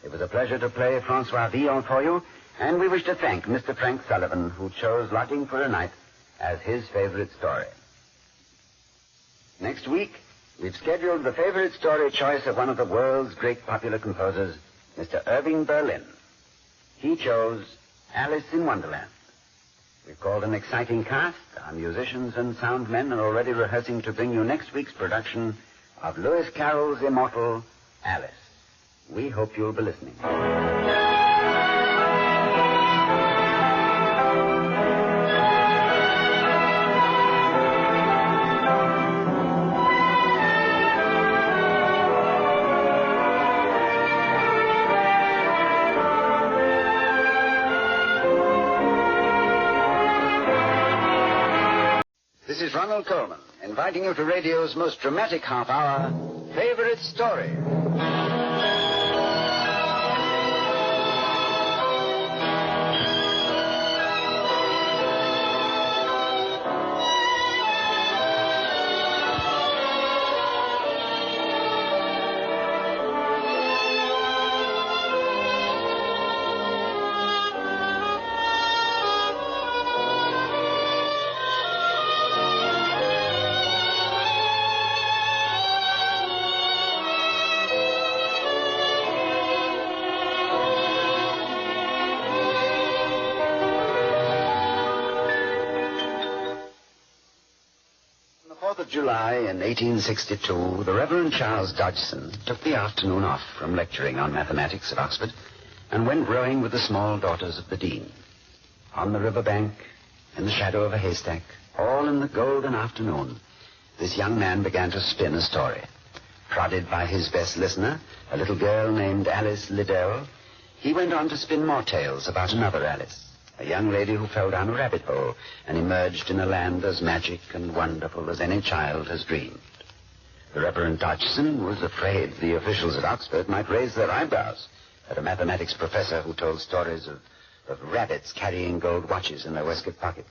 It was a pleasure to play Francois Villon for you, and we wish to thank Mr. Frank Sullivan, who chose Lodging for a Night as his favorite story. Next week, we've scheduled the favorite story choice of one of the world's great popular composers, Mr. Irving Berlin. He chose Alice in Wonderland. We've called an exciting cast. Our musicians and sound men are already rehearsing to bring you next week's production of Lewis Carroll's immortal Alice. We hope you'll be listening. This is Ronald Coleman, inviting you to radio's most dramatic half hour, Favorite Story. July in 1862, the Reverend Charles Dodgson took the afternoon off from lecturing on mathematics at Oxford and went rowing with the small daughters of the dean. On the river bank, in the shadow of a haystack, all in the golden afternoon, this young man began to spin a story. Prodded by his best listener, a little girl named Alice Liddell, he went on to spin more tales about another Alice, a young lady who fell down a rabbit hole and emerged in a land as magic and wonderful as any child has dreamed. The Reverend Dodgson was afraid the officials at Oxford might raise their eyebrows, Had a mathematics professor who told stories of rabbits carrying gold watches in their waistcoat pockets.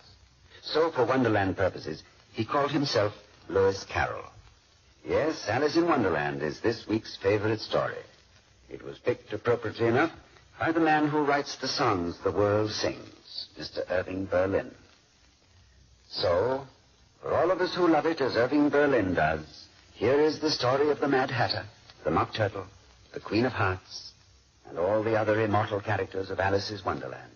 So, for Wonderland purposes, he called himself Lewis Carroll. Yes, Alice in Wonderland is this week's favorite story. It was picked appropriately enough by the man who writes the songs the world sings, Mr. Irving Berlin. So, for all of us who love it as Irving Berlin does, here is the story of the Mad Hatter, the Mock Turtle, the Queen of Hearts, and all the other immortal characters of Alice's Wonderland.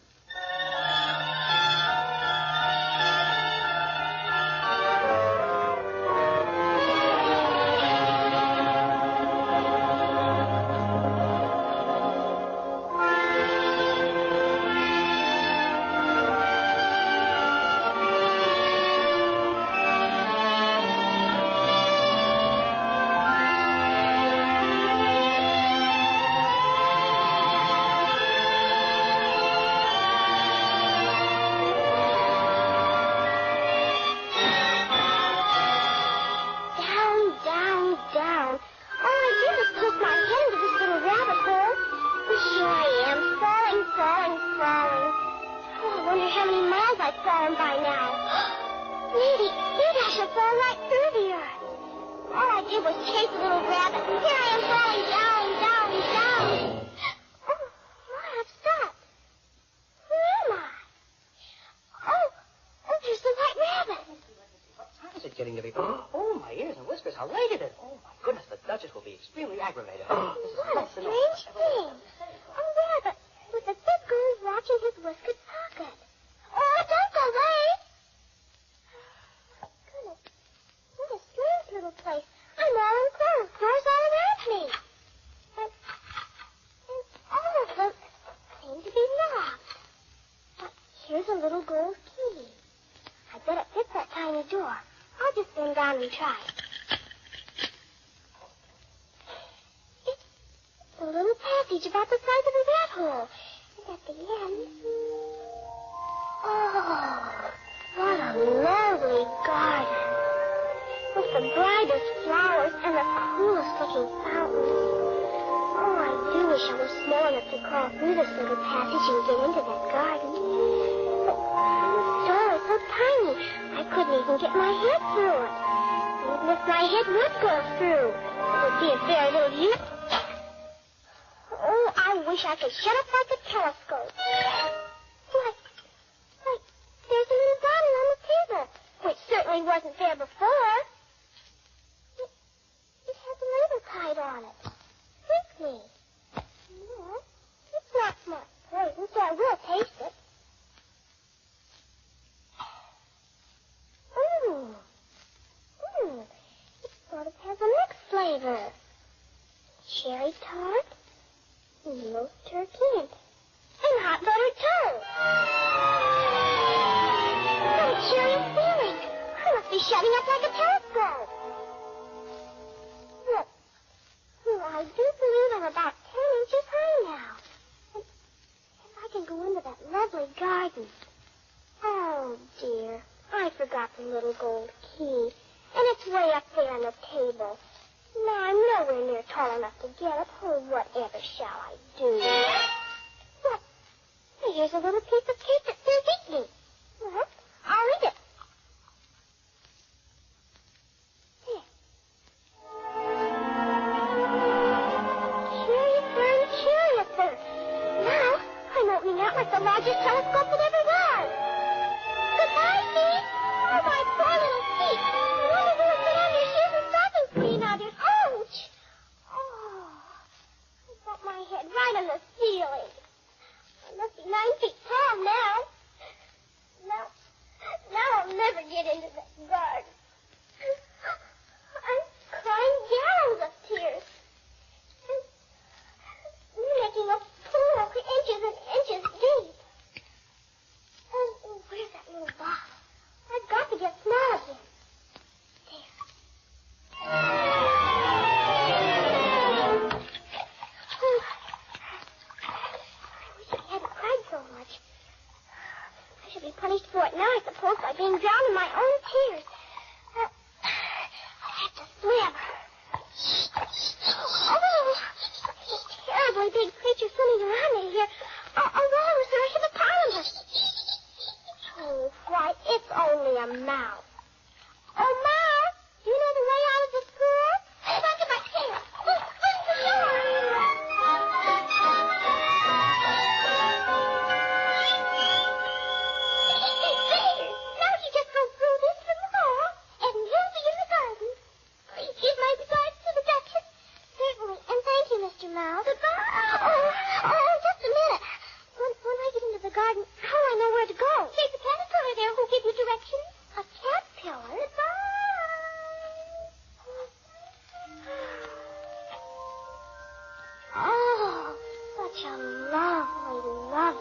Getting to be... Oh, my ears and whiskers, how late it is. Oh, my goodness, the Duchess will be extremely aggravated. What a strange thing. A rabbit with a thick gold watch in his waistcoat pocket. Oh, don't go away. Goodness, what a strange little place. I'm all enclosed, doors all around me. And all of them seem to be locked. But here's a little gold key. I bet it fits that tiny door. I'll just bend down and try. It's a little passage about the size of a rat hole. And at the end... Oh, what a lovely garden. With the brightest flowers and the coolest looking fountains. Oh, I do wish I was small enough to crawl through this little passage and get into that garden. But the door is so tiny, I couldn't even get my head through it. Even if my head would go through, it would be of very little use. Oh, I wish I could shut up like a telescope. Why, there's a little bottle on the table, which certainly wasn't there before. It has a label tied on it. Drink me. No, it's not much poison, so I will taste it. It sort of has a mixed flavor. Cherry tart, roast turkey, and hot buttered toast. What a curious feeling. I must be shutting up like a telescope. Look, I do believe I'm about 10 inches high now. And if I can go into that lovely garden. Oh, dear. I forgot the little gold key, and it's way up there on the table. Now I'm nowhere near tall enough to get it. Oh, whatever shall I do? Look, here's a little piece of cake that says eat me. Well, I'll eat it. Here. Curiouser and curiouser. Now I'm opening out like the largest telescope that ever was. Goodbye, feet. Oh, my poor little feet. I wonder who would put on their shoes and stockings for you now. There's... Ouch! Oh, I got my head right on the ceiling. I must be 9 feet tall now. Now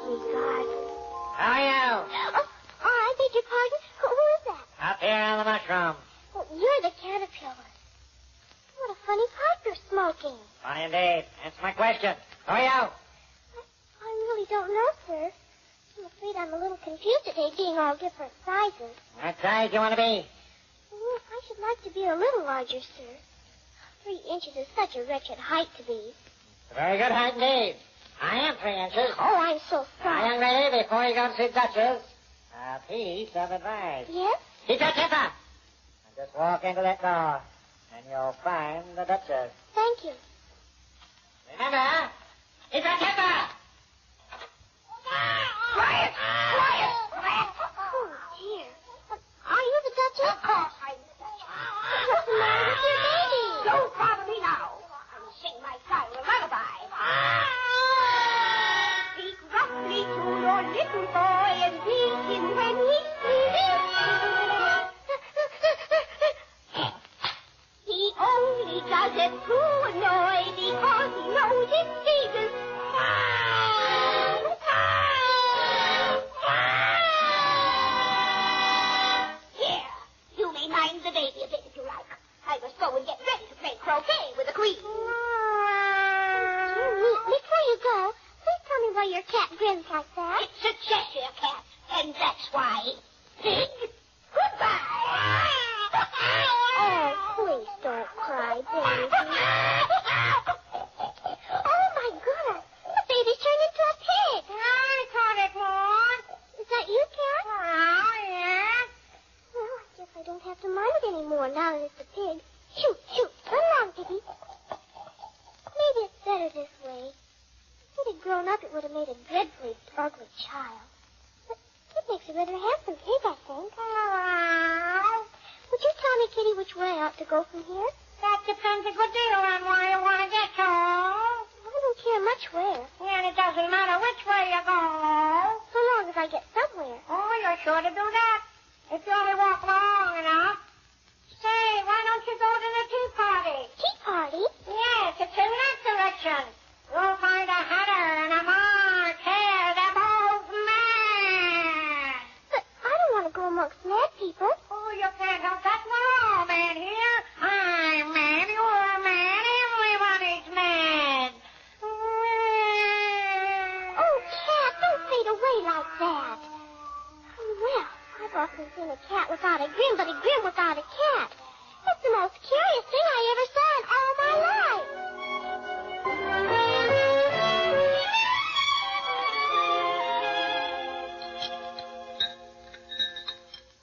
me, God. How are you? I beg your pardon? Who is that? Up here on the mushroom. Oh, you're the caterpillar. What a funny pipe you're smoking. Funny indeed. Answer my question. Who are you? I really don't know, sir. I'm afraid I'm a little confused today, being all different sizes. What size do you want to be? I should like to be a little larger, sir. 3 inches is such a wretched height to be. A very good height indeed. I am 3 inches. Oh, I'm so sorry. Now, young lady, before you go to see Duchess, a piece of advice. Yes? Keep your temper. And just walk into that door, and you'll find the Duchess. Thank you. Remember, keep your temper. Quiet! Quiet! Oh, dear. Are you the Duchess? Of course I'm the Duchess. What's the matter with your baby? Don't bother me now. I'll sing my siren lullaby. Speak roughly to your little boy and beat him when he sleeps. He only does it to annoy because he knows it pleases. Here, you may mind the baby a bit if you like. I must go and get ready to play croquet with the queen. Before you go, please tell me why your cat grins like that. It's a Cheshire cat, and that's why. Pig, goodbye. Oh, please don't cry, baby. Oh, my goodness. The baby's turned into a pig. I caught it, Maud. Is that you, Cat? Oh, yeah. Well, I guess I don't have to mind it anymore now that it's a pig. Shoot, shoot. Run along, Piggy. Maybe it's better this way. If it had grown up, it would have made a dreadfully ugly child. But it makes a rather handsome pig, I think. Would you tell me, Kitty, which way I ought to go from here? That depends a good deal on where you want to get to. I don't care much where. And it doesn't matter which way you go. So long as I get somewhere. Oh, you're sure to do that. If you only walk long enough. Say, why don't you go to the tea party? Tea party? Yes, it's in that direction. You'll find a hatter and a march hare. They're both mad. But I don't want to go amongst mad people. Oh, you can't help that. We're all mad here. I'm mad. You're mad. Everybody's mad. Oh, Cat, don't fade away like that. Well, I've often seen a cat without a grin, but a grin without a cat. It's the most curious thing I ever saw in all my life.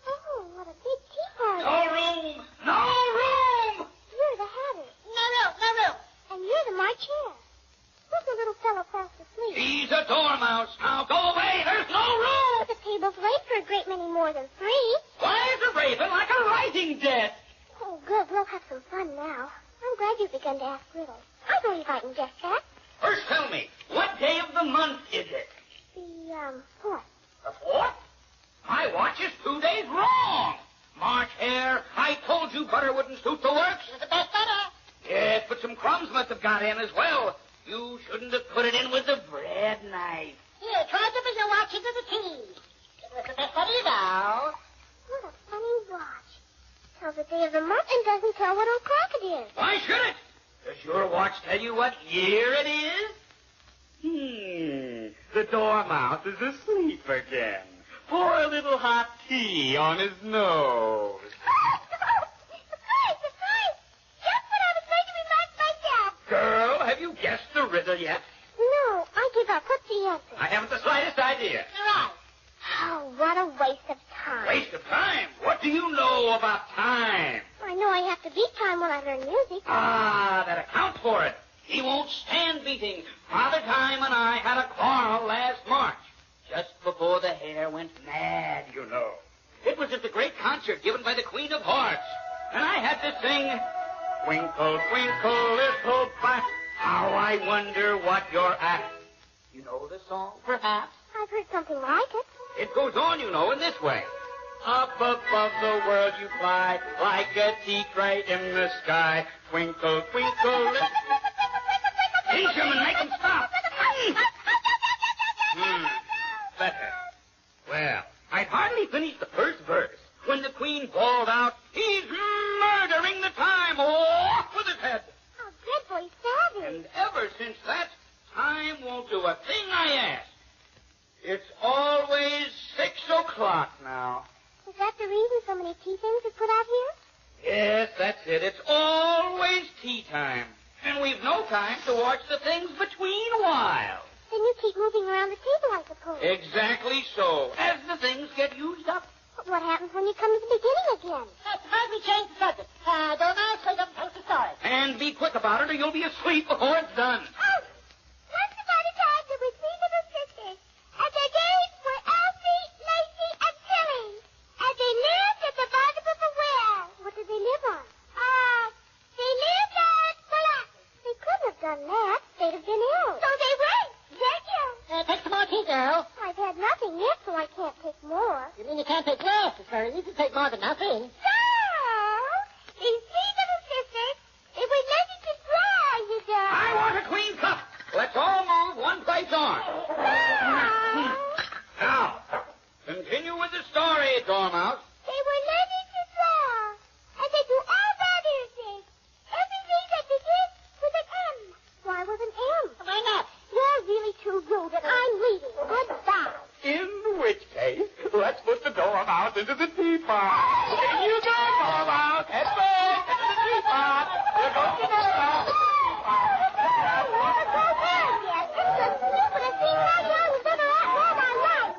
Oh, what a big tea party. No room! No room! You're the hatter. No room, no room. And you're the March Hare. Who's the little fellow fast asleep? He's a dormouse. Now go away. There's no room. But the table's laid for a great many more than 3. Why is a raven like a writing desk? Oh, good. We'll have some fun now. I'm glad you've begun to ask riddles. I believe I can guess that. First tell me, what day of the month is it? The, 4th. The 4th? My watch is 2 days wrong. March Hare, I told you butter wouldn't suit the works. It's the best butter. Yes, but some crumbs must have got in as well. You shouldn't have put it in with the bread knife. Here, try dipping your watch into the tea. It was the best butter you know. What a funny watch. Tells the day of the month and doesn't tell what o'clock it is. Why should it? Does your watch tell you what year it is? The dormouse is asleep again. Pour a little hot tea on his nose. Surprise! Just when I was going to remark myself. Girl, have you guessed the riddle yet? No, I give up. What's the answer? I haven't the slightest idea. Right. Oh, what a waste of time. Waste of time? What do you know about time? I know I have to beat time when I learn music. Ah, that accounts for it. He won't stand beating. Father Time and I had a quarrel last March. Just before the hare went mad, you know. It was at the great concert given by the Queen of Hearts. And I had to sing, Twinkle, twinkle, little bat, how I wonder what you're at. You know the song, perhaps? I've heard something like it. It goes on, you know, in this way. Up above the world you fly, like a tea-tray in the sky. Twinkle, twinkle, Teach him and make him stop. better. Well, I'd hardly finished the first verse when the Queen bawled out, "He's murdering the time! Off with his head!" Oh, dreadfully savage. And ever since that, Time won't do a thing I ask. It's always 6 o'clock now. Is that the reason so many tea things are put out here? Yes, that's it. It's always tea time. And we've no time to watch the things between while. Then you keep moving around the table, I suppose. Exactly so, as the things get used up. But what happens when you come to the beginning again? Suppose we change the subject. Don't ask me to tell the story. And be quick about it or you'll be asleep before it's done. Oh! Once upon a time, there were 3 little sisters. And their names were Elsie, Lacey, and Tilly. And they lived at the bottom of a well. What did they live on? They lived on molasses. They couldn't have done that. They'd have been ill. So they went. Thank you. Take some more tea, girl. I've had nothing yet, so I can't take more. You mean you can't take less? It's very easy to take more than nothing. So, these 3 little sisters, they were ready to fly, you know. I want a clean cup. Let's all move one place on. Now, continue with the story, Dormouse. They were ready to fly, and they do all that everything. Everything that begins with an M. Why with an M? Why not? You're really too rude, and I'm leaving. Goodbye. In which case, let's put the Dormouse into the teapot. In you go, Dormouse. Head first into the teapot. Here goes the Dormouse. Yes, this is the stupidest thing my young was ever at in all my life.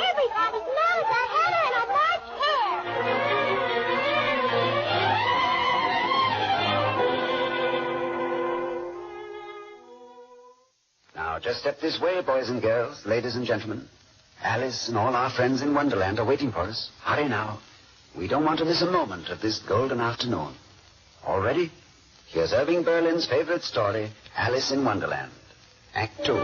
Everybody's mad as a hatter and a March hare. Now, just step this way, boys and girls, ladies and gentlemen. Alice and all our friends in Wonderland are waiting for us. Hurry now. We don't want to miss a moment of this golden afternoon. All ready? Here's Irving Berlin's favorite story, Alice in Wonderland, Act 2.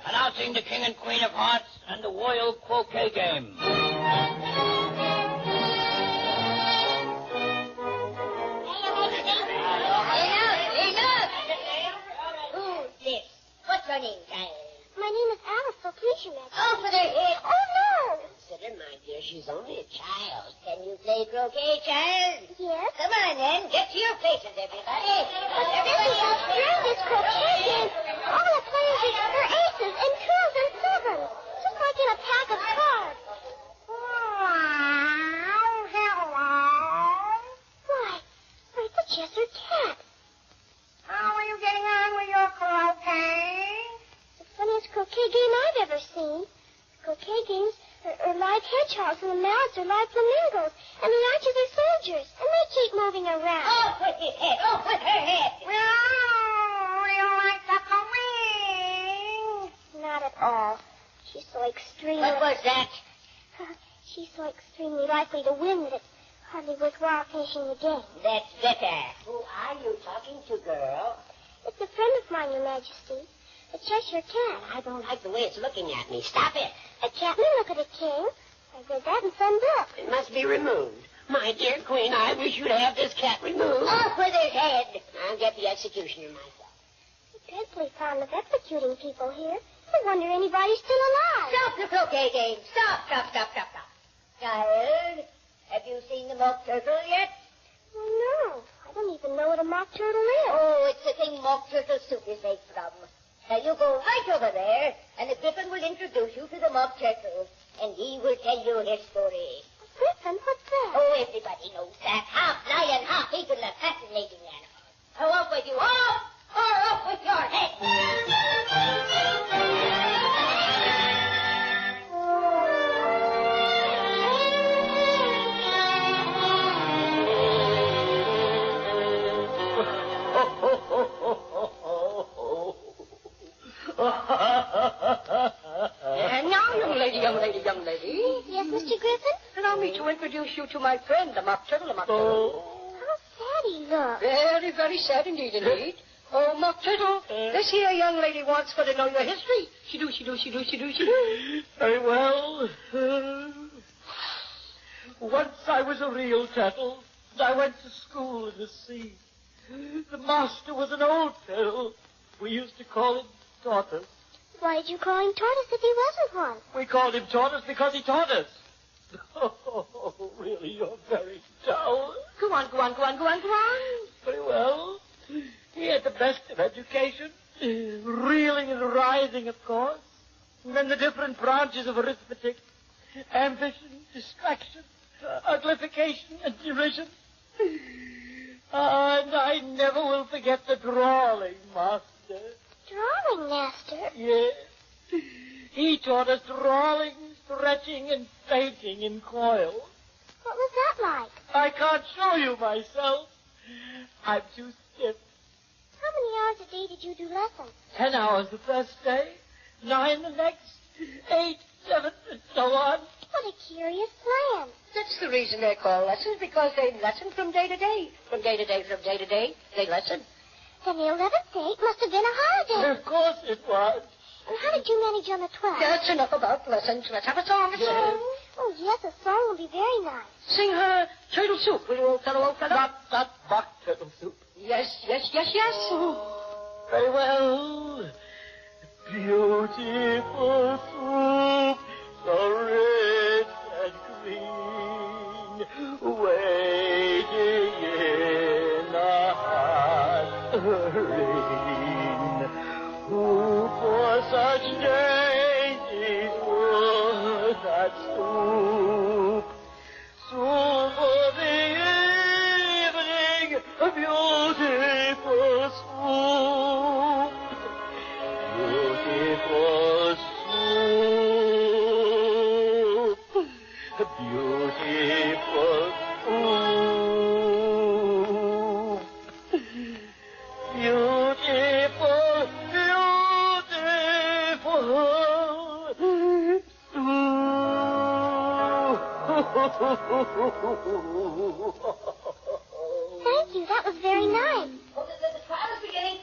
Announcing the King and Queen of Hearts and the Royal Croquet Game. Who's this? What's your name, child? My name is Alice, so please, Your Majesty. Oh, for their head. Oh, no. Consider, my dear, she's only a child. Can you play croquet, child? Yes? Come on, then. Get to your places, everybody. But this is the strangest croquet game. All the players are aces and 2s and 7s. Just like in a pack of cards. Why, it's a Cheshire cat. How are you getting on with your croquet? It's the funniest croquet game I've ever seen. Croquet games are live hedgehogs, and the mallets are live flamingos, and the archers are soldiers, and they keep moving around. Off with his head. Off with her head. Well, you like the wing? Not at all. She's so extremely... What was that? She's so extremely likely to win that it's hardly worthwhile finishing the game. That's better. Who are you talking to, girl? It's a friend of mine, Your Majesty. A Cheshire cat. I don't like the way it's looking at me. Stop it. A cat may look at a king. I read that in some book. It must be removed. My dear Queen, I wish you'd have this cat removed. Off with his head. I'll get the executioner myself. We're dreadfully fond of executing people here. I wonder anybody's still alive. Stop the croquet game. Stop. Child, have you seen the mock turtle yet? Oh, no. I don't even know what a mock turtle is. Oh, it's the thing mock turtle soup is made from. Now, you go right over there, and the Griffin will introduce you to the mock turtle, and he will tell you his story. A griffin? What's that? Oh, everybody knows that. Half lion, half eagle, a fascinating animal. So off with you. Off! Or off with your head. And now, young lady. Yes, Mr. Griffin? Allow me to introduce you to my friend, the mock turtle. How sad he looks. Very, very sad indeed. Oh, mock turtle, this here young lady wants for to know your history. She do. Very well. Once I was a real turtle, and I went to school in the sea. The master was an old fellow. We used to call him Tortoise. Why did you call him Tortoise if he wasn't one? We called him Tortoise because he taught us. Oh, really, you're very dull. Go on. Very well. He had the best of education. Reeling and rising, of course. And then the different branches of arithmetic. Ambition, distraction, uglification, and derision. And I never will forget the drawing master. Drawing master? Yes. He taught us drawing, stretching, and fainting in coils. What was that like? I can't show you myself. I'm too stiff. How many hours a day did you do lessons? 10 hours the first day, 9 the next, 8, 7, and so on. What a curious plan. That's the reason they're called lessons, because they lesson from day to day. From day to day, they lesson. Then the 11th day must have been a holiday. Of course it was. And how did you manage on the 12th? That's enough about lessons. Let's have a song to sing. Oh, yes, a song will be very nice. Sing her Turtle Soup, will you, old fellow? Not mock turtle soup. Yes. Very well. Beautiful soup, so rich and green, waiting in a hot rain. Who for such dainties would that soup? Soup for the evening, a beautiful soup. Beautiful soup. Beautiful soup. Beautiful, Thank you. That was very nice. The trial is beginning.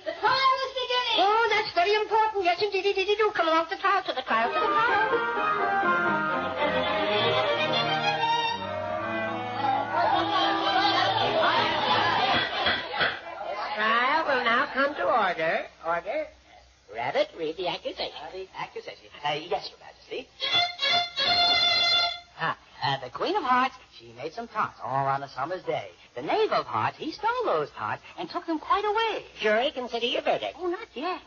Oh, that's very important. Yes, indeed. Do come along to the trial. The trial will now come to order. Rabbit, read the accusation. Yes, Your Majesty. The Queen of Hearts, she made some tarts all on a summer's day. The Knave of Hearts, he stole those tarts and took them quite away. Jury, consider your verdict. Oh, not yet,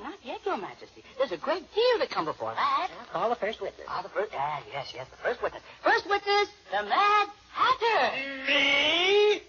Your Majesty. There's a great deal to come before that. Call the first witness. The first witness. First witness, the Mad Hatter. Me?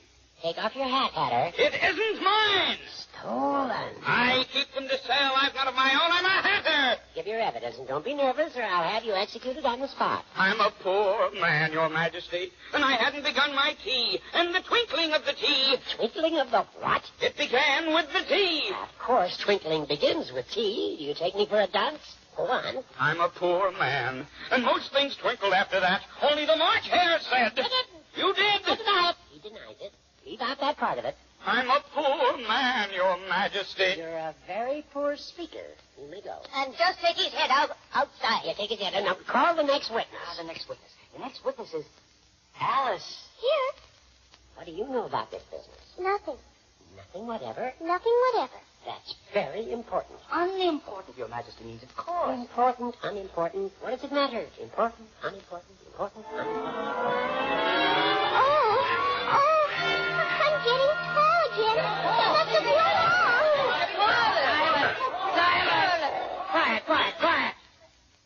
Take off your hat, Hatter. It isn't mine. Stolen. I keep them to sell. I've none of my own. I'm a hatter. Give your evidence and don't be nervous or I'll have you executed on the spot. I'm a poor man, Your Majesty, and I hadn't begun my tea. And the twinkling of the tea. Twinkling of the what? It began with the tea. Of course, twinkling begins with tea. Do you take me for a dunce? Go on. I'm a poor man, and most things twinkled after that. Only the March Hare said. I didn't. You did. I denied it. He denies it. Leave out that part of it. I'm a poor man, Your Majesty. You're a very poor speaker. You may go. And just take his head outside. You take his head and now call the next witness. The next witness is Alice. Here? What do you know about this business? Nothing. Nothing whatever? Nothing whatever. That's very important. Unimportant, Your Majesty means, of course. Important, unimportant. What does it matter? Important, unimportant, important, unimportant. I'm getting tall again. That must have been Quiet.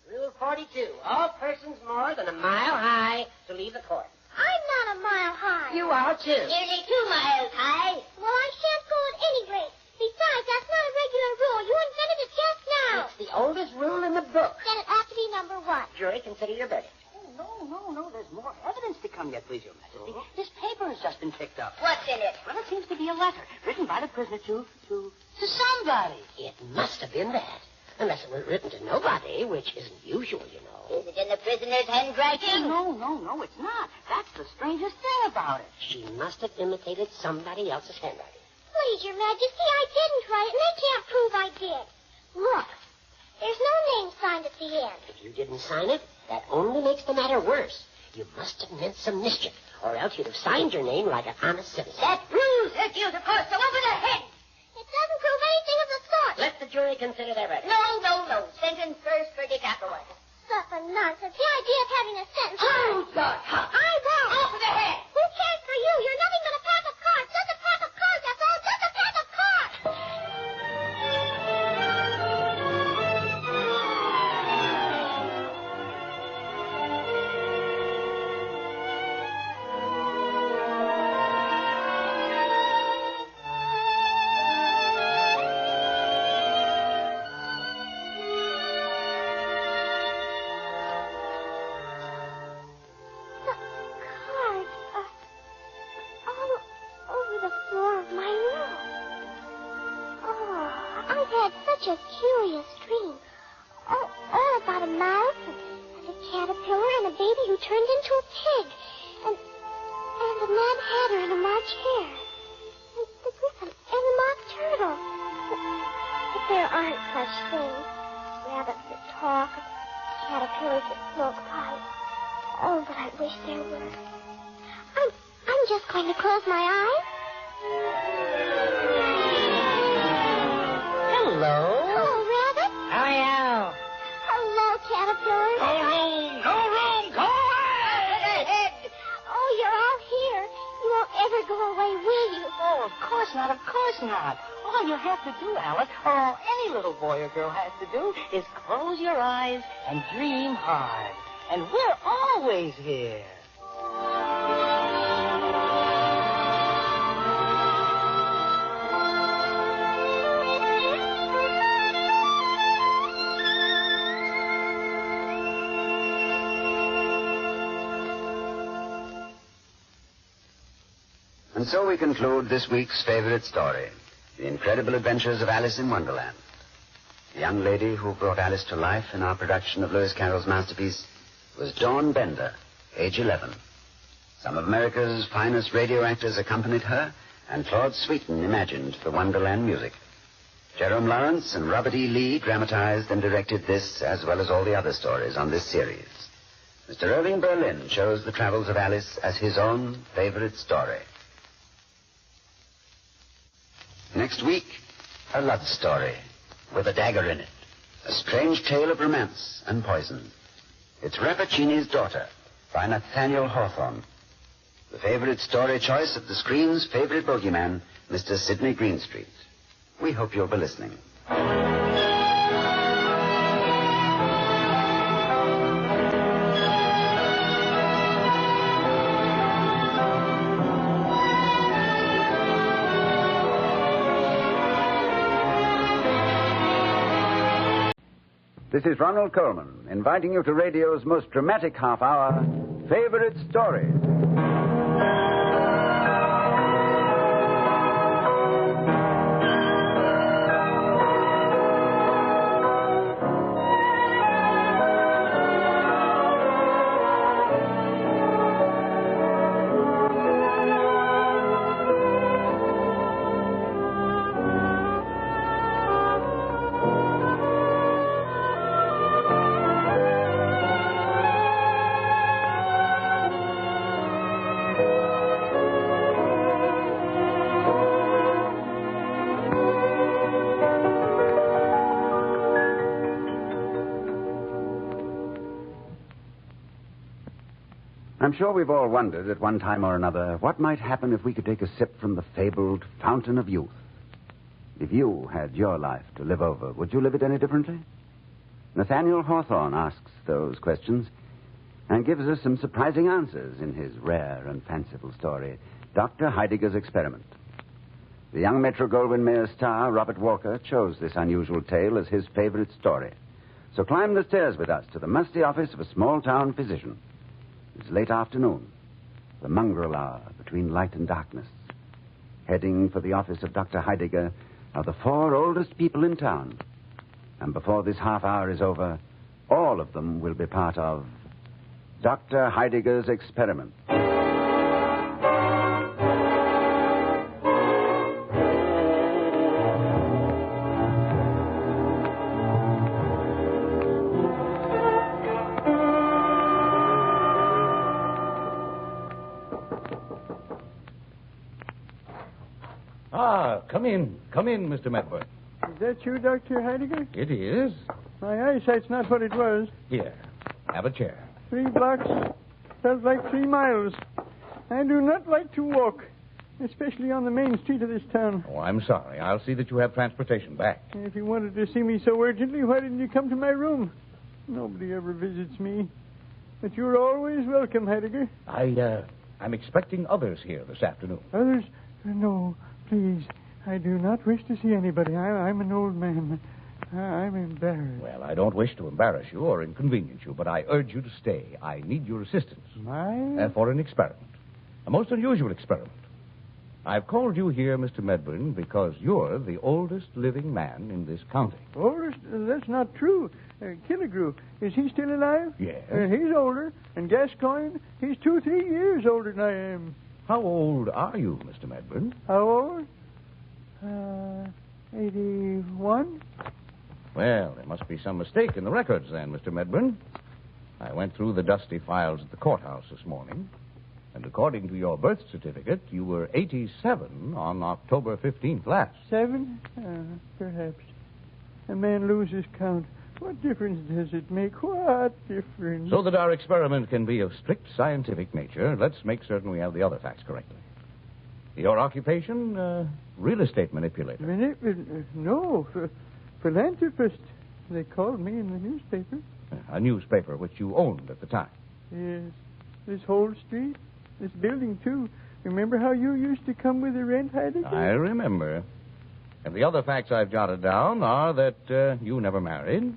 Rule 42. All persons more than a mile high to leave the court. I'm not a mile high. You are, too. Nearly 2 miles high. Well, I shan't go at any rate. Besides, that's not a regular rule. You invented it just now. It's the oldest rule in the book. Then it ought to be number 1. Jury, consider your verdict. Oh, no. There's more evidence to come yet, please, Your Majesty. This paper has just been picked up. What's in it? Well, it seems to be a letter written by the prisoner to somebody. It must have been that. Unless it was written to nobody, which isn't usual, you know. Is it in the prisoner's handwriting? No, it's not. That's the strangest thing about it. She must have imitated somebody else's handwriting. Please, Your Majesty, I didn't write it, and they can't prove I did. Look, there's no name signed at the end. If you didn't sign it, that only makes the matter worse. You must have meant some mischief, or else you'd have signed your name like an honest citizen. That proves her guilt, of course. Go over the head. It doesn't prove anything of the sort. Let the jury consider their verdict. No. Sentence first, verdict afterwards. Stuff and nonsense. The idea of having a sentence. Oh, God. I won't. Over the head. Who cares for you? You're nothing but a pack of cards. Just a pack of cards, that's all. Just a pack of cards. A curious dream. All about a mouse and a caterpillar and a baby who turned into a pig. And a mad hatter and a March hare. And the griffin and the mock turtle. But there aren't such things. Rabbits that talk, caterpillars that smoke pipes. Oh, but I wish there were. I'm just going to close my eyes. Hello. Hello, Rabbit. How are you? Hello, Caterpillar. No room, go away! Oh, you're all here. You won't ever go away, will you? Oh, of course not. All you have to do, Alice, or all any little boy or girl has to do, is close your eyes and dream hard. And we're always here. And so we conclude this week's favorite story, The Incredible Adventures of Alice in Wonderland. The young lady who brought Alice to life in our production of Lewis Carroll's masterpiece was Dawn Bender, age 11. Some of America's finest radio actors accompanied her, and Claude Sweeten imagined the Wonderland music. Jerome Lawrence and Robert E. Lee dramatized and directed this, as well as all the other stories on this series. Mr. Irving Berlin chose the travels of Alice as his own favorite story. Next week, a love story with a dagger in it. A strange tale of romance and poison. It's Rappaccini's Daughter by Nathaniel Hawthorne. The favorite story choice of the screen's favorite bogeyman, Mr. Sidney Greenstreet. We hope you'll be listening. This is Ronald Coleman, inviting you to radio's most dramatic half hour, Favorite Stories. I'm sure we've all wondered at one time or another what might happen if we could take a sip from the fabled fountain of youth. If you had your life to live over, would you live it any differently? Nathaniel Hawthorne asks those questions and gives us some surprising answers in his rare and fanciful story, Dr. Heidegger's Experiment. The young Metro-Goldwyn-Mayer star, Robert Walker, chose this unusual tale as his favorite story. So climb the stairs with us to the musty office of a small-town physician. It's late afternoon, the mongrel hour between light and darkness. Heading for the office of Dr. Heidegger are the 4 oldest people in town. And before this half hour is over, all of them will be part of Dr. Heidegger's Experiment. come in. Come in, Mr. Medford. Is that you, Dr. Heidegger? It is. My eyesight's not what it was. Here, have a chair. 3 blocks felt like 3 miles. I do not like to walk, especially on the main street of this town. Oh, I'm sorry. I'll see that you have transportation back. If you wanted to see me so urgently, why didn't you come to my room? Nobody ever visits me. But you're always welcome, Heidegger. I'm expecting others here this afternoon. Others? No, please. I do not wish to see anybody. I'm an old man. I'm embarrassed. Well, I don't wish to embarrass you or inconvenience you, but I urge you to stay. I need your assistance. For an experiment. A most unusual experiment. I've called you here, Mr. Medburn, because you're the oldest living man in this county. Oldest? That's not true. Killigrew, is he still alive? Yes. He's older. And Gascoigne, he's 2-3 years older than I am. How old are you, Mr. Medburn? How old? 81. Well, there must be some mistake in the records then, Mr. Medburn. I went through the dusty files at the courthouse this morning, and according to your birth certificate, you were 87 on October 15th last. 7? Perhaps. A man loses count. What difference does it make? What difference? So that our experiment can be of strict scientific nature, let's make certain we have the other facts correctly. Your occupation, real estate manipulator. No, philanthropist. They called me in the newspaper. A newspaper which you owned at the time. Yes. This whole street, this building, too. Remember how you used to come with the rent, Heidegger? I remember. And the other facts I've jotted down are that you never married.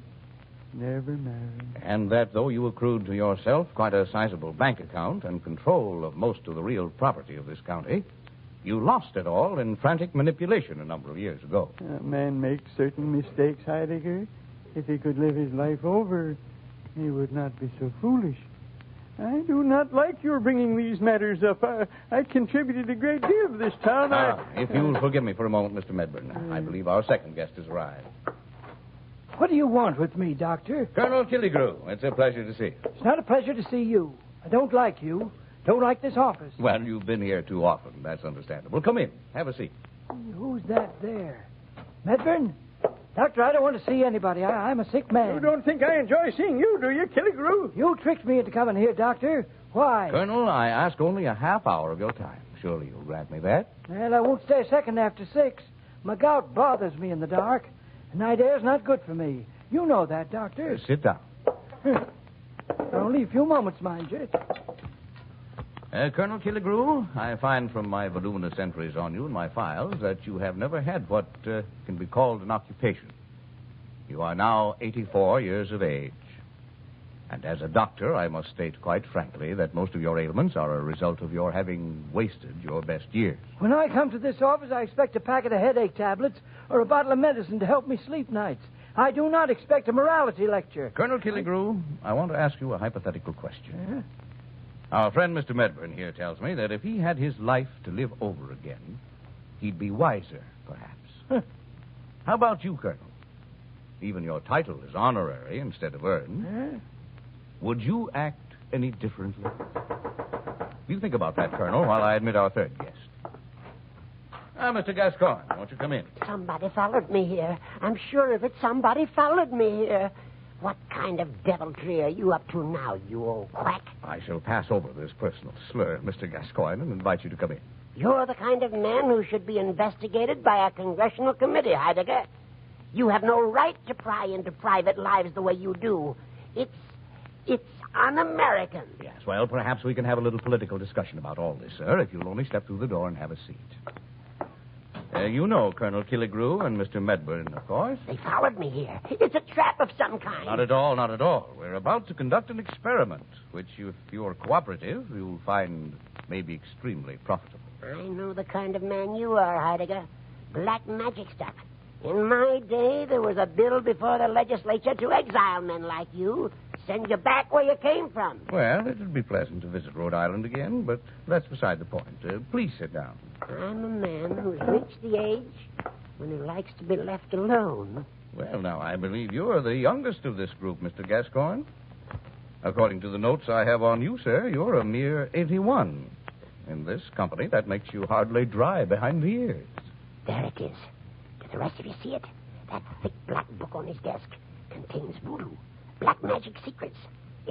Never married. And that though you accrued to yourself quite a sizable bank account and control of most of the real property of this county, you lost it all in frantic manipulation a number of years ago. A man makes certain mistakes, Heidegger. If he could live his life over, he would not be so foolish. I do not like your bringing these matters up. I contributed a great deal to this town. If you'll forgive me for a moment, Mr. Medburn, I believe our second guest has arrived. What do you want with me, Doctor? Colonel Killigrew, it's a pleasure to see you. It's not a pleasure to see you. I don't like you. Don't like this office. Well, you've been here too often. That's understandable. Come in. Have a seat. Who's that there? Medburn? Doctor, I don't want to see anybody. I'm a sick man. You don't think I enjoy seeing you, do you, Killigrew? You tricked me into coming here, Doctor. Why? Colonel, I ask only a half hour of your time. Surely you'll grant me that? Well, I won't stay a second after 6. My gout bothers me in the dark. Night air's not good for me. You know that, Doctor. Sit down. Only a few moments, mind you. Colonel Killigrew, I find from my voluminous entries on you in my files that you have never had what can be called an occupation. You are now 84 years of age. And as a doctor, I must state quite frankly that most of your ailments are a result of your having wasted your best years. When I come to this office, I expect a packet of headache tablets or a bottle of medicine to help me sleep nights. I do not expect a morality lecture. Colonel Killigrew, I want to ask you a hypothetical question. Our friend Mr. Medburn here tells me that if he had his life to live over again, he'd be wiser, perhaps. How about you, Colonel? Even your title is honorary instead of earned. Would you act any differently? You think about that, Colonel, while I admit our third guest. Mr. Gascoigne, won't you come in? Somebody followed me here. I'm sure of it. Somebody followed me here. What kind of deviltry are you up to now, you old quack? I shall pass over this personal slur, Mr. Gascoigne, and invite you to come in. You're the kind of man who should be investigated by a congressional committee, Heidegger. You have no right to pry into private lives the way you do. It's un-American. Yes, well, perhaps we can have a little political discussion about all this, sir, if you'll only step through the door and have a seat. You know Colonel Killigrew and Mr. Medburn, of course. They followed me here. It's a trap of some kind. Not at all, not at all. We're about to conduct an experiment, which, if you're cooperative, you'll find may be extremely profitable. I know the kind of man you are, Heidegger. Black magic stuff. In my day, there was a bill before the legislature to exile men like you, send you back where you came from. Well, it would be pleasant to visit Rhode Island again, but that's beside the point. Please sit down. I'm a man who's reached the age when he likes to be left alone. Well, now, I believe you're the youngest of this group, Mr. Gascoigne. According to the notes I have on you, sir, you're a mere 81. In this company, that makes you hardly dry behind the ears. There it is. Did the rest of you see it? That thick black book on his desk contains voodoo, black magic secrets.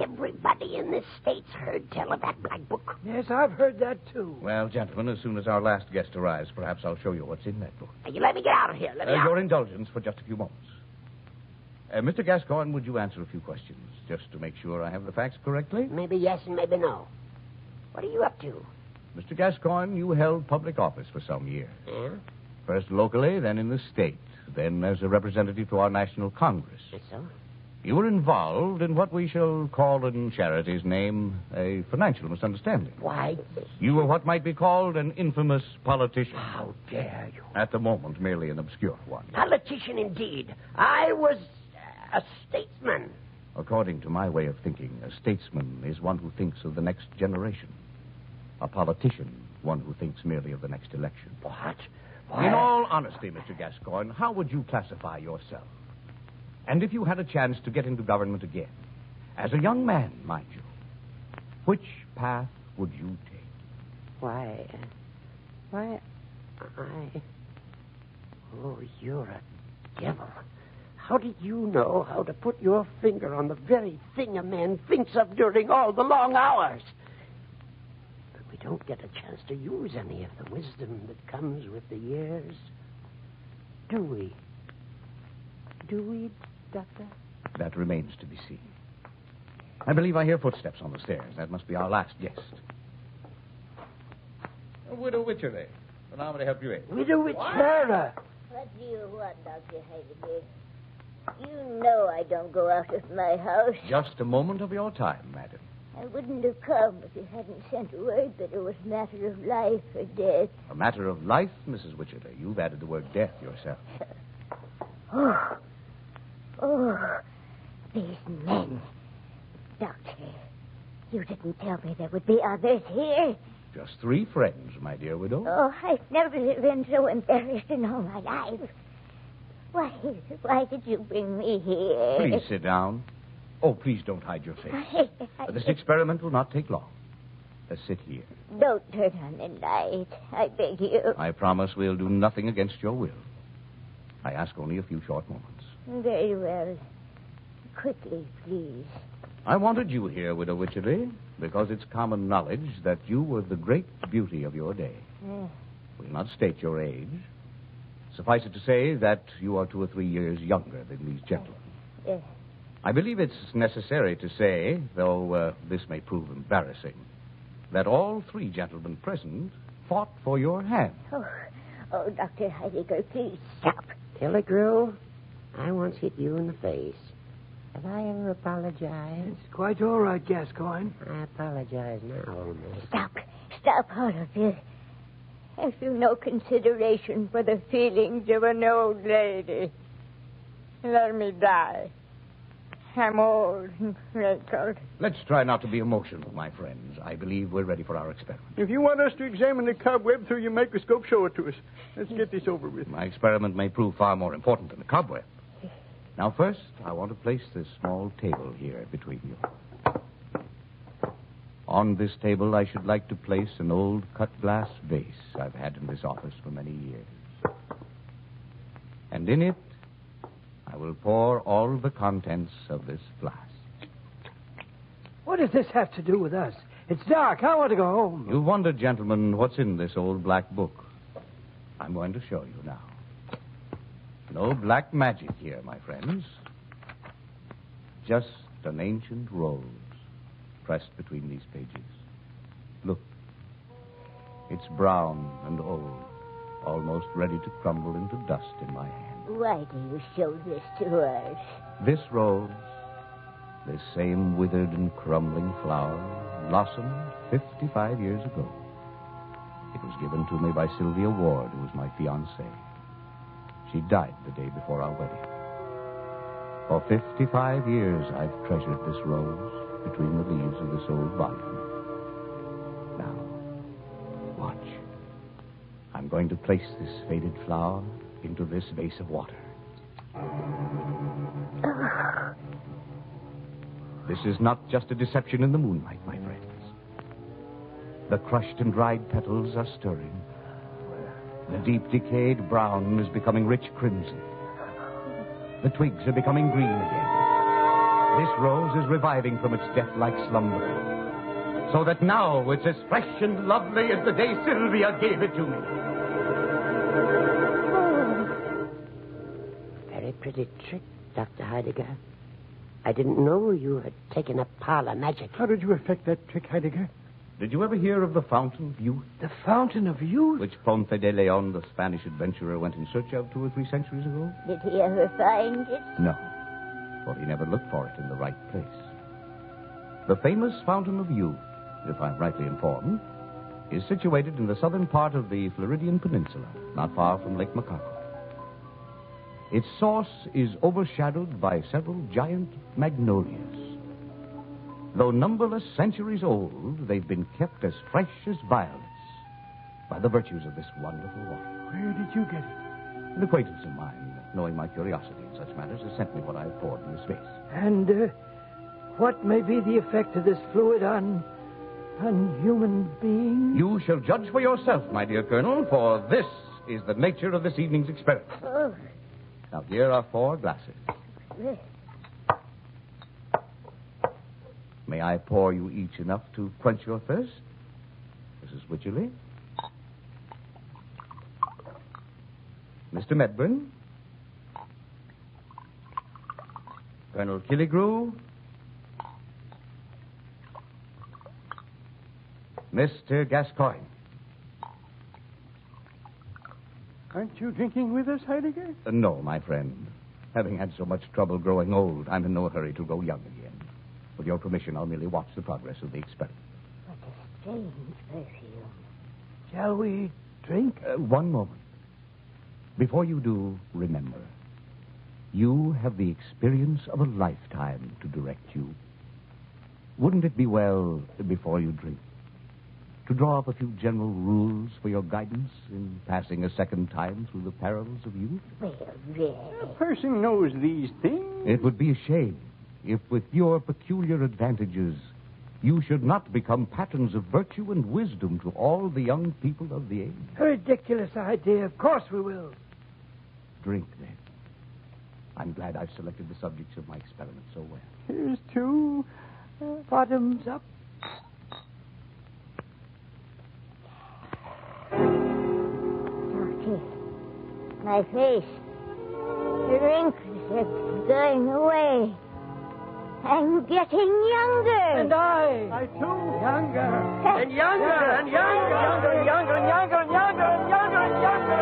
Everybody in this state's heard tell of that black book. Yes, I've heard that, too. Well, gentlemen, as soon as our last guest arrives, perhaps I'll show you what's in that book. Now, you let me get out of here. Let me out. Your indulgence for just a few moments. Mr. Gascoigne, would you answer a few questions, just to make sure I have the facts correctly? Maybe yes and maybe no. What are you up to? Mr. Gascoigne, you held public office for some years. Yeah? First locally, then in the state, then as a representative to our National Congress. That's so? You were involved in what we shall call in charity's name a financial misunderstanding. Why? You were what might be called an infamous politician. How dare you? At the moment, merely an obscure one. Politician, indeed. I was a statesman. According to my way of thinking, a statesman is one who thinks of the next generation. A politician, one who thinks merely of the next election. What? In all honesty, Mr. Gascoigne, how would you classify yourself? And if you had a chance to get into government again, as a young man, mind you, which path would you take? Why, Oh, you're a devil. How did you know how to put your finger on the very thing a man thinks of during all the long hours? But we don't get a chance to use any of the wisdom that comes with the years. Do we? Do we, Doctor? That remains to be seen. I believe I hear footsteps on the stairs. That must be our last guest. Widow Wycherley. Allow me to help you in. Widow Wycherley. What do you want, Dr. Heidegger? You know I don't go out of my house. Just a moment of your time, madam. I wouldn't have come if you hadn't sent word that it was a matter of life or death. A matter of life, Mrs. Wycherley. You've added the word death yourself. Oh, these men. Doctor, you didn't tell me there would be others here. Just 3 friends, my dear widow. Oh, I've never been so embarrassed in all my life. Why did you bring me here? Please sit down. Oh, please don't hide your face. This experiment will not take long. Let's sit here. Don't turn on the light. I beg you. I promise we'll do nothing against your will. I ask only a few short moments. Very well. Quickly, please. I wanted you here, Widow Wycherley, because it's common knowledge that you were the great beauty of your day. We'll not state your age. Suffice it to say that you are 2 or 3 years younger than these gentlemen. Yes. I believe it's necessary to say, though this may prove embarrassing, that all 3 gentlemen present fought for your hand. Oh, Dr. Heidegger, please stop. Killigrew, I once hit you in the face. Have I ever apologized? It's quite all right, Gascoigne. I apologize now, only. Stop, all of you. Have you no consideration for the feelings of an old lady? Let me die. I'm old and wrinkled. Let's try not to be emotional, my friends. I believe we're ready for our experiment. If you want us to examine the cobweb through your microscope, show it to us. Let's get this over with. My experiment may prove far more important than the cobweb. Now, first, I want to place this small table here between you. On this table, I should like to place an old cut-glass vase I've had in this office for many years. And in it, I will pour all the contents of this flask. What does this have to do with us? It's dark. I want to go home. You've wondered, gentlemen, what's in this old black book. I'm going to show you now. No black magic here, my friends. Just an ancient rose pressed between these pages. Look. It's brown and old, almost ready to crumble into dust in my hand. Why do you show this to us? This rose, this same withered and crumbling flower, blossomed 55 years ago. It was given to me by Sylvia Ward, who was my fiancée. She died the day before our wedding. For 55 years, I've treasured this rose between the leaves of this old volume. Now, watch. I'm going to place this faded flower into this vase of water. This is not just a deception in the moonlight, my friends. The crushed and dried petals are stirring. The deep decayed brown is becoming rich crimson. The twigs are becoming green again. This rose is reviving from its death-like slumber, so that now it's as fresh and lovely as the day Sylvia gave it to me. Very pretty trick, Dr. Heidegger. I didn't know you had taken up parlor magic. How did you effect that trick, Heidegger? Did you ever hear of the Fountain of Youth? The Fountain of Youth? Which Ponce de Leon, the Spanish adventurer, went in search of 2 or 3 centuries ago? Did he ever find it? No, for he never looked for it in the right place. The famous Fountain of Youth, if I'm rightly informed, is situated in the southern part of the Floridian Peninsula, not far from Lake Macaco. Its source is overshadowed by several giant magnolias. Though numberless centuries old, they've been kept as fresh as violets by the virtues of this wonderful water. Where did you get it? An acquaintance of mine, knowing my curiosity in such matters, has sent me what I've poured in this vase. And what may be the effect of this fluid on human beings? You shall judge for yourself, my dear Colonel, for this is the nature of this evening's experiment. Oh. Now, here are 4 glasses. Yes. May I pour you each enough to quench your thirst? Mrs. Wycherley? Mr. Medburn? Colonel Killigrew? Mr. Gascoigne? Aren't you drinking with us, Heidegger? No, my friend. Having had so much trouble growing old, I'm in no hurry to grow young again. With your permission, I'll merely watch the progress of the experiment. What a strange perfume. Shall we drink? One moment. Before you do, remember, you have the experience of a lifetime to direct you. Wouldn't it be well, before you drink, to draw up a few general rules for your guidance in passing a second time through the perils of youth? Well, really. A person knows these things. It would be a shame if, with your peculiar advantages, you should not become patterns of virtue and wisdom to all the young people of the age. A ridiculous idea. Of course we will. Drink, then. I'm glad I've selected the subjects of my experiment so well. Here's 2. Bottoms up. Okay. My face. The wrinkles are going away. I'm getting younger. And I too. Younger. And younger. And younger. Younger and younger and younger and younger and younger and younger.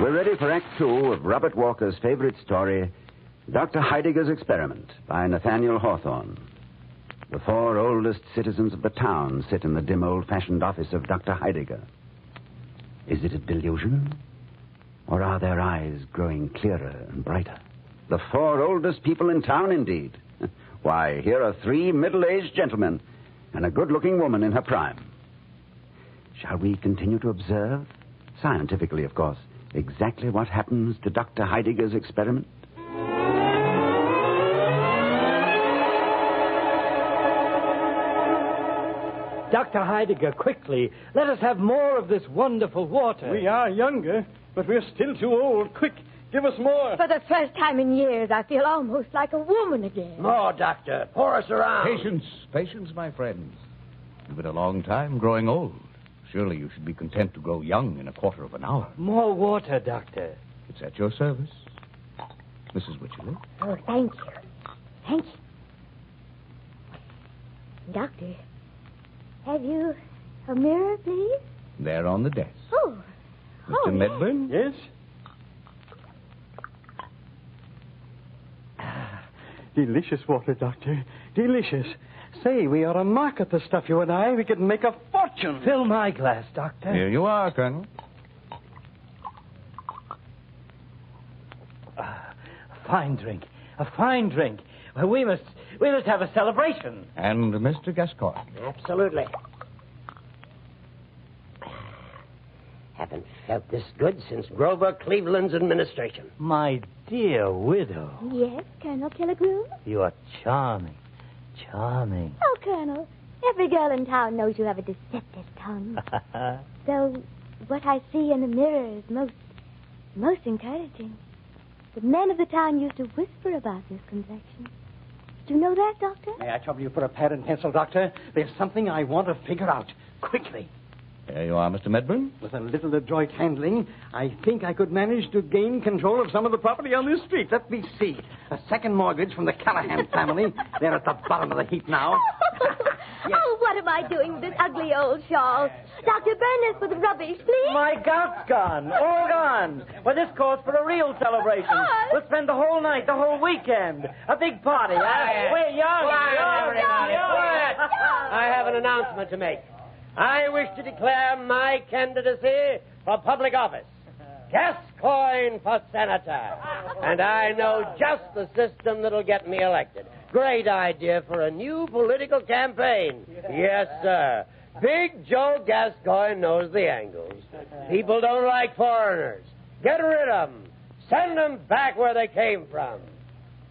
We're ready for Act 2 of Robert Walker's favorite story, Dr. Heidegger's Experiment, by Nathaniel Hawthorne. The 4 oldest citizens of the town sit in the dim old-fashioned office of Dr. Heidegger. Is it a delusion? Or are their eyes growing clearer and brighter? The 4 oldest people in town, indeed. Why, here are 3 middle-aged gentlemen and a good-looking woman in her prime. Shall we continue to observe, scientifically, of course, exactly what happens to Dr. Heidegger's experiment? Dr. Heidegger, quickly, let us have more of this wonderful water. We are younger, but we're still too old. Quick, give us more. For the first time in years, I feel almost like a woman again. More, Doctor. Pour us around. Patience, patience, my friends. You've been a long time growing old. Surely you should be content to grow young in a quarter of an hour. More water, Doctor. It's at your service. Mrs. Wycherley? Oh, thank you. Thank you. Doctor, have you a mirror, please? There on the desk. Oh. Mr. Medburn? Yes? Delicious water, Doctor. Delicious. Say, we ought to market the stuff, you and I. We could make a fortune. Fill my glass, Doctor. Here you are, Colonel. A fine drink. A fine drink. Well, we must have a celebration. And Mr. Gascoigne. Absolutely. Haven't felt this good since Grover Cleveland's administration. My dear widow, Yes, Colonel Killigrew? you are charming. Charming. Oh, Colonel, every girl in town knows you have a deceptive tongue. Though what I see in the mirror is most encouraging. The men of the town used to whisper about this complexion. Do you know that, Doctor? May I trouble you for a pad and pencil, Doctor? There's something I want to figure out. Quickly. There you are, Mr. Medburn. With a little adroit handling, I think I could manage to gain control of some of the property on this street. Let me see. A second mortgage from the Callahan family. They're at the bottom of the heap now. Oh, what am I doing with this ugly old shawl? Doctor, burn this with rubbish, please. My gout's gone. All gone. Well, this calls for a real celebration. We'll spend the whole night, the whole weekend. A big party, huh? We're young. Quiet. I have an announcement to make. I wish to declare my candidacy for public office. Gascoigne for senator. And I know just the system that'll get me elected. Great idea for a new political campaign. Yes, sir. Big Joe Gascoigne knows the angles. People don't like foreigners. Get rid of them. Send them back where they came from.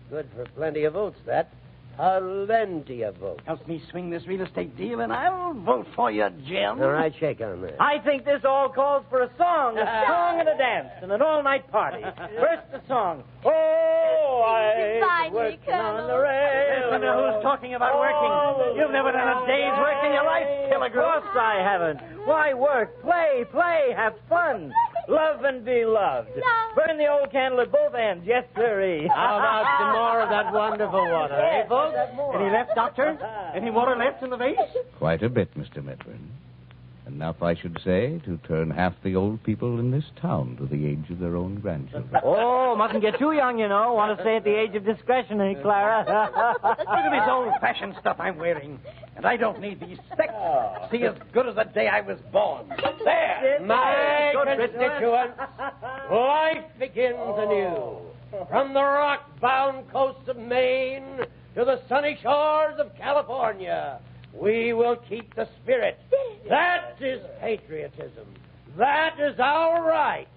Good for plenty of votes, that. Plenty of votes. Help me swing this real estate deal, and I'll vote for you, Jim. All right, shake on that. I think this all calls for a song and a dance, and an all-night party. First, the song. Oh, I Finally, on the rail. Listen to who's talking about working. You've never done a day's work in your life, Killigrew. Of course I haven't. Why work? Play, have fun. Love and be loved. Burn the old candle at both ends. Yes, sirree. How about some more of that wonderful water, eh, folks? Any left, Doctor? Any water left in the vase? Quite a bit, Mr. Medburn. Enough, I should say, to turn half the old people in this town to the age of their own grandchildren. Oh, mustn't get too young, you know. Want to stay at the age of discretion, eh, Clara? Look at this old-fashioned stuff I'm wearing. And I don't need these specs. See as good as the day I was born. There! My constituents, life begins anew. From the rock-bound coasts of Maine to the sunny shores of California, we will keep the spirit. That is patriotism. That is our right.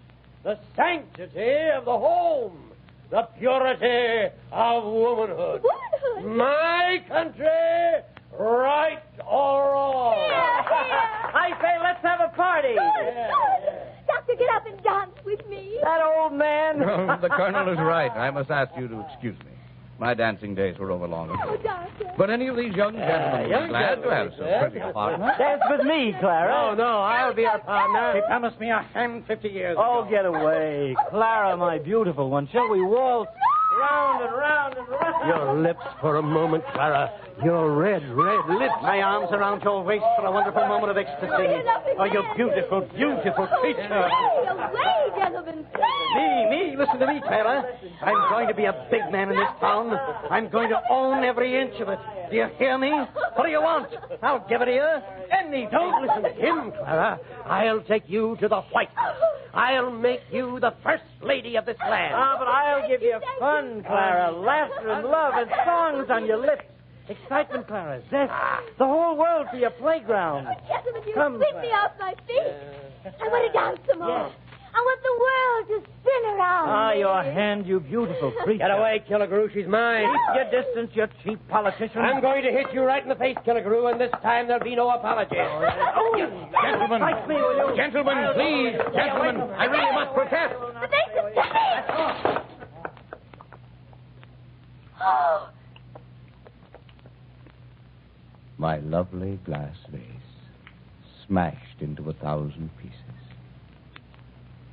The sanctity of the home. The purity of womanhood. My country, right or wrong. I say, let's have a party. Doctor, get up and dance with me. That old man. No, the Colonel is right. I must ask you to excuse me. My dancing days were over long ago. Oh, Doctor. But any of these young gentlemen would be glad to have so pretty a partner. Dance with me, Clara. No, I'll be your partner. He promised me a hand 50 years Oh, ago. get away. Clara, my beautiful one. Shall we waltz? Round and round and round. Your lips for a moment, Clara. Your red lips. My arms around your waist for a wonderful moment of ecstasy. Oh, you beautiful, beautiful creature. Hey, away, gentlemen. Me, listen to me, Clara. I'm going to be a big man in this town. I'm going to own every inch of it. Do you hear me? What do you want? I'll give it to you. Don't listen to him, Clara. I'll take you to the White House. I'll make you the first lady of this land. Ah, but I'll give you fun, Clara. Laughter and love and songs on your lips. Excitement, Clara. Zest. The whole world for your playground. Oh, gentlemen, you Come, sweep me off my feet. I want to dance some more. Yes. I want the world to spin around Ah, me. your hand, you beautiful creature. Get away, Killigrew. She's mine. Keep your distance, you cheap politician. I'm going to hit you right in the face, Killigrew, and this time there'll be no apology. Gentlemen, Fight me, will you? gentlemen, please, gentlemen, I really must protest. The face is coming. Oh, My lovely glass vase, smashed into 1,000 pieces.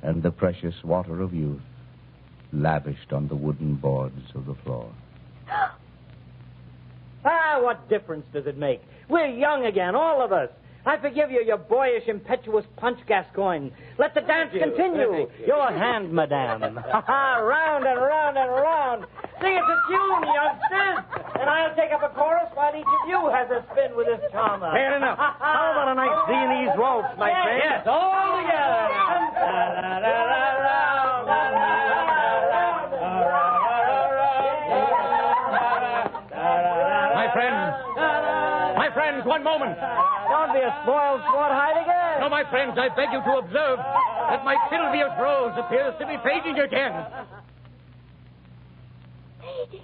And the precious water of youth, lavished on the wooden boards of the floor. Ah, what difference does it make? We're young again, all of us. I forgive you, your boyish, impetuous punch, Gascoigne. Let the dance continue. Your hand, madame. Round and round and round. Sing us a tune, youngsters. And I'll take up a chorus while each of you has a spin with this charmer. Fair enough. How about a nice Viennese waltz, my friend? Yes, all together. My friends, one moment. Don't be a spoiled sport, Heidegger. No, my friends, I beg you to observe. that my Sylvia's rose appears to be fading again. Fading.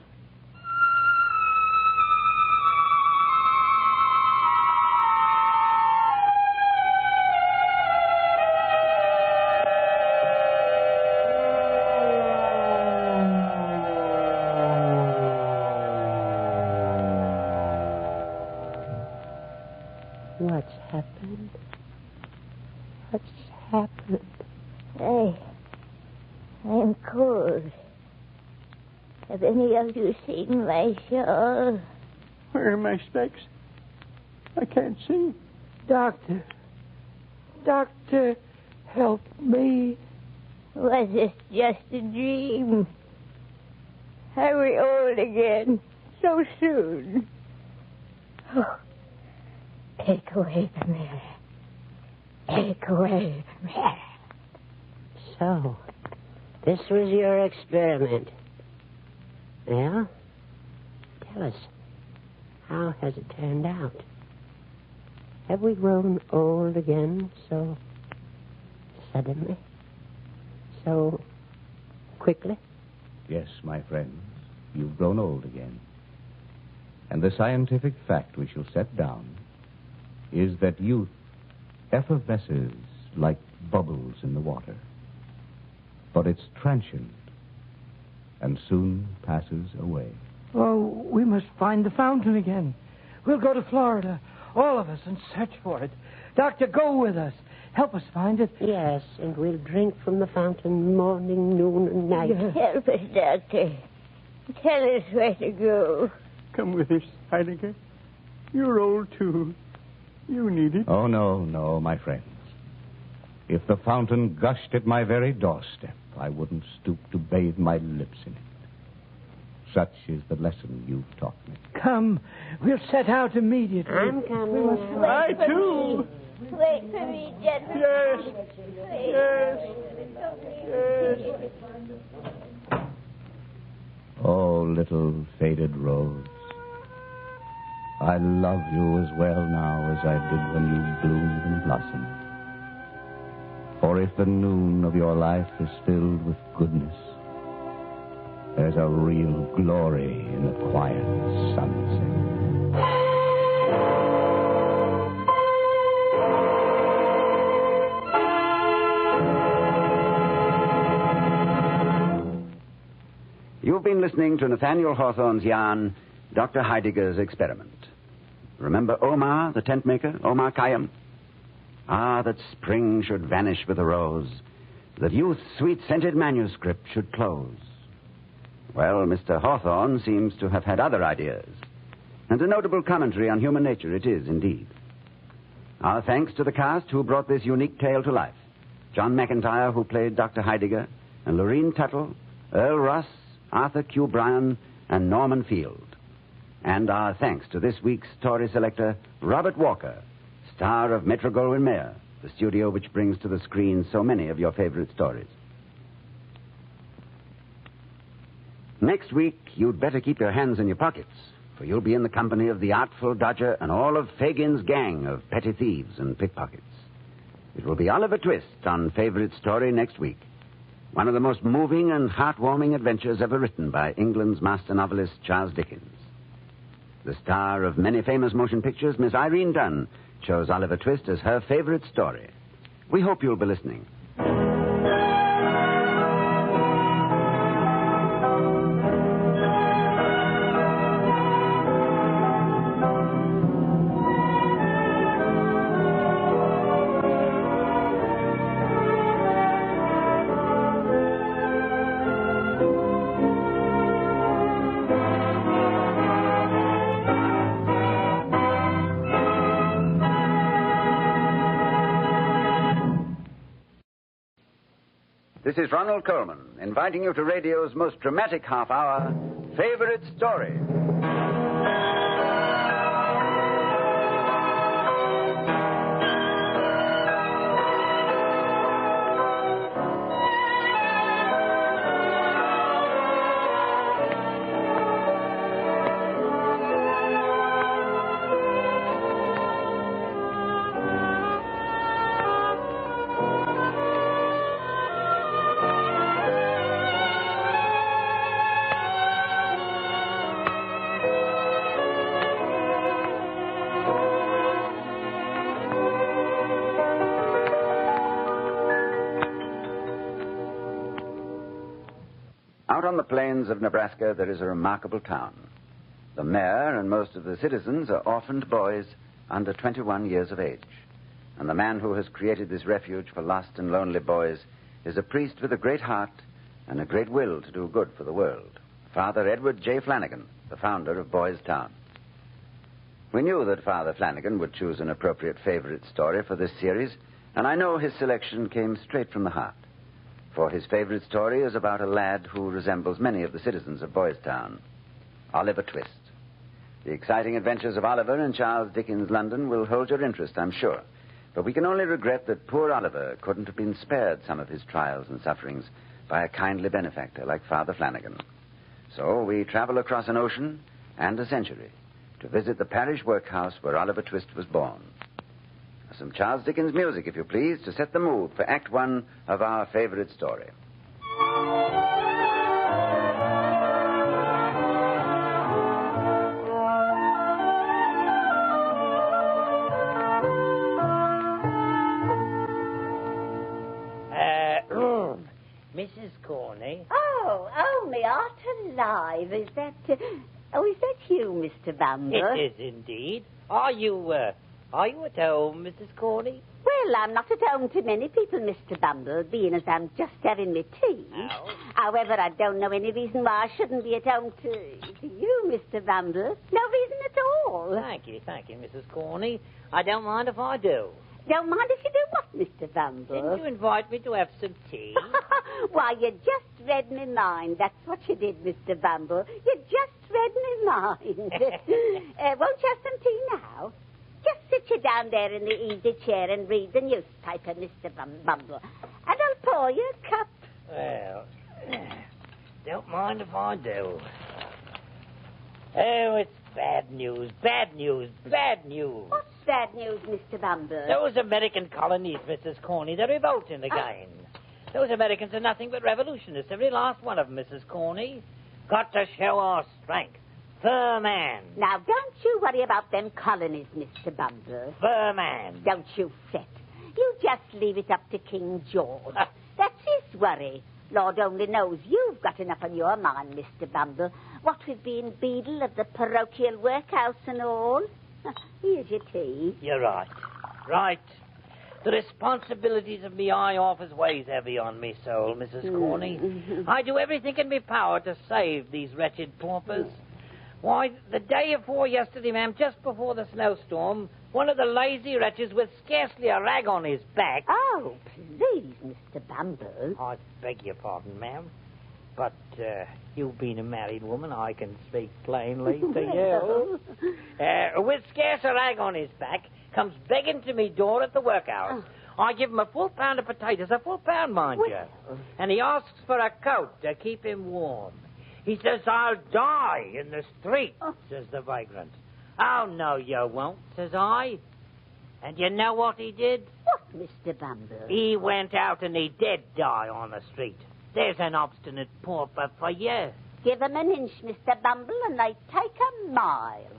What's happened? What's happened? I'm cold. Have any of you seen my shawl? Where are my specs? I can't see. Doctor, help me. Was this just a dream? Are we old again so soon? Oh, take away the mirror. Take away the mirror. So, this was your experiment. Well, tell us, how has it turned out? Have we grown old again so suddenly? So quickly? Yes, my friends, you've grown old again. And the scientific fact we shall set down is that youth effervesces like bubbles in the water. But it's transient and soon passes away. Oh, we must find the fountain again. We'll go to Florida, all of us, and search for it. Doctor, go with us. Help us find it. Yes, and we'll drink from the fountain morning, noon, and night. Help us, Doctor. Tell us where to go. Come with us, Heidegger. You're old, too. You need it. Oh, no, my friends. If the fountain gushed at my very doorstep, I wouldn't stoop to bathe my lips in it. Such is the lesson you've taught me. Come, we'll set out immediately. I'm coming. I, too. Wait for me, gentlemen. Yes. Oh, little faded rose. I love you as well now as I did when you bloomed and blossomed. For if the noon of your life is filled with goodness, there's a real glory in the quiet sunset. You've been listening to Nathaniel Hawthorne's yarn, Dr. Heidegger's Experiment. Remember Omar, the tent maker, Omar Khayyam? Ah, that spring should vanish with a rose, that youth's sweet-scented manuscript should close. Well, Mr. Hawthorne seems to have had other ideas, and a notable commentary on human nature it is, indeed. Our thanks to the cast who brought this unique tale to life. John McIntyre, who played Dr. Heidegger, and Lorene Tuttle, Earl Russ, Arthur Q. Bryan, and Norman Field. And our thanks to this week's story selector, Robert Walker, star of Metro-Goldwyn-Mayer, the studio which brings to the screen so many of your favorite stories. Next week, you'd better keep your hands in your pockets, for you'll be in the company of the Artful Dodger and all of Fagin's gang of petty thieves and pickpockets. It will be Oliver Twist on Favorite Story next week. One of the most moving and heartwarming adventures ever written by England's master novelist Charles Dickens. The star of many famous motion pictures, Miss Irene Dunn, chose Oliver Twist as her favorite story. We hope you'll be listening. This is Ronald Coleman, inviting you to radio's most dramatic half hour, Favorite Story. Out on the plains of Nebraska, there is a remarkable town. The mayor and most of the citizens are orphaned boys under 21 years of age. And the man who has created this refuge for lost and lonely boys is a priest with a great heart and a great will to do good for the world. Father Edward J. Flanagan, the founder of Boys Town. We knew that Father Flanagan would choose an appropriate favorite story for this series, and I know his selection came straight from the heart. For his favorite story is about a lad who resembles many of the citizens of Boys Town, Oliver Twist. The exciting adventures of Oliver in Charles Dickens' London will hold your interest, I'm sure. But we can only regret that poor Oliver couldn't have been spared some of his trials and sufferings by a kindly benefactor like Father Flanagan. So we travel across an ocean and a century to visit the parish workhouse where Oliver Twist was born. Some Charles Dickens music, if you please, to set the mood for Act One of our favorite story. Mrs. Corney. Oh, me heart alive. Is that you, Mr. Bumble? It is indeed. Are you at home, Mrs. Corney? Well, I'm not at home to many people, Mr. Bumble, being as I'm just having my tea. Oh. However, I don't know any reason why I shouldn't be at home to you, Mr. Bumble. No reason at all. Thank you, Mrs. Corney. I don't mind if I do. Don't mind if you do what, Mr. Bumble? Didn't you invite me to have some tea? Why, you just read me mind. That's what you did, Mr. Bumble. You just read me mind. Won't you have some tea now? Just sit you down there in the easy chair and read the newspaper, Mr. Bumble. And I'll pour you a cup. Well, don't mind if I do. Oh, it's bad news. What's bad news, Mr. Bumble? Those American colonies, Mrs. Corney, they're revolting again. Those Americans are nothing but revolutionists, every last one of them, Mrs. Corney. Got to show our strength. Firm hand. Now, don't you worry about them colonies, Mr. Bumble. Firm hand. Don't you fret. You just leave it up to King George. That's his worry. Lord only knows you've got enough on your mind, Mr. Bumble. What with being beadle of the parochial workhouse and all. Here's your tea. You're right. Right. The responsibilities of me high office weighs heavy on me soul, Mrs. Corney. I do everything in my power to save these wretched paupers. Why, the day afore yesterday, ma'am, just before the snowstorm, one of the lazy wretches with scarcely a rag on his back... Oh, please, Mr. Bumble. I beg your pardon, ma'am. But you being a married woman, I can speak plainly to you. With scarce a rag on his back, comes begging to me door at the workhouse. I give him a full pound of potatoes, a full pound, mind you. And he asks for a coat to keep him warm. He says, I'll die in the street, says the vagrant. Oh, no, you won't, says I. And you know what he did? What, Mr. Bumble? He went out and he did die on the street. There's an obstinate pauper for you. Give 'em an inch, Mr. Bumble, and they take a mile.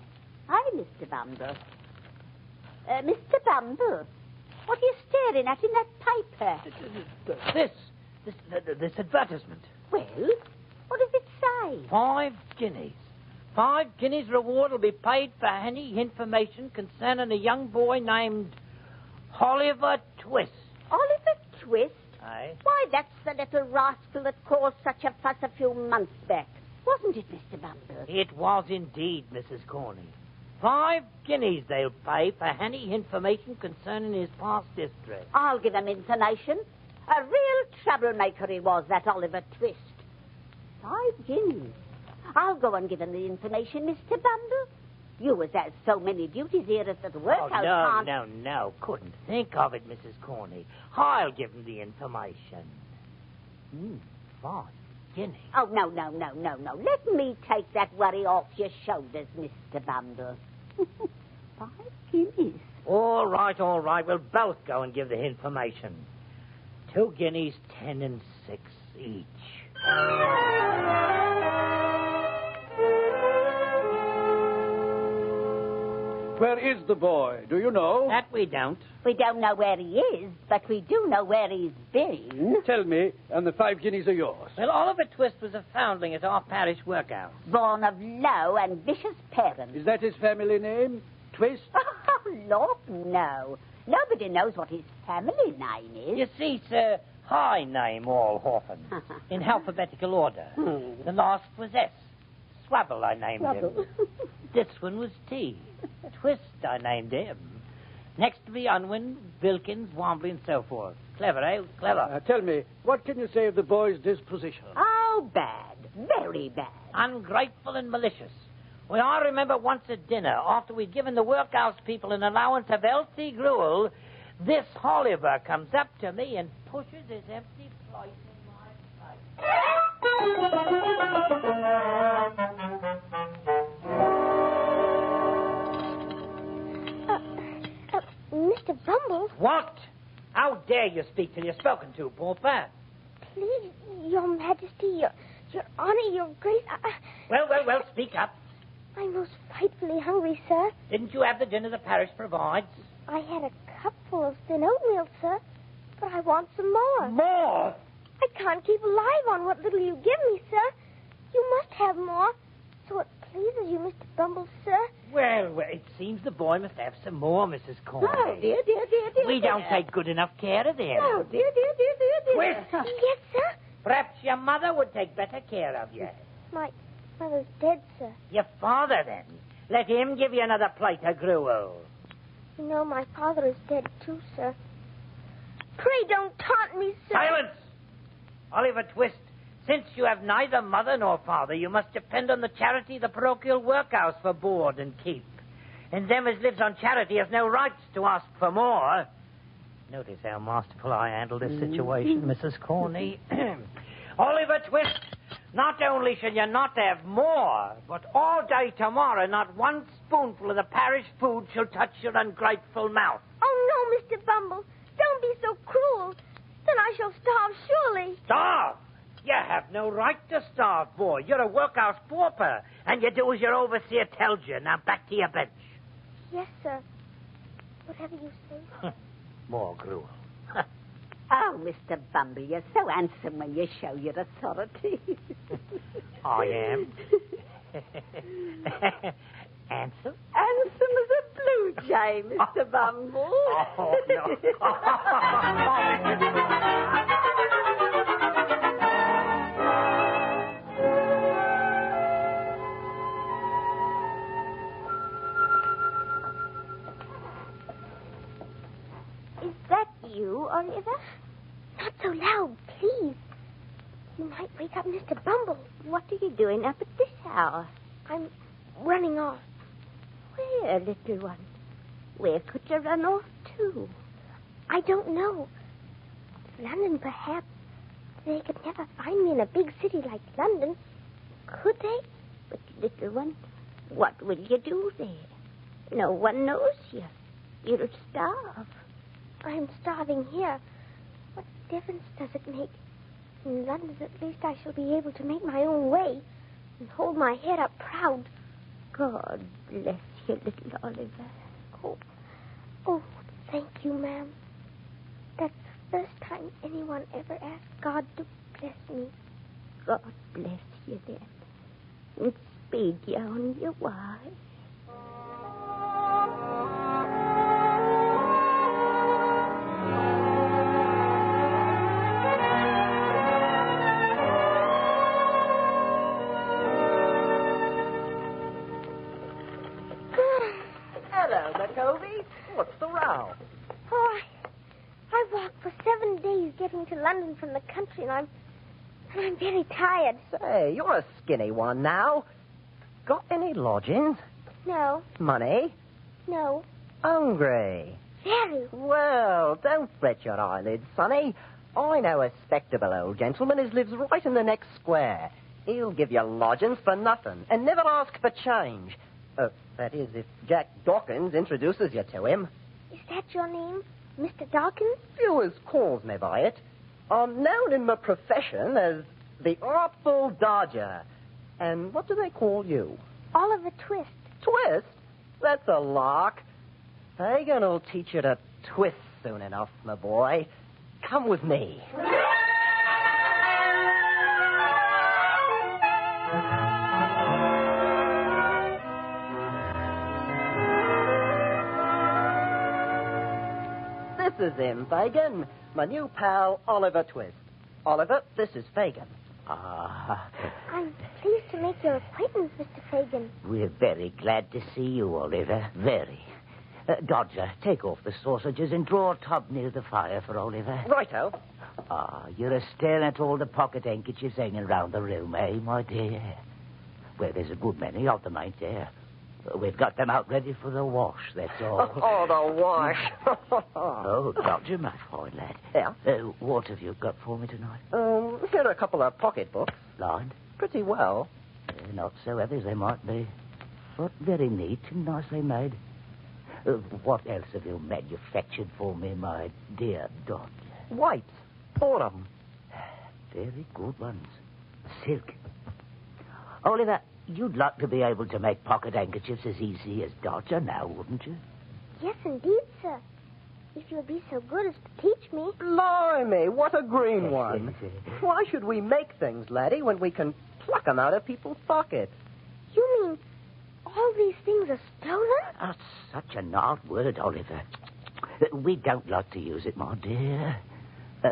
Hi, Mr. Bumble. Mr. Bumble, what are you staring at in that paper? This advertisement. Well, what does it say? 5 guineas. 5 guineas reward will be paid for any information concerning a young boy named Oliver Twist. Oliver Twist? Aye. Why, that's the little rascal that caused such a fuss a few months back. Wasn't it, Mr. Bumble? It was indeed, Mrs. Corney. 5 guineas they'll pay for any information concerning his past history. I'll give him information. A real troublemaker he was, that Oliver Twist. 5 guineas. I'll go and give him the information, Mr. Bumble. You as has so many duties here at the workhouse can't... No. Couldn't think of it, Mrs. Corney. I'll give him the information. 5 guineas. Oh, no. Let me take that worry off your shoulders, Mr. Bumble. 5 guineas. All right. We'll both go and give the information. 2 guineas, 10 and 6 each. Where is the boy? Do you know? That we don't. We don't know where he is, but we do know where he's been. Tell me, and the 5 guineas are yours. Well, Oliver Twist was a foundling at our parish workhouse. Born of low and vicious parents. Is that his family name? Twist? Oh, Lord, no. Nobody knows what his family name is. You see, sir, I name all orphans in alphabetical order. The last was S. Swabble, I named him. This one was T. Twist, I named him. Next to be Unwin, Wilkins, Wombley, and so forth. Clever, eh? Clever. Tell me, what can you say of the boy's disposition? Oh, bad. Very bad. Ungrateful and malicious. Well, I remember once at dinner, after we'd given the workhouse people an allowance of healthy gruel, this Oliver comes up to me and pushes his empty plate in my face. Mr. Bumble? What? How dare you speak till you're spoken to, pauper? Please, Your Majesty, Your Honor, Your Grace, Well, speak up. I'm most frightfully hungry, sir. Didn't you have the dinner the parish provides? I had a cupful of thin oatmeal, sir, but I want some more. More? I can't keep alive on what little you give me, sir. You must have more, so it pleases you, Mr. Bumble, sir. Well, it seems the boy must have some more, Mrs. Corney. Oh, dear. We don't take good enough care of him. Oh, dear. Twist! Yes, sir? Perhaps your mother would take better care of you. My mother's dead, sir. Your father, then. Let him give you another plate of gruel. You know, my father is dead, too, sir. Pray don't taunt me, sir. Silence! Oliver Twist, since you have neither mother nor father, you must depend on the charity of the parochial workhouse for board and keep. And them as lives on charity has no rights to ask for more. Notice how masterful I handled this situation, Mrs. Corney. Oliver Twist, not only shall you not have more, but all day tomorrow not one spoonful of the parish food shall touch your ungrateful mouth. Oh, no, Mr. Bumble. Don't be so cruel. Then I shall starve, surely. Starve? You have no right to starve, boy. You're a workhouse pauper, and you do as your overseer tells you. Now back to your bench. Yes, sir. Whatever you say. More gruel. Oh, Mr. Bumble, you're so handsome when you show your authority. I am. Handsome? Handsome as a blue jay, Mr. Bumble. Oh, no. Is that you, Oliver? Not so loud, please. You might wake up Mr. Bumble. What are you doing up at this hour? I'm running off. Where, little one? Where could you run off to? I don't know. London, perhaps. They could never find me in a big city like London. Could they? But, little one, what will you do there? No one knows you. You'll starve. I'm starving here. What difference does it make? In London, at least I shall be able to make my own way and hold my head up proud. God bless you, little Oliver. Oh, thank you, ma'am. That's the first time anyone ever asked God to bless me. God bless you, then. And speed you on your way. Hello, McCovey. What's the row? Oh, I walked for 7 days getting to London from the country, and I'm very tired. Say, you're a skinny one now. Got any lodgings? No. Money? No. Hungry? Very. Well, don't fret your eyelids, sonny. I know a spectable old gentleman who lives right in the next square. He'll give you lodgings for nothing and never ask for change. That is, if Jack Dawkins introduces you to him. Is that your name, Mr. Dawkins? Viewers calls me by it. I'm known in my profession as the Artful Dodger. And what do they call you? Oliver Twist. Twist? That's a lark. Fagin will teach you to twist soon enough, my boy. Come with me. This is him, Fagin. My new pal, Oliver Twist. Oliver, this is Fagin. I'm pleased to make your acquaintance, Mr. Fagin. We're very glad to see you, Oliver. Very. Dodger, take off the sausages and draw a tub near the fire for Oliver. Righto. You're a staring at all the pocket handkerchiefs hanging round the room, eh, my dear? Well, there's a good many of them, ain't there? We've got them out ready for the wash, that's all. Oh, the wash. Oh, Dodger, my fine lad. Yeah? What have you got for me tonight? Here are a couple of pocketbooks. Lined? Pretty well. Not so heavy as they might be, but very neat and nicely made. What else have you manufactured for me, my dear Dodger? Wipes. 4 of them. Very good ones. Silk. Oliver, you'd like to be able to make pocket handkerchiefs as easy as Dodger now, wouldn't you? Yes, indeed, sir. If you'll be so good as to teach me. Blimey, what a green one. Why should we make things, laddie, when we can pluck them out of people's pockets? You mean all these things are stolen? That's such an odd word, Oliver. We don't like to use it, my dear.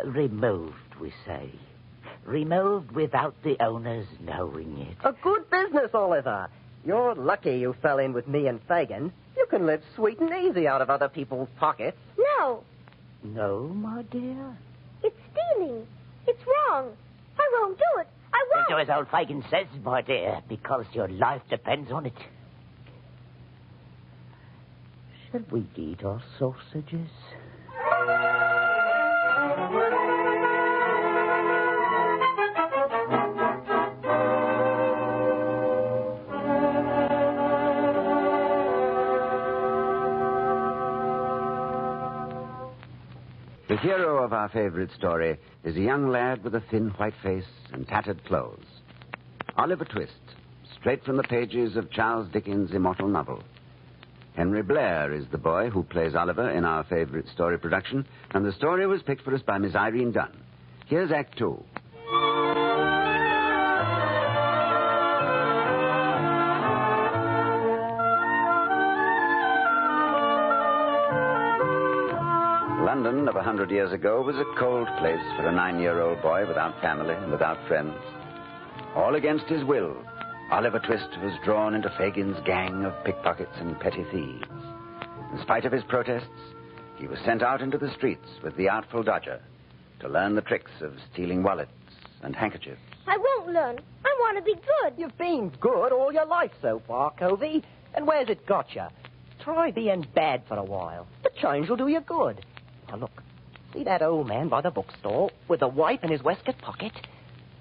Removed, we say. Removed without the owners knowing it. A good business, Oliver. You're lucky you fell in with me and Fagin. You can live sweet and easy out of other people's pockets. No. No, my dear? It's stealing. It's wrong. I won't do it. I won't. Do as old Fagin says, my dear, because your life depends on it. Shall we eat our sausages? The hero of our favorite story is a young lad with a thin white face and tattered clothes. Oliver Twist, straight from the pages of Charles Dickens' immortal novel. Henry Blair is the boy who plays Oliver in our favorite story production, and the story was picked for us by Miss Irene Dunn. Here's Act 2. London of 100 years ago was a cold place for a 9-year-old boy without family and without friends. All against his will, Oliver Twist was drawn into Fagin's gang of pickpockets and petty thieves. In spite of his protests, he was sent out into the streets with the artful Dodger to learn the tricks of stealing wallets and handkerchiefs. I won't learn. I want to be good. You've been good all your life so far, Covey. And where's it got you? Try being bad for a while. The change will do you good. Now, look. See that old man by the bookstore with the wipe in his waistcoat pocket?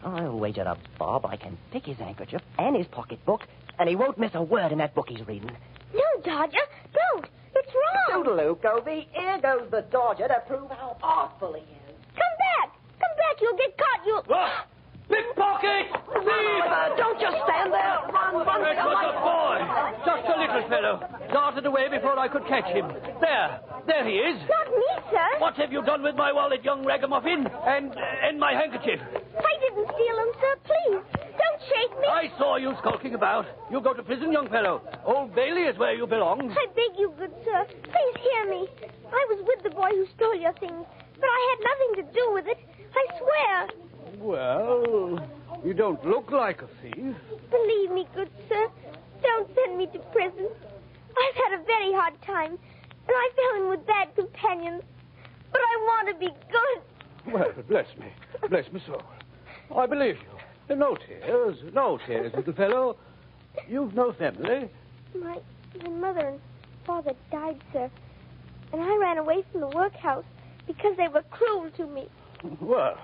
I'll wager a bob I can pick his handkerchief and his pocketbook, and he won't miss a word in that book he's reading. No, Dodger, don't. It's wrong. Toodaloo, Covey. Here goes the Dodger to prove how artful he is. Come back. Come back. You'll get caught. You'll... Pickpocket! Thief! Don't just stand there. Run for It your was life. a boy. Just a little fellow. Darted away before I could catch him. There he is. Not me, sir. What have you done with my wallet, young ragamuffin? And my handkerchief? I didn't steal them, sir. Please, don't shake me. I saw you skulking about. You go to prison, young fellow. Old Bailey is where you belong. I beg you, good sir. Please hear me. I was with the boy who stole your things, but I had nothing to do with it. I swear. Well, you don't look like a thief. Believe me, good sir. Don't send me to prison. I've had a very hard time, and I fell in with bad companions. But I want to be good. Well, bless me soul. I believe you. No tears, little fellow. You've no family. My mother and father died, sir, and I ran away from the workhouse because they were cruel to me. Well,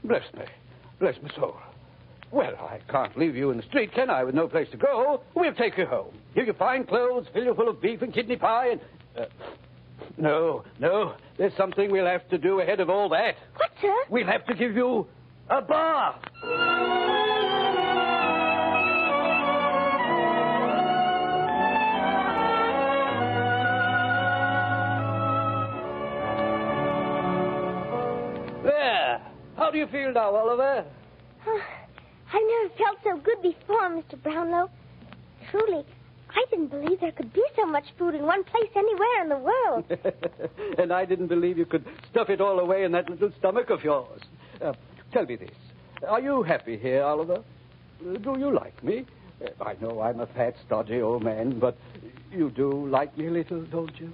bless me soul. Well, I can't leave you in the street, can I, with no place to go? We'll take you home. Give you fine clothes, fill you full of beef and kidney pie, and... No. There's something we'll have to do ahead of all that. What, sir? We'll have to give you a bath. you feel now, Oliver? I've never felt so good before, Mr. Brownlow. Truly, I didn't believe there could be so much food in one place anywhere in the world. And I didn't believe you could stuff it all away in that little stomach of yours. Tell me this. Are you happy here, Oliver? Do you like me? I know I'm a fat, stodgy old man, but you do like me a little, don't you?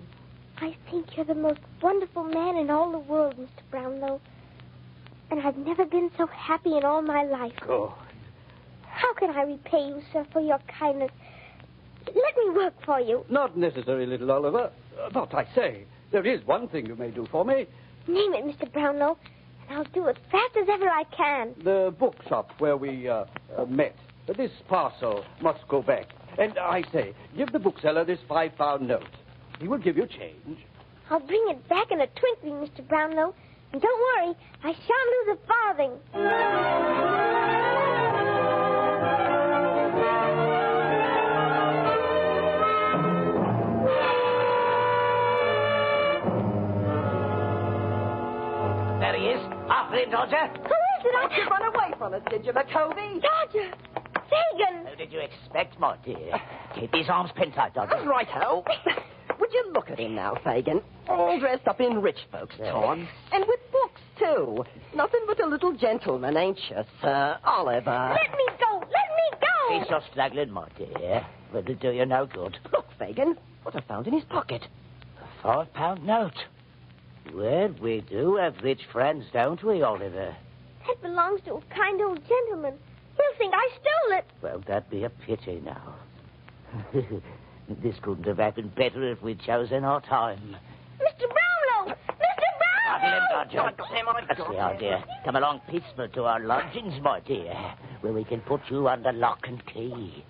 I think you're the most wonderful man in all the world, Mr. Brownlow. And I've never been so happy in all my life. Good. How can I repay you, sir, for your kindness? Let me work for you. Not necessary, little Oliver. But I say, there is one thing you may do for me. Name it, Mr. Brownlow, and I'll do it fast as ever I can. The bookshop where we met. This parcel must go back. And I say, give the bookseller this £5 note. He will give you change. I'll bring it back in a twinkling, Mr. Brownlow. And don't worry, I shan't lose a farthing. There he is. After him, Dodger. Who is it? You run away from us, did you, McCovey? Dodger! Fagin! How did you expect, my dear? Keep these arms pinned tight, Dodger. Right-ho. Would you look at him now, Fagin? All dressed up in rich folks' togs. And with books, too. Nothing but a little gentleman, ain't you, Sir Oliver? Let me go! Let me go! He's just straggling, my dear. It'll do you no good. Look, Fagin, what I found in his pocket. A £5 note. Well, we do have rich friends, don't we, Oliver? That belongs to a kind old gentleman. He'll think I stole it. Well, that'd be a pity now. This couldn't have happened better if we'd chosen our time. Mr. Brownlow! Mr. Brownlow! That's the idea. Come along peaceful to our lodgings, my dear, where we can put you under lock and key.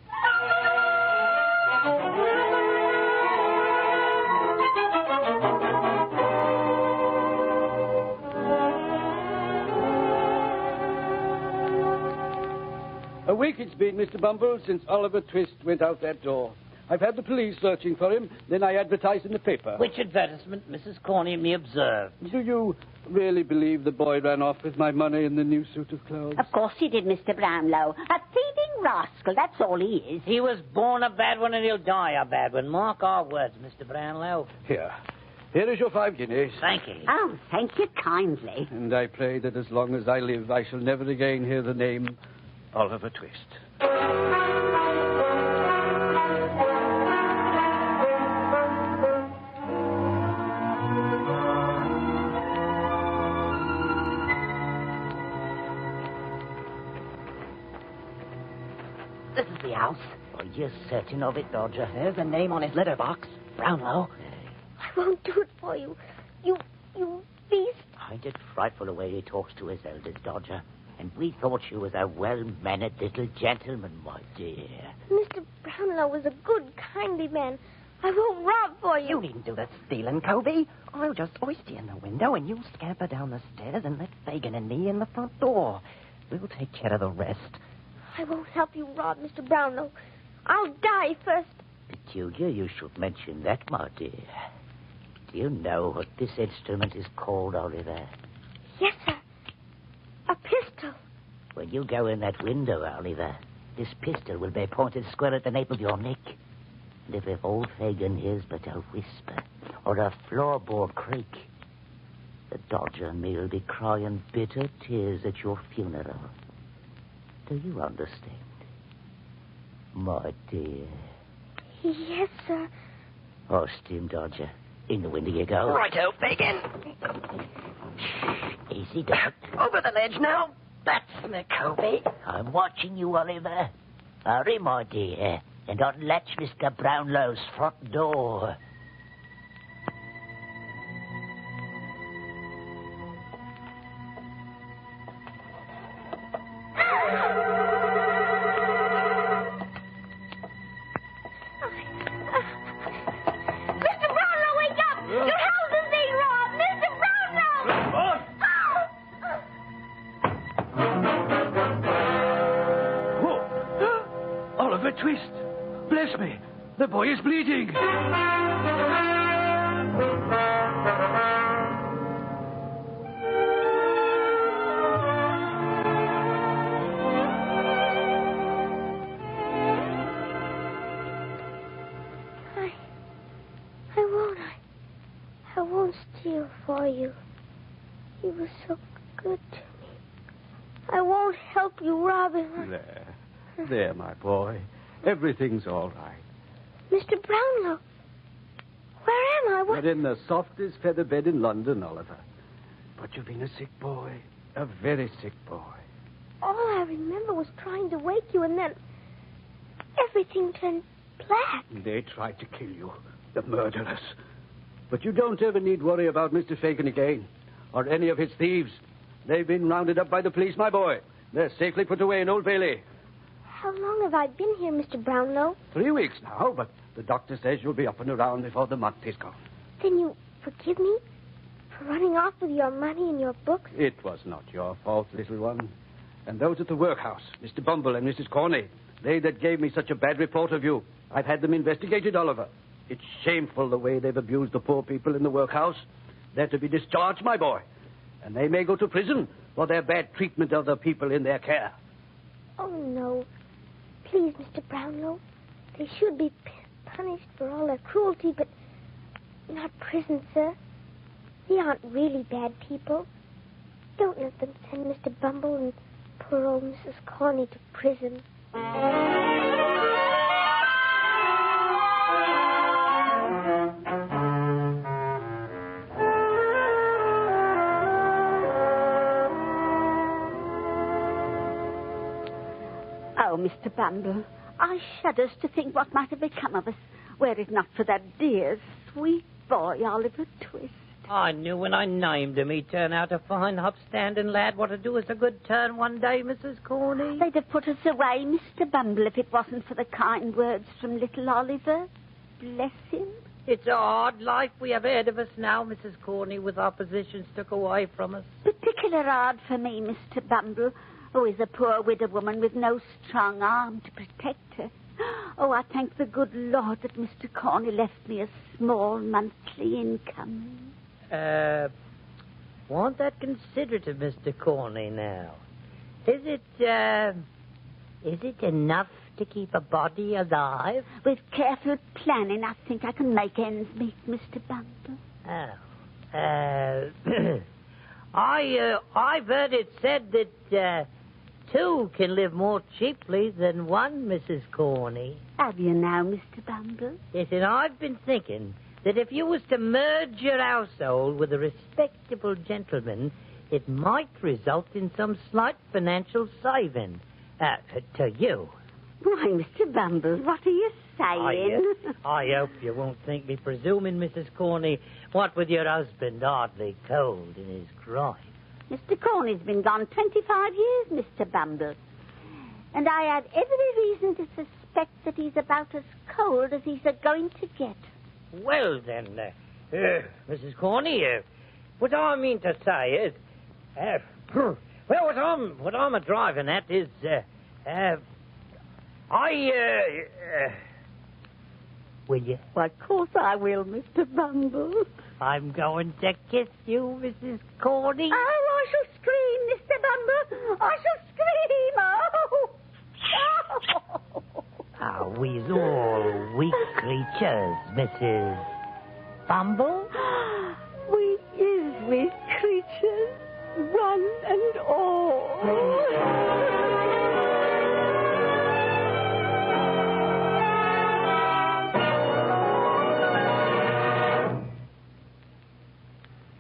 A week it's been, Mr. Bumble, since Oliver Twist went out that door. I've had the police searching for him, then I advertised in the paper. Which advertisement Mrs. Corney and me observed. Do you really believe the boy ran off with my money and the new suit of clothes? Of course he did, Mr. Brownlow. A thieving rascal, that's all he is. He was born a bad one and he'll die a bad one. Mark our words, Mr. Brownlow. Here is your 5 guineas. Thank you. Oh, thank you kindly. And I pray that as long as I live, I shall never again hear the name Oliver Twist. This is the house. Are you certain of it, Dodger? There's the name on his letterbox. Brownlow. I won't do it for you. You beast. Ain't it frightful the way he talks to his elders, Dodger? And we thought you was a well-mannered little gentleman, my dear. Mr. Brownlow was a good, kindly man. I won't rob for you. You needn't do that stealing, Covey. I'll just hoist you in the window and you'll scamper down the stairs and let Fagin and me in the front door. We'll take care of the rest. I won't help you rob, Mr. Brownlow. I'll die first. Peculiar you should mention that, my dear. Do you know what this instrument is called, Oliver? Yes, sir. A pistol. When you go in that window, Oliver, this pistol will be pointed square at the nape of your neck. And if old Fagin hears but a whisper or a floorboard creak, the Dodger and me will be crying bitter tears at your funeral. Do you understand? My dear. Yes, sir. Hoist him, Dodger. In the window you go. Righto, Fagin. Easy, Doc. Over the ledge now. That's McCovey. I'm watching you, Oliver. Hurry, my dear, and unlatch Mr. Brownlow's front door. Mr. Brownlow, wake up! Your house is being robbed! Mr. Brownlow! Oliver Twist! Bless me! The boy is bleeding! for you. He was so good to me. I won't help you, Robin. There, my boy. Everything's all right. Mr. Brownlow, where am I? What? You're in the softest feather bed in London, Oliver. But you've been a sick boy. A very sick boy. All I remember was trying to wake you, and then everything turned black. They tried to kill you. The murderers. But you don't ever need worry about Mr. Fagin again, or any of his thieves. They've been rounded up by the police, my boy. They're safely put away in Old Bailey. How long have I been here, Mr. Brownlow? 3 weeks now, but the doctor says you'll be up and around before the month is gone. Then you forgive me for running off with your money and your books? It was not your fault, little one. And those at the workhouse, Mr. Bumble and Mrs. Corney, they that gave me such a bad report of you, I've had them investigated, Oliver. It's shameful the way they've abused the poor people in the workhouse. They're to be discharged, my boy. And they may go to prison for their bad treatment of the people in their care. Oh, no. Please, Mr. Brownlow. They should be punished for all their cruelty, but not prison, sir. They aren't really bad people. Don't let them send Mr. Bumble and poor old Mrs. Corney to prison. Oh, Mr. Bumble, I shudders to think what might have become of us were it not for that dear, sweet boy, Oliver Twist. I knew when I named him he'd turn out a fine, upstanding lad. What to do us a good turn one day, Mrs. Corney? They'd have put us away, Mr. Bumble, if it wasn't for the kind words from little Oliver. Bless him. It's a hard life we have ahead of us now, Mrs. Corney, with our positions took away from us. Particular hard for me, Mr. Bumble, who is a poor widow woman with no strong arm to protect her. Oh, I thank the good Lord that Mr. Corney left me a small monthly income. Won't that considerative, Mr. Corney, now? Is it enough to keep a body alive? With careful planning, I think I can make ends meet, Mr. Bumble. I've heard it said that, two can live more cheaply than one, Mrs. Corney. Have you now, Mr. Bumble? Yes, and I've been thinking that if you was to merge your household with a respectable gentleman, it might result in some slight financial saving. To you. Why, Mr. Bumble, what are you saying? I hope you won't think me presuming, Mrs. Corney, what with your husband hardly cold in his grave. Mr. Corney's been gone 25 years, Mr. Bumble. And I had every reason to suspect that he's about as cold as he's going to get. Well, then, Mrs. Corney, what I mean to say is, well, what I'm a-driving at is, will you? Well, of course I will, Mr. Bumble. I'm going to kiss you, Mrs. Corney. Oh, I shall scream, Mr. Bumble. I shall scream. Oh, we's all weak creatures, Mrs. Bumble. We is weak creatures, one and all.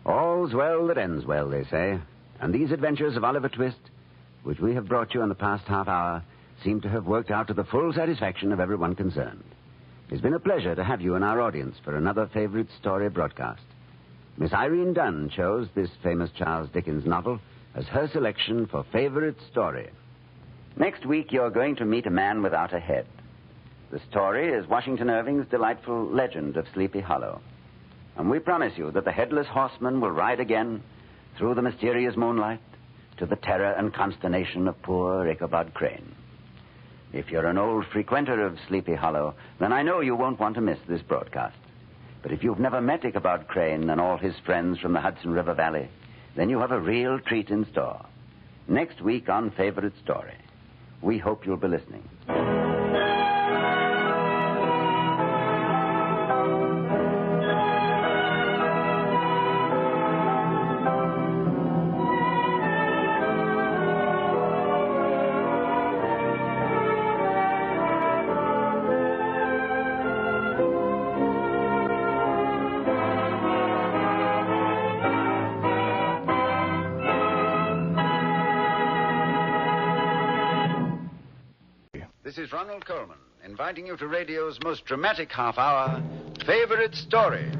All's well that ends well, they say. And these adventures of Oliver Twist, which we have brought you in the past half hour, seem to have worked out to the full satisfaction of everyone concerned. It's been a pleasure to have you in our audience for another favorite story broadcast. Miss Irene Dunn chose this famous Charles Dickens novel as her selection for favorite story. Next week, you're going to meet a man without a head. The story is Washington Irving's delightful Legend of Sleepy Hollow. And we promise you that the headless horseman will ride again through the mysterious moonlight to the terror and consternation of poor Ichabod Crane. If you're an old frequenter of Sleepy Hollow, then I know you won't want to miss this broadcast. But if you've never met Ichabod Crane and all his friends from the Hudson River Valley, then you have a real treat in store. Next week on Favorite Story. We hope you'll be listening. This is Ronald Coleman, inviting you to radio's most dramatic half hour, Favorite Story.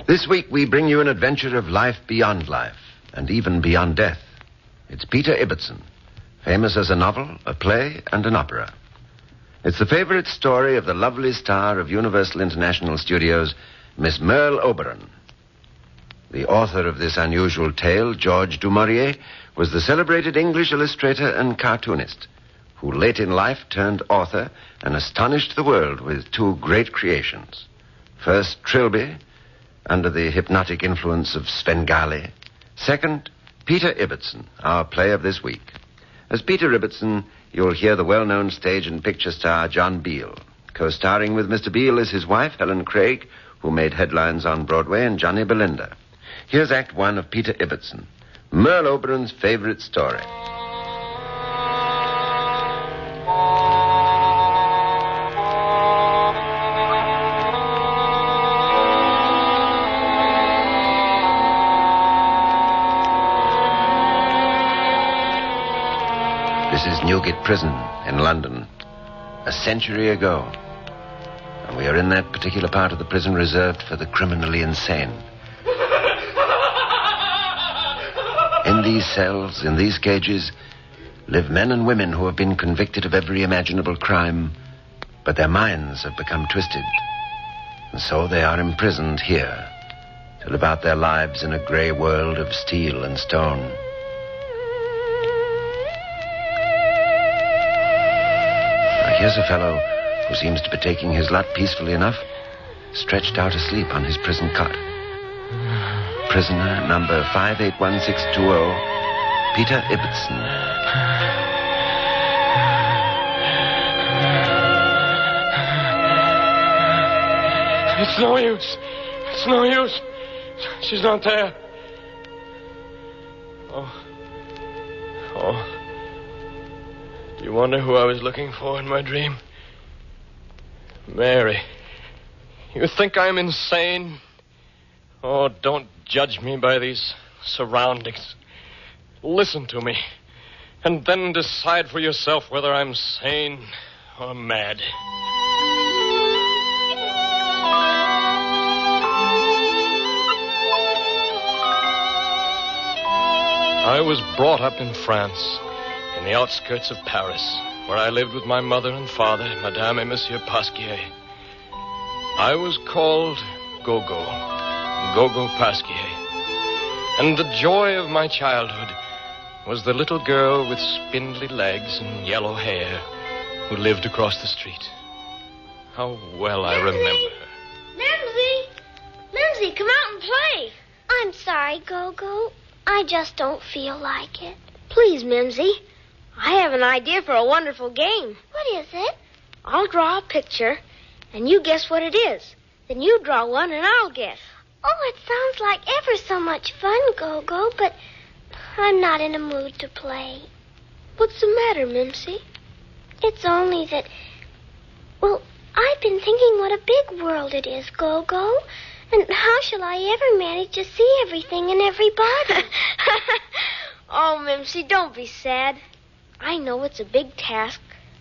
This week we bring you an adventure of life beyond life, and even beyond death. It's Peter Ibbetson, famous as a novel, a play, and an opera. It's the favorite story of the lovely star of Universal International Studios, Miss Merle Oberon. The author of this unusual tale, George du Maurier, was the celebrated English illustrator and cartoonist, who late in life turned author and astonished the world with two great creations. First, Trilby, under the hypnotic influence of Svengali. Second, Peter Ibbetson, our play of this week. As Peter Ibbetson, you'll hear the well-known stage and picture star John Beale. Co-starring with Mr. Beale is his wife, Helen Craig, who made headlines on Broadway, and Johnny Belinda. Here's Act One of Peter Ibbetson, Merle Oberon's favorite story. This is Newgate Prison in London, a century ago. And we are in that particular part of the prison reserved for the criminally insane. In these cells, in these cages, live men and women who have been convicted of every imaginable crime, but their minds have become twisted. And so they are imprisoned here to live out their lives in a gray world of steel and stone. Here's a fellow who seems to be taking his lot peacefully enough, stretched out asleep on his prison cot. Prisoner number 581620, Peter Ibbetson. It's no use. It's no use. She's not there. Oh. Do you wonder who I was looking for in my dream? Mary. You think I'm insane? Oh, don't judge me by these surroundings. Listen to me, and then decide for yourself whether I'm sane or mad. I was brought up in France, in the outskirts of Paris, where I lived with my mother and father, Madame et Monsieur Pasquier. I was called Gogo Pasquier. And the joy of my childhood was the little girl with spindly legs and yellow hair who lived across the street. How well I remember her. Mimsy, come out and play. I'm sorry, Gogo. I just don't feel like it. Please, Mimsy. I have an idea for a wonderful game. What is it? I'll draw a picture, and you guess what it is. Then you draw one, and I'll guess. Oh, it sounds like ever so much fun, Gogo, but I'm not in a mood to play. What's the matter, Mimsy? It's only that... Well, I've been thinking what a big world it is, Gogo. And how shall I ever manage to see everything and everybody? Oh, Mimsy, don't be sad. I know it's a big task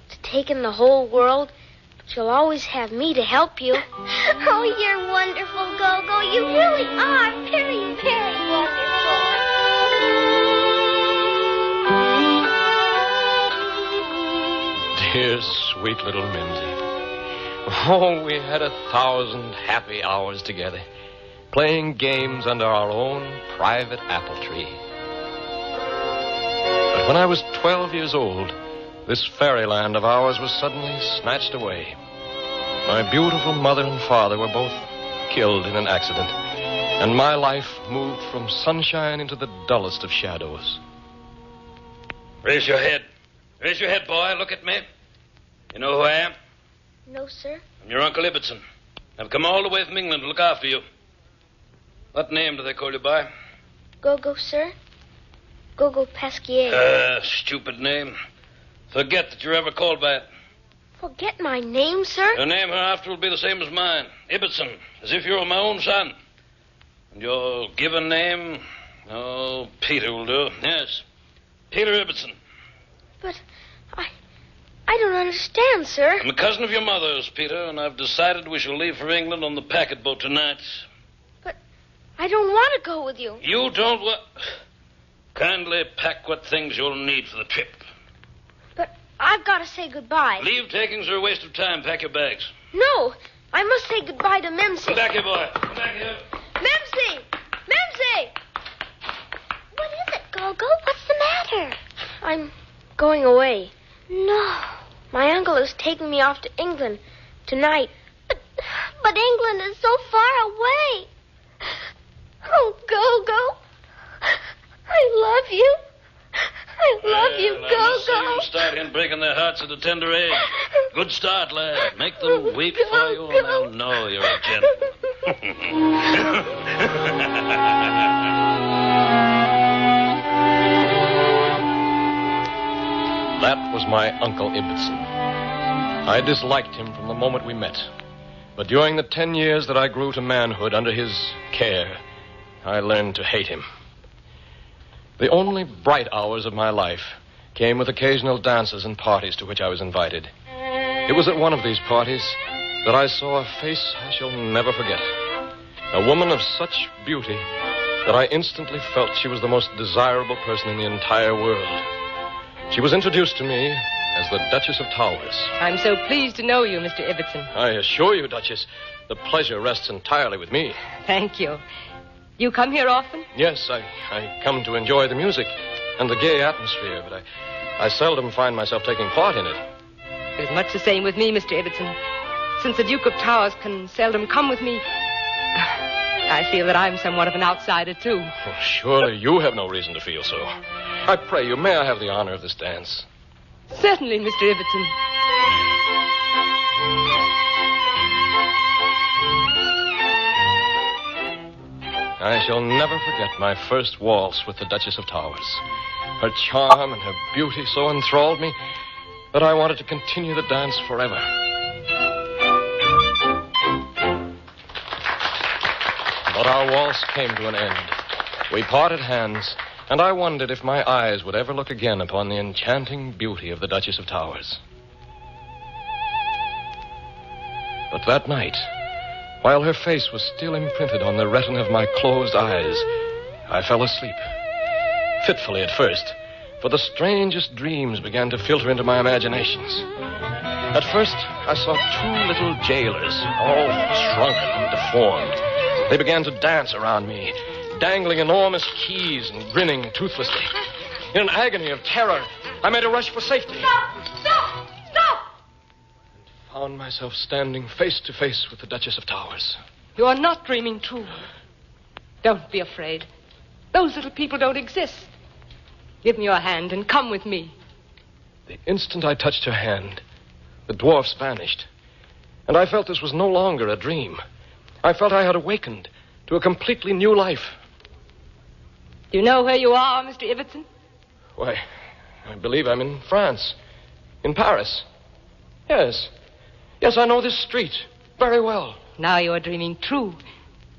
to take in the whole world, but you'll always have me to help you. Oh, you're wonderful, Gogo. You really are very, very wonderful. Dear, sweet little Mimsy. Oh, we had 1,000 happy hours together, playing games under our own private apple tree. But when I was 12 years old, this fairyland of ours was suddenly snatched away. My beautiful mother and father were both killed in an accident, and my life moved from sunshine into the dullest of shadows. Raise your head. Raise your head, boy. Look at me. You know who I am? No, sir. I'm your Uncle Ibbetson. I've come all the way from England to look after you. What name do they call you by? Gogo, sir. Gogo Pasquier. Stupid name. Forget that you're ever called by it. Forget my name, sir? Your name hereafter will be the same as mine. Ibbetson. As if you were my own son. And your given name? Oh, Peter will do. Yes. Peter Ibbetson. But I don't understand, sir. I'm a cousin of your mother's, Peter, and I've decided we shall leave for England on the packet boat tonight. But I don't want to go with you. You don't want... Kindly pack what things you'll need for the trip. But I've got to say goodbye. Leave takings are a waste of time. Pack your bags. No, I must say goodbye to Memsy. Come back here, boy. Come back here. Memsy! Memsy! What is it, Gogo? What's the matter? I'm going away. No. My uncle is taking me off to England tonight. But England is so far away. Oh, Gogo. I love you. I love you, I must see Gogo. you start in breaking their hearts at a tender age. Good start, lad. Make them weep for you, and they'll know you're a gentleman. That was my Uncle Ibbetson. I disliked him from the moment we met. But during the 10 years that I grew to manhood under his care, I learned to hate him. The only bright hours of my life came with occasional dances and parties to which I was invited. It was at one of these parties that I saw a face I shall never forget. A woman of such beauty that I instantly felt she was the most desirable person in the entire world. She was introduced to me as the Duchess of Towers. I'm so pleased to know you, Mr. Ibbetson. I assure you, Duchess, the pleasure rests entirely with me. Thank you. You come here often? Yes, I come to enjoy the music and the gay atmosphere, but I seldom find myself taking part in it. It is much the same with me, Mr. Ibbetson. Since the Duke of Towers can seldom come with me, I feel that I'm somewhat of an outsider, too. Well, surely you have no reason to feel so. I pray you, may I have the honor of this dance? Certainly, Mr. Ibbetson. I shall never forget my first waltz with the Duchess of Towers. Her charm and her beauty so enthralled me that I wanted to continue the dance forever. But our waltz came to an end. We parted hands, and I wondered if my eyes would ever look again upon the enchanting beauty of the Duchess of Towers. But that night, while her face was still imprinted on the retina of my closed eyes, I fell asleep. Fitfully at first, for the strangest dreams began to filter into my imaginations. At first, I saw two little jailers, all shrunken and deformed. They began to dance around me, dangling enormous keys and grinning toothlessly. In an agony of terror, I made a rush for safety. Stop! Stop! Stop! And found myself standing face to face with the Duchess of Towers. You are not dreaming true. Don't be afraid. Those little people don't exist. Give me your hand and come with me. The instant I touched her hand, the dwarfs vanished. And I felt this was no longer a dream. I felt I had awakened to a completely new life. Do you know where you are, Mr. Ibbetson? Why, I believe I'm in France. In Paris. Yes. Yes, I know this street very well. Now you are dreaming true,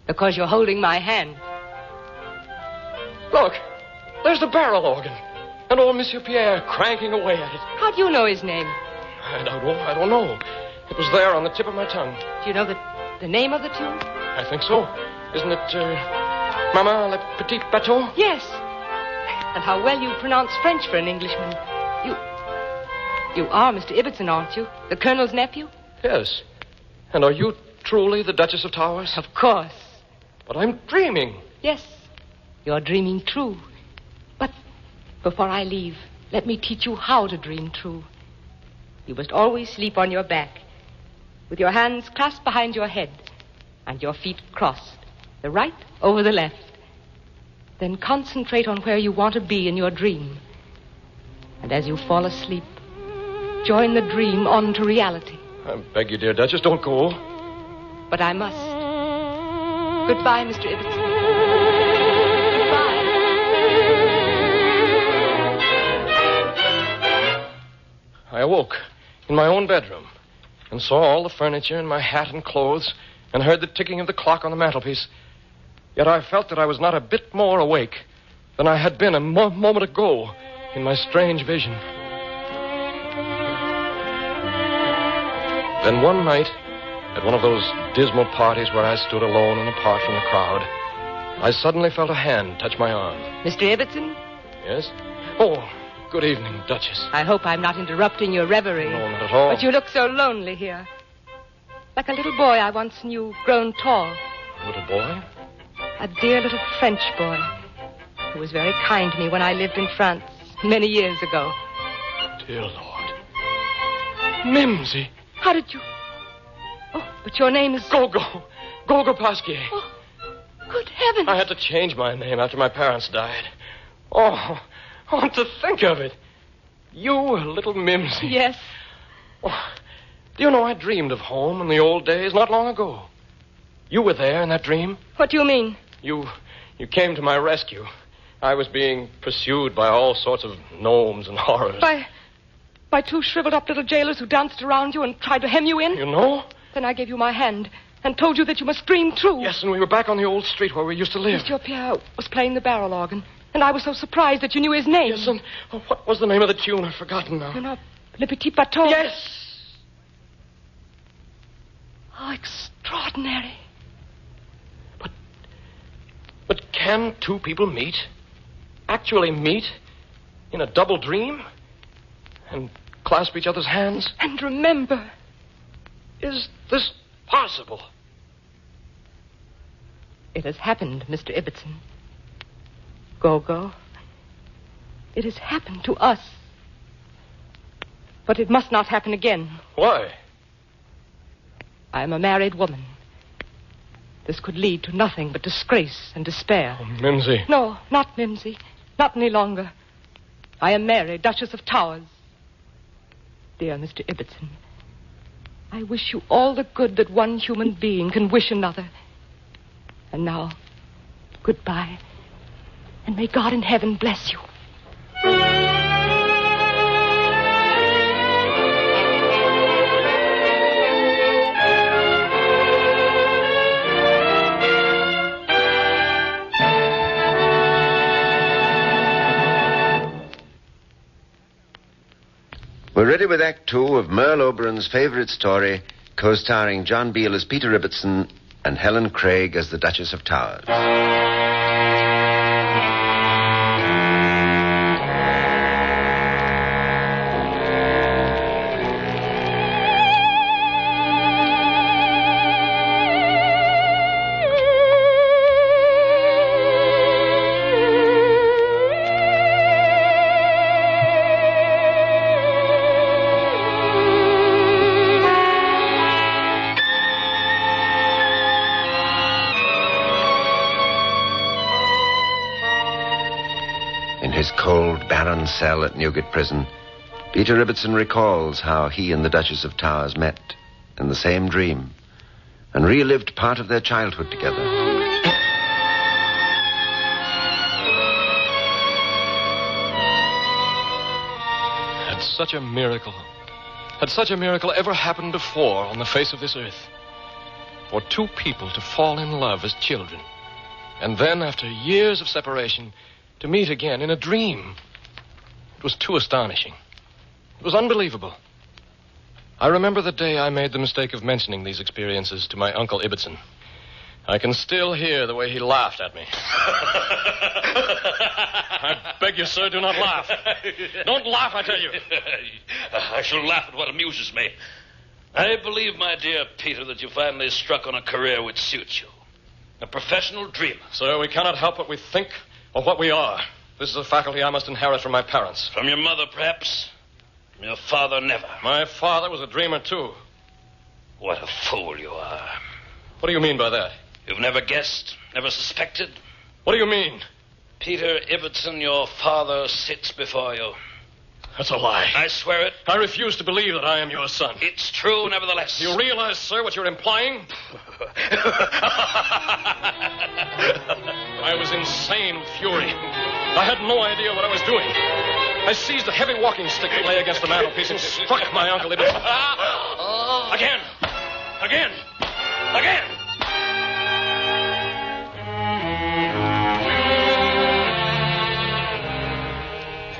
because you're holding my hand. Look, there's the barrel organ, and old Monsieur Pierre cranking away at it. How do you know his name? I don't know. It was there on the tip of my tongue. Do you know the name of the tune? I think so. Isn't it, Maman le Petit Bateau? Yes. And how well you pronounce French for an Englishman. You are Mr. Ibbetson, aren't you? The Colonel's nephew? Yes. And are you truly the Duchess of Towers? Of course. But I'm dreaming. Yes, you're dreaming true. But before I leave, let me teach you how to dream true. You must always sleep on your back. with your hands clasped behind your head and your feet crossed, the right over the left. Then concentrate on where you want to be in your dream. And as you fall asleep, join the dream on to reality. I beg you, dear Duchess, don't go. But I must. Goodbye, Mr. Ibbetson. I awoke in my own bedroom and saw all the furniture and my hat and clothes and heard the ticking of the clock on the mantelpiece. Yet I felt that I was not a bit more awake than I had been a moment ago in my strange vision. Then one night, at one of those dismal parties where I stood alone and apart from the crowd, I suddenly felt a hand touch my arm. Mr. Ibbetson? Yes? Oh, good evening, Duchess. I hope I'm not interrupting your reverie. No, not at all. But you look so lonely here. Like a little boy I once knew, grown tall. A little boy? A dear little French boy who was very kind to me when I lived in France many years ago. Dear Lord. Mimsy. How did you... Oh, but your name is... Gogo Pasquier. Oh, good heavens. I had to change my name after my parents died. Oh, to think of it. You, little Mimsy. Yes. Oh, do you know, I dreamed of home in the old days not long ago. You were there in that dream. What do you mean? You came to my rescue. I was being pursued by all sorts of gnomes and horrors. By two shriveled-up little jailers who danced around you and tried to hem you in? You know? Then I gave you my hand and told you that you must dream true. Yes, and we were back on the old street where we used to live. Monsieur Pierre was playing the barrel organ, and I was so surprised that you knew his name. Yes, and what was the name of the tune? I've forgotten now. You know, Le Petit Bateau. Yes! Oh, extraordinary. But can two people meet? Actually meet? In a double dream? And clasp each other's hands? And remember. Is this possible? It has happened, Mr. Ibbetson. Gogo. It has happened to us. But it must not happen again. Why? I am a married woman. This could lead to nothing but disgrace and despair. Oh, Mimsy. No, not Mimsy. Not any longer. I am Mary, Duchess of Towers. Dear Mr. Ibbetson, I wish you all the good that one human being can wish another. And now, goodbye. And may God in heaven bless you. We're ready with Act 2 of Merle Oberon's favorite story, co-starring John Beale as Peter Ibbetson and Helen Craig as the Duchess of Towers. his cold, barren cell at Newgate Prison, Peter Ibbetson recalls how he and the Duchess of Towers met in the same dream and relived part of their childhood together. Had such a miracle ever happened before on the face of this earth? For two people to fall in love as children, and then, after years of separation, to meet again in a dream. It was too astonishing. It was unbelievable. I remember the day I made the mistake of mentioning these experiences to my Uncle Ibbetson. I can still hear the way he laughed at me. I beg you, sir, do not laugh. Don't laugh, I tell you. I shall laugh at what amuses me. I believe, my dear Peter, that you finally struck on a career which suits you. A professional dreamer. Sir, we cannot help what we think or what we are. This is a faculty I must inherit from my parents. From your mother, perhaps. From your father, never. My father was a dreamer, too. What a fool you are. What do you mean by that? You've never guessed, never suspected? What do you mean? Peter Ibbetson, your father, sits before you. That's a lie. I swear it. I refuse to believe that I am your son. It's true, nevertheless. Do you realize, sir, what you're implying? I was insane with fury. I had no idea what I was doing. I seized a heavy walking stick that lay against the mantelpiece and struck my Uncle Ibbetson. Again! Again! Again!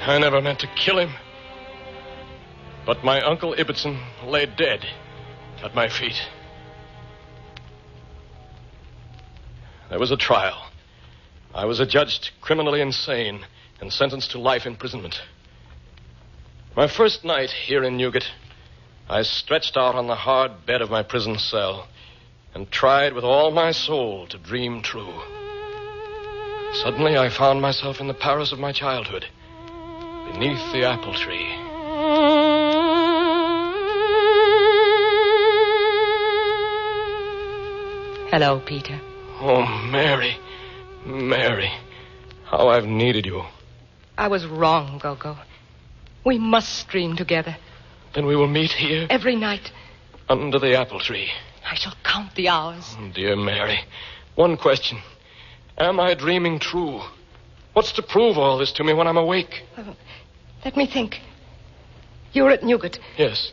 I never meant to kill him. But my Uncle Ibbetson lay dead at my feet. There was a trial. I was adjudged criminally insane and sentenced to life imprisonment. My first night here in Newgate, I stretched out on the hard bed of my prison cell and tried with all my soul to dream true. Suddenly I found myself in the Paris of my childhood, beneath the apple tree. Hello, Peter. Oh, Mary. Mary. How I've needed you. I was wrong, Gogo. We must dream together. Then we will meet here? Every night. Under the apple tree. I shall count the hours. Oh, dear Mary. One question. Am I dreaming true? What's to prove all this to me when I'm awake? Let me think. You're at Newgate. Yes.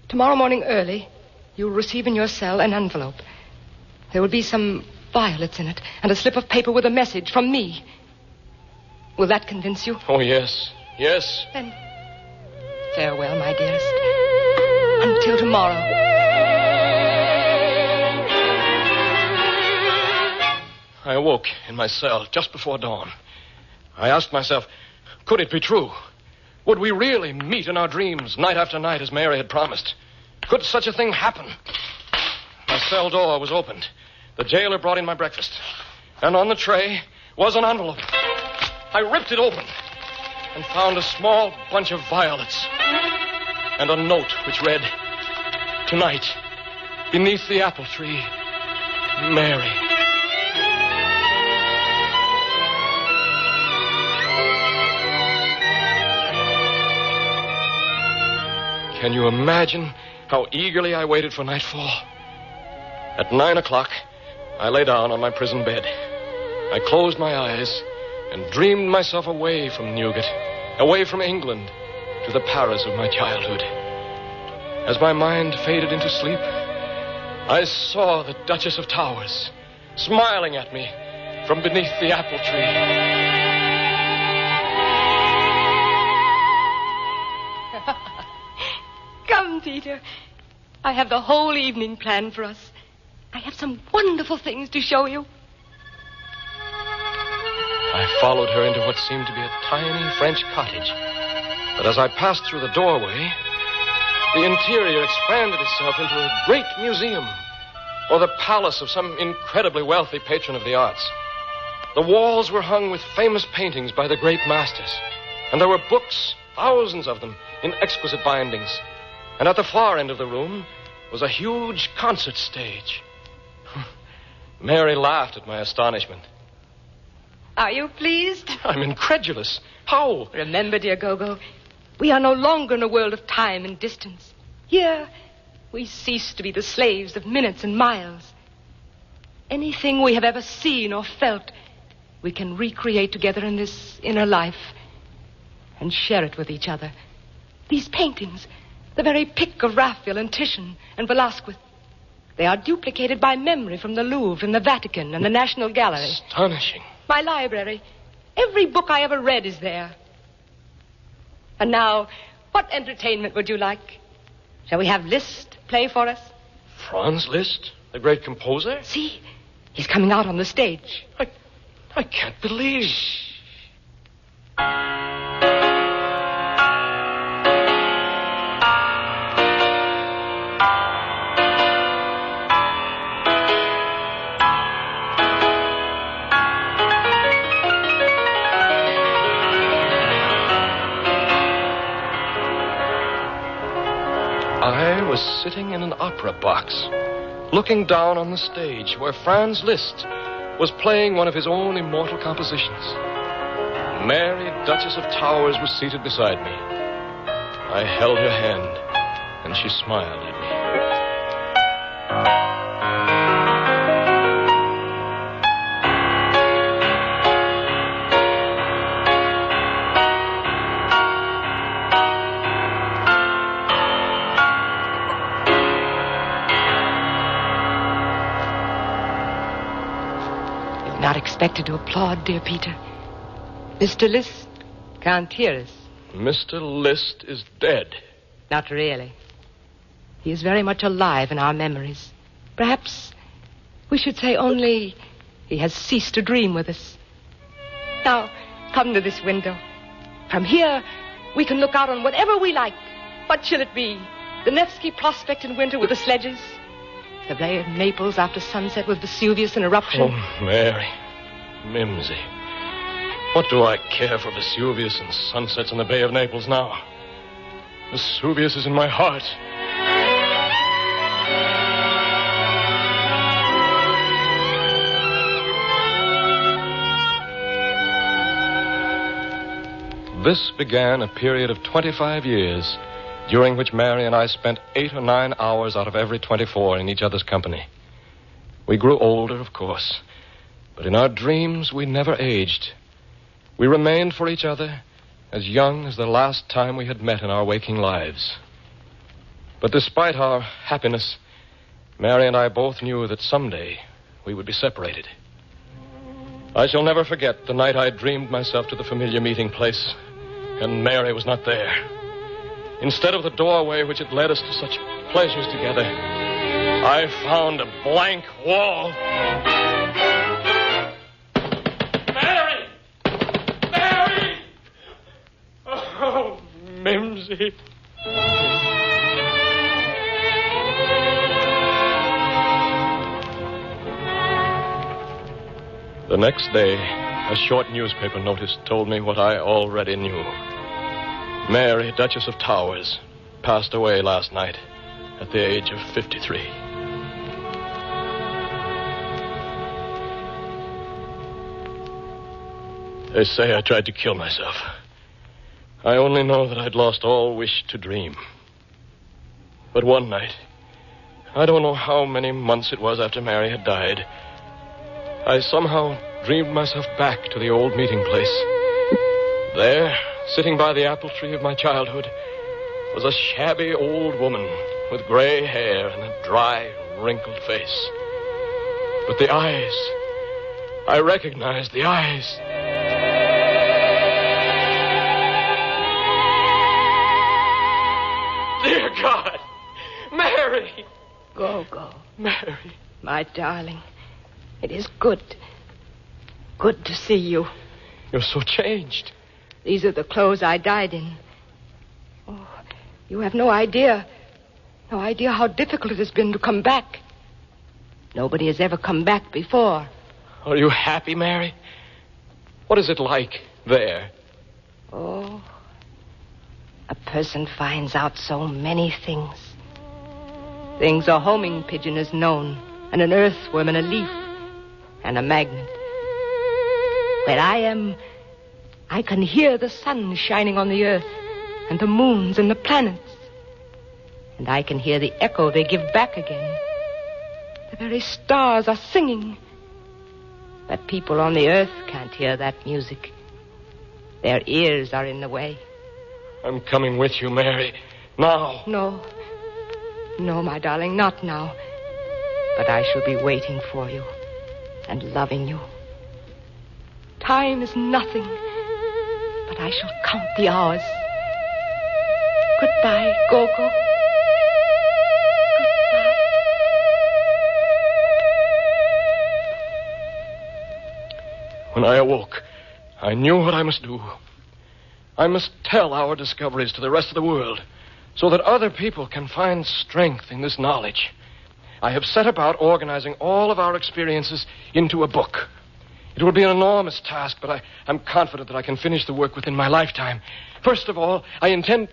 Tomorrow morning early, you'll receive in your cell an envelope. There will be some violets in it and a slip of paper with a message from me. Will that convince you? Oh, yes. Yes. Then farewell, my dearest. Until tomorrow. I awoke in my cell just before dawn. I asked myself, could it be true? Would we really meet in our dreams night after night as Mary had promised? Could such a thing happen? My cell door was opened. The jailer brought in my breakfast. And on the tray was an envelope. I ripped it open and found a small bunch of violets and a note which read, "Tonight, beneath the apple tree, Mary." Can you imagine how eagerly I waited for nightfall? At 9 o'clock, I lay down on my prison bed. I closed my eyes and dreamed myself away from Newgate, away from England, to the Paris of my childhood. As my mind faded into sleep, I saw the Duchess of Towers smiling at me from beneath the apple tree. Come, Peter. I have the whole evening planned for us. I have some wonderful things to show you. I followed her into what seemed to be a tiny French cottage. But as I passed through the doorway, the interior expanded itself into a great museum, or the palace of some incredibly wealthy patron of the arts. The walls were hung with famous paintings by the great masters, and there were books, thousands of them, in exquisite bindings. And at the far end of the room was a huge concert stage. Mary laughed at my astonishment. Are you pleased? I'm incredulous. How? Remember, dear Gogo, we are no longer in a world of time and distance. Here, we cease to be the slaves of minutes and miles. Anything we have ever seen or felt, we can recreate together in this inner life and share it with each other. These paintings, the very pick of Raphael and Titian and Velasquez, they are duplicated by memory from the Louvre and the Vatican and the National Gallery. Astonishing. My library. Every book I ever read is there. And now, what entertainment would you like? Shall we have Liszt play for us? Franz Liszt, the great composer? See, he's coming out on the stage. I can't believe. I was sitting in an opera box, looking down on the stage where Franz Liszt was playing one of his own immortal compositions. Mary, Duchess of Towers, was seated beside me. I held her hand, and she smiled at me. Not expected to applaud, dear Peter. Mr. Liszt can't hear us. Mr. Liszt is dead. Not really. He is very much alive in our memories. Perhaps we should say only he has ceased to dream with us. Now, come to this window. From here, we can look out on whatever we like. What shall it be? The Nevsky Prospect in winter with the sledges? The Bay of Naples after sunset with Vesuvius in eruption? Oh, Mary. Mimsy. What do I care for Vesuvius and sunsets in the Bay of Naples now? Vesuvius is in my heart. This began a period of 25 years, during which Mary and I spent 8 or 9 hours out of every 24 in each other's company. We grew older, of course, but in our dreams we never aged. We remained for each other as young as the last time we had met in our waking lives. But despite our happiness, Mary and I both knew that someday we would be separated. I shall never forget the night I dreamed myself to the familiar meeting place, and Mary was not there. Instead of the doorway which had led us to such pleasures together, I found a blank wall. Mary! Mary! Oh, Mimsy. The next day, a short newspaper notice told me what I already knew. Mary, Duchess of Towers, passed away last night at the age of 53. They say I tried to kill myself. I only know that I'd lost all wish to dream. But one night, I don't know how many months it was after Mary had died, I somehow dreamed myself back to the old meeting place. There, sitting by the apple tree of my childhood, was a shabby old woman with gray hair and a dry, wrinkled face. But the eyes, I recognized the eyes. Dear God, Mary! Go. Mary. My darling, it is good to see you. You're so changed. These are the clothes I died in. Oh, you have no idea how difficult it has been to come back. Nobody has ever come back before. Are you happy, Mary? What is it like there? Oh, a person finds out so many things. Things a homing pigeon has known, and an earthworm and a leaf, and a magnet. Where I am, I can hear the sun shining on the earth, and the moons and the planets. And I can hear the echo they give back again. The very stars are singing. But people on the earth can't hear that music. Their ears are in the way. I'm coming with you, Mary. Now. No, my darling, not now. But I shall be waiting for you and loving you. Time is nothing, but I shall count the hours. Goodbye, Gogo. Goodbye. When I awoke, I knew what I must do. I must tell our discoveries to the rest of the world so that other people can find strength in this knowledge. I have set about organizing all of our experiences into a book. It will be an enormous task, but I'm confident that I can finish the work within my lifetime. First of all, I intend...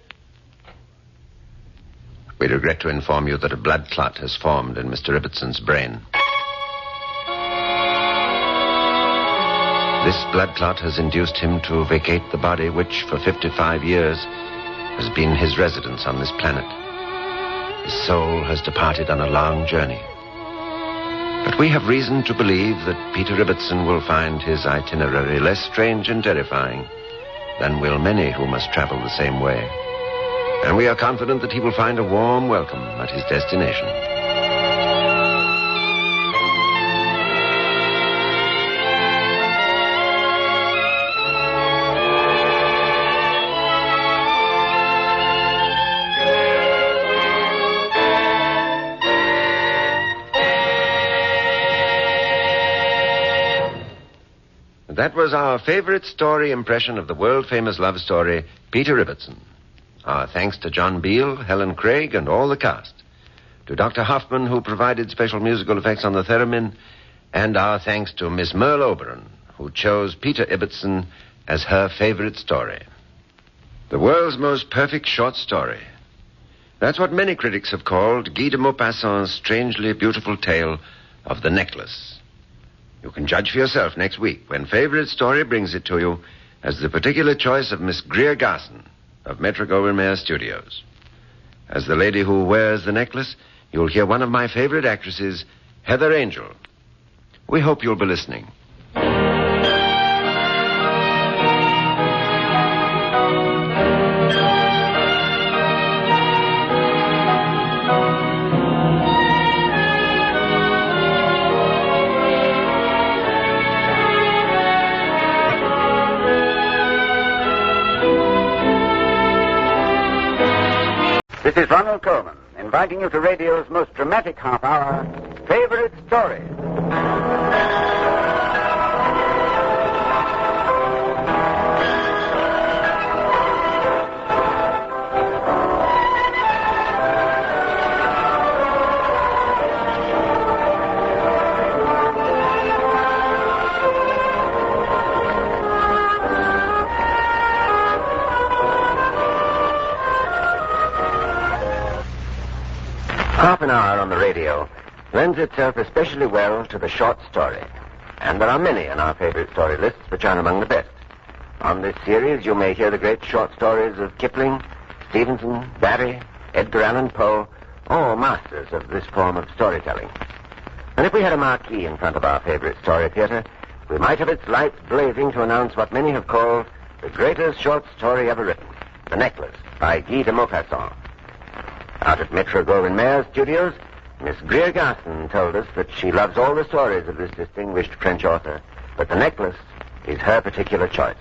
We regret to inform you that a blood clot has formed in Mr. Ibbetson's brain. This blood clot has induced him to vacate the body which, for 55 years, has been his residence on this planet. His soul has departed on a long journey. But we have reason to believe that Peter Ibbetson will find his itinerary less strange and terrifying than will many who must travel the same way. And we are confident that he will find a warm welcome at his destination. That was our favorite story impression of the world-famous love story, Peter Ibbetson. Our thanks to John Beale, Helen Craig, and all the cast. To Dr. Hoffman, who provided special musical effects on the theremin. And our thanks to Miss Merle Oberon, who chose Peter Ibbetson as her favorite story. The world's most perfect short story. That's what many critics have called Guy de Maupassant's strangely beautiful tale of The Necklace. You can judge for yourself next week when Favorite Story brings it to you as the particular choice of Miss Greer Garson of Metro-Goldwyn-Mayer Studios. As the lady who wears the necklace, you'll hear one of my favorite actresses, Heather Angel. We hope you'll be listening. This is Ronald Coleman, inviting you to radio's most dramatic half hour, Favorite Story. Half an hour on the radio lends itself especially well to the short story. And there are many in our favorite story lists which are among the best. On this series, you may hear the great short stories of Kipling, Stevenson, Barrie, Edgar Allan Poe, all masters of this form of storytelling. And if we had a marquee in front of our favorite story theater, we might have its lights blazing to announce what many have called the greatest short story ever written, The Necklace, by Guy de Maupassant. Out at Metro-Goldwyn-Mayer Studios, Miss Greer Garson told us that she loves all the stories of this distinguished French author, but The Necklace is her particular choice.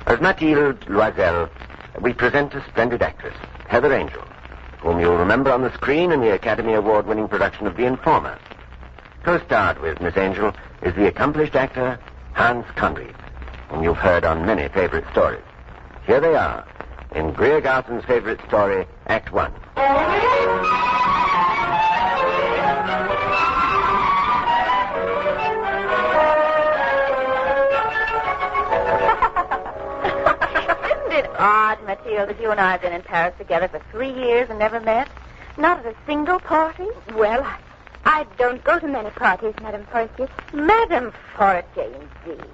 As Mathilde Loisel, we present a splendid actress, Heather Angel, whom you'll remember on the screen in the Academy Award-winning production of The Informer. Co-starred with Miss Angel is the accomplished actor Hans Conried, whom you've heard on many favorite stories. Here they are, in Greer Garson's favorite story, Act 1. Isn't it odd, Mathilde, that you and I have been in Paris together for 3 years and never met? Not at a single party? Well, I don't go to many parties, Madame Forestier. Madame Forestier, indeed.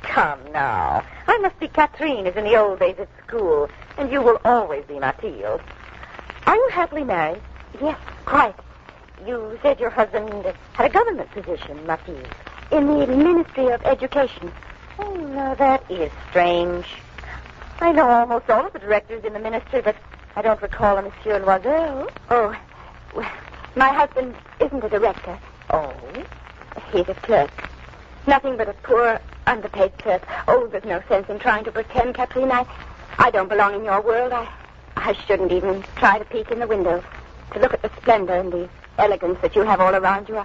Come now. I must be Catherine as in the old days at school, and you will always be Mathilde. Are you happily married? Yes, quite. You said your husband had a government position, Mathilde, in the Ministry of Education. Oh, no, that is strange. I know almost all of the directors in the ministry, but I don't recall a Monsieur Loisel. Oh, well, my husband isn't a director. Oh? He's a clerk. Nothing but a poor, underpaid clerk. Oh, there's no sense in trying to pretend, Catherine. I don't belong in your world. I shouldn't even try to peek in the window to look at the splendor and the elegance that you have all around you.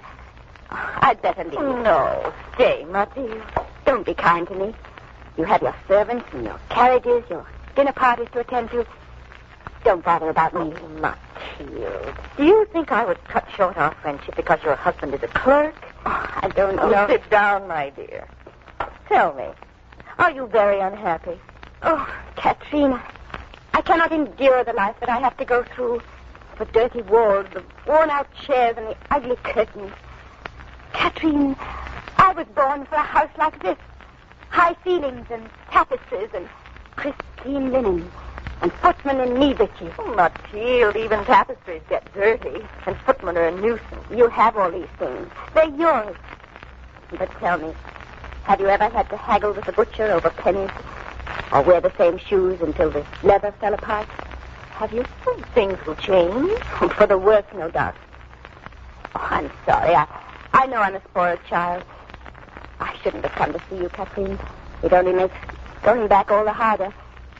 I'd better leave. No, stay, Mathilde. Don't be kind to me. You have your servants and your carriages, your dinner parties to attend to. Don't bother about me. Mathilde, do you think I would cut short our friendship because your husband is a clerk? Oh, I don't know. Sit down, my dear. Tell me, are you very unhappy? Oh, Katrina, I cannot endure the life that I have to go through. the dirty walls, the worn-out chairs, and the ugly curtains. Catherine, I was born for a house like this. High ceilings and tapestries and crisp, clean linen and footmen in knee breeches. Oh, Mathilde, even tapestries get dirty, and footmen are a nuisance. You have all these things. They're yours. But tell me, have you ever had to haggle with the butcher over pennies? Or wear the same shoes until the leather fell apart? Have you? Things will change. For the worse, no doubt. Oh, I'm sorry. I know I'm a spoiled child. I shouldn't have come to see you, Catherine. It only makes going back all the harder.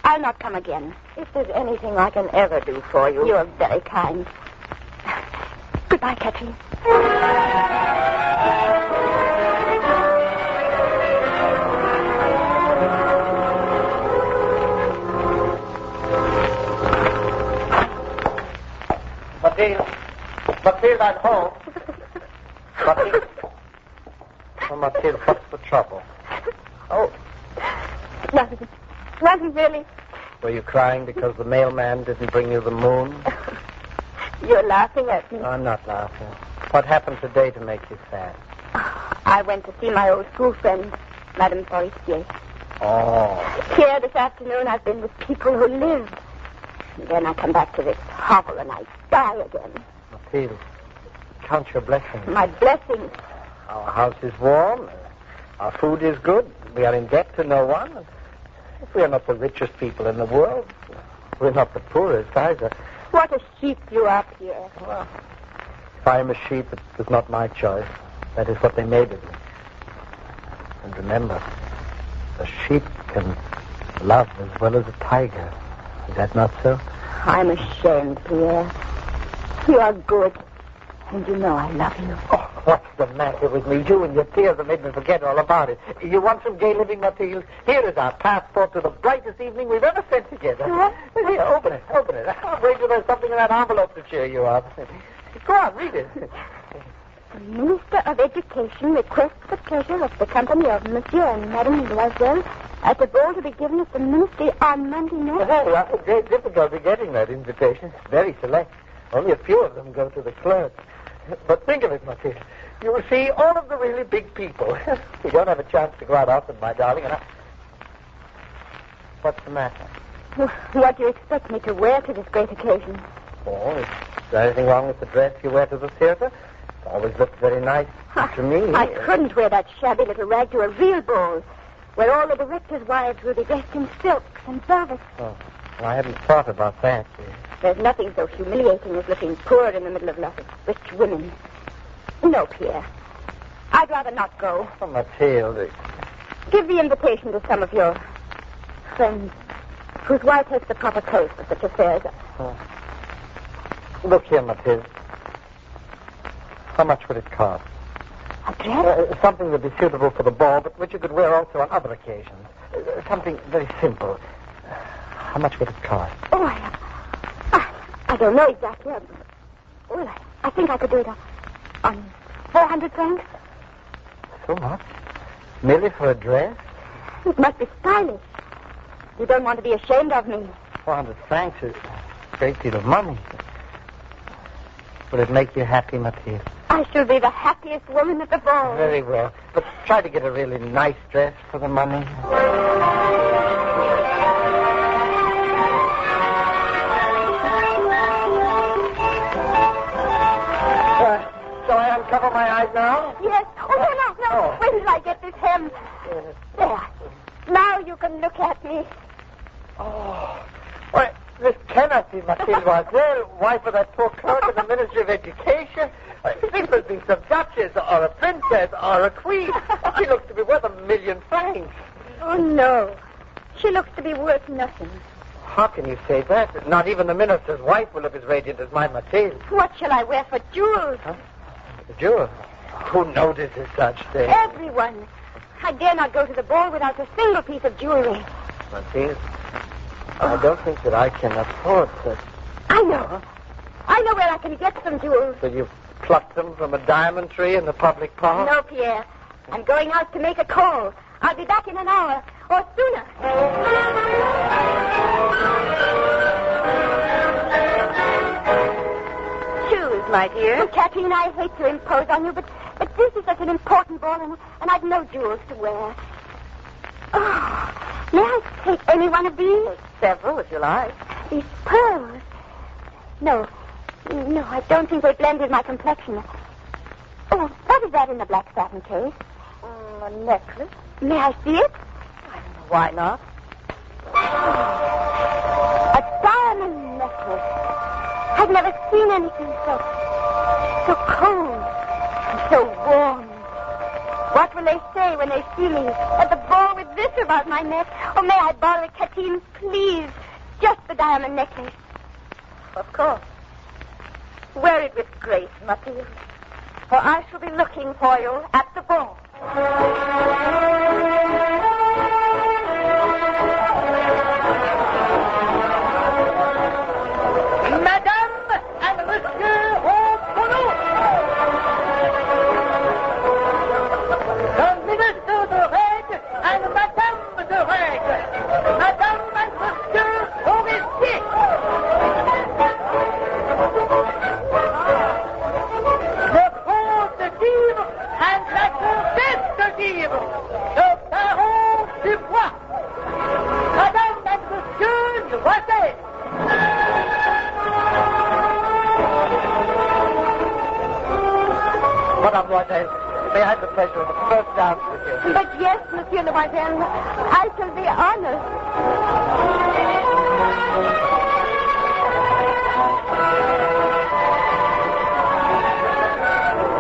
I'll not come again. If there's anything I can ever do for you. You're very kind. Goodbye, Catherine. Mathilde, I'm home. Mathilde. Oh, Mathilde, what's the trouble? Oh. Nothing. Nothing, really. Were you crying because the mailman didn't bring you the moon? You're laughing at me. No, I'm not laughing. What happened today to make you sad? I went to see my old school friend, Madame Forestier. Oh. Here this afternoon I've been with people who live. And then I come back to this hovel and I die again. Mathilde, count your blessings. My blessings. Our house is warm. Our food is good. We are in debt to no one. If we are not the richest people in the world, we're not the poorest either. What a sheep you are, Pierre. Well, if I am a sheep, it was not my choice. That is what they made of me. And remember, a sheep can love as well as a tiger. Is that not so? I'm ashamed, Pierre. You are good. And you know I love you. Oh, what's the matter with me? You and your tears have made me forget all about it. You want some gay living, Mathilde? Here is our passport to the brightest evening we've ever spent together. Here, open it. I'll bring you there's something in that envelope to cheer you up. Go on, read it. The Minister of Education requests the pleasure of the company of Monsieur and Madame Loisel at the ball to be given at the Ministry on Monday night. Well, great difficulty getting that invitation. It's very select. Only a few of them go to the clerk. But think of it, Mathilde. You will see all of the really big people. You don't have a chance to go out often, my darling, and What's the matter? What do you expect me to wear to this great occasion? Oh, is there anything wrong with the dress you wear to the theater? It always looks very nice to me. I couldn't wear that shabby little rag to a real ball, where all the directors' wives will be dressed in silks and velvets. Oh, well, I hadn't thought about that. There's nothing so humiliating as looking poor in the middle of lots of rich women. No, Pierre. I'd rather not go. Oh, Mathilde. Give the invitation to some of your friends whose wife has the proper clothes for such affairs. Oh. Look here, Mathilde. How much would it cost? A dress? Something that would be suitable for the ball, but which you could wear also on other occasions. Something very simple. How much would it cost? Oh, I don't know exactly. Well, I think I could do it on 400 francs. So much? Merely for a dress? It must be stylish. You don't want to be ashamed of me. 400 francs is a great deal of money. Will it make you happy, Mathilde? I shall be the happiest woman at the ball. Very well. But try to get a really nice dress for the money. Shall I uncover my eyes now? Yes. Oh, no. Oh. Wait till I get this hem. There. Now you can look at me. Oh. Why, this cannot be Mathilde Loisel, wife of that poor clerk in the Ministry of Education. This must be some duchess or a princess or a queen. She looks to be worth 1,000,000 francs. Oh, no. She looks to be worth nothing. How can you say that? Not even the minister's wife will look as radiant as my Mathilde. What shall I wear for jewels? Huh? Jewels? Who notices such things? Everyone. I dare not go to the ball without a single piece of jewelry. Mathilde, I don't think that I can afford such. I know. I know where I can get some jewels. So you plucked them from a diamond tree in the public park? No, Pierre. I'm going out to make a call. I'll be back in an hour or sooner. my dear. Oh, Kathleen, I hate to impose on you, but this is such an important ball, and I've no jewels to wear. Oh, may I take any one of these? Several, if you like. These pearls. No, I don't think they blend with my complexion. Oh, what is that in the black satin case? A necklace. May I see it? Why not? A diamond necklace. I've never seen anything so cold and so warm. What will they say when they see me at the ball with this about my neck? Or may I borrow it, Kathleen, please? Just the diamond necklace. Of course. Wear it with grace, Matilda. For I shall be looking for you at the ball. Madame and Monsieur au tonneau. The Minister de Règle and Madame de Règle. Madame and Monsieur Forestier. Le Comte de Givre and la Comtesse de Givre. Le Baron du Bois. Madame and Monsieur Loisel. Madame Loisel, may I have the pleasure of the first dance with you? But yes, Monsieur Loisel, I shall be honored.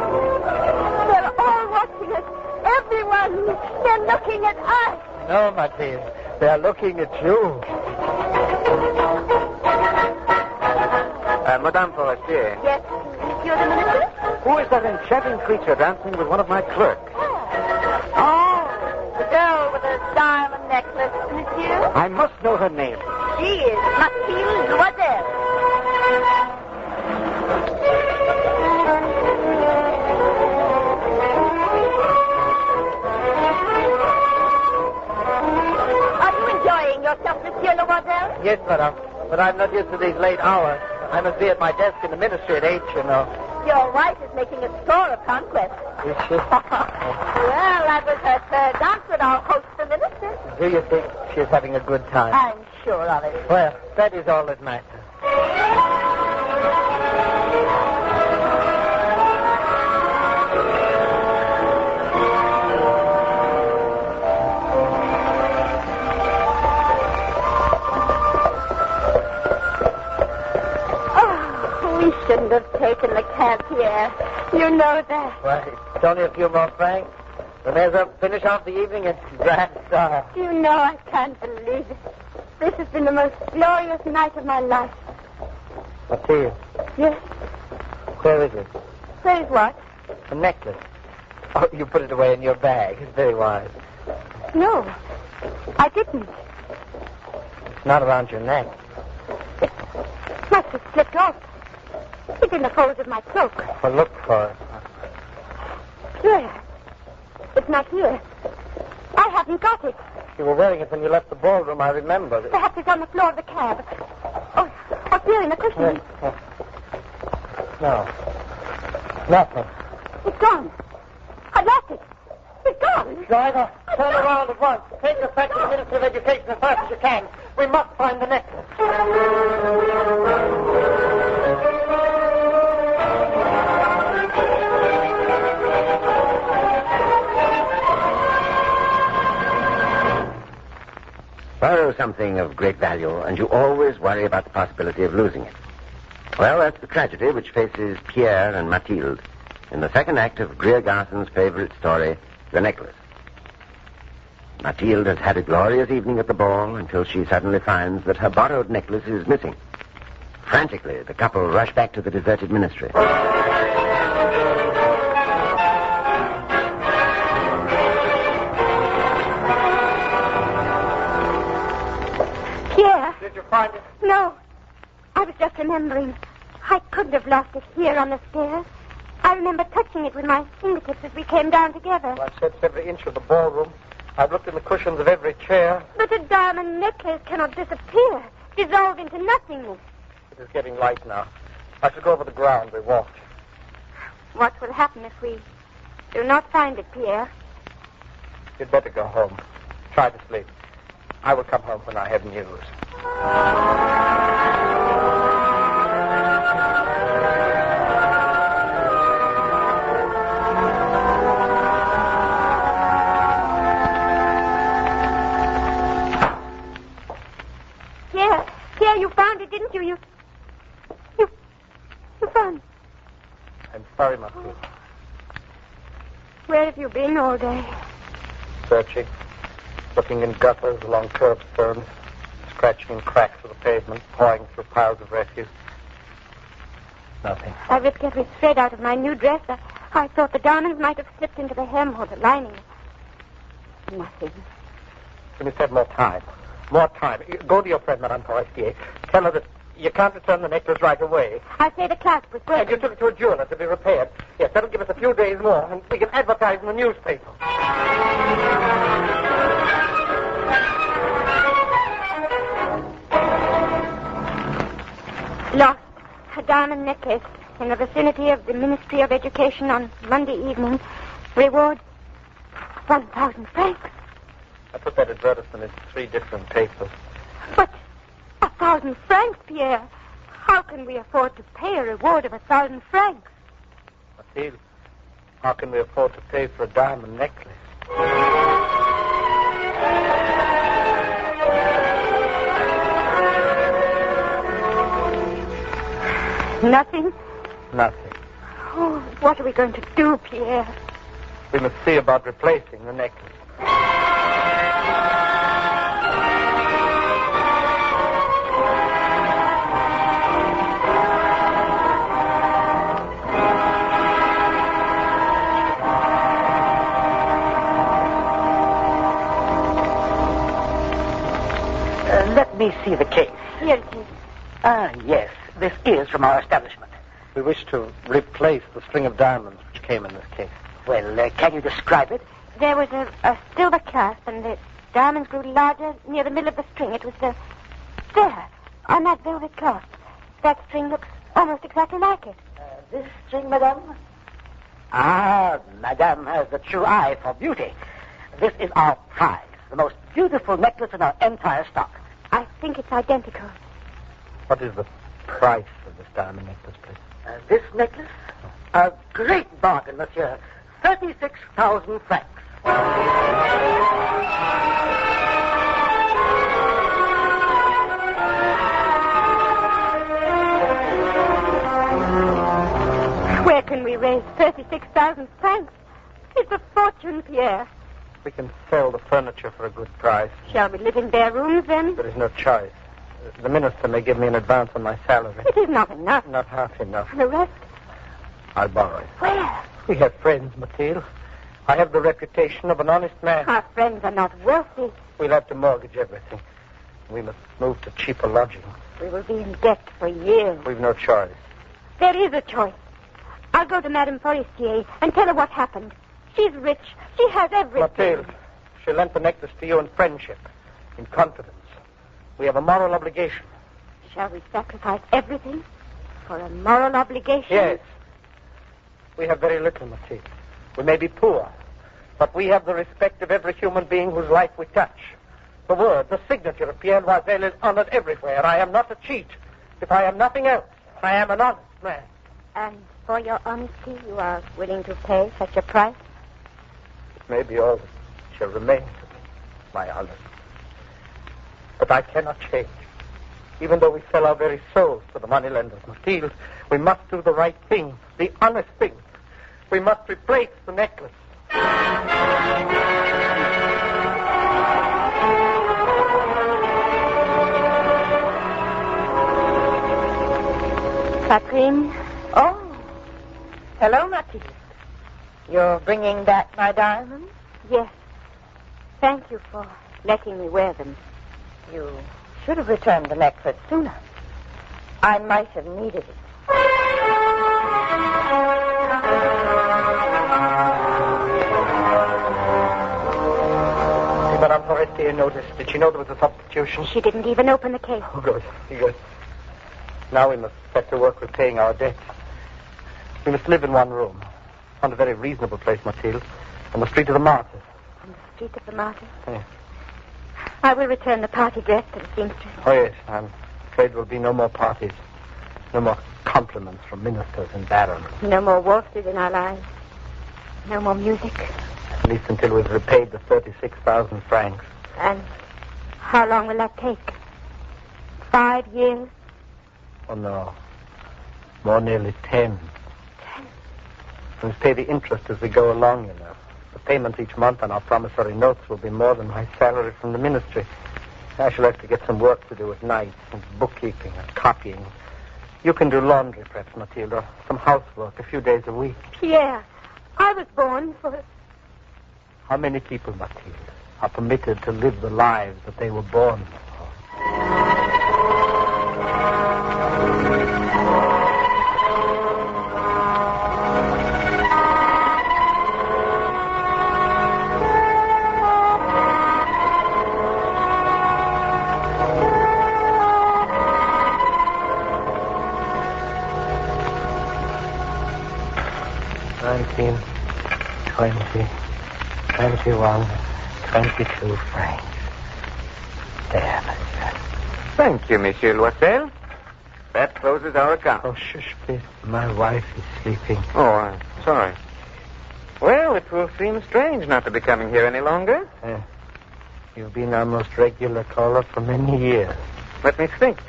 They're all watching us. Everyone. They're looking at us. No, Mathilde. They are looking at you. Madame Forestier. Yes, Monsieur the Minister? Who is that enchanting creature dancing with one of my clerks? Oh, the girl with the diamond necklace, Monsieur. I must know her name. She is Mathilde Loisel. Are you enjoying yourself, Monsieur Loisel? Yes, madame. But I'm not used to these late hours. I must be at my desk in the ministry at 8, you know. Your wife is making a score of conquest. Is she? Well, that was her third dance with our host, the minister. Do you think she's having a good time? I'm sure of it. Well, that is all that matters. We shouldn't have taken the cab here. You know that. Why, it's only a few more francs. We may as well finish off the evening in grand style. You know I can't believe it. This has been the most glorious night of my life. Mathilde, Yes? where is it? Where is what? The necklace. Oh, you put it away in your bag. It's very wise. No, I didn't. It's not around your neck. Must have slipped off. It's in the folds of my cloak. Well, look for it. Where? It's not here. I haven't got it. You were wearing it when you left the ballroom, I remember. Perhaps it's on the floor of the cab. Oh, up here in the cushion. No. Nothing. It's gone. I lost it. It's gone. Driver, turn around at once. Take us back to the Ministry of Education as fast as you can. We must find the necklace. Borrow something of great value, and you always worry about the possibility of losing it. Well, that's the tragedy which faces Pierre and Mathilde in the second act of Greer Garson's favorite story, The Necklace. Mathilde has had a glorious evening at the ball until she suddenly finds that her borrowed necklace is missing. Frantically, the couple rush back to the deserted ministry. Pierre? Did you find it? No. I was just remembering. I couldn't have lost it here on the stairs. I remember touching it with my fingertips as we came down together. Well, I've searched every inch of the ballroom. I've looked in the cushions of every chair. But a diamond necklace cannot disappear, dissolve into nothingness. It is getting light now. I shall go over the ground we walked. What will happen if we do not find it, Pierre? You'd better go home. Try to sleep. I will come home when I have news. Pierre, you found it, didn't you? You found it. I'm sorry, Matilda. Where have you been all day? Searching. Looking in gutters, along curbstones, scratching in cracks of the pavement, pawing through piles of refuse. Nothing. I ripped every thread out of my new dress. I thought the diamonds might have slipped into the hem or the lining. Nothing. We must have more time. More time. Go to your friend, Madame Forestier. Tell her that you can't return the necklace right away. I say the clasp was broken. And you took it to a jeweler to be repaired. Yes, that'll give us a few days more, and we can advertise in the newspaper. Lost a diamond necklace in the vicinity of the Ministry of Education on Monday evening. Reward 1,000 francs. I put that advertisement in 3 different papers. But 1,000 francs, Pierre. How can we afford to pay a reward of 1,000 francs? Mathilde, how can we afford to pay for a diamond necklace? Nothing? Nothing. Oh, what are we going to do, Pierre? We must see about replacing the necklace. Let me see the case. Here it is. Ah, yes. This is from our establishment. We wish to replace the string of diamonds which came in this case. Well, can you describe it? There was a silver clasp, and the diamonds grew larger near the middle of the string. It was there, on that velvet clasp. That string looks almost exactly like it. This string, madame? Ah, madame has the true eye for beauty. This is our prize, the most beautiful necklace in our entire stock. I think it's identical. What is the price of this diamond necklace, please? This necklace? A great bargain, monsieur. 36,000 francs. Where can we raise 36,000 francs? It's a fortune, Pierre. We can sell the furniture for a good price. Shall we live in bare rooms, then? There is no choice. The minister may give me an advance on my salary. It is not enough. Not half enough. The rest? I'll borrow it. Where? We have friends, Mathilde. I have the reputation of an honest man. Our friends are not wealthy. We'll have to mortgage everything. We must move to cheaper lodgings. We will be in debt for years. We've no choice. There is a choice. I'll go to Madame Forestier and tell her what happened. She's rich. She has everything. Mathilde, she lent the necklace to you in friendship, in confidence. We have a moral obligation. Shall we sacrifice everything for a moral obligation? Yes. We have very little, Mathilde. We may be poor, but we have the respect of every human being whose life we touch. The word, the signature of Pierre Loisel is honored everywhere. I am not a cheat. If I am nothing else, I am an honest man. And for your honesty, you are willing to pay such a price? It may be all that shall remain to me, my honor. But I cannot change. Even though we sell our very souls to the moneylenders, Mathilde, we must do the right thing, the honest thing. We must replace the necklace. Catherine? Oh. Hello, Mathilde. You're bringing back my diamonds? Yes. Thank you for letting me wear them. You should have returned the necklace sooner. I might have needed it. Did Madame Forestier notice? Did she know there was a substitution? She didn't even open the case. Oh, good. Good. Now we must set to work repaying our debts. We must live in one room. Found a very reasonable place, Mathilde. On the street of the Martyrs. On the street of the Martyrs? Yes. I will return the party dress to the seamstress. Oh, yes. I'm afraid there will be no more parties. No more compliments from ministers and barons. No more waltzes in our lives. No more music. At least until we've repaid the 36,000 francs. And how long will that take? 5 years? Oh, no. More nearly 10. 10? We must pay the interest as we go along, you know. The payments each month on our promissory notes will be more than my salary from the ministry. I shall have to get some work to do at night, and bookkeeping and copying. You can do laundry, perhaps, Matilda. Some housework, a few days a week. Pierre, I was born for... How many people, Matilda, are permitted to live the lives that they were born for? 19, 20, 21, 22 francs. There, monsieur. Thank you, Monsieur Loisel. That closes our account. Oh, shush, please. My wife is sleeping. Oh, I'm sorry. Well, it will seem strange not to be coming here any longer. You've been our most regular caller for many years. Let me think.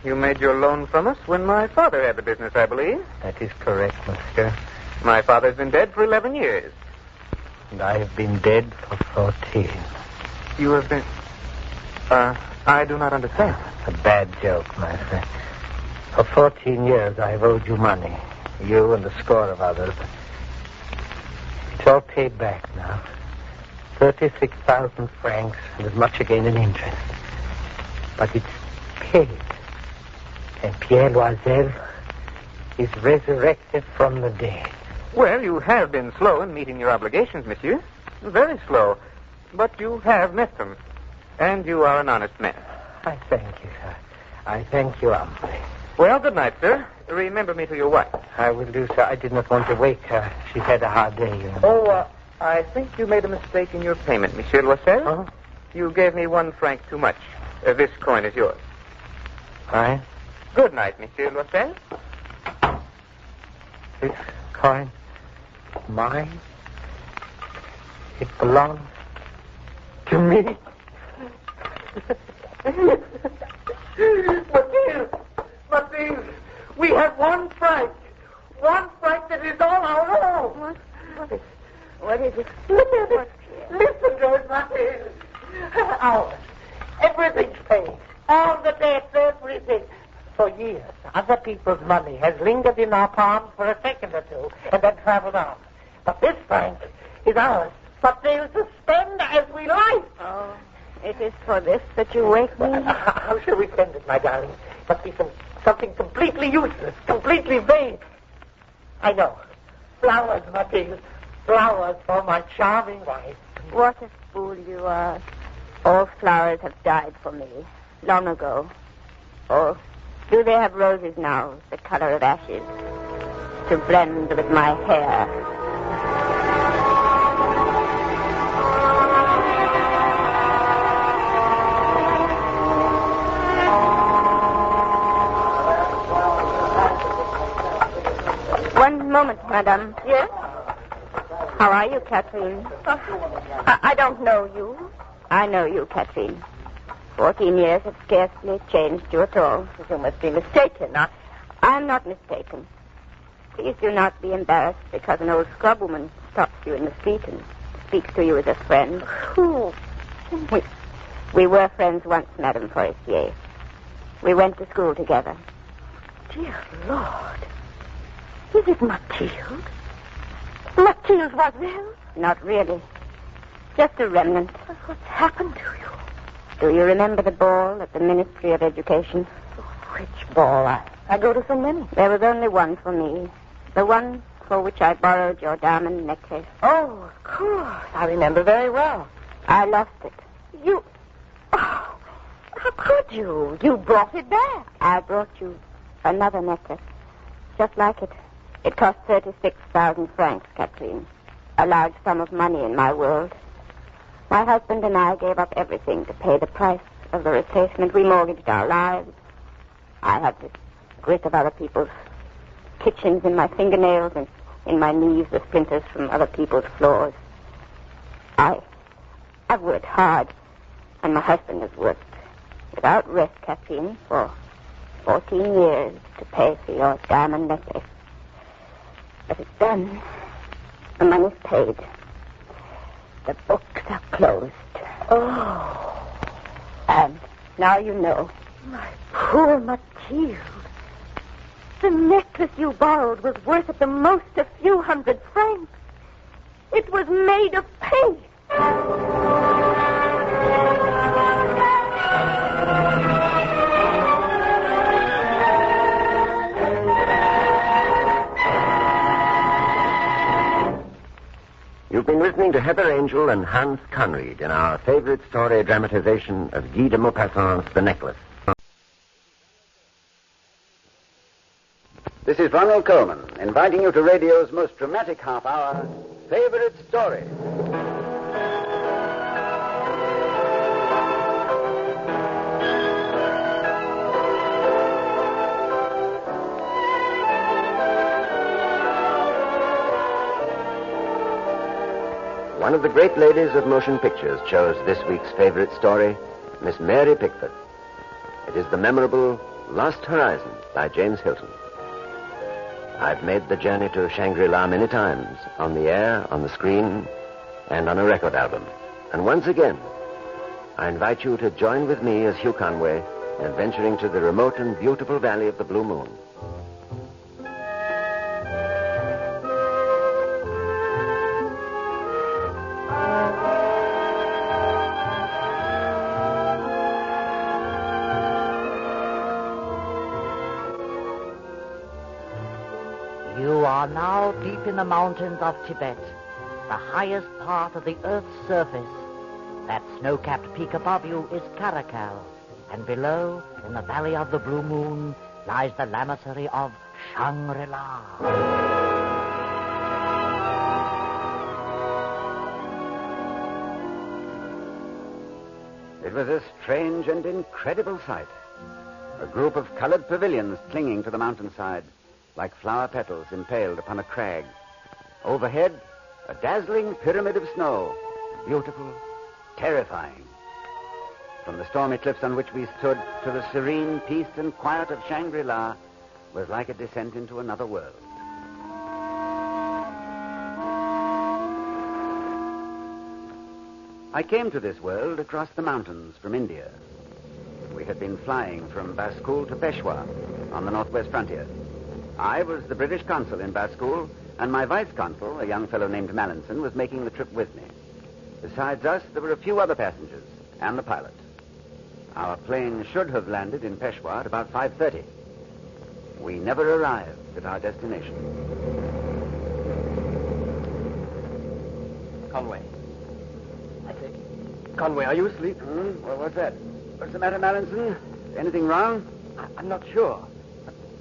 You made your loan from us when my father had the business, I believe. That is correct, monsieur. My father's been dead for 11 years. And I have been dead for 14. You have been... I do not understand. A bad joke, master. For 14 years I have owed you money. You and a score of others. It's all paid back now. 36,000 francs and as much again in interest. But it's paid. And Pierre Loisel is resurrected from the dead. Well, you have been slow in meeting your obligations, monsieur. Very slow. But you have met them. And you are an honest man. I thank you, sir. I thank you humbly. Well, good night, sir. Remember me to your wife. I will do, sir. I did not want to wake her. She's had a hard day, you know. Oh, I think you made a mistake in your payment, Monsieur Loisel. Huh? You gave me 1 franc too much. This coin is yours. Fine. Good night, Monsieur Loisel. This coin, mine? It belongs to me. Mathilde, we have 1 franc. 1 franc that is all our own. What is it? Listen to it, Mathilde. Ours. Everything's paid. All the debts, everything. For years, other people's money has lingered in our palms for a second or two and then traveled on. But this franc is ours. Mathilde, to spend as we like. Oh, it is for this that you wake me? How shall we spend it, my darling? Must be something completely useless, completely vain. I know. Flowers, Mathilde. Flowers for my charming wife. What a fool you are. All flowers have died for me, long ago. Oh, do they have roses now, the color of ashes, to blend with my hair? One moment, madame. Yes? How are you, Catherine? I don't know you. I know you, Catherine. 14 years have scarcely changed you at all. You must be mistaken. I'm not mistaken. Please do not be embarrassed because an old scrubwoman stops you in the street and speaks to you as a friend. Who? We were friends once, Madame Forestier. We went to school together. Dear Lord. Is it Mathilde? Mathilde Loisel? Not really. Just a remnant. What's happened to you? Do you remember the ball at the Ministry of Education? Which ball? I go to so many. There was only one for me. The one for which I borrowed your diamond necklace. Oh, of course. I remember very well. I lost it. You... Oh, how could you? You brought it back. I brought you Another necklace. Just like it. It cost 36,000 francs, Kathleen. A large sum of money in my world. My husband and I gave up everything to pay the price of the replacement. We mortgaged our lives. I have the grit of other people's kitchens in my fingernails and in my knees the splinters from other people's floors. I've worked hard, and my husband has worked without rest, Kathleen, for 14 years to pay for your diamond necklace. But it's done. The money's paid. The books are closed. Oh. And now you know. My poor Mathilde. The necklace you borrowed was worth at the most a few hundred francs. It was made of paint. You've been listening to Heather Angel and Hans Conried in our favorite story dramatization of Guy de Maupassant's The Necklace. This is Ronald Coleman, inviting you to radio's most dramatic half hour, Favorite Story. One of the great ladies of motion pictures chose this week's favorite story, Miss Mary Pickford. It is the memorable Lost Horizon by James Hilton. I've made the journey to Shangri-La many times, on the air, on the screen, and on a record album. And once again, I invite you to join with me as Hugh Conway in adventuring to the remote and beautiful valley of the Blue Moon. You are now deep in the mountains of Tibet, the highest part of the Earth's surface. That snow-capped peak above you is Caracal, and below, in the valley of the Blue Moon, lies the lamasery of Shangri-La. It was a strange and incredible sight. A group of colored pavilions clinging to the mountainside, like flower petals impaled upon a crag. Overhead, a dazzling pyramid of snow, beautiful, terrifying. From the stormy cliffs on which we stood to the serene peace and quiet of Shangri-La was like a descent into another world. I came to this world across the mountains from India. We had been flying from Baskul to Peshawar on the northwest frontier. I was the British consul in Baskul, and my vice-consul, a young fellow named Mallinson, was making the trip with me. Besides us, there were a few other passengers, and the pilot. Our plane should have landed in Peshawar at about 5:30. We never arrived at our destination. Conway. I say, Conway, are you asleep? Well, what's that? What's the matter, Mallinson? Anything wrong? I'm not sure.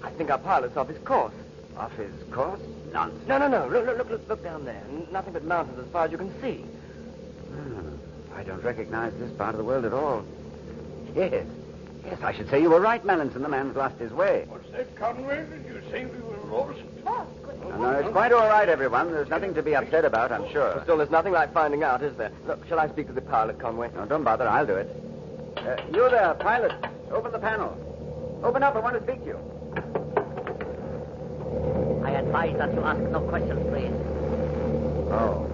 I think our pilot's off his course. Off his course? Nonsense. No. Look down there. Nothing but mountains as far as you can see. I don't recognize this part of the world at all. Yes, I should say you were right, Mallinson. The man's lost his way. What's that, Conway? Did you say we were lost? No, it's quite all right, everyone. There's nothing to be upset about, I'm sure. But still, there's nothing like finding out, is there? Look, shall I speak to the pilot, Conway? No, don't bother. I'll do it. You there, pilot. Open the panel. Open up. I want to speak to you. I advise that you ask no questions, please. Oh,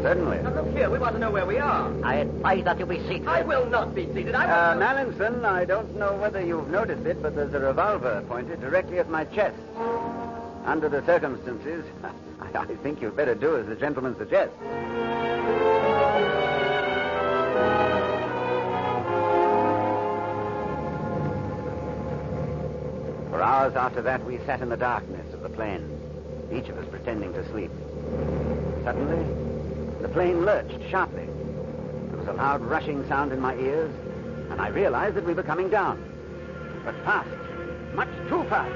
certainly. Now, look here. We want to know where we are. I advise that you be seated. I will not be seated. Mallinson, I don't know whether you've noticed it, but there's a revolver pointed directly at my chest. Under the circumstances, I think you'd better do as the gentleman suggests. For hours after that, we sat in the darkness of the plane, each of us pretending to sleep. Suddenly, the plane lurched sharply. There was a loud rushing sound in my ears, and I realized that we were coming down. But fast, Much too fast.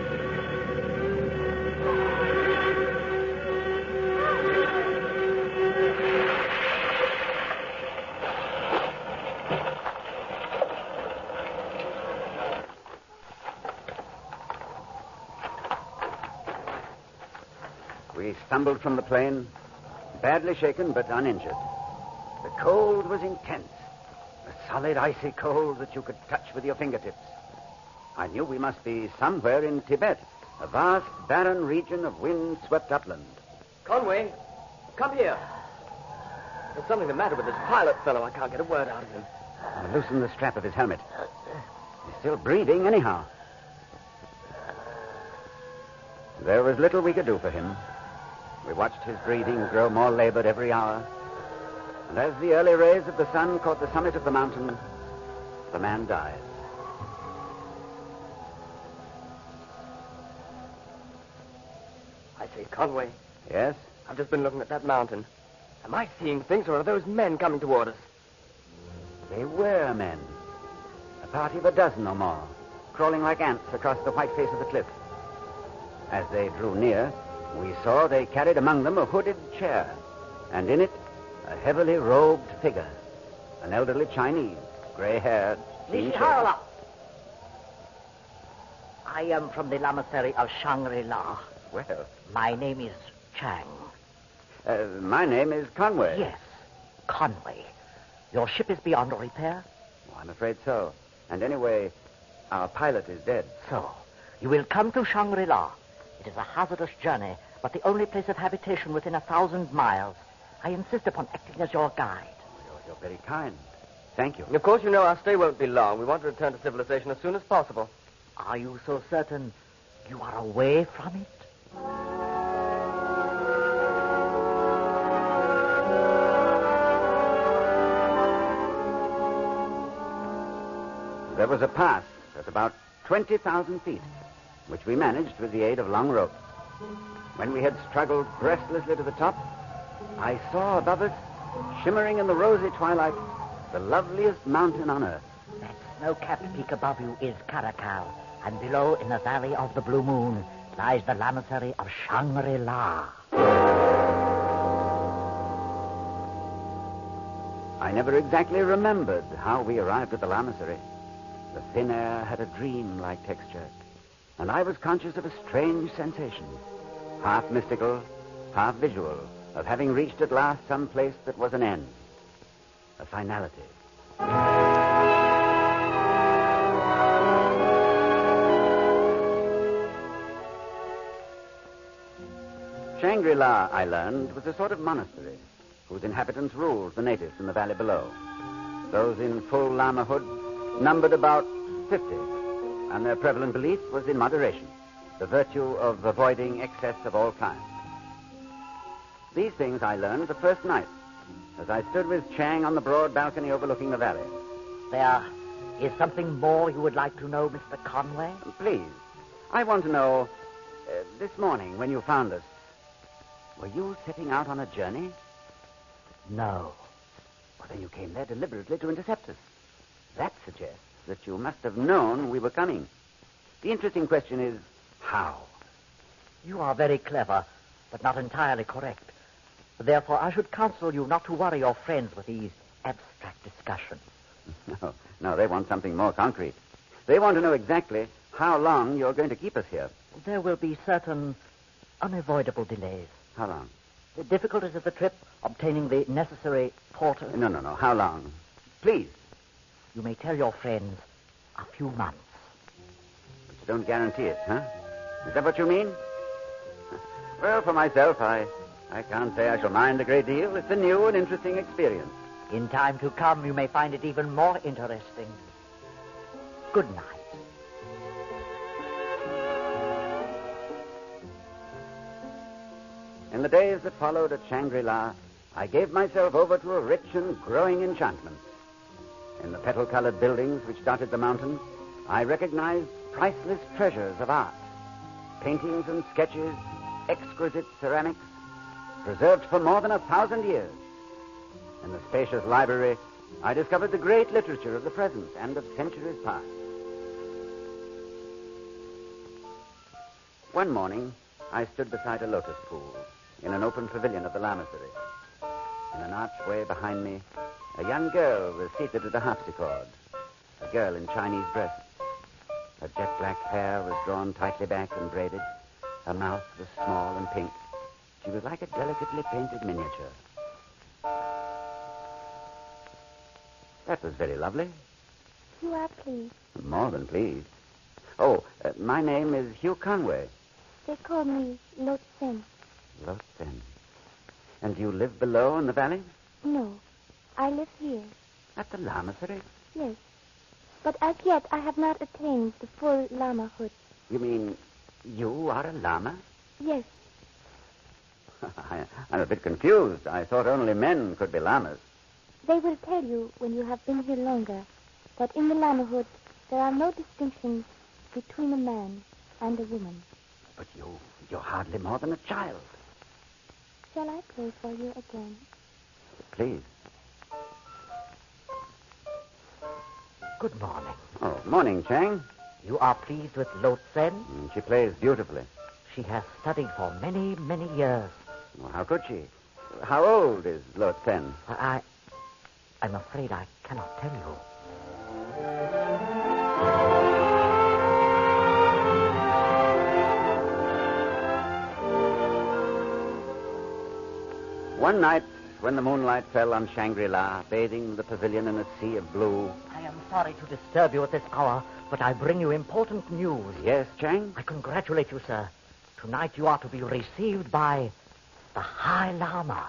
We stumbled from the plane, badly shaken but uninjured. The cold was intense, a solid icy cold that you could touch with your fingertips. I knew we must be somewhere in Tibet, a vast, barren region of wind-swept upland. Conway, come here. There's something the matter with this pilot fellow. I can't get a word out of him. I loosened the strap of his helmet. He's still breathing anyhow. There was little we could do for him. We watched his breathing grow more labored every hour. And as the early rays of the sun caught the summit of the mountain, the man died. I say, Conway. Yes? I've just been looking at that mountain. Am I seeing things, or are those men coming toward us? They were men. A party of a dozen or more, crawling like ants across the white face of the cliff. As they drew near, we saw they carried among them a hooded chair, and in it, a heavily robed figure. An elderly Chinese, gray-haired, clean-shaven. I am from the lamasery of Shangri-La. Well. My name is Chang. My name is Conway. Yes, Conway. Your ship is beyond repair? Oh, I'm afraid so. And anyway, our pilot is dead. So, you will come to Shangri-La. It is a hazardous journey, but the only place of habitation within 1,000 miles. I insist upon acting as your guide. You're very kind. Thank you. And of course, you know our stay won't be long. We want to return to civilization as soon as possible. Are you so certain you are away from it? There was a pass at about 20,000 feet, which we managed with the aid of long ropes. When we had struggled breathlessly to the top, I saw above us, shimmering in the rosy twilight, the loveliest mountain on earth. That snow-capped peak above you is Caracal, and below, in the valley of the Blue Moon, lies the lamasery of Shangri-La. I never exactly remembered how we arrived at the lamasery. The thin air had a dream-like texture, and I was conscious of a strange sensation, half mystical, half visual, of having reached at last some place that was an end, a finality. Shangri-La, I learned, was a sort of monastery whose inhabitants ruled the natives in the valley below. Those in full lamahood numbered about 50, and their prevalent belief was in moderation, the virtue of avoiding excess of all kinds. These things I learned the first night, as I stood with Chang on the broad balcony overlooking the valley. There is something more you would like to know, Mr. Conway? Please. I want to know, this morning when you found us, were you setting out on a journey? No. Well, then you came there deliberately to intercept us. That suggests that you must have known we were coming. The interesting question is, how? You are very clever, but not entirely correct. Therefore, I should counsel you not to worry your friends with these abstract discussions. No, they want something more concrete. They want to know exactly how long you're going to keep us here. There will be certain unavoidable delays. How long? The difficulties of the trip, obtaining the necessary porters. No. How long? Please. You may tell your friends a few months. But you don't guarantee it, huh? Is that what you mean? Well, for myself, I can't say I shall mind a great deal. It's a new and interesting experience. In time to come, you may find it even more interesting. Good night. In the days that followed at Shangri-La, I gave myself over to a rich and growing enchantment. In the petal-colored buildings which dotted the mountain, I recognized priceless treasures of art. Paintings and sketches, exquisite ceramics, preserved for more than 1,000 years. In the spacious library, I discovered the great literature of the present and of centuries past. One morning, I stood beside a lotus pool in an open pavilion of the lamasery. In an archway behind me, a young girl was seated at a harpsichord, a girl in Chinese dress. Her jet-black hair was drawn tightly back and braided. Her mouth was small and pink. She was like a delicately painted miniature. That was very lovely. You are pleased. More than pleased. Oh, my name is Hugh Conway. They call me Lotsen. Lotsen. And you live below in the valley? No, I live here. At the lamasery? Yes. But as yet I have not attained the full lamahood. You mean you are a lama? Yes. I'm a bit confused. I thought only men could be lamas. They will tell you when you have been here longer that in the lamahood there are no distinctions between a man and a woman. But you're hardly more than a child. Shall I play for you again? Please. Good morning. Oh, morning, Chang. You are pleased with Lotsen? She plays beautifully. She has studied for many, many years. Well, how could she? How old is Lotsen? I'm afraid I cannot tell you. One night, when the moonlight fell on Shangri-La, bathing the pavilion in a sea of blue. I am sorry to disturb you at this hour, but I bring you important news. Yes, Chang? I congratulate you, sir. Tonight you are to be received by the High Lama.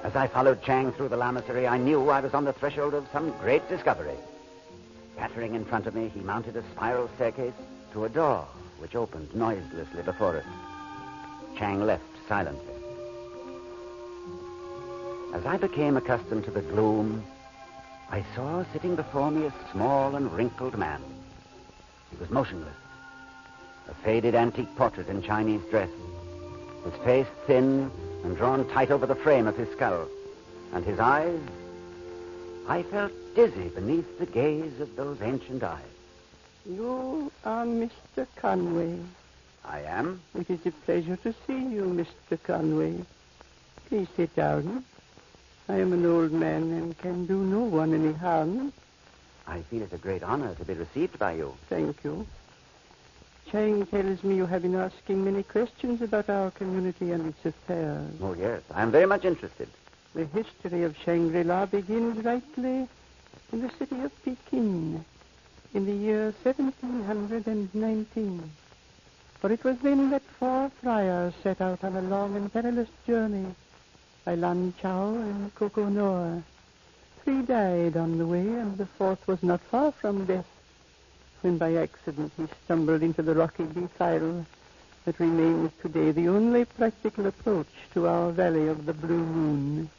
As I followed Chang through the lamasery, I knew I was on the threshold of some great discovery. Pattering in front of me, he mounted a spiral staircase to a door which opened noiselessly before us. Chang left silently. As I became accustomed to the gloom, I saw sitting before me a small and wrinkled man. He was motionless. A faded antique portrait in Chinese dress. His face thin and drawn tight over the frame of his skull. And his eyes, I felt dizzy beneath the gaze of those ancient eyes. You are Mr. Conway. I am. It is a pleasure to see you, Mr. Conway. Please sit down. I am an old man and can do no one any harm. I feel it a great honor to be received by you. Thank you. Chang tells me you have been asking many questions about our community and its affairs. Oh, yes. I am very much interested. The history of Shangri-La begins rightly in the city of Peking in the year 1719. For it was then that 4 friars set out on a long and perilous journey by Lan Chao and Coco Noa. 3 died on the way, and the 4th was not far from death, when by accident he stumbled into the rocky defile that remains today the only practical approach to our valley of the Blue Moon.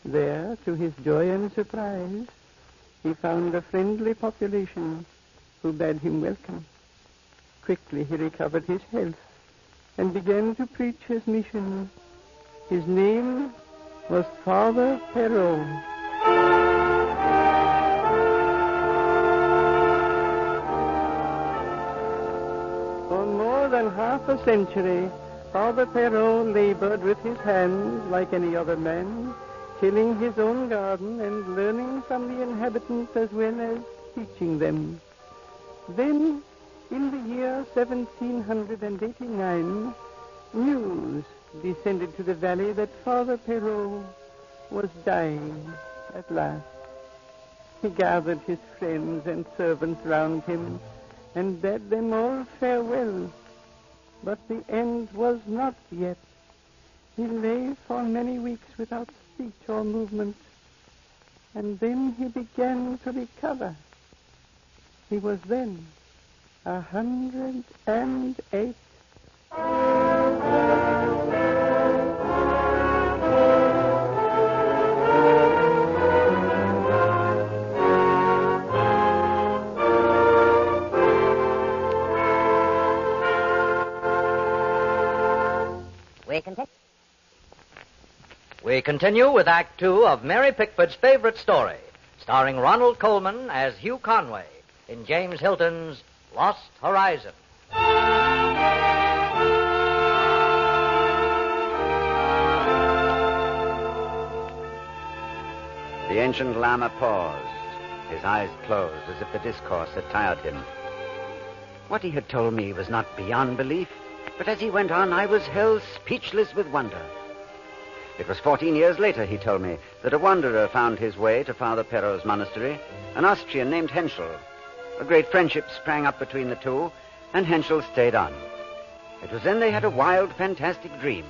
There, to his joy and surprise, he found a friendly population who bade him welcome. Quickly he recovered his health and began to preach his mission. His name was Father Perrault. For more than half a century, Father Perrault labored with his hands like any other man, tilling his own garden and learning from the inhabitants as well as teaching them. Then, in the year 1789, news descended to the valley that Father Perrault was dying at last. He gathered his friends and servants round him and bade them all farewell. But the end was not yet. He lay for many weeks without speech or movement, and then he began to recover. He was then 108. We continue with Act 2 of Mary Pickford's favorite story, starring Ronald Colman as Hugh Conway. in James Hilton's Lost Horizon. The ancient lama paused, his eyes closed as if the discourse had tired him. What he had told me was not beyond belief, but as he went on, I was held speechless with wonder. It was 14 years later, he told me, that a wanderer found his way to Father Perro's monastery, an Austrian named Henschel. A great friendship sprang up between the two, and Henschel stayed on. It was then they had a wild, fantastic dream.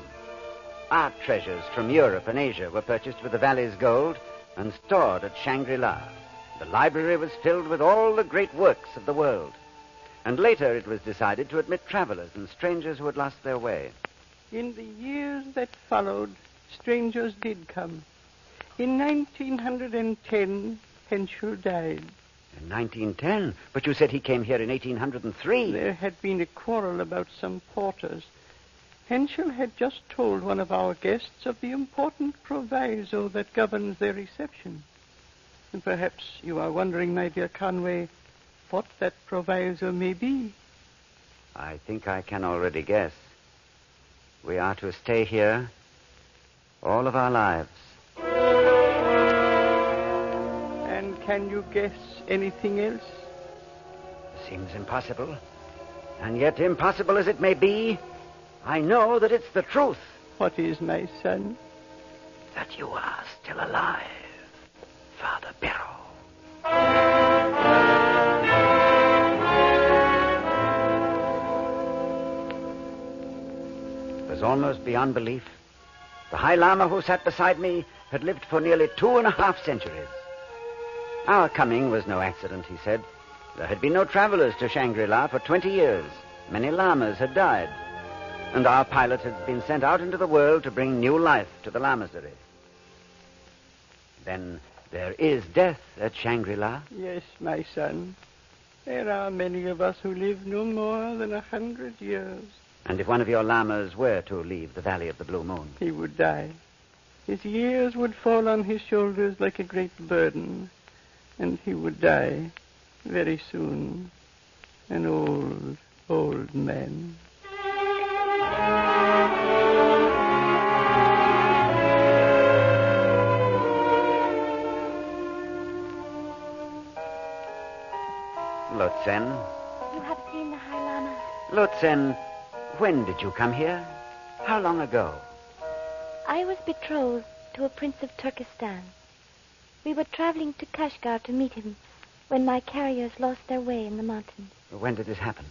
Art treasures from Europe and Asia were purchased with the valley's gold and stored at Shangri-La. The library was filled with all the great works of the world. And later it was decided to admit travelers and strangers who had lost their way. In the years that followed, strangers did come. In 1910, Henschel died. In 1910? But you said he came here in 1803. There had been a quarrel about some porters. Henschel had just told one of our guests of the important proviso that governs their reception. And perhaps you are wondering, my dear Conway, what that proviso may be. I think I can already guess. We are to stay here all of our lives. And can you guess anything else? Seems impossible. And yet, impossible as it may be, I know that it's the truth. What is, my son? That you are still alive, Father Perro. It was almost beyond belief. The High Lama who sat beside me had lived for nearly 2.5 centuries. Our coming was no accident, he said. There had been no travelers to Shangri-La for 20 years. Many lamas had died. And our pilot had been sent out into the world to bring new life to the lamasery. Then there is death at Shangri-La? Yes, my son. There are many of us who live no more than 100 years. And if one of your lamas were to leave the Valley of the Blue Moon? He would die. His years would fall on his shoulders like a great burden. And he would die very soon. An old, old man. Lotsen. You have seen the High Lama? Lotsen, when did you come here? How long ago? I was betrothed to a prince of Turkestan. We were traveling to Kashgar to meet him when my carriers lost their way in the mountains. When did this happen?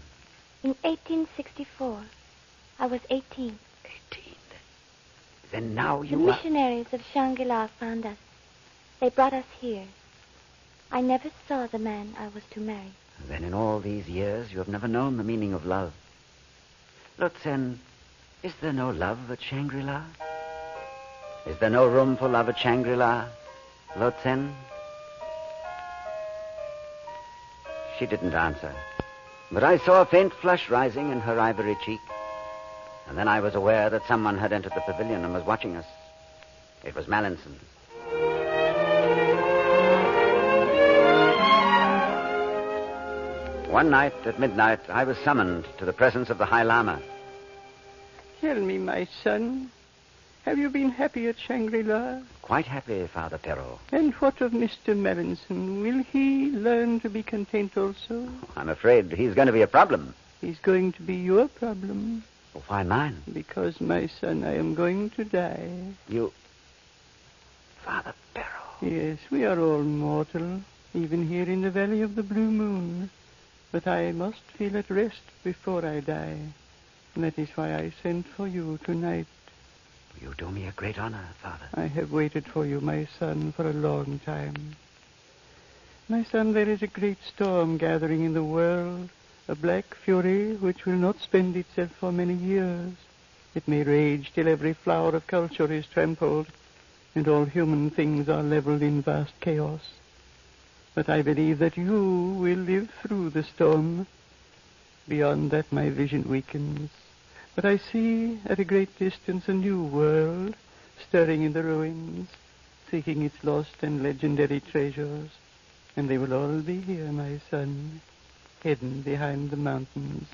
In 1864. I was 18. 18? Then now The you missionaries of Shangri-La found us. They brought us here. I never saw the man I was to marry. Then in all these years you have never known the meaning of love. Lotsen, is there no love at Shangri-La? Is there no room for love at Shangri-La? Lotsen? She didn't answer. But I saw a faint flush rising in her ivory cheek. And then I was aware that someone had entered the pavilion and was watching us. It was Mallinson. One night at midnight, I was summoned to the presence of the High Lama. Tell me, my son, have you been happy at Shangri-La? Quite happy, Father Perro. And what of Mr. Mallinson? Will he learn to be content also? I'm afraid he's going to be a problem. He's going to be your problem. Well, why mine? Because, my son, I am going to die. You... Father Perro. Yes, we are all mortal, even here in the Valley of the Blue Moon. But I must feel at rest before I die. And that is why I sent for you tonight. You do me a great honor, Father. I have waited for you, my son, for a long time. My son, there is a great storm gathering in the world, a black fury which will not spend itself for many years. It may rage till every flower of culture is trampled, and all human things are leveled in vast chaos. But I believe that you will live through the storm. Beyond that, my vision weakens. But I see at a great distance a new world stirring in the ruins, seeking its lost and legendary treasures. And they will all be here, my son, hidden behind the mountains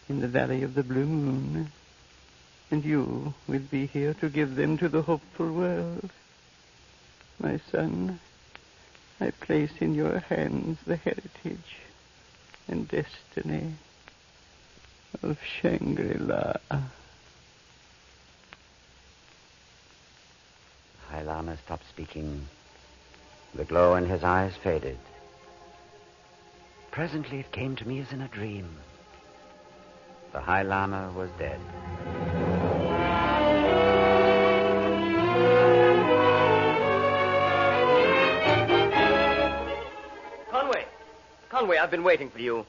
in the valley of the blue moon. And you will be here to give them to the hopeful world. My son, I place in your hands the heritage and destiny of Shangri-La. High Lama stopped speaking. The glow in his eyes faded. Presently it came to me as in a dream. The High Lama was dead. Conway, I've been waiting for you.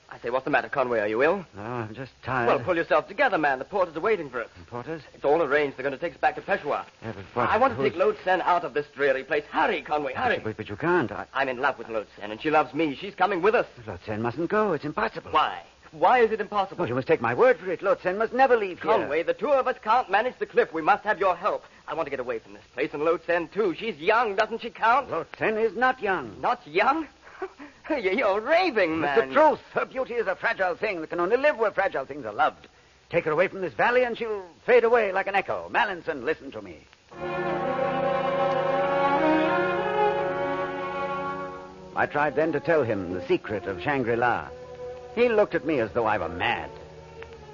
I say, what's the matter, Conway? Are you ill? No, I'm just tired. Well, pull yourself together, man. The porters are waiting for us. The porters? It's all arranged. They're going to take us back to Peshawar. Yeah, but what? I want to take Lode Sen out of this dreary place. Hurry, Conway, hurry. But you can't. I'm in love with Lode Sen, and she loves me. She's coming with us. Lode Sen mustn't go. It's impossible. Why? Why is it impossible? Well, you must take my word for it. Lode Sen must never leave here. Conway, the two of us can't manage the cliff. We must have your help. I want to get away from this place, and Lode Sen, too. She's young. Doesn't she count? Lode Sen is not young. Not young? You're raving, man. It's the truth. Her beauty is a fragile thing that can only live where fragile things are loved. Take her away from this valley and she'll fade away like an echo. Mallinson, listen to me. I tried then to tell him the secret of Shangri-La. He looked at me as though I were mad.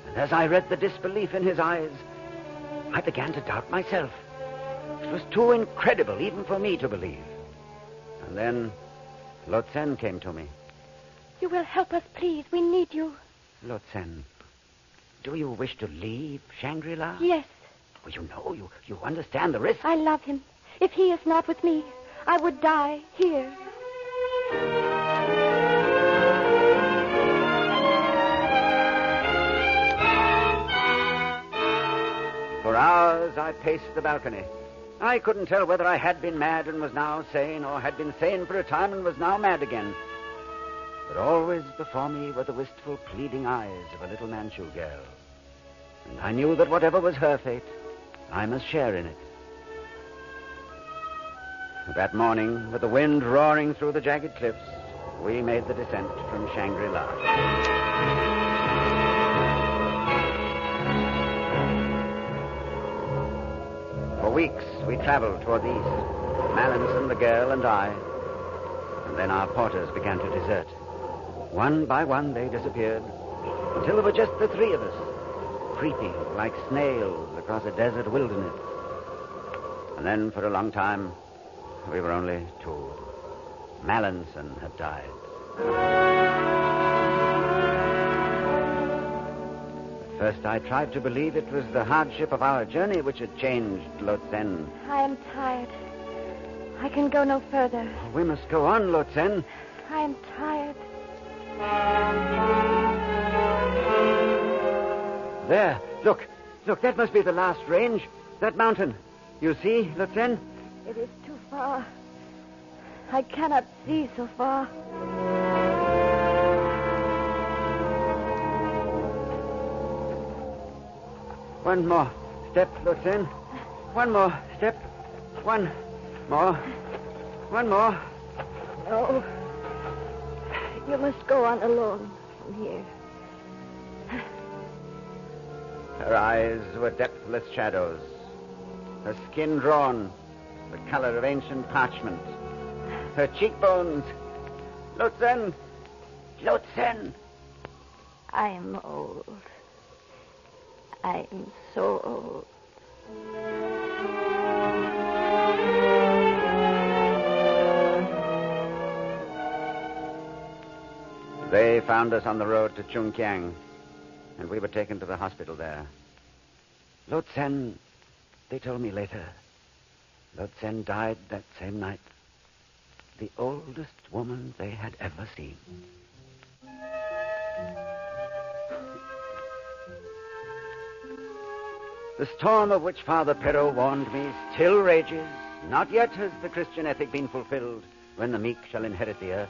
And as I read the disbelief in his eyes, I began to doubt myself. It was too incredible even for me to believe. And then Lode Sen came to me. You will help us, please. We need you. Lode Sen, do you wish to leave Shangri-La? Yes. Well, you know, you understand the risk. I love him. If he is not with me, I would die here. For hours I paced the balcony. I couldn't tell whether I had been mad and was now sane, or had been sane for a time and was now mad again. But always before me were the wistful, pleading eyes of a little Manchu girl. And I knew that whatever was her fate, I must share in it. That morning, with the wind roaring through the jagged cliffs, we made the descent from Shangri-La. For weeks, we traveled toward the east, Mallinson, the girl, and I. And then our porters began to desert. One by one, they disappeared, until there were just the three of us, creeping like snails across a desert wilderness. And then, for a long time, we were only two. Mallinson had died. First, I tried to believe it was the hardship of our journey which had changed Lode Sen. I am tired. I can go no further. We must go on, Lode Sen. I am tired. There, look, that must be the last range. That mountain. You see, Lode Sen? It is too far. I cannot see so far. One more step, Lode Sen. One more step. One more. One more. No. You must go on alone from here. Her eyes were depthless shadows. Her skin drawn, the color of ancient parchment. Her cheekbones. Lode Sen. Lode Sen. I am old. I am so old. They found us on the road to Chungkiang, and we were taken to the hospital there. Lode Sen, they told me later, Lode Sen died that same night. The oldest woman they had ever seen. The storm of which Father Perrault warned me still rages. Not yet has the Christian ethic been fulfilled when the meek shall inherit the earth.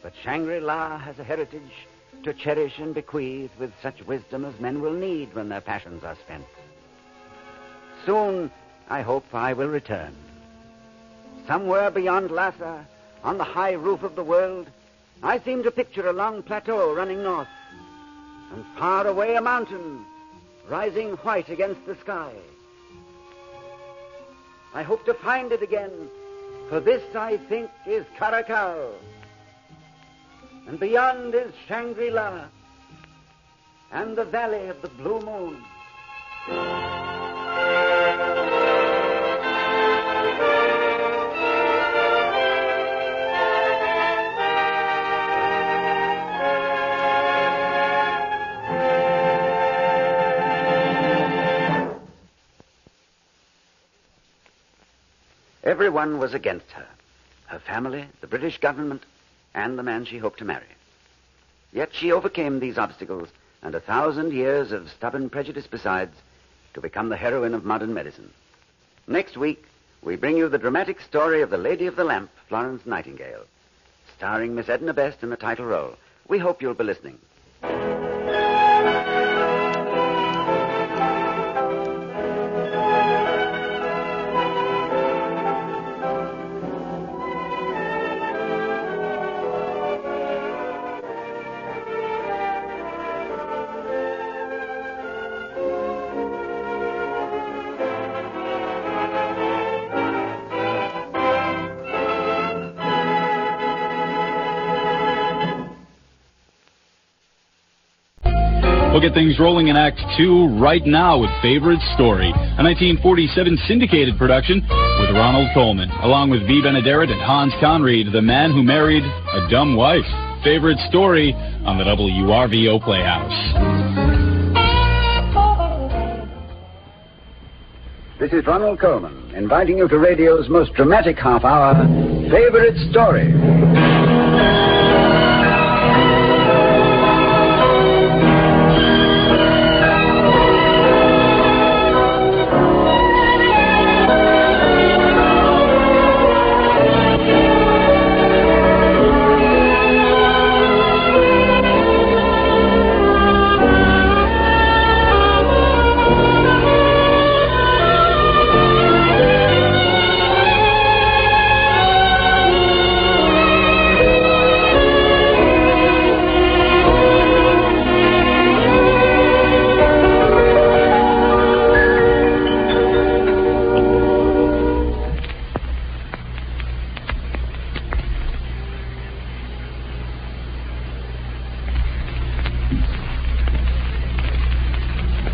But Shangri-La has a heritage to cherish and bequeath with such wisdom as men will need when their passions are spent. Soon, I hope, I will return. Somewhere beyond Lhasa, On the high roof of the world, I seem to picture a long plateau running north, and far away a mountain rising white against the sky. I hope to find it again, for this, I think, is Caracal. And beyond is Shangri-La, and the Valley of the Blue Moon. Everyone was against her. Her family, the British government, and the man she hoped to marry. Yet she overcame these obstacles and 1,000 years of stubborn prejudice besides to become the heroine of modern medicine. Next week, we bring you the dramatic story of the Lady of the Lamp, Florence Nightingale, starring Miss Edna Best in the title role. We hope you'll be listening. We'll get things rolling in Act 2 right now with Favorite Story, a 1947 syndicated production with Ronald Colman, along with V. Benaderet and Hans Conried, The Man Who Married a Dumb Wife. Favorite Story on the WRVO Playhouse. This is Ronald Colman, inviting you to radio's most dramatic half hour, Favorite Story.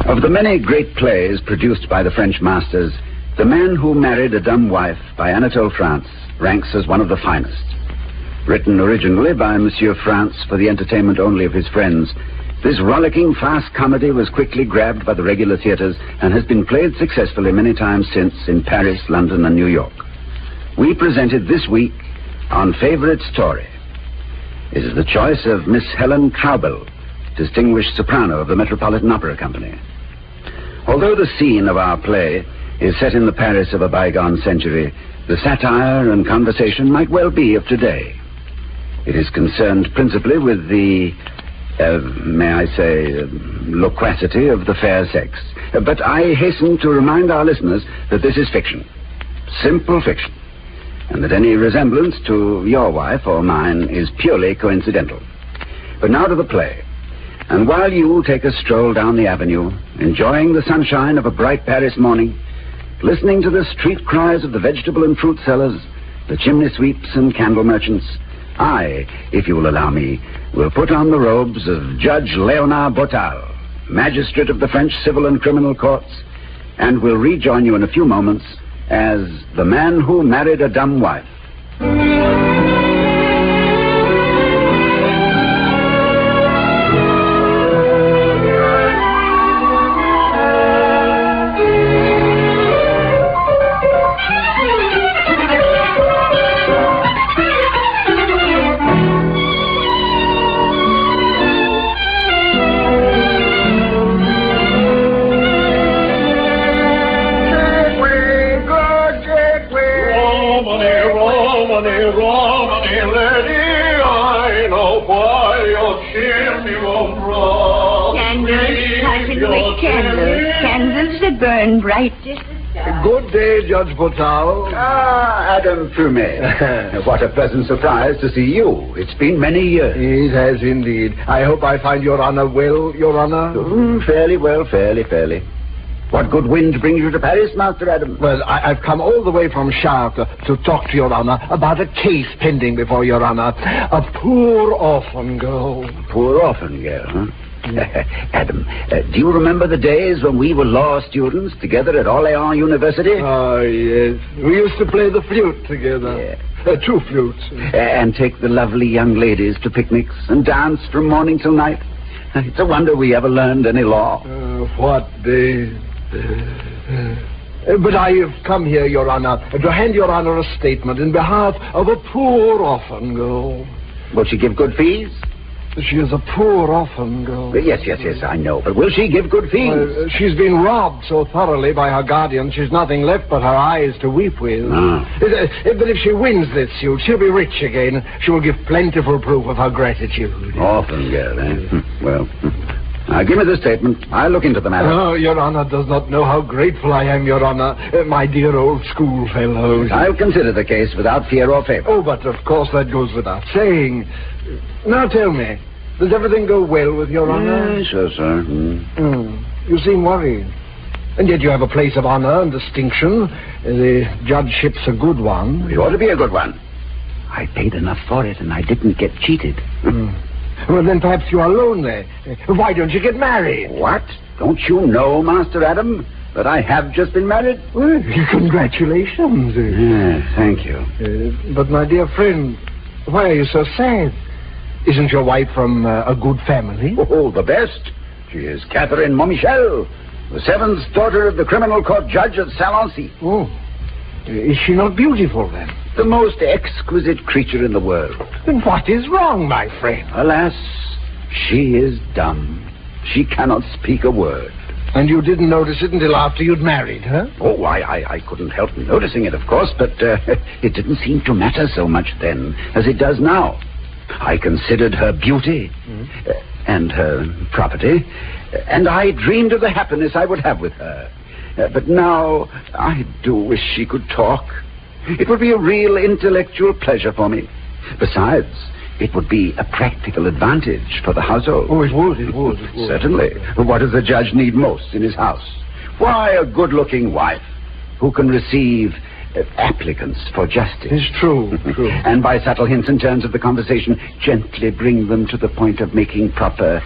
Of the many great plays produced by the French masters, The Man Who Married a Dumb Wife by Anatole France ranks as one of the finest. Written originally by Monsieur France for the entertainment only of his friends, this rollicking fast comedy was quickly grabbed by the regular theaters and has been played successfully many times since in Paris, London, and New York. We present it this week on Favorite Story. It is the choice of Miss Helen Traubel, distinguished soprano of the Metropolitan Opera Company. Although the scene of our play is set in the Paris of a bygone century, the satire and conversation might well be of today. It is concerned principally with the, may I say, loquacity of the fair sex. But I hasten to remind our listeners that this is fiction, simple fiction, and that any resemblance to your wife or mine is purely coincidental. But now to the play. And while you take a stroll down the avenue, enjoying the sunshine of a bright Paris morning, listening to the street cries of the vegetable and fruit sellers, the chimney sweeps and candle merchants, I, if you will allow me, will put on the robes of Judge Léonard Botal, magistrate of the French civil and criminal courts, and will rejoin you in a few moments as The Man Who Married a Dumb Wife. Romany, Candles that burn bright. Good day, Judge Potau. Ah, Adam Fumet. What a pleasant surprise to see you. It's been many years. It has indeed. I hope I find Your Honor well, Your Honor. Fairly well, fairly. What good wind brings you to Paris, Master Adam? Well, I've come all the way from Chartres to talk to Your Honor about a case pending before Your Honor. A poor orphan girl. Poor orphan girl, huh? Adam, do you remember the days when we were law students together at Orléans University? Oh, yes. We used to play the flute together. Yeah. 2 flutes. And take the lovely young ladies to picnics and dance from morning till night. It's a wonder we ever learned any law. What days. But I have come here, Your Honor, to hand Your Honor a statement in behalf of a poor orphan girl. Will she give good fees? She is a poor orphan girl. Yes, I know. But will she give good fees? She's been robbed so thoroughly by her guardian, she's nothing left but her eyes to weep with. Ah. But if she wins this suit, she'll be rich again. She will give plentiful proof of her gratitude. Orphan girl, eh? Well, now give me the statement. I'll look into the matter. Oh, Your Honor does not know how grateful I am, Your Honor. My dear old schoolfellows. I'll consider the case without fear or favor. Oh, but of course that goes without saying. Now tell me, does everything go well with Your Honor? Sure, sir. You seem worried. And yet you have a place of honor and distinction. The judgeship's a good one. It ought to be a good one. I paid enough for it, and I didn't get cheated. Well, then perhaps you are lonely. Why don't you get married? What? Don't you know, Master Adam, that I have just been married? Well, congratulations. Thank you. But, my dear friend, why are you so sad? Isn't your wife from a good family? Oh, the best. She is Catherine Montmichel, the 7th daughter of the criminal court judge at Salancy. Oh. Is she not beautiful, then? The most exquisite creature in the world. Then what is wrong, my friend? Alas, she is dumb. She cannot speak a word. And you didn't notice it until after you'd married her? Oh, I couldn't help noticing it, of course, but it didn't seem to matter so much then as it does now. I considered her beauty and her property, and I dreamed of the happiness I would have with her. But now I do wish she could talk. It would be a real intellectual pleasure for me. Besides, it would be a practical advantage for the household. Oh, it would. Certainly. What does the judge need most in his house? Why, a good-looking wife who can receive applicants for justice. It's true. And by subtle hints and turns of the conversation, gently bring them to the point of making proper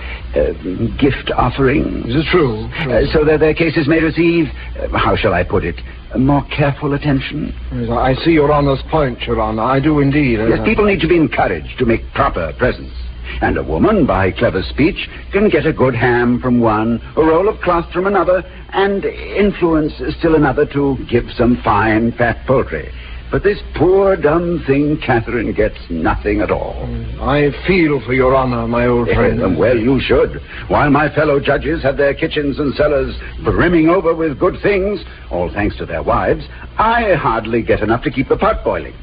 gift offerings. It's true. So that their cases may receive, how shall I put it, more careful attention. Yes, I see Your Honor's point, Your Honor. I do indeed. Yes, people need to be encouraged to make proper presents. And a woman, by clever speech, can get a good ham from one, a roll of cloth from another, and influence still another to give some fine, fat poultry. But this poor, dumb thing, Catherine, gets nothing at all. I feel for Your Honor, my old friend. Well, you should. While my fellow judges have their kitchens and cellars brimming over with good things, all thanks to their wives, I hardly get enough to keep the pot boiling.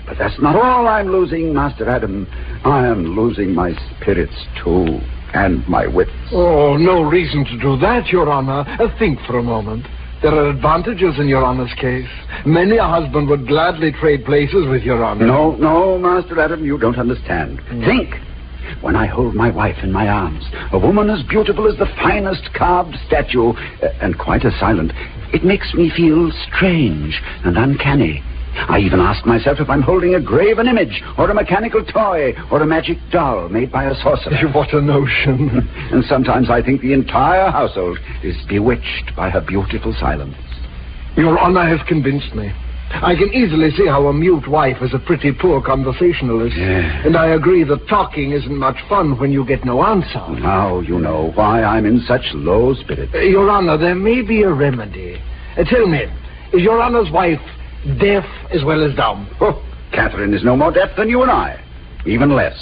But that's not all I'm losing, Master Adam. I am losing my spirits, too, and my wits. Oh, no reason to do that, Your Honor. Think for a moment. There are advantages in Your Honor's case. Many a husband would gladly trade places with Your Honor. No, Master Adam, you don't understand. Think. When I hold my wife in my arms, a woman as beautiful as the finest carved statue, and quite as silent, it makes me feel strange and uncanny. I even ask myself if I'm holding a graven image, or a mechanical toy, or a magic doll made by a sorcerer. What a notion. And sometimes I think the entire household is bewitched by her beautiful silence. Your Honor has convinced me. I can easily see how a mute wife is a pretty poor conversationalist. Yeah. And I agree that talking isn't much fun when you get no answer. Now you know why I'm in such low spirits. Your Honor, there may be a remedy. Tell me, is Your Honor's wife deaf as well as dumb? Oh, Catherine is no more deaf than you and I. Even less.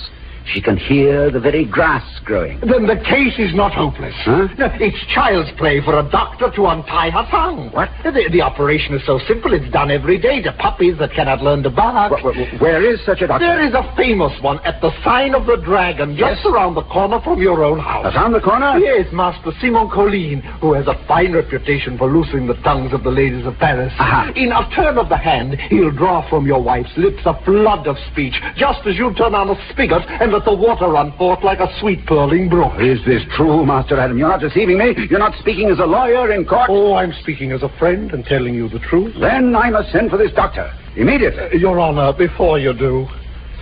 She can hear the very grass growing. Then the case is not hopeless. Huh? No, it's child's play for a doctor to untie her tongue. What? The operation is so simple, it's done every day to puppies that cannot learn to bark. Where is such a doctor? There is a famous one at the Sign of the Dragon, just around the corner from your own house. Around the corner? Yes, Master Simon Colline, who has a fine reputation for loosing the tongues of the ladies of Paris. Aha. In a turn of the hand, he'll draw from your wife's lips a flood of speech, just as you turn on a spigot and let the water run forth like a sweet purling brook. Is this true, Master Adam? You're not deceiving me? You're not speaking as a lawyer in court? Oh, I'm speaking as a friend and telling you the truth. Then I must send for this doctor. Immediately. Your Honor, before you do,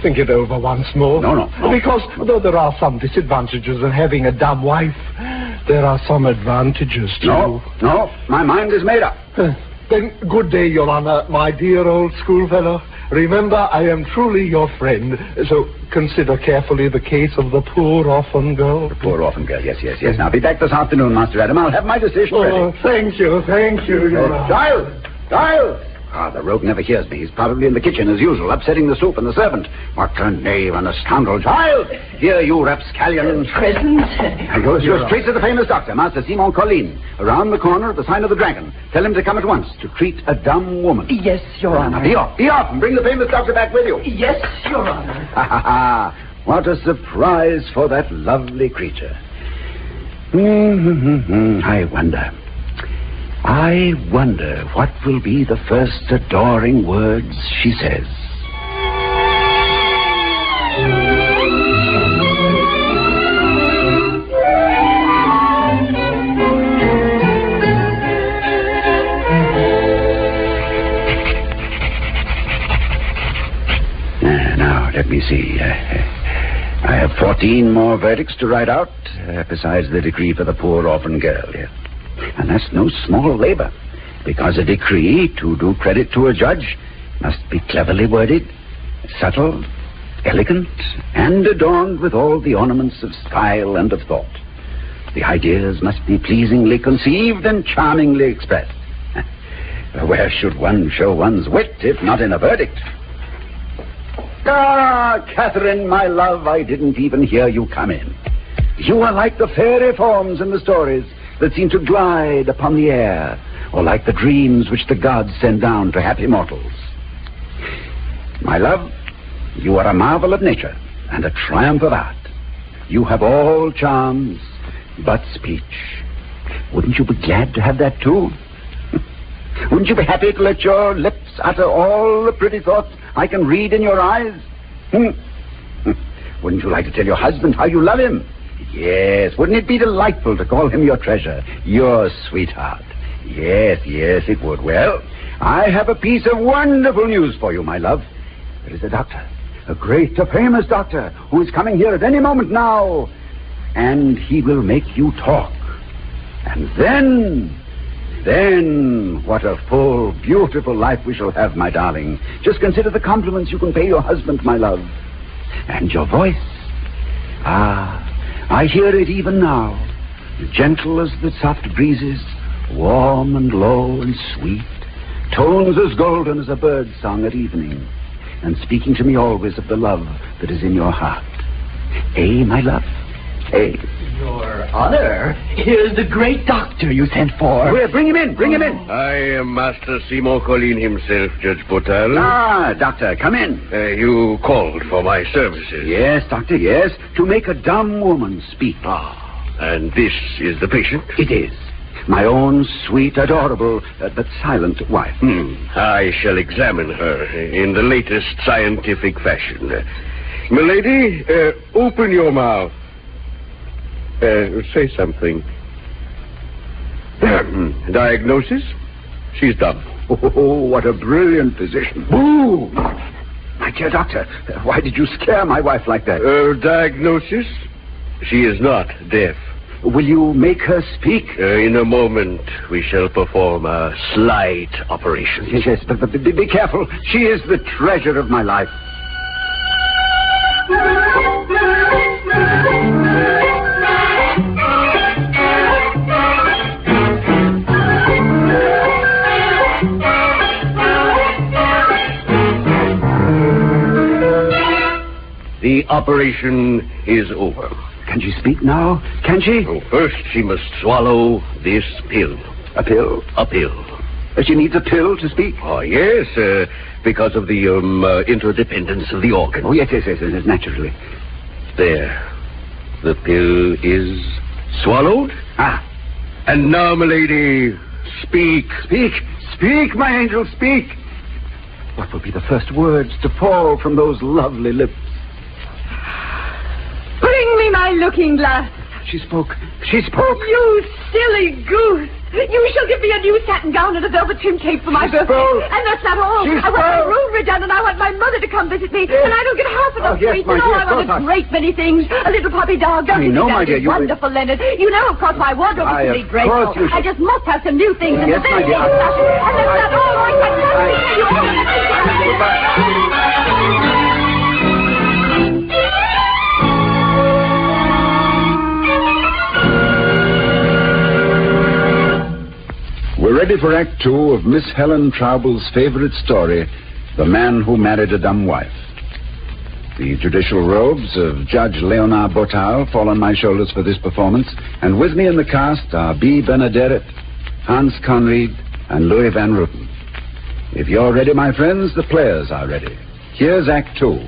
think it over once more. No. Because though there are some disadvantages in having a dumb wife, there are some advantages, too. No, my mind is made up. Then good day, Your Honor, my dear old schoolfellow. Remember, I am truly your friend, so consider carefully the case of the poor orphan girl. The poor orphan girl, yes. Now, be back this afternoon, Master Adam. I'll have my decision ready. Oh, thank you, Your Honor. Giles! Ah, the rogue never hears me. He's probably in the kitchen as usual, upsetting the soup and the servant. What a knave and a scoundrel. Giles! Here, you rapscallion. Present? Go straight to the famous doctor, Master Simon Colline, around the corner at the Sign of the Dragon. Tell him to come at once to treat a dumb woman. Yes, Your Honor. Now, be off, and bring the famous doctor back with you. Yes, Your Honor. Ha. What a surprise for that lovely creature. I wonder what will be the first adoring words she says. Now, let me see. I have 14 more verdicts to write out, besides the decree for the poor orphan girl here. And that's no small labor, because a decree, to do credit to a judge, must be cleverly worded, subtle, elegant, and adorned with all the ornaments of style and of thought. The ideas must be pleasingly conceived and charmingly expressed. Where should one show one's wit, if not in a verdict? Ah, Catherine, my love, I didn't even hear you come in. You are like the fairy forms in the stories that seem to glide upon the air, or like the dreams which the gods send down to happy mortals. My love, you are a marvel of nature and a triumph of art. You have all charms but speech. Wouldn't you be glad to have that too? Wouldn't you be happy to let your lips utter all the pretty thoughts I can read in your eyes? Wouldn't you like to tell your husband how you love him? Yes, wouldn't it be delightful to call him your treasure, your sweetheart? Yes, it would. Well, I have a piece of wonderful news for you, my love. There is a doctor, a famous doctor, who is coming here at any moment now, and he will make you talk. And then, what a full, beautiful life we shall have, my darling. Just consider the compliments you can pay your husband, my love. And your voice. Ah, I hear it even now, gentle as the soft breezes, warm and low and sweet, tones as golden as a bird's song at evening, and speaking to me always of the love that is in your heart. Eh, my love? Eh? Your Honor, here's the great doctor you sent for. Well, bring him in. I am Master Simon Colline himself, Judge Potal. Ah, doctor, come in. You called for my services. Yes, doctor, yes. To make a dumb woman speak. Ah, and this is the patient? It is. My own sweet, adorable, but silent wife. I shall examine her in the latest scientific fashion. Milady, open your mouth. Say something. Diagnosis? She's dumb. Oh, what a brilliant physician. Ooh! My dear doctor, why did you scare my wife like that? Diagnosis? She is not deaf. Will you make her speak? In a moment, we shall perform a slight operation. Yes, but be careful. She is the treasure of my life. The operation is over. Can she speak now? Can she? Oh, first, she must swallow this pill. A pill? A pill. She needs a pill to speak? Oh, yes, because of the interdependence of the organ. Oh, yes, naturally. There. The pill is swallowed. Ah. And now, milady, speak. Speak, my angel, speak. What will be the first words to fall from those lovely lips? Bring me my looking glass. She spoke. You silly goose. You shall give me a new satin gown and a velvet trim cape for my birthday. And that's not all. I want my room redone, and I want my mother to come visit me. And I don't get half enough sweets. My dear, I want a great many things. A little puppy dog. Don't you know, think my dear, wonderful, Leonard? You know, of course, my wardrobe is really great. I just must have some new things in the very latest fashion. And that's not all. I can tell you all the things. We're ready for Act 2 of Miss Helen Trouble's favorite story, The Man Who Married a Dumb Wife. The judicial robes of Judge Leonard Botal fall on my shoulders for this performance, and with me in the cast are B. Benaderet, Hans Conried, and Louis Van Ruten. If you're ready, my friends, the players are ready. Here's Act 2.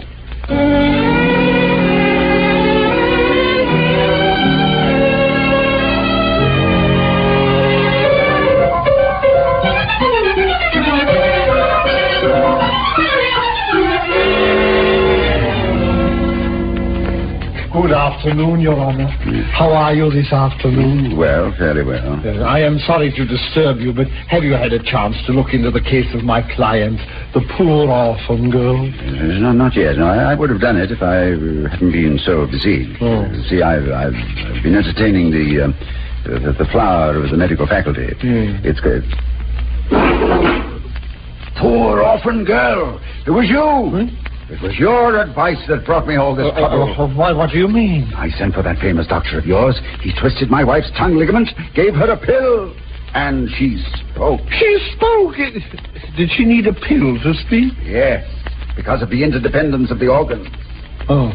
Good afternoon, Your Honor. How are you this afternoon? Well, fairly well. I am sorry to disturb you, but have you had a chance to look into the case of my client, the poor orphan girl? No, not yet. No, I would have done it if I hadn't been so busy. See, I've been entertaining the flower of the medical faculty. It's good. Poor orphan girl. It was you. It was your advice that brought me all this trouble. What do you mean? I sent for that famous doctor of yours. He twisted my wife's tongue ligament, gave her a pill, and she spoke. She spoke? Did she need a pill to speak? Yes, because of the interdependence of the organs. Oh.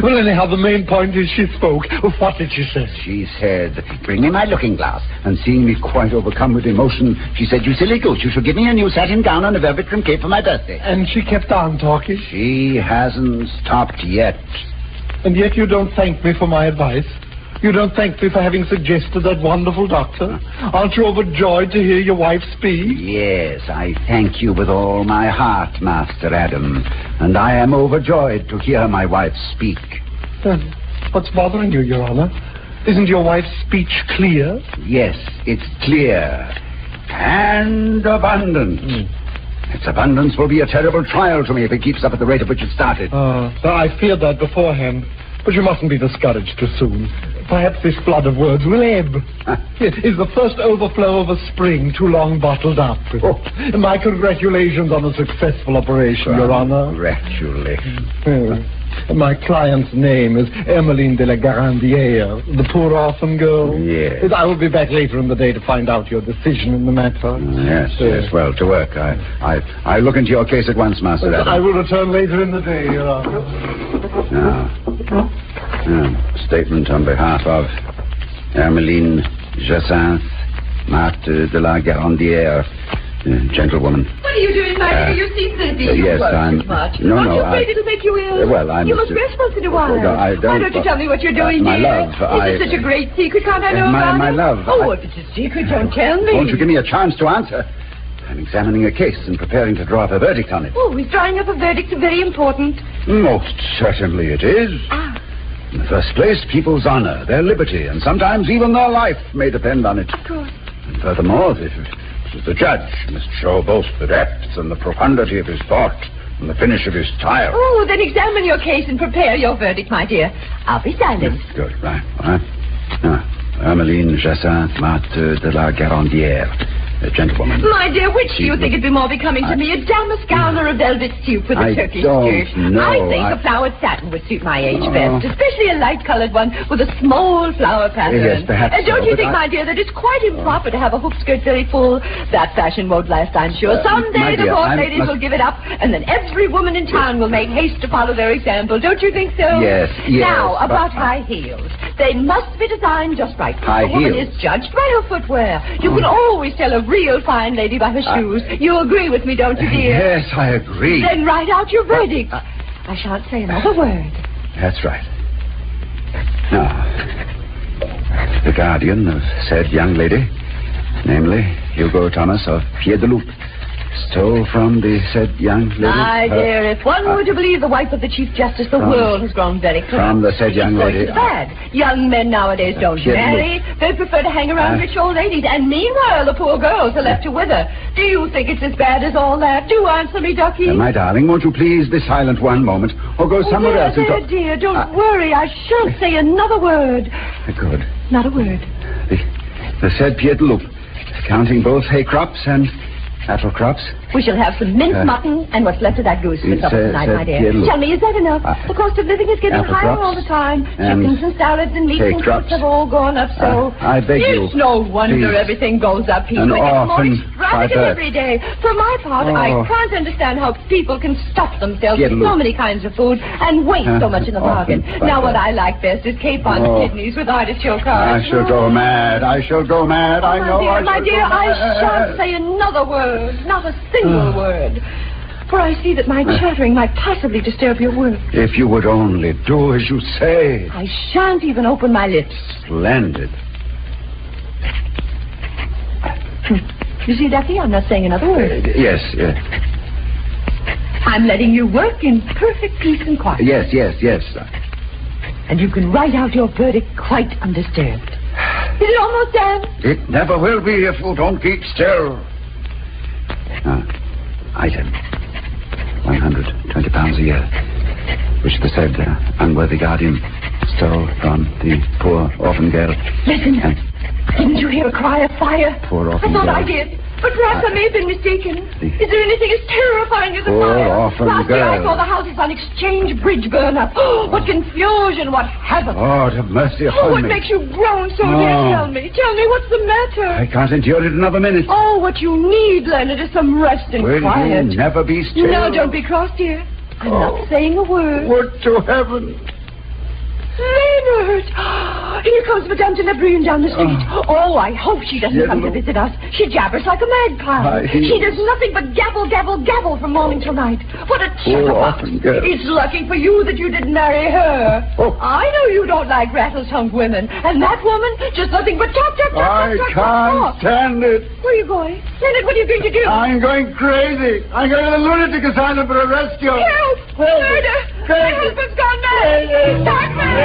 Well, anyhow, the main point is she spoke. What did she say? She said, bring me my looking glass. And seeing me quite overcome with emotion, she said, you silly goose, you shall give me a new satin gown and a velvet trim cape for my birthday. And she kept on talking? She hasn't stopped yet. And yet you don't thank me for my advice? You don't thank me for having suggested that wonderful doctor? Aren't you overjoyed to hear your wife speak? Yes, I thank you with all my heart, Master Adam. And I am overjoyed to hear my wife speak. Then what's bothering you, Your Honor? Isn't your wife's speech clear? Yes, it's clear. And abundant. Its abundance will be a terrible trial to me if it keeps up at the rate at which it started. I feared that beforehand. But you mustn't be discouraged too soon. Perhaps this flood of words will ebb. Is the first overflow of a spring too long bottled up? My congratulations on a successful operation, Your Honor. Congratulations. My client's name is Emmeline de la Garandière, the poor orphan girl. Yes. I will be back later in the day to find out your decision in the matter. Yes. Well, to work. I'll look into your case at once, Master Adam. I will return later in the day, Your Honor. Now, statement on behalf of Emmeline Jacinthe, Marthe de la Garandière, gentlewoman. What are you doing, my dear? You seem busy. Yes, I'm... No, Aren't you afraid it'll make you ill? Well, I'm... You must rest once in a while. I don't... Why don't you tell me what you're doing, my dear? love, Is it such a great secret? Can't I know about my it? love... Oh, if it's a secret, don't tell me. Won't you give me a chance to answer? I'm examining a case and preparing to draw up a verdict on it. Oh, he's drawing up a verdict. Very important. Most certainly it is. In the first place, people's honor, their liberty, and sometimes even their life may depend on it. Of course. And furthermore, the judge must show both the depth and the profundity of his thought and the finish of his trial. Oh, then examine your case and prepare your verdict, my dear. I'll be silent. Good, right. Now, Emmeline Jacinthe Marthe de la Garandière. gentlewoman. My dear, which do you think would be more becoming to me, a damask gown or a velvet suit with a Turkish skirt? Know. I think a flowered satin would suit my age best, especially a light-colored one with a small flower pattern. Yes, perhaps Don't you think, my dear, that it's quite improper to have a hoop skirt very full? That fashion won't last, I'm sure. Someday the court ladies will give it up, and then every woman in town will make haste to follow their example. Don't you think so? Yes. Now, about high heels. They must be designed just right. High a woman heels? is judged by her footwear. You can always tell a real fine lady by her shoes. You agree with me, don't you, dear? Yes, I agree. Then write out your verdict. I shan't say another word. That's right. Now, the guardian of said young lady, namely Hugo Thomas of Pied de Loup, stole from the said young lady... My dear, if one were to believe the wife of the Chief Justice, the world has grown very crooked. From the said young lady... It's bad. Young men nowadays don't marry. They prefer to hang around rich old ladies. And meanwhile, the poor girls are left to wither. Do you think it's as bad as all that? Do answer me, Ducky. My darling, won't you please be silent one moment, or go somewhere else and talk... Dear, don't worry. I shan't say another word. Good. Not a word. The said Pied de Loup, counting both hay crops and apple crops. We shall have some minced mutton and what's left of that goose for supper tonight, my dear. Tell me, is that enough? The cost of living is getting higher all the time. Chickens and salads and meats and fruits have all gone up so. I beg you. It's no wonder everything goes up. People get more extravagant every day. For my part, I can't understand how people can stuff themselves with so many kinds of food and waste so much in the bargain. Now, what I like best is capon kidneys with artichoke hearts. I shall go mad. I shall go mad. I know I shall my dear, go mad. I shan't say another word. Not a single word. For I see that my chattering might possibly disturb your work. If you would only do as you say. I shan't even open my lips. Splendid. You see, Ducky, I'm not saying another word. Yes. I'm letting you work in perfect peace and quiet. Yes. And you can write out your verdict quite undisturbed. Is it almost done? It never will be if you don't keep still. Item. £120 a year, which the said unworthy guardian stole from the poor orphan girl. Listen, didn't you hear a cry of fire? Poor orphan girl. I thought I did, but perhaps I may have been mistaken. Is there anything as terrifying as a poor fire? orphan Last girl. year I saw the houses on Exchange Bridge burn up. Oh, what confusion, what havoc. Lord have mercy upon what me. makes you groan so, dear? Tell me, what's the matter? I can't endure it another minute. Oh, what you need, Leonard, is some rest and Will quiet. you never be still? No, don't be cross, dear. I'm not saying a word. Would to heaven. Leonard! Here comes Madame de la Bruyne down the street. Oh, I hope she doesn't come to visit us. She jabbers like a magpie. She does nothing but gabble, gabble, gabble from morning till night. What a chatterbox. It's lucky for you that you didn't marry her. I know you don't like rattle-tongued women. And that woman, just nothing but talk. I can't stand it. Where are you going? Leonard, what are you going to do? I'm going crazy. I'm going to the lunatic asylum for a rescue. Help! Murder! My husband's gone mad! Start mad!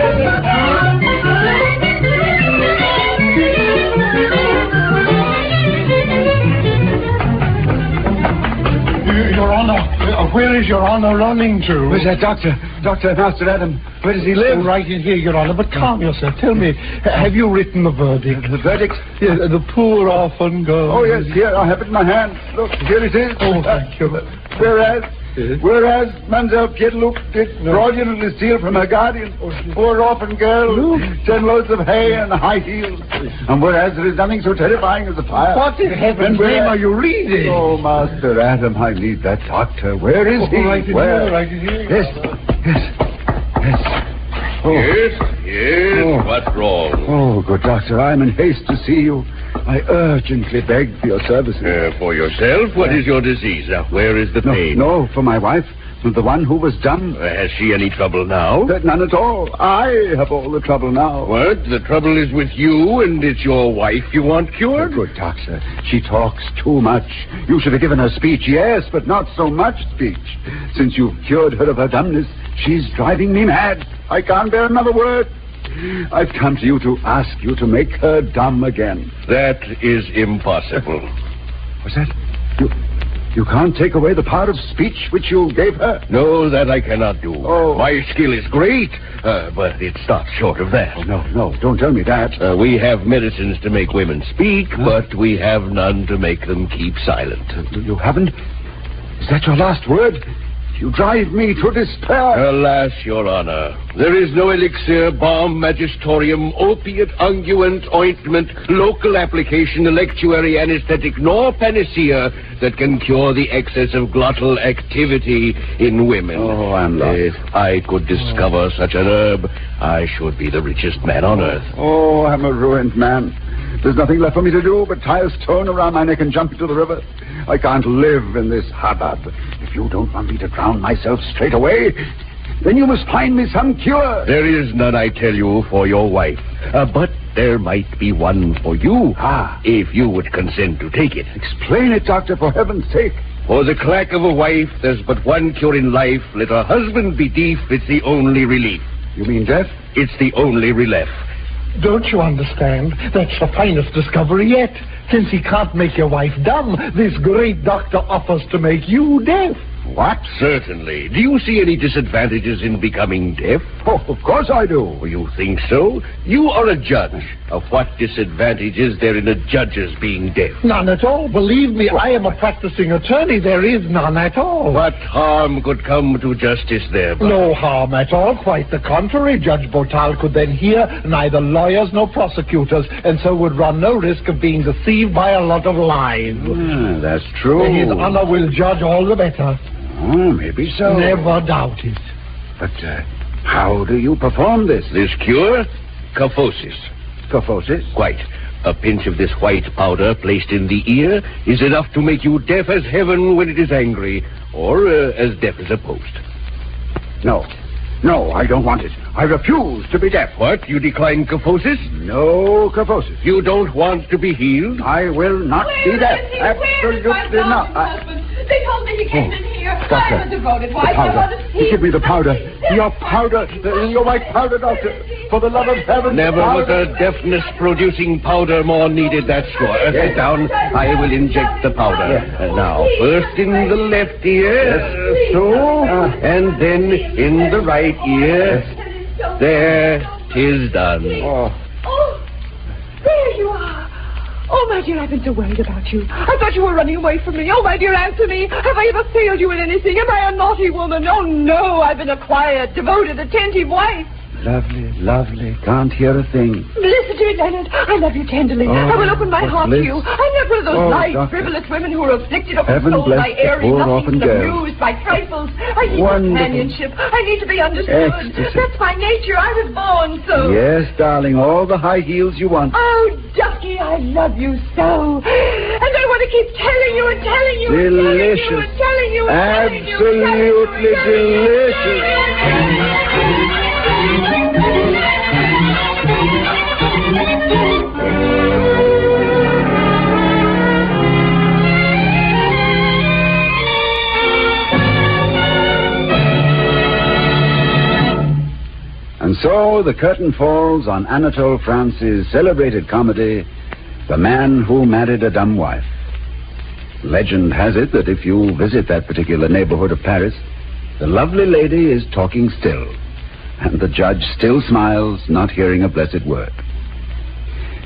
Your Honor, where is Your Honor running to? Where's that doctor? Master Adam. Where does he live? Right in here, Your Honor. But calm yourself. Tell me, have you written the verdict? The verdict? Yes, the poor orphan girl. Oh, yes, here. I have it in my hand. Look, here it is. Oh, thank you. Whereas Mademoiselle Pied de Loup did fraudulently steal from her guardian, poor orphan girl, 10 loads of hay and high heels. And whereas there is nothing so terrifying as a fire. What in heaven's name are you reading? Oh, Master Adam, I need that doctor. Where is he? Right in here. Yes. Oh. Yes. What's wrong? Oh, good doctor, I'm in haste to see you. I urgently beg for your services. For yourself? What is your disease? Where is the pain? No, for my wife. The one who was dumb. Has she any trouble now? None at all. I have all the trouble now. What? The trouble is with you, and it's your wife you want cured? Good doctor. She talks too much. You should have given her speech, yes, but not so much speech. Since you've cured her of her dumbness, she's driving me mad. I can't bear another word. I've come to you to ask you to make her dumb again. That is impossible. What's that? You can't take away the power of speech which you gave her? No, that I cannot do. Oh. My skill is great, but it stops short of that. Oh, no, don't tell me that. We have medicines to make women speak, but we have none to make them keep silent. You haven't? Is that your last word? You drive me to despair. Alas, Your Honor, there is no elixir, balm, magistorium, opiate, unguent, ointment, local application, electuary, anesthetic, nor panacea that can cure the excess of glottal activity in women. Oh, I'm lost. If I could discover such an herb, I should be the richest man on earth. Oh, I'm a ruined man. There's nothing left for me to do but tie a stone around my neck and jump into the river. I can't live in this hubbub. If you don't want me to drown myself straight away, then you must find me some cure. There is none, I tell you, for your wife. But there might be one for you. If you would consent to take it. Explain it, Doctor, for heaven's sake. For the clack of a wife, there's but one cure in life. Let her husband be deaf, it's the only relief. You mean deaf? It's the only relief. Don't you understand? That's the finest discovery yet. Since he can't make your wife dumb, this great doctor offers to make you deaf. What? Certainly. Do you see any disadvantages in becoming deaf? Oh, of course I do. You think so? You are a judge. Of what disadvantage is there in a judge's being deaf? None at all. Believe me, I am a practicing attorney. There is none at all. What harm could come to justice thereby? No harm at all. Quite the contrary. Judge Botal could then hear neither lawyers nor prosecutors, and so would run no risk of being deceived by a lot of lies. That's true. And his honor will judge all the better. Oh, maybe so. Never doubt it. But how do you perform this? This cure? Kyphosis. Kyphosis? Quite. A pinch of this white powder placed in the ear is enough to make you deaf as heaven when it is angry, or as deaf as a post. No, I don't want it. I refuse to be deaf. What? You decline kyphosis? No kyphosis. You don't want to be healed? I will not be deaf. Absolutely not. They told me he came in here. Doctor, I'm a devoted wife. the powder. I want to see Give me the powder. Your powder. Your white powder, Doctor. For the love of heaven. Never was a deafness-producing powder more needed, that's sure. Sit down. I will inject the powder. Now, first in the left ear. So. And then in the right ear. There, 'tis done. Oh, there you are. Oh, my dear, I've been so worried about you. I thought you were running away from me. Oh, my dear, answer me. Have I ever failed you in anything? Am I a naughty woman? Oh, no, I've been a quiet, devoted, attentive wife. Lovely. Can't hear a thing. Listen to me, Leonard. I love you tenderly. Oh, I will open my heart to you. I'm not one of those light, Doctor. frivolous women who are afflicted or Heaven consoled bless by the airy poor nothings orphan and girl. amused by trifles. I need Wonderful. companionship. I need to be understood. Ecstasy. That's my nature. I was born so. Yes, darling, all the high heels you want. Oh, Ducky, I love you so. And I want to keep telling you and telling you Delicious. and telling you and telling you and Absolutely delicious. And so the curtain falls on Anatole France's celebrated comedy, The Man Who Married a Dumb Wife. Legend has it that if you visit that particular neighborhood of Paris, the lovely lady is talking still, and the judge still smiles, not hearing a blessed word.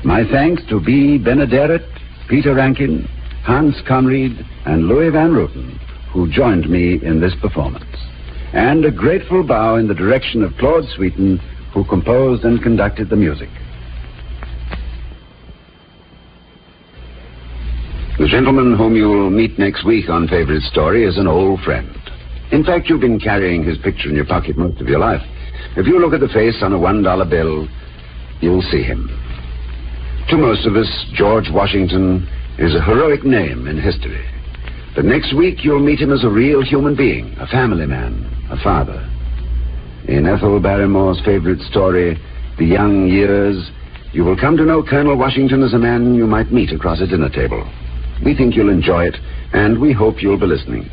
My thanks to B. Benaderet, Peter Rankin, Hans Conried, and Louis Van Rooten, who joined me in this performance. And a grateful bow in the direction of Claude Sweeten, who composed and conducted the music. The gentleman whom you'll meet next week on Favorite Story is an old friend. In fact, you've been carrying his picture in your pocket most of your life. If you look at the face on a $1 bill, you'll see him. To most of us, George Washington is a heroic name in history. But next week, you'll meet him as a real human being, a family man, a father. In Ethel Barrymore's favorite story, The Young Years, you will come to know Colonel Washington as a man you might meet across a dinner table. We think you'll enjoy it, and we hope you'll be listening.